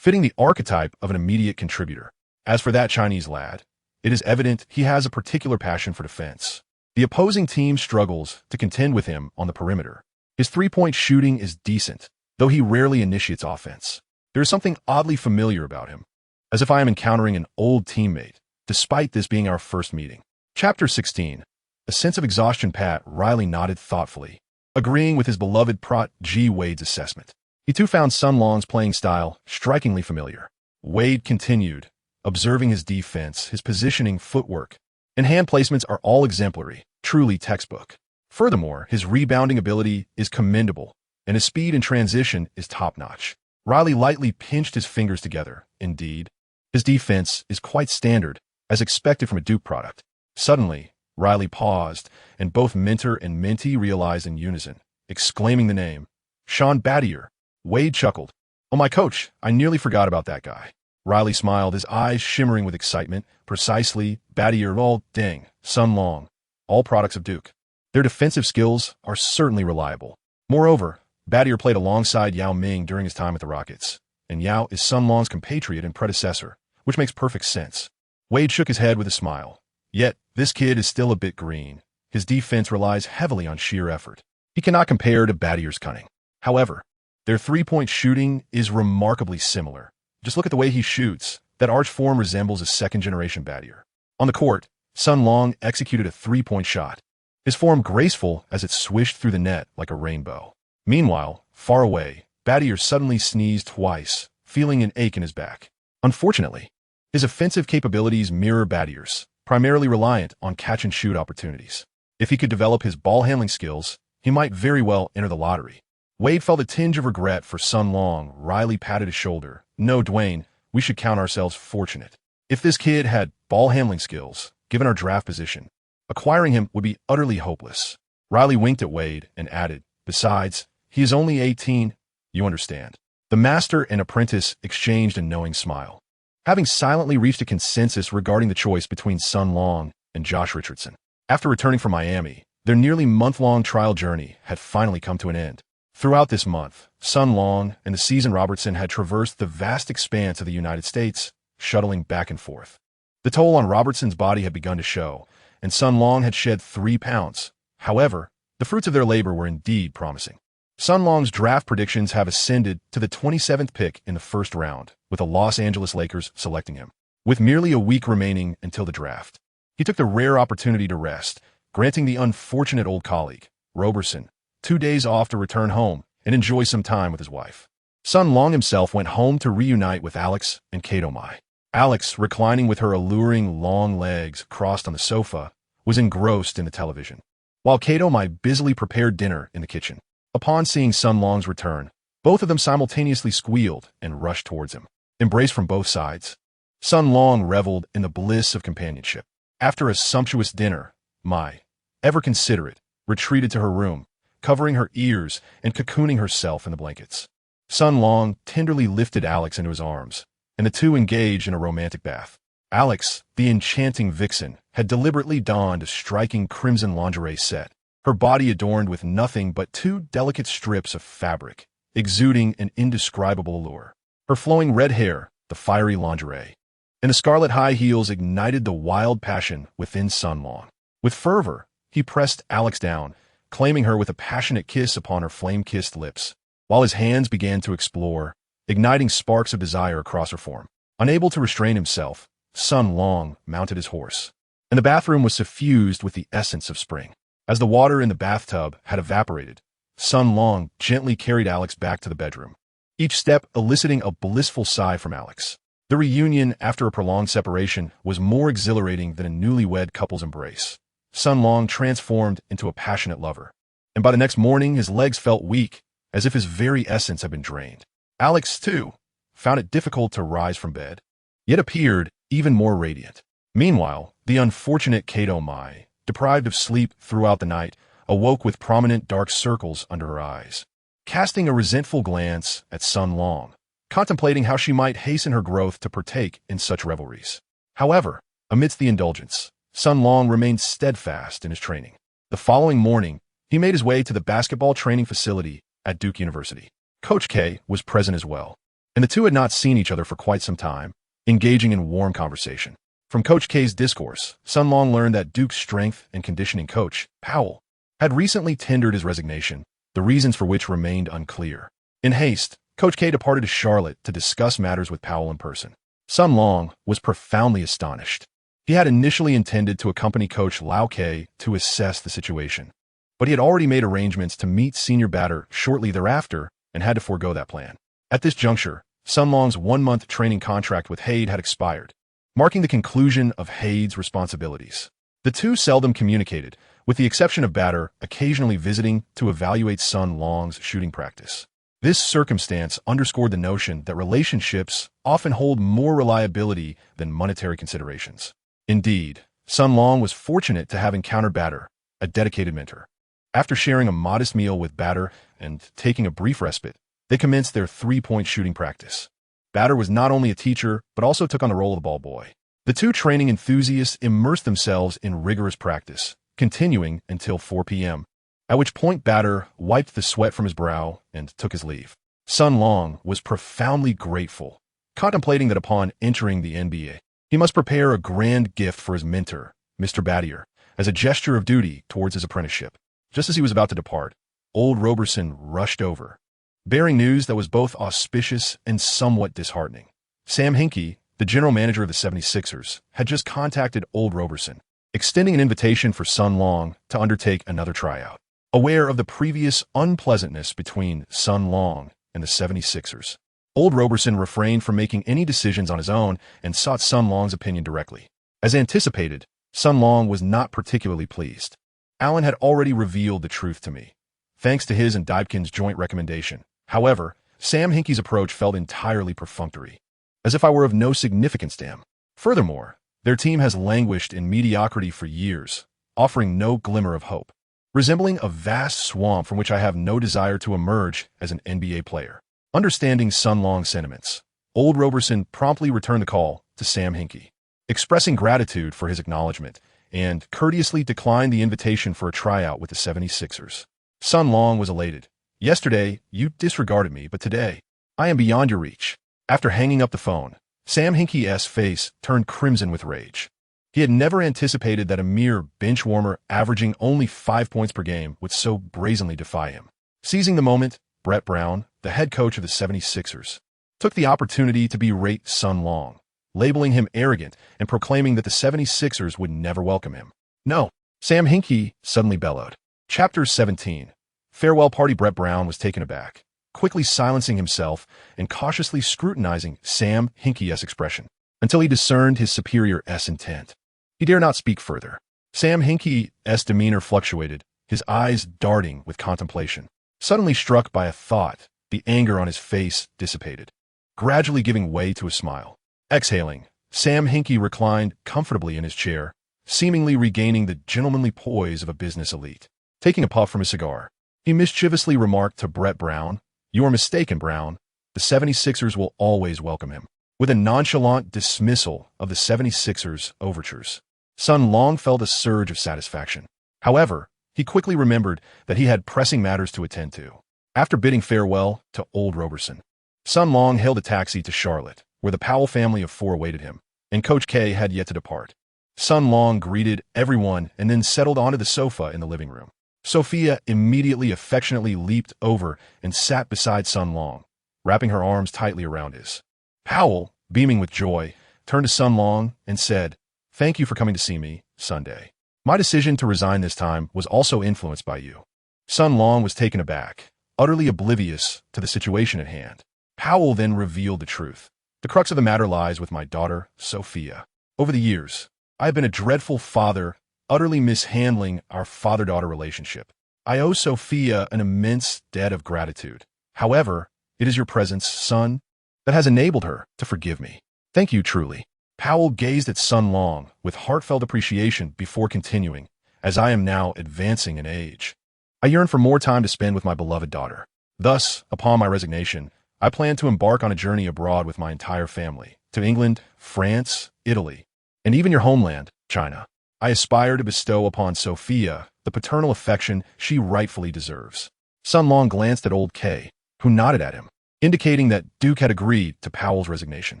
fitting the archetype of an immediate contributor. As for that Chinese lad, it is evident he has a particular passion for defense. The opposing team struggles to contend with him on the perimeter. His three-point shooting is decent, though he rarely initiates offense. There is something oddly familiar about him, as if I am encountering an old teammate, despite this being our first meeting. Chapter 16. A sense of exhaustion. Pat Riley nodded thoughtfully, agreeing with his beloved Prot G. Wade's assessment. He too found Sun Long's playing style strikingly familiar. Wade continued, observing his defense, his positioning, footwork, and hand placements are all exemplary, truly textbook. Furthermore, his rebounding ability is commendable, and his speed in transition is top-notch. Riley lightly pinched his fingers together. Indeed, his defense is quite standard, as expected from a Duke product. Suddenly, Riley paused, and both Mentor and Minty realized in unison, exclaiming the name, Sean Battier. Wade chuckled. Oh, my coach, I nearly forgot about that guy. Riley smiled, his eyes shimmering with excitement. Precisely, Battier. Oh, dang, Sun Long. All products of Duke. Their defensive skills are certainly reliable. Moreover, Battier played alongside Yao Ming during his time at the Rockets, and Yao is Sun Long's compatriot and predecessor, which makes perfect sense. Wade shook his head with a smile. Yet, this kid is still a bit green. His defense relies heavily on sheer effort. He cannot compare to Battier's cunning. However, their three-point shooting is remarkably similar. Just look at the way he shoots. That arch form resembles a second-generation Battier. On the court, Sun Long executed a three-point shot, his form graceful as it swished through the net like a rainbow. Meanwhile, far away, Battier suddenly sneezed twice, feeling an ache in his back. Unfortunately, his offensive capabilities mirror Battier's, primarily reliant on catch-and-shoot opportunities. If he could develop his ball-handling skills, he might very well enter the lottery. Wade felt a tinge of regret for Sun Long. Riley patted his shoulder. No, Dwayne, we should count ourselves fortunate. If this kid had ball-handling skills, given our draft position, acquiring him would be utterly hopeless. Riley winked at Wade and added, besides, he is only 18, you understand. The master and apprentice exchanged a knowing smile, having silently reached a consensus regarding the choice between Sun Long and Josh Richardson. After returning from Miami, their nearly month-long trial journey had finally come to an end. Throughout this month, Sun Long and the seasoned Robertson had traversed the vast expanse of the United States, shuttling back and forth. The toll on Robertson's body had begun to show, and Sun Long had shed 3 pounds. However, the fruits of their labor were indeed promising. Sun Long's draft predictions have ascended to the 27th pick in the first round, with the Los Angeles Lakers selecting him. With merely a week remaining until the draft, he took the rare opportunity to rest, granting the unfortunate old colleague, Robertson, 2 days off to return home and enjoy some time with his wife. Sun Long himself went home to reunite with Alex and Kato Mai. Alex, reclining with her alluring long legs crossed on the sofa, was engrossed in the television, while Kato Mai busily prepared dinner in the kitchen. Upon seeing Sun Long's return, both of them simultaneously squealed and rushed towards him. Embraced from both sides, Sun Long reveled in the bliss of companionship. After a sumptuous dinner, Mai, ever considerate, retreated to her room, covering her ears and cocooning herself in the blankets. Sun Long tenderly lifted Alex into his arms, and the two engaged in a romantic bath. Alex, the enchanting vixen, had deliberately donned a striking crimson lingerie set, her body adorned with nothing but 2 delicate strips of fabric, exuding an indescribable allure. Her flowing red hair, the fiery lingerie, and the scarlet high heels ignited the wild passion within Sun Long. With fervor, he pressed Alex down, claiming her with a passionate kiss upon her flame-kissed lips, while his hands began to explore, igniting sparks of desire across her form. Unable to restrain himself, Sun Long mounted his horse, and the bathroom was suffused with the essence of spring. As the water in the bathtub had evaporated, Sun Long gently carried Alex back to the bedroom, each step eliciting a blissful sigh from Alex. The reunion after a prolonged separation was more exhilarating than a newlywed couple's embrace. Sun Long transformed into a passionate lover, and by the next morning his legs felt weak, as if his very essence had been drained. Alex, too, found it difficult to rise from bed, yet appeared even more radiant. Meanwhile, the unfortunate Kato Mai, deprived of sleep throughout the night, awoke with prominent dark circles under her eyes, casting a resentful glance at Sun Long, contemplating how she might hasten her growth to partake in such revelries. However, amidst the indulgence, Sun Long remained steadfast in his training. The following morning, he made his way to the basketball training facility at Duke University. Coach K was present as well, and the two had not seen each other for quite some time, engaging in warm conversation. From Coach K's discourse, Sun Long learned that Duke's strength and conditioning coach, Powell, had recently tendered his resignation, the reasons for which remained unclear. In haste, Coach K departed to Charlotte to discuss matters with Powell in person. Sun Long was profoundly astonished. He had initially intended to accompany Coach Longtai to assess the situation, but he had already made arrangements to meet senior batter shortly thereafter and had to forego that plan. At this juncture, Sun Long's one-month training contract with Hayde had expired, marking the conclusion of Hayde's responsibilities. The two seldom communicated, with the exception of batter occasionally visiting to evaluate Sun Long's shooting practice. This circumstance underscored the notion that relationships often hold more reliability than monetary considerations. Indeed, Sun Long was fortunate to have encountered batter, a dedicated mentor. After sharing a modest meal with batter and taking a brief respite, they commenced their three-point shooting practice. Batter was not only a teacher, but also took on the role of the ball boy. The two training enthusiasts immersed themselves in rigorous practice, continuing until 4 p.m., at which point batter wiped the sweat from his brow and took his leave. Sun Long was profoundly grateful, contemplating that upon entering the NBA, he must prepare a grand gift for his mentor, Mr. Battier, as a gesture of duty towards his apprenticeship. Just as he was about to depart, old Roberson rushed over, bearing news that was both auspicious and somewhat disheartening. Sam Hinkie, the general manager of the 76ers, had just contacted old Roberson, extending an invitation for Sun Long to undertake another tryout. Aware of the previous unpleasantness between Sun Long and the 76ers, old Roberson refrained from making any decisions on his own and sought Sun Long's opinion directly. As anticipated, Sun Long was not particularly pleased. Allen had already revealed the truth to me, thanks to his and TowelKing's joint recommendation. However, Sam Hinkie's approach felt entirely perfunctory, as if I were of no significance to him. Furthermore, their team has languished in mediocrity for years, offering no glimmer of hope, resembling a vast swamp from which I have no desire to emerge as an NBA player. Understanding Sun Long's sentiments, old Roberson promptly returned the call to Sam Hinkie, expressing gratitude for his acknowledgement, and courteously declined the invitation for a tryout with the 76ers. Sun Long was elated. Yesterday, you disregarded me, but today, I am beyond your reach. After hanging up the phone, Sam Hinkie's face turned crimson with rage. He had never anticipated that a mere bench warmer averaging only 5 points per game would so brazenly defy him. Seizing the moment, Brett Brown, the head coach of the 76ers, took the opportunity to berate Sun Long, labeling him arrogant and proclaiming that the 76ers would never welcome him. No, Sam Hinkie suddenly bellowed. Chapter 17. Farewell party. Brett Brown was taken aback, quickly silencing himself and cautiously scrutinizing Sam Hinkie's expression until he discerned his superior's intent. He dare not speak further. Sam Hinkie's demeanor fluctuated, his eyes darting with contemplation. Suddenly struck by a thought, the anger on his face dissipated, gradually giving way to a smile. Exhaling, Sam Hinkie reclined comfortably in his chair, seemingly regaining the gentlemanly poise of a business elite. Taking a puff from his cigar, he mischievously remarked to Brett Brown, "You are mistaken, Brown. The 76ers will always welcome him." With a nonchalant dismissal of the 76ers' overtures, Sun Long felt a surge of satisfaction. However, he quickly remembered that he had pressing matters to attend to. After bidding farewell to old Roberson, Sun Long hailed a taxi to Charlotte, where the Powell family of four awaited him, and Coach K had yet to depart. Sun Long greeted everyone and then settled onto the sofa in the living room. Sophia immediately affectionately leaped over and sat beside Sun Long, wrapping her arms tightly around his. Powell, beaming with joy, turned to Sun Long and said, "Thank you for coming to see me, Sunday. My decision to resign this time was also influenced by you." Sun Long was taken aback, utterly oblivious to the situation at hand. Powell then revealed the truth. "The crux of the matter lies with my daughter, Sophia. Over the years, I have been a dreadful father, utterly mishandling our father-daughter relationship. I owe Sophia an immense debt of gratitude. However, it is your presence, son, that has enabled her to forgive me. Thank you truly." Powell gazed at Sun Long with heartfelt appreciation before continuing, "As I am now advancing in age, I yearn for more time to spend with my beloved daughter. Thus, upon my resignation, I plan to embark on a journey abroad with my entire family, to England, France, Italy, and even your homeland, China. I aspire to bestow upon Sophia the paternal affection she rightfully deserves." Sun Long glanced at old K, who nodded at him. indicating that Duke had agreed to Powell's resignation.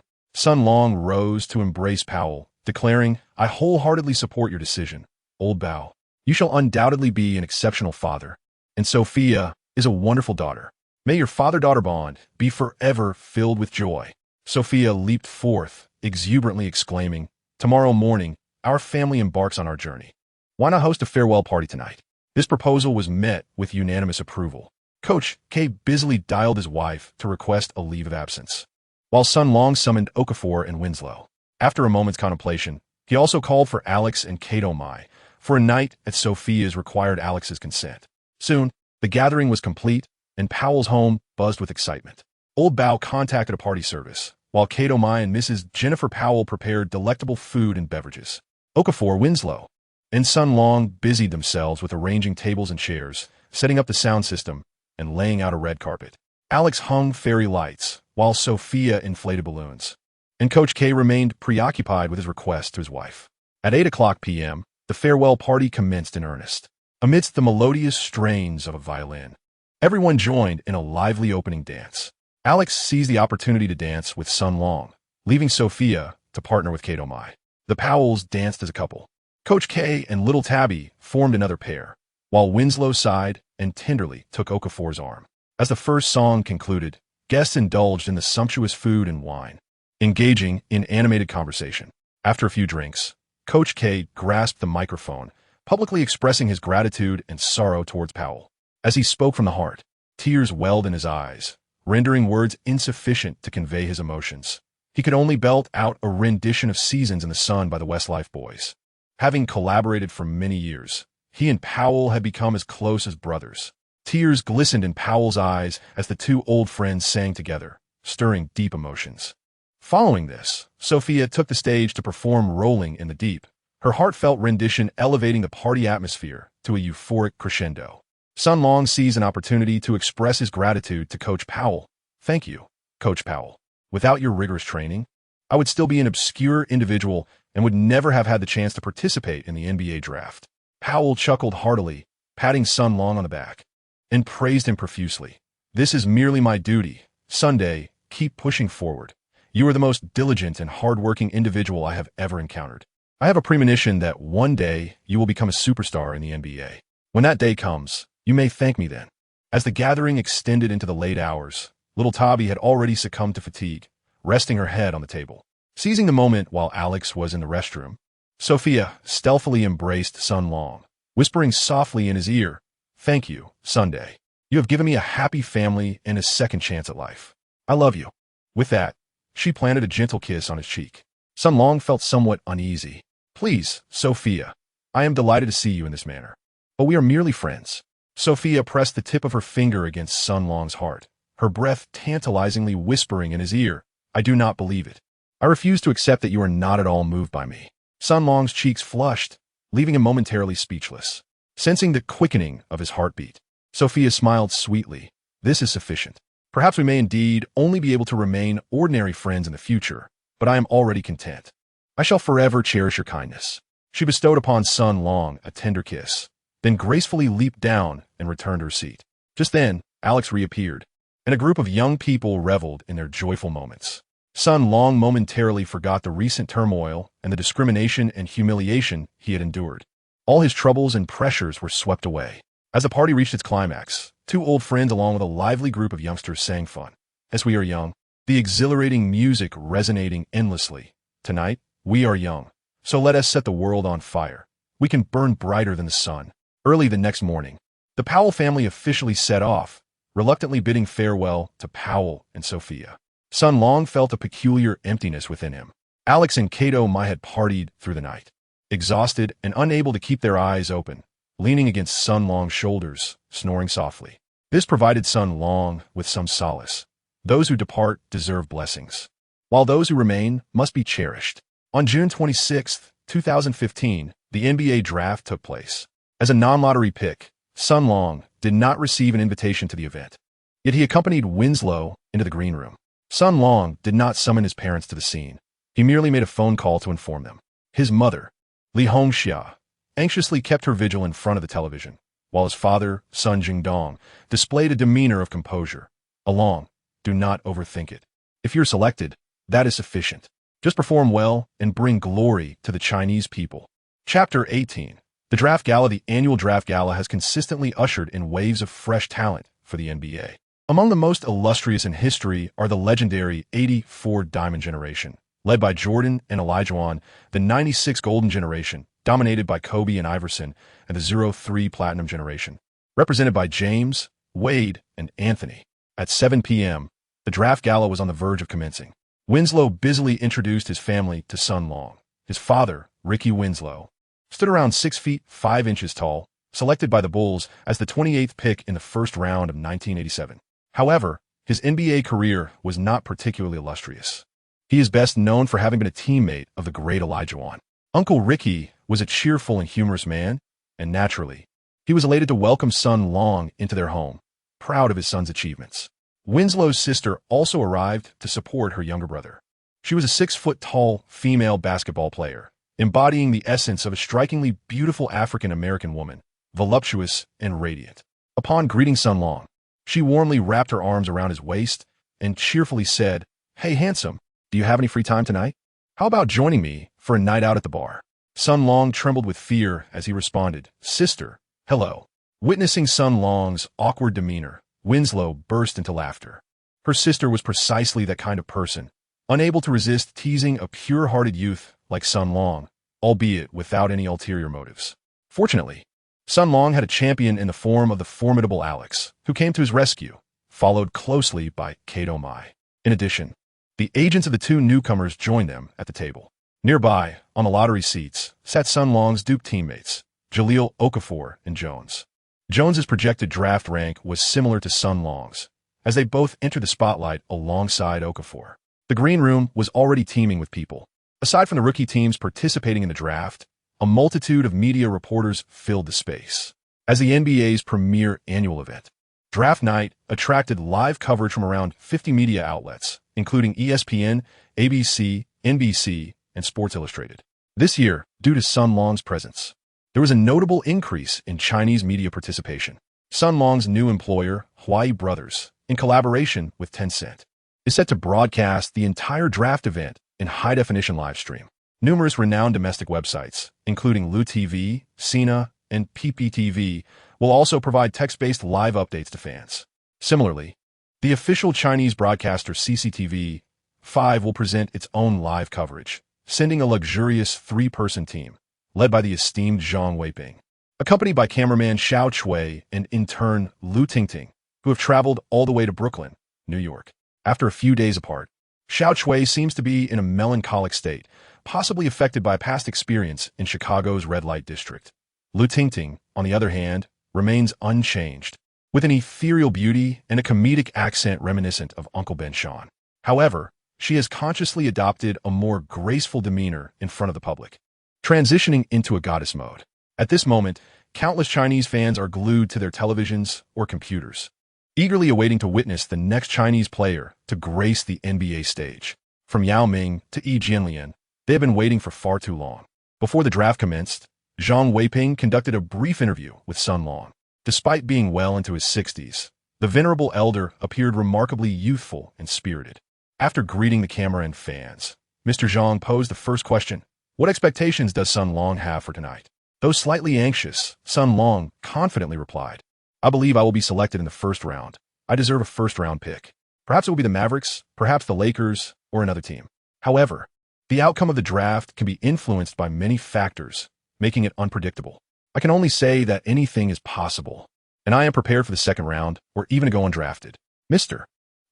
Sun Long rose to embrace Powell, declaring, "I wholeheartedly support your decision, old Bao. You shall undoubtedly be an exceptional father, and Sophia is a wonderful daughter. May your father-daughter bond be forever filled with joy." Sophia leaped forth, exuberantly exclaiming, "Tomorrow morning, our family embarks on our journey. Why not host a farewell party tonight?" This proposal was met with unanimous approval. Coach K busily dialed his wife to request a leave of absence, while Sun Long summoned Okafor and Winslow. After a moment's contemplation, he also called for Alex and Kato Mai for a night at Sophia's required Alex's consent. Soon, the gathering was complete, and Powell's home buzzed with excitement. Old Bao contacted a party service, while Kato Mai and Mrs. Jennifer Powell prepared delectable food and beverages. Okafor, Winslow, and Sun Long busied themselves with arranging tables and chairs, setting up the sound system, and laying out a red carpet. Alex hung fairy lights, while Sophia inflated balloons, and Coach K remained preoccupied with his request to his wife. At 8 p.m., the farewell party commenced in earnest. Amidst the melodious strains of a violin, everyone joined in a lively opening dance. Alex seized the opportunity to dance with Sun Long, leaving Sophia to partner with Kato Mai. The Powells danced as a couple. Coach K and Little Tabby formed another pair, while Winslow sighed and tenderly took Okafor's arm. As the first song concluded, guests indulged in the sumptuous food and wine, engaging in animated conversation. After a few drinks, Coach K grasped the microphone, publicly expressing his gratitude and sorrow towards Powell. As he spoke from the heart, tears welled in his eyes, rendering words insufficient to convey his emotions. He could only belt out a rendition of Seasons in the Sun by the Westlife Boys. Having collaborated for many years, he and Powell had become as close as brothers. Tears glistened in Powell's eyes as the two old friends sang together, stirring deep emotions. Following this, Sophia took the stage to perform Rolling in the Deep, her heartfelt rendition elevating the party atmosphere to a euphoric crescendo. Sun Long seized an opportunity to express his gratitude to Coach Powell. "Thank you, Coach Powell. Without your rigorous training, I would still be an obscure individual and would never have had the chance to participate in the NBA draft." Powell chuckled heartily, patting Sun Long on the back, and praised him profusely. "This is merely my duty. Sunday, keep pushing forward. You are the most diligent and hardworking individual I have ever encountered. I have a premonition that one day you will become a superstar in the NBA. When that day comes, you may thank me then." As the gathering extended into the late hours, Little Tabby had already succumbed to fatigue, resting her head on the table. Seizing the moment while Alex was in the restroom, Sophia stealthily embraced Sun Long, whispering softly in his ear, "Thank you, Sunday. You have given me a happy family and a second chance at life. I love you." With that, she planted a gentle kiss on his cheek. Sun Long felt somewhat uneasy. "Please, Sophia, I am delighted to see you in this manner, but we are merely friends." Sophia pressed the tip of her finger against Sun Long's heart, her breath tantalizingly whispering in his ear, "I do not believe it. I refuse to accept that you are not at all moved by me." Sun Long's cheeks flushed, leaving him momentarily speechless. Sensing the quickening of his heartbeat, Sophia smiled sweetly. "This is sufficient. Perhaps we may indeed only be able to remain ordinary friends in the future, but I am already content. I shall forever cherish your kindness." She bestowed upon Sun Long a tender kiss, then gracefully leaped down and returned to her seat. Just then, Alex reappeared, and a group of young people reveled in their joyful moments. Sun Long momentarily forgot the recent turmoil and the discrimination and humiliation he had endured. All his troubles and pressures were swept away. As the party reached its climax, two old friends along with a lively group of youngsters sang fun. "As we are young," the exhilarating music resonating endlessly. "Tonight, we are young, so let us set the world on fire. We can burn brighter than the sun." Early the next morning, the Powell family officially set off, reluctantly bidding farewell to Powell and Sophia. Sun Long felt a peculiar emptiness within him. Alex and Kato Mai had partied through the night, exhausted and unable to keep their eyes open, leaning against Sun Long's shoulders, snoring softly. This provided Sun Long with some solace. Those who depart deserve blessings, while those who remain must be cherished. On June 26, 2015, the NBA draft took place. As a non-lottery pick, Sun Long did not receive an invitation to the event, yet he accompanied Winslow into the green room. Sun Long did not summon his parents to the scene. He merely made a phone call to inform them. His mother, Li Hongxia, anxiously kept her vigil in front of the television, while his father, Sun Jingdong, displayed a demeanor of composure. A long, Do not overthink it. If you're selected, that is sufficient. Just perform well and bring glory to the Chinese people. Chapter 18. The Draft Gala. The annual Draft Gala has consistently ushered in waves of fresh talent for the NBA. Among the most illustrious in history are the legendary 84 Diamond Generation, led by Jordan and Olajuwon, the 96 Golden Generation, dominated by Kobe and Iverson, and the 03 Platinum Generation, represented by James, Wade, and Anthony. At 7 p.m., the Draft Gala was on the verge of commencing. Winslow busily introduced his family to Sun Long. His father, Ricky Winslow, stood around 6 feet 5 inches tall, selected by the Bulls as the 28th pick in the first round of 1987. However, his NBA career was not particularly illustrious. He is best known for having been a teammate of the great Olajuwon. Uncle Ricky was a cheerful and humorous man, and naturally, he was elated to welcome Sun Long into their home, proud of his son's achievements. Winslow's sister also arrived to support her younger brother. She was a 6-foot-tall female basketball player, embodying the essence of a strikingly beautiful African-American woman, voluptuous and radiant. Upon greeting Sun Long, she warmly wrapped her arms around his waist and cheerfully said, "Hey, handsome, do you have any free time tonight? How about joining me for a night out at the bar?" Sun Long trembled with fear as he responded, "Sister, hello." Witnessing Sun Long's awkward demeanor, Winslow burst into laughter. Her sister was precisely that kind of person, unable to resist teasing a pure-hearted youth like Sun Long, albeit without any ulterior motives. Fortunately, Sun Long had a champion in the form of the formidable Alex, who came to his rescue, followed closely by Kato Mai. In addition, the agents of the two newcomers joined them at the table. Nearby, on the lottery seats, sat Sun Long's Duke teammates, Jahlil Okafor and Jones. Jones's projected draft rank was similar to Sun Long's, as they both entered the spotlight alongside Okafor. The green room was already teeming with people. Aside from the rookie teams participating in the draft, a multitude of media reporters filled the space. As the NBA's premier annual event, Draft Night attracted live coverage from around 50 media outlets, including ESPN, ABC, NBC, and Sports Illustrated. This year, due to Sun Long's presence, there was a notable increase in Chinese media participation. Sun Long's new employer, Huai Brothers, in collaboration with Tencent, is set to broadcast the entire draft event in high-definition live stream. Numerous renowned domestic websites, including Lu TV, Sina, and PPTV, will also provide text-based live updates to fans. Similarly, the official Chinese broadcaster CCTV-5 will present its own live coverage, sending a luxurious 3-person team, led by the esteemed Zhang Weiping, accompanied by cameraman Xiao Chui and intern Lu Tingting, who have traveled all the way to Brooklyn, New York. After a few days apart, Xiao Chui seems to be in a melancholic state, possibly affected by past experience in Chicago's red light district. Lu Tingting, on the other hand, remains unchanged, with an ethereal beauty and a comedic accent reminiscent of Uncle Ben Sean. However, she has consciously adopted a more graceful demeanor in front of the public, transitioning into a goddess mode. At this moment, countless Chinese fans are glued to their televisions or computers, eagerly awaiting to witness the next Chinese player to grace the NBA stage. From Yao Ming to Yi Jianlian, they have been waiting for far too long. Before the draft commenced, Zhang Weiping conducted a brief interview with Sun Long. Despite being well into his 60s, the venerable elder appeared remarkably youthful and spirited. After greeting the camera and fans, Mr. Zhang posed the first question: "What expectations does Sun Long have for tonight?" Though slightly anxious, Sun Long confidently replied, "I believe I will be selected in the first round. I deserve a first-round pick. Perhaps it will be the Mavericks, perhaps the Lakers, or another team. However, the outcome of the draft can be influenced by many factors, making it unpredictable. I can only say that anything is possible, and I am prepared for the second round, or even to go undrafted." Mr.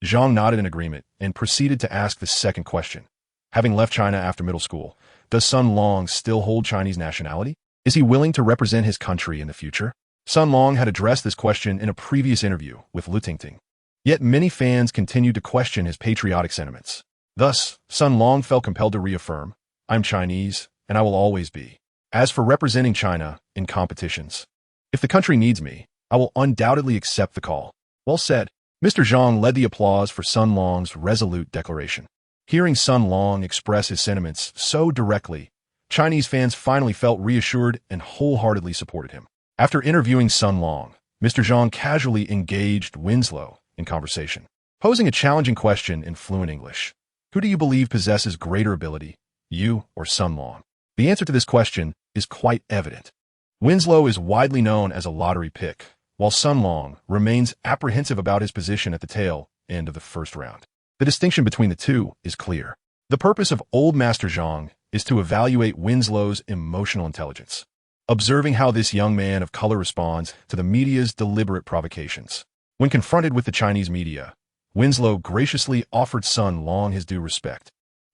Zhang nodded in agreement and proceeded to ask the second question. Having left China after middle school, does Sun Long still hold Chinese nationality? Is he willing to represent his country in the future? Sun Long had addressed this question in a previous interview with Lu Tingting. Yet many fans continued to question his patriotic sentiments. Thus, Sun Long felt compelled to reaffirm, "I'm Chinese, and I will always be. As for representing China in competitions, if the country needs me, I will undoubtedly accept the call." Well said. Mr. Zhang led the applause for Sun Long's resolute declaration. Hearing Sun Long express his sentiments so directly, Chinese fans finally felt reassured and wholeheartedly supported him. After interviewing Sun Long, Mr. Zhang casually engaged Winslow in conversation. posing a challenging question in fluent English. Who do you believe possesses greater ability, you or Sun Long? The answer to this question is quite evident. Winslow is widely known as a lottery pick, while Sun Long remains apprehensive about his position at the tail end of the first round. The distinction between the two is clear. The purpose of Old Master Zhang is to evaluate Winslow's emotional intelligence, observing how this young man of color responds to the media's deliberate provocations. When confronted with the Chinese media, Winslow graciously offered Sun Long his due respect,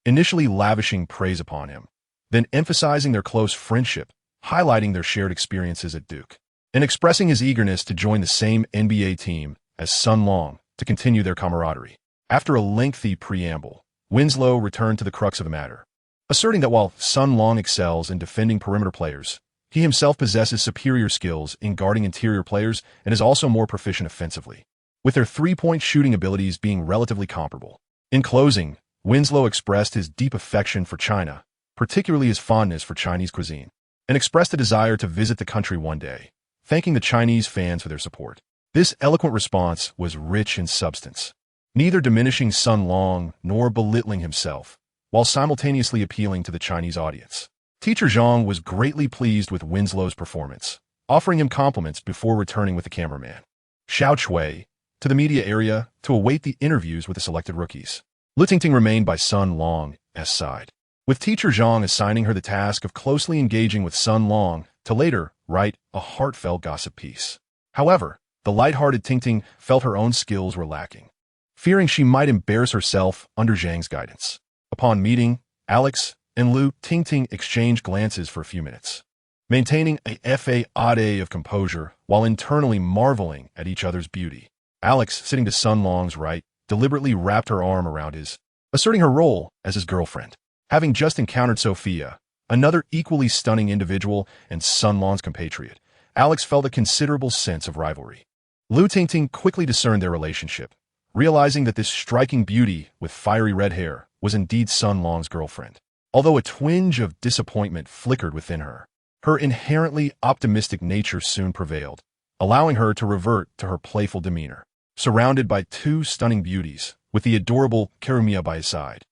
initially lavishing praise upon him, then emphasizing their close friendship, highlighting their shared experiences at Duke, and expressing his eagerness to join the same NBA team as Sun Long to continue their camaraderie. After a lengthy preamble, Winslow returned to the crux of the matter, asserting that while Sun Long excels in defending perimeter players, he himself possesses superior skills in guarding interior players and is also more proficient offensively, with their three-point shooting abilities being relatively comparable. In closing, Winslow expressed his deep affection for China, particularly his fondness for Chinese cuisine, and expressed a desire to visit the country one day, thanking the Chinese fans for their support. This eloquent response was rich in substance, neither diminishing Sun Long nor belittling himself, while simultaneously appealing to the Chinese audience. Teacher Zhang was greatly pleased with Winslow's performance, offering him compliments before returning with the cameraman, Xiao Chui, to the media area to await the interviews with the selected rookies. Lu Tingting remained by Sun Long's side, with Teacher Zhang assigning her the task of closely engaging with Sun Long to later write a heartfelt gossip piece. However, the light-hearted Tingting felt her own skills were lacking, fearing she might embarrass herself under Zhang's guidance. Upon meeting, Alex and Lu Tingting exchanged glances for a few minutes, maintaining a facade of composure while internally marveling at each other's beauty. Alex, sitting to Sun Long's right, deliberately wrapped her arm around his, asserting her role as his girlfriend. Having just encountered Sophia, another equally stunning individual and Sun Long's compatriot, Alex felt a considerable sense of rivalry. Lu Tingting quickly discerned their relationship, realizing that this striking beauty with fiery red hair was indeed Sun Long's girlfriend. Although a twinge of disappointment flickered within her, her inherently optimistic nature soon prevailed, allowing her to revert to her playful demeanor. Surrounded by two stunning beauties, with the adorable Karumiya by his side,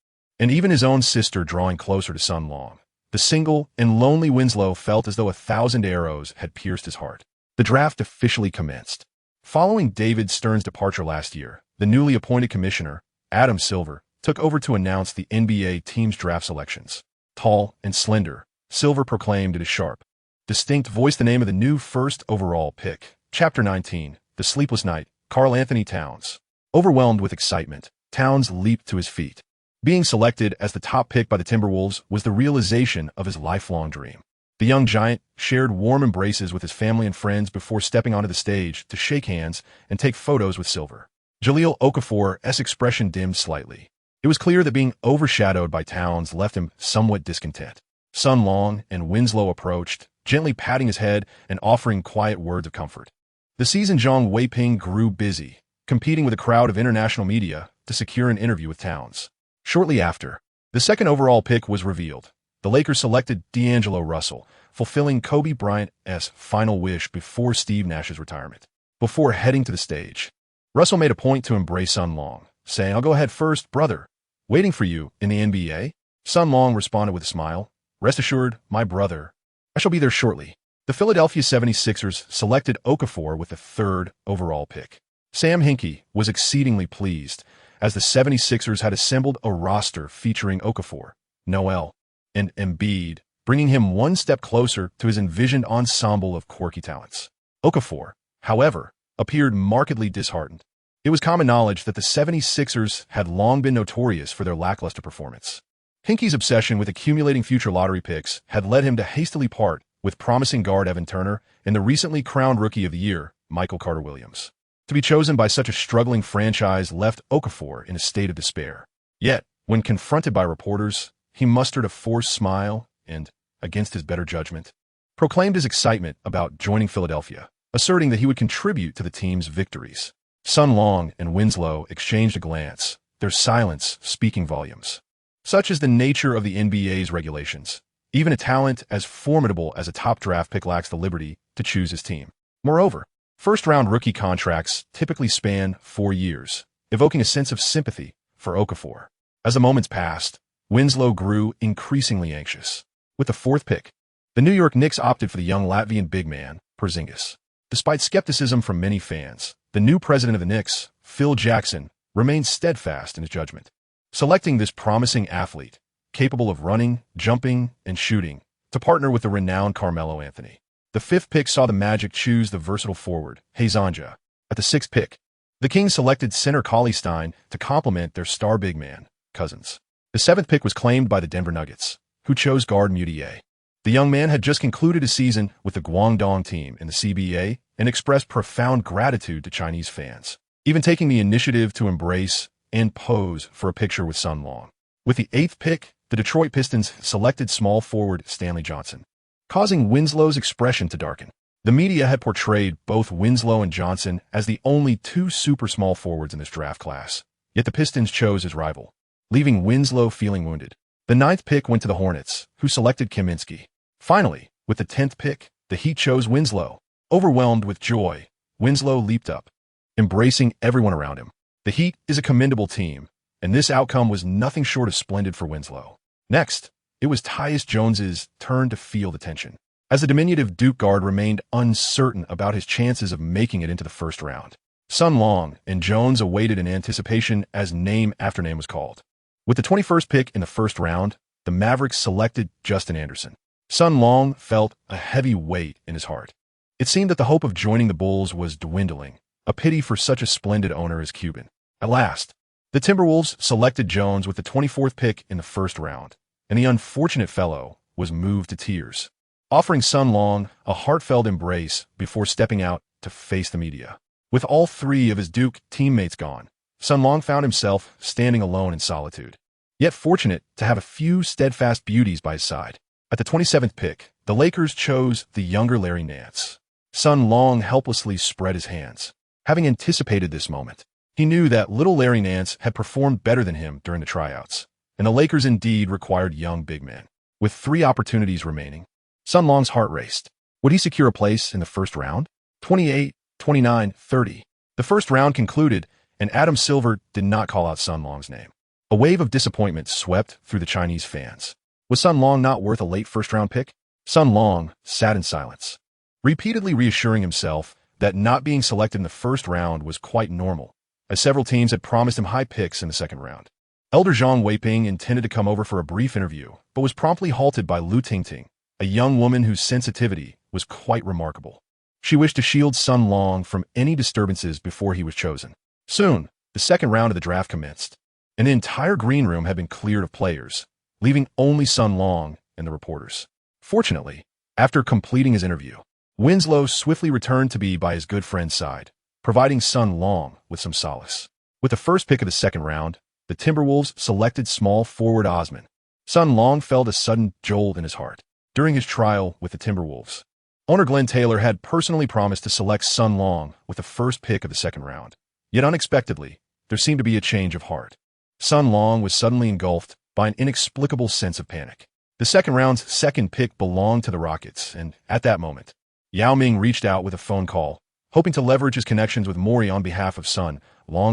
and even his own sister drawing closer to Sun Long, the single and lonely Winslow felt as though 1,000 arrows had pierced his heart. The draft officially commenced. Following David Stern's departure last year, the newly appointed commissioner, Adam Silver, took over to announce the NBA team's draft selections. Tall and slender, Silver proclaimed it as sharp, distinct voice the name of the new first overall pick. Chapter 19, The Sleepless Night, Karl Anthony Towns. Overwhelmed with excitement, Towns leaped to his feet. Being selected as the top pick by the Timberwolves was the realization of his lifelong dream. The young giant shared warm embraces with his family and friends before stepping onto the stage to shake hands and take photos with Silver. Jahlil Okafor's expression dimmed slightly. It was clear that being overshadowed by Towns left him somewhat discontent. Sun Long and Winslow approached, gently patting his head and offering quiet words of comfort. The seasoned Zhang Weiping grew busy, competing with a crowd of international media to secure an interview with Towns. Shortly after, the second overall pick was revealed. The Lakers selected D'Angelo Russell, fulfilling Kobe Bryant's final wish before Steve Nash's retirement. Before heading to the stage, Russell made a point to embrace Sun Long, saying, "I'll go ahead first, brother. Waiting for you in the NBA?" Sun Long responded with a smile, "Rest assured, my brother. I shall be there shortly." The Philadelphia 76ers selected Okafor with the third overall pick. Sam Hinkie was exceedingly pleased, as the 76ers had assembled a roster featuring Okafor, Noel, and Embiid, bringing him one step closer to his envisioned ensemble of quirky talents. Okafor, however, appeared markedly disheartened. It was common knowledge that the 76ers had long been notorious for their lackluster performance. Hinkie's obsession with accumulating future lottery picks had led him to hastily part with promising guard Evan Turner and the recently crowned Rookie of the Year, Michael Carter-Williams. To be chosen by such a struggling franchise left Okafor in a state of despair. Yet, when confronted by reporters, he mustered a forced smile and, against his better judgment, proclaimed his excitement about joining Philadelphia, asserting that he would contribute to the team's victories. Sun Long and Winslow exchanged a glance, their silence speaking volumes. Such is the nature of the NBA's regulations. Even a talent as formidable as a top draft pick lacks the liberty to choose his team. Moreover, first-round rookie contracts typically span 4 years, evoking a sense of sympathy for Okafor. As the moments passed, Winslow grew increasingly anxious. With the fourth pick, the New York Knicks opted for the young Latvian big man, Porzingis. Despite skepticism from many fans, the new president of the Knicks, Phil Jackson, remained steadfast in his judgment. Selecting this promising athlete, capable of running, jumping, and shooting, to partner with the renowned Carmelo Anthony. The fifth pick saw the Magic choose the versatile forward, Hazanja. At the sixth pick, the Kings selected center Cauley Stein to complement their star big man, Cousins. The seventh pick was claimed by the Denver Nuggets, who chose guard Mudiay. The young man had just concluded a season with the Guangdong team in the CBA and expressed profound gratitude to Chinese fans, even taking the initiative to embrace and pose for a picture with Sun Long. With the eighth pick, the Detroit Pistons selected small forward Stanley Johnson, causing Winslow's expression to darken. The media had portrayed both Winslow and Johnson as the only two super small forwards in this draft class, yet the Pistons chose his rival, leaving Winslow feeling wounded. The ninth pick went to the Hornets, who selected Kaminsky. Finally, with the 10th pick, the Heat chose Winslow. Overwhelmed with joy, Winslow leaped up, embracing everyone around him. The Heat is a commendable team, and this outcome was nothing short of splendid for Winslow. Next, it was Tyus Jones's turn to feel the tension, as the diminutive Duke guard remained uncertain about his chances of making it into the first round. Sun Long and Jones awaited in anticipation as name after name was called. With the 21st pick in the first round, the Mavericks selected Justin Anderson. Sun Long felt a heavy weight in his heart. It seemed that the hope of joining the Bulls was dwindling, a pity for such a splendid owner as Cuban. At last, the Timberwolves selected Jones with the 24th pick in the first round, and the unfortunate fellow was moved to tears, offering Sun Long a heartfelt embrace before stepping out to face the media. With all three of his Duke teammates gone, Sun Long found himself standing alone in solitude, yet fortunate to have a few steadfast beauties by his side. At the 27th pick, the Lakers chose the younger Larry Nance. Sun Long helplessly spread his hands. Having anticipated this moment, he knew that little Larry Nance had performed better than him during the tryouts, and the Lakers indeed required young big men. With 3 opportunities remaining, Sun Long's heart raced. Would he secure a place in the first round? 28, 29, 30. The first round concluded, and Adam Silver did not call out Sun Long's name. A wave of disappointment swept through the Chinese fans. Was Sun Long not worth a late first-round pick? Sun Long sat in silence, repeatedly reassuring himself that not being selected in the first round was quite normal, as several teams had promised him high picks in the second round. Elder Zhang Weiping intended to come over for a brief interview, but was promptly halted by Lu Tingting, a young woman whose sensitivity was quite remarkable. She wished to shield Sun Long from any disturbances before he was chosen. Soon, the second round of the draft commenced, and the entire green room had been cleared of players, leaving only Sun Long and the reporters. Fortunately, after completing his interview, Winslow swiftly returned to be by his good friend's side, providing Sun Long with some solace. With the first pick of the second round, the Timberwolves selected small forward Osman. Sun Long felt a sudden jolt in his heart. During his trial with the Timberwolves, owner Glenn Taylor had personally promised to select Sun Long with the first pick of the second round. Yet unexpectedly, there seemed to be a change of heart. Sun Long was suddenly engulfed by an inexplicable sense of panic. The second round's second pick belonged to the Rockets, and at that moment, Yao Ming reached out with a phone call, hoping to leverage his connections with Morey on behalf of Sun.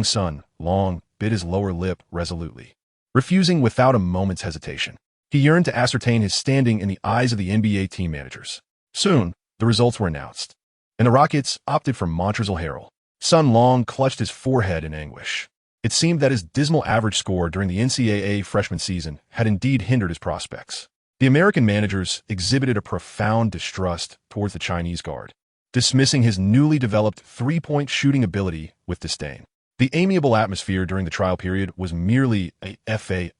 Sun Long bit his lower lip resolutely, refusing without a moment's hesitation. He yearned to ascertain his standing in the eyes of the NBA team managers. Soon, the results were announced, and the Rockets opted for Montrezl Harrell. Sun Long clutched his forehead in anguish. It seemed that his dismal average score during the NCAA freshman season had indeed hindered his prospects. The American managers exhibited a profound distrust towards the Chinese guard, dismissing his newly developed three-point shooting ability with disdain. The amiable atmosphere during the trial period was merely a fade,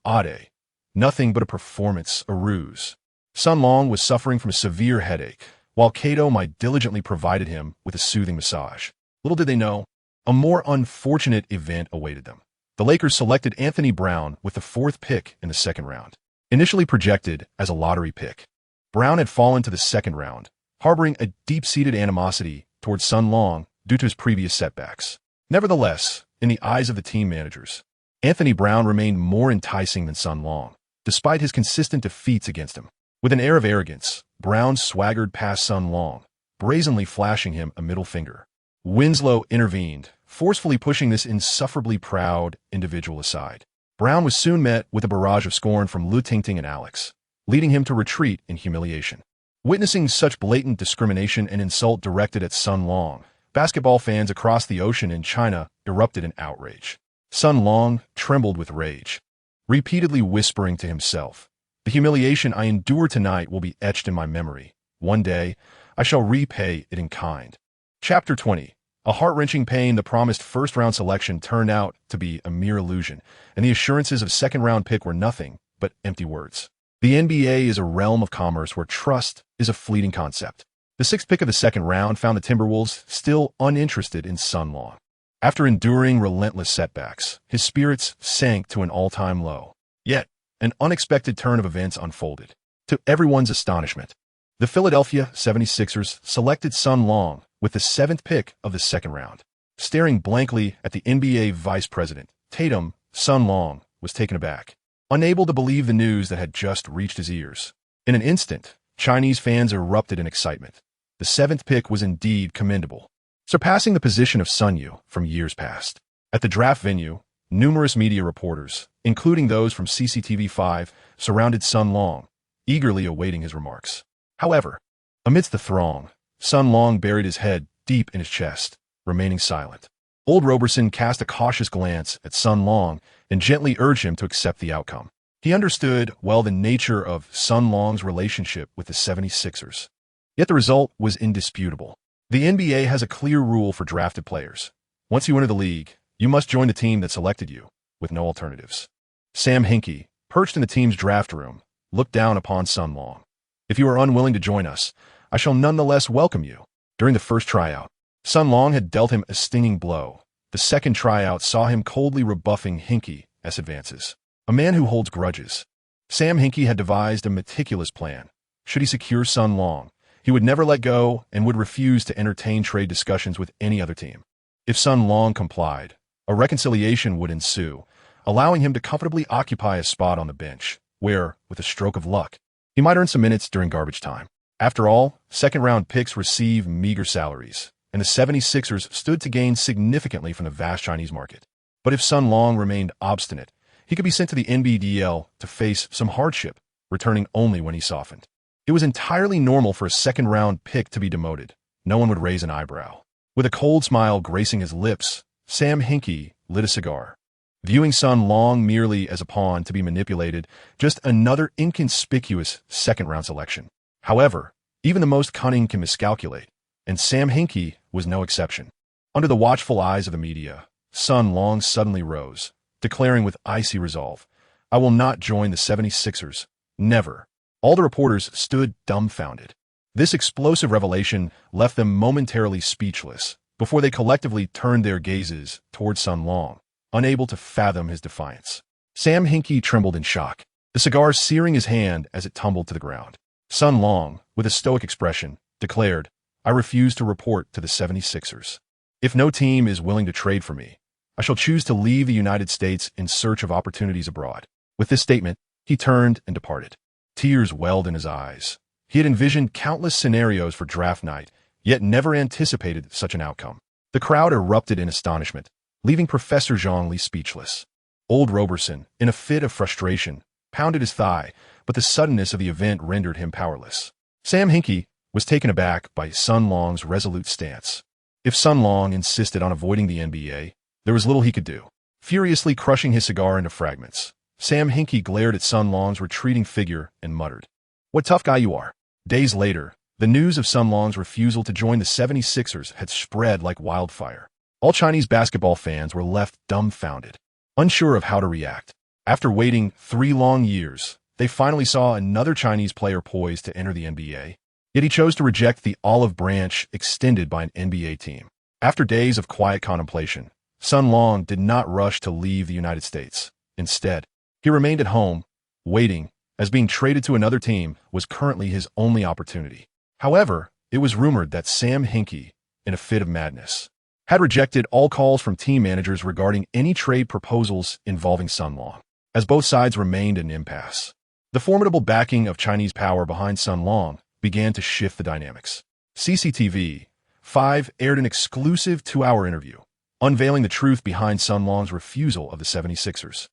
nothing but a performance, a ruse. Sun Long was suffering from a severe headache, while Cato might diligently provided him with a soothing massage. Little did they know, a more unfortunate event awaited them. The Lakers selected Anthony Brown with the 4th pick in the second round. Initially projected as a lottery pick, Brown had fallen to the second round, harboring a deep-seated animosity towards Sun Long due to his previous setbacks. Nevertheless, in the eyes of the team managers, Anthony Brown remained more enticing than Sun Long, despite his consistent defeats against him. With an air of arrogance, Brown swaggered past Sun Long, brazenly flashing him a middle finger. Winslow intervened, forcefully pushing this insufferably proud individual aside. Brown was soon met with a barrage of scorn from Lu Tingting and Alex, leading him to retreat in humiliation. Witnessing such blatant discrimination and insult directed at Sun Long, basketball fans across the ocean in China erupted in outrage. Sun Long trembled with rage, repeatedly whispering to himself, "The humiliation I endure tonight will be etched in my memory. One day, I shall repay it in kind." Chapter 20. A heart-wrenching pain. The promised first-round selection turned out to be a mere illusion, and the assurances of second-round pick were nothing but empty words. The NBA is a realm of commerce where trust is a fleeting concept. The sixth pick of the second round found the Timberwolves still uninterested in Sun Long. After enduring relentless setbacks, his spirits sank to an all-time low. Yet, an unexpected turn of events unfolded. To everyone's astonishment, the Philadelphia 76ers selected Sun Long with the seventh pick of the second round. Staring blankly at the NBA vice president, Tatum, Sun Long was taken aback, unable to believe the news that had just reached his ears. In an instant, Chinese fans erupted in excitement. The seventh pick was indeed commendable, surpassing the position of Sun Yu from years past. At the draft venue, numerous media reporters, including those from CCTV5, surrounded Sun Long, eagerly awaiting his remarks. However, amidst the throng, Sun Long buried his head deep in his chest, remaining silent. Old Roberson cast a cautious glance at Sun Long and gently urged him to accept the outcome. He understood well the nature of Sun Long's relationship with the 76ers. Yet the result was indisputable. The NBA has a clear rule for drafted players. Once you enter the league, you must join the team that selected you, with no alternatives. Sam Hinkie, perched in the team's draft room, looked down upon Sun Long. "If you are unwilling to join us, I shall nonetheless welcome you." During the first tryout, Sun Long had dealt him a stinging blow. The second tryout saw him coldly rebuffing Hinkie as advances. A man who holds grudges. Sam Hinkie had devised a meticulous plan. Should he secure Sun Long, he would never let go and would refuse to entertain trade discussions with any other team. If Sun Long complied, a reconciliation would ensue, allowing him to comfortably occupy a spot on the bench, where, with a stroke of luck, he might earn some minutes during garbage time. After all, second-round picks receive meager salaries, and the 76ers stood to gain significantly from the vast Chinese market. But if Sun Long remained obstinate, he could be sent to the NBDL to face some hardship, returning only when he softened. It was entirely normal for a second-round pick to be demoted. No one would raise an eyebrow. With a cold smile gracing his lips, Sam Hinkie lit a cigar. Viewing Sun Long merely as a pawn to be manipulated, just another inconspicuous second-round selection. However, even the most cunning can miscalculate, and Sam Hinkie was no exception. Under the watchful eyes of the media, Sun Long suddenly rose, declaring with icy resolve, "I will not join the 76ers. Never." All the reporters stood dumbfounded. This explosive revelation left them momentarily speechless before they collectively turned their gazes toward Sun Long, unable to fathom his defiance. Sam Hinkie trembled in shock, the cigar searing his hand as it tumbled to the ground. Sun Long, with a stoic expression, declared, "I refuse to report to the 76ers. If no team is willing to trade for me, I shall choose to leave the United States in search of opportunities abroad." With this statement, he turned and departed. Tears welled in his eyes. He had envisioned countless scenarios for draft night, yet never anticipated such an outcome. The crowd erupted in astonishment, leaving Professor Zhongli speechless. Old Roberson, in a fit of frustration, pounded his thigh, but the suddenness of the event rendered him powerless. Sam Hinkie was taken aback by Sun Long's resolute stance. If Sun Long insisted on avoiding the NBA, there was little he could do. Furiously crushing his cigar into fragments, Sam Hinkie glared at Sun Long's retreating figure and muttered, "What tough guy you are." Days later, the news of Sun Long's refusal to join the 76ers had spread like wildfire. All Chinese basketball fans were left dumbfounded, unsure of how to react. After waiting 3 long years, they finally saw another Chinese player poised to enter the NBA. Yet he chose to reject the olive branch extended by an NBA team. After days of quiet contemplation, Sun Long did not rush to leave the United States. Instead, he remained at home, waiting, as being traded to another team was currently his only opportunity. However, it was rumored that Sam Hinkie, in a fit of madness, had rejected all calls from team managers regarding any trade proposals involving Sun Long, as both sides remained in an impasse. The formidable backing of Chinese power behind Sun Long began to shift the dynamics. CCTV 5 aired an exclusive 2-hour interview, unveiling the truth behind Sun Long's refusal of the 76ers.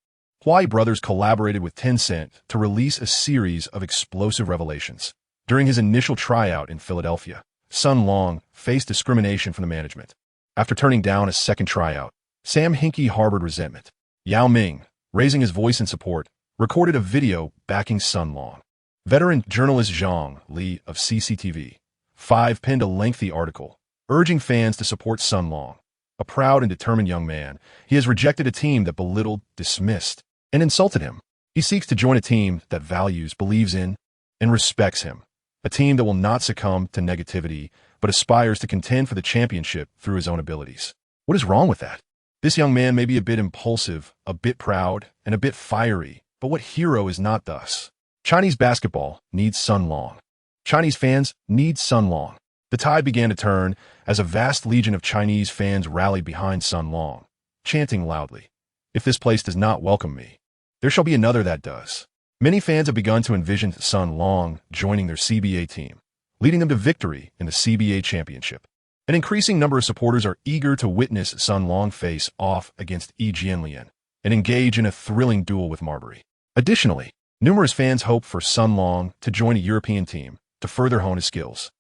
Huai brothers collaborated with Tencent to release a series of explosive revelations. During his initial tryout in Philadelphia, Sun Long faced discrimination from the management. After turning down a second tryout, Sam Hinkie harbored resentment. Yao Ming, raising his voice in support, recorded a video backing Sun Long. Veteran journalist Zhang Li of CCTV5 penned a lengthy article, urging fans to support Sun Long. A proud and determined young man, he has rejected a team that belittled, dismissed, and insulted him. He seeks to join a team that values, believes in, and respects him. A team that will not succumb to negativity, but aspires to contend for the championship through his own abilities. What is wrong with that? This young man may be a bit impulsive, a bit proud, and a bit fiery, but what hero is not thus? Chinese basketball needs Sun Long. Chinese fans need Sun Long. The tide began to turn as a vast legion of Chinese fans rallied behind Sun Long, chanting loudly, "If this place does not welcome me, there shall be another that does." Many fans have begun to envision Sun Long joining their CBA team, leading them to victory in the CBA championship. An increasing number of supporters are eager to witness Sun Long face off against Yi Jianlian and engage in a thrilling duel with Marbury. Additionally, numerous fans hope for Sun Long to join a European team to further hone his skills,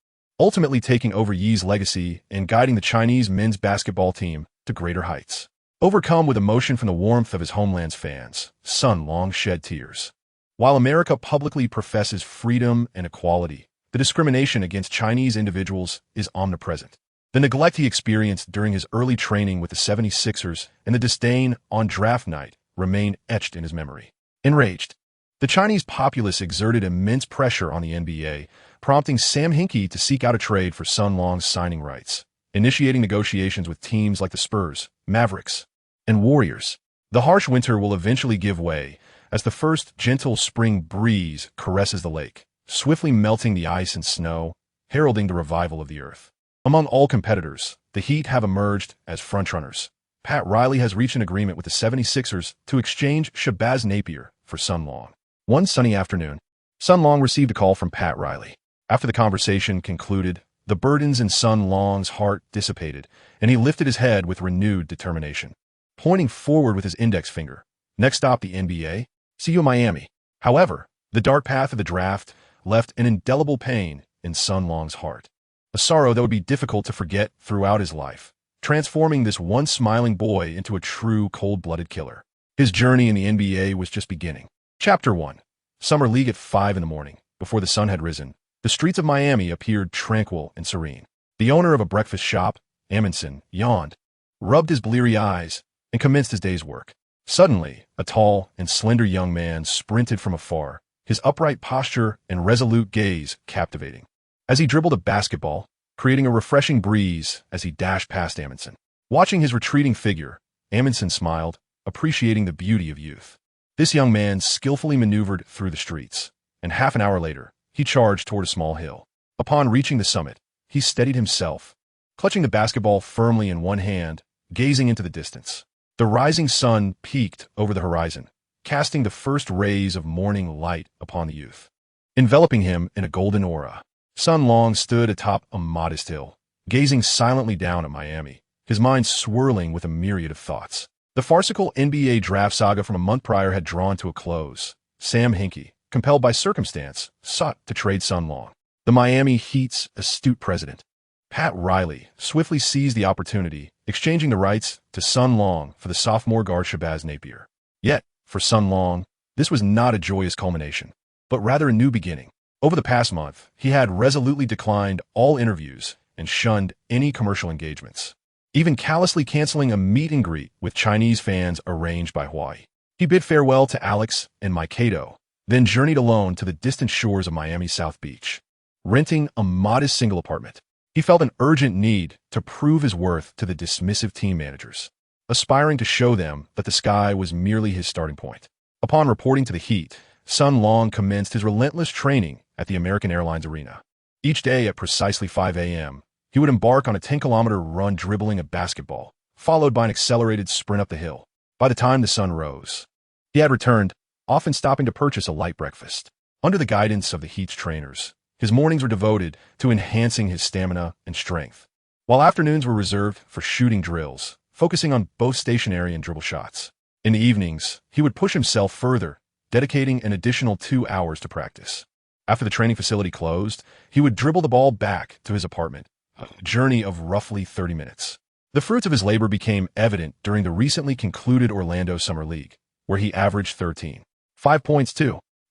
ultimately taking over Yi's legacy and guiding the Chinese men's basketball team to greater heights. Overcome with emotion from the warmth of his homeland's fans, Sun Long shed tears. While America publicly professes freedom and equality, the discrimination against Chinese individuals is omnipresent. The neglect he experienced during his early training with the 76ers and the disdain on draft night remain etched in his memory. Enraged, the Chinese populace exerted immense pressure on the NBA, prompting Sam Hinkie to seek out a trade for Sun Long's signing rights, initiating negotiations with teams like the Spurs, Mavericks, and Warriors. The harsh winter will eventually give way as the first gentle spring breeze caresses the lake, swiftly melting the ice and snow, heralding the revival of the earth. Among all competitors, the Heat have emerged as frontrunners. Pat Riley has reached an agreement with the 76ers to exchange Shabazz Napier for Sun Long. One sunny afternoon, Sun Long received a call from Pat Riley. After the conversation concluded, the burdens in Sun Long's heart dissipated, and he lifted his head with renewed determination. Pointing forward with his index finger, "Next stop the NBA? See you in Miami." However, the dark path of the draft left an indelible pain in Sun Long's heart, a sorrow that would be difficult to forget throughout his life, transforming this once smiling boy into a true cold-blooded killer. His journey in the NBA was just beginning. Chapter 1. Summer League at 5 in the morning, before the sun had risen, the streets of Miami appeared tranquil and serene. The owner of a breakfast shop, Amundsen, yawned, rubbed his bleary eyes, and commenced his day's work. Suddenly, a tall and slender young man sprinted from afar, his upright posture and resolute gaze captivating. As he dribbled a basketball, creating a refreshing breeze as he dashed past Amundsen. Watching his retreating figure, Amundsen smiled, appreciating the beauty of youth. This young man skillfully maneuvered through the streets, and half an hour later, he charged toward a small hill. Upon reaching the summit, he steadied himself, clutching the basketball firmly in one hand, gazing into the distance. The rising sun peaked over the horizon, casting the first rays of morning light upon the youth. Enveloping him in a golden aura, Sun Long stood atop a modest hill, gazing silently down at Miami, his mind swirling with a myriad of thoughts. The farcical NBA draft saga from a month prior had drawn to a close. Sam Hinkie, compelled by circumstance, sought to trade Sun Long. The Miami Heat's astute president, Pat Riley, swiftly seized the opportunity, exchanging the rights to Sun Long for the sophomore guard Shabazz Napier. Yet, for Sun Long, this was not a joyous culmination, but rather a new beginning. Over the past month, he had resolutely declined all interviews and shunned any commercial engagements, even callously canceling a meet and greet with Chinese fans arranged by Huai. He bid farewell to Alex and Mikado, then journeyed alone to the distant shores of Miami's South Beach. Renting a modest single apartment, he felt an urgent need to prove his worth to the dismissive team managers, aspiring to show them that the sky was merely his starting point. Upon reporting to the Heat, Sun Long commenced his relentless training at the American Airlines Arena. Each day at precisely 5 a.m., he would embark on a 10-kilometer run dribbling a basketball, followed by an accelerated sprint up the hill. By the time the sun rose, he had returned, often stopping to purchase a light breakfast. Under the guidance of the Heat's trainers, his mornings were devoted to enhancing his stamina and strength, while afternoons were reserved for shooting drills, focusing on both stationary and dribble shots. In the evenings, he would push himself further, dedicating an additional 2 hours to practice. After the training facility closed, he would dribble the ball back to his apartment, a journey of roughly 30 minutes. The fruits of his labor became evident during the recently concluded Orlando Summer League, where he averaged 13.5 points,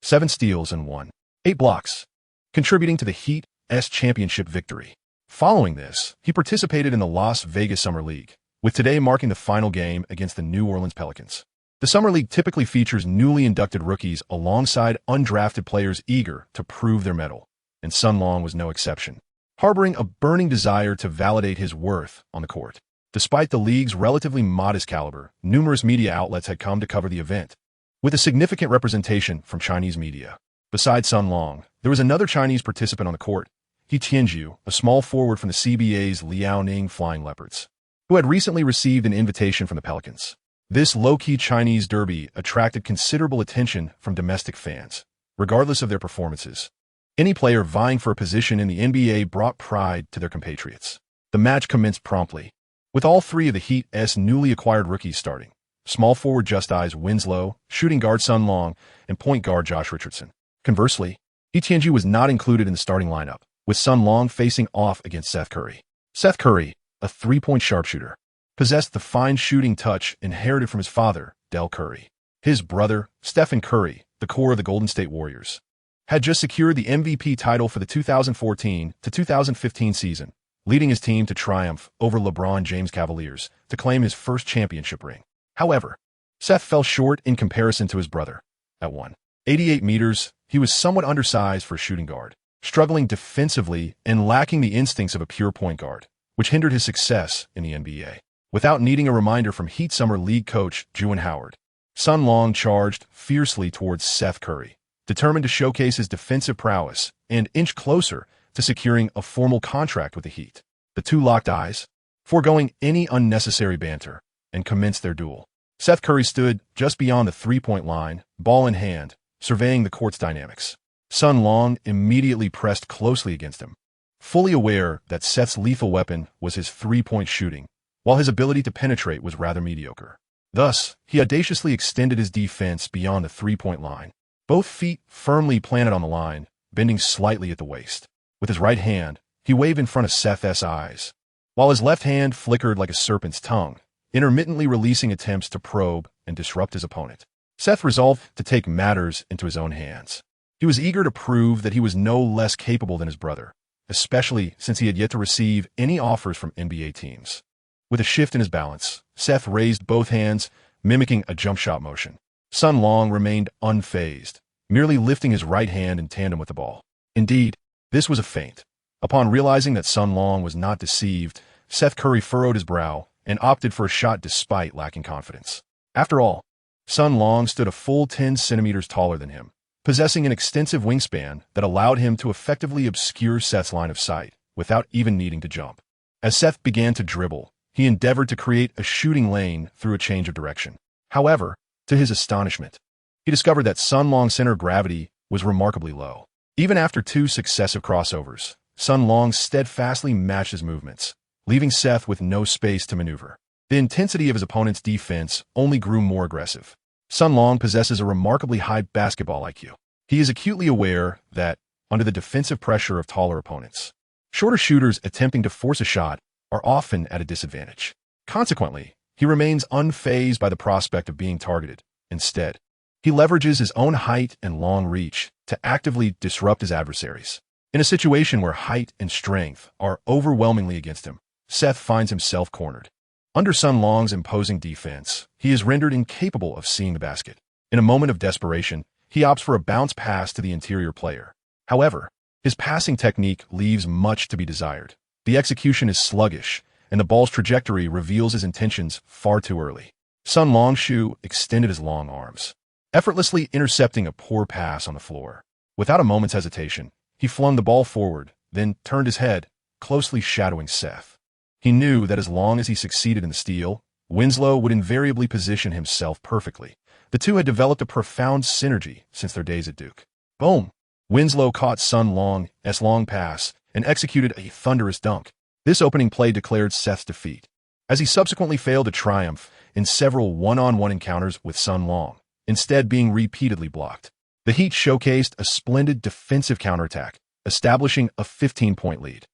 7 steals, and 8 blocks, contributing to the Heat's championship victory. Following this, he participated in the Las Vegas Summer League, with today marking the final game against the New Orleans Pelicans. The Summer League typically features newly inducted rookies alongside undrafted players eager to prove their mettle, and Sun Long was no exception, harboring a burning desire to validate his worth on the court. Despite the league's relatively modest caliber, numerous media outlets had come to cover the event, with a significant representation from Chinese media. Besides Sun Long, there was another Chinese participant on the court, He Tianju, a small forward from the CBA's Liaoning Flying Leopards, who had recently received an invitation from the Pelicans. This low-key Chinese derby attracted considerable attention from domestic fans, regardless of their performances. Any player vying for a position in the NBA brought pride to their compatriots. The match commenced promptly, with all three of the Heat's newly acquired rookies starting: small forward Just Eyes Winslow, shooting guard Sun Long, and point guard Josh Richardson. Conversely, He Tianju was not included in the starting lineup, with Sun Long facing off against Seth Curry. Seth Curry, a three-point sharpshooter, possessed the fine shooting touch inherited from his father, Del Curry. His brother, Stephen Curry, the core of the Golden State Warriors, had just secured the MVP title for the 2014 to 2015 season, leading his team to triumph over LeBron James Cavaliers to claim his first championship ring. However, Seth fell short in comparison to his brother. At 188 meters, he was somewhat undersized for a shooting guard, struggling defensively and lacking the instincts of a pure point guard, which hindered his success in the NBA. Without needing a reminder from Heat Summer League coach Juwan Howard, Sun Long charged fiercely towards Seth Curry, determined to showcase his defensive prowess and inch closer to securing a formal contract with the Heat. The two locked eyes, foregoing any unnecessary banter, and commenced their duel. Seth Curry stood just beyond the three-point line, ball in hand, surveying the court's dynamics. Sun Long immediately pressed closely against him, fully aware that Seth's lethal weapon was his three-point shooting, while his ability to penetrate was rather mediocre. Thus, he audaciously extended his defense beyond the three-point line, both feet firmly planted on the line, bending slightly at the waist. With his right hand, he waved in front of Seth's eyes, while his left hand flickered like a serpent's tongue, intermittently releasing attempts to probe and disrupt his opponent. Seth resolved to take matters into his own hands. He was eager to prove that he was no less capable than his brother, especially since he had yet to receive any offers from NBA teams. With a shift in his balance, Seth raised both hands, mimicking a jump shot motion. Sun Long remained unfazed, merely lifting his right hand in tandem with the ball. Indeed, this was a feint. Upon realizing that Sun Long was not deceived, Seth Curry furrowed his brow and opted for a shot despite lacking confidence. After all, Sun Long stood a full 10 centimeters taller than him, possessing an extensive wingspan that allowed him to effectively obscure Seth's line of sight without even needing to jump. As Seth began to dribble, he endeavored to create a shooting lane through a change of direction. However, to his astonishment, he discovered that Sun Long's center of gravity was remarkably low. Even after 2 successive crossovers, Sun Long steadfastly matched his movements, leaving Seth with no space to maneuver. The intensity of his opponent's defense only grew more aggressive. Sun Long possesses a remarkably high basketball IQ. He is acutely aware that, under the defensive pressure of taller opponents, shorter shooters attempting to force a shot are often at a disadvantage. Consequently, he remains unfazed by the prospect of being targeted. Instead, he leverages his own height and long reach to actively disrupt his adversaries. In a situation where height and strength are overwhelmingly against him, Seth finds himself cornered. Under Sun Long's imposing defense, he is rendered incapable of seeing the basket. In a moment of desperation, he opts for a bounce pass to the interior player. However, his passing technique leaves much to be desired. The execution is sluggish, and the ball's trajectory reveals his intentions far too early. Sun Longtai extended his long arms, effortlessly intercepting a poor pass on the floor. Without a moment's hesitation, he flung the ball forward, then turned his head, closely shadowing Seth. He knew that as long as he succeeded in the steal, Winslow would invariably position himself perfectly. The two had developed a profound synergy since their days at Duke. Boom! Winslow caught Sun Long's long pass and executed a thunderous dunk. This opening play declared Seth's defeat. as he subsequently failed to triumph in several one-on-one encounters with Sun Long, instead being repeatedly blocked. The Heat showcased a splendid defensive counterattack, establishing a 15-point lead.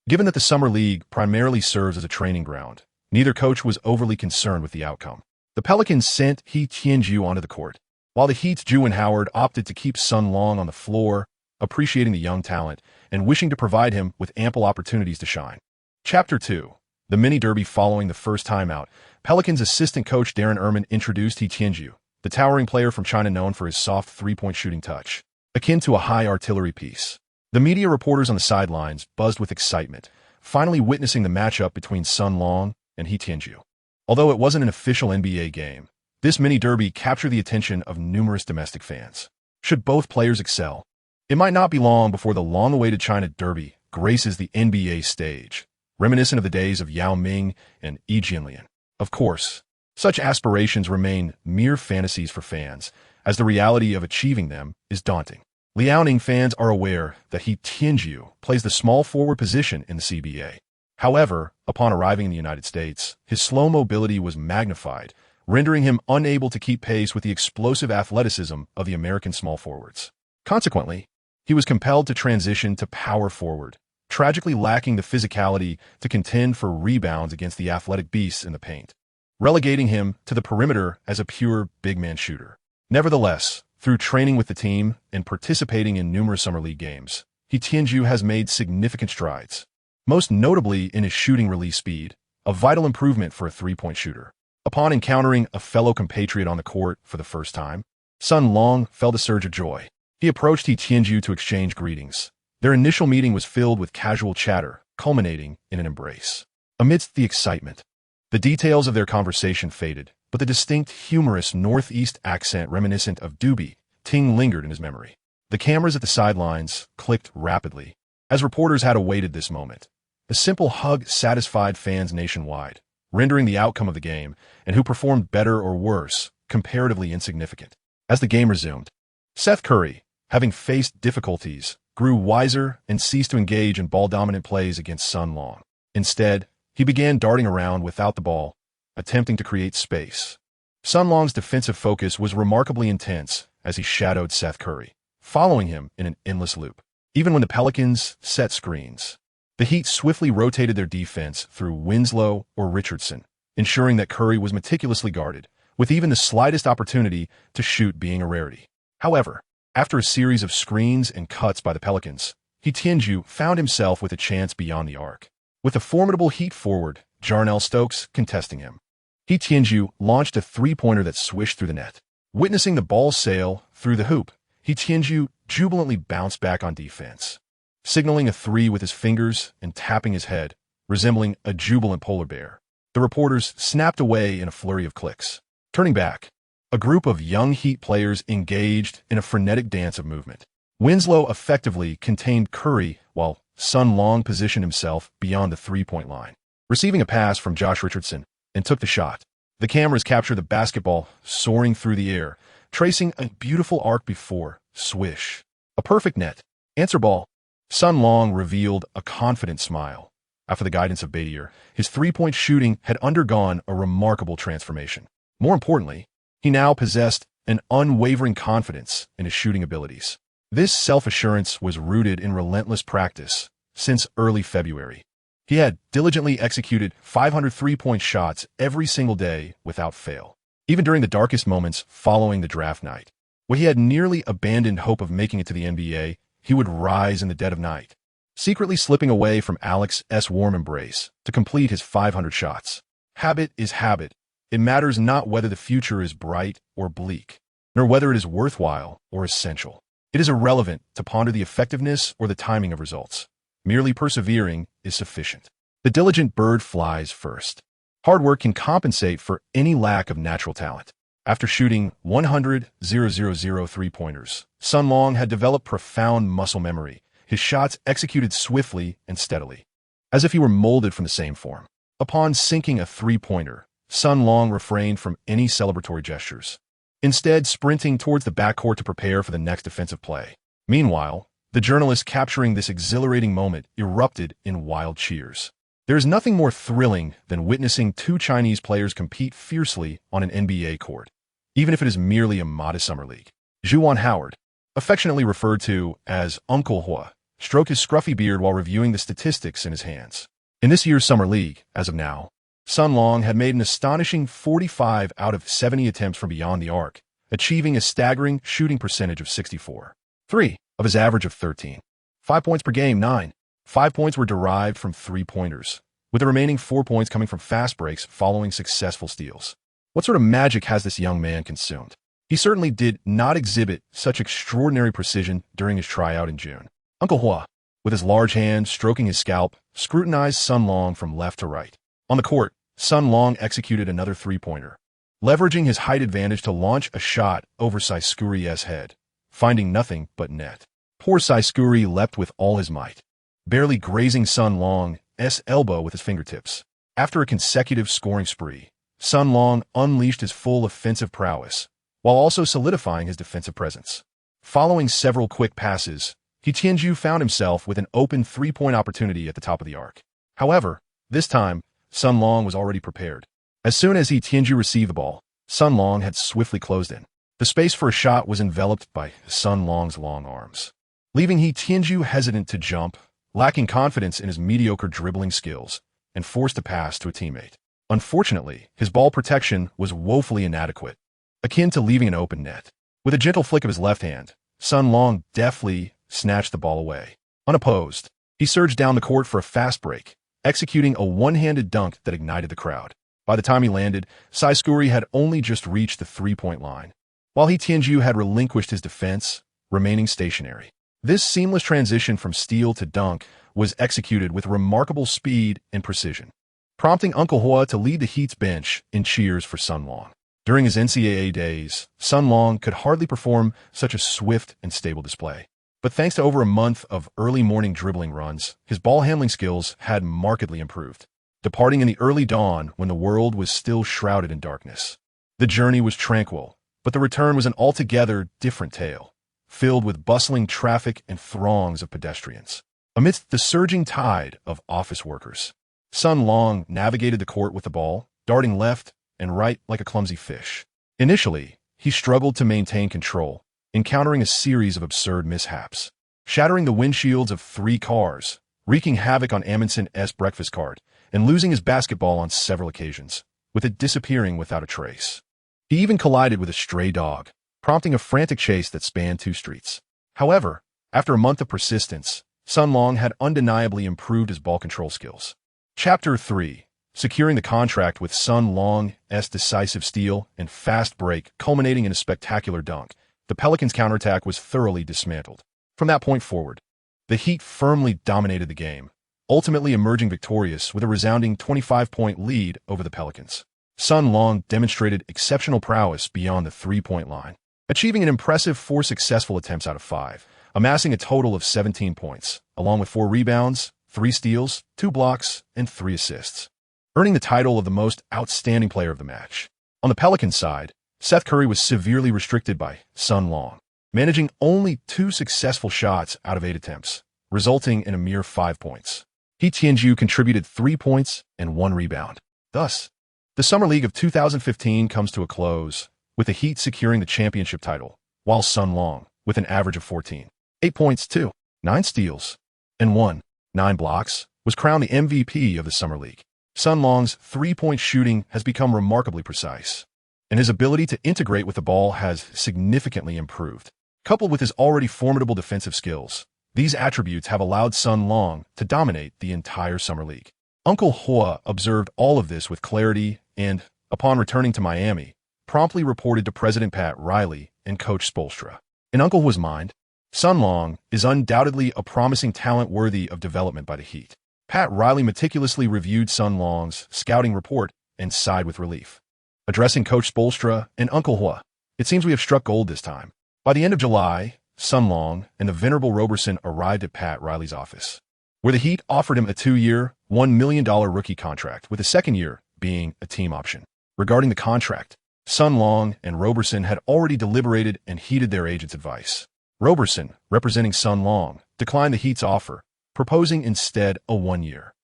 Given that the Summer League primarily serves as a training ground, neither coach was overly concerned with the outcome. The Pelicans sent He Tianju onto the court, while the Heat's Juwan Howard opted to keep Sun Long on the floor, appreciating the young talent and wishing to provide him with ample opportunities to shine. Chapter 2. The mini-derby following the first timeout. Pelicans assistant coach Darren Erman introduced He Tianju, the towering player from China known for his soft three-point shooting touch, akin to a high artillery piece. The media reporters on the sidelines buzzed with excitement, finally witnessing the matchup between Sun Long and He Tianju. Although it wasn't an official NBA game, this mini-derby captured the attention of numerous domestic fans. Should both players excel, it might not be long before the long-awaited China Derby graces the NBA stage, reminiscent of the days of Yao Ming and Yi Jianlian. Of course, such aspirations remain mere fantasies for fans, as the reality of achieving them is daunting. Liaoning fans are aware that He Tianju plays the small forward position in the CBA. However, upon arriving in the United States, his slow mobility was magnified, rendering him unable to keep pace with the explosive athleticism of the American small forwards. Consequently, he was compelled to transition to power forward, tragically lacking the physicality to contend for rebounds against the athletic beasts in the paint, relegating him to the perimeter as a pure big-man shooter. Nevertheless, through training with the team and participating in numerous Summer League games, He Tianju has made significant strides, most notably in his shooting release speed, a vital improvement for a three-point shooter. Upon encountering a fellow compatriot on the court for the first time, Sun Long felt a surge of joy. He approached He Tianju to exchange greetings. Their initial meeting was filled with casual chatter, culminating in an embrace. Amidst the excitement, the details of their conversation faded, but the distinct, humorous Northeast accent reminiscent of Doobie Ting lingered in his memory. The cameras at the sidelines clicked rapidly, as reporters had awaited this moment. The simple hug satisfied fans nationwide, rendering the outcome of the game and who performed better or worse comparatively insignificant. As the game resumed, Seth Curry, having faced difficulties, grew wiser and ceased to engage in ball-dominant plays against Sun Long. Instead, he began darting around without the ball, attempting to create space. Sun Long's defensive focus was remarkably intense as he shadowed Seth Curry, following him in an endless loop. Even when the Pelicans set screens, the Heat swiftly rotated their defense through Winslow or Richardson, ensuring that Curry was meticulously guarded, with even the slightest opportunity to shoot being a rarity. However, after a series of screens and cuts by the Pelicans, He Tianju found himself with a chance beyond the arc, with a formidable Heat forward, Jarnell Stokes, contesting him. He Tianju launched a three-pointer that swished through the net. Witnessing the ball sail through the hoop, He Tianju jubilantly bounced back on defense, signaling a three with his fingers and tapping his head, resembling a jubilant polar bear. The reporters snapped away in a flurry of clicks. Turning back, a group of young Heat players engaged in a frenetic dance of movement. Winslow effectively contained Curry while Sun Long positioned himself beyond the three-point line, receiving a pass from Josh Richardson, and took the shot. The cameras captured the basketball soaring through the air, tracing a beautiful arc before swish. A perfect net. Answer ball. Sun Long revealed a confident smile. After the guidance of Badier, his three-point shooting had undergone a remarkable transformation. More importantly, he now possessed an unwavering confidence in his shooting abilities. This self-assurance was rooted in relentless practice since early February. He had diligently executed 500 three-point shots every single day without fail, even during the darkest moments following the draft night. When he had nearly abandoned hope of making it to the NBA, he would rise in the dead of night, secretly slipping away from Alex's warm embrace to complete his 500 shots. Habit is habit. It matters not whether the future is bright or bleak, nor whether it is worthwhile or essential. It is irrelevant to ponder the effectiveness or the timing of results. Merely persevering is sufficient. The diligent bird flies first. Hard work can compensate for any lack of natural talent. After shooting 100,000 three-pointers, Sun Long had developed profound muscle memory, his shots executed swiftly and steadily, as if he were molded from the same form. Upon sinking a three-pointer, Sun Long refrained from any celebratory gestures, instead sprinting towards the backcourt to prepare for the next defensive play. Meanwhile, the journalists capturing this exhilarating moment erupted in wild cheers. There is nothing more thrilling than witnessing two Chinese players compete fiercely on an NBA court, even if it is merely a modest summer league. Juwan Howard, affectionately referred to as Uncle Hua, stroked his scruffy beard while reviewing the statistics in his hands. In this year's summer league, as of now, Sun Long had made an astonishing 45 out of 70 attempts from beyond the arc, achieving a staggering shooting percentage of 64.3 of his average of 13. 5 points per game, 9. 5 points were derived from three-pointers, with the remaining 4 points coming from fast breaks following successful steals. What sort of magic has this young man consumed? He certainly did not exhibit such extraordinary precision during his tryout in June. Uncle Hua, with his large hand stroking his scalp, scrutinized Sun Long from left to right. On the court, Sun Long executed another three-pointer, leveraging his height advantage to launch a shot over Saiskuri's head, finding nothing but net. Poor Saiskuri leapt with all his might, barely grazing Sun Long's elbow with his fingertips. After a consecutive scoring spree, Sun Long unleashed his full offensive prowess, while also solidifying his defensive presence. Following several quick passes, He Tianju found himself with an open three-point opportunity at the top of the arc. However, this time, Sun Long was already prepared. As soon as He Tianju received the ball, Sun Long had swiftly closed in. The space for a shot was enveloped by Sun Long's long arms, leaving He Tianju hesitant to jump, lacking confidence in his mediocre dribbling skills, and forced to pass to a teammate. Unfortunately, his ball protection was woefully inadequate, akin to leaving an open net. With a gentle flick of his left hand, Sun Long deftly snatched the ball away. Unopposed, he surged down the court for a fast break, executing a one-handed dunk that ignited the crowd. By the time he landed, Saiskuri had only just reached the three-point line, while He Tianju had relinquished his defense, remaining stationary. This seamless transition from steal to dunk was executed with remarkable speed and precision, prompting Uncle Hua to lead the Heat's bench in cheers for Sun Long. During his NCAA days, Sun Long could hardly perform such a swift and stable display. But thanks to over a month of early morning dribbling runs, his ball handling skills had markedly improved, departing in the early dawn when the world was still shrouded in darkness. The journey was tranquil, but the return was an altogether different tale, filled with bustling traffic and throngs of pedestrians. Amidst the surging tide of office workers, Sun Long navigated the court with the ball, darting left and right like a clumsy fish. Initially, he struggled to maintain control, encountering a series of absurd mishaps, shattering the windshields of 3 cars, wreaking havoc on Amundsen's breakfast cart, and losing his basketball on several occasions, with it disappearing without a trace. He even collided with a stray dog, prompting a frantic chase that spanned 2 streets. However, after a month of persistence, Sun Long had undeniably improved his ball control skills. Chapter 3. Securing the contract with Sun Long's decisive steal and fast break culminating in a spectacular dunk, the Pelicans' counterattack was thoroughly dismantled. From that point forward, the Heat firmly dominated the game, ultimately emerging victorious with a resounding 25-point lead over the Pelicans. Sun Long demonstrated exceptional prowess beyond the three-point line, achieving an impressive 4 successful attempts out of 5, amassing a total of 17 points, along with 4 rebounds, 3 steals, 2 blocks, and 3 assists, earning the title of the most outstanding player of the match. On the Pelicans side, Seth Curry was severely restricted by Sun Long, managing only 2 successful shots out of 8 attempts, resulting in a mere 5 points. He Tianju contributed 3 points and 1 rebound. Thus, the Summer League of 2015 comes to a close, with the Heat securing the championship title, while Sun Long, with an average of 14, 8 points, 2, 9 steals, and 9 blocks, was crowned the MVP of the Summer League. Sun Long's three-point shooting has become remarkably precise, and his ability to integrate with the ball has significantly improved. Coupled with his already formidable defensive skills, these attributes have allowed Sun Long to dominate the entire Summer League. Uncle Hua observed all of this with clarity and, upon returning to Miami, promptly reported to President Pat Riley and Coach Spoelstra. In Uncle Hua's mind, Sun Long is undoubtedly a promising talent worthy of development by the Heat. Pat Riley meticulously reviewed Sun Long's scouting report and sighed with relief. Addressing Coach Spoelstra and Uncle Hua, "It seems we have struck gold this time." By the end of July, Sun Long and the venerable Roberson arrived at Pat Riley's office, where the Heat offered him a 2-year, $1 million rookie contract, with the second year being a team option. Regarding the contract, Sun Long and Roberson had already deliberated and heeded their agent's advice. Roberson, representing Sun Long, declined the Heat's offer, proposing instead a 1-year,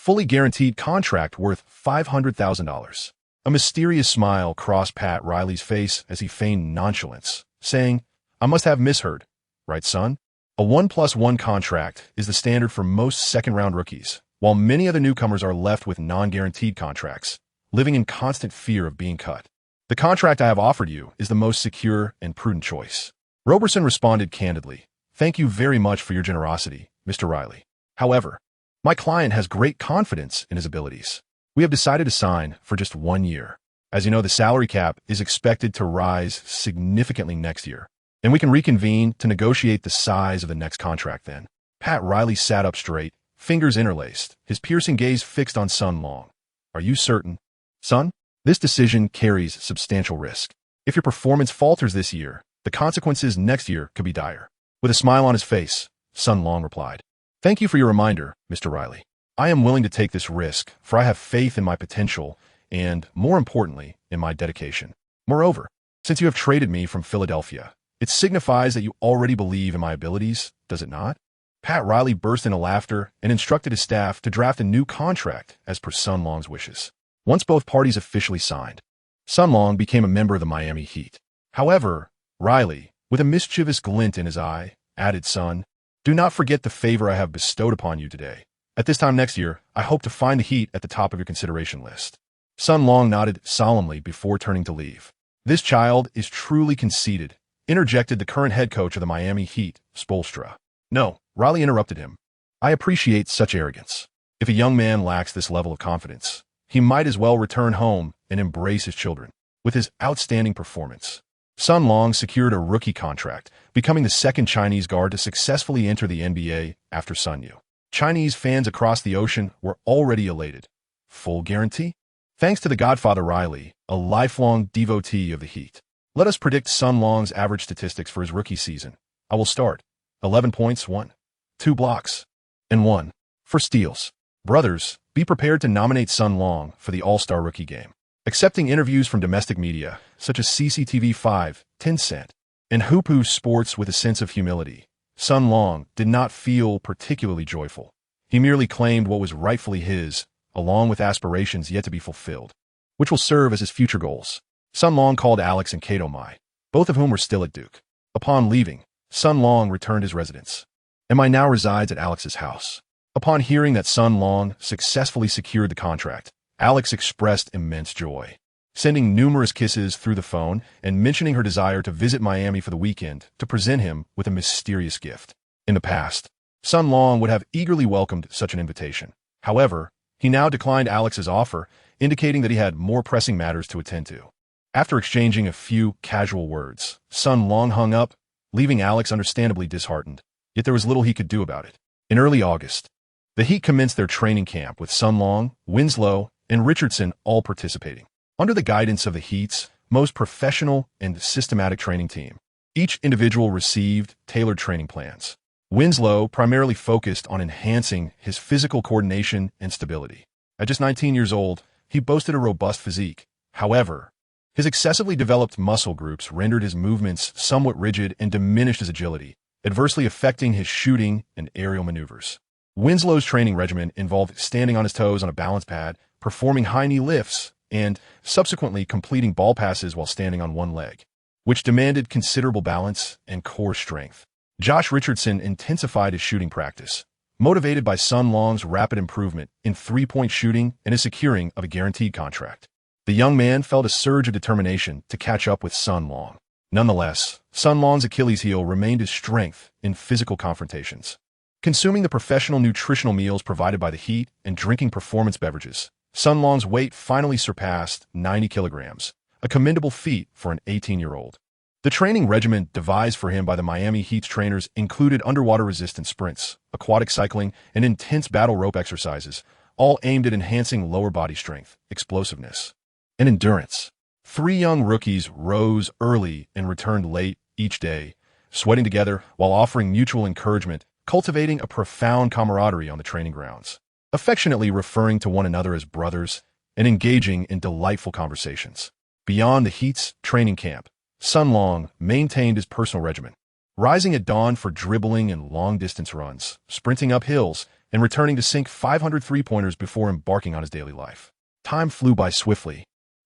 fully guaranteed contract worth $500,000. A mysterious smile crossed Pat Riley's face as he feigned nonchalance, saying, "I must have misheard. Right, son? A 1+1 contract is the standard for most second-round rookies, while many other newcomers are left with non-guaranteed contracts, living in constant fear of being cut. The contract I have offered you is the most secure and prudent choice." Roberson responded candidly, "Thank you very much for your generosity, Mr. Riley. However, my client has great confidence in his abilities. We have decided to sign for just 1 year. As you know, the salary cap is expected to rise significantly next year, and we can reconvene to negotiate the size of the next contract then." Pat Riley sat up straight, fingers interlaced, his piercing gaze fixed on Sun Long. "Are you certain, son? This decision carries substantial risk. If your performance falters this year, the consequences next year could be dire." With a smile on his face, Sun Long replied, "Thank you for your reminder, Mr. Riley. I am willing to take this risk, for I have faith in my potential and, more importantly, in my dedication. Moreover, since you have traded me from Philadelphia, it signifies that you already believe in my abilities, does it not?" Pat Riley burst into laughter and instructed his staff to draft a new contract as per Sun Long's wishes. Once both parties officially signed, Sun Long became a member of the Miami Heat. However, Riley, with a mischievous glint in his eye, added, "Son, do not forget the favor I have bestowed upon you today. At this time next year, I hope to find the Heat at the top of your consideration list." Sun Long nodded solemnly before turning to leave. "This child is truly conceited," interjected the current head coach of the Miami Heat, Spoelstra. "No," Riley interrupted him. "I appreciate such arrogance. If a young man lacks this level of confidence, he might as well return home and embrace his children." With his outstanding performance, Sun Long secured a rookie contract, becoming the second Chinese guard to successfully enter the NBA after Sun Yu. Chinese fans across the ocean were already elated. Full guarantee? Thanks to the Godfather Riley, a lifelong devotee of the Heat. Let us predict Sun Long's average statistics for his rookie season. I will start. 11 points, 1, 2 blocks, and 1 for steals. Brothers, be prepared to nominate Sun Long for the All-Star Rookie Game. Accepting interviews from domestic media, such as CCTV5, Tencent, and Hoopu Sports with a sense of humility, Sun Long did not feel particularly joyful. He merely claimed what was rightfully his, along with aspirations yet to be fulfilled, which will serve as his future goals. Sun Long called Alex and Kato Mai, both of whom were still at Duke. Upon leaving, Sun Long returned his residence. And Mai now resides at Alex's house. Upon hearing that Sun Long successfully secured the contract, Alex expressed immense joy, sending numerous kisses through the phone and mentioning her desire to visit Miami for the weekend to present him with a mysterious gift. In the past, Sun Long would have eagerly welcomed such an invitation. However, he now declined Alex's offer, indicating that he had more pressing matters to attend to. After exchanging a few casual words, Sun Long hung up, leaving Alex understandably disheartened. Yet there was little he could do about it. In early August, the Heat commenced their training camp with Sun Long, Winslow, and Richardson all participating. Under the guidance of the Heat's most professional and systematic training team, each individual received tailored training plans. Winslow primarily focused on enhancing his physical coordination and stability. At just 19 years old, he boasted a robust physique. However, his excessively developed muscle groups rendered his movements somewhat rigid and diminished his agility, adversely affecting his shooting and aerial maneuvers. Winslow's training regimen involved standing on his toes on a balance pad, performing high knee lifts, and subsequently completing ball passes while standing on one leg, which demanded considerable balance and core strength. Josh Richardson intensified his shooting practice, motivated by Sun Long's rapid improvement in three-point shooting and his securing of a guaranteed contract. The young man felt a surge of determination to catch up with Sun Long. Nonetheless, Sun Long's Achilles heel remained his strength in physical confrontations. Consuming the professional nutritional meals provided by the Heat and drinking performance beverages, Sun Long's weight finally surpassed 90 kilograms, a commendable feat for an 18-year-old. The training regimen devised for him by the Miami Heat's trainers included underwater resistance sprints, aquatic cycling, and intense battle rope exercises, all aimed at enhancing lower body strength, explosiveness, and endurance. 3 young rookies rose early and returned late each day, sweating together while offering mutual encouragement, cultivating a profound camaraderie on the training grounds, affectionately referring to one another as brothers, and engaging in delightful conversations. Beyond the Heat's training camp, Sun Long maintained his personal regimen, rising at dawn for dribbling and long-distance runs, sprinting up hills, and returning to sink 500 three-pointers before embarking on his daily life. Time flew by swiftly,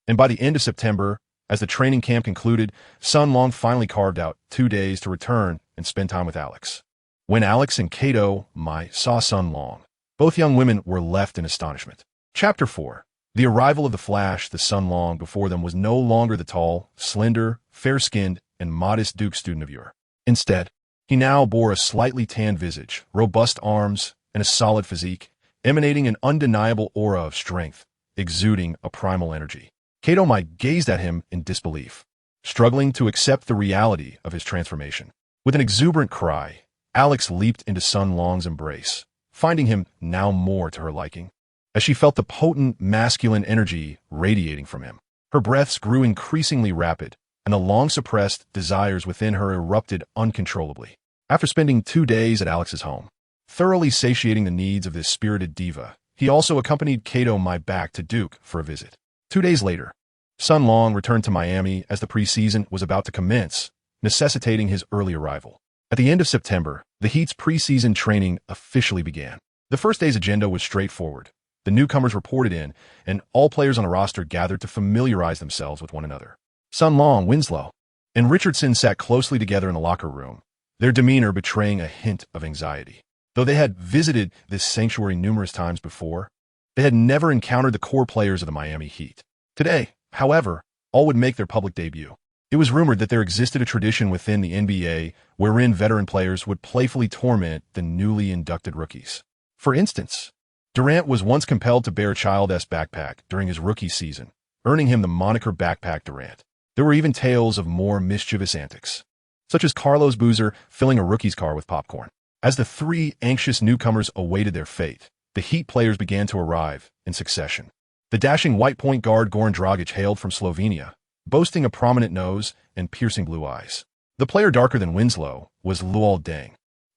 and by the end of September, as the training camp concluded, Sun Long finally carved out 2 days to return and spend time with Alex. When Alex and Kato-Mai saw Sun Long, both young women were left in astonishment. Chapter 4. The arrival of the Flash, the Sun Long before them was no longer the tall, slender, fair-skinned, and modest Duke student of yore. Instead, he now bore a slightly tanned visage, robust arms, and a solid physique, emanating an undeniable aura of strength, exuding a primal energy. Kato-Mai gazed at him in disbelief, struggling to accept the reality of his transformation. With an exuberant cry, Alex leaped into Sun Long's embrace, finding him now more to her liking. As she felt the potent masculine energy radiating from him, her breaths grew increasingly rapid, and the long-suppressed desires within her erupted uncontrollably. After spending 2 days at Alex's home, thoroughly satiating the needs of this spirited diva, he also accompanied Kato-Mai back to Duke for a visit. 2 days later, Sun Long returned to Miami as the preseason was about to commence, necessitating his early arrival. At the end of September, the Heat's preseason training officially began. The first day's agenda was straightforward. The newcomers reported in, and all players on the roster gathered to familiarize themselves with one another. Sun Long, Winslow, and Richardson sat closely together in the locker room, their demeanor betraying a hint of anxiety. Though they had visited this sanctuary numerous times before, they had never encountered the core players of the Miami Heat. Today, however, all would make their public debut. It was rumored that there existed a tradition within the NBA wherein veteran players would playfully torment the newly inducted rookies. For instance, Durant was once compelled to bear a child's backpack during his rookie season, earning him the moniker Backpack Durant. There were even tales of more mischievous antics, such as Carlos Boozer filling a rookie's car with popcorn. As the 3 anxious newcomers awaited their fate, the Heat players began to arrive in succession. The dashing white point guard Goran Dragic hailed from Slovenia, boasting a prominent nose and piercing blue eyes. The player darker than Winslow was Luol Deng,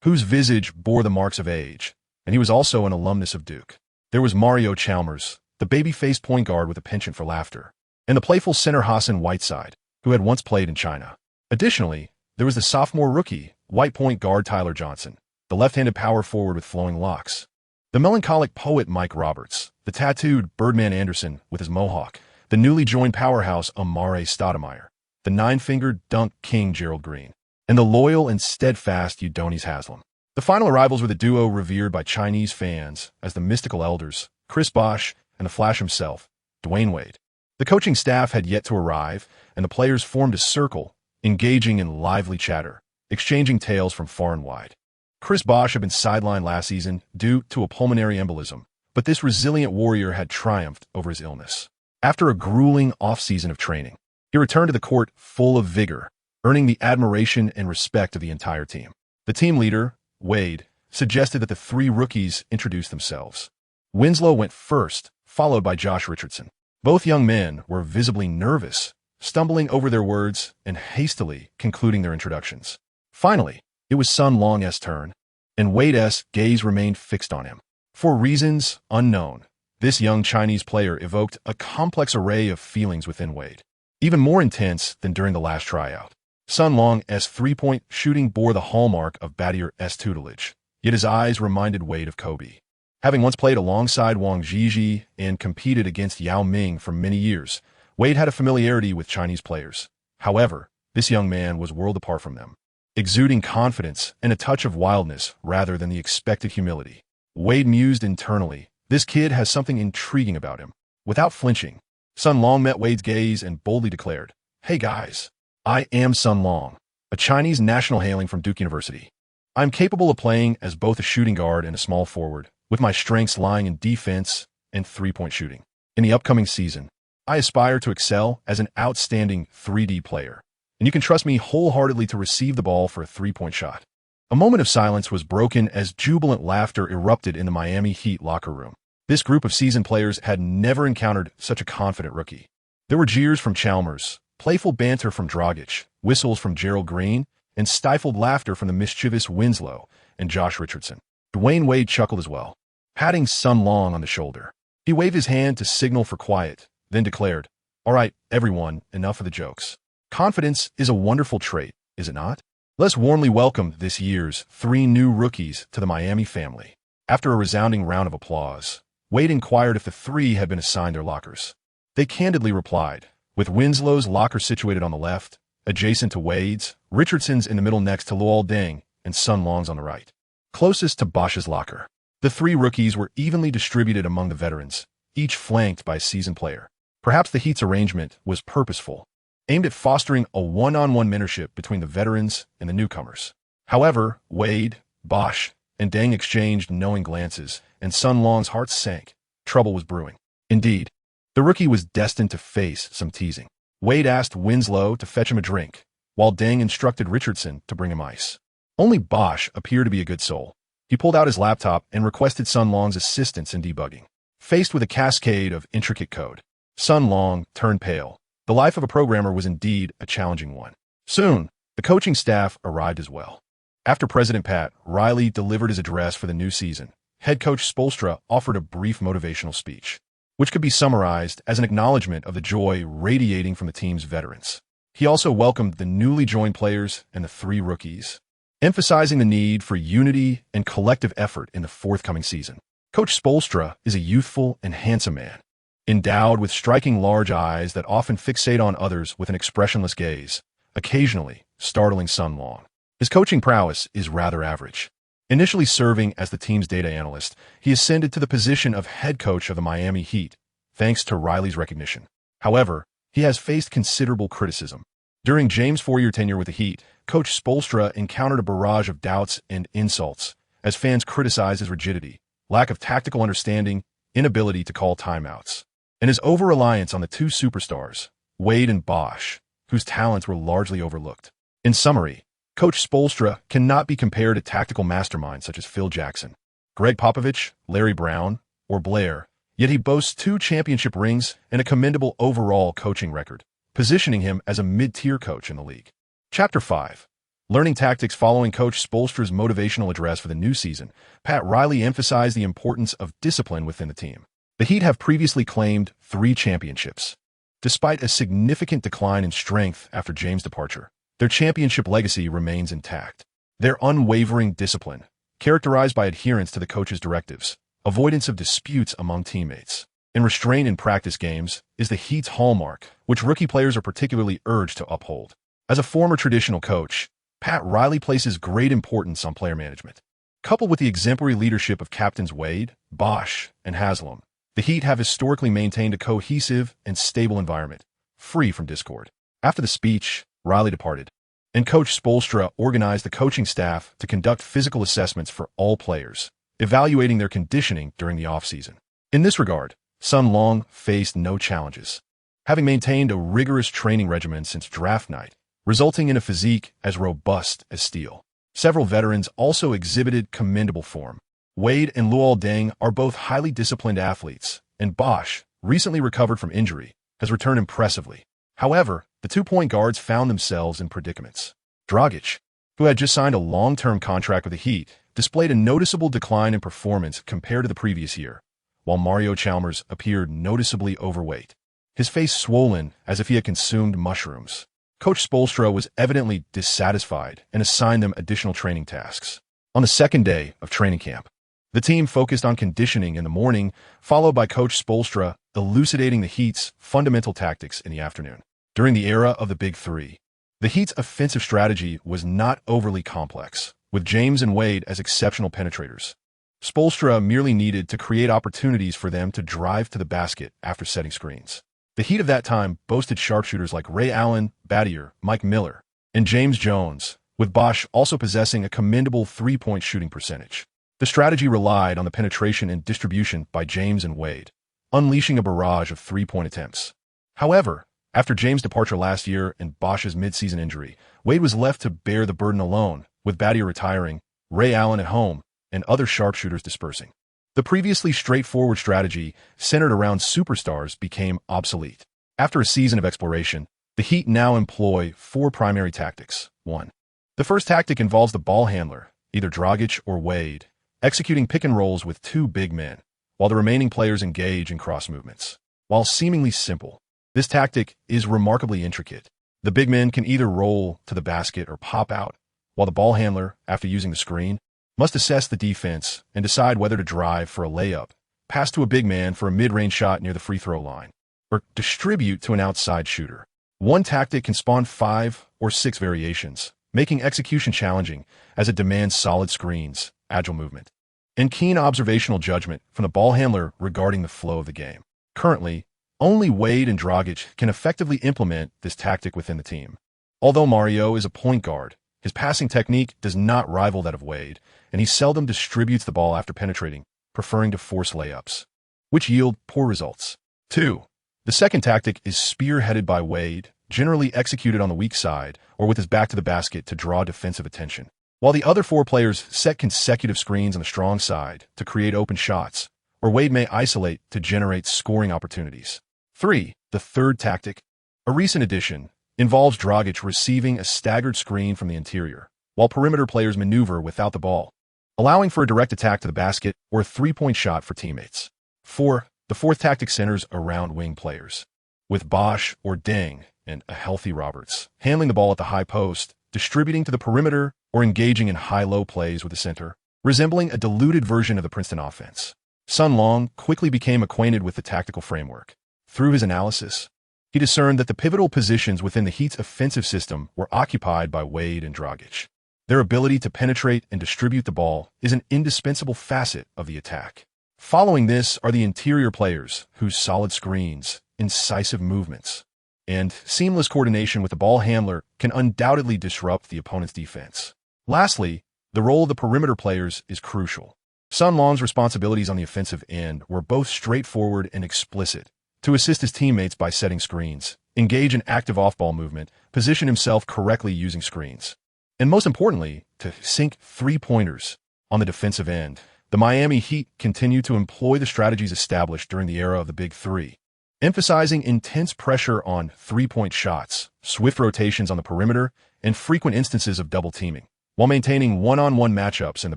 whose visage bore the marks of age, and he was also an alumnus of Duke. There was Mario Chalmers, the baby-faced point guard with a penchant for laughter, and the playful center Hassan Whiteside, who had once played in China. Additionally, there was the sophomore rookie, white point guard Tyler Johnson, the left-handed power forward with flowing locks, the melancholic poet Mike Roberts, the tattooed Birdman Anderson with his mohawk, the newly joined powerhouse Amare Stoudemire, the 9-fingered dunk king Gerald Green, and the loyal and steadfast Udonis Haslem. The final arrivals were the duo revered by Chinese fans as the mystical elders, Chris Bosh and the Flash himself, Dwayne Wade. The coaching staff had yet to arrive, and the players formed a circle, engaging in lively chatter, exchanging tales from far and wide. Chris Bosh had been sidelined last season due to a pulmonary embolism, but this resilient warrior had triumphed over his illness. After a grueling off-season of training, he returned to the court full of vigor, earning the admiration and respect of the entire team. The team leader, Wade, suggested that the 3 rookies introduce themselves. Winslow went first, followed by Josh Richardson. Both young men were visibly nervous, stumbling over their words and hastily concluding their introductions. Finally, it was Sun Long's turn, and Wade's gaze remained fixed on him. For reasons unknown, this young Chinese player evoked a complex array of feelings within Wade, even more intense than during the last tryout. Sun Long's three-point shooting bore the hallmark of Badir's tutelage, yet his eyes reminded Wade of Kobe. Having once played alongside Wang Zhizhi and competed against Yao Ming for many years, Wade had a familiarity with Chinese players. However, this young man was world apart from them, exuding confidence and a touch of wildness rather than the expected humility. Wade mused internally, this kid has something intriguing about him. Without flinching, Sun Long met Wade's gaze and boldly declared, "Hey guys, I am Sun Long, a Chinese national hailing from Duke University. I'm capable of playing as both a shooting guard and a small forward, with my strengths lying in defense and three-point shooting. In the upcoming season, I aspire to excel as an outstanding 3D player, and you can trust me wholeheartedly to receive the ball for a three-point shot." A moment of silence was broken as jubilant laughter erupted in the Miami Heat locker room. This group of seasoned players had never encountered such a confident rookie. There were jeers from Chalmers, playful banter from Dragic, whistles from Gerald Green, and stifled laughter from the mischievous Winslow and Josh Richardson. Dwayne Wade chuckled as well, patting Sun Long on the shoulder. He waved his hand to signal for quiet, then declared, "All right, everyone, enough of the jokes. Confidence is a wonderful trait, is it not? Let's warmly welcome this year's 3 new rookies to the Miami family." After a resounding round of applause, Wade inquired if the three had been assigned their lockers. They candidly replied, with Winslow's locker situated on the left, adjacent to Wade's, Richardson's in the middle next to Luol Deng, and Sun Long's on the right, closest to Bosch's locker. The three rookies were evenly distributed among the veterans, each flanked by a seasoned player. Perhaps the Heat's arrangement was purposeful, aimed at fostering a one-on-one mentorship between the veterans and the newcomers. However, Wade, Bosch, and Deng exchanged knowing glances, and Sun Long's heart sank. Trouble was brewing. Indeed, the rookie was destined to face some teasing. Wade asked Winslow to fetch him a drink, while Deng instructed Richardson to bring him ice. Only Bosch appeared to be a good soul. He pulled out his laptop and requested Sun Long's assistance in debugging. Faced with a cascade of intricate code, Sun Long turned pale. The life of a programmer was indeed a challenging one. Soon, the coaching staff arrived as well. After President Pat Riley delivered his address for the new season, head coach Spoelstra offered a brief motivational speech, which could be summarized as an acknowledgement of the joy radiating from the team's veterans. He also welcomed the newly joined players and the three rookies, emphasizing the need for unity and collective effort in the forthcoming season. Coach Spoelstra is a youthful and handsome man, endowed with striking large eyes that often fixate on others with an expressionless gaze, occasionally startling Sun Long. His coaching prowess is rather average. Initially serving as the team's data analyst, he ascended to the position of head coach of the Miami Heat, thanks to Riley's recognition. However, he has faced considerable criticism. During James' four-year tenure with the Heat, Coach Spoelstra encountered a barrage of doubts and insults as fans criticized his rigidity, lack of tactical understanding, inability to call timeouts, and his over-reliance on the two superstars, Wade and Bosch, whose talents were largely overlooked. In summary, Coach Spoelstra cannot be compared to tactical masterminds such as Phil Jackson, Greg Popovich, Larry Brown, or Blair, yet he boasts 2 championship rings and a commendable overall coaching record, positioning him as a mid-tier coach in the league. Chapter 5. Learning tactics. Following Coach Spoelstra's motivational address for the new season, Pat Riley emphasized the importance of discipline within the team. The Heat have previously claimed 3 championships. Despite a significant decline in strength after James' departure, their championship legacy remains intact. Their unwavering discipline, characterized by adherence to the coach's directives, avoidance of disputes among teammates, and restraint in practice games, is the Heat's hallmark, which rookie players are particularly urged to uphold. As a former traditional coach, Pat Riley places great importance on player management. Coupled with the exemplary leadership of captains Wade, Bosch, and Haslam, the Heat have historically maintained a cohesive and stable environment, free from discord. After the speech, Riley departed, and Coach Spoelstra organized the coaching staff to conduct physical assessments for all players, evaluating their conditioning during the offseason. In this regard, Sun Long faced no challenges, having maintained a rigorous training regimen since draft night, resulting in a physique as robust as steel. Several veterans also exhibited commendable form. Wade and Luol Deng are both highly disciplined athletes, and Bosch, recently recovered from injury, has returned impressively. However, the 2 point guards found themselves in predicaments. Dragic, who had just signed a long-term contract with the Heat, displayed a noticeable decline in performance compared to the previous year, while Mario Chalmers appeared noticeably overweight, his face swollen as if he had consumed mushrooms. Coach Spoelstra was evidently dissatisfied and assigned them additional training tasks. On the second day of training camp, the team focused on conditioning in the morning, followed by Coach Spoelstra elucidating the Heat's fundamental tactics in the afternoon. During the era of the Big Three, the Heat's offensive strategy was not overly complex, with James and Wade as exceptional penetrators. Spoelstra merely needed to create opportunities for them to drive to the basket after setting screens. The Heat of that time boasted sharpshooters like Ray Allen, Battier, Mike Miller, and James Jones, with Bosch also possessing a commendable three-point shooting percentage. The strategy relied on the penetration and distribution by James and Wade, unleashing a barrage of three-point attempts. However, after James' departure last year and Bosch's mid-season injury, Wade was left to bear the burden alone, with Battier retiring, Ray Allen at home, and other sharpshooters dispersing. The previously straightforward strategy centered around superstars became obsolete. After a season of exploration, the Heat now employ 4 primary tactics. 1. The first tactic involves the ball handler, either Dragic or Wade, executing pick and rolls with 2 big men, while the remaining players engage in cross movements. While seemingly simple, this tactic is remarkably intricate. The big men can either roll to the basket or pop out, while the ball handler, after using the screen, must assess the defense and decide whether to drive for a layup, pass to a big man for a mid-range shot near the free throw line, or distribute to an outside shooter. One tactic can spawn 5 or 6 variations, making execution challenging as it demands solid screens, agile movement, and keen observational judgment from the ball handler regarding the flow of the game. Currently, only Wade and Dragic can effectively implement this tactic within the team. Although Mario is a point guard, his passing technique does not rival that of Wade, and he seldom distributes the ball after penetrating, preferring to force layups, which yield poor results. 2. The second tactic is spearheaded by Wade, generally executed on the weak side or with his back to the basket to draw defensive attention. While the other 4 players set consecutive screens on the strong side to create open shots, or Wade may isolate to generate scoring opportunities. 3. The third tactic, a recent addition, involves Dragic receiving a staggered screen from the interior, while perimeter players maneuver without the ball, allowing for a direct attack to the basket or a three-point shot for teammates. 4. The fourth tactic centers around wing players, with Bosh or Deng and a healthy Roberts handling the ball at the high post, distributing to the perimeter, or engaging in high-low plays with the center, resembling a diluted version of the Princeton offense. Sun Long quickly became acquainted with the tactical framework. Through his analysis, he discerned that the pivotal positions within the Heat's offensive system were occupied by Wade and Dragic. Their ability to penetrate and distribute the ball is an indispensable facet of the attack. Following this are the interior players, whose solid screens, incisive movements, and seamless coordination with the ball handler can undoubtedly disrupt the opponent's defense. Lastly, the role of the perimeter players is crucial. Sun Long's responsibilities on the offensive end were both straightforward and explicit: to assist his teammates by setting screens, engage in active off-ball movement, position himself correctly using screens, and most importantly, to sink three-pointers. On the defensive end, the Miami Heat continue to employ the strategies established during the era of the Big Three, emphasizing intense pressure on three-point shots, swift rotations on the perimeter, and frequent instances of double teaming, while maintaining one-on-one matchups in the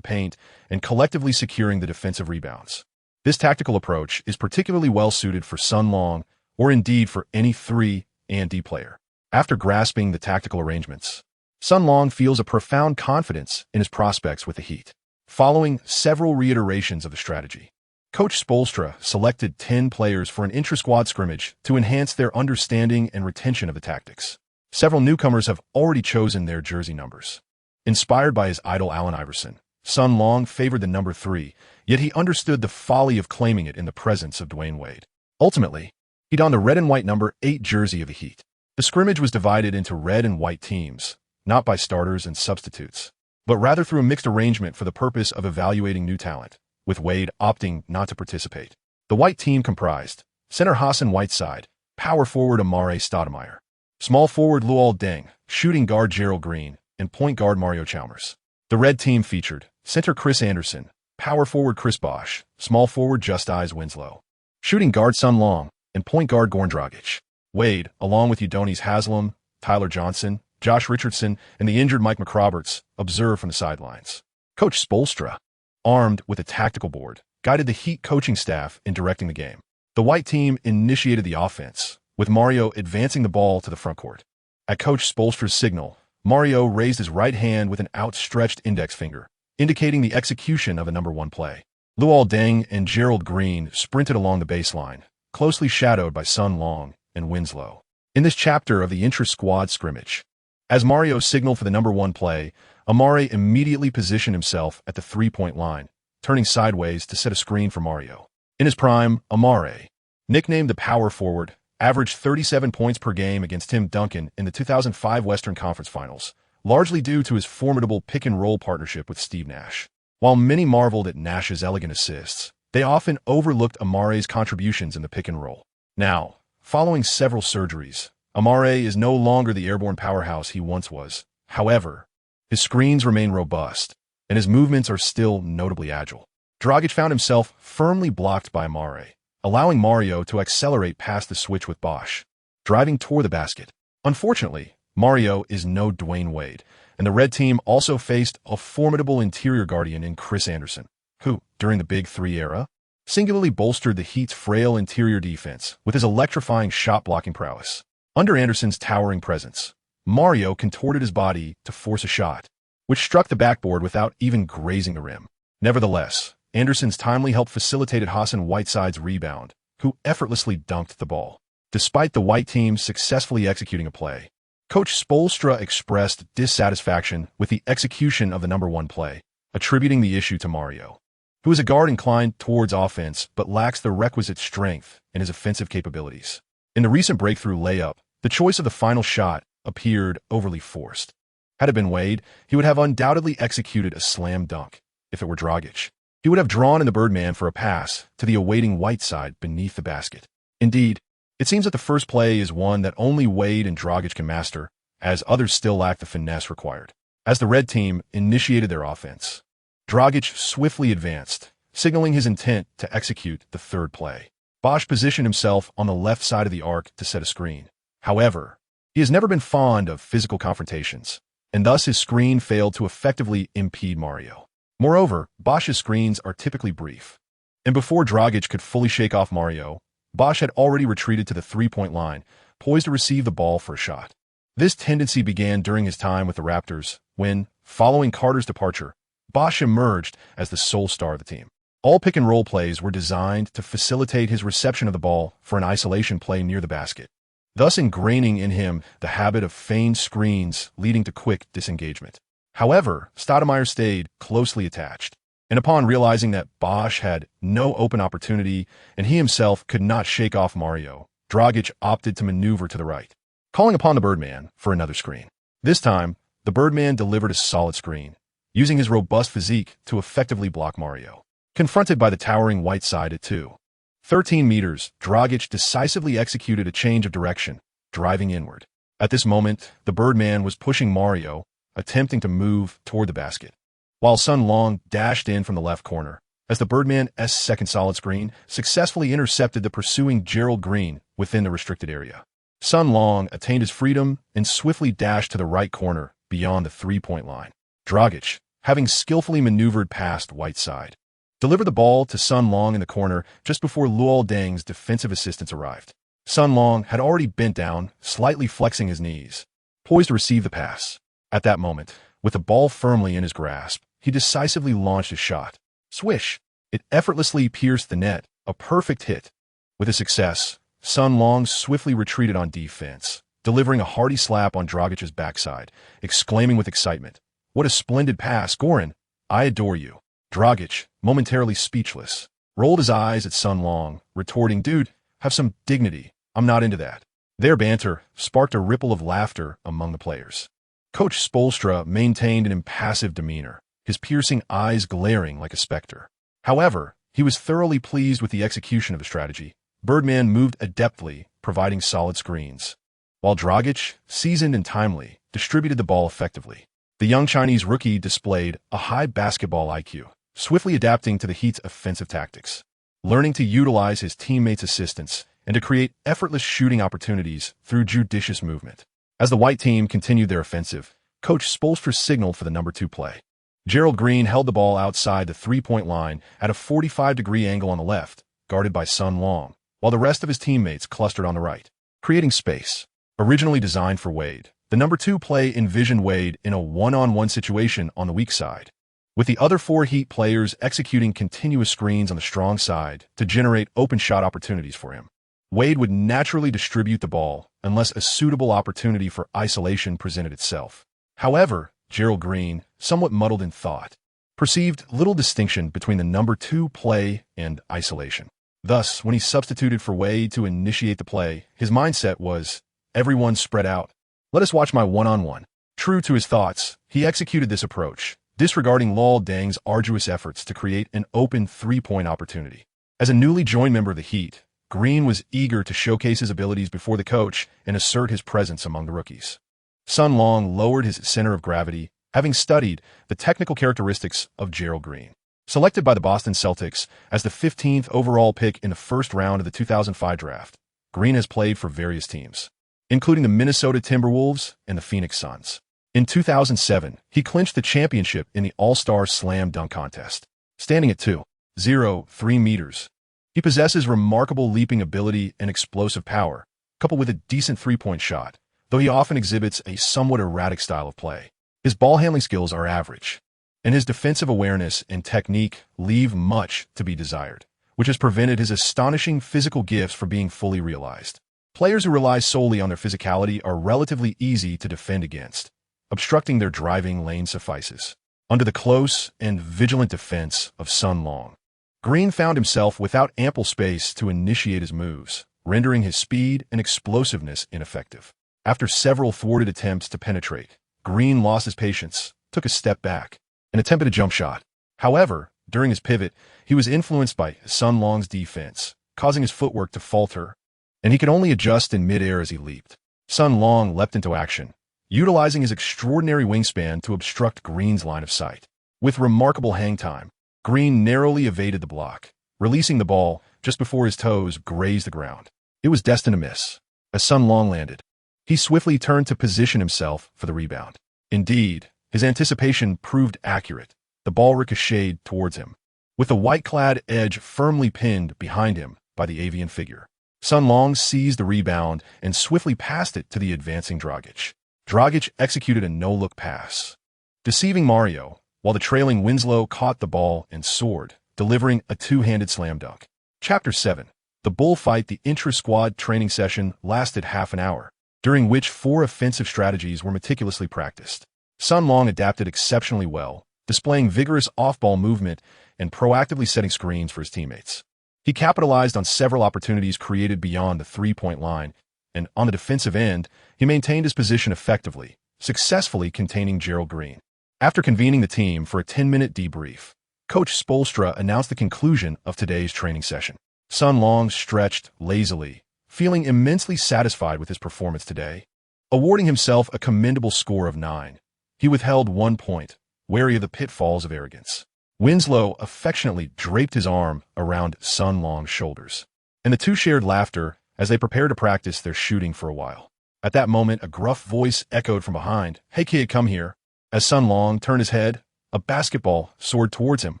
paint and collectively securing the defensive rebounds. This tactical approach is particularly well-suited for Sun Long, or indeed for any 3-and-D player. After grasping the tactical arrangements, Sun Long feels a profound confidence in his prospects with the Heat. Following several reiterations of the strategy, Coach Spoelstra selected 10 players for an intra-squad scrimmage to enhance their understanding and retention of the tactics. Several newcomers have already chosen their jersey numbers. Inspired by his idol Allen Iverson, Sun Long favored the number 3, yet he understood the folly of claiming it in the presence of Dwayne Wade. Ultimately, he donned the red and white number 8 jersey of the Heat. The scrimmage was divided into red and white teams, not by starters and substitutes, but rather through a mixed arrangement for the purpose of evaluating new talent, with Wade opting not to participate. The white team comprised center Hassan Whiteside, power forward Amare Stoudemire, small forward Luol Deng, shooting guard Gerald Green, and point guard Mario Chalmers. The red team featured center Chris Anderson, power forward Chris Bosh, small forward Justice Winslow, shooting guard Sun Long, and point guard Goran Dragic. Wade, along with Udonis Haslem, Tyler Johnson, Josh Richardson, and the injured Mike McRoberts, observed from the sidelines. Coach Spoelstra, armed with a tactical board, guided the Heat coaching staff in directing the game. The white team initiated the offense, with Mario advancing the ball to the front court. At Coach Spoelstra's signal, Mario raised his right hand with an outstretched index finger, indicating the execution of a number 1 play. Luol Deng and Gerald Green sprinted along the baseline, closely shadowed by Sun Long and Winslow. In this chapter of the intra-squad scrimmage, as Mario signaled for the number 1 play, Amare immediately positioned himself at the three-point line, turning sideways to set a screen for Mario. In his prime, Amare, nicknamed the power forward, averaged 37 points per game against Tim Duncan in the 2005 Western Conference Finals, largely due to his formidable pick-and-roll partnership with Steve Nash. While many marveled at Nash's elegant assists, they often overlooked Amare's contributions in the pick-and-roll. Now, following several surgeries, Amare is no longer the airborne powerhouse he once was. However, his screens remain robust, and his movements are still notably agile. Dragic found himself firmly blocked by Amare, allowing Mario to accelerate past the switch with Bosh, driving toward the basket. Unfortunately, Mario is no Dwayne Wade, and the red team also faced a formidable interior guardian in Chris Anderson, who, during the Big Three era, singularly bolstered the Heat's frail interior defense with his electrifying shot-blocking prowess. Under Anderson's towering presence, Mario contorted his body to force a shot, which struck the backboard without even grazing the rim. Nevertheless, Anderson's timely help facilitated Hassan Whiteside's rebound, who effortlessly dunked the ball. Despite the white team successfully executing a play, Coach Spoelstra expressed dissatisfaction with the execution of the number 1 play, attributing the issue to Mario, who is a guard inclined towards offense but lacks the requisite strength in his offensive capabilities. In the recent breakthrough layup, the choice of the final shot appeared overly forced. Had it been Wade, he would have undoubtedly executed a slam dunk. If it were Dragic, he would have drawn in the Birdman for a pass to the awaiting Whiteside beneath the basket. Indeed, it seems that the first play is one that only Wade and Dragic can master, as others still lack the finesse required. As the red team initiated their offense, Dragic swiftly advanced, signaling his intent to execute the third play. Bosh positioned himself on the left side of the arc to set a screen. However, he has never been fond of physical confrontations, and thus his screen failed to effectively impede Mario. Moreover, Bosh's screens are typically brief, and before Dragic could fully shake off Mario, Bosh had already retreated to the three-point line, poised to receive the ball for a shot. This tendency began during his time with the Raptors, when, following Carter's departure, Bosh emerged as the sole star of the team. All pick-and-roll plays were designed to facilitate his reception of the ball for an isolation play near the basket, thus ingraining in him the habit of feigned screens leading to quick disengagement. However, Stoudemire stayed closely attached, and upon realizing that Bosh had no open opportunity and he himself could not shake off Mario, Dragic opted to maneuver to the right, calling upon the Birdman for another screen. This time, the Birdman delivered a solid screen, using his robust physique to effectively block Mario. Confronted by the towering Whiteside at 2.13 meters, Dragic decisively executed a change of direction, driving inward. At this moment, the Birdman was pushing Mario, attempting to move toward the basket, while Sun Long dashed in from the left corner, as the Birdman's second solid screen successfully intercepted the pursuing Gerald Green within the restricted area. Sun Long attained his freedom and swiftly dashed to the right corner beyond the three-point line. Dragic, having skillfully maneuvered past Whiteside, delivered the ball to Sun Long in the corner just before Luol Deng's defensive assistants arrived. Sun Long had already bent down, slightly flexing his knees, poised to receive the pass. At that moment, with the ball firmly in his grasp, he decisively launched his shot. Swish! It effortlessly pierced the net, a perfect hit. With his success, Sun Long swiftly retreated on defense, delivering a hearty slap on Dragic's backside, exclaiming with excitement, "What a splendid pass, Goran! I adore you." Dragic, momentarily speechless, rolled his eyes at Sun Long, retorting, "Dude, have some dignity. I'm not into that." Their banter sparked a ripple of laughter among the players. Coach Spoelstra maintained an impassive demeanor, his piercing eyes glaring like a specter. However, he was thoroughly pleased with the execution of the strategy. Birdman moved adeptly, providing solid screens, while Dragic, seasoned and timely, distributed the ball effectively. The young Chinese rookie displayed a high basketball IQ, swiftly adapting to the Heat's offensive tactics, learning to utilize his teammates' assistance and to create effortless shooting opportunities through judicious movement. As the white team continued their offensive, Coach Spoelstra signaled for the number 2 play. Gerald Green held the ball outside the three-point line at a 45-degree angle on the left, guarded by Sun Long, while the rest of his teammates clustered on the right, creating space. Originally designed for Wade, the number 2 play envisioned Wade in a one-on-one situation on the weak side, with the other 4 Heat players executing continuous screens on the strong side to generate open shot opportunities for him. Wade would naturally distribute the ball unless a suitable opportunity for isolation presented itself. However, Gerald Green, somewhat muddled in thought, perceived little distinction between the number 2 play and isolation. Thus, when he substituted for Wade to initiate the play, his mindset was, "Everyone spread out. Let us watch my one-on-one." True to his thoughts, he executed this approach, disregarding Luol Deng's arduous efforts to create an open three-point opportunity. As a newly joined member of the Heat, Green was eager to showcase his abilities before the coach and assert his presence among the rookies. Sun Long lowered his center of gravity, having studied the technical characteristics of Gerald Green. Selected by the Boston Celtics as the 15th overall pick in the first round of the 2005 draft, Green has played for various teams, including the Minnesota Timberwolves and the Phoenix Suns. In 2007, he clinched the championship in the All-Star Slam Dunk Contest, standing at 2.03 meters. He possesses remarkable leaping ability and explosive power, coupled with a decent three-point shot, though he often exhibits a somewhat erratic style of play. His ball handling skills are average, and his defensive awareness and technique leave much to be desired, which has prevented his astonishing physical gifts from being fully realized. Players who rely solely on their physicality are relatively easy to defend against. Obstructing their driving lane suffices. Under the close and vigilant defense of Sun Long, Green found himself without ample space to initiate his moves, rendering his speed and explosiveness ineffective. After several thwarted attempts to penetrate, Green lost his patience, took a step back, and attempted a jump shot. However, during his pivot, he was influenced by Sun Long's defense, causing his footwork to falter, and he could only adjust in midair as he leaped. Sun Long leapt into action, utilizing his extraordinary wingspan to obstruct Green's line of sight. With remarkable hang time, Green narrowly evaded the block, releasing the ball just before his toes grazed the ground. It was destined to miss. As Sun Long landed, he swiftly turned to position himself for the rebound. Indeed, his anticipation proved accurate. The ball ricocheted towards him, with the white-clad edge firmly pinned behind him by the avian figure. Sun Long seized the rebound and swiftly passed it to the advancing Dragic. Dragic executed a no-look pass, deceiving Mario, while the trailing Winslow caught the ball and soared, delivering a two-handed slam dunk. Chapter 7. The bullfight. The intra-squad training session lasted half an hour, during which 4 offensive strategies were meticulously practiced. Sun Long adapted exceptionally well, displaying vigorous off-ball movement and proactively setting screens for his teammates. He capitalized on several opportunities created beyond the three-point line, and on the defensive end, he maintained his position effectively, successfully containing Gerald Green. After convening the team for a 10-minute debrief, Coach Spoelstra announced the conclusion of today's training session. Sun Long stretched lazily, feeling immensely satisfied with his performance today. Awarding himself a commendable score of 9, he withheld 1 point, wary of the pitfalls of arrogance. Winslow affectionately draped his arm around Sun Long's shoulders, and the two shared laughter as they prepared to practice their shooting for a while. At that moment, a gruff voice echoed from behind, "Hey kid, come here." As Sun Long turned his head, a basketball soared towards him,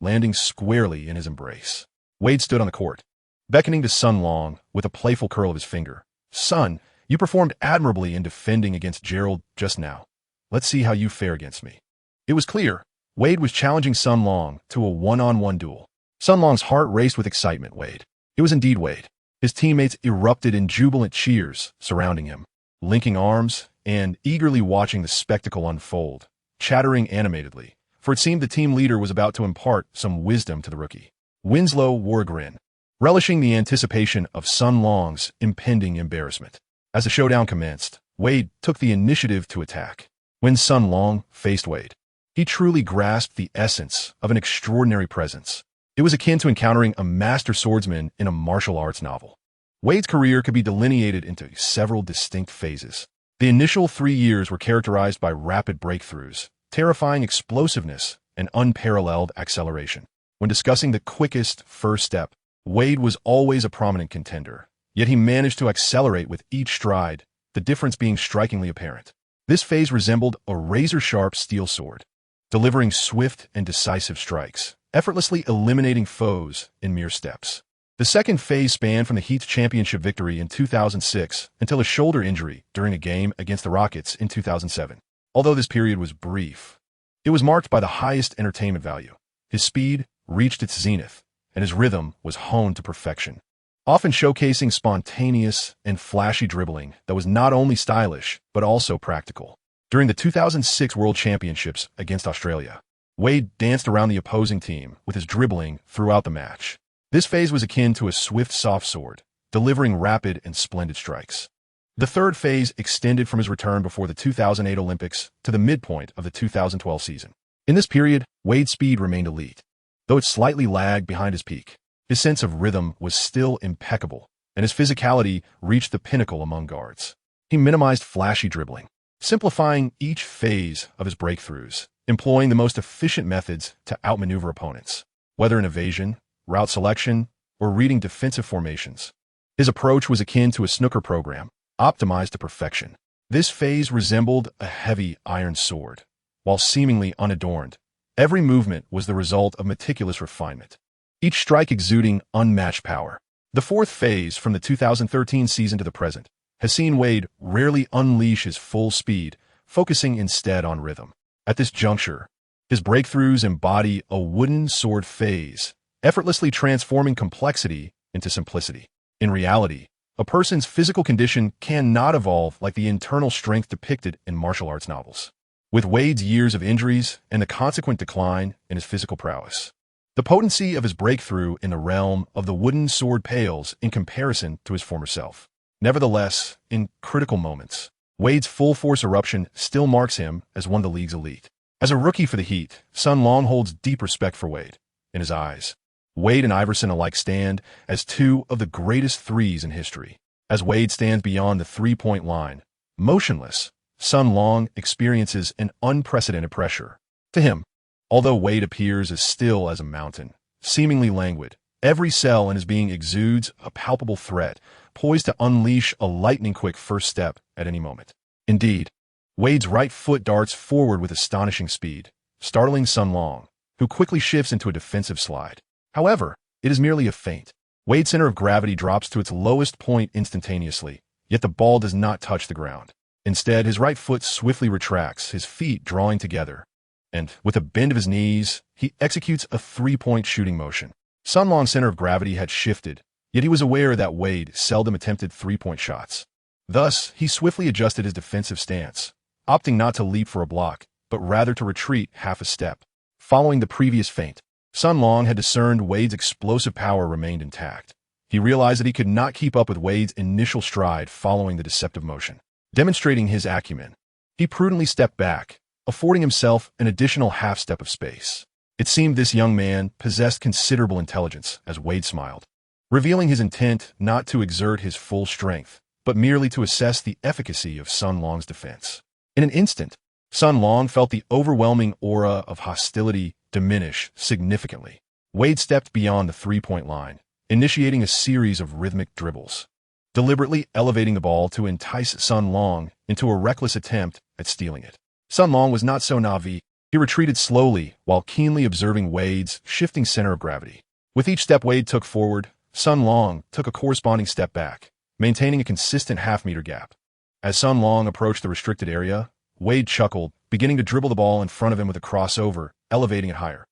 landing squarely in his embrace. Wade stood on the court, beckoning to Sun Long with a playful curl of his finger. "Son, you performed admirably in defending against Gerald just now. Let's see how you fare against me." It was clear. Wade was challenging Sun Long to a one-on-one duel. Sun Long's heart raced with excitement. It was indeed Wade. His teammates erupted in jubilant cheers, surrounding him, linking arms, and eagerly watching the spectacle unfold, chattering animatedly, for it seemed the team leader was about to impart some wisdom to the rookie. Winslow wore a grin, relishing the anticipation of Sun Long's impending embarrassment. As the showdown commenced, Wade took the initiative to attack. When Sun Long faced Wade, he truly grasped the essence of an extraordinary presence. It was akin to encountering a master swordsman in a martial arts novel. Wade's career could be delineated into several distinct phases. The initial 3 years were characterized by rapid breakthroughs, terrifying explosiveness, and unparalleled acceleration. When discussing the quickest first step, Wade was always a prominent contender, yet he managed to accelerate with each stride, the difference being strikingly apparent. This phase resembled a razor-sharp steel sword, delivering swift and decisive strikes, effortlessly eliminating foes in mere steps. The second phase spanned from the Heat's championship victory in 2006 until a shoulder injury during a game against the Rockets in 2007. Although this period was brief, it was marked by the highest entertainment value. His speed reached its zenith, and his rhythm was honed to perfection, often showcasing spontaneous and flashy dribbling that was not only stylish, but also practical. During the 2006 World Championships against Australia, Wade danced around the opposing team with his dribbling throughout the match. This phase was akin to a swift soft sword, delivering rapid and splendid strikes. The third phase extended from his return before the 2008 Olympics to the midpoint of the 2012 season. In this period, Wade's speed remained elite, though it slightly lagged behind his peak. His sense of rhythm was still impeccable, and his physicality reached the pinnacle among guards. He minimized flashy dribbling, simplifying each phase of his breakthroughs, employing the most efficient methods to outmaneuver opponents, whether in evasion, route selection, or reading defensive formations. His approach was akin to a snooker program, optimized to perfection. This phase resembled a heavy iron sword. While seemingly unadorned, every movement was the result of meticulous refinement, each strike exuding unmatched power. The fourth phase, from the 2013 season to the present, has seen Wade rarely unleash his full speed, focusing instead on rhythm. At this juncture, his breakthroughs embody a wooden sword phase, effortlessly transforming complexity into simplicity. In reality, a person's physical condition cannot evolve like the internal strength depicted in martial arts novels. With Wade's years of injuries and the consequent decline in his physical prowess, the potency of his breakthrough in the realm of the wooden sword pales in comparison to his former self. Nevertheless, in critical moments, Wade's full-force eruption still marks him as one of the league's elite. As a rookie for the Heat, Sun Long holds deep respect for Wade. In his eyes, Wade and Iverson alike stand as two of the greatest threes in history. As Wade stands beyond the three-point line, motionless, Sun Long experiences an unprecedented pressure. To him, although Wade appears as still as a mountain, seemingly languid, every cell in his being exudes a palpable threat, poised to unleash a lightning-quick first step at any moment. Indeed, Wade's right foot darts forward with astonishing speed, startling Sun Long, who quickly shifts into a defensive slide. However, it is merely a feint. Wade's center of gravity drops to its lowest point instantaneously, yet the ball does not touch the ground. Instead, his right foot swiftly retracts, his feet drawing together, and, with a bend of his knees, he executes a three-point shooting motion. Sun Long's center of gravity had shifted, yet he was aware that Wade seldom attempted three-point shots. Thus, he swiftly adjusted his defensive stance, opting not to leap for a block, but rather to retreat half a step. Following the previous feint, Sun Long had discerned Wade's explosive power remained intact. He realized that he could not keep up with Wade's initial stride following the deceptive motion. Demonstrating his acumen, he prudently stepped back, affording himself an additional half-step of space. It seemed this young man possessed considerable intelligence as Wade smiled, revealing his intent not to exert his full strength, but merely to assess the efficacy of Sun Long's defense. In an instant, Sun Long felt the overwhelming aura of hostility diminish significantly. Wade stepped beyond the three-point line, initiating a series of rhythmic dribbles, deliberately elevating the ball to entice Sun Long into a reckless attempt at stealing it. Sun Long was not so naive. He retreated slowly while keenly observing Wade's shifting center of gravity. With each step Wade took forward, Sun Long took a corresponding step back, maintaining a consistent half-meter gap. As Sun Long approached the restricted area, Wade chuckled, beginning to dribble the ball in front of him with a crossover, elevating it higher.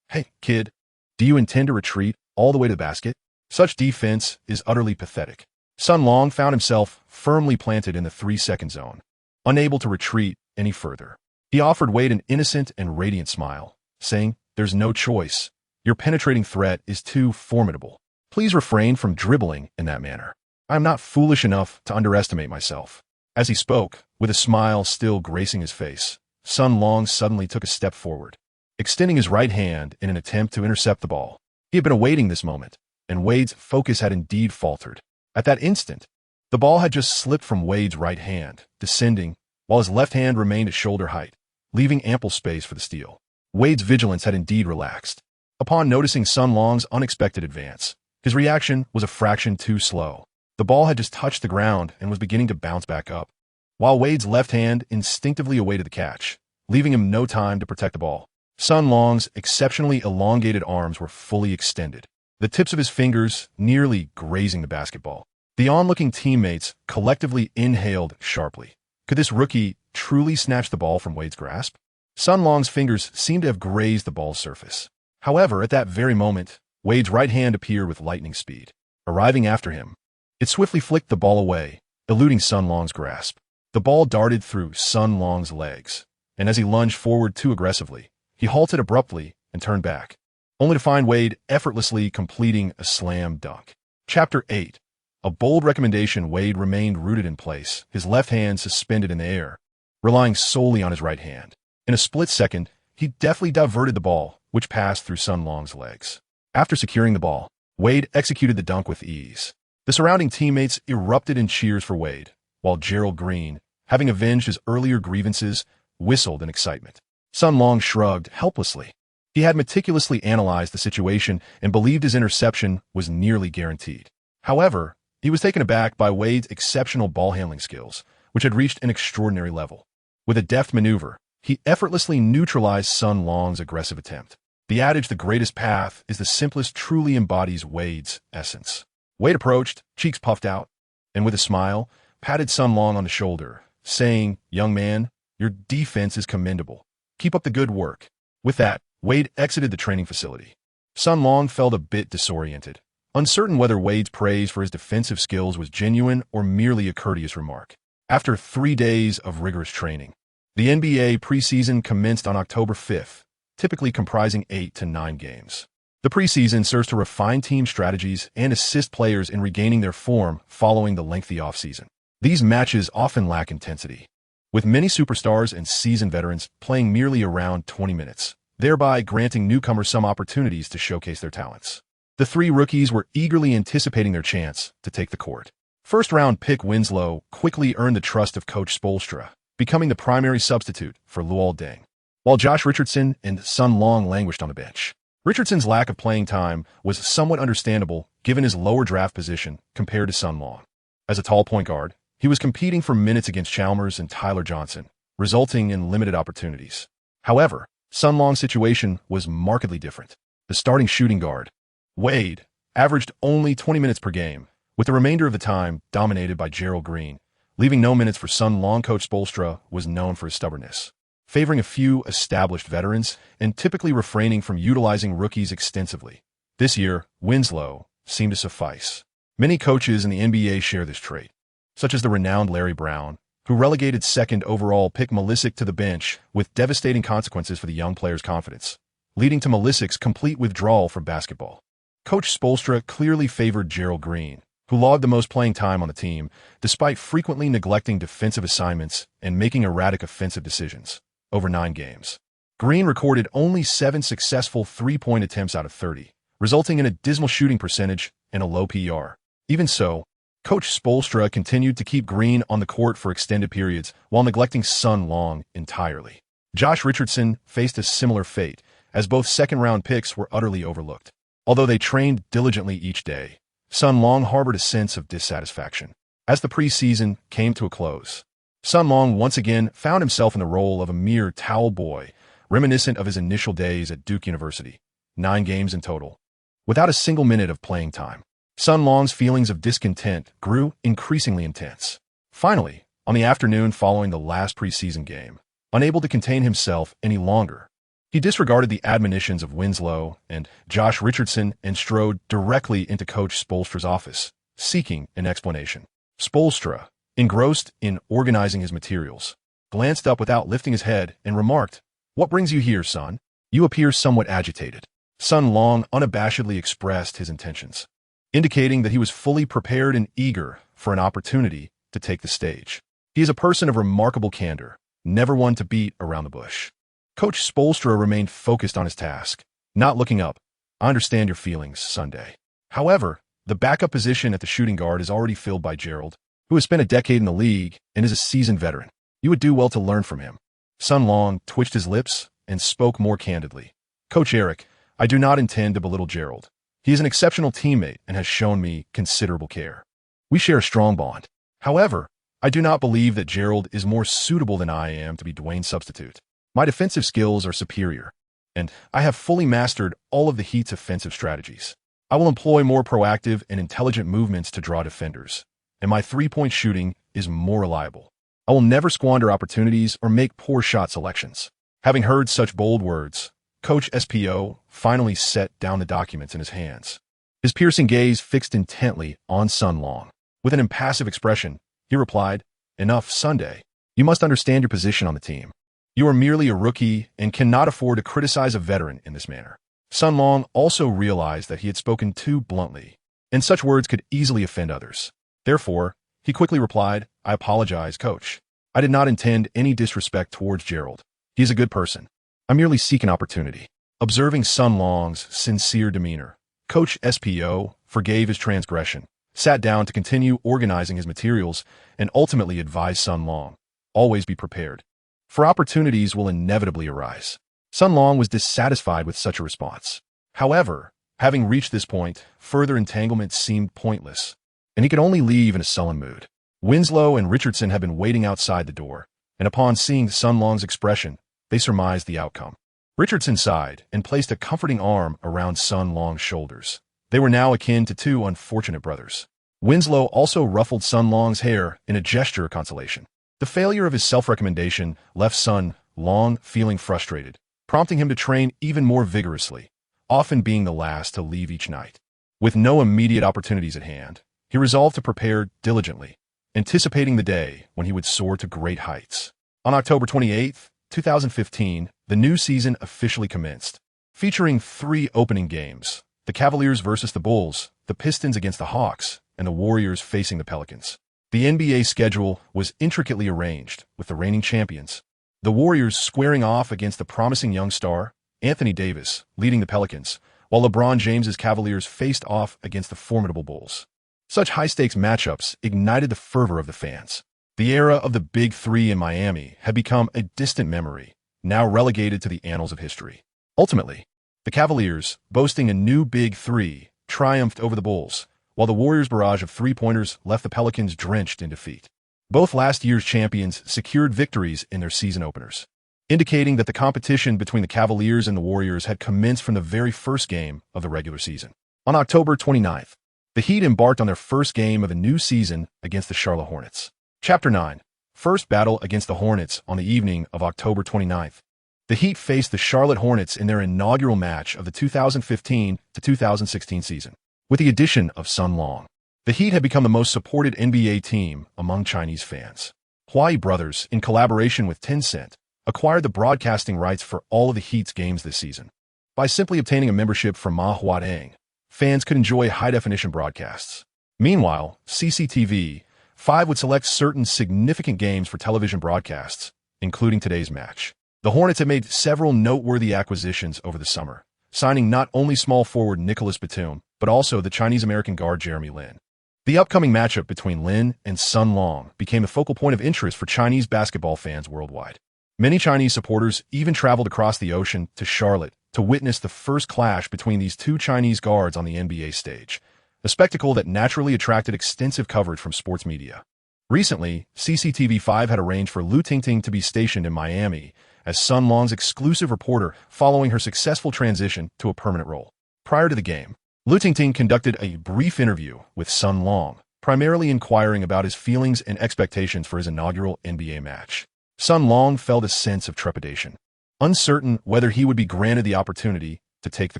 "Hey, kid, do you intend to retreat all the way to the basket? Such defense is utterly pathetic." Sun Long found himself firmly planted in the 3-second zone, unable to retreat any further. He offered Wade an innocent and radiant smile, saying, "There's no choice. Your penetrating threat is too formidable. Please refrain from dribbling in that manner. I am not foolish enough to underestimate myself." As he spoke, with a smile still gracing his face, Sun Long suddenly took a step forward, extending his right hand in an attempt to intercept the ball. He had been awaiting this moment, and Wade's focus had indeed faltered. At that instant, the ball had just slipped from Wade's right hand, descending, while his left hand remained at shoulder height, leaving ample space for the steal. Wade's vigilance had indeed relaxed. Upon noticing Sun Long's unexpected advance, his reaction was a fraction too slow. The ball had just touched the ground and was beginning to bounce back up, while Wade's left hand instinctively awaited the catch, leaving him no time to protect the ball. Sun Long's exceptionally elongated arms were fully extended, the tips of his fingers nearly grazing the basketball. The onlooking teammates collectively inhaled sharply. Could this rookie truly snatch the ball from Wade's grasp? Sun Long's fingers seemed to have grazed the ball's surface. However, at that very moment, Wade's right hand appeared with lightning speed. Arriving after him, it swiftly flicked the ball away, eluding Sun Long's grasp. The ball darted through Sun Long's legs, and as he lunged forward too aggressively, he halted abruptly and turned back, only to find Wade effortlessly completing a slam dunk. Chapter 8. A bold recommendation. Wade remained rooted in place, his left hand suspended in the air, relying solely on his right hand. In a split second, he deftly diverted the ball, which passed through Sun Long's legs. After securing the ball, Wade executed the dunk with ease. The surrounding teammates erupted in cheers for Wade, while Gerald Green, having avenged his earlier grievances, whistled in excitement. Sun Long shrugged helplessly. He had meticulously analyzed the situation and believed his interception was nearly guaranteed. However, he was taken aback by Wade's exceptional ball-handling skills, which had reached an extraordinary level. With a deft maneuver, he effortlessly neutralized Sun Long's aggressive attempt. The adage, "the greatest path is the simplest," truly embodies Wade's essence. Wade approached, cheeks puffed out, and with a smile, patted Sun Long on the shoulder, saying, "Young man, your defense is commendable. Keep up the good work." With that, Wade exited the training facility. Sun Long felt a bit disoriented, uncertain whether Wade's praise for his defensive skills was genuine or merely a courteous remark. After 3 days of rigorous training, the NBA preseason commenced on October 5th, typically comprising 8 to 9 games. The preseason serves to refine team strategies and assist players in regaining their form following the lengthy offseason. These matches often lack intensity, with many superstars and seasoned veterans playing merely around 20 minutes, thereby granting newcomers some opportunities to showcase their talents. The 3 rookies were eagerly anticipating their chance to take the court. First-round pick Winslow quickly earned the trust of Coach Spoelstra, becoming the primary substitute for Luol Deng, while Josh Richardson and Sun Long languished on the bench. Richardson's lack of playing time was somewhat understandable given his lower draft position compared to Sun Long. As a tall point guard, he was competing for minutes against Chalmers and Tyler Johnson, resulting in limited opportunities. However, Sun Long's situation was markedly different. The starting shooting guard, Wade, averaged only 20 minutes per game, with the remainder of the time dominated by Gerald Green, leaving no minutes for Sun Long. Coach Spoelstra was known for his stubbornness, favoring a few established veterans and typically refraining from utilizing rookies extensively. This year, Winslow seemed to suffice. Many coaches in the NBA share this trait, such as the renowned Larry Brown, who relegated second overall pick Milicic to the bench with devastating consequences for the young player's confidence, leading to Milicic's complete withdrawal from basketball. Coach Spoelstra clearly favored Gerald Green, who logged the most playing time on the team, despite frequently neglecting defensive assignments and making erratic offensive decisions. Over 9 games, Green recorded only 7 successful three-point attempts out of 30, resulting in a dismal shooting percentage and a low PR. Even so, Coach Spoelstra continued to keep Green on the court for extended periods while neglecting Sun Long entirely. Josh Richardson faced a similar fate, as both second-round picks were utterly overlooked. Although they trained diligently each day, Sun Long harbored a sense of dissatisfaction. As the preseason came to a close, Sun Long once again found himself in the role of a mere towel boy, reminiscent of his initial days at Duke University. 9 games in total, without a single minute of playing time. Sun Long's feelings of discontent grew increasingly intense. Finally, on the afternoon following the last preseason game, unable to contain himself any longer, he disregarded the admonitions of Winslow and Josh Richardson and strode directly into Coach Spoelstra's office, seeking an explanation. Spoelstra, engrossed in organizing his materials, glanced up without lifting his head and remarked, "What brings you here, son? You appear somewhat agitated." Sun Long unabashedly expressed his intentions, indicating that he was fully prepared and eager for an opportunity to take the stage. He is a person of remarkable candor, never one to beat around the bush. Coach Spoelstra remained focused on his task, not looking up. "I understand your feelings, Sunday. However, the backup position at the shooting guard is already filled by Gerald, who has spent a decade in the league and is a seasoned veteran. You would do well to learn from him." Sun Long twitched his lips and spoke more candidly. "Coach Eric, I do not intend to belittle Gerald. He is an exceptional teammate and has shown me considerable care. We share a strong bond. However, I do not believe that Gerald is more suitable than I am to be Dwayne's substitute. My defensive skills are superior, and I have fully mastered all of the Heat's offensive strategies. I will employ more proactive and intelligent movements to draw defenders, and my three-point shooting is more reliable. I will never squander opportunities or make poor shot selections." Having heard such bold words, Coach SPO finally set down the documents in his hands. His piercing gaze fixed intently on Sun Long. With an impassive expression, he replied, "Enough, Sunday. You must understand your position on the team. You are merely a rookie and cannot afford to criticize a veteran in this manner." Sun Long also realized that he had spoken too bluntly, and such words could easily offend others. Therefore, he quickly replied, "I apologize, Coach. I did not intend any disrespect towards Gerald. He is a good person. I merely seek an opportunity." Observing Sun Long's sincere demeanor, Coach SPO forgave his transgression, sat down to continue organizing his materials, and ultimately advised Sun Long, "Always be prepared, for opportunities will inevitably arise." Sun Long was dissatisfied with such a response. However, having reached this point, further entanglement seemed pointless, and he could only leave in a sullen mood. Winslow and Richardson had been waiting outside the door, and upon seeing Sun Long's expression, they surmised the outcome. Richardson sighed and placed a comforting arm around Sun Long's shoulders. They were now akin to 2 unfortunate brothers. Winslow also ruffled Sun Long's hair in a gesture of consolation. The failure of his self-recommendation left Sun Long feeling frustrated, prompting him to train even more vigorously, often being the last to leave each night. With no immediate opportunities at hand, he resolved to prepare diligently, anticipating the day when he would soar to great heights. On October 28, 2015, the new season officially commenced, featuring 3 opening games: the Cavaliers versus the Bulls, the Pistons against the Hawks, and the Warriors facing the Pelicans. The NBA schedule was intricately arranged, with the reigning champions, the Warriors, squaring off against the promising young star, Anthony Davis, leading the Pelicans, while LeBron James's Cavaliers faced off against the formidable Bulls. Such high-stakes matchups ignited the fervor of the fans. The era of the Big Three in Miami had become a distant memory, now relegated to the annals of history. Ultimately, the Cavaliers, boasting a new Big Three, triumphed over the Bulls, while the Warriors' barrage of three-pointers left the Pelicans drenched in defeat. Both last year's champions secured victories in their season openers, indicating that the competition between the Cavaliers and the Warriors had commenced from the very first game of the regular season. On October 29th, the Heat embarked on their first game of the new season against the Charlotte Hornets. Chapter 9. First battle against the Hornets. On the evening of October 29th, the Heat faced the Charlotte Hornets in their inaugural match of the 2015 to 2016 season. With the addition of Sun Long, the Heat had become the most supported NBA team among Chinese fans. Huai Brothers, in collaboration with Tencent, acquired the broadcasting rights for all of the Heat's games this season. By simply obtaining a membership from Ma Huateng, fans could enjoy high-definition broadcasts. Meanwhile, CCTV-5 would select certain significant games for television broadcasts, including today's match. The Hornets had made several noteworthy acquisitions over the summer, signing not only small forward Nicholas Batum, but also the Chinese-American guard Jeremy Lin. The upcoming matchup between Lin and Sun Long became the focal point of interest for Chinese basketball fans worldwide. Many Chinese supporters even traveled across the ocean to Charlotte to witness the first clash between these two Chinese guards on the NBA stage, a spectacle that naturally attracted extensive coverage from sports media. Recently, CCTV-5 had arranged for Lu Tingting to be stationed in Miami as Sun Long's exclusive reporter following her successful transition to a permanent role. Prior to the game, Lu Tingting conducted a brief interview with Sun Long, primarily inquiring about his feelings and expectations for his inaugural NBA match. Sun Long felt a sense of trepidation, uncertain whether he would be granted the opportunity to take the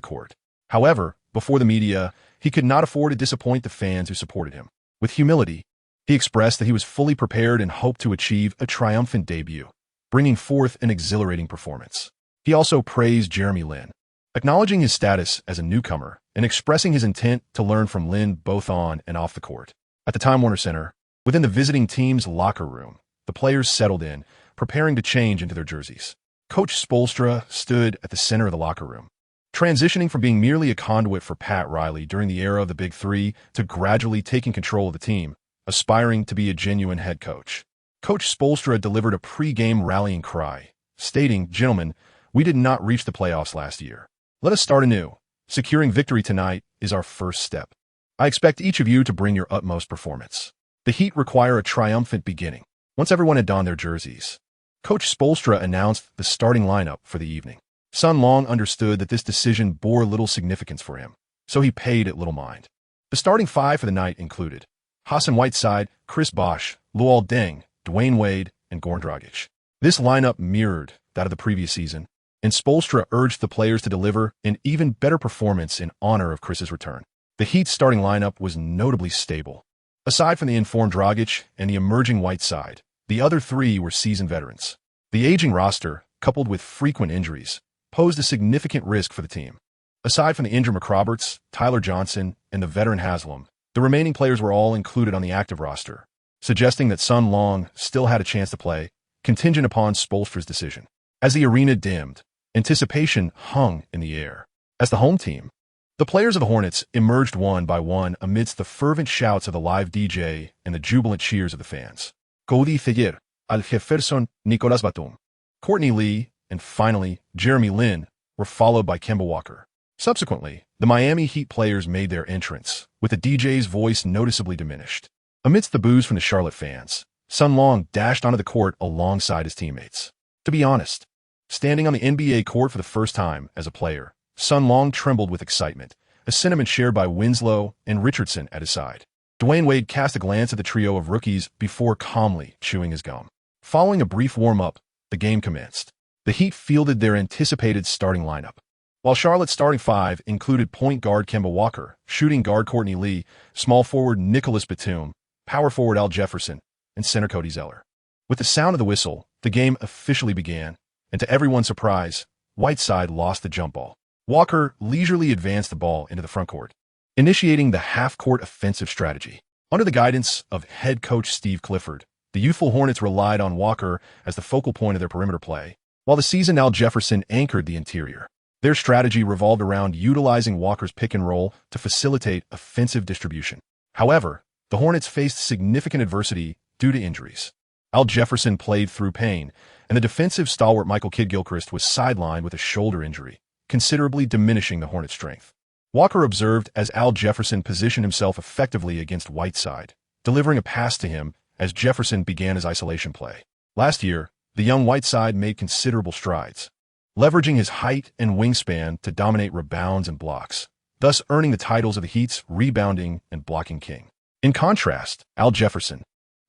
court. However, before the media, he could not afford to disappoint the fans who supported him. With humility, he expressed that he was fully prepared and hoped to achieve a triumphant debut, bringing forth an exhilarating performance. He also praised Jeremy Lin, acknowledging his status as a newcomer and expressing his intent to learn from Lin both on and off the court. At the Time Warner Center, within the visiting team's locker room, the players settled in, preparing to change into their jerseys. Coach Spoelstra stood at the center of the locker room, transitioning from being merely a conduit for Pat Riley during the era of the Big Three to gradually taking control of the team, aspiring to be a genuine head coach. Coach Spoelstra delivered a pre-game rallying cry, stating, "Gentlemen, we did not reach the playoffs last year. Let us start anew. Securing victory tonight is our first step. I expect each of you to bring your utmost performance. The Heat require a triumphant beginning." Once everyone had donned their jerseys, Coach Spoelstra announced the starting lineup for the evening. Sun Long understood that this decision bore little significance for him, so he paid it little mind. The starting 5 for the night included Hassan Whiteside, Chris Bosh, Luol Deng, Dwayne Wade, and Goran Dragic. This lineup mirrored that of the previous season, and Spoelstra urged the players to deliver an even better performance in honor of Chris's return. The Heat's starting lineup was notably stable. Aside from the informed Dragic and the emerging Whiteside, the other 3 were seasoned veterans. The aging roster, coupled with frequent injuries, posed a significant risk for the team. Aside from the injured McRoberts, Tyler Johnson, and the veteran Haslam, the remaining players were all included on the active roster, suggesting that Sun Long still had a chance to play, contingent upon Spoelstra's decision. As the arena dimmed, anticipation hung in the air. As the home team, the players of the Hornets emerged one by one amidst the fervent shouts of the live DJ and the jubilant cheers of the fans. Cody Thayer, Al Jefferson, Nicolas Batum, Courtney Lee, and finally, Jeremy Lin were followed by Kemba Walker. Subsequently, the Miami Heat players made their entrance, with the DJ's voice noticeably diminished. Amidst the boos from the Charlotte fans, Sun Long dashed onto the court alongside his teammates. To be honest, standing on the NBA court for the first time as a player, Sun Long trembled with excitement, a sentiment shared by Winslow and Richardson at his side. Dwayne Wade cast a glance at the trio of rookies before calmly chewing his gum. Following a brief warm-up, the game commenced. The Heat fielded their anticipated starting lineup. While Charlotte's starting five included point guard Kemba Walker, shooting guard Courtney Lee, small forward Nicholas Batum, power forward Al Jefferson, and center Cody Zeller. With the sound of the whistle, the game officially began, and to everyone's surprise, Whiteside lost the jump ball. Walker leisurely advanced the ball into the front court, initiating the half-court offensive strategy. Under the guidance of head coach Steve Clifford, the youthful Hornets relied on Walker as the focal point of their perimeter play, while the seasoned Al Jefferson anchored the interior. Their strategy revolved around utilizing Walker's pick and roll to facilitate offensive distribution. However, the Hornets faced significant adversity due to injuries. Al Jefferson played through pain, and the defensive stalwart Michael Kidd-Gilchrist was sidelined with a shoulder injury, considerably diminishing the Hornets' strength. Walker observed as Al Jefferson positioned himself effectively against Whiteside, delivering a pass to him as Jefferson began his isolation play. Last year, the young Whiteside made considerable strides, leveraging his height and wingspan to dominate rebounds and blocks, thus earning the titles of the Heat's rebounding and blocking king. In contrast, Al Jefferson,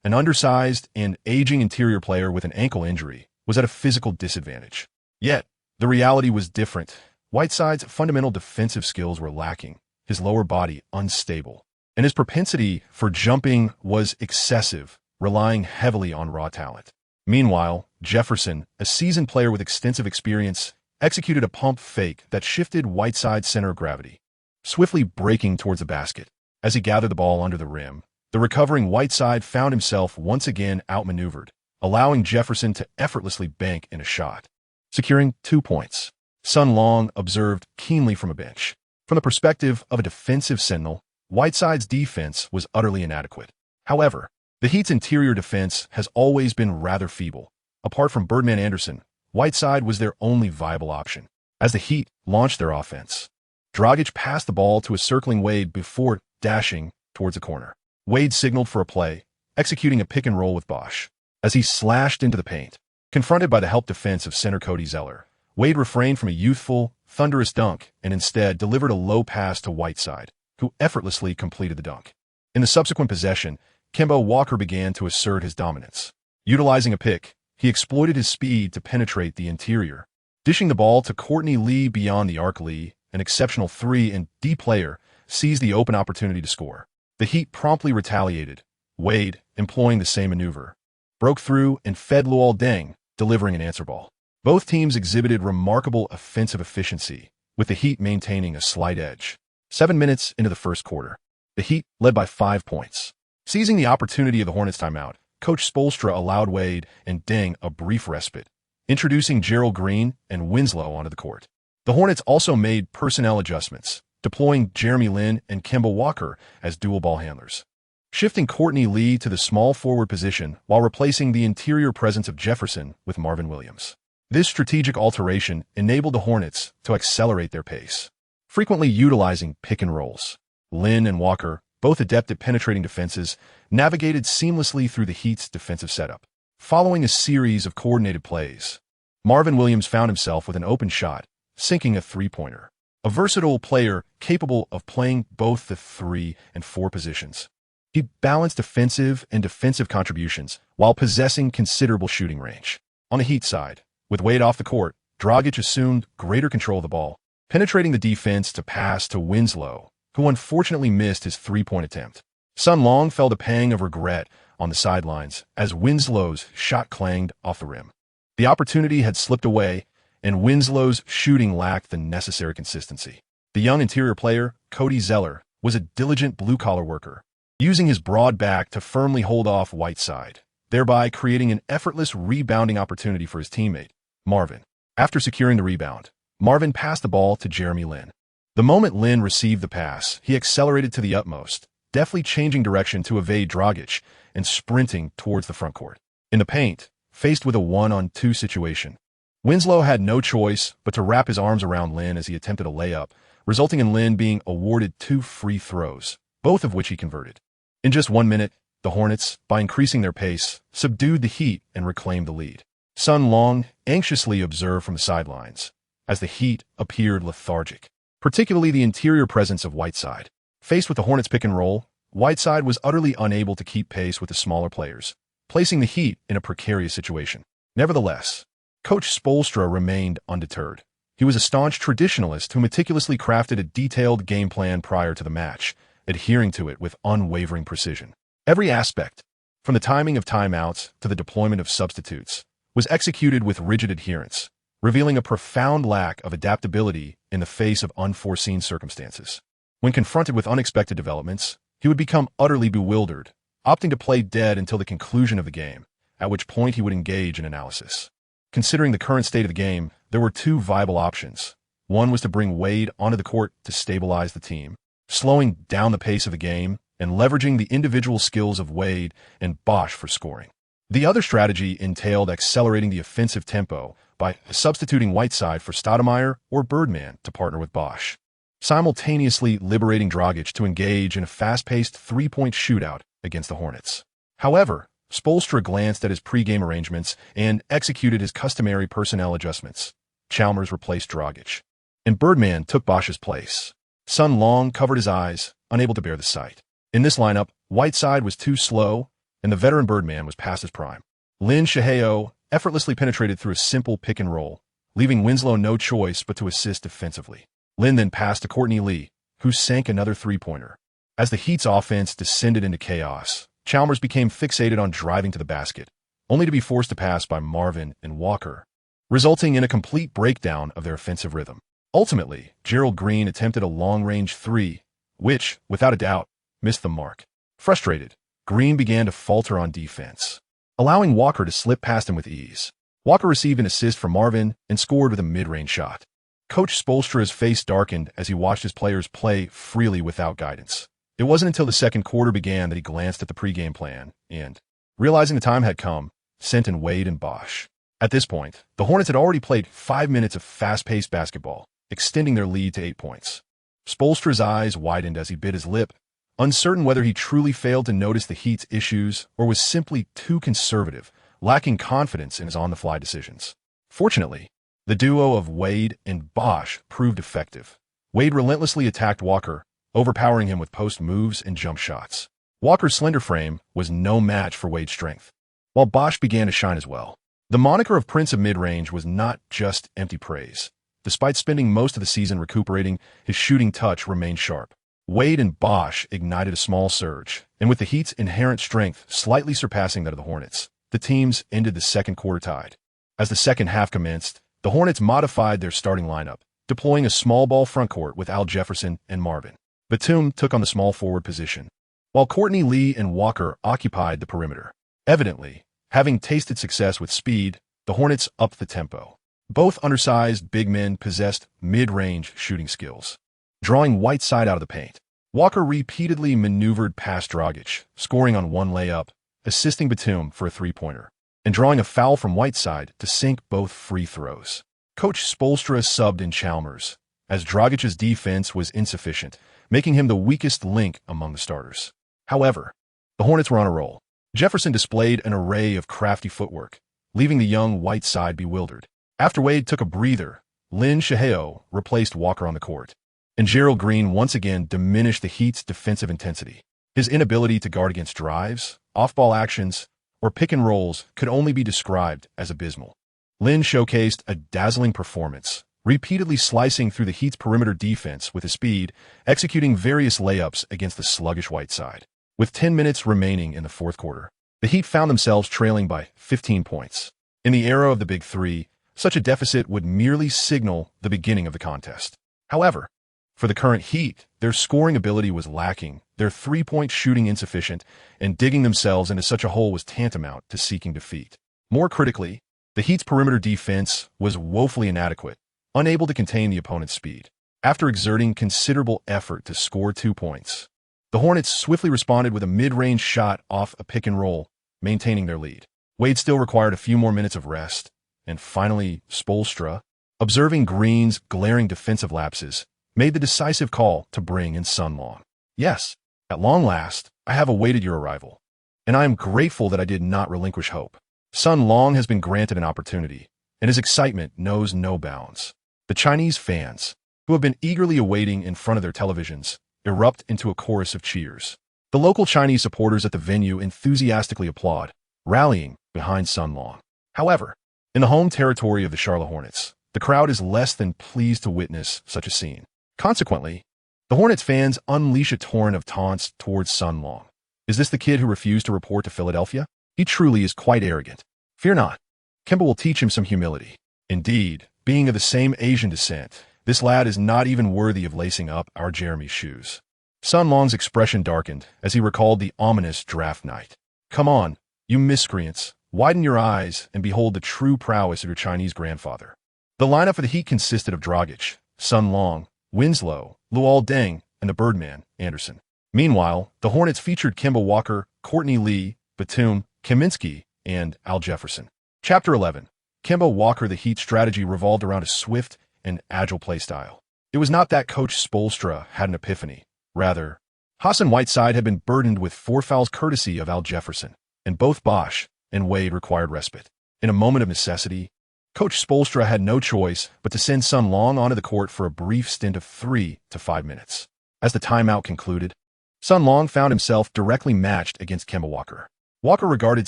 an undersized and aging interior player with an ankle injury, was at a physical disadvantage. Yet, the reality was different. Whiteside's fundamental defensive skills were lacking, his lower body unstable, and his propensity for jumping was excessive, relying heavily on raw talent. Meanwhile, Jefferson, a seasoned player with extensive experience, executed a pump fake that shifted Whiteside's center of gravity, swiftly breaking towards the basket. As he gathered the ball under the rim, the recovering Whiteside found himself once again outmaneuvered, allowing Jefferson to effortlessly bank in a shot, securing 2 points. Sun Long observed keenly from a bench. From the perspective of a defensive sentinel, Whiteside's defense was utterly inadequate. However, the Heat's interior defense has always been rather feeble. Apart from Birdman Anderson, Whiteside was their only viable option. As the Heat launched their offense, Dragic passed the ball to a circling Wade before dashing towards a corner. Wade signaled for a play, executing a pick and roll with Bosch. As he slashed into the paint, confronted by the help defense of center Cody Zeller, Wade refrained from a youthful, thunderous dunk and instead delivered a low pass to Whiteside, who effortlessly completed the dunk. In the subsequent possession, Kemba Walker began to assert his dominance. Utilizing a pick, he exploited his speed to penetrate the interior, dishing the ball to Courtney Lee beyond the arc. Lee, an exceptional 3-and-D player, seized the open opportunity to score. The Heat promptly retaliated. Wade, employing the same maneuver, broke through and fed Luol Deng, delivering an answer ball. Both teams exhibited remarkable offensive efficiency, with the Heat maintaining a slight edge. 7 minutes into the first quarter, the Heat led by 5 points. Seizing the opportunity of the Hornets' timeout, Coach Spoelstra allowed Wade and Deng a brief respite, introducing Gerald Green and Winslow onto the court. The Hornets also made personnel adjustments, deploying Jeremy Lin and Kemba Walker as dual ball handlers, shifting Courtney Lee to the small forward position while replacing the interior presence of Jefferson with Marvin Williams. This strategic alteration enabled the Hornets to accelerate their pace, frequently utilizing pick and rolls. Lin and Walker, both adept at penetrating defenses, navigated seamlessly through the Heat's defensive setup. Following a series of coordinated plays, Marvin Williams found himself with an open shot, sinking a three-pointer. A versatile player capable of playing both the 3 and 4 positions. He balanced offensive and defensive contributions while possessing considerable shooting range. On the Heat side, with Wade off the court, Dragic assumed greater control of the ball, penetrating the defense to pass to Winslow, who unfortunately missed his three-point attempt. Sun Long felt a pang of regret on the sidelines as Winslow's shot clanged off the rim. The opportunity had slipped away, and Winslow's shooting lacked the necessary consistency. The young interior player, Cody Zeller, was a diligent blue-collar worker, using his broad back to firmly hold off Whiteside, thereby creating an effortless rebounding opportunity for his teammate, Marvin. After securing the rebound, Marvin passed the ball to Jeremy Lin. The moment Lin received the pass, he accelerated to the utmost, deftly changing direction to evade Dragic and sprinting towards the front court. In the paint, faced with a 1-on-2 situation, Winslow had no choice but to wrap his arms around Lin as he attempted a layup, resulting in Lin being awarded 2 free throws, both of which he converted. In just 1 minute, the Hornets, by increasing their pace, subdued the Heat and reclaimed the lead. Sun Long anxiously observed from the sidelines as the Heat appeared lethargic, particularly the interior presence of Whiteside. Faced with the Hornets' pick and roll, Whiteside was utterly unable to keep pace with the smaller players, placing the Heat in a precarious situation. Nevertheless, Coach Spoelstra remained undeterred. He was a staunch traditionalist who meticulously crafted a detailed game plan prior to the match, adhering to it with unwavering precision. Every aspect, from the timing of timeouts to the deployment of substitutes, was executed with rigid adherence, revealing a profound lack of adaptability in the face of unforeseen circumstances. When confronted with unexpected developments, he would become utterly bewildered, opting to play dead until the conclusion of the game, at which point he would engage in analysis. Considering the current state of the game, there were two viable options. One was to bring Wade onto the court to stabilize the team, slowing down the pace of the game and leveraging the individual skills of Wade and Bosch for scoring. The other strategy entailed accelerating the offensive tempo by substituting Whiteside for Stoudemire or Birdman to partner with Bosch, simultaneously liberating Dragic to engage in a fast-paced three-point shootout against the Hornets. However, Spoelstra glanced at his pregame arrangements and executed his customary personnel adjustments. Chalmers replaced Dragic, and Birdman took Bosch's place. Sun Long covered his eyes, unable to bear the sight. In this lineup, Whiteside was too slow, and the veteran Birdman was past his prime. Lin Shaheo effortlessly penetrated through a simple pick and roll, leaving Winslow no choice but to assist defensively. Lin then passed to Courtney Lee, who sank another three-pointer. As the Heat's offense descended into chaos, Chalmers became fixated on driving to the basket, only to be forced to pass by Marvin and Walker, resulting in a complete breakdown of their offensive rhythm. Ultimately, Gerald Green attempted a long-range three, which, without a doubt, missed the mark. Frustrated, Green began to falter on defense, allowing Walker to slip past him with ease. Walker received an assist from Marvin and scored with a mid-range shot. Coach Spoelstra's face darkened as he watched his players play freely without guidance. It wasn't until the second quarter began that he glanced at the pregame plan and, realizing the time had come, sent in Wade and Bosch. At this point, the Hornets had already played 5 minutes of fast-paced basketball, extending their lead to 8 points. Spoelstra's eyes widened as he bit his lip, uncertain whether he truly failed to notice the Heat's issues or was simply too conservative, lacking confidence in his on-the-fly decisions. Fortunately, the duo of Wade and Bosch proved effective. Wade relentlessly attacked Walker, overpowering him with post moves and jump shots. Walker's slender frame was no match for Wade's strength, while Bosch began to shine as well. The moniker of Prince of Mid-Range was not just empty praise. Despite spending most of the season recuperating, his shooting touch remained sharp. Wade and Bosch ignited a small surge, and with the Heat's inherent strength slightly surpassing that of the Hornets, the teams ended the second quarter tied. As the second half commenced, the Hornets modified their starting lineup, deploying a small ball frontcourt with Al Jefferson and Marvin. Batum took on the small forward position, while Courtney Lee and Walker occupied the perimeter. Evidently, having tasted success with speed, the Hornets upped the tempo. Both undersized big men possessed mid-range shooting skills. Drawing Whiteside out of the paint, Walker repeatedly maneuvered past Dragic, scoring on one layup, assisting Batum for a three-pointer, and drawing a foul from Whiteside to sink both free throws. Coach Spoelstra subbed in Chalmers, as Dragic's defense was insufficient, making him the weakest link among the starters. However, the Hornets were on a roll. Jefferson displayed an array of crafty footwork, leaving the young Whiteside bewildered. After Wade took a breather, Lin Shaheo replaced Walker on the court, and Gerald Green once again diminished the Heat's defensive intensity. His inability to guard against drives, off-ball actions, or pick and rolls could only be described as abysmal. Lin showcased a dazzling performance, repeatedly slicing through the Heat's perimeter defense with his speed, executing various layups against the sluggish Whiteside. With 10 minutes remaining in the fourth quarter, the Heat found themselves trailing by 15 points. In the era of the Big Three, such a deficit would merely signal the beginning of the contest. However, for the current Heat, their scoring ability was lacking, their three-point shooting insufficient, and digging themselves into such a hole was tantamount to seeking defeat. More critically, the Heat's perimeter defense was woefully inadequate, unable to contain the opponent's speed. After exerting considerable effort to score 2 points, the Hornets swiftly responded with a mid-range shot off a pick and roll, maintaining their lead. Wade still required a few more minutes of rest, and finally, Spoelstra, observing Green's glaring defensive lapses, made the decisive call to bring in Sun Long. Yes, at long last, I have awaited your arrival, and I am grateful that I did not relinquish hope. Sun Long has been granted an opportunity, and his excitement knows no bounds. The Chinese fans, who have been eagerly awaiting in front of their televisions, erupt into a chorus of cheers. The local Chinese supporters at the venue enthusiastically applaud, rallying behind Sun Long. However, In the home territory of the Charlotte Hornets, the crowd is less than pleased to witness such a scene. Consequently, the Hornets fans unleash a torrent of taunts towards Sun Long. Is this the kid who refused to report to Philadelphia? He truly is quite arrogant. Fear not. Kemba will teach him some humility. Indeed, being of the same Asian descent, this lad is not even worthy of lacing up our Jeremy's shoes. Sun Long's expression darkened as he recalled the ominous draft night. Come on, you miscreants, widen your eyes and behold the true prowess of your Chinese grandfather. The lineup for the Heat consisted of Dragic, Sun Long, Winslow, Luol Deng, and the Birdman, Anderson. Meanwhile, the Hornets featured Kemba Walker, Courtney Lee, Batum, Kaminsky, and Al Jefferson. Chapter 11. Kemba Walker. The Heat's strategy revolved around a swift and agile play style. It was not that Coach Spoelstra had an epiphany. Rather, Hassan Whiteside had been burdened with 4 fouls courtesy of Al Jefferson, and both Bosh and Wade required respite. In a moment of necessity, Coach Spoelstra had no choice but to send Sun Long onto the court for a brief stint of 3 to 5 minutes. As the timeout concluded, Sun Long found himself directly matched against Kemba Walker. Walker regarded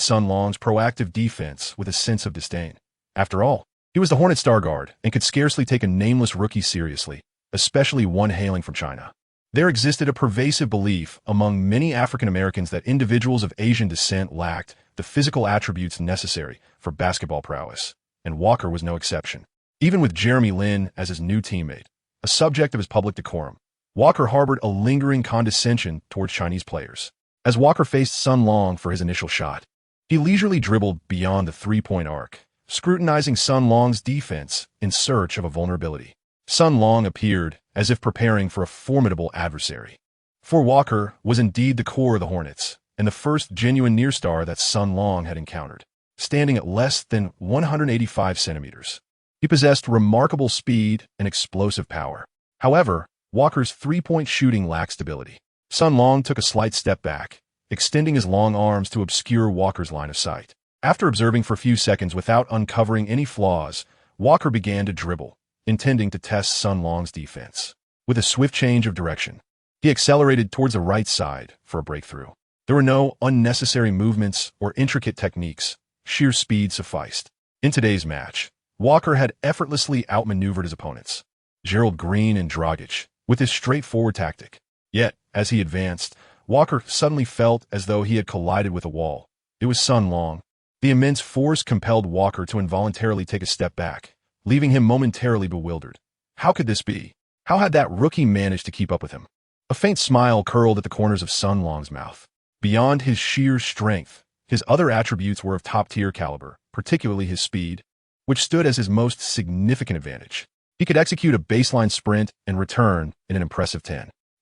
Sun Long's proactive defense with a sense of disdain. After all, he was the Hornet star guard and could scarcely take a nameless rookie seriously, especially one hailing from China. There existed a pervasive belief among many African Americans that individuals of Asian descent lacked the physical attributes necessary for basketball prowess, and Walker was no exception. Even with Jeremy Lin as his new teammate, a subject of his public decorum, Walker harbored a lingering condescension towards Chinese players. As Walker faced Sun Long for his initial shot, he leisurely dribbled beyond the three-point arc, scrutinizing Sun Long's defense in search of a vulnerability. Sun Long appeared as if preparing for a formidable adversary. For Walker was indeed the core of the Hornets, and the first genuine near-star that Sun Long had encountered. Standing at less than 185 centimeters, he possessed remarkable speed and explosive power. However, Walker's three-point shooting lacked stability. Sun Long took a slight step back, extending his long arms to obscure Walker's line of sight. After observing for a few seconds without uncovering any flaws, Walker began to dribble, intending to test Sun Long's defense. With a swift change of direction, he accelerated towards the right side for a breakthrough. There were no unnecessary movements or intricate techniques. Sheer speed sufficed. In today's match, Walker had effortlessly outmaneuvered his opponents, Gerald Green and Dragic, with his straightforward tactic. Yet, as he advanced, Walker suddenly felt as though he had collided with a wall. It was Sun Long. The immense force compelled Walker to involuntarily take a step back, leaving him momentarily bewildered. How could this be? How had that rookie managed to keep up with him? A faint smile curled at the corners of Sun Long's mouth. Beyond his sheer strength, his other attributes were of top-tier caliber, particularly his speed, which stood as his most significant advantage. He could execute a baseline sprint and return in an impressive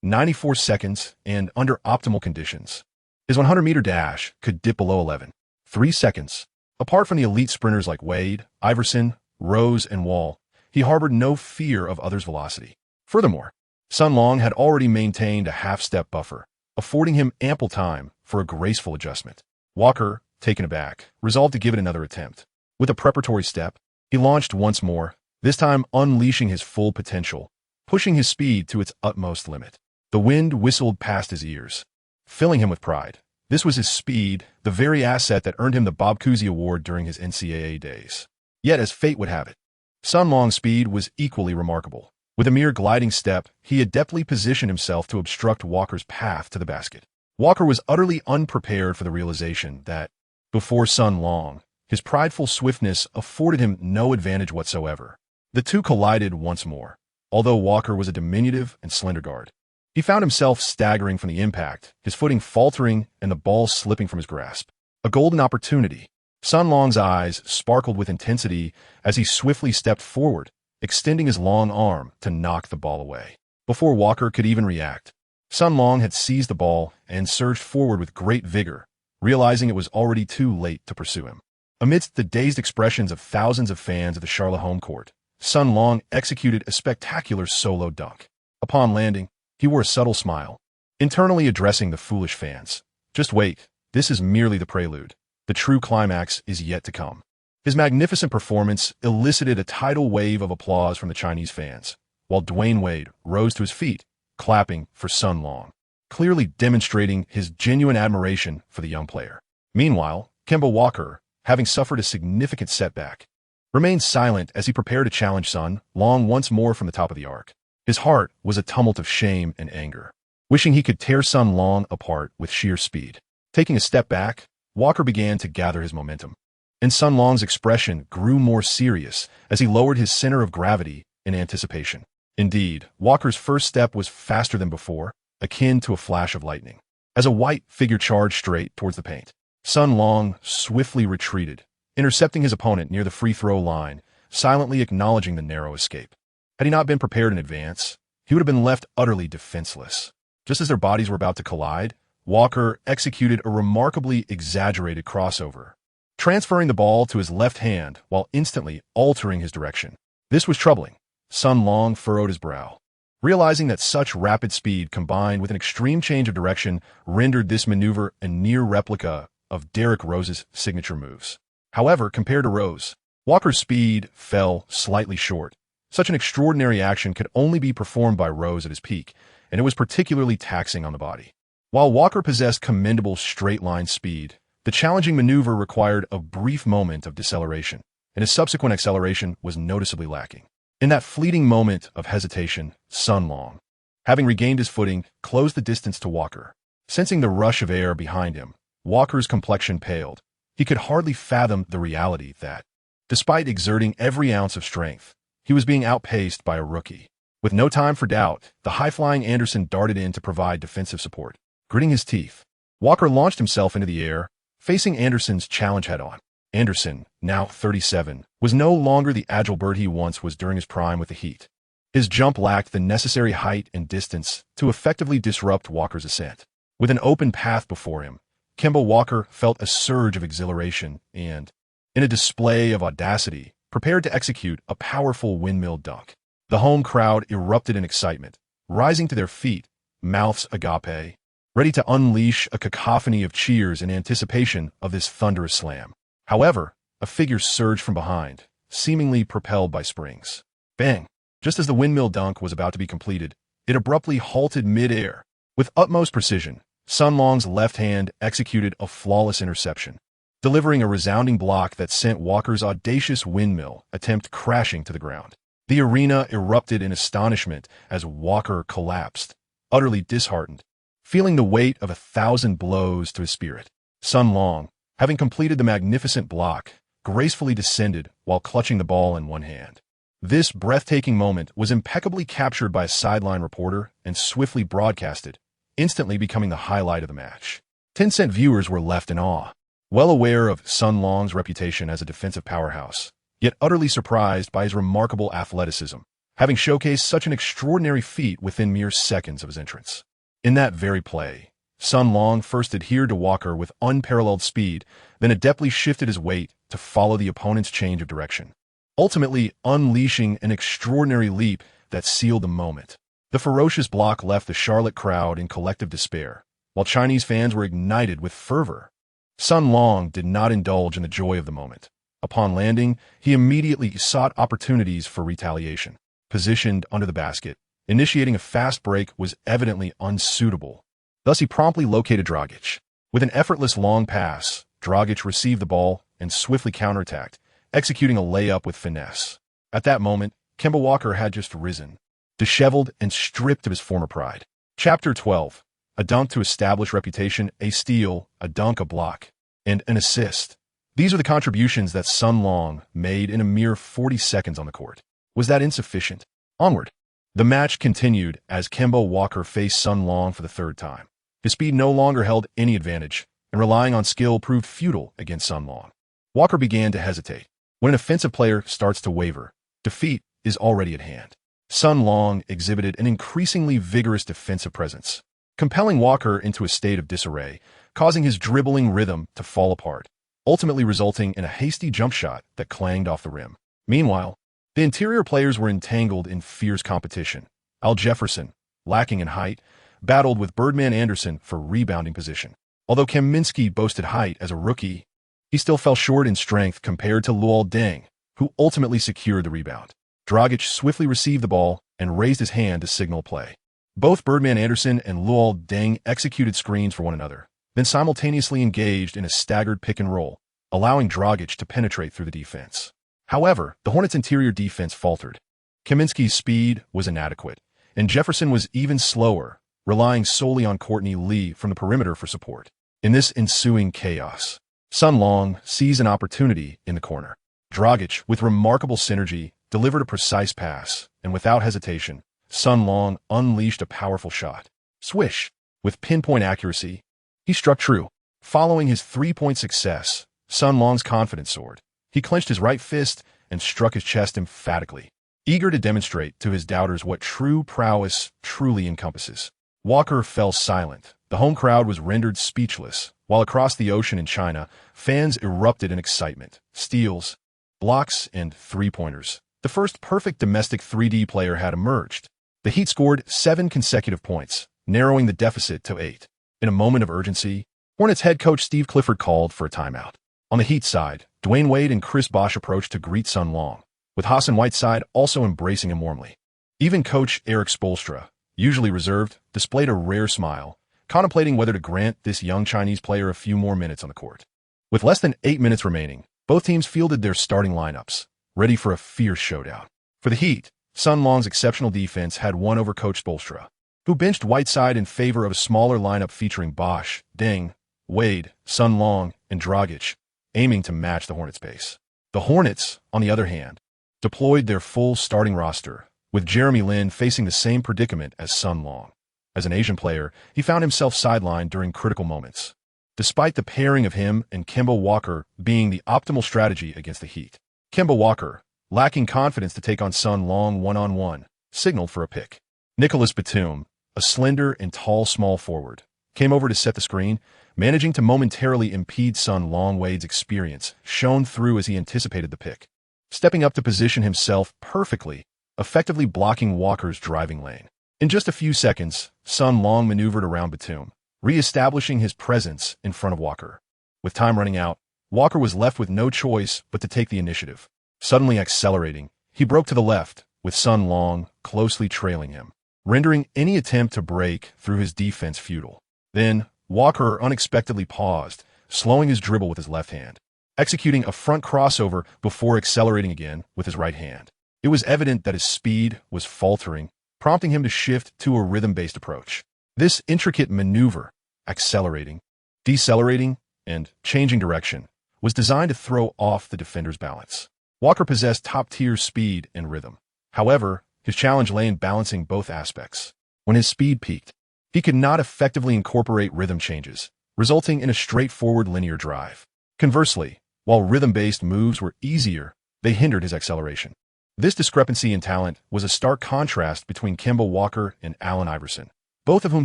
94 seconds and under optimal conditions. His 100-meter dash could dip below 3 seconds. Apart from the elite sprinters like Wade, Iverson, Rose, and Wall, he harbored no fear of others' velocity. Furthermore, Sun Long had already maintained a half-step buffer, affording him ample time for a graceful adjustment. Walker, taken aback, resolved to give it another attempt. With a preparatory step, he launched once more, this time unleashing his full potential, pushing his speed to its utmost limit. The wind whistled past his ears, filling him with pride. This was his speed, the very asset that earned him the Bob Cousy Award during his NCAA days. Yet, as fate would have it, Sun Long's speed was equally remarkable. With a mere gliding step, he adeptly positioned himself to obstruct Walker's path to the basket. Walker was utterly unprepared for the realization that, before Sun Long, his prideful swiftness afforded him no advantage whatsoever. The two collided once more. Although Walker was a diminutive and slender guard, he found himself staggering from the impact, his footing faltering and the ball slipping from his grasp. A golden opportunity. Sun Long's eyes sparkled with intensity as he swiftly stepped forward, extending his long arm to knock the ball away. Before Walker could even react, Sun Long had seized the ball and surged forward with great vigor, realizing it was already too late to pursue him. Amidst the dazed expressions of thousands of fans of the Charlotte home court, Sun Long executed a spectacular solo dunk. Upon landing, he wore a subtle smile, internally addressing the foolish fans. Just wait, this is merely the prelude. The true climax is yet to come. His magnificent performance elicited a tidal wave of applause from the Chinese fans, while Dwayne Wade rose to his feet, clapping for Sun Long, clearly demonstrating his genuine admiration for the young player. Meanwhile, Kemba Walker, having suffered a significant setback, remained silent as he prepared to challenge Sun Long once more from the top of the arc. His heart was a tumult of shame and anger, wishing he could tear Sun Long apart with sheer speed. Taking a step back, Walker began to gather his momentum, and Sun Long's expression grew more serious as he lowered his center of gravity in anticipation. Indeed, Walker's first step was faster than before, akin to a flash of lightning. As a white figure charged straight towards the paint, Sun Long swiftly retreated, intercepting his opponent near the free throw line, silently acknowledging the narrow escape. Had he not been prepared in advance, he would have been left utterly defenseless. Just as their bodies were about to collide, Walker executed a remarkably exaggerated crossover, transferring the ball to his left hand while instantly altering his direction. This was troubling. Sun Long furrowed his brow, realizing that such rapid speed combined with an extreme change of direction rendered this maneuver a near replica of Derrick Rose's signature moves. However, compared to Rose, Walker's speed fell slightly short. Such an extraordinary action could only be performed by Rose at his peak, and it was particularly taxing on the body. While Walker possessed commendable straight-line speed, the challenging maneuver required a brief moment of deceleration, and his subsequent acceleration was noticeably lacking. In that fleeting moment of hesitation, Sun Long, having regained his footing, closed the distance to Walker. Sensing the rush of air behind him, Walker's complexion paled. He could hardly fathom the reality that, despite exerting every ounce of strength, he was being outpaced by a rookie. With no time for doubt, the high-flying Anderson darted in to provide defensive support. Gritting his teeth, Walker launched himself into the air, facing Anderson's challenge head-on. Anderson, now 37, was no longer the agile bird he once was during his prime with the Heat. His jump lacked the necessary height and distance to effectively disrupt Walker's ascent. With an open path before him, Kemba Walker felt a surge of exhilaration and, in a display of audacity, prepared to execute a powerful windmill dunk. The home crowd erupted in excitement, rising to their feet, mouths agape, ready to unleash a cacophony of cheers in anticipation of this thunderous slam. However, a figure surged from behind, seemingly propelled by springs. Bang! Just as the windmill dunk was about to be completed, it abruptly halted mid-air. With utmost precision, Sun Long's left hand executed a flawless interception, delivering a resounding block that sent Walker's audacious windmill attempt crashing to the ground. The arena erupted in astonishment as Walker collapsed, utterly disheartened, feeling the weight of 1,000 blows to his spirit. Sun Long, having completed the magnificent block, gracefully descended while clutching the ball in one hand. This breathtaking moment was impeccably captured by a sideline reporter and swiftly broadcasted, instantly becoming the highlight of the match. 10-cent viewers were left in awe, well aware of Sun Long's reputation as a defensive powerhouse, yet utterly surprised by his remarkable athleticism, having showcased such an extraordinary feat within mere seconds of his entrance. In that very play, Sun Long first adhered to Walker with unparalleled speed, then adeptly shifted his weight to follow the opponent's change of direction, ultimately unleashing an extraordinary leap that sealed the moment. The ferocious block left the Charlotte crowd in collective despair, while Chinese fans were ignited with fervor. Sun Long did not indulge in the joy of the moment. Upon landing, he immediately sought opportunities for retaliation. Positioned under the basket, initiating a fast break was evidently unsuitable. Thus, he promptly located Dragic. With an effortless long pass, Dragic received the ball and swiftly counterattacked, executing a layup with finesse. At that moment, Kemba Walker had just risen, disheveled and stripped of his former pride. Chapter 12. A dunk to establish reputation, a steal, a dunk, a block, and an assist. These are the contributions that Sun Long made in a mere 40 seconds on the court. Was that insufficient? Onward. The match continued as Kemba Walker faced Sun Long for the third time. His speed no longer held any advantage, and relying on skill proved futile against Sun Long. Walker began to hesitate. When an offensive player starts to waver, defeat is already at hand. Sun Long exhibited an increasingly vigorous defensive presence, compelling Walker into a state of disarray, causing his dribbling rhythm to fall apart, ultimately resulting in a hasty jump shot that clanged off the rim. Meanwhile, the interior players were entangled in fierce competition. Al Jefferson, lacking in height, battled with Birdman Anderson for rebounding position. Although Kaminsky boasted height as a rookie, he still fell short in strength compared to Luol Deng, who ultimately secured the rebound. Dragic swiftly received the ball and raised his hand to signal play. Both Birdman Anderson and Luol Deng executed screens for one another, then simultaneously engaged in a staggered pick and roll, allowing Dragic to penetrate through the defense. However, the Hornets' interior defense faltered. Kaminsky's speed was inadequate, and Jefferson was even slower, relying solely on Courtney Lee from the perimeter for support. In this ensuing chaos, Sun Long sees an opportunity in the corner. Dragic, with remarkable synergy, delivered a precise pass, and without hesitation, Sun Long unleashed a powerful shot. Swish! With pinpoint accuracy, he struck true. Following his three-point success, Sun Long's confidence soared. He clenched his right fist and struck his chest emphatically, eager to demonstrate to his doubters what true prowess truly encompasses. Walker fell silent. The home crowd was rendered speechless, while across the ocean in China, fans erupted in excitement. Steals, blocks, and three-pointers. The first perfect domestic 3D player had emerged. The Heat scored 7 consecutive points, narrowing the deficit to 8. In a moment of urgency, Hornets head coach Steve Clifford called for a timeout. On the Heat side, Dwayne Wade and Chris Bosh approached to greet Sun Long, with Hassan Whiteside also embracing him warmly. Even coach Eric Spoelstra, usually reserved, displayed a rare smile, contemplating whether to grant this young Chinese player a few more minutes on the court. With less than 8 minutes remaining, both teams fielded their starting lineups, ready for a fierce showdown. For the Heat, Sun Long's exceptional defense had won over coach Spoelstra, who benched Whiteside in favor of a smaller lineup featuring Bosh, Deng, Wade, Sun Long, and Dragic, aiming to match the Hornets' pace. The Hornets, on the other hand, deployed their full starting roster, with Jeremy Lin facing the same predicament as Sun Long. As an Asian player, he found himself sidelined during critical moments, despite the pairing of him and Kemba Walker being the optimal strategy against the Heat. Kemba Walker, lacking confidence to take on Sun Long one-on-one, signaled for a pick. Nicholas Batum, a slender and tall small forward, came over to set the screen, managing to momentarily impede Sun Long. Wade's experience shone through as he anticipated the pick, stepping up to position himself perfectly, effectively blocking Walker's driving lane. In just a few seconds, Sun Long maneuvered around Batum, re-establishing his presence in front of Walker. With time running out, Walker was left with no choice but to take the initiative. Suddenly accelerating, he broke to the left, with Sun Long closely trailing him, rendering any attempt to break through his defense futile. Then, Walker unexpectedly paused, slowing his dribble with his left hand, executing a front crossover before accelerating again with his right hand. It was evident that his speed was faltering, prompting him to shift to a rhythm-based approach. This intricate maneuver, accelerating, decelerating, and changing direction, was designed to throw off the defender's balance. Walker possessed top-tier speed and rhythm. However, his challenge lay in balancing both aspects. When his speed peaked, he could not effectively incorporate rhythm changes, resulting in a straightforward linear drive. Conversely, while rhythm-based moves were easier, they hindered his acceleration. This discrepancy in talent was a stark contrast between Kemba Walker and Allen Iverson, both of whom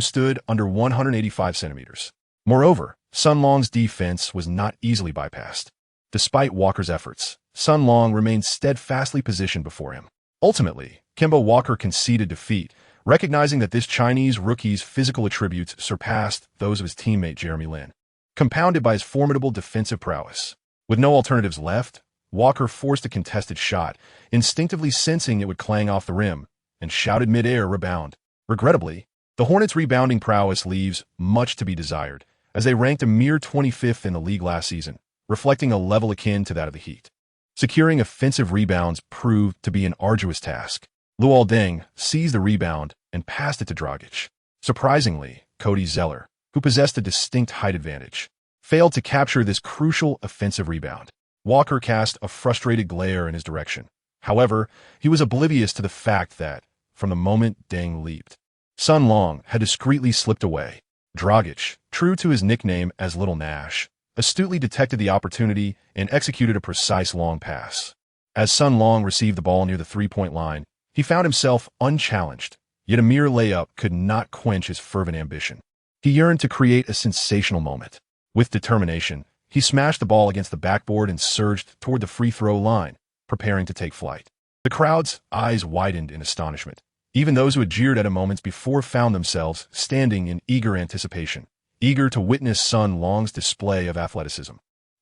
stood under 185 centimeters. Moreover, Sun Long's defense was not easily bypassed. Despite Walker's efforts, Sun Long remained steadfastly positioned before him. Ultimately, Kemba Walker conceded defeat, recognizing that this Chinese rookie's physical attributes surpassed those of his teammate Jeremy Lin, compounded by his formidable defensive prowess. With no alternatives left, Walker forced a contested shot, instinctively sensing it would clang off the rim, and shouted mid-air rebound. Regrettably, the Hornets' rebounding prowess leaves much to be desired, as they ranked a mere 25th in the league last season, reflecting a level akin to that of the Heat. Securing offensive rebounds proved to be an arduous task. Luol Deng seized the rebound and passed it to Dragic. Surprisingly, Cody Zeller, who possessed a distinct height advantage, failed to capture this crucial offensive rebound. Walker cast a frustrated glare in his direction. However, he was oblivious to the fact that, from the moment Deng leaped, Sun Long had discreetly slipped away. Dragic, true to his nickname as Little Nash, astutely detected the opportunity and executed a precise long pass. As Sun Long received the ball near the three-point line, he found himself unchallenged, yet a mere layup could not quench his fervent ambition. He yearned to create a sensational moment. With determination, he smashed the ball against the backboard and surged toward the free throw line, preparing to take flight. The crowd's eyes widened in astonishment. Even those who had jeered at him moments before found themselves standing in eager anticipation, eager to witness Sun Long's display of athleticism.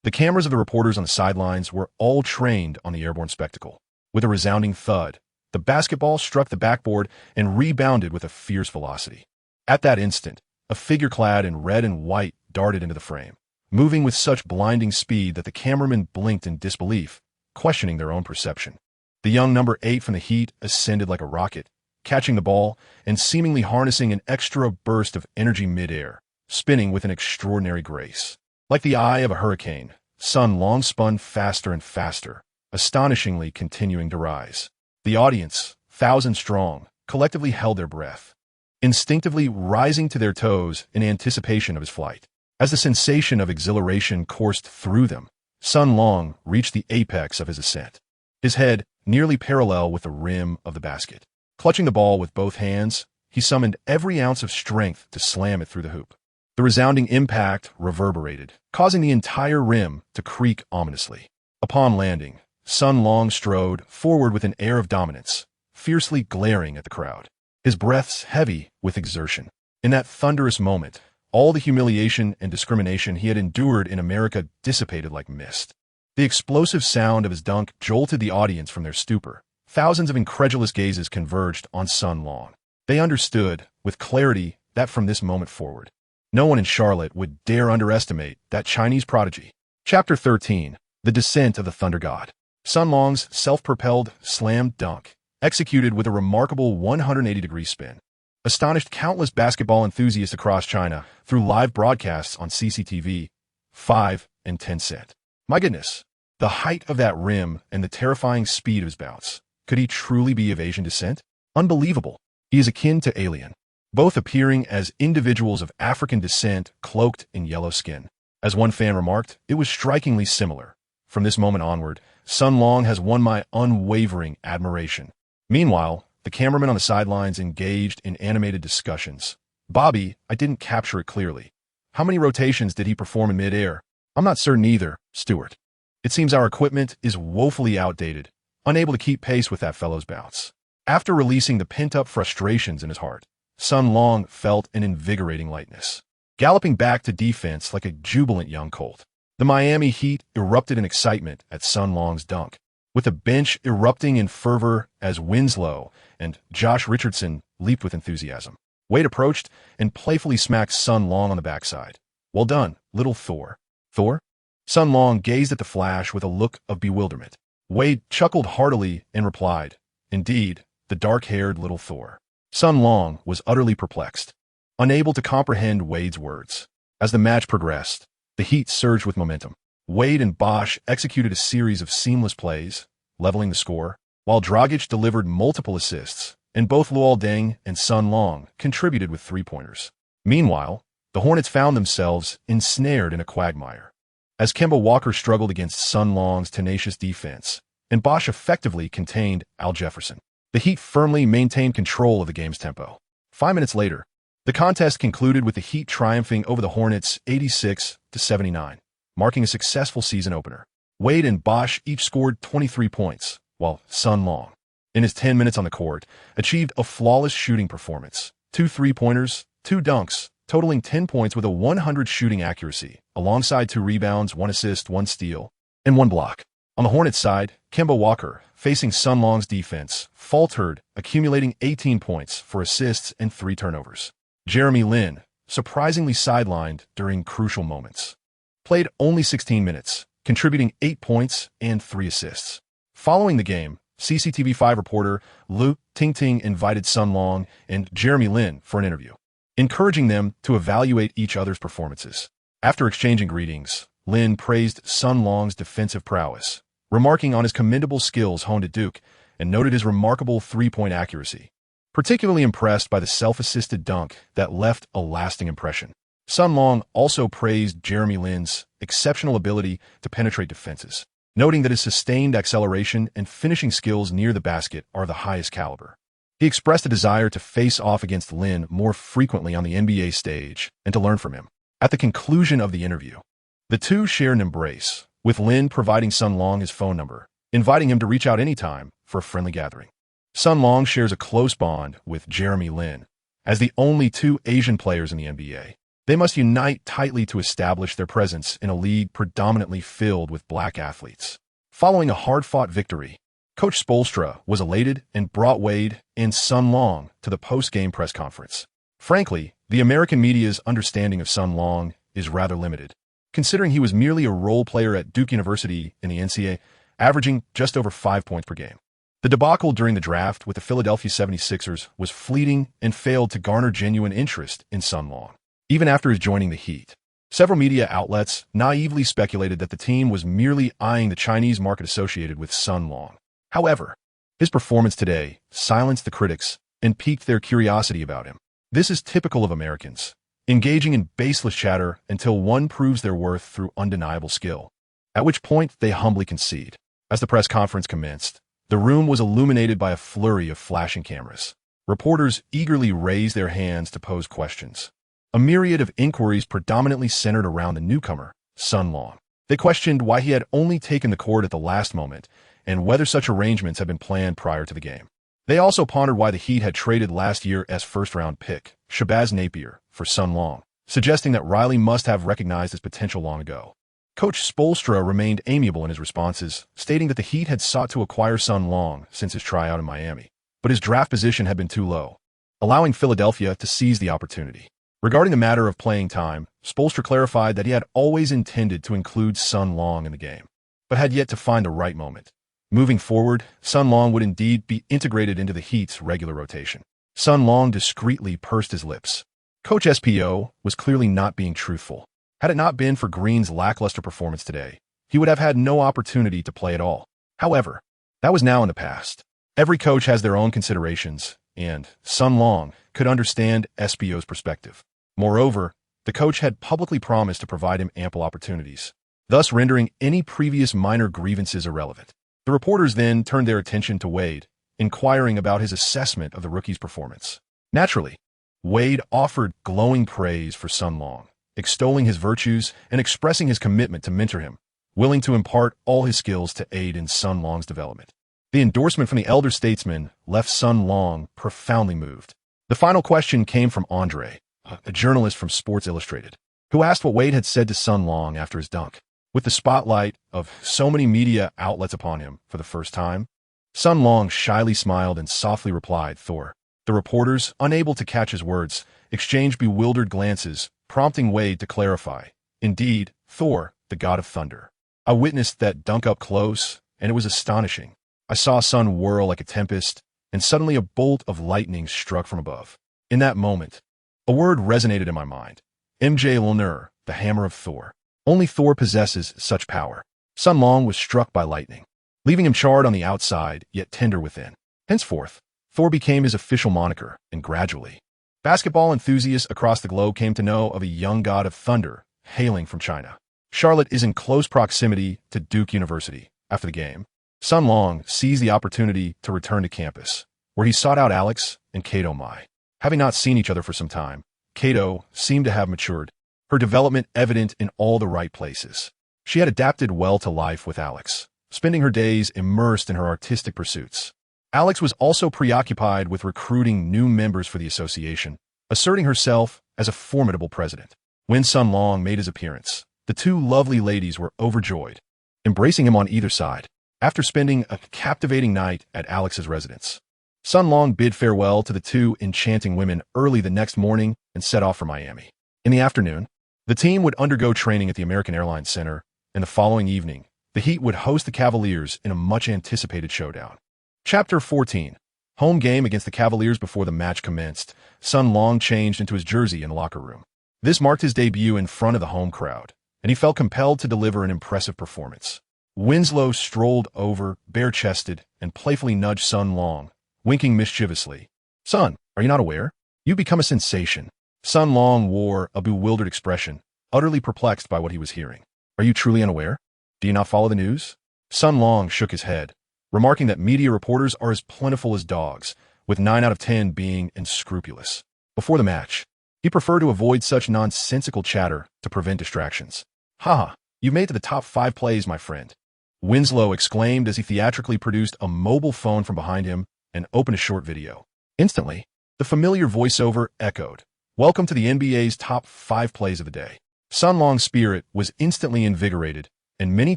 The cameras of the reporters on the sidelines were all trained on the airborne spectacle. With a resounding thud, the basketball struck the backboard and rebounded with a fierce velocity. At that instant, a figure clad in red and white darted into the frame, moving with such blinding speed that the cameraman blinked in disbelief, questioning their own perception. The young number 8 from the Heat ascended like a rocket, catching the ball and seemingly harnessing an extra burst of energy mid-air, spinning with an extraordinary grace. Like the eye of a hurricane, Sun Long spun faster and faster, astonishingly continuing to rise. The audience, thousands strong, collectively held their breath, instinctively rising to their toes in anticipation of his flight. As the sensation of exhilaration coursed through them, Sun Long reached the apex of his ascent, his head nearly parallel with the rim of the basket. Clutching the ball with both hands, he summoned every ounce of strength to slam it through the hoop. The resounding impact reverberated, causing the entire rim to creak ominously. Upon landing, Sun Long strode forward with an air of dominance, fiercely glaring at the crowd, his breaths heavy with exertion. In that thunderous moment, all the humiliation and discrimination he had endured in America dissipated like mist. The explosive sound of his dunk jolted the audience from their stupor. Thousands of incredulous gazes converged on Sun Long. They understood, with clarity, that from this moment forward, no one in Charlotte would dare underestimate that Chinese prodigy. Chapter 13. The Descent of the Thunder God. Sun Long's self-propelled slam dunk, executed with a remarkable 180-degree spin, astonished countless basketball enthusiasts across China through live broadcasts on CCTV, 5 and 10 cent. My goodness, the height of that rim and the terrifying speed of his bounce. Could he truly be of Asian descent? Unbelievable. He is akin to alien, both appearing as individuals of African descent cloaked in yellow skin. As one fan remarked, it was strikingly similar. From this moment onward, Sun Long has won my unwavering admiration. Meanwhile, the cameramen on the sidelines engaged in animated discussions. Bobby, I didn't capture it clearly. How many rotations did he perform in midair? I'm not certain either, Stewart. It seems our equipment is woefully outdated, unable to keep pace with that fellow's bounce. After releasing the pent-up frustrations in his heart, Sun Long felt an invigorating lightness, galloping back to defense like a jubilant young colt. The Miami Heat erupted in excitement at Sun Long's dunk, with the bench erupting in fervor as Winslow and Josh Richardson leaped with enthusiasm. Wade approached and playfully smacked Sun Long on the backside. Well done, little Thor. Thor? Sun Long gazed at the flash with a look of bewilderment. Wade chuckled heartily and replied, Indeed, the dark-haired little Thor. Sun Long was utterly perplexed, unable to comprehend Wade's words. As the match progressed, the Heat surged with momentum. Wade and Bosch executed a series of seamless plays, leveling the score, while Dragic delivered multiple assists, and both Luol Deng and Sun Long contributed with three-pointers. Meanwhile, the Hornets found themselves ensnared in a quagmire, as Kemba Walker struggled against Sun Long's tenacious defense, and Bosch effectively contained Al Jefferson. The Heat firmly maintained control of the game's tempo. 5 minutes later, the contest concluded with the Heat triumphing over the Hornets 86-79, marking a successful season opener. Wade and Bosch each scored 23 points, while Sun Long, in his 10 minutes on the court, achieved a flawless shooting performance. 2 three-pointers, 2 dunks, totaling 10 points with a 100 shooting accuracy, alongside 2 rebounds, 1 assist, 1 steal, and 1 block. On the Hornets side, Kemba Walker, facing Sun Long's defense, faltered, accumulating 18 points for assists and 3 turnovers. Jeremy Lin, surprisingly sidelined during crucial moments, played only 16 minutes, contributing 8 points and 3 assists. Following the game, CCTV5 reporter Lu Tingting invited Sun Long and Jeremy Lin for an interview, encouraging them to evaluate each other's performances. After exchanging greetings, Lin praised Sun Long's defensive prowess, remarking on his commendable skills honed at Duke, and noted his remarkable three-point accuracy, particularly impressed by the self-assisted dunk that left a lasting impression. Sun Long also praised Jeremy Lin's exceptional ability to penetrate defenses, noting that his sustained acceleration and finishing skills near the basket are the highest caliber. He expressed a desire to face off against Lin more frequently on the NBA stage and to learn from him. At the conclusion of the interview, the two shared an embrace, with Lin providing Sun Long his phone number, inviting him to reach out anytime for a friendly gathering. Sun Long shares a close bond with Jeremy Lin. As the only 2 Asian players in the NBA, they must unite tightly to establish their presence in a league predominantly filled with black athletes. Following a hard-fought victory, Coach Spoelstra was elated and brought Wade and Sun Long to the post-game press conference. Frankly, the American media's understanding of Sun Long is rather limited, considering he was merely a role player at Duke University in the NCAA averaging just over 5 points per game. The debacle during the draft with the Philadelphia 76ers was fleeting and failed to garner genuine interest in Sun Long. Even after his joining the Heat, several media outlets naively speculated that the team was merely eyeing the Chinese market associated with Sun Long. However, his performance today silenced the critics and piqued their curiosity about him. This is typical of Americans, engaging in baseless chatter until one proves their worth through undeniable skill, at which point they humbly concede. As the press conference commenced, the room was illuminated by a flurry of flashing cameras. Reporters eagerly raised their hands to pose questions. A myriad of inquiries predominantly centered around the newcomer, Sun Long. They questioned why he had only taken the court at the last moment and whether such arrangements had been planned prior to the game. They also pondered why the Heat had traded last year's first-round pick, Shabazz Napier, for Sun Long, suggesting that Riley must have recognized his potential long ago. Coach Spoelstra remained amiable in his responses, stating that the Heat had sought to acquire Sun Long since his tryout in Miami, but his draft position had been too low, allowing Philadelphia to seize the opportunity. Regarding the matter of playing time, Spoelstra clarified that he had always intended to include Sun Long in the game, but had yet to find the right moment. Moving forward, Sun Long would indeed be integrated into the Heat's regular rotation. Sun Long discreetly pursed his lips. Coach SPO was clearly not being truthful. Had it not been for Green's lackluster performance today, he would have had no opportunity to play at all. However, that was now in the past. Every coach has their own considerations, and Sun Long could understand SPO's perspective. Moreover, the coach had publicly promised to provide him ample opportunities, thus rendering any previous minor grievances irrelevant. The reporters then turned their attention to Wade, inquiring about his assessment of the rookie's performance. Naturally, Wade offered glowing praise for Sun Long, extolling his virtues and expressing his commitment to mentor him, willing to impart all his skills to aid in Sun Long's development. The endorsement from the elder statesman left Sun Long profoundly moved. The final question came from Andre, a journalist from Sports Illustrated, who asked what Wade had said to Sun Long after his dunk. With the spotlight of so many media outlets upon him for the first time, Sun Long shyly smiled and softly replied, "Thor." The reporters, unable to catch his words, exchanged bewildered glances, prompting Wade to clarify, "Indeed, Thor, the god of thunder. I witnessed that dunk up close, and it was astonishing. I saw Sun whirl like a tempest, and suddenly a bolt of lightning struck from above. In that moment, a word resonated in my mind. Mjolnir, the hammer of Thor. Only Thor possesses such power." Sun Long was struck by lightning, leaving him charred on the outside, yet tender within. Henceforth, Thor became his official moniker, and gradually, basketball enthusiasts across the globe came to know of a young god of thunder hailing from China. Charlotte is in close proximity to Duke University. After the game, Sun Long seized the opportunity to return to campus, where he sought out Alex and Kato Mai. Having not seen each other for some time, Kato seemed to have matured, her development evident in all the right places. She had adapted well to life with Alex, spending her days immersed in her artistic pursuits. Alex was also preoccupied with recruiting new members for the association, asserting herself as a formidable president. When Sun Long made his appearance, the two lovely ladies were overjoyed, embracing him on either side. After spending a captivating night at Alex's residence, Sun Long bid farewell to the two enchanting women early the next morning and set off for Miami. In the afternoon, the team would undergo training at the American Airlines Center, and the following evening, the Heat would host the Cavaliers in a much-anticipated showdown. Chapter 14. Home game against the Cavaliers. Before the match commenced, Sun Long changed into his jersey in the locker room. This marked his debut in front of the home crowd, and he felt compelled to deliver an impressive performance. Winslow strolled over, bare-chested, and playfully nudged Sun Long, winking mischievously. "Sun, are you not aware? You've become a sensation." Sun Long wore a bewildered expression, utterly perplexed by what he was hearing. "Are you truly unaware? Do you not follow the news?" Sun Long shook his head, remarking that media reporters are as plentiful as dogs, with 9 out of 10 being unscrupulous. Before the match, he preferred to avoid such nonsensical chatter to prevent distractions. "Ha! You've made to the top 5 plays, my friend," Winslow exclaimed as he theatrically produced a mobile phone from behind him and opened a short video. Instantly, the familiar voiceover echoed, "Welcome to the NBA's top 5 plays of the day." Sun Long's spirit was instantly invigorated, and many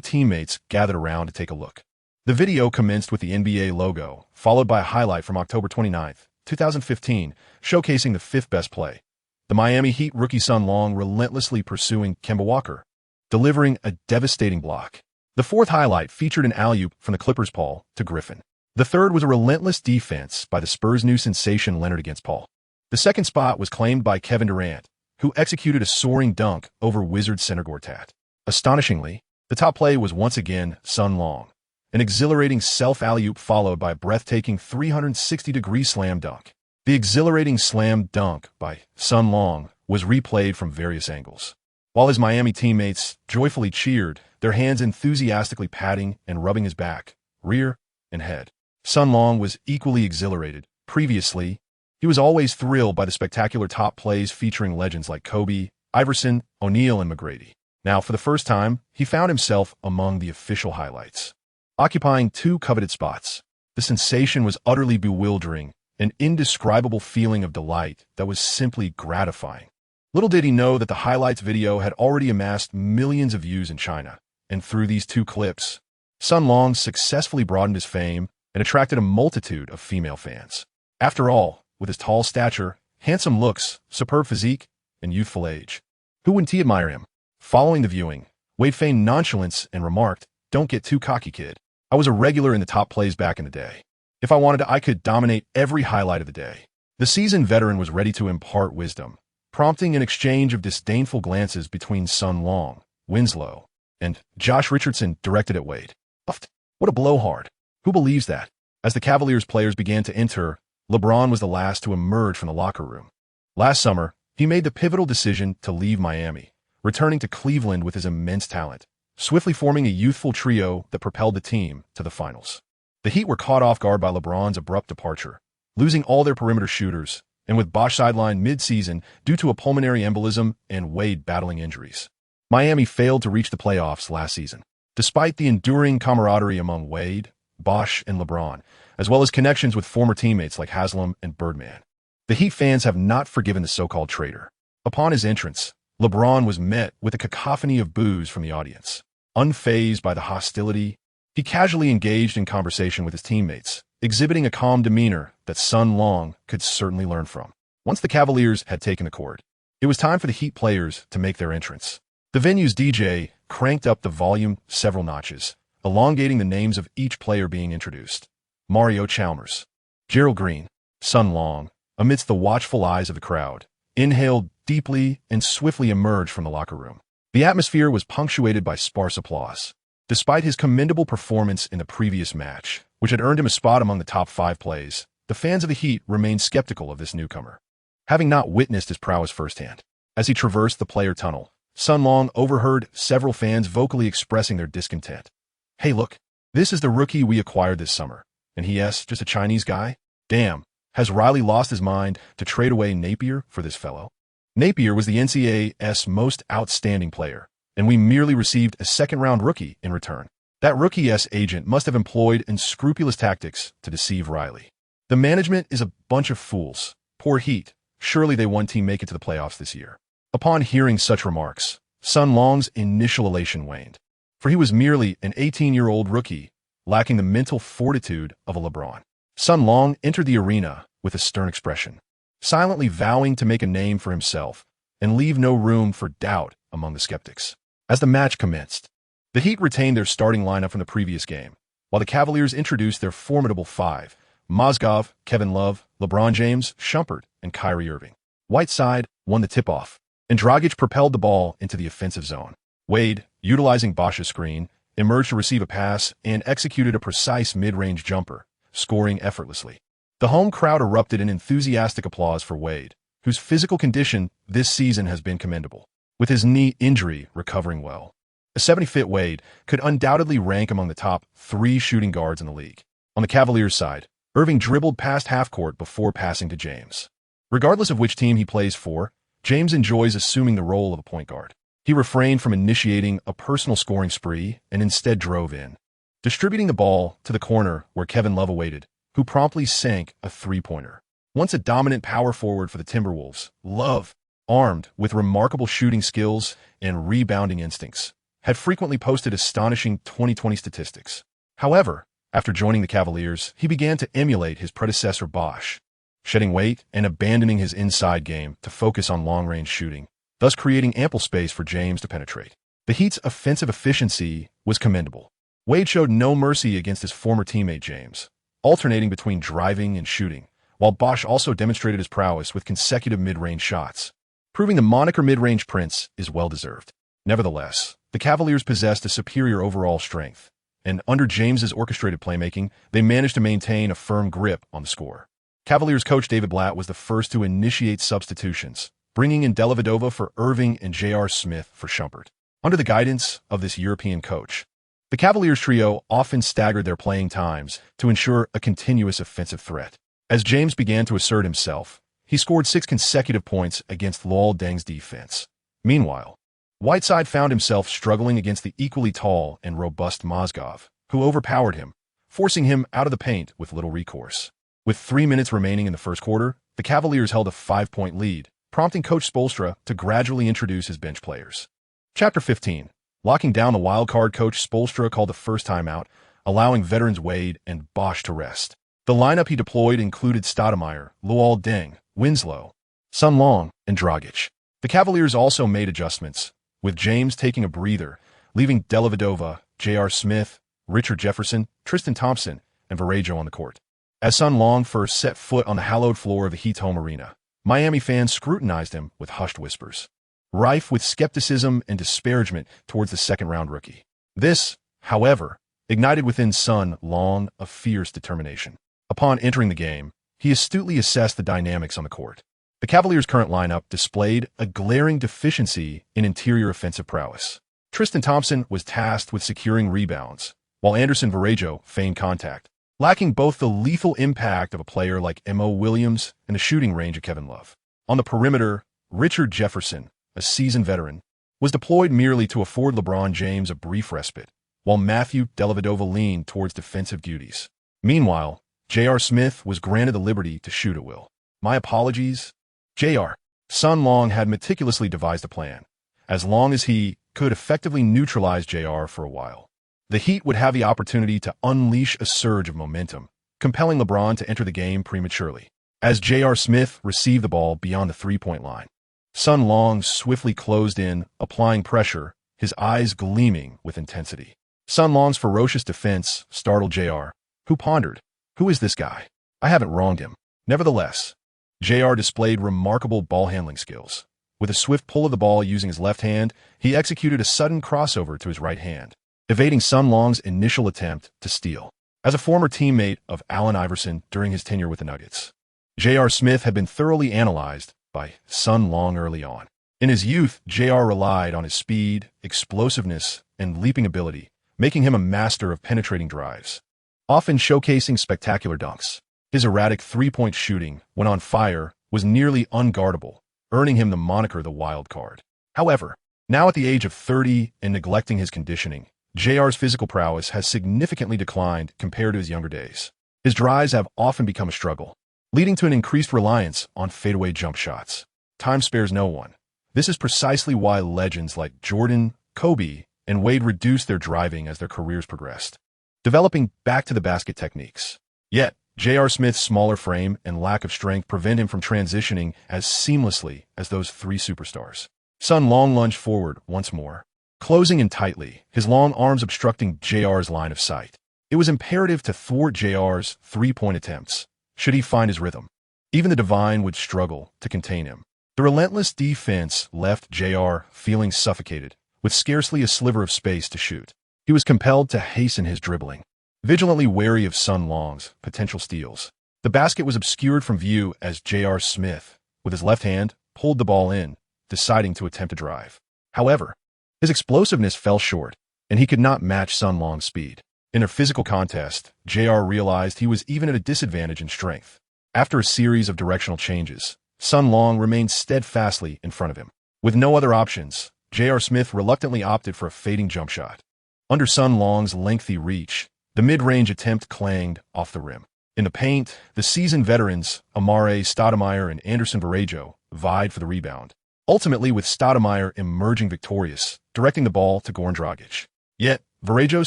teammates gathered around to take a look. The video commenced with the NBA logo, followed by a highlight from October 29, 2015, showcasing the 5th best play. The Miami Heat rookie Sun Long relentlessly pursuing Kemba Walker, delivering a devastating block. The fourth highlight featured an alley-oop from the Clippers' Paul to Griffin. The third was a relentless defense by the Spurs' new sensation Leonard against Paul. The second spot was claimed by Kevin Durant, who executed a soaring dunk over Wizards center Gortat. Astonishingly, the top play was once again Sun Long, an exhilarating self-alley-oop followed by a breathtaking 360-degree slam dunk. The exhilarating slam dunk by Sun Long was replayed from various angles, while his Miami teammates joyfully cheered, their hands enthusiastically patting and rubbing his back, rear, and head. Sun Long was equally exhilarated. Previously, he was always thrilled by the spectacular top plays featuring legends like Kobe, Iverson, O'Neal, and McGrady. Now, for the first time, he found himself among the official highlights, occupying two coveted spots. The sensation was utterly bewildering, an indescribable feeling of delight that was simply gratifying. Little did he know that the highlights video had already amassed millions of views in China, and through these two clips, Sun Long successfully broadened his fame and attracted a multitude of female fans. After all, with his tall stature, handsome looks, superb physique, and youthful age, who wouldn't admire him? Following the viewing, Wade feigned nonchalance and remarked, "Don't get too cocky, kid. I was a regular in the top plays back in the day. If I wanted to, I could dominate every highlight of the day." The seasoned veteran was ready to impart wisdom, prompting an exchange of disdainful glances between Sun Long, Winslow, and Josh Richardson directed at Wade. What a blowhard. Who believes that? As the Cavaliers players began to enter, LeBron was the last to emerge from the locker room. Last summer, he made the pivotal decision to leave Miami, returning to Cleveland with his immense talent, swiftly forming a youthful trio that propelled the team to the finals. The Heat were caught off guard by LeBron's abrupt departure, losing all their perimeter shooters, and with Bosh sidelined mid-season due to a pulmonary embolism and Wade battling injuries. Miami failed to reach the playoffs last season. Despite the enduring camaraderie among Wade, Bosh, and LeBron, as well as connections with former teammates like Haslam and Birdman, the Heat fans have not forgiven the so-called traitor. Upon his entrance, LeBron was met with a cacophony of boos from the audience. Unfazed by the hostility, he casually engaged in conversation with his teammates, exhibiting a calm demeanor that Sun Long could certainly learn from. Once the Cavaliers had taken the court, it was time for the Heat players to make their entrance. The venue's DJ cranked up the volume several notches, elongating the names of each player being introduced. Mario Chalmers, Gerald Green, Sun Long, amidst the watchful eyes of the crowd, inhaled deeply and swiftly emerged from the locker room. The atmosphere was punctuated by sparse applause. Despite his commendable performance in the previous match, which had earned him a spot among the top 5 plays, the fans of the Heat remained skeptical of this newcomer, having not witnessed his prowess firsthand. As he traversed the player tunnel, Sun Long overheard several fans vocally expressing their discontent. "Hey, look, this is the rookie we acquired this summer. And he's just a Chinese guy? Damn, has Riley lost his mind to trade away Napier for this fellow?" Napier was the NCAA's most outstanding player, and we merely received a second-round rookie in return. That rookie's agent must have employed unscrupulous tactics to deceive Riley. The management is a bunch of fools. Poor Heat. Surely they one team make it to the playoffs this year. Upon hearing such remarks, Sun Long's initial elation waned, for he was merely an 18-year-old rookie, lacking the mental fortitude of a LeBron. Sun Long entered the arena with a stern expression, silently vowing to make a name for himself and leave no room for doubt among the skeptics. As the match commenced, the Heat retained their starting lineup from the previous game, while the Cavaliers introduced their formidable 5, Mozgov, Kevin Love, LeBron James, Shumpert, and Kyrie Irving. Whiteside won the tip-off, and Dragic propelled the ball into the offensive zone. Wade, utilizing Bosh's screen, emerged to receive a pass and executed a precise mid-range jumper, scoring effortlessly. The home crowd erupted in enthusiastic applause for Wade, whose physical condition this season has been commendable, with his knee injury recovering well. A 70-foot Wade could undoubtedly rank among the top 3 shooting guards in the league. On the Cavaliers' side, Irving dribbled past half-court before passing to James. Regardless of which team he plays for, James enjoys assuming the role of a point guard. He refrained from initiating a personal scoring spree and instead drove in, distributing the ball to the corner where Kevin Love awaited, who promptly sank a 3-pointer. Once a dominant power forward for the Timberwolves, Love, armed with remarkable shooting skills and rebounding instincts, had frequently posted astonishing 2020 statistics. However, after joining the Cavaliers, he began to emulate his predecessor Bosh, shedding weight and abandoning his inside game to focus on long-range shooting, thus creating ample space for James to penetrate. The Heat's offensive efficiency was commendable. Wade showed no mercy against his former teammate James, alternating between driving and shooting, while Bosh also demonstrated his prowess with consecutive mid-range shots, proving the moniker mid-range prince is well-deserved. Nevertheless, the Cavaliers possessed a superior overall strength, and under James's orchestrated playmaking, they managed to maintain a firm grip on the score. Cavaliers coach David Blatt was the first to initiate substitutions, bringing in Dellavedova for Irving and J.R. Smith for Shumpert. Under the guidance of this European coach, the Cavaliers trio often staggered their playing times to ensure a continuous offensive threat. As James began to assert himself, he scored 6 consecutive points against Luol Deng's defense. Meanwhile, Whiteside found himself struggling against the equally tall and robust Mozgov, who overpowered him, forcing him out of the paint with little recourse. With 3 minutes remaining in the first quarter, the Cavaliers held a 5-point lead, prompting Coach Spoelstra to gradually introduce his bench players. Chapter 15. Locking down the wildcard, Coach Spoelstra called the first timeout, allowing veterans Wade and Bosh to rest. The lineup he deployed included Stoudemire, Luol Deng, Winslow, Sun Long, and Dragic. The Cavaliers also made adjustments, with James taking a breather, leaving Dellavedova, J.R. Smith, Richard Jefferson, Tristan Thompson, and Varejao on the court. As Sun Long first set foot on the hallowed floor of the Heat's home arena, Miami fans scrutinized him with hushed whispers, rife with skepticism and disparagement towards the second-round rookie. This, however, ignited within Sun Long a fierce determination. Upon entering the game, he astutely assessed the dynamics on the court. The Cavaliers' current lineup displayed a glaring deficiency in interior offensive prowess. Tristan Thompson was tasked with securing rebounds, while Anderson Varejao feigned contact, lacking both the lethal impact of a player like M.O. Williams and the shooting range of Kevin Love. On the perimeter, Richard Jefferson, a seasoned veteran, was deployed merely to afford LeBron James a brief respite, while Matthew Dellavedova leaned towards defensive duties. Meanwhile, J.R. Smith was granted the liberty to shoot at will. My apologies, J.R. Sun Long had meticulously devised a plan, as long as he could effectively neutralize J.R. for a while. The Heat would have the opportunity to unleash a surge of momentum, compelling LeBron to enter the game prematurely. As J.R. Smith received the ball beyond the three-point line, Sun Long swiftly closed in, applying pressure, his eyes gleaming with intensity. Sun Long's ferocious defense startled J.R., who pondered, "Who is this guy? I haven't wronged him." Nevertheless, J.R. displayed remarkable ball-handling skills. With a swift pull of the ball using his left hand, he executed a sudden crossover to his right hand, evading Sun Long's initial attempt to steal. As a former teammate of Allen Iverson during his tenure with the Nuggets, J.R. Smith had been thoroughly analyzed by Sun Long early on. In his youth, J.R. relied on his speed, explosiveness, and leaping ability, making him a master of penetrating drives, often showcasing spectacular dunks. His erratic three-point shooting, when on fire, was nearly unguardable, earning him the moniker the Wild Card. However, now at the age of 30 and neglecting his conditioning, J.R.'s physical prowess has significantly declined compared to his younger days. His drives have often become a struggle, leading to an increased reliance on fadeaway jump shots. Time spares no one. This is precisely why legends like Jordan, Kobe, and Wade reduced their driving as their careers progressed, developing back-to-the-basket techniques. Yet, J.R. Smith's smaller frame and lack of strength prevent him from transitioning as seamlessly as those three superstars. Sun Long lunged forward once more, closing in tightly, his long arms obstructing J.R.'s line of sight. It was imperative to thwart J.R.'s three-point attempts, should he find his rhythm. Even the Divine would struggle to contain him. The relentless defense left J.R. feeling suffocated, with scarcely a sliver of space to shoot. He was compelled to hasten his dribbling, vigilantly wary of Sun Long's potential steals. The basket was obscured from view as J.R. Smith, with his left hand, pulled the ball in, deciding to attempt a drive. However, his explosiveness fell short, and he could not match Sun Long's speed. In a physical contest, J.R. realized he was even at a disadvantage in strength. After a series of directional changes, Sun Long remained steadfastly in front of him. With no other options, J.R. Smith reluctantly opted for a fading jump shot. Under Sun Long's lengthy reach, the mid-range attempt clanged off the rim. In the paint, the seasoned veterans, Amare Stoudemire and Anderson Varejao, vied for the rebound, ultimately with Stoudemire emerging victorious, directing the ball to Goran Dragic. Yet, Varejao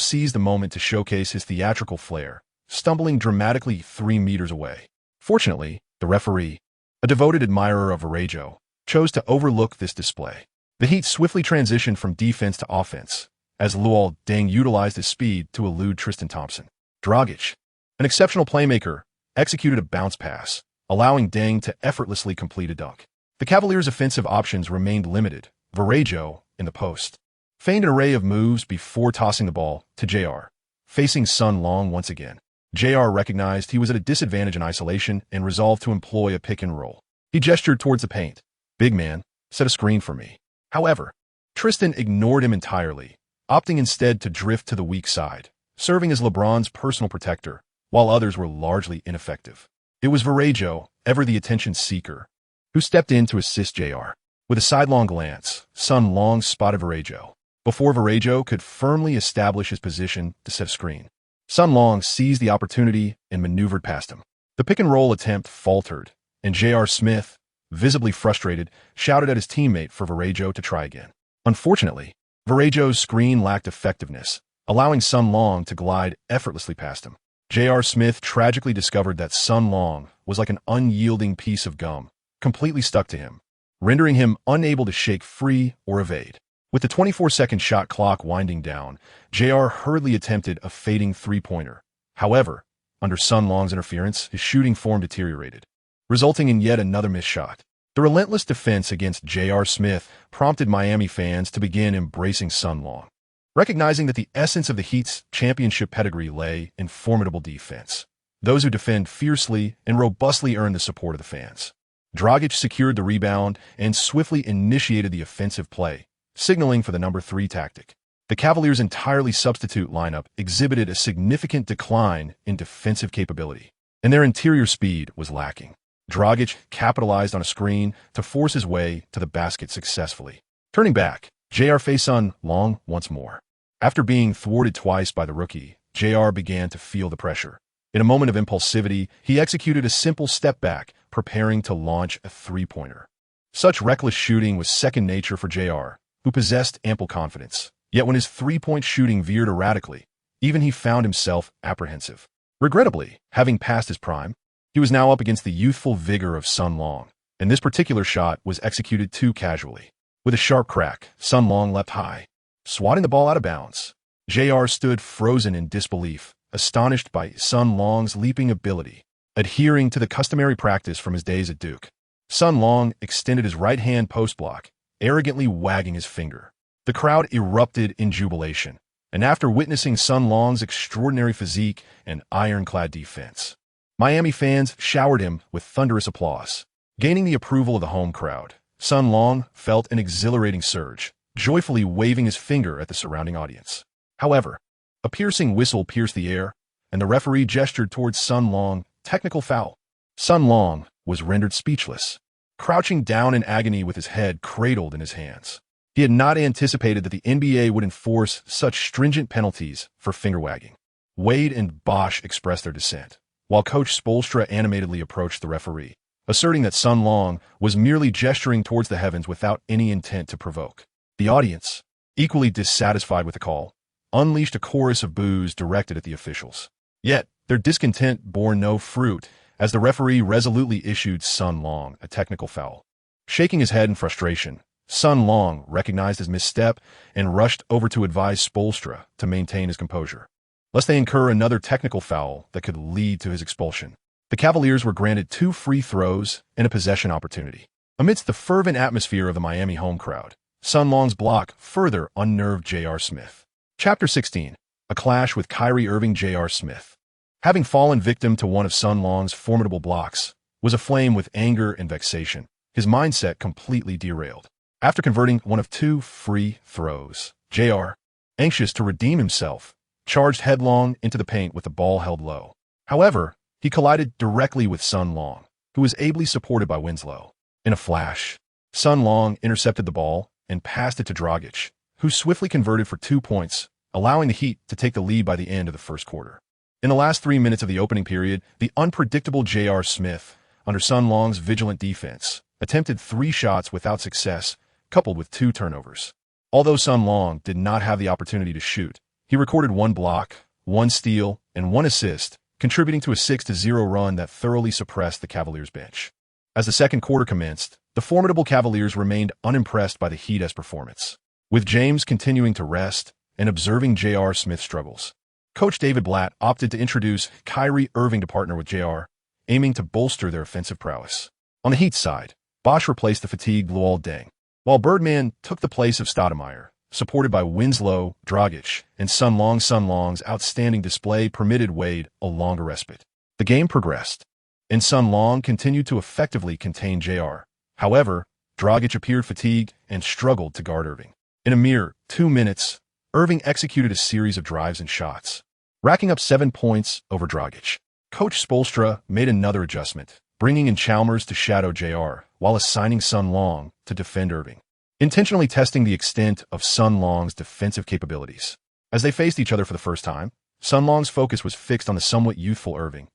seized the moment to showcase his theatrical flair, stumbling dramatically 3 meters away. Fortunately, the referee, a devoted admirer of Varejao, chose to overlook this display. The Heat swiftly transitioned from defense to offense, as Luol Deng utilized his speed to elude Tristan Thompson. Dragic, an exceptional playmaker, executed a bounce pass, allowing Deng to effortlessly complete a dunk. The Cavaliers' offensive options remained limited. Varejao, in the post, feigned an array of moves before tossing the ball to JR. Facing Sun Long once again, JR recognized he was at a disadvantage in isolation and resolved to employ a pick and roll. He gestured towards the paint. "Big man, set a screen for me." However, Tristan ignored him entirely, opting instead to drift to the weak side, serving as LeBron's personal protector, while others were largely ineffective. It was Varejao, ever the attention seeker, who stepped in to assist JR. With a sidelong glance, Sun Long spotted Varejao. Before Varejao could firmly establish his position to set a screen, Sun Long seized the opportunity and maneuvered past him. The pick-and-roll attempt faltered, and J.R. Smith, visibly frustrated, shouted at his teammate for Varejao to try again. Unfortunately, Varejao's screen lacked effectiveness, allowing Sun Long to glide effortlessly past him. J.R. Smith tragically discovered that Sun Long was like an unyielding piece of gum, completely stuck to him, rendering him unable to shake free or evade. With the 24-second shot clock winding down, JR hurriedly attempted a fading three-pointer. However, under Sun Long's interference, his shooting form deteriorated, resulting in yet another missed shot. The relentless defense against J.R. Smith prompted Miami fans to begin embracing Sun Long, recognizing that the essence of the Heat's championship pedigree lay in formidable defense. Those who defend fiercely and robustly earn the support of the fans. Dragic secured the rebound and swiftly initiated the offensive play, signaling for the number 3 tactic. The Cavaliers' entirely substitute lineup exhibited a significant decline in defensive capability, and their interior speed was lacking. Dragic capitalized on a screen to force his way to the basket successfully. Turning back, JR faced Sun Long once more. After being thwarted twice by the rookie, JR began to feel the pressure. In a moment of impulsivity, he executed a simple step back, preparing to launch a three-pointer. Such reckless shooting was second nature for JR, who possessed ample confidence. Yet when his three-point shooting veered erratically, even he found himself apprehensive. Regrettably, having passed his prime, he was now up against the youthful vigor of Sun Long, and this particular shot was executed too casually. With a sharp crack, Sun Long leapt high, swatting the ball out of bounds. JR stood frozen in disbelief, astonished by Sun Long's leaping ability, adhering to the customary practice from his days at Duke. Sun Long extended his right-hand post block, arrogantly wagging his finger. The crowd erupted in jubilation, and after witnessing Sun Long's extraordinary physique and ironclad defense, Miami fans showered him with thunderous applause. Gaining the approval of the home crowd, Sun Long felt an exhilarating surge, joyfully waving his finger at the surrounding audience. However, a piercing whistle pierced the air, and the referee gestured towards Sun Long. Technical foul. Sun Long was rendered speechless, crouching down in agony with his head cradled in his hands. He had not anticipated that the NBA would enforce such stringent penalties for finger-wagging. Wade and Bosch expressed their dissent, while Coach Spoelstra animatedly approached the referee, asserting that Sun Long was merely gesturing towards the heavens without any intent to provoke. The audience, equally dissatisfied with the call, unleashed a chorus of boos directed at the officials. Yet, their discontent bore no fruit, as the referee resolutely issued Sun Long a technical foul. Shaking his head in frustration, Sun Long recognized his misstep and rushed over to advise Spoelstra to maintain his composure, lest they incur another technical foul that could lead to his expulsion. The Cavaliers were granted 2 free throws and a possession opportunity. Amidst the fervent atmosphere of the Miami home crowd, Sun Long's block further unnerved J.R. Smith. Chapter 16. A clash with Kyrie Irving. J.R. Smith, having fallen victim to one of Sun Long's formidable blocks, was aflame with anger and vexation, his mindset completely derailed. After converting one of 2 free throws, JR, anxious to redeem himself, charged headlong into the paint with the ball held low. However, he collided directly with Sun Long, who was ably supported by Winslow. In a flash, Sun Long intercepted the ball and passed it to Dragic, who swiftly converted for 2 points, allowing the Heat to take the lead by the end of the first quarter. In the last 3 minutes of the opening period, the unpredictable J.R. Smith, under Sun Long's vigilant defense, attempted 3 shots without success, coupled with 2 turnovers. Although Sun Long did not have the opportunity to shoot, he recorded 1 block, 1 steal, and 1 assist, contributing to a 6-0 run that thoroughly suppressed the Cavaliers' bench. As the second quarter commenced, The formidable Cavaliers remained unimpressed by the Heat's performance. With James continuing to rest and observing J.R. Smith's struggles, Coach David Blatt opted to introduce Kyrie Irving to partner with J.R., aiming to bolster their offensive prowess. On the Heat's side, Bosh replaced the fatigued Luol Deng, while Birdman took the place of Stoudemire, supported by Winslow, Dragic, and Sun Long. Sun Long's outstanding display permitted Wade a longer respite. The game progressed, and Sun Long continued to effectively contain J.R. However, Dragic appeared fatigued and struggled to guard Irving. In a mere 2 minutes, Irving executed a series of drives and shots, racking up 7 points over Dragic. Coach Spoelstra made another adjustment, bringing in Chalmers to shadow J.R. while assigning Sun Long to defend Irving, intentionally testing the extent of Sun Long's defensive capabilities. As they faced each other for the first time, Sun Long's focus was fixed on the somewhat youthful Irving.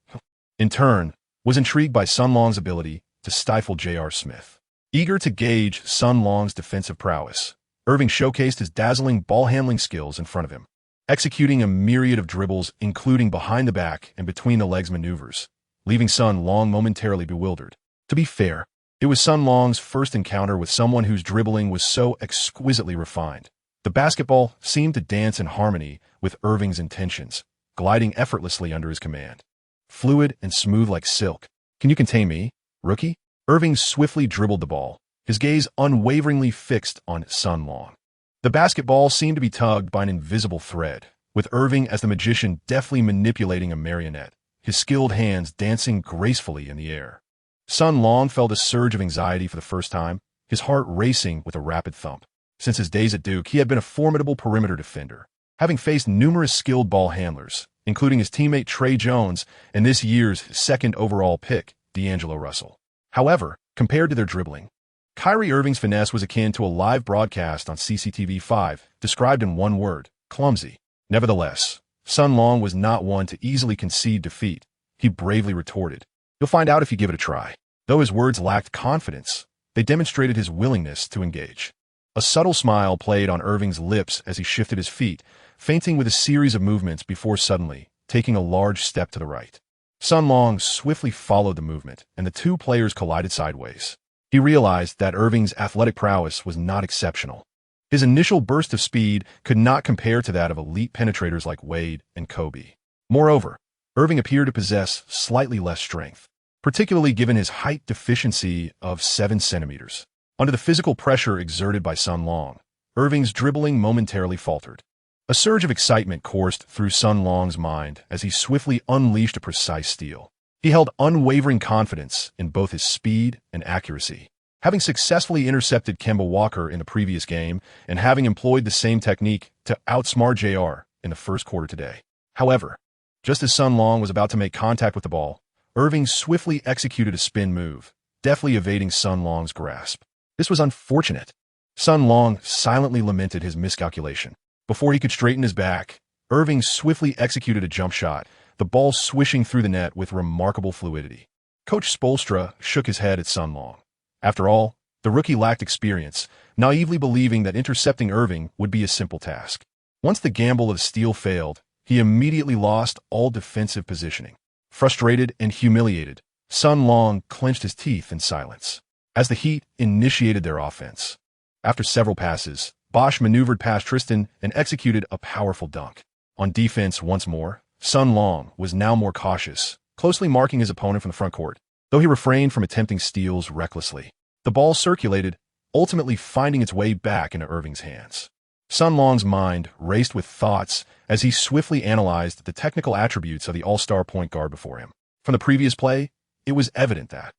In turn, was intrigued by Sun Long's ability to stifle J.R. Smith. Eager to gauge Sun Long's defensive prowess, Irving showcased his dazzling ball-handling skills in front of him, executing a myriad of dribbles including behind-the-back and between-the-legs maneuvers, leaving Sun Long momentarily bewildered. To be fair, it was Sun Long's first encounter with someone whose dribbling was so exquisitely refined. The basketball seemed to dance in harmony with Irving's intentions, gliding effortlessly under his command. Fluid and smooth like silk. "Can you contain me, rookie?" Irving swiftly dribbled the ball, his gaze unwaveringly fixed on Sun Long. The basketball seemed to be tugged by an invisible thread, with Irving as the magician deftly manipulating a marionette, his skilled hands dancing gracefully in the air. Sun Long felt a surge of anxiety for the first time, his heart racing with a rapid thump. Since his days at Duke, he had been a formidable perimeter defender, having faced numerous skilled ball handlers, including his teammate Trey Jones and this year's second overall pick, D'Angelo Russell. However, compared to their dribbling, Kyrie Irving's finesse was akin to a live broadcast on CCTV5, described in one word: clumsy. Nevertheless, Sun Long was not one to easily concede defeat. He bravely retorted, "You'll find out if you give it a try." Though his words lacked confidence, they demonstrated his willingness to engage. A subtle smile played on Irving's lips as he shifted his feet, feinting with a series of movements before suddenly taking a large step to the right. Sun Long swiftly followed the movement, and the two players collided sideways. He realized that Irving's athletic prowess was not exceptional. His initial burst of speed could not compare to that of elite penetrators like Wade and Kobe. Moreover, Irving appeared to possess slightly less strength, particularly given his height deficiency of 7 centimeters. Under the physical pressure exerted by Sun Long, Irving's dribbling momentarily faltered. A surge of excitement coursed through Sun Long's mind as he swiftly unleashed a precise steal. He held unwavering confidence in both his speed and accuracy, having successfully intercepted Kemba Walker in the previous game and having employed the same technique to outsmart JR in the first quarter today. However, just as Sun Long was about to make contact with the ball, Irving swiftly executed a spin move, deftly evading Sun Long's grasp. This was unfortunate. Sun Long silently lamented his miscalculation. Before he could straighten his back, Irving swiftly executed a jump shot, the ball swishing through the net with remarkable fluidity. Coach Spoelstra shook his head at Sun Long. After all, the rookie lacked experience, naively believing that intercepting Irving would be a simple task. Once the gamble of steal failed, he immediately lost all defensive positioning. Frustrated and humiliated, Sun Long clenched his teeth in silence as the Heat initiated their offense. After several passes, Bosh maneuvered past Tristan and executed a powerful dunk. On defense once more, Sun Long was now more cautious, closely marking his opponent from the front court, though he refrained from attempting steals recklessly. The ball circulated, ultimately finding its way back into Irving's hands. Sun Long's mind raced with thoughts as he swiftly analyzed the technical attributes of the all-star point guard before him. From the previous play, it was evident that,